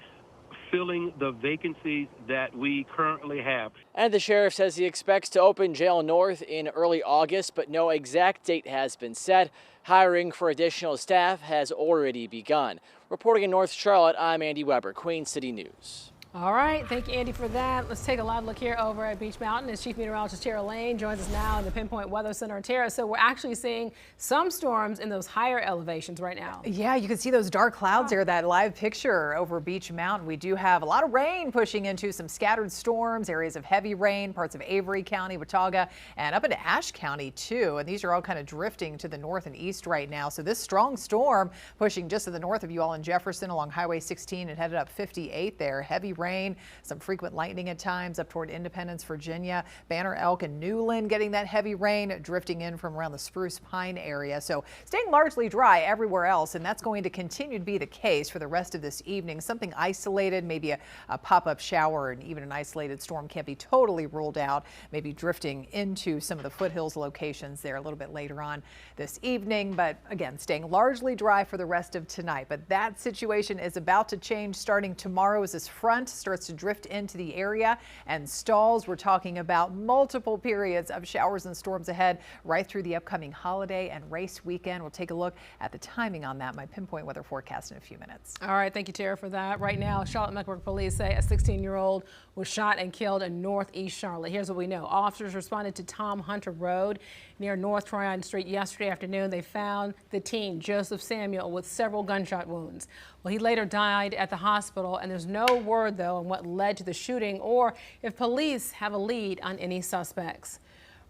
filling the vacancies that we currently have. And the sheriff says he expects to open Jail North in early August, but no exact date has been set. Hiring for additional staff has already begun. Reporting in North Charlotte, I'm Andy Weber, Queen City News. All right, thank you, Andy, for that. Let's take a live look here over at Beach Mountain as Chief Meteorologist Tara Lane joins us now in the Pinpoint Weather Center. Tara, so we're actually seeing some storms in those higher elevations right now. Yeah, you can see those dark clouds there, that live picture over Beach Mountain. We do have a lot of rain pushing into some scattered storms, areas of heavy rain, parts of Avery County, Watauga, and up into Ashe County, too. And these are all kind of drifting to the north and east right now. So this strong storm pushing just to the north of you all in Jefferson along Highway 16 and headed up 58 there. Heavy rain, some frequent lightning at times up toward Independence, Virginia. Banner Elk and Newland getting that heavy rain drifting in from around the Spruce Pine area. So staying largely dry everywhere else, and that's going to continue to be the case for the rest of this evening. Something isolated, maybe a pop-up shower and even an isolated storm can't be totally ruled out. Maybe drifting into some of the foothills locations there a little bit later on this evening. But again, staying largely dry for the rest of tonight. But that situation is about to change starting tomorrow as this front starts to drift into the area and stalls. We're talking about multiple periods of showers and storms ahead right through the upcoming holiday and race weekend. We'll take a look at the timing on that, my pinpoint weather forecast in a few minutes. All right, thank you, Tara, for that. Right now, Charlotte-Mecklenburg police say a 16-year-old was shot and killed in northeast Charlotte. Here's what we know. Officers responded to Tom Hunter Road near North Tryon Street yesterday afternoon. They found the teen, Joseph Samuel, with several gunshot wounds. Well, he later died at the hospital, and there's no word, though, on what led to the shooting or if police have a lead on any suspects.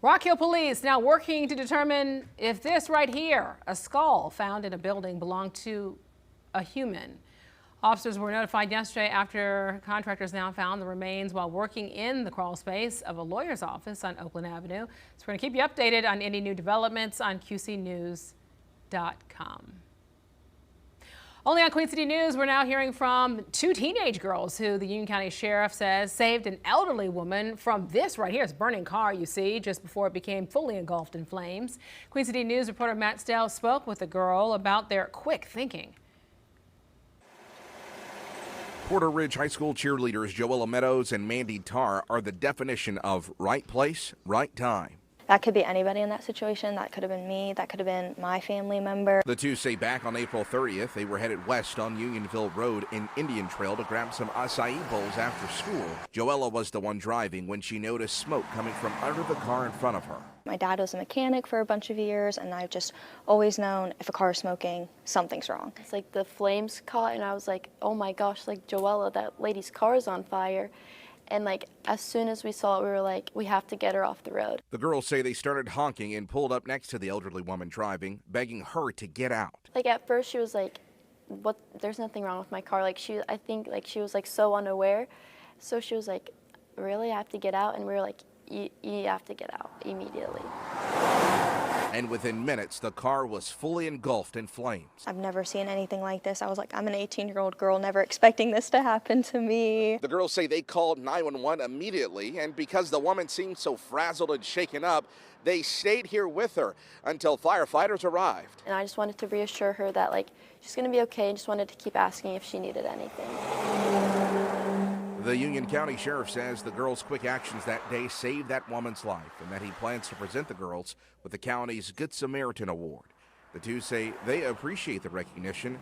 Rock Hill Police now working to determine if this right here, a skull found in a building, belonged to a human. Officers were notified yesterday after contractors now found the remains while working in the crawl space of a lawyer's office on Oakland Avenue. So we're going to keep you updated on any new developments on QCnews.com. Only on Queen City News, we're now hearing from two teenage girls who the Union County Sheriff says saved an elderly woman from this right here. It's a burning car, you see, just before it became fully engulfed in flames. Queen City News reporter Matt Stell spoke with the girl about their quick thinking. Porter Ridge High School cheerleaders Joella Meadows and Mandy Tarr are the definition of right place, right time. That could be anybody in that situation. That could have been me. That could have been my family member. The two say back on April 30th, they were headed west on Unionville Road in Indian Trail to grab some acai bowls after school. Joella was the one driving when she noticed smoke coming from under the car in front of her. My dad was a mechanic for a bunch of years, and I've just always known if a car is smoking, something's wrong. It's like the flames caught, and I was like, oh my gosh, like Joella, that lady's car is on fire. And like, as soon as we saw it, we were like, we have to get her off the road. The girls say they started honking and pulled up next to the elderly woman driving, begging her to get out. Like at first she was like, what, there's nothing wrong with my car. Like I think like she was like so unaware. So she was like, really, I have to get out? And we were like, you have to get out immediately. And within minutes, the car was fully engulfed in flames. I've never seen anything like this. I was like, I'm an 18-year-old girl, never expecting this to happen to me. The girls say they called 911 immediately, and because the woman seemed so frazzled and shaken up, they stayed here with her until firefighters arrived. And I just wanted to reassure her that like she's gonna be okay, and just wanted to keep asking if she needed anything. The Union County Sheriff says the girls' quick actions that day saved that woman's life and that he plans to present the girls with the county's Good Samaritan Award. The two say they appreciate the recognition,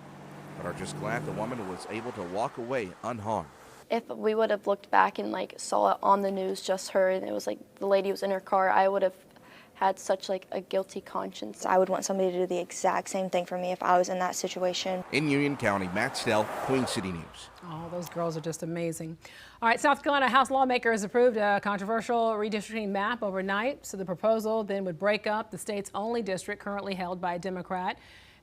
but are just glad the woman was able to walk away unharmed. If we would have looked back and saw it on the news, just her, and it was the lady was in her car, I would have had such a guilty conscience. I would want somebody to do the exact same thing for me if I was in that situation. In Union County, Matt Stell, Queen City News. Oh, those girls are just amazing. All right, South Carolina House lawmakers approved a controversial redistricting map overnight. So the proposal then would break up the state's only district currently held by a Democrat,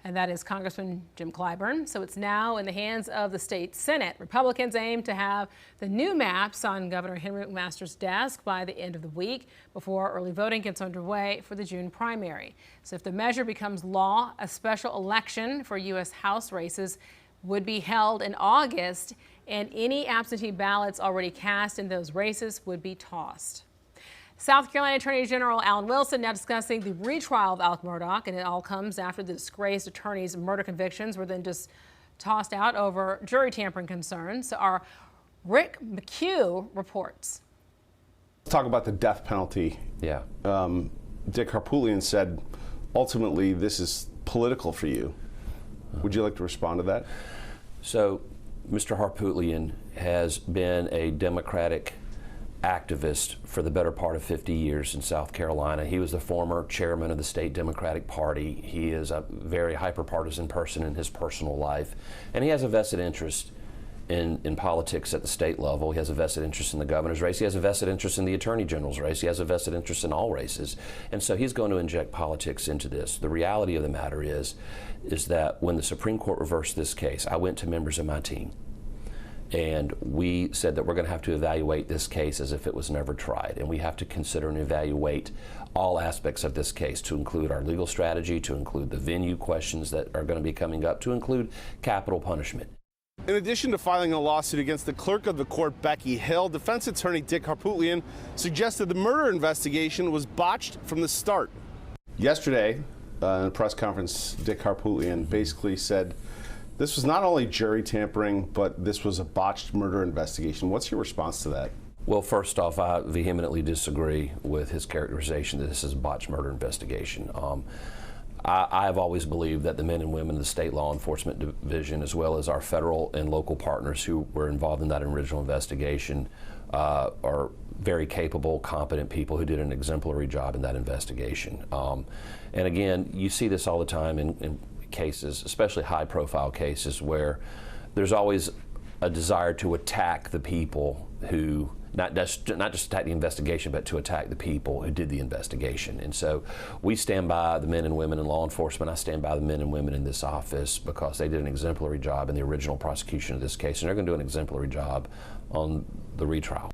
and that is Congressman Jim Clyburn. So it's now in the hands of the state Senate. Republicans aim to have the new maps on Governor Henry McMaster's desk by the end of the week before early voting gets underway for the June primary. So if the measure becomes law, a special election for U.S. House races would be held in August, and any absentee ballots already cast in those races would be tossed. South Carolina Attorney General Alan Wilson now discussing the retrial of Alec Murdaugh, and it all comes after the disgraced attorney's murder convictions were then just tossed out over jury tampering concerns. So our Rick McHugh reports. Let's talk about the death penalty. Yeah. Dick Harpootlian said, ultimately, this is political for you. Would you like to respond to that? So, Mr. Harpootlian has been a Democratic activist for the better part of 50 years in South Carolina. He was the former chairman of the state Democratic Party. He is a very hyper-partisan person in his personal life, and he has a vested interest in politics at the state level. He has a vested interest in the governor's race. He has a vested interest in the attorney general's race. He has a vested interest in all races. And so he's going to inject politics into this. The reality of the matter is that when the Supreme Court reversed this case, I went to members of my team, and we said that we're going to have to evaluate this case as if it was never tried. And we have to consider and evaluate all aspects of this case, to include our legal strategy, to include the venue questions that are going to be coming up, to include capital punishment. In addition to filing a lawsuit against the clerk of the court, Becky Hill, defense attorney Dick Harpootlian suggested the murder investigation was botched from the start. Yesterday, in a press conference, Dick Harpootlian basically said this was not only jury tampering, but this was a botched murder investigation. What's your response to that? Well, first off, I vehemently disagree with his characterization that this is a botched murder investigation. I have always believed that the men and women of the state law enforcement division, as well as our federal and local partners who were involved in that original investigation, are very capable, competent people who did an exemplary job in that investigation. And again, you see this all the time in cases, especially high-profile cases, where there's always a desire to attack the people who, not just attack the investigation, but to attack the people who did the investigation. And so we stand by the men and women in law enforcement. I stand by the men and women in this office because they did an exemplary job in the original prosecution of this case, and they're going to do an exemplary job on the retrial.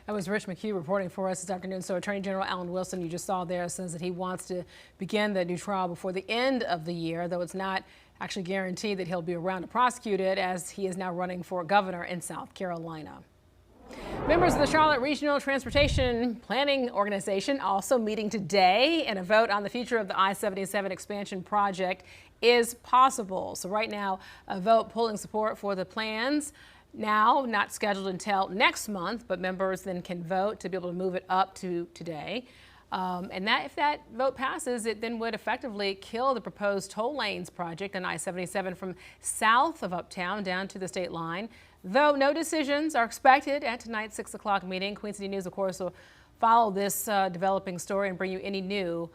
That was Rich McHugh reporting for us this afternoon. So Attorney General Alan Wilson, you just saw there, says that he wants to begin the new trial before the end of the year, though it's not actually guaranteed that he'll be around to prosecute it, as he is now running for governor in South Carolina. Members of the Charlotte Regional Transportation Planning Organization also meeting today, and a vote on the future of the I-77 expansion project is possible. So right now, a vote polling support for the plans. Now, not scheduled until next month, but members then can vote to be able to move it up to today. And that, if that vote passes, it then would effectively kill the proposed toll lanes project on I-77 from south of Uptown down to the state line. Though no decisions are expected at tonight's 6 o'clock meeting, Queen City News, of course, will follow this developing story and bring you any new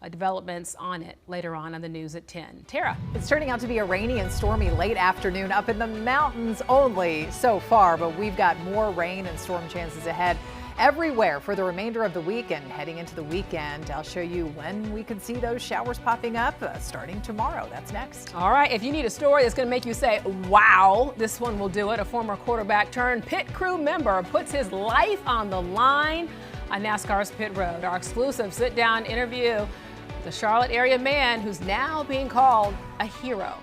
developments on it later on the news at 10. Tara. It's turning out to be a rainy and stormy late afternoon up in the mountains only so far, but we've got more rain and storm chances ahead everywhere for the remainder of the week and heading into the weekend. I'll show you when we can see those showers popping up starting tomorrow. That's next. All right, if you need a story that's going to make you say, wow, this one will do it. A former quarterback turned pit crew member puts his life on the line on NASCAR's pit road. Our exclusive sit-down interview, the Charlotte area man who's now being called a hero.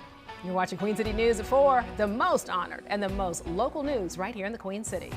You're watching Queen City News at 4, the most honored and the most local news right here in the Queen City.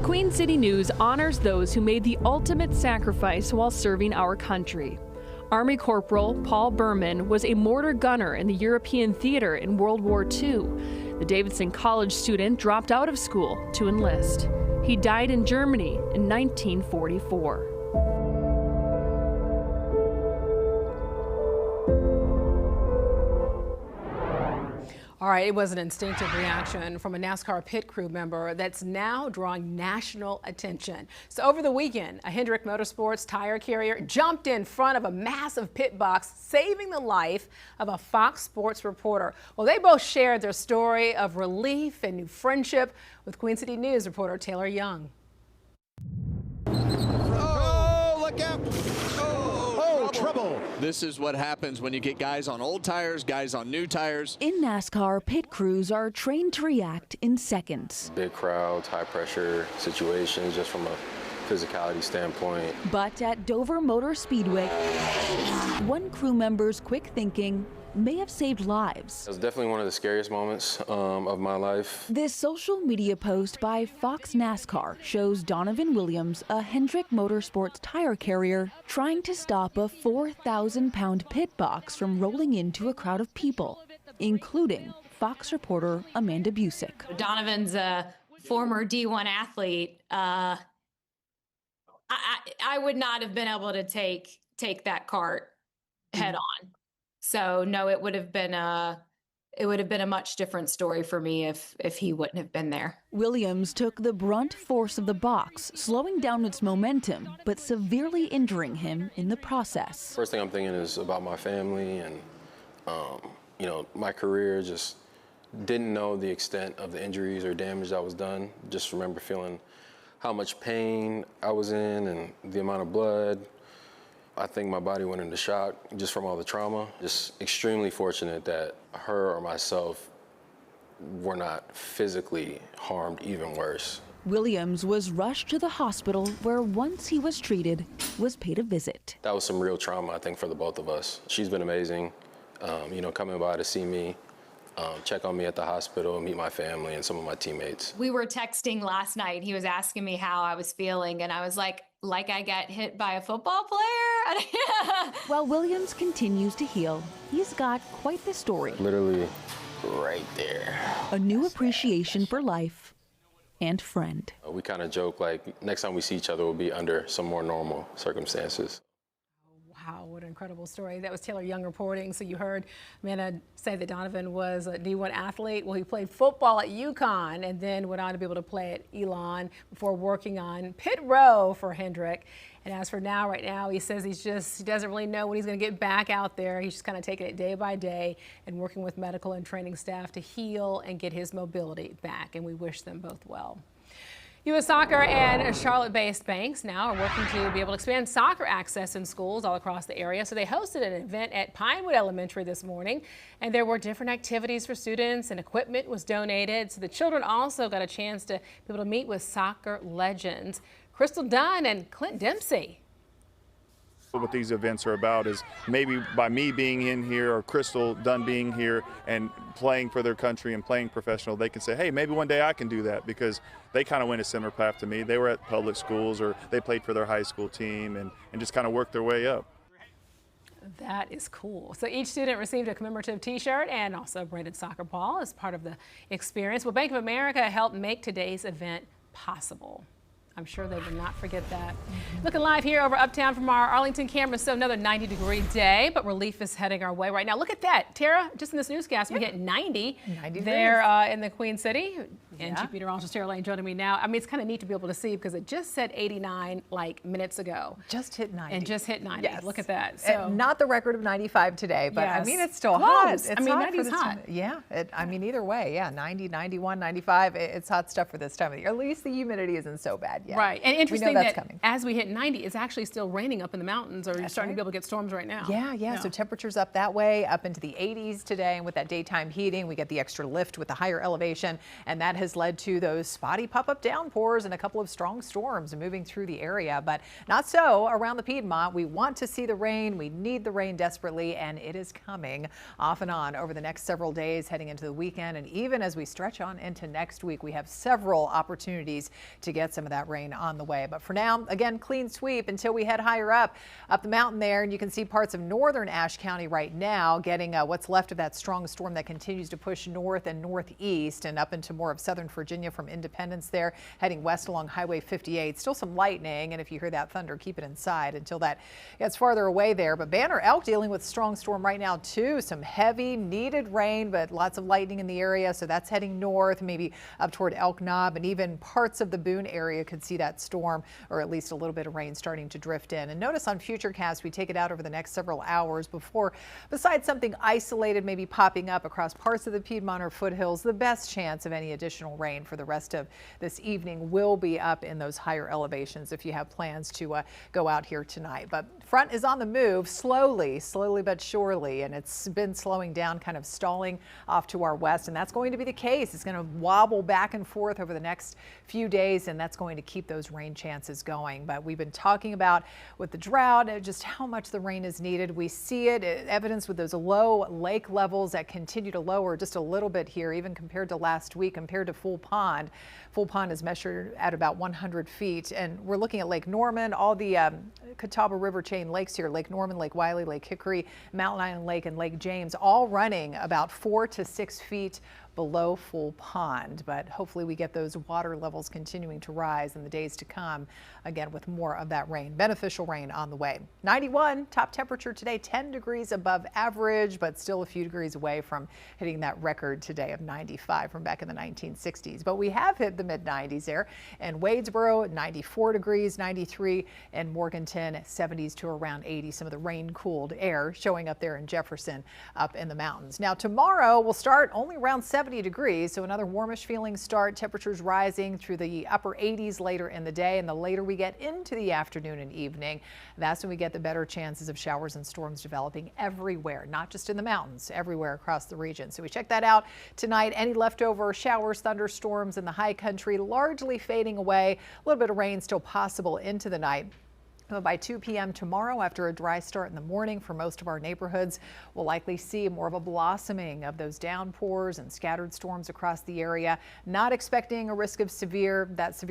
Queen City News honors those who made the ultimate sacrifice while serving our country. Army Corporal Paul Berman was a mortar gunner in the European theater in World War II. The Davidson College student dropped out of school to enlist. He died in Germany in 1944. All right, it was an instinctive reaction from a NASCAR pit crew member that's now drawing national attention. So over the weekend, a Hendrick Motorsports tire carrier jumped in front of a massive pit box, saving the life of a Fox Sports reporter. Well, they both shared their story of relief and new friendship with Queen City News reporter Taylor Young. Oh, look out! Oh, trouble! This is what happens when you get guys on old tires, guys on new tires. In NASCAR, pit crews are trained to react in seconds. Big crowds, high pressure situations, just from a physicality standpoint. But at Dover Motor Speedway, one crew member's quick thinking may have saved lives. It was definitely one of the scariest moments of my life. This social media post by Fox NASCAR shows Donovan Williams, a Hendrick Motorsports tire carrier, trying to stop a 4,000-pound pit box from rolling into a crowd of people, including Fox reporter Amanda Busick. Donovan's a former D1 athlete. I would not have been able to take that cart head on. So no, it would have been a much different story for me if he wouldn't have been there. Williams took the brunt force of the box, slowing down its momentum, but severely injuring him in the process. First thing I'm thinking is about my family and, my career. Just didn't know the extent of the injuries or damage that was done. Just remember feeling how much pain I was in and the amount of blood. I think my body went into shock just from all the trauma. Just extremely fortunate that her or myself were not physically harmed even worse. Williams was rushed to the hospital where once he was treated, was paid a visit. That was some real trauma, I think, for the both of us. She's been amazing, coming by to see me, check on me at the hospital, meet my family and some of my teammates. We were texting last night. He was asking me how I was feeling, and I was like I got hit by a football player? While Williams continues to heal, he's got quite the story. Literally right there. A new appreciation for life and friend. We kind of joke like next time we see each other will be under some more normal circumstances. Wow, what an incredible story. That was Taylor Young reporting. So you heard Amanda say that Donovan was a D1 athlete. Well, he played football at UConn and then went on to be able to play at Elon before working on pit row for Hendrick. And as for right now, he says he doesn't really know when he's going to get back out there. He's just kind of taking it day by day and working with medical and training staff to heal and get his mobility back. And we wish them both well. U.S. Soccer and Charlotte-based banks now are working to be able to expand soccer access in schools all across the area. So they hosted an event at Pinewood Elementary this morning, and there were different activities for students and equipment was donated. So the children also got a chance to be able to meet with soccer legends. Crystal Dunn and Clint Dempsey. What these events are about is maybe by me being in here or Crystal Dunn being here and playing for their country and playing professional, they can say, hey, maybe one day I can do that, because they kind of went a similar path to me. They were at public schools or they played for their high school team and just kind of worked their way up. That is cool. So each student received a commemorative t-shirt and also a branded soccer ball as part of the experience. Well, Bank of America helped make today's event possible. I'm sure they will not forget that. Looking live here over uptown from our Arlington camera. So another 90-degree day, but relief is heading our way right now. Look at that. Tara, just in this newscast, we hit 90 there in the Queen City. And Chief Meteorologist Tara Lane joining me now. I mean, it's kind of neat to be able to see because it just said 89 minutes ago. Just hit 90. And just hit 90. Yes. Look at that. So not the record of 95 today, but yes. I mean, it's still Close. hot. It's I mean, hot 90 is hot. Yeah. Either way, 90, 91, 95. It's hot stuff for this time of the year. At least the humidity isn't so bad yet. Right. And interesting that coming. As we hit 90, it's actually still raining up in the mountains, or you're starting to be able to get storms right now. Yeah. So temperatures up that way, up into the 80s today. And with that daytime heating, we get the extra lift with the higher elevation. And that has has led to those spotty pop-up downpours and a couple of strong storms moving through the area, but not so around the Piedmont. We want to see the rain. We need the rain desperately, and it is coming off and on over the next several days heading into the weekend. And even as we stretch on into next week, we have several opportunities to get some of that rain on the way. But for now, again, clean sweep until we head higher up the mountain there. And you can see parts of northern Ashe County right now getting what's left of that strong storm that continues to push north and northeast and up into more of southern Virginia from Independence there, heading west along Highway 58. Still some lightning, and if you hear that thunder, keep it inside until that gets farther away there. But Banner Elk dealing with a strong storm right now too. Some heavy needed rain, but lots of lightning in the area, so that's heading north, maybe up toward Elk Knob, and even parts of the Boone area could see that storm, or at least a little bit of rain starting to drift in. And notice on Futurecast, we take it out over the next several hours before, besides something isolated maybe popping up across parts of the Piedmont or foothills, the best chance of any additional rain for the rest of this evening will be up in those higher elevations if you have plans to go out here tonight. But front is on the move slowly but surely, and it's been slowing down, kind of stalling off to our west, and that's going to be the case. It's going to wobble back and forth over the next few days, and that's going to keep those rain chances going. But we've been talking about with the drought just how much the rain is needed. We see it evidenced with those low lake levels that continue to lower just a little bit here, even compared to last week, compared to Full Pond. Full Pond is measured at about 100 feet, and we're looking at Lake Norman, all the Catawba River chain lakes here, Lake Norman, Lake Wiley, Lake Hickory, Mountain Island Lake, and Lake James, all running about 4 to 6 feet below Full Pond. But hopefully we get those water levels continuing to rise in the days to come, again with more of that rain, beneficial rain on the way. 91 top temperature today, 10 degrees above average, but still a few degrees away from hitting that record today of 95 from back in the 1960s. But we have hit the mid 90s there, and Wadesboro 94 degrees, 93 in Morganton, 70s to around 80. Some of the rain cooled air showing up there in Jefferson up in the mountains. Now tomorrow we'll start only around 70 degrees, so another warmish feeling start. Temperatures rising through the upper 80s later in the day, and the later we get into the afternoon and evening, that's when we get the better chances of showers and storms developing everywhere, not just in the mountains, everywhere across the region. So we check that out tonight. Any leftover showers, thunderstorms in the high country largely fading away. A little bit of rain still possible into the night. By 2 p.m. tomorrow, after a dry start in the morning for most of our neighborhoods, we'll likely see more of a blossoming of those downpours and scattered storms across the area. Not expecting a risk of severe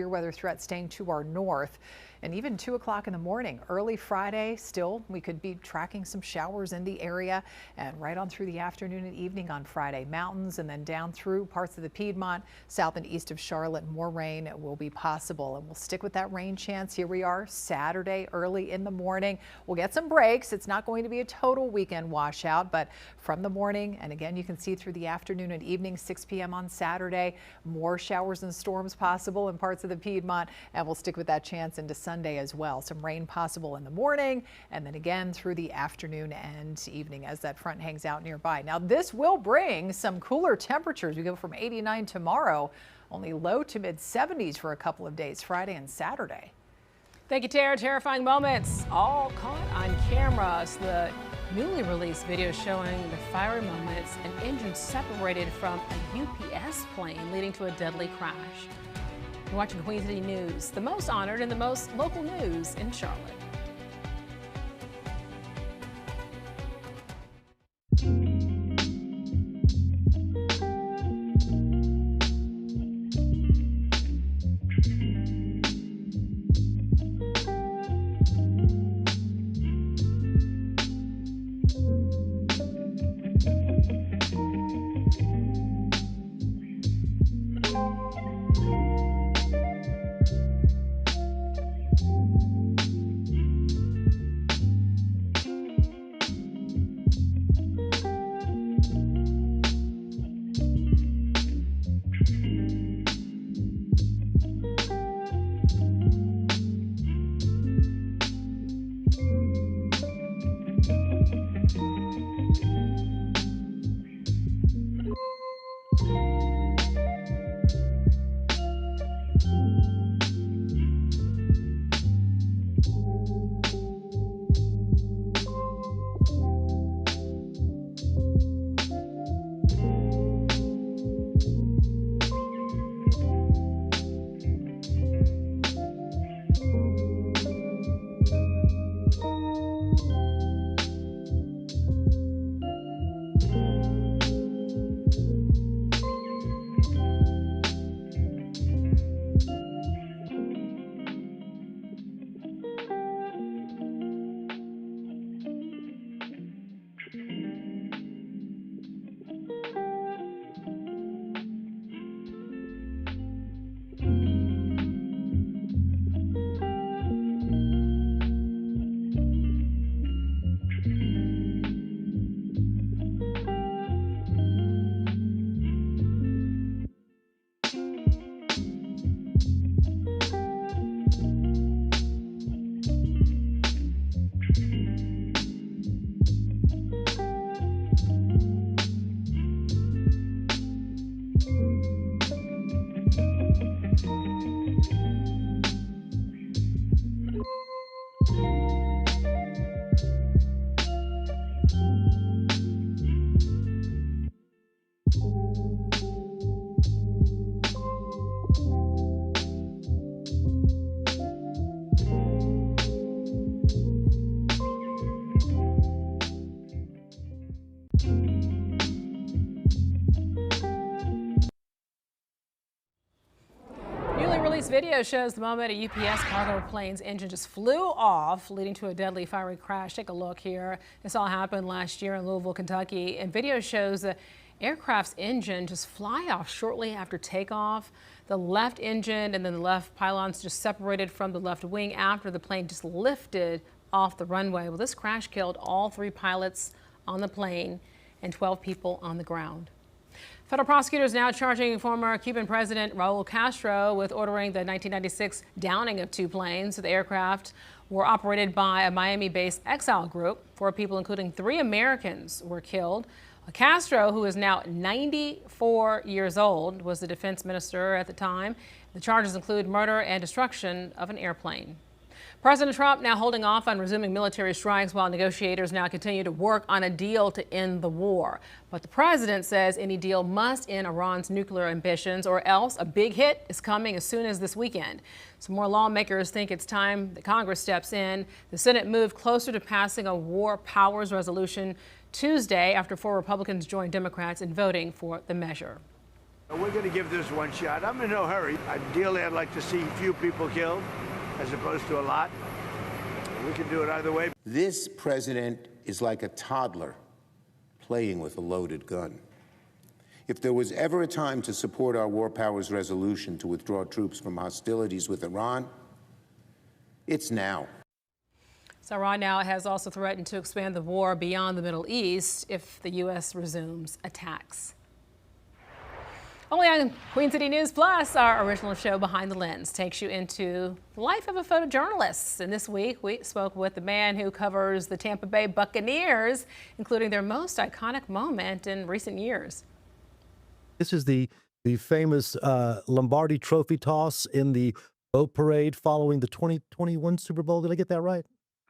weather threat staying to our north. And even 2 o'clock in the morning, early Friday, still we could be tracking some showers in the area, and right on through the afternoon and evening on Friday. Mountains and then down through parts of the Piedmont, south and east of Charlotte, more rain will be possible. And we'll stick with that rain chance. Here we are Saturday early in the morning. We'll get some breaks. It's not going to be a total weekend washout, but from the morning, and again you can see through the afternoon and evening, 6 p.m. on Saturday, more showers and storms possible in parts of the Piedmont, and we'll stick with that chance into Sunday as well. Some rain possible in the morning, and then again through the afternoon and evening as that front hangs out nearby. Now this will bring some cooler temperatures. We go from 89 tomorrow, only low to mid 70s for a couple of days, Friday and Saturday. Thank you, Tara. Terrifying moments all caught on camera. It's the newly released video showing the fiery moments, an engine separated from a UPS plane leading to a deadly crash. You're watching Queen City News, the most honored and the most local news in Charlotte. This video shows the moment a UPS cargo plane's engine just flew off, leading to a deadly fiery crash. Take a look here. This all happened last year in Louisville, Kentucky. And video shows the aircraft's engine just fly off shortly after takeoff. The left engine and then the left pylons just separated from the left wing after the plane just lifted off the runway. Well, this crash killed all 3 pilots on the plane and 12 people on the ground. Federal prosecutors now charging former Cuban President Raul Castro with ordering the 1996 downing of 2 planes. The aircraft were operated by a Miami-based exile group. 4 people, including 3 Americans, were killed. Castro, who is now 94 years old, was the defense minister at the time. The charges include murder and destruction of an airplane. President Trump now holding off on resuming military strikes while negotiators now continue to work on a deal to end the war. But the president says any deal must end Iran's nuclear ambitions, or else a big hit is coming as soon as this weekend. Some more lawmakers think it's time that Congress steps in. The Senate moved closer to passing a war powers resolution Tuesday after 4 Republicans joined Democrats in voting for the measure. We're going to give this one shot. I'm in no hurry. Ideally, I'd like to see few people killed as opposed to a lot. We can do it either way. This president is like a toddler playing with a loaded gun. If there was ever a time to support our war powers resolution to withdraw troops from hostilities with Iran, it's now. So Iran now has also threatened to expand the war beyond the Middle East if the U.S. resumes attacks. Only on Queen City News Plus, our original show Behind the Lens takes you into the life of a photojournalist. And this week, we spoke with the man who covers the Tampa Bay Buccaneers, including their most iconic moment in recent years. This is the famous Lombardi Trophy toss in the boat parade following the 2021 Super Bowl. Did I get that right?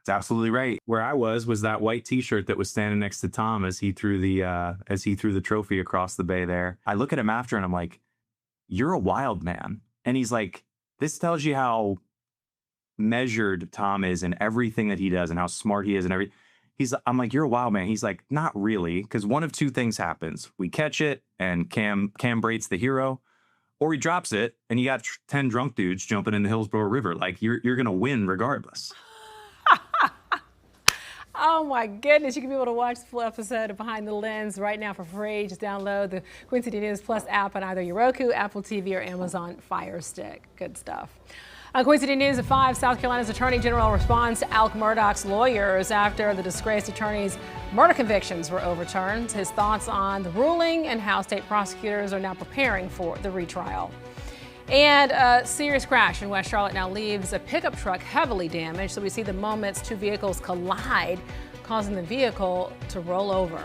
That's absolutely right. Where I was that white T-shirt that was standing next to Tom as he threw the trophy across the bay there. I look at him after and I'm like, "You're a wild man." And he's like, "This tells you how measured Tom is in everything that he does and how smart he is and everything." I'm like, "You're a wild man." He's like, "Not really, because one of 2 things happens: we catch it and Cam Brate's the hero, or he drops it and you got 10 drunk dudes jumping in the Hillsborough River. Like you're gonna win regardless." Oh my goodness, you can be able to watch the full episode of Behind the Lens right now for free. Just download the Queen City News Plus app on either your Roku, Apple TV, or Amazon Fire Stick. Good stuff. On Queen City News at 5, South Carolina's Attorney General responds to Alec Murdaugh's lawyers after the disgraced attorney's murder convictions were overturned. His thoughts on the ruling and how state prosecutors are now preparing for the retrial. And a serious crash in West Charlotte now leaves a pickup truck heavily damaged. So we see the moments 2 vehicles collide, causing the vehicle to roll over.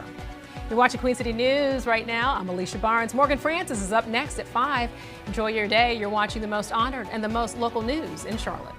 You're watching Queen City News right now. I'm Alicia Barnes. Morgan Francis is up next at 5. Enjoy your day. You're watching the most honored and the most local news in Charlotte.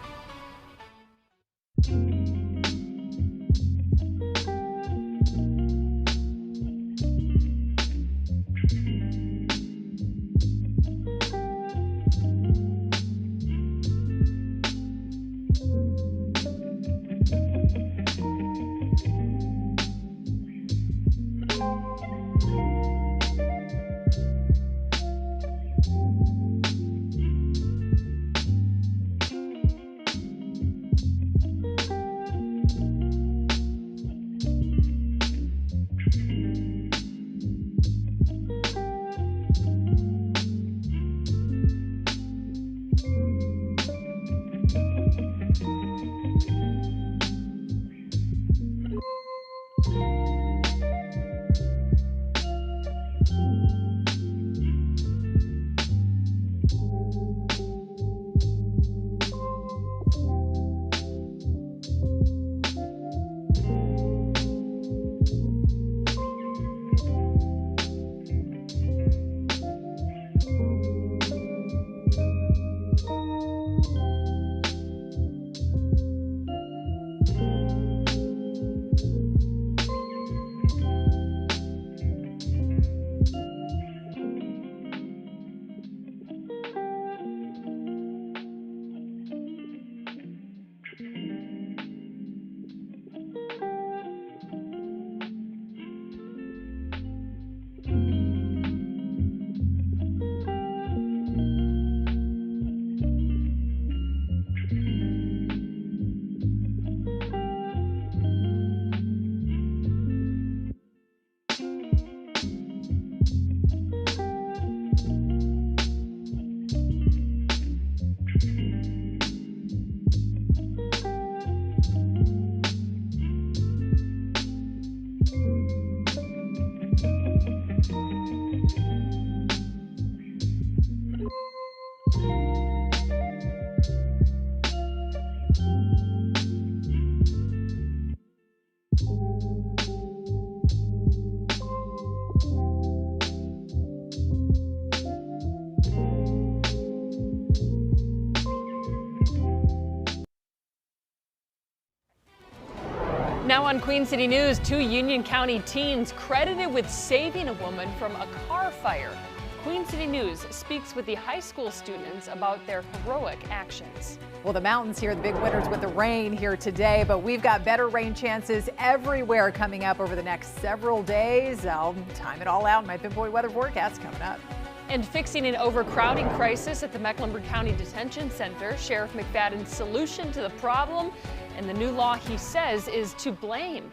1 Queen City News, 2 Union County teens credited with saving a woman from a car fire. Queen City News speaks with the high school students about their heroic actions. Well, the mountains here, the big winners with the rain here today, but we've got better rain chances everywhere coming up over the next several days. I'll time it all out in my pinpoint weather forecast coming up. And fixing an overcrowding crisis at the Mecklenburg County Detention Center, Sheriff McFadden's solution to the problem and the new law he says is to blame.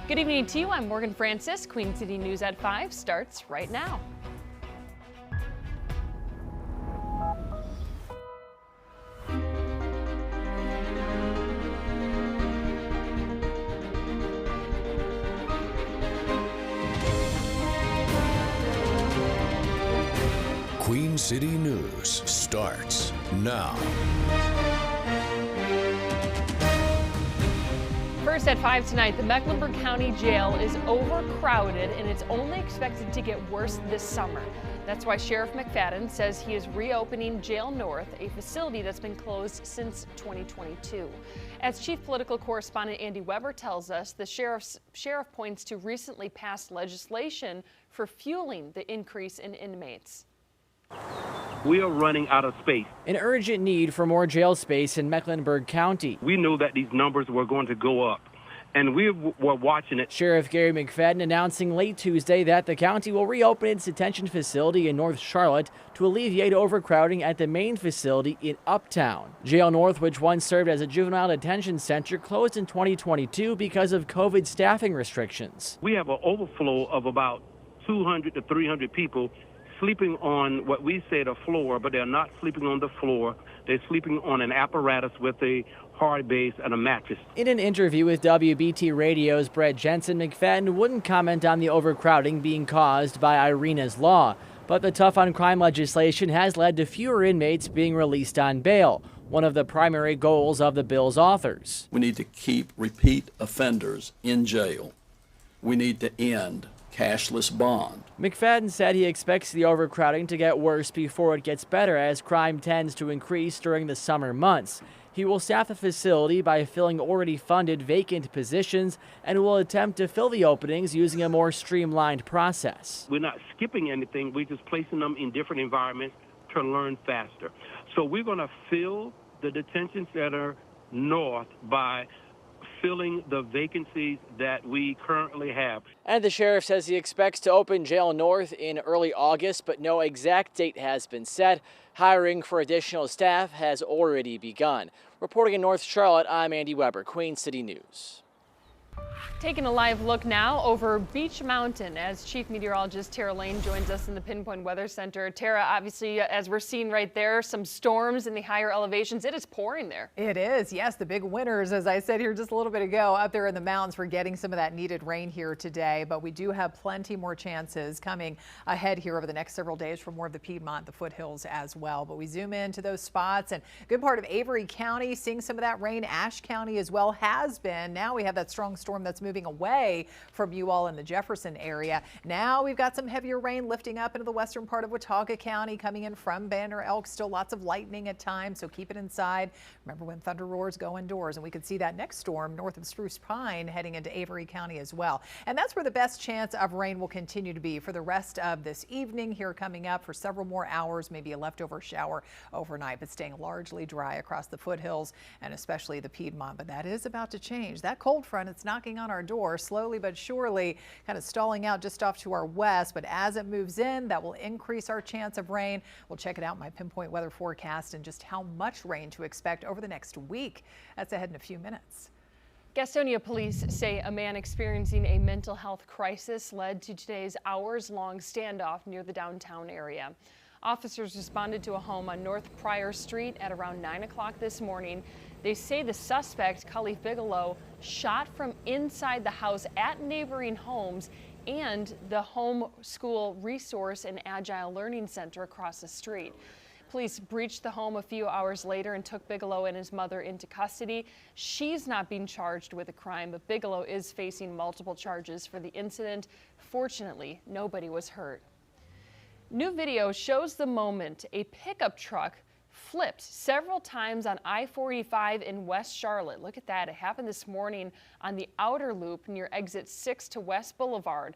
Good evening to you. I'm Morgan Francis. Queen City News at 5 starts right now. Queen City News starts now. First at 5 tonight, the Mecklenburg County Jail is overcrowded and it's only expected to get worse this summer. That's why Sheriff McFadden says he is reopening Jail North, a facility that's been closed since 2022. As Chief Political Correspondent Andy Weber tells us, the sheriff points to recently passed legislation for fueling the increase in inmates. We are running out of space. An urgent need for more jail space in Mecklenburg County. We knew that these numbers were going to go up, and we were watching it. Sheriff Gary McFadden announcing late Tuesday that the county will reopen its detention facility in North Charlotte to alleviate overcrowding at the main facility in Uptown. Jail North, which once served as a juvenile detention center, closed in 2022 because of COVID staffing restrictions. We have an overflow of about 200 to 300 people sleeping on what we say the floor, but they're not sleeping on the floor. They're sleeping on an apparatus with a hard base and a mattress. In an interview with WBT Radio's Brett Jensen, McFadden wouldn't comment on the overcrowding being caused by Irina's law, but the tough on crime legislation has led to fewer inmates being released on bail, one of the primary goals of the bill's authors. We need to keep repeat offenders in jail. We need to end cashless bond. McFadden said he expects the overcrowding to get worse before it gets better as crime tends to increase during the summer months. He will staff the facility by filling already funded vacant positions and will attempt to fill the openings using a more streamlined process. We're not skipping anything. We're just placing them in different environments to learn faster. So we're going to fill the detention center north by filling the vacancies that we currently have. And the sheriff says he expects to open Jail North in early August, but no exact date has been set. Hiring for additional staff has already begun. Reporting in North Charlotte, I'm Andy Weber, Queen City News. Taking a live look now over Beech Mountain as Chief Meteorologist Tara Lane joins us in the Pinpoint Weather Center. Tara, obviously, as we're seeing right there, some storms in the higher elevations. It is pouring there. It is, yes. The big winners, as I said here just a little bit ago, up there in the mountains, we're getting some of that needed rain here today, but we do have plenty more chances coming ahead here over the next several days for more of the Piedmont, the foothills as well. But we zoom into those spots, and a good part of Avery County seeing some of that rain. Ashe County as well has been. Now we have that strong storm that's moving away from you all in the Jefferson area. Now we've got some heavier rain lifting up into the western part of Watauga County, coming in from Banner Elk. Still lots of lightning at times, so keep it inside. Remember when thunder roars, go indoors. And we could see that next storm north of Spruce Pine heading into Avery County as well. And that's where the best chance of rain will continue to be for the rest of this evening here, coming up for several more hours, maybe a leftover shower overnight, but staying largely dry across the foothills and especially the Piedmont. But that is about to change. That cold front, it's knocking on our door slowly but surely, kind of stalling out just off to our west. But as it moves in, that will increase our chance of rain. We'll check it out in my pinpoint weather forecast and just how much rain to expect over the next week. That's ahead in a few minutes. Gastonia police say a man experiencing a mental health crisis led to today's hours-long standoff near the downtown area. Officers responded to a home on North Pryor Street at around 9 o'clock this morning. They say the suspect, Khalif Bigelow, shot from inside the house at neighboring homes and the home school resource and agile learning center across the street. Police breached the home a few hours later and took Bigelow and his mother into custody. She's not being charged with a crime, but Bigelow is facing multiple charges for the incident. Fortunately, nobody was hurt. New video shows the moment a pickup truck flipped several times on I-45 in West Charlotte. Look at that. It happened this morning on the outer loop near exit 6 to West Boulevard.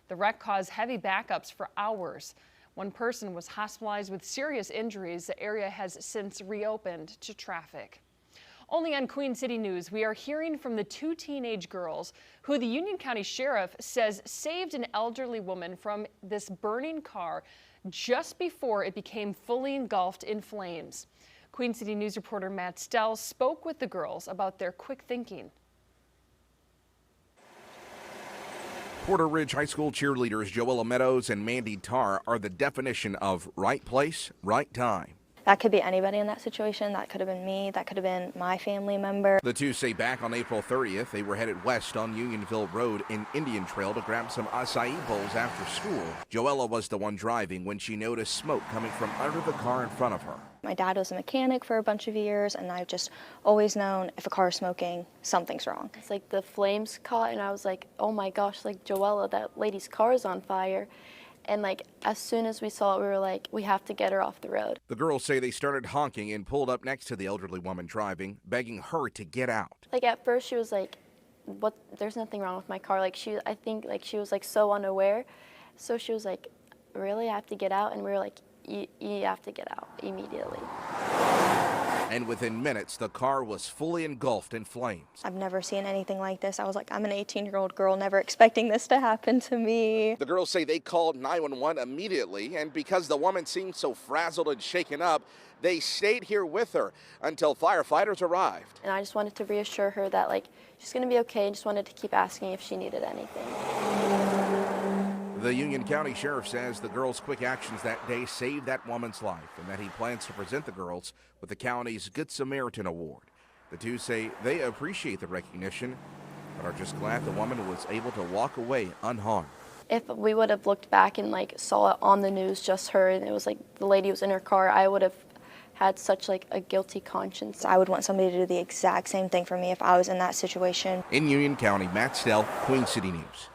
The wreck caused heavy backups for hours. One person was hospitalized with serious injuries. The area has since reopened to traffic. Only on Queen City News, we are hearing from the two teenage girls who the Union County Sheriff says saved an elderly woman from this burning car just before it became fully engulfed in flames. Queen City News reporter Matt Stell spoke with the girls about their quick thinking. Porter Ridge High School cheerleaders Joella Meadows and Mandy Tarr are the definition of right place, right time. That could be anybody in that situation. That could have been me. That could have been my family member. The two say back on April 30th, they were headed west on Unionville Road in Indian Trail to grab some acai bowls after school. Joella was the one driving when she noticed smoke coming from under the car in front of her. My dad was a mechanic for a bunch of years, and I've just always known if a car is smoking, something's wrong. It's like the flames caught, and I was like, oh my gosh, like Joella, that lady's car is on fire. And like, as soon as we saw it, we were like, we have to get her off the road. The girls say they started honking and pulled up next to the elderly woman driving, begging her to get out. Like at first she was like, what, there's nothing wrong with my car. Like I think like she was like so unaware. So she was like, really, I have to get out? And we were like, you have to get out immediately. And within minutes, the car was fully engulfed in flames. I've never seen anything like this. I was like, I'm an 18-year-old girl, never expecting this to happen to me. The girls say they called 911 immediately, and because the woman seemed so frazzled and shaken up, they stayed here with her until firefighters arrived. And I just wanted to reassure her that like she's gonna be okay, and just wanted to keep asking if she needed anything. The Union County Sheriff says the girls' quick actions that day saved that woman's life and that he plans to present the girls with the county's Good Samaritan Award. The two say they appreciate the recognition, but are just glad the woman was able to walk away unharmed. If we would have looked back and like saw it on the news, just her, and it was like the lady was in her car, I would have had such like a guilty conscience. I would want somebody to do the exact same thing for me if I was in that situation. In Union County, Matt Stell, Queen City News.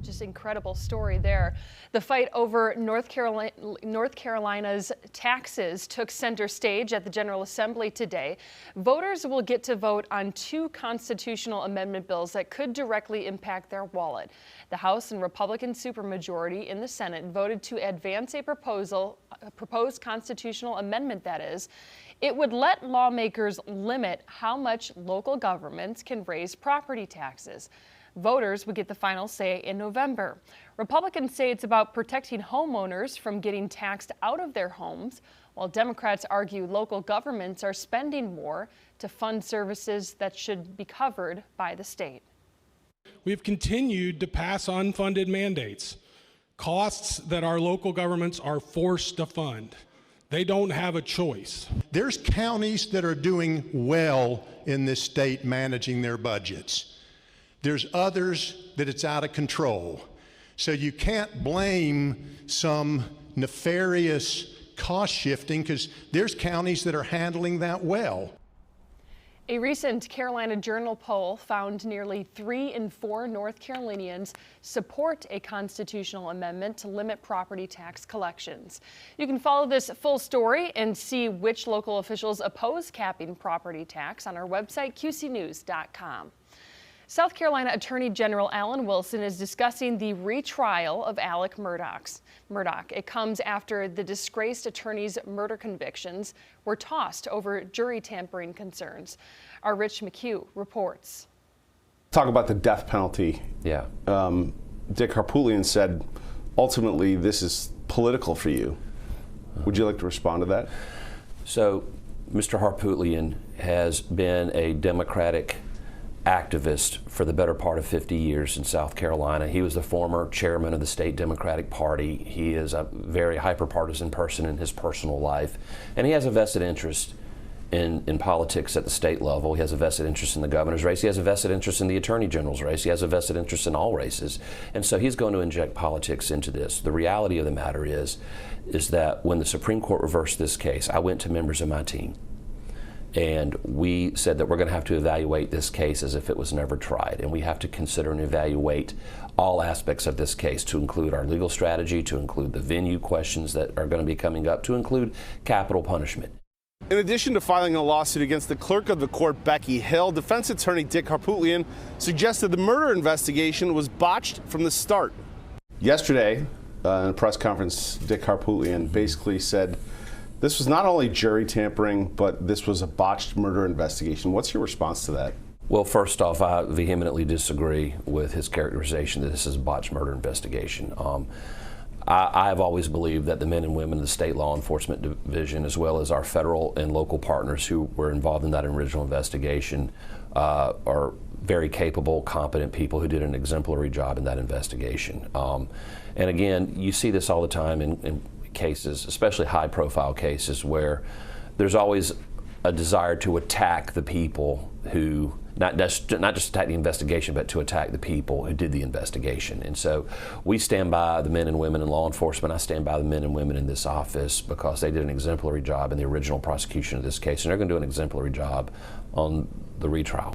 Just incredible story there. The fight over North Carolina's taxes took center stage at the General Assembly today. Voters will get to vote on two constitutional amendment bills that could directly impact their wallet. The House and Republican supermajority in the Senate voted to advance a proposed constitutional amendment that is. It would let lawmakers limit how much local governments can raise property taxes. Voters would get the final say in November. Republicans say it's about protecting homeowners from getting taxed out of their homes, while Democrats argue local governments are spending more to fund services that should be covered by the state. We've continued to pass unfunded mandates, costs that our local governments are forced to fund. They don't have a choice. There's counties that are doing well in this state managing their budgets. There's others that it's out of control. So you can't blame some nefarious cost shifting because there's counties that are handling that well. A recent Carolina Journal poll found nearly 3 in 4 North Carolinians support a constitutional amendment to limit property tax collections. You can follow this full story and see which local officials oppose capping property tax on our website, qcnews.com. South Carolina Attorney General Alan Wilson is discussing the retrial of Alec Murdaugh. It comes after the disgraced attorney's murder convictions were tossed over jury tampering concerns. Our Rich McHugh reports. Talk about the death penalty. Yeah. Dick Harpootlian said, ultimately, this is political for you. Would you like to respond to that? So, Mr. Harpootlian has been a Democratic activist for the better part of 50 years in South Carolina. He was the former chairman of the state Democratic Party. He is a very hyper-partisan person in his personal life, and he has a vested interest in politics at the state level. He has a vested interest in the governor's race. He has a vested interest in the attorney general's race. He has a vested interest in all races. And so he's going to inject politics into this. The reality of the matter is that when the Supreme Court reversed this case, I went to members of my team And we said that we're going to have to evaluate this case as if it was never tried. And we have to consider and evaluate all aspects of this case, to include our legal strategy, to include the venue questions that are going to be coming up, to include capital punishment. In addition to filing a lawsuit against the clerk of the court, Becky Hill, defense attorney Dick Harpootlian suggested the murder investigation was botched from the start. Yesterday, in a press conference, Dick Harpootlian basically said this was not only jury tampering, but this was a botched murder investigation. What's your response to that? Well, first off, I vehemently disagree with his characterization that this is a botched murder investigation. I have always believed that the men and women of the state law enforcement division, as well as our federal and local partners who were involved in that original investigation, are very capable, competent people who did an exemplary job in that investigation. And again, you see this all the time in cases, especially high-profile cases, where there's always a desire to attack the people who, not just attack the investigation, but to attack the people who did the investigation. And so we stand by the men and women in law enforcement. I stand by the men and women in this office because they did an exemplary job in the original prosecution of this case, and they're going to do an exemplary job on the retrial.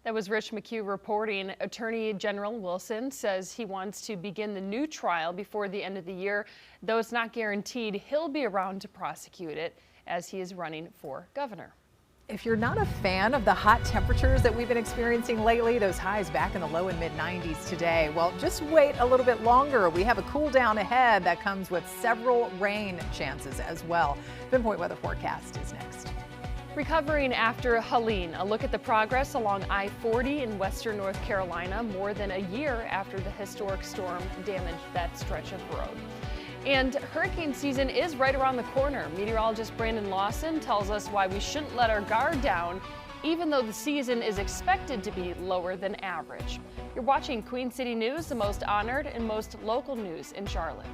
That was Rich McHugh reporting. Attorney General Wilson says he wants to begin the new trial before the end of the year, though it's not guaranteed he'll be around to prosecute it as he is running for governor. If you're not a fan of the hot temperatures that we've been experiencing lately, those highs back in the low and mid 90s today, well, just wait a little bit longer. We have a cool down ahead that comes with several rain chances as well. Pinpoint weather forecast is next. Recovering after Helene, a look at the progress along I-40 in western North Carolina more than a year after the historic storm damaged that stretch of road. And hurricane season is right around the corner. Meteorologist Brandon Lawson tells us why we shouldn't let our guard down, even though the season is expected to be lower than average. You're watching Queen City News, the most honored and most local news in Charlotte.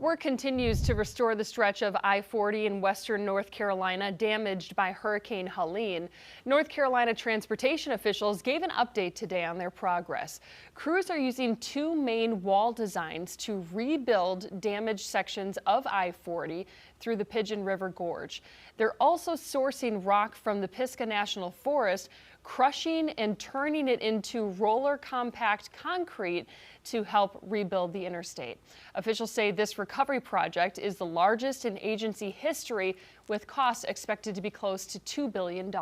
Work continues to restore the stretch of I-40 in western North Carolina damaged by Hurricane Helene. North Carolina transportation officials gave an update today on their progress. Crews are using two main wall designs to rebuild damaged sections of I-40 through the Pigeon River Gorge. They're also sourcing rock from the Pisgah National Forest, crushing and turning it into roller compact concrete to help rebuild the interstate. Officials say this recovery project is the largest in agency history, with costs expected to be close to $2 billion.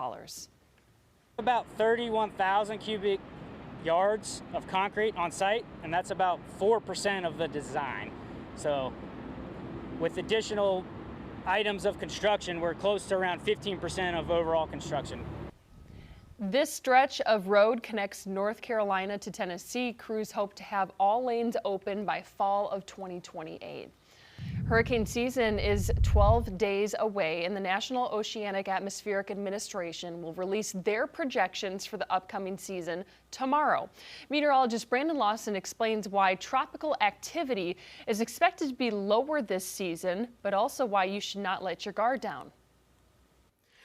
About 31,000 cubic yards of concrete on site, and that's about 4% of the design. So with additional items of construction, we're close to around 15% of overall construction. This stretch of road connects North Carolina to Tennessee. Crews hope to have all lanes open by fall of 2028. Hurricane season is 12 days away, and the National Oceanic Atmospheric Administration will release their projections for the upcoming season tomorrow. Meteorologist Brandon Lawson explains why tropical activity is expected to be lower this season, but also why you should not let your guard down.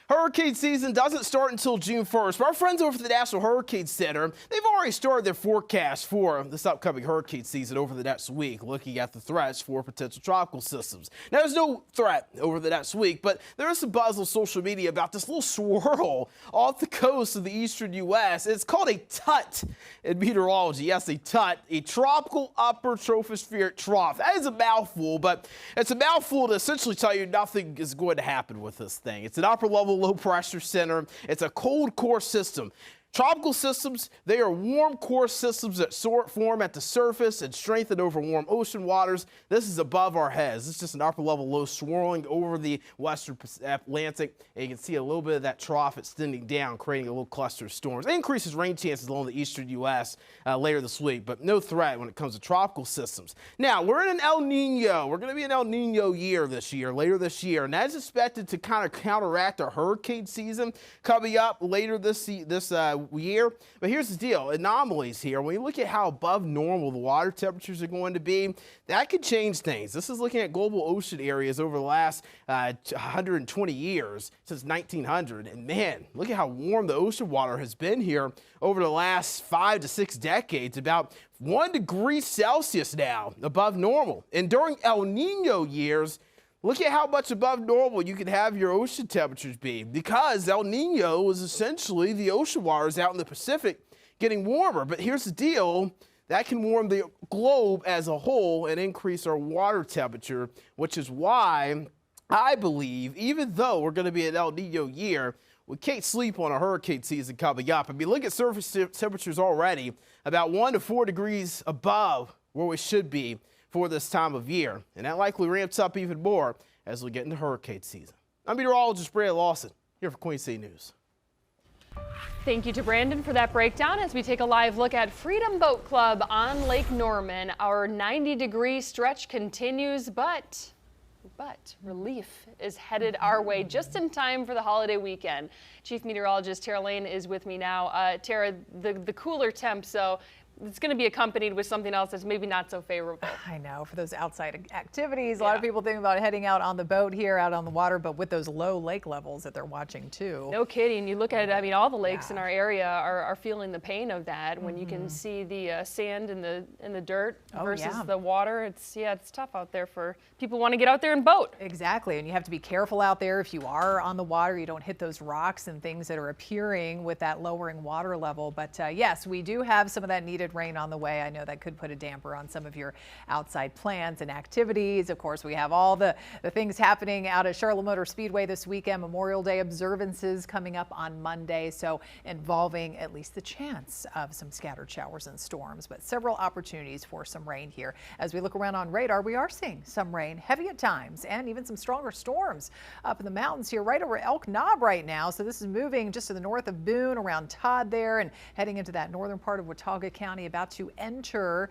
Hurricane season doesn't start until June 1st, but our friends over at the National Hurricane Center, they've already started their forecast for this upcoming hurricane season over the next week, looking at the threats for potential tropical systems. Now, there's no threat over the next week, but there is some buzz on social media about this little swirl off the coast of the eastern U.S. It's called a TUT in meteorology. Yes, a TUT, a tropical upper tropospheric trough. That is a mouthful, but it's a mouthful to essentially tell you nothing is going to happen with this thing. It's an upper level low pressure center. It's a cold core system. Tropical systems, they are warm core systems that form at the surface and strengthen over warm ocean waters. This is above our heads. It's just an upper level low swirling over the western Atlantic. And you can see a little bit of that trough extending down, creating a little cluster of storms. It increases rain chances along the eastern U.S. Later this week, but no threat when it comes to tropical systems. Now, we're in an El Nino. We're going to be an El Nino year this year, later this year, and that's expected to kind of counteract our hurricane season coming up later this year. But here's the deal, anomalies here. When you look at how above normal the water temperatures are going to be, that could change things. This is looking at global ocean areas over the last 120 years, since 1900. And man, look at how warm the ocean water has been here over the last 5 to 6 decades, about 1 degree Celsius now above normal. And during El Nino years, look at how much above normal you can have your ocean temperatures be, because El Nino is essentially the ocean waters out in the Pacific getting warmer. But here's the deal, that can warm the globe as a whole and increase our water temperature, which is why I believe, even though we're going to be an El Nino year, we can't sleep on a hurricane season coming up. I mean, look at surface temperatures already, about 1 to 4 degrees above where we should be for this time of year, and that likely ramps up even more as we get into hurricane season. I'm meteorologist Brandon Lawson here for Queen City News. Thank you to Brandon for that breakdown as we take a live look at Freedom Boat Club on Lake Norman. Our 90-degree stretch continues, but relief is headed our way just in time for the holiday weekend. Chief Meteorologist Tara Lane is with me now. Tara, the cooler temp, so it's going to be accompanied with something else that's maybe not so favorable. I know, for those outside activities, a lot of people think about heading out on the boat here, out on the water, but with those low lake levels that they're watching too. No kidding. You look at it, I mean, all the lakes in our area are feeling the pain of that. When you can see the sand and the dirt versus the water, it's tough out there for people who want to get out there and boat. Exactly, and you have to be careful out there if you are on the water. You don't hit those rocks and things that are appearing with that lowering water level. But yes, we do have some of that needed rain on the way. I know that could put a damper on some of your outside plans and activities. Of course, we have all the things happening out at Charlotte Motor Speedway this weekend. Memorial Day observances coming up on Monday, so involving at least the chance of some scattered showers and storms, but several opportunities for some rain here. As we look around on radar, we are seeing some rain, heavy at times, and even some stronger storms up in the mountains here right over Elk Knob right now. So this is moving just to the north of Boone, around Todd there, and heading into that northern part of Watauga County, about to enter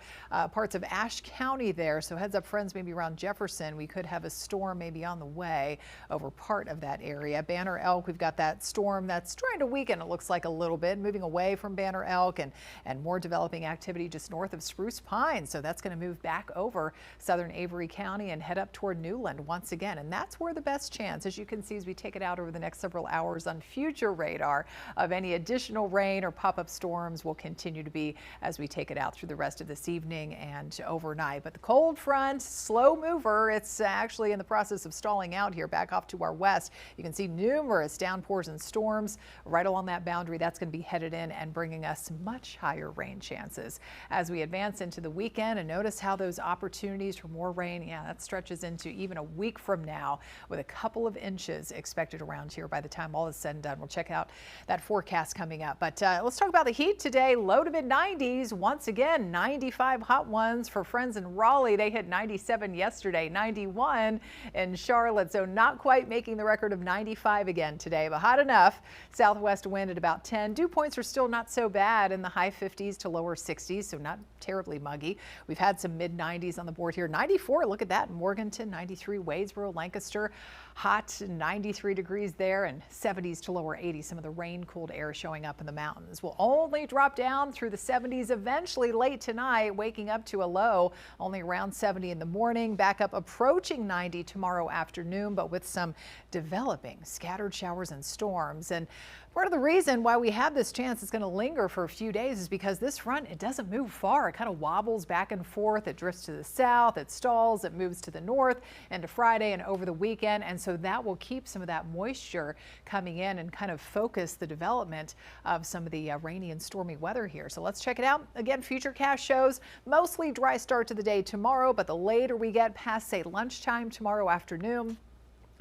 parts of Ashe County there. So heads up, friends, maybe around Jefferson, we could have a storm maybe on the way over part of that area. Banner Elk, we've got that storm that's trying to weaken, it looks like, a little bit, moving away from Banner Elk, and more developing activity just north of Spruce Pine. So that's going to move back over southern Avery County and head up toward Newland once again. And that's where the best chance, as you can see as we take it out over the next several hours on future radar, of any additional rain or pop-up storms will continue to be as as we take it out through the rest of this evening and overnight. But the cold front, slow mover, it's actually in the process of stalling out here back off to our west. You can see numerous downpours and storms right along that boundary. That's going to be headed in and bringing us much higher rain chances as we advance into the weekend. And notice how those opportunities for more rain, that stretches into even a week from now with a couple of inches expected around here by the time all is said and done. We'll check out that forecast coming up. But let's talk about the heat today. Low to mid 90s. Once again, 95 hot ones for friends in Raleigh. They hit 97 yesterday, 91 in Charlotte. So not quite making the record of 95 again today, but hot enough. Southwest wind at about 10. Dew points are still not so bad in the high 50s to lower 60s, so not terribly muggy. We've had some mid 90s on the board here. 94, look at that. Morganton, 93, Wadesboro, Lancaster, hot 93 degrees there, and 70s to lower 80s. Some of the rain-cooled air showing up in the mountains. Will only drop down through the 70s eventually late tonight, waking up to a low only around 70 in the morning. Back up approaching 90 tomorrow afternoon, but with some developing scattered showers and storms. And part of the reason why we have this chance it's going to linger for a few days is because this front, it doesn't move far. It kind of wobbles back and forth. It drifts to the south, it stalls, it moves to the north into Friday and over the weekend. And so that will keep some of that moisture coming in and kind of focus the development of some of the rainy and stormy weather here. So let's check it out. Again, Futurecast shows mostly dry start to the day tomorrow, but the later we get past, say, lunchtime tomorrow afternoon,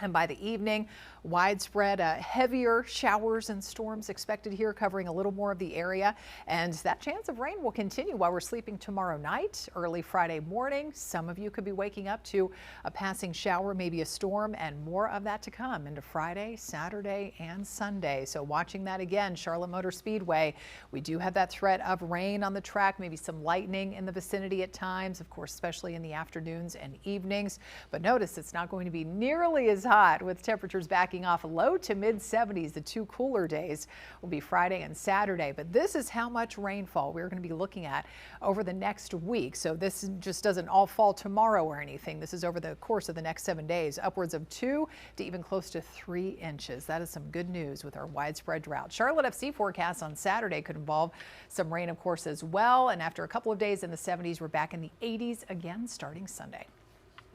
and by the evening, widespread heavier showers and storms expected here, covering a little more of the area. And that chance of rain will continue while we're sleeping tomorrow night, early Friday morning. Some of you could be waking up to a passing shower, maybe a storm, and more of that to come into Friday, Saturday, and Sunday. So watching that again, Charlotte Motor Speedway, we do have that threat of rain on the track, maybe some lightning in the vicinity at times, of course, especially in the afternoons and evenings. But notice it's not going to be nearly as hot with temperatures backing off low to mid 70s. The two cooler days will be Friday and Saturday. But this is how much rainfall we're going to be looking at over the next week. So this just doesn't all fall tomorrow or anything. This is over the course of the next 7 days, upwards of 2 to even close to 3 inches. That is some good news with our widespread drought. Charlotte FC forecast on Saturday could involve some rain, of course, as well. And after a couple of days in the 70s, we're back in the 80s again starting Sunday.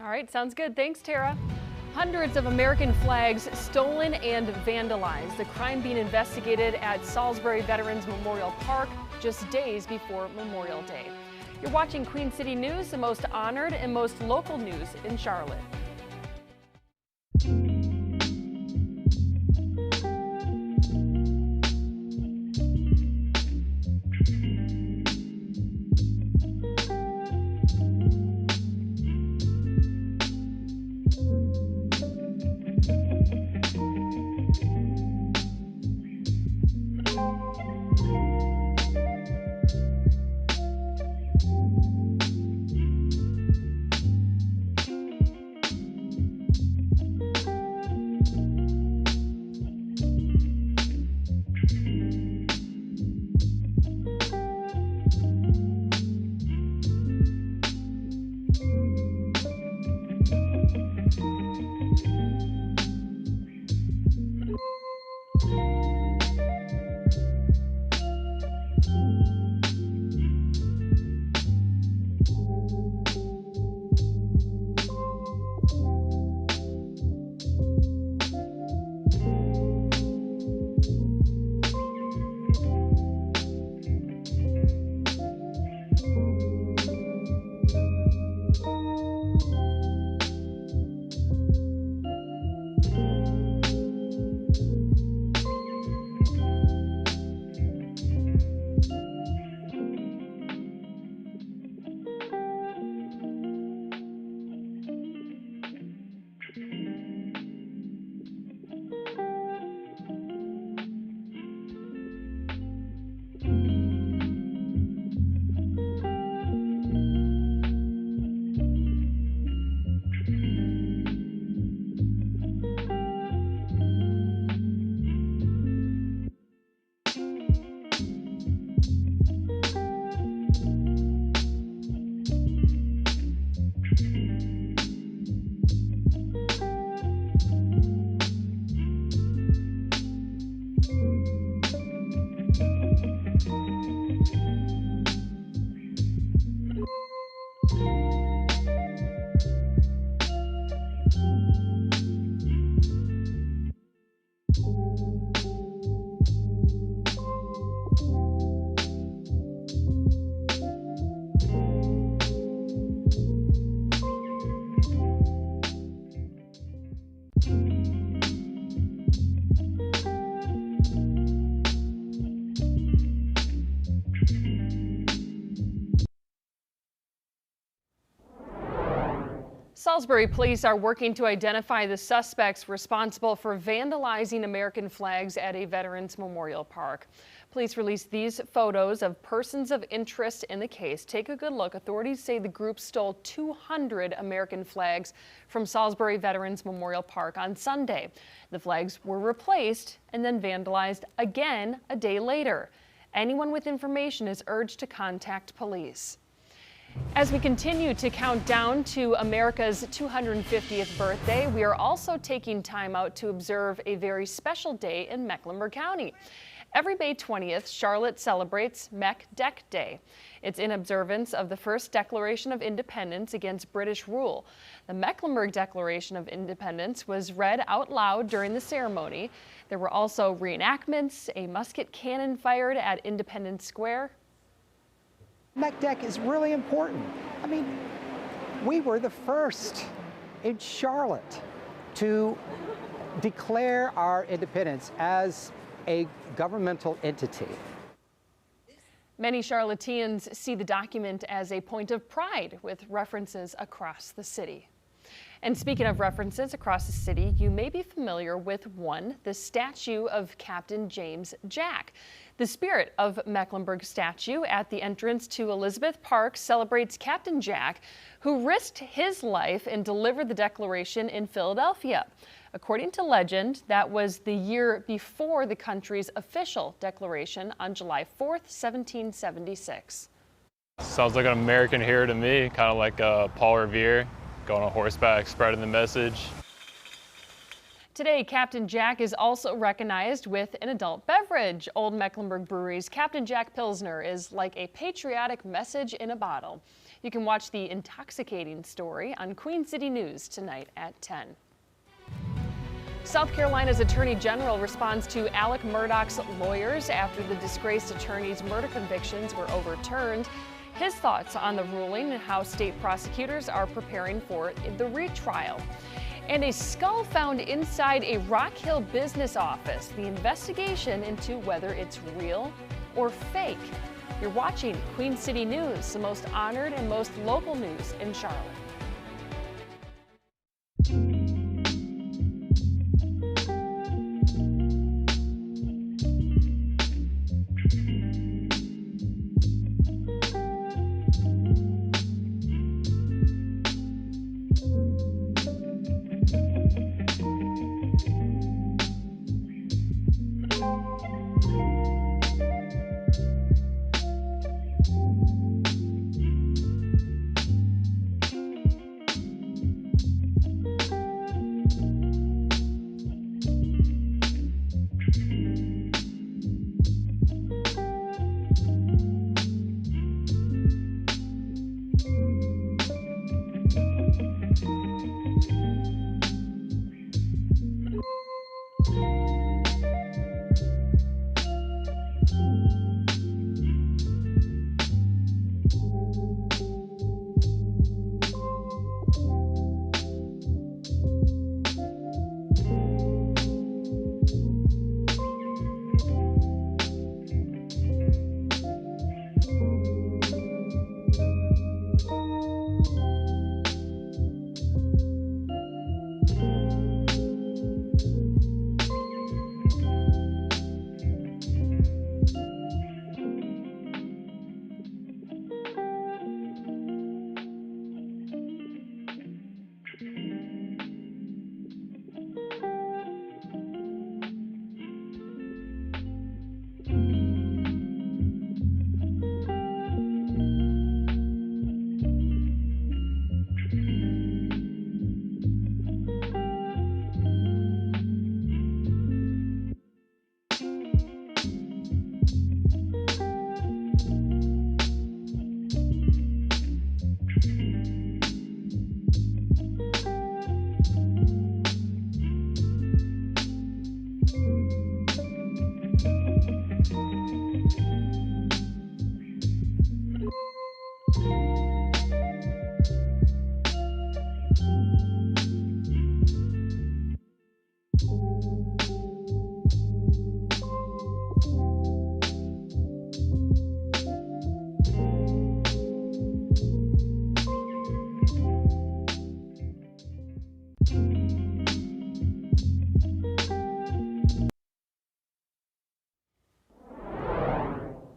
All right, sounds good. Thanks, Tara. Hundreds of American flags stolen and vandalized. The crime being investigated at Salisbury Veterans Memorial Park just days before Memorial Day. You're watching Queen City News, the most honored and most local news in Charlotte. Salisbury police are working to identify the suspects responsible for vandalizing American flags at a Veterans Memorial Park. Police released these photos of persons of interest in the case. Take a good look. Authorities say the group stole 200 American flags from Salisbury Veterans Memorial Park on Sunday. The flags were replaced and then vandalized again a day later. Anyone with information is urged to contact police. As we continue to count down to America's 250th birthday, we are also taking time out to observe a very special day in Mecklenburg County. Every May 20th, Charlotte celebrates Mech Deck Day. It's in observance of the first Declaration of Independence against British rule. The Mecklenburg Declaration of Independence was read out loud during the ceremony. There were also reenactments, a musket cannon fired at Independence Square. Mech Deck is really important. I mean, we were the first in Charlotte to declare our independence as a governmental entity. Many Charlotteans see the document as a point of pride with references across the city. And speaking of references across the city, you may be familiar with one, the statue of Captain James Jack. The Spirit of Mecklenburg statue at the entrance to Elizabeth Park celebrates Captain Jack, who risked his life and delivered the Declaration in Philadelphia. According to legend, that was the year before the country's official declaration on July 4th, 1776. Sounds like an American hero to me, kind of like Paul Revere, going on horseback, spreading the message. Today, Captain Jack is also recognized with an adult beverage. Old Mecklenburg Brewery's Captain Jack Pilsner is like a patriotic message in a bottle. You can watch the intoxicating story on Queen City News tonight at 10. South Carolina's Attorney General responds to Alec Murdaugh's lawyers after the disgraced attorney's murder convictions were overturned. His thoughts on the ruling and how state prosecutors are preparing for the retrial. And a skull found inside a Rock Hill business office. The investigation into whether it's real or fake. You're watching Queen City News, the most honored and most local news in Charlotte.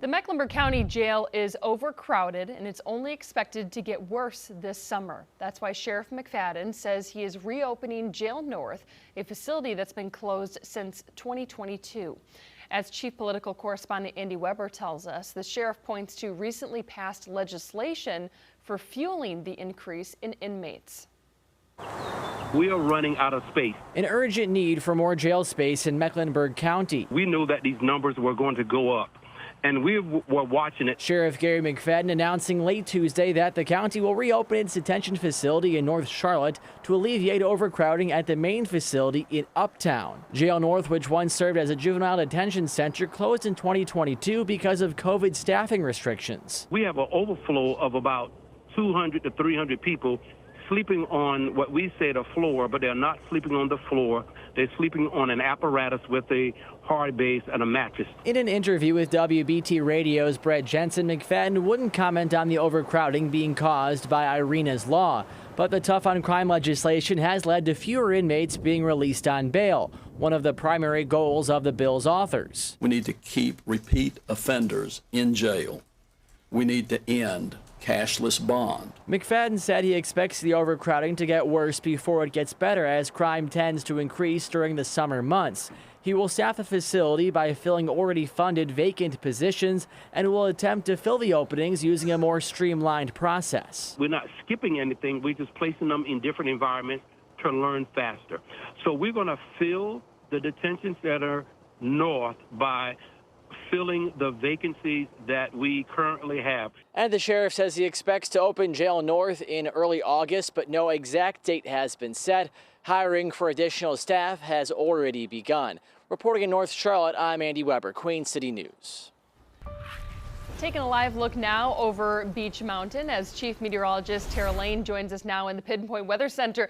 The Mecklenburg County Jail is overcrowded, and it's only expected to get worse this summer. That's why Sheriff McFadden says he is reopening Jail North, a facility that's been closed since 2022. As Chief Political Correspondent Andy Weber tells us, the sheriff points to recently passed legislation for fueling the increase in inmates. We are running out of space. An urgent need for more jail space in Mecklenburg County. We knew that these numbers were going to go up, and we were watching it. Sheriff Gary McFadden announcing late Tuesday that the county will reopen its detention facility in North Charlotte to alleviate overcrowding at the main facility in Uptown. Jail North, which once served as a juvenile detention center, closed in 2022 because of COVID staffing restrictions. We have an overflow of about 200 to 300 people sleeping on what we say the floor, but they're not sleeping on the floor. They're sleeping on an apparatus with a hard base and a mattress. In an interview with WBT Radio's Brett Jensen, McFadden wouldn't comment on the overcrowding being caused by Irina's Law, but the tough on crime legislation has led to fewer inmates being released on bail, one of the primary goals of the bill's authors. We need to keep repeat offenders in jail. We need to end cashless bond. McFadden said he expects the overcrowding to get worse before it gets better as crime tends to increase during the summer months. He will staff the facility by filling already funded vacant positions and will attempt to fill the openings using a more streamlined process. We're not skipping anything. We're just placing them in different environments to learn faster. So we're going to fill the detention center north by filling the vacancies that we currently have. And the sheriff says he expects to open Jail North in early August, but no exact date has been set. Hiring for additional staff has already begun. Reporting in North Charlotte, I'm Andy Weber, Queen City News. Taking a live look now over Beach Mountain as Chief Meteorologist Tara Lane joins us now in the Pinpoint Weather Center.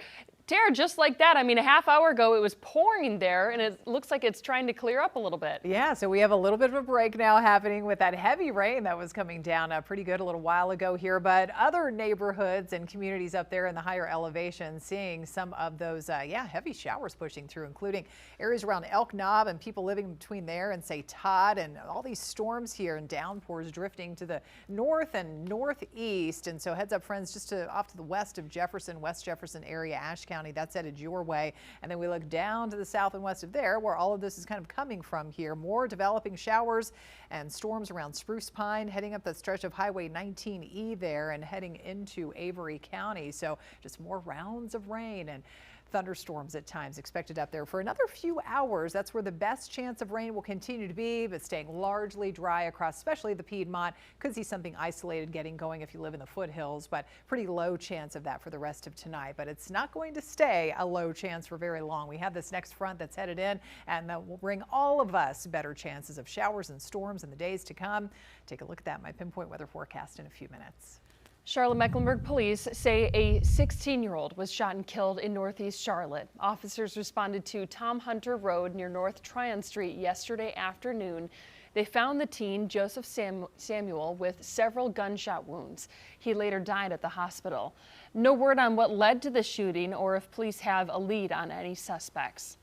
Tara, just like that, I mean, a half hour ago it was pouring there, and it looks like it's trying to clear up a little bit. Yeah, so we have a little bit of a break now happening with that heavy rain that was coming down pretty good a little while ago here, but other neighborhoods and communities up there in the higher elevations seeing some of those, heavy showers pushing through, including areas around Elk Knob and people living between there and, say, Todd, and all these storms here and downpours drifting to the north and northeast. And so heads up, friends, just off to the west of Jefferson, West Jefferson area, Ashe County. That's headed your way. And then we look down to the south and west of there where all of this is kind of coming from here. More developing showers and storms around Spruce Pine, heading up that stretch of Highway 19E there and heading into Avery County. So just more rounds of rain and thunderstorms at times expected up there for another few hours. That's where the best chance of rain will continue to be, but staying largely dry across, especially the Piedmont. Could see something isolated getting going if you live in the foothills, but pretty low chance of that for the rest of tonight. But it's not going to stay a low chance for very long. We have this next front that's headed in, and that will bring all of us better chances of showers and storms in the days to come. Take a look at that, my Pinpoint weather forecast in a few minutes. Charlotte-Mecklenburg police say a 16-year-old was shot and killed in northeast Charlotte. Officers responded to Tom Hunter Road near North Tryon Street yesterday afternoon. They found the teen, Joseph Samuel, with several gunshot wounds. He later died at the hospital. No word on what led to the shooting or if police have a lead on any suspects.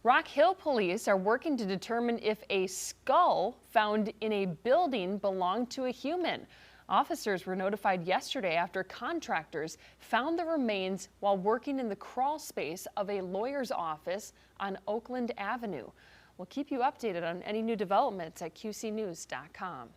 Rock Hill police are working to determine if a skull found in a building belonged to a human. Officers were notified yesterday after contractors found the remains while working in the crawl space of a lawyer's office on Oakland Avenue. We'll keep you updated on any new developments at QCnews.com.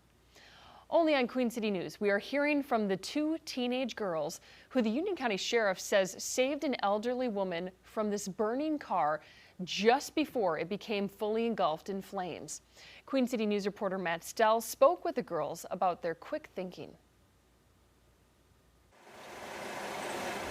Only on Queen City News, we are hearing from the two teenage girls who the Union County Sheriff says saved an elderly woman from this burning car just before it became fully engulfed in flames. Queen City News reporter Matt Stell spoke with the girls about their quick thinking.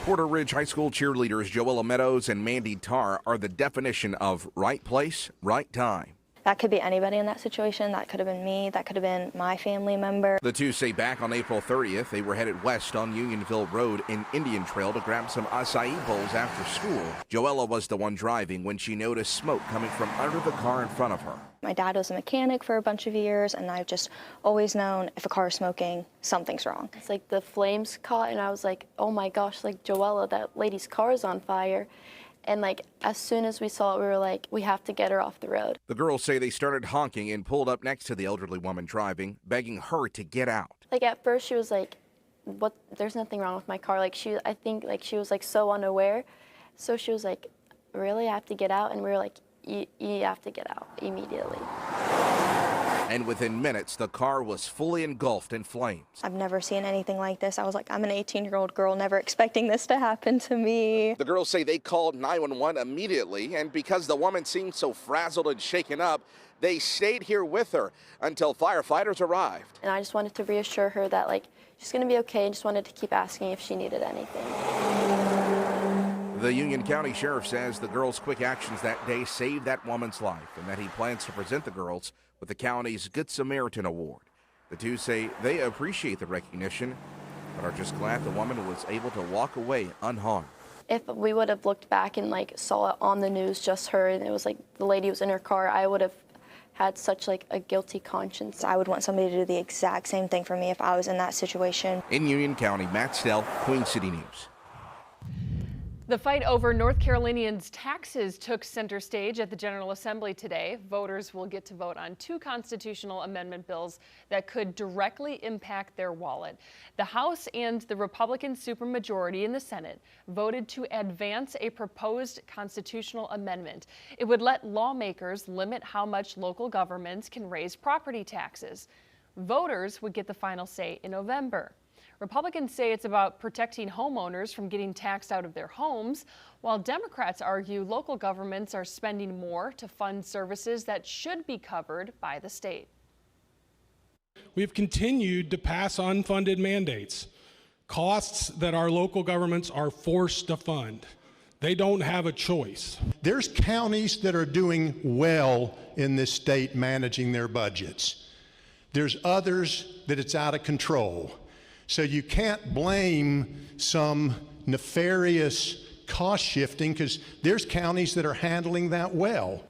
Porter Ridge High School cheerleaders Joella Meadows and Mandy Tarr are the definition of right place, right time. That could be anybody in that situation. That could have been me. That could have been my family member. The two say back on April 30th, they were headed west on Unionville Road in Indian Trail to grab some acai bowls after school. Joella was the one driving when she noticed smoke coming from under the car in front of her. My dad was a mechanic for a bunch of years, and I've just always known if a car is smoking, something's wrong. It's like the flames caught, and I was like, oh my gosh, like Joella, that lady's car is on fire. And like as soon as we saw it, we were like, we have to get her off the road. The girls say they started honking and pulled up next to the elderly woman driving, begging her to get out. Like at first she was like, what, there's nothing wrong with my car. Like I think like she was like so unaware. So she was like, really, I have to get out? And we were like, you have to get out immediately. And within minutes, the car was fully engulfed in flames. I've never seen anything like this. I was like, I'm an 18-year-old girl, never expecting this to happen to me. The girls say they called 911 immediately, and because the woman seemed so frazzled and shaken up, they stayed here with her until firefighters arrived. And I just wanted to reassure her that like she's gonna be okay, and just wanted to keep asking if she needed anything. The Union County Sheriff says the girls' quick actions that day saved that woman's life, and that he plans to present the girls with the county's Good Samaritan Award. The two say they appreciate the recognition, but are just glad the woman was able to walk away unharmed. If we would have looked back and like saw it on the news, just her, and it was like the lady was in her car, I would have had such like a guilty conscience. I would want somebody to do the exact same thing for me if I was in that situation. In Union County, Matt Stell, Queen City News. The fight over North Carolinians' taxes took center stage at the General Assembly today. Voters will get to vote on 2 constitutional amendment bills that could directly impact their wallet. The House and the Republican supermajority in the Senate voted to advance a proposed constitutional amendment. It would let lawmakers limit how much local governments can raise property taxes. Voters would get the final say in November. Republicans say it's about protecting homeowners from getting taxed out of their homes, while Democrats argue local governments are spending more to fund services that should be covered by the state. We've continued to pass unfunded mandates, costs that our local governments are forced to fund. They don't have a choice. There's counties that are doing well in this state managing their budgets. There's others that it's out of control. So you can't blame some nefarious cost shifting because there's counties that are handling that well.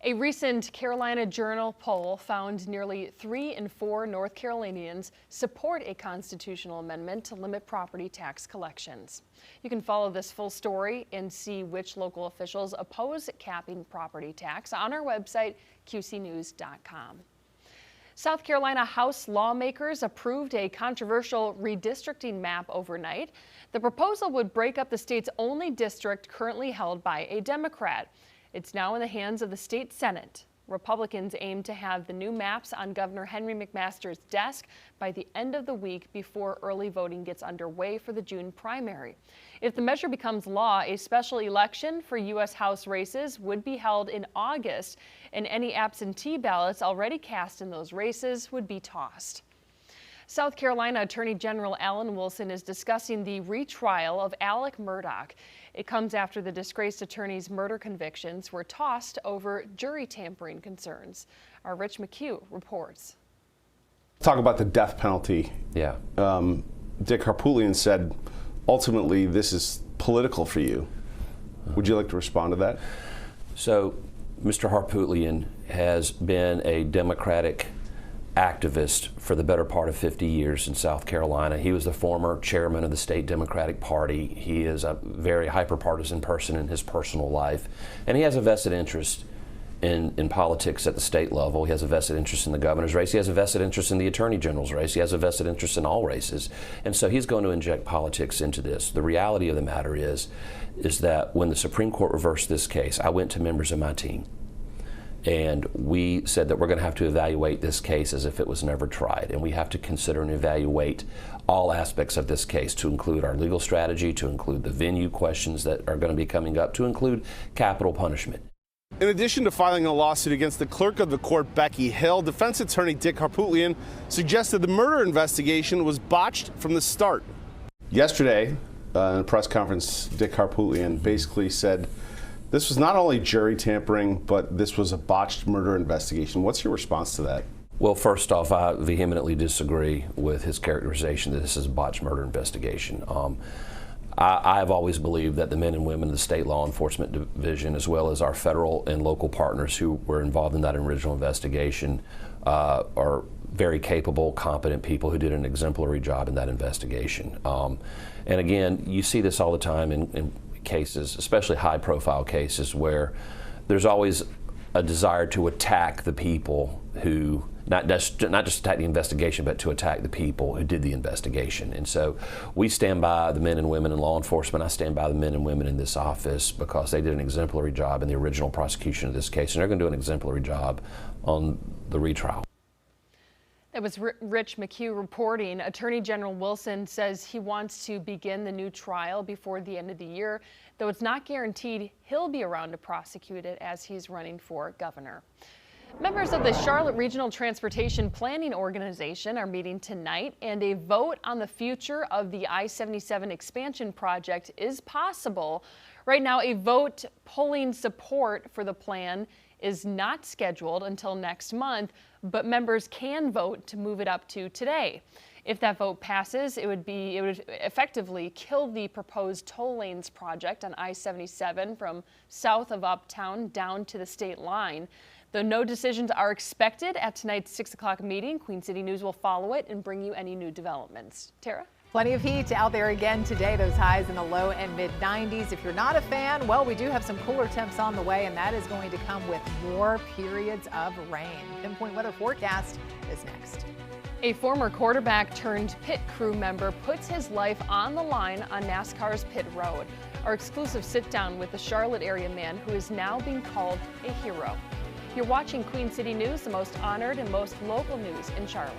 A recent Carolina Journal poll found nearly 3 in 4 North Carolinians support a constitutional amendment to limit property tax collections. You can follow this full story and see which local officials oppose capping property tax on our website, qcnews.com. South Carolina House lawmakers approved a controversial redistricting map overnight. The proposal would break up the state's only district currently held by a Democrat. It's now in the hands of the state Senate. Republicans aim to have the new maps on Governor Henry McMaster's desk by the end of the week before early voting gets underway for the June primary. If the measure becomes law, a special election for U.S. House races would be held in August, and any absentee ballots already cast in those races would be tossed. South Carolina Attorney General Alan Wilson is discussing the retrial of Alec Murdaugh. It comes after the disgraced attorney's murder convictions were tossed over jury tampering concerns. Our Rich McHugh reports. Talk about the death penalty. Yeah. Dick Harpootlian said, ultimately, this is political for you. Would you like to respond to that? So, Mr. Harpootlian has been a Democratic activist for the better part of 50 years in South Carolina. He was the former chairman of the state Democratic Party. He is a very hyper-partisan person in his personal life, and he has a vested interest in politics at the state level. He has a vested interest in the governor's race. He has a vested interest in the attorney general's race. He has a vested interest in all races. And so he's going to inject politics into this. The reality of the matter is that when the Supreme Court reversed this case, I went to members of my team, and we said that we're going to have to evaluate this case as if it was never tried. And we have to consider and evaluate all aspects of this case, to include our legal strategy, to include the venue questions that are going to be coming up, to include capital punishment. In addition to filing a lawsuit against the clerk of the court, Becky Hill, defense attorney Dick Harpootlian suggested the murder investigation was botched from the start. Yesterday, in a press conference, Dick Harpootlian basically said this was not only jury tampering, but this was a botched murder investigation. What's your response to that? Well, first off, I vehemently disagree with his characterization that this is a botched murder investigation. I have always believed that the men and women of the state law enforcement division, as well as our federal and local partners who were involved in that original investigation, are very capable, competent people who did an exemplary job in that investigation. And again, you see this all the time in cases, especially high-profile cases, where there's always a desire to attack the people who, not just attack the investigation, but to attack the people who did the investigation. And so we stand by the men and women in law enforcement. I stand by the men and women in this office because they did an exemplary job in the original prosecution of this case, and they're going to do an exemplary job on the retrial. That was Rich McHugh reporting. Attorney General Wilson says he wants to begin the new trial before the end of the year, though it's not guaranteed he'll be around to prosecute it as he's running for governor. Members of the Charlotte Regional Transportation Planning Organization are meeting tonight, and a vote on the future of the I-77 expansion project is possible. Right now, a vote polling support for the plan is not scheduled until next month, but members can vote to move it up to today. If that vote passes, it would effectively kill the proposed toll lanes project on I-77 from south of Uptown down to the state line. Though no decisions are expected at tonight's 6 o'clock meeting, Queen City News will follow it and bring you any new developments. Tara? Plenty of heat out there again today. Those highs in the low and mid 90s. If you're not a fan, well, we do have some cooler temps on the way, and that is going to come with more periods of rain. Pinpoint weather forecast is next. A former quarterback turned pit crew member puts his life on the line on NASCAR's pit road. Our exclusive sit down with the Charlotte area man who is now being called a hero. You're watching Queen City News, the most honored and most local news in Charlotte.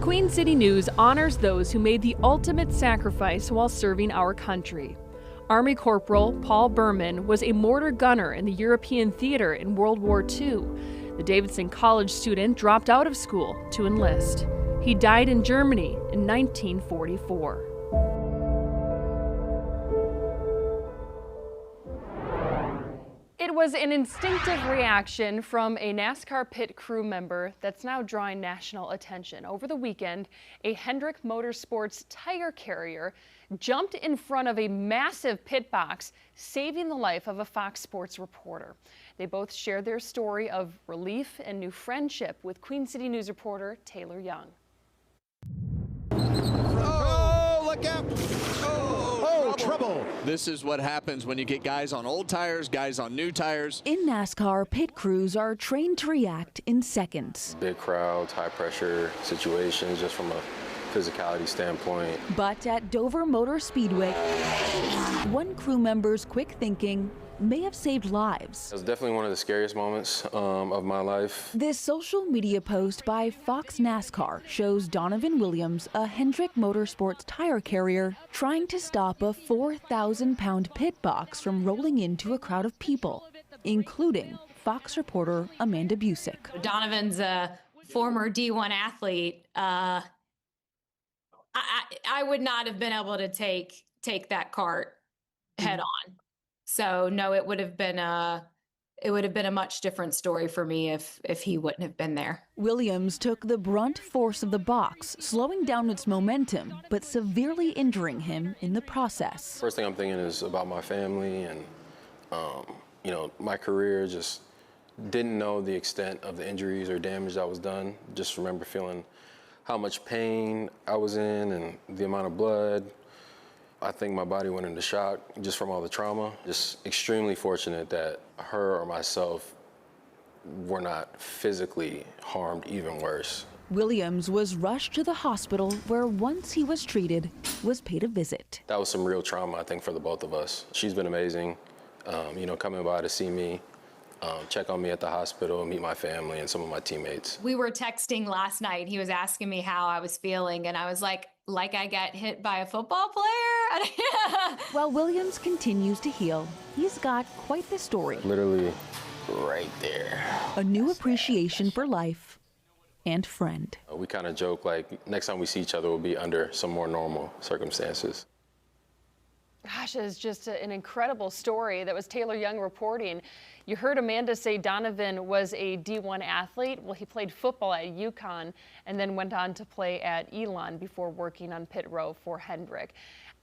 Queen City News honors those who made the ultimate sacrifice while serving our country. Army Corporal Paul Berman was a mortar gunner in the European theater in World War II. The Davidson College student dropped out of school to enlist. He died in Germany in 1944. It was an instinctive reaction from a NASCAR pit crew member that's now drawing national attention. Over the weekend, a Hendrick Motorsports tire carrier jumped in front of a massive pit box, saving the life of a Fox Sports reporter. They both shared their story of relief and new friendship with Queen City News reporter Taylor Young. Oh, look out! Oh, trouble! This is what happens when you get guys on old tires, guys on new tires. In NASCAR, pit crews are trained to react in seconds. Big crowds, high pressure situations, just from a physicality standpoint. But at Dover Motor Speedway, one crew member's quick thinking may have saved lives. It was definitely one of the scariest moments of my life. This social media post by Fox NASCAR shows Donovan Williams, a Hendrick Motorsports tire carrier, trying to stop a 4,000-pound pit box from rolling into a crowd of people, including Fox reporter Amanda Busick. Donovan's a former D1 athlete. I would not have been able to take that cart head on. So no, it would have been a much different story for me if he wouldn't have been there. Williams took the brunt force of the box, slowing down its momentum, but severely injuring him in the process. First thing I'm thinking is about my family and, you know, my career. Just didn't know the extent of the injuries or damage that was done. Just remember feeling how much pain I was in and the amount of blood. I think my body went into shock just from all the trauma. Just extremely fortunate that her or myself were not physically harmed even worse. Williams was rushed to the hospital where once he was treated, was paid a visit. That was some real trauma, I think, for the both of us. She's been amazing, you know, coming by to see me, check on me at the hospital, meet my family and some of my teammates. We were texting last night. He was asking me how I was feeling, and I was like I got hit by a football player? While Williams continues to heal, he's got quite the story. Literally right there. A new appreciation for life and friend. We kind of joke like next time we see each other will be under some more normal circumstances. Gosh, it's just an incredible story. That was Taylor Young reporting. You heard Amanda say Donovan was a D1 athlete. Well, he played football at UConn and then went on to play at Elon before working on pit row for Hendrick.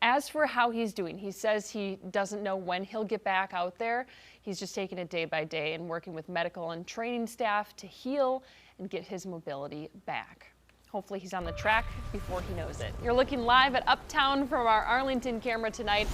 As for how he's doing, he says he doesn't know when he'll get back out there. He's just taking it day by day and working with medical and training staff to heal and get his mobility back. Hopefully he's on the track before he knows it. You're looking live at Uptown from our Arlington camera tonight.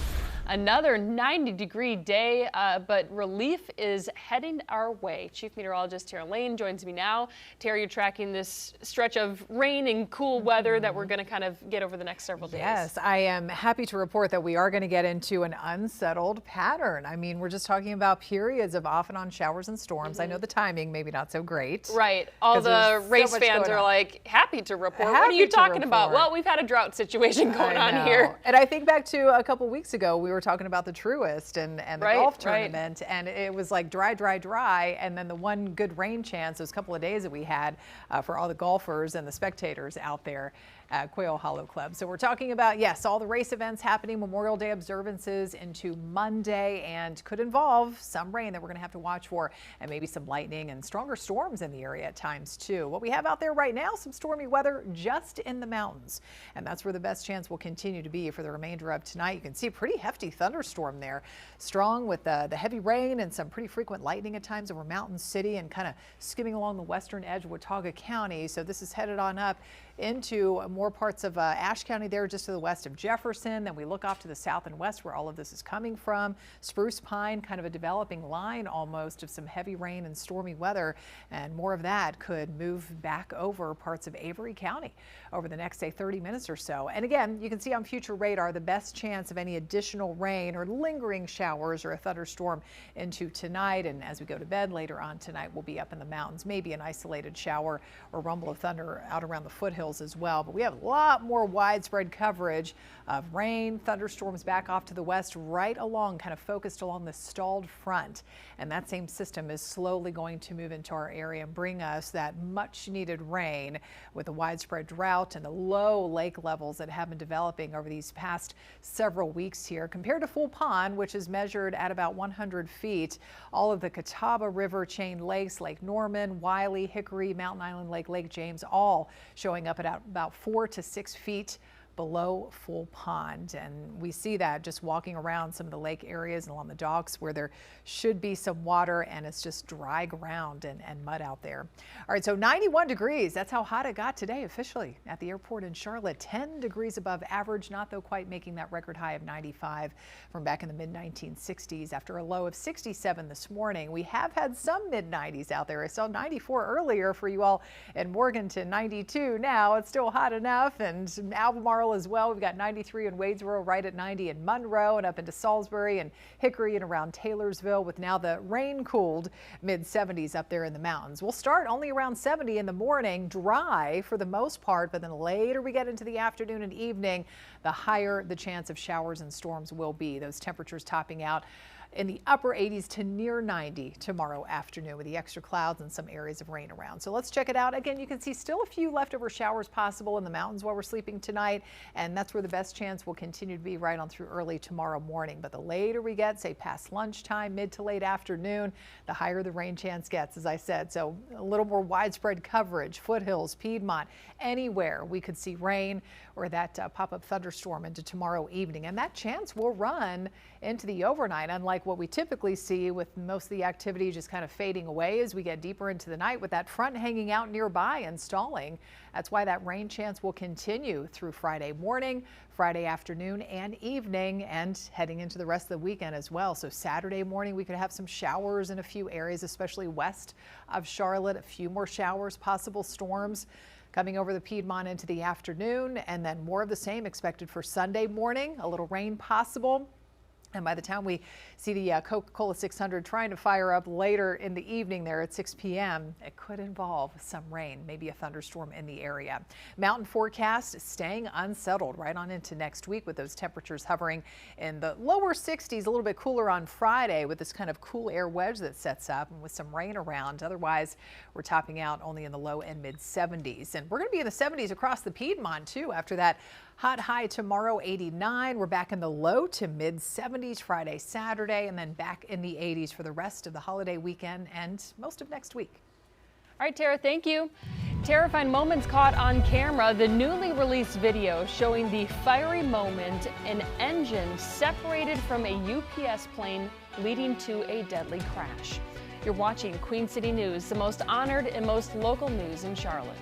Another 90-degree day, but relief is heading our way. Chief Meteorologist Tara Lane joins me now. Tara, you're tracking this stretch of rain and cool weather that we're going to kind of get over the next several days. Yes, I am happy to report that we are going to get into an unsettled pattern. I mean, we're just talking about periods of off and on showers and storms. I know the timing maybe not so great. Right. All the race fans are like, happy to report. What are you talking about? Well, we've had a drought situation going on here. And I think back to a couple weeks ago, we were talking about the Truist and the golf tournament, and it was like dry, and then the one good rain chance, those couple of days that we had for all the golfers and the spectators out there at Quail Hollow Club. So we're talking about, yes, all the race events happening, Memorial Day observances into Monday, and could involve some rain that we're going to have to watch for, and maybe some lightning and stronger storms in the area at times too. What we have out there right now, some stormy weather just in the mountains, and that's where the best chance will continue to be for the remainder of tonight. You can see a pretty hefty thunderstorm there, strong with the heavy rain and some pretty frequent lightning at times over Mountain City and kind of skimming along the western edge of Watauga County. So this is headed on up into more parts of Ashe County there just to the west of Jefferson. Then we look off to the south and west where all of this is coming from. Spruce Pine, kind of a developing line almost of some heavy rain and stormy weather, and more of that could move back over parts of Avery County over the next, say, 30 minutes or so. And again, you can see on future radar the best chance of any additional rain or lingering showers or a thunderstorm into tonight. And as we go to bed later on tonight, we'll be up in the mountains, maybe an isolated shower or rumble of thunder out around the foothills as well. But we have a lot more widespread coverage of rain, thunderstorms back off to the west, right along, kind of focused along the stalled front. And that same system is slowly going to move into our area and bring us that much needed rain with the widespread drought and the low lake levels that have been developing over these past several weeks here compared to Full Pond, which is measured at about 100 feet. All of the Catawba River chain lakes, Lake Norman, Wiley, Hickory, Mountain Island Lake, Lake James, all showing up at about 4 to 6 feet below full pond. And we see that just walking around some of the lake areas and along the docks where there should be some water, and it's just dry ground and mud out there. All right, so 91 degrees. That's how hot it got today officially at the airport in Charlotte. 10 degrees above average, not though quite making that record high of 95 from back in the mid-1960s after a low of 67 this morning. We have had some mid-90s out there. I saw 94 earlier for you all in Morganton, 92 now. It's still hot enough, and Albemarle as well. We've got 93 in Wadesboro, right at 90 in Monroe, and up into Salisbury and Hickory and around Taylorsville, with now the rain-cooled mid-70s up there in the mountains. We'll start only around 70 in the morning, dry for the most part, but then later we get into the afternoon and evening, the higher the chance of showers and storms will be. Those temperatures topping out in the upper 80s to near 90 tomorrow afternoon, with the extra clouds and some areas of rain around. So let's check it out. Again, you can see still a few leftover showers possible in the mountains while we're sleeping tonight, and that's where the best chance will continue to be right on through early tomorrow morning. But the later we get, say past lunchtime, mid to late afternoon, the higher the rain chance gets, as I said. So a little more widespread coverage, foothills, Piedmont, anywhere we could see rain or that pop-up thunderstorm into tomorrow evening. And that chance will run into the overnight, unlike what we typically see with most of the activity just kind of fading away as we get deeper into the night with that front hanging out nearby and stalling. That's why that rain chance will continue through Friday morning, Friday afternoon and evening, and heading into the rest of the weekend as well. So Saturday morning we could have some showers in a few areas, especially west of Charlotte. A few more showers, possible storms coming over the Piedmont into the afternoon, and then more of the same expected for Sunday morning. A little rain possible. And by the time we see the Coca-Cola 600 trying to fire up later in the evening there at 6 p.m., it could involve some rain, maybe a thunderstorm in the area. Mountain forecast staying unsettled right on into next week, with those temperatures hovering in the lower 60s, a little bit cooler on Friday with this kind of cool air wedge that sets up and with some rain around. Otherwise, we're topping out only in the low and mid 70s. And we're going to be in the 70s across the Piedmont too after that hot high tomorrow, 89. We're back in the low to mid 70s Friday, Saturday, and then back in the 80s for the rest of the holiday weekend and most of next week. All right, Tara, thank you. Terrifying moments caught on camera. The newly released video showing the fiery moment, an engine separated from a UPS plane, leading to a deadly crash. You're watching Queen City News, the most honored and most local news in Charlotte.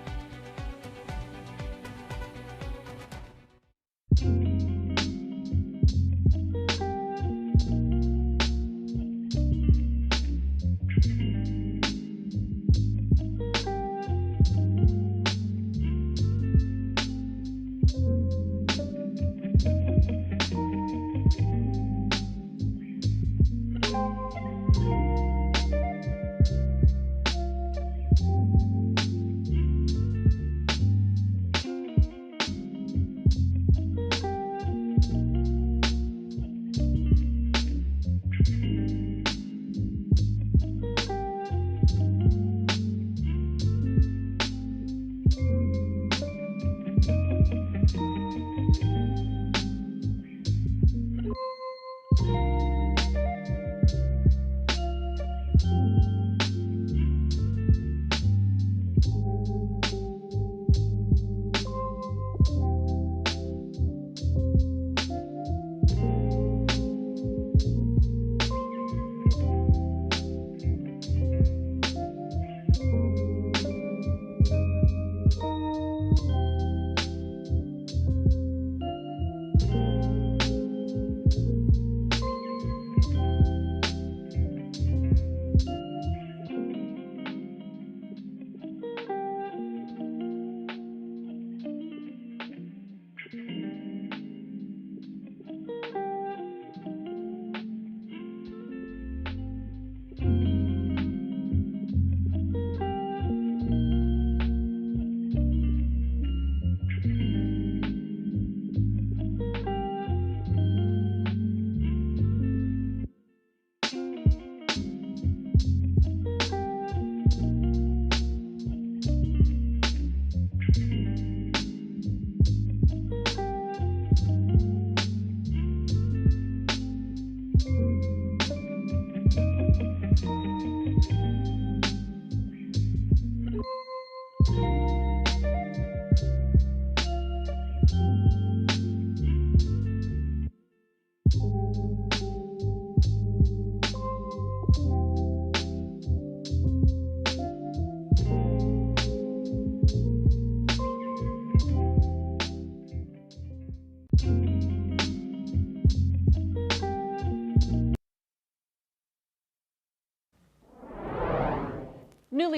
Newly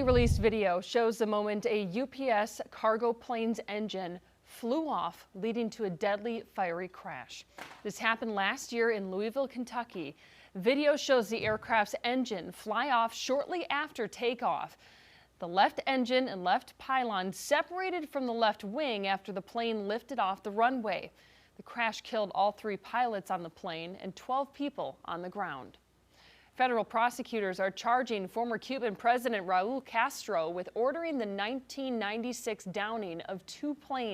released video shows the moment a UPS cargo plane's engine flew off, leading to a deadly fiery crash. This happened last year in Louisville, Kentucky. Video shows the aircraft's engine fly off shortly after takeoff. The left engine and left pylon separated from the left wing after the plane lifted off the runway. The crash killed all 3 pilots on the plane and 12 people on the ground. Federal prosecutors are charging former Cuban President Raul Castro with ordering the 1996 downing of 2 planes.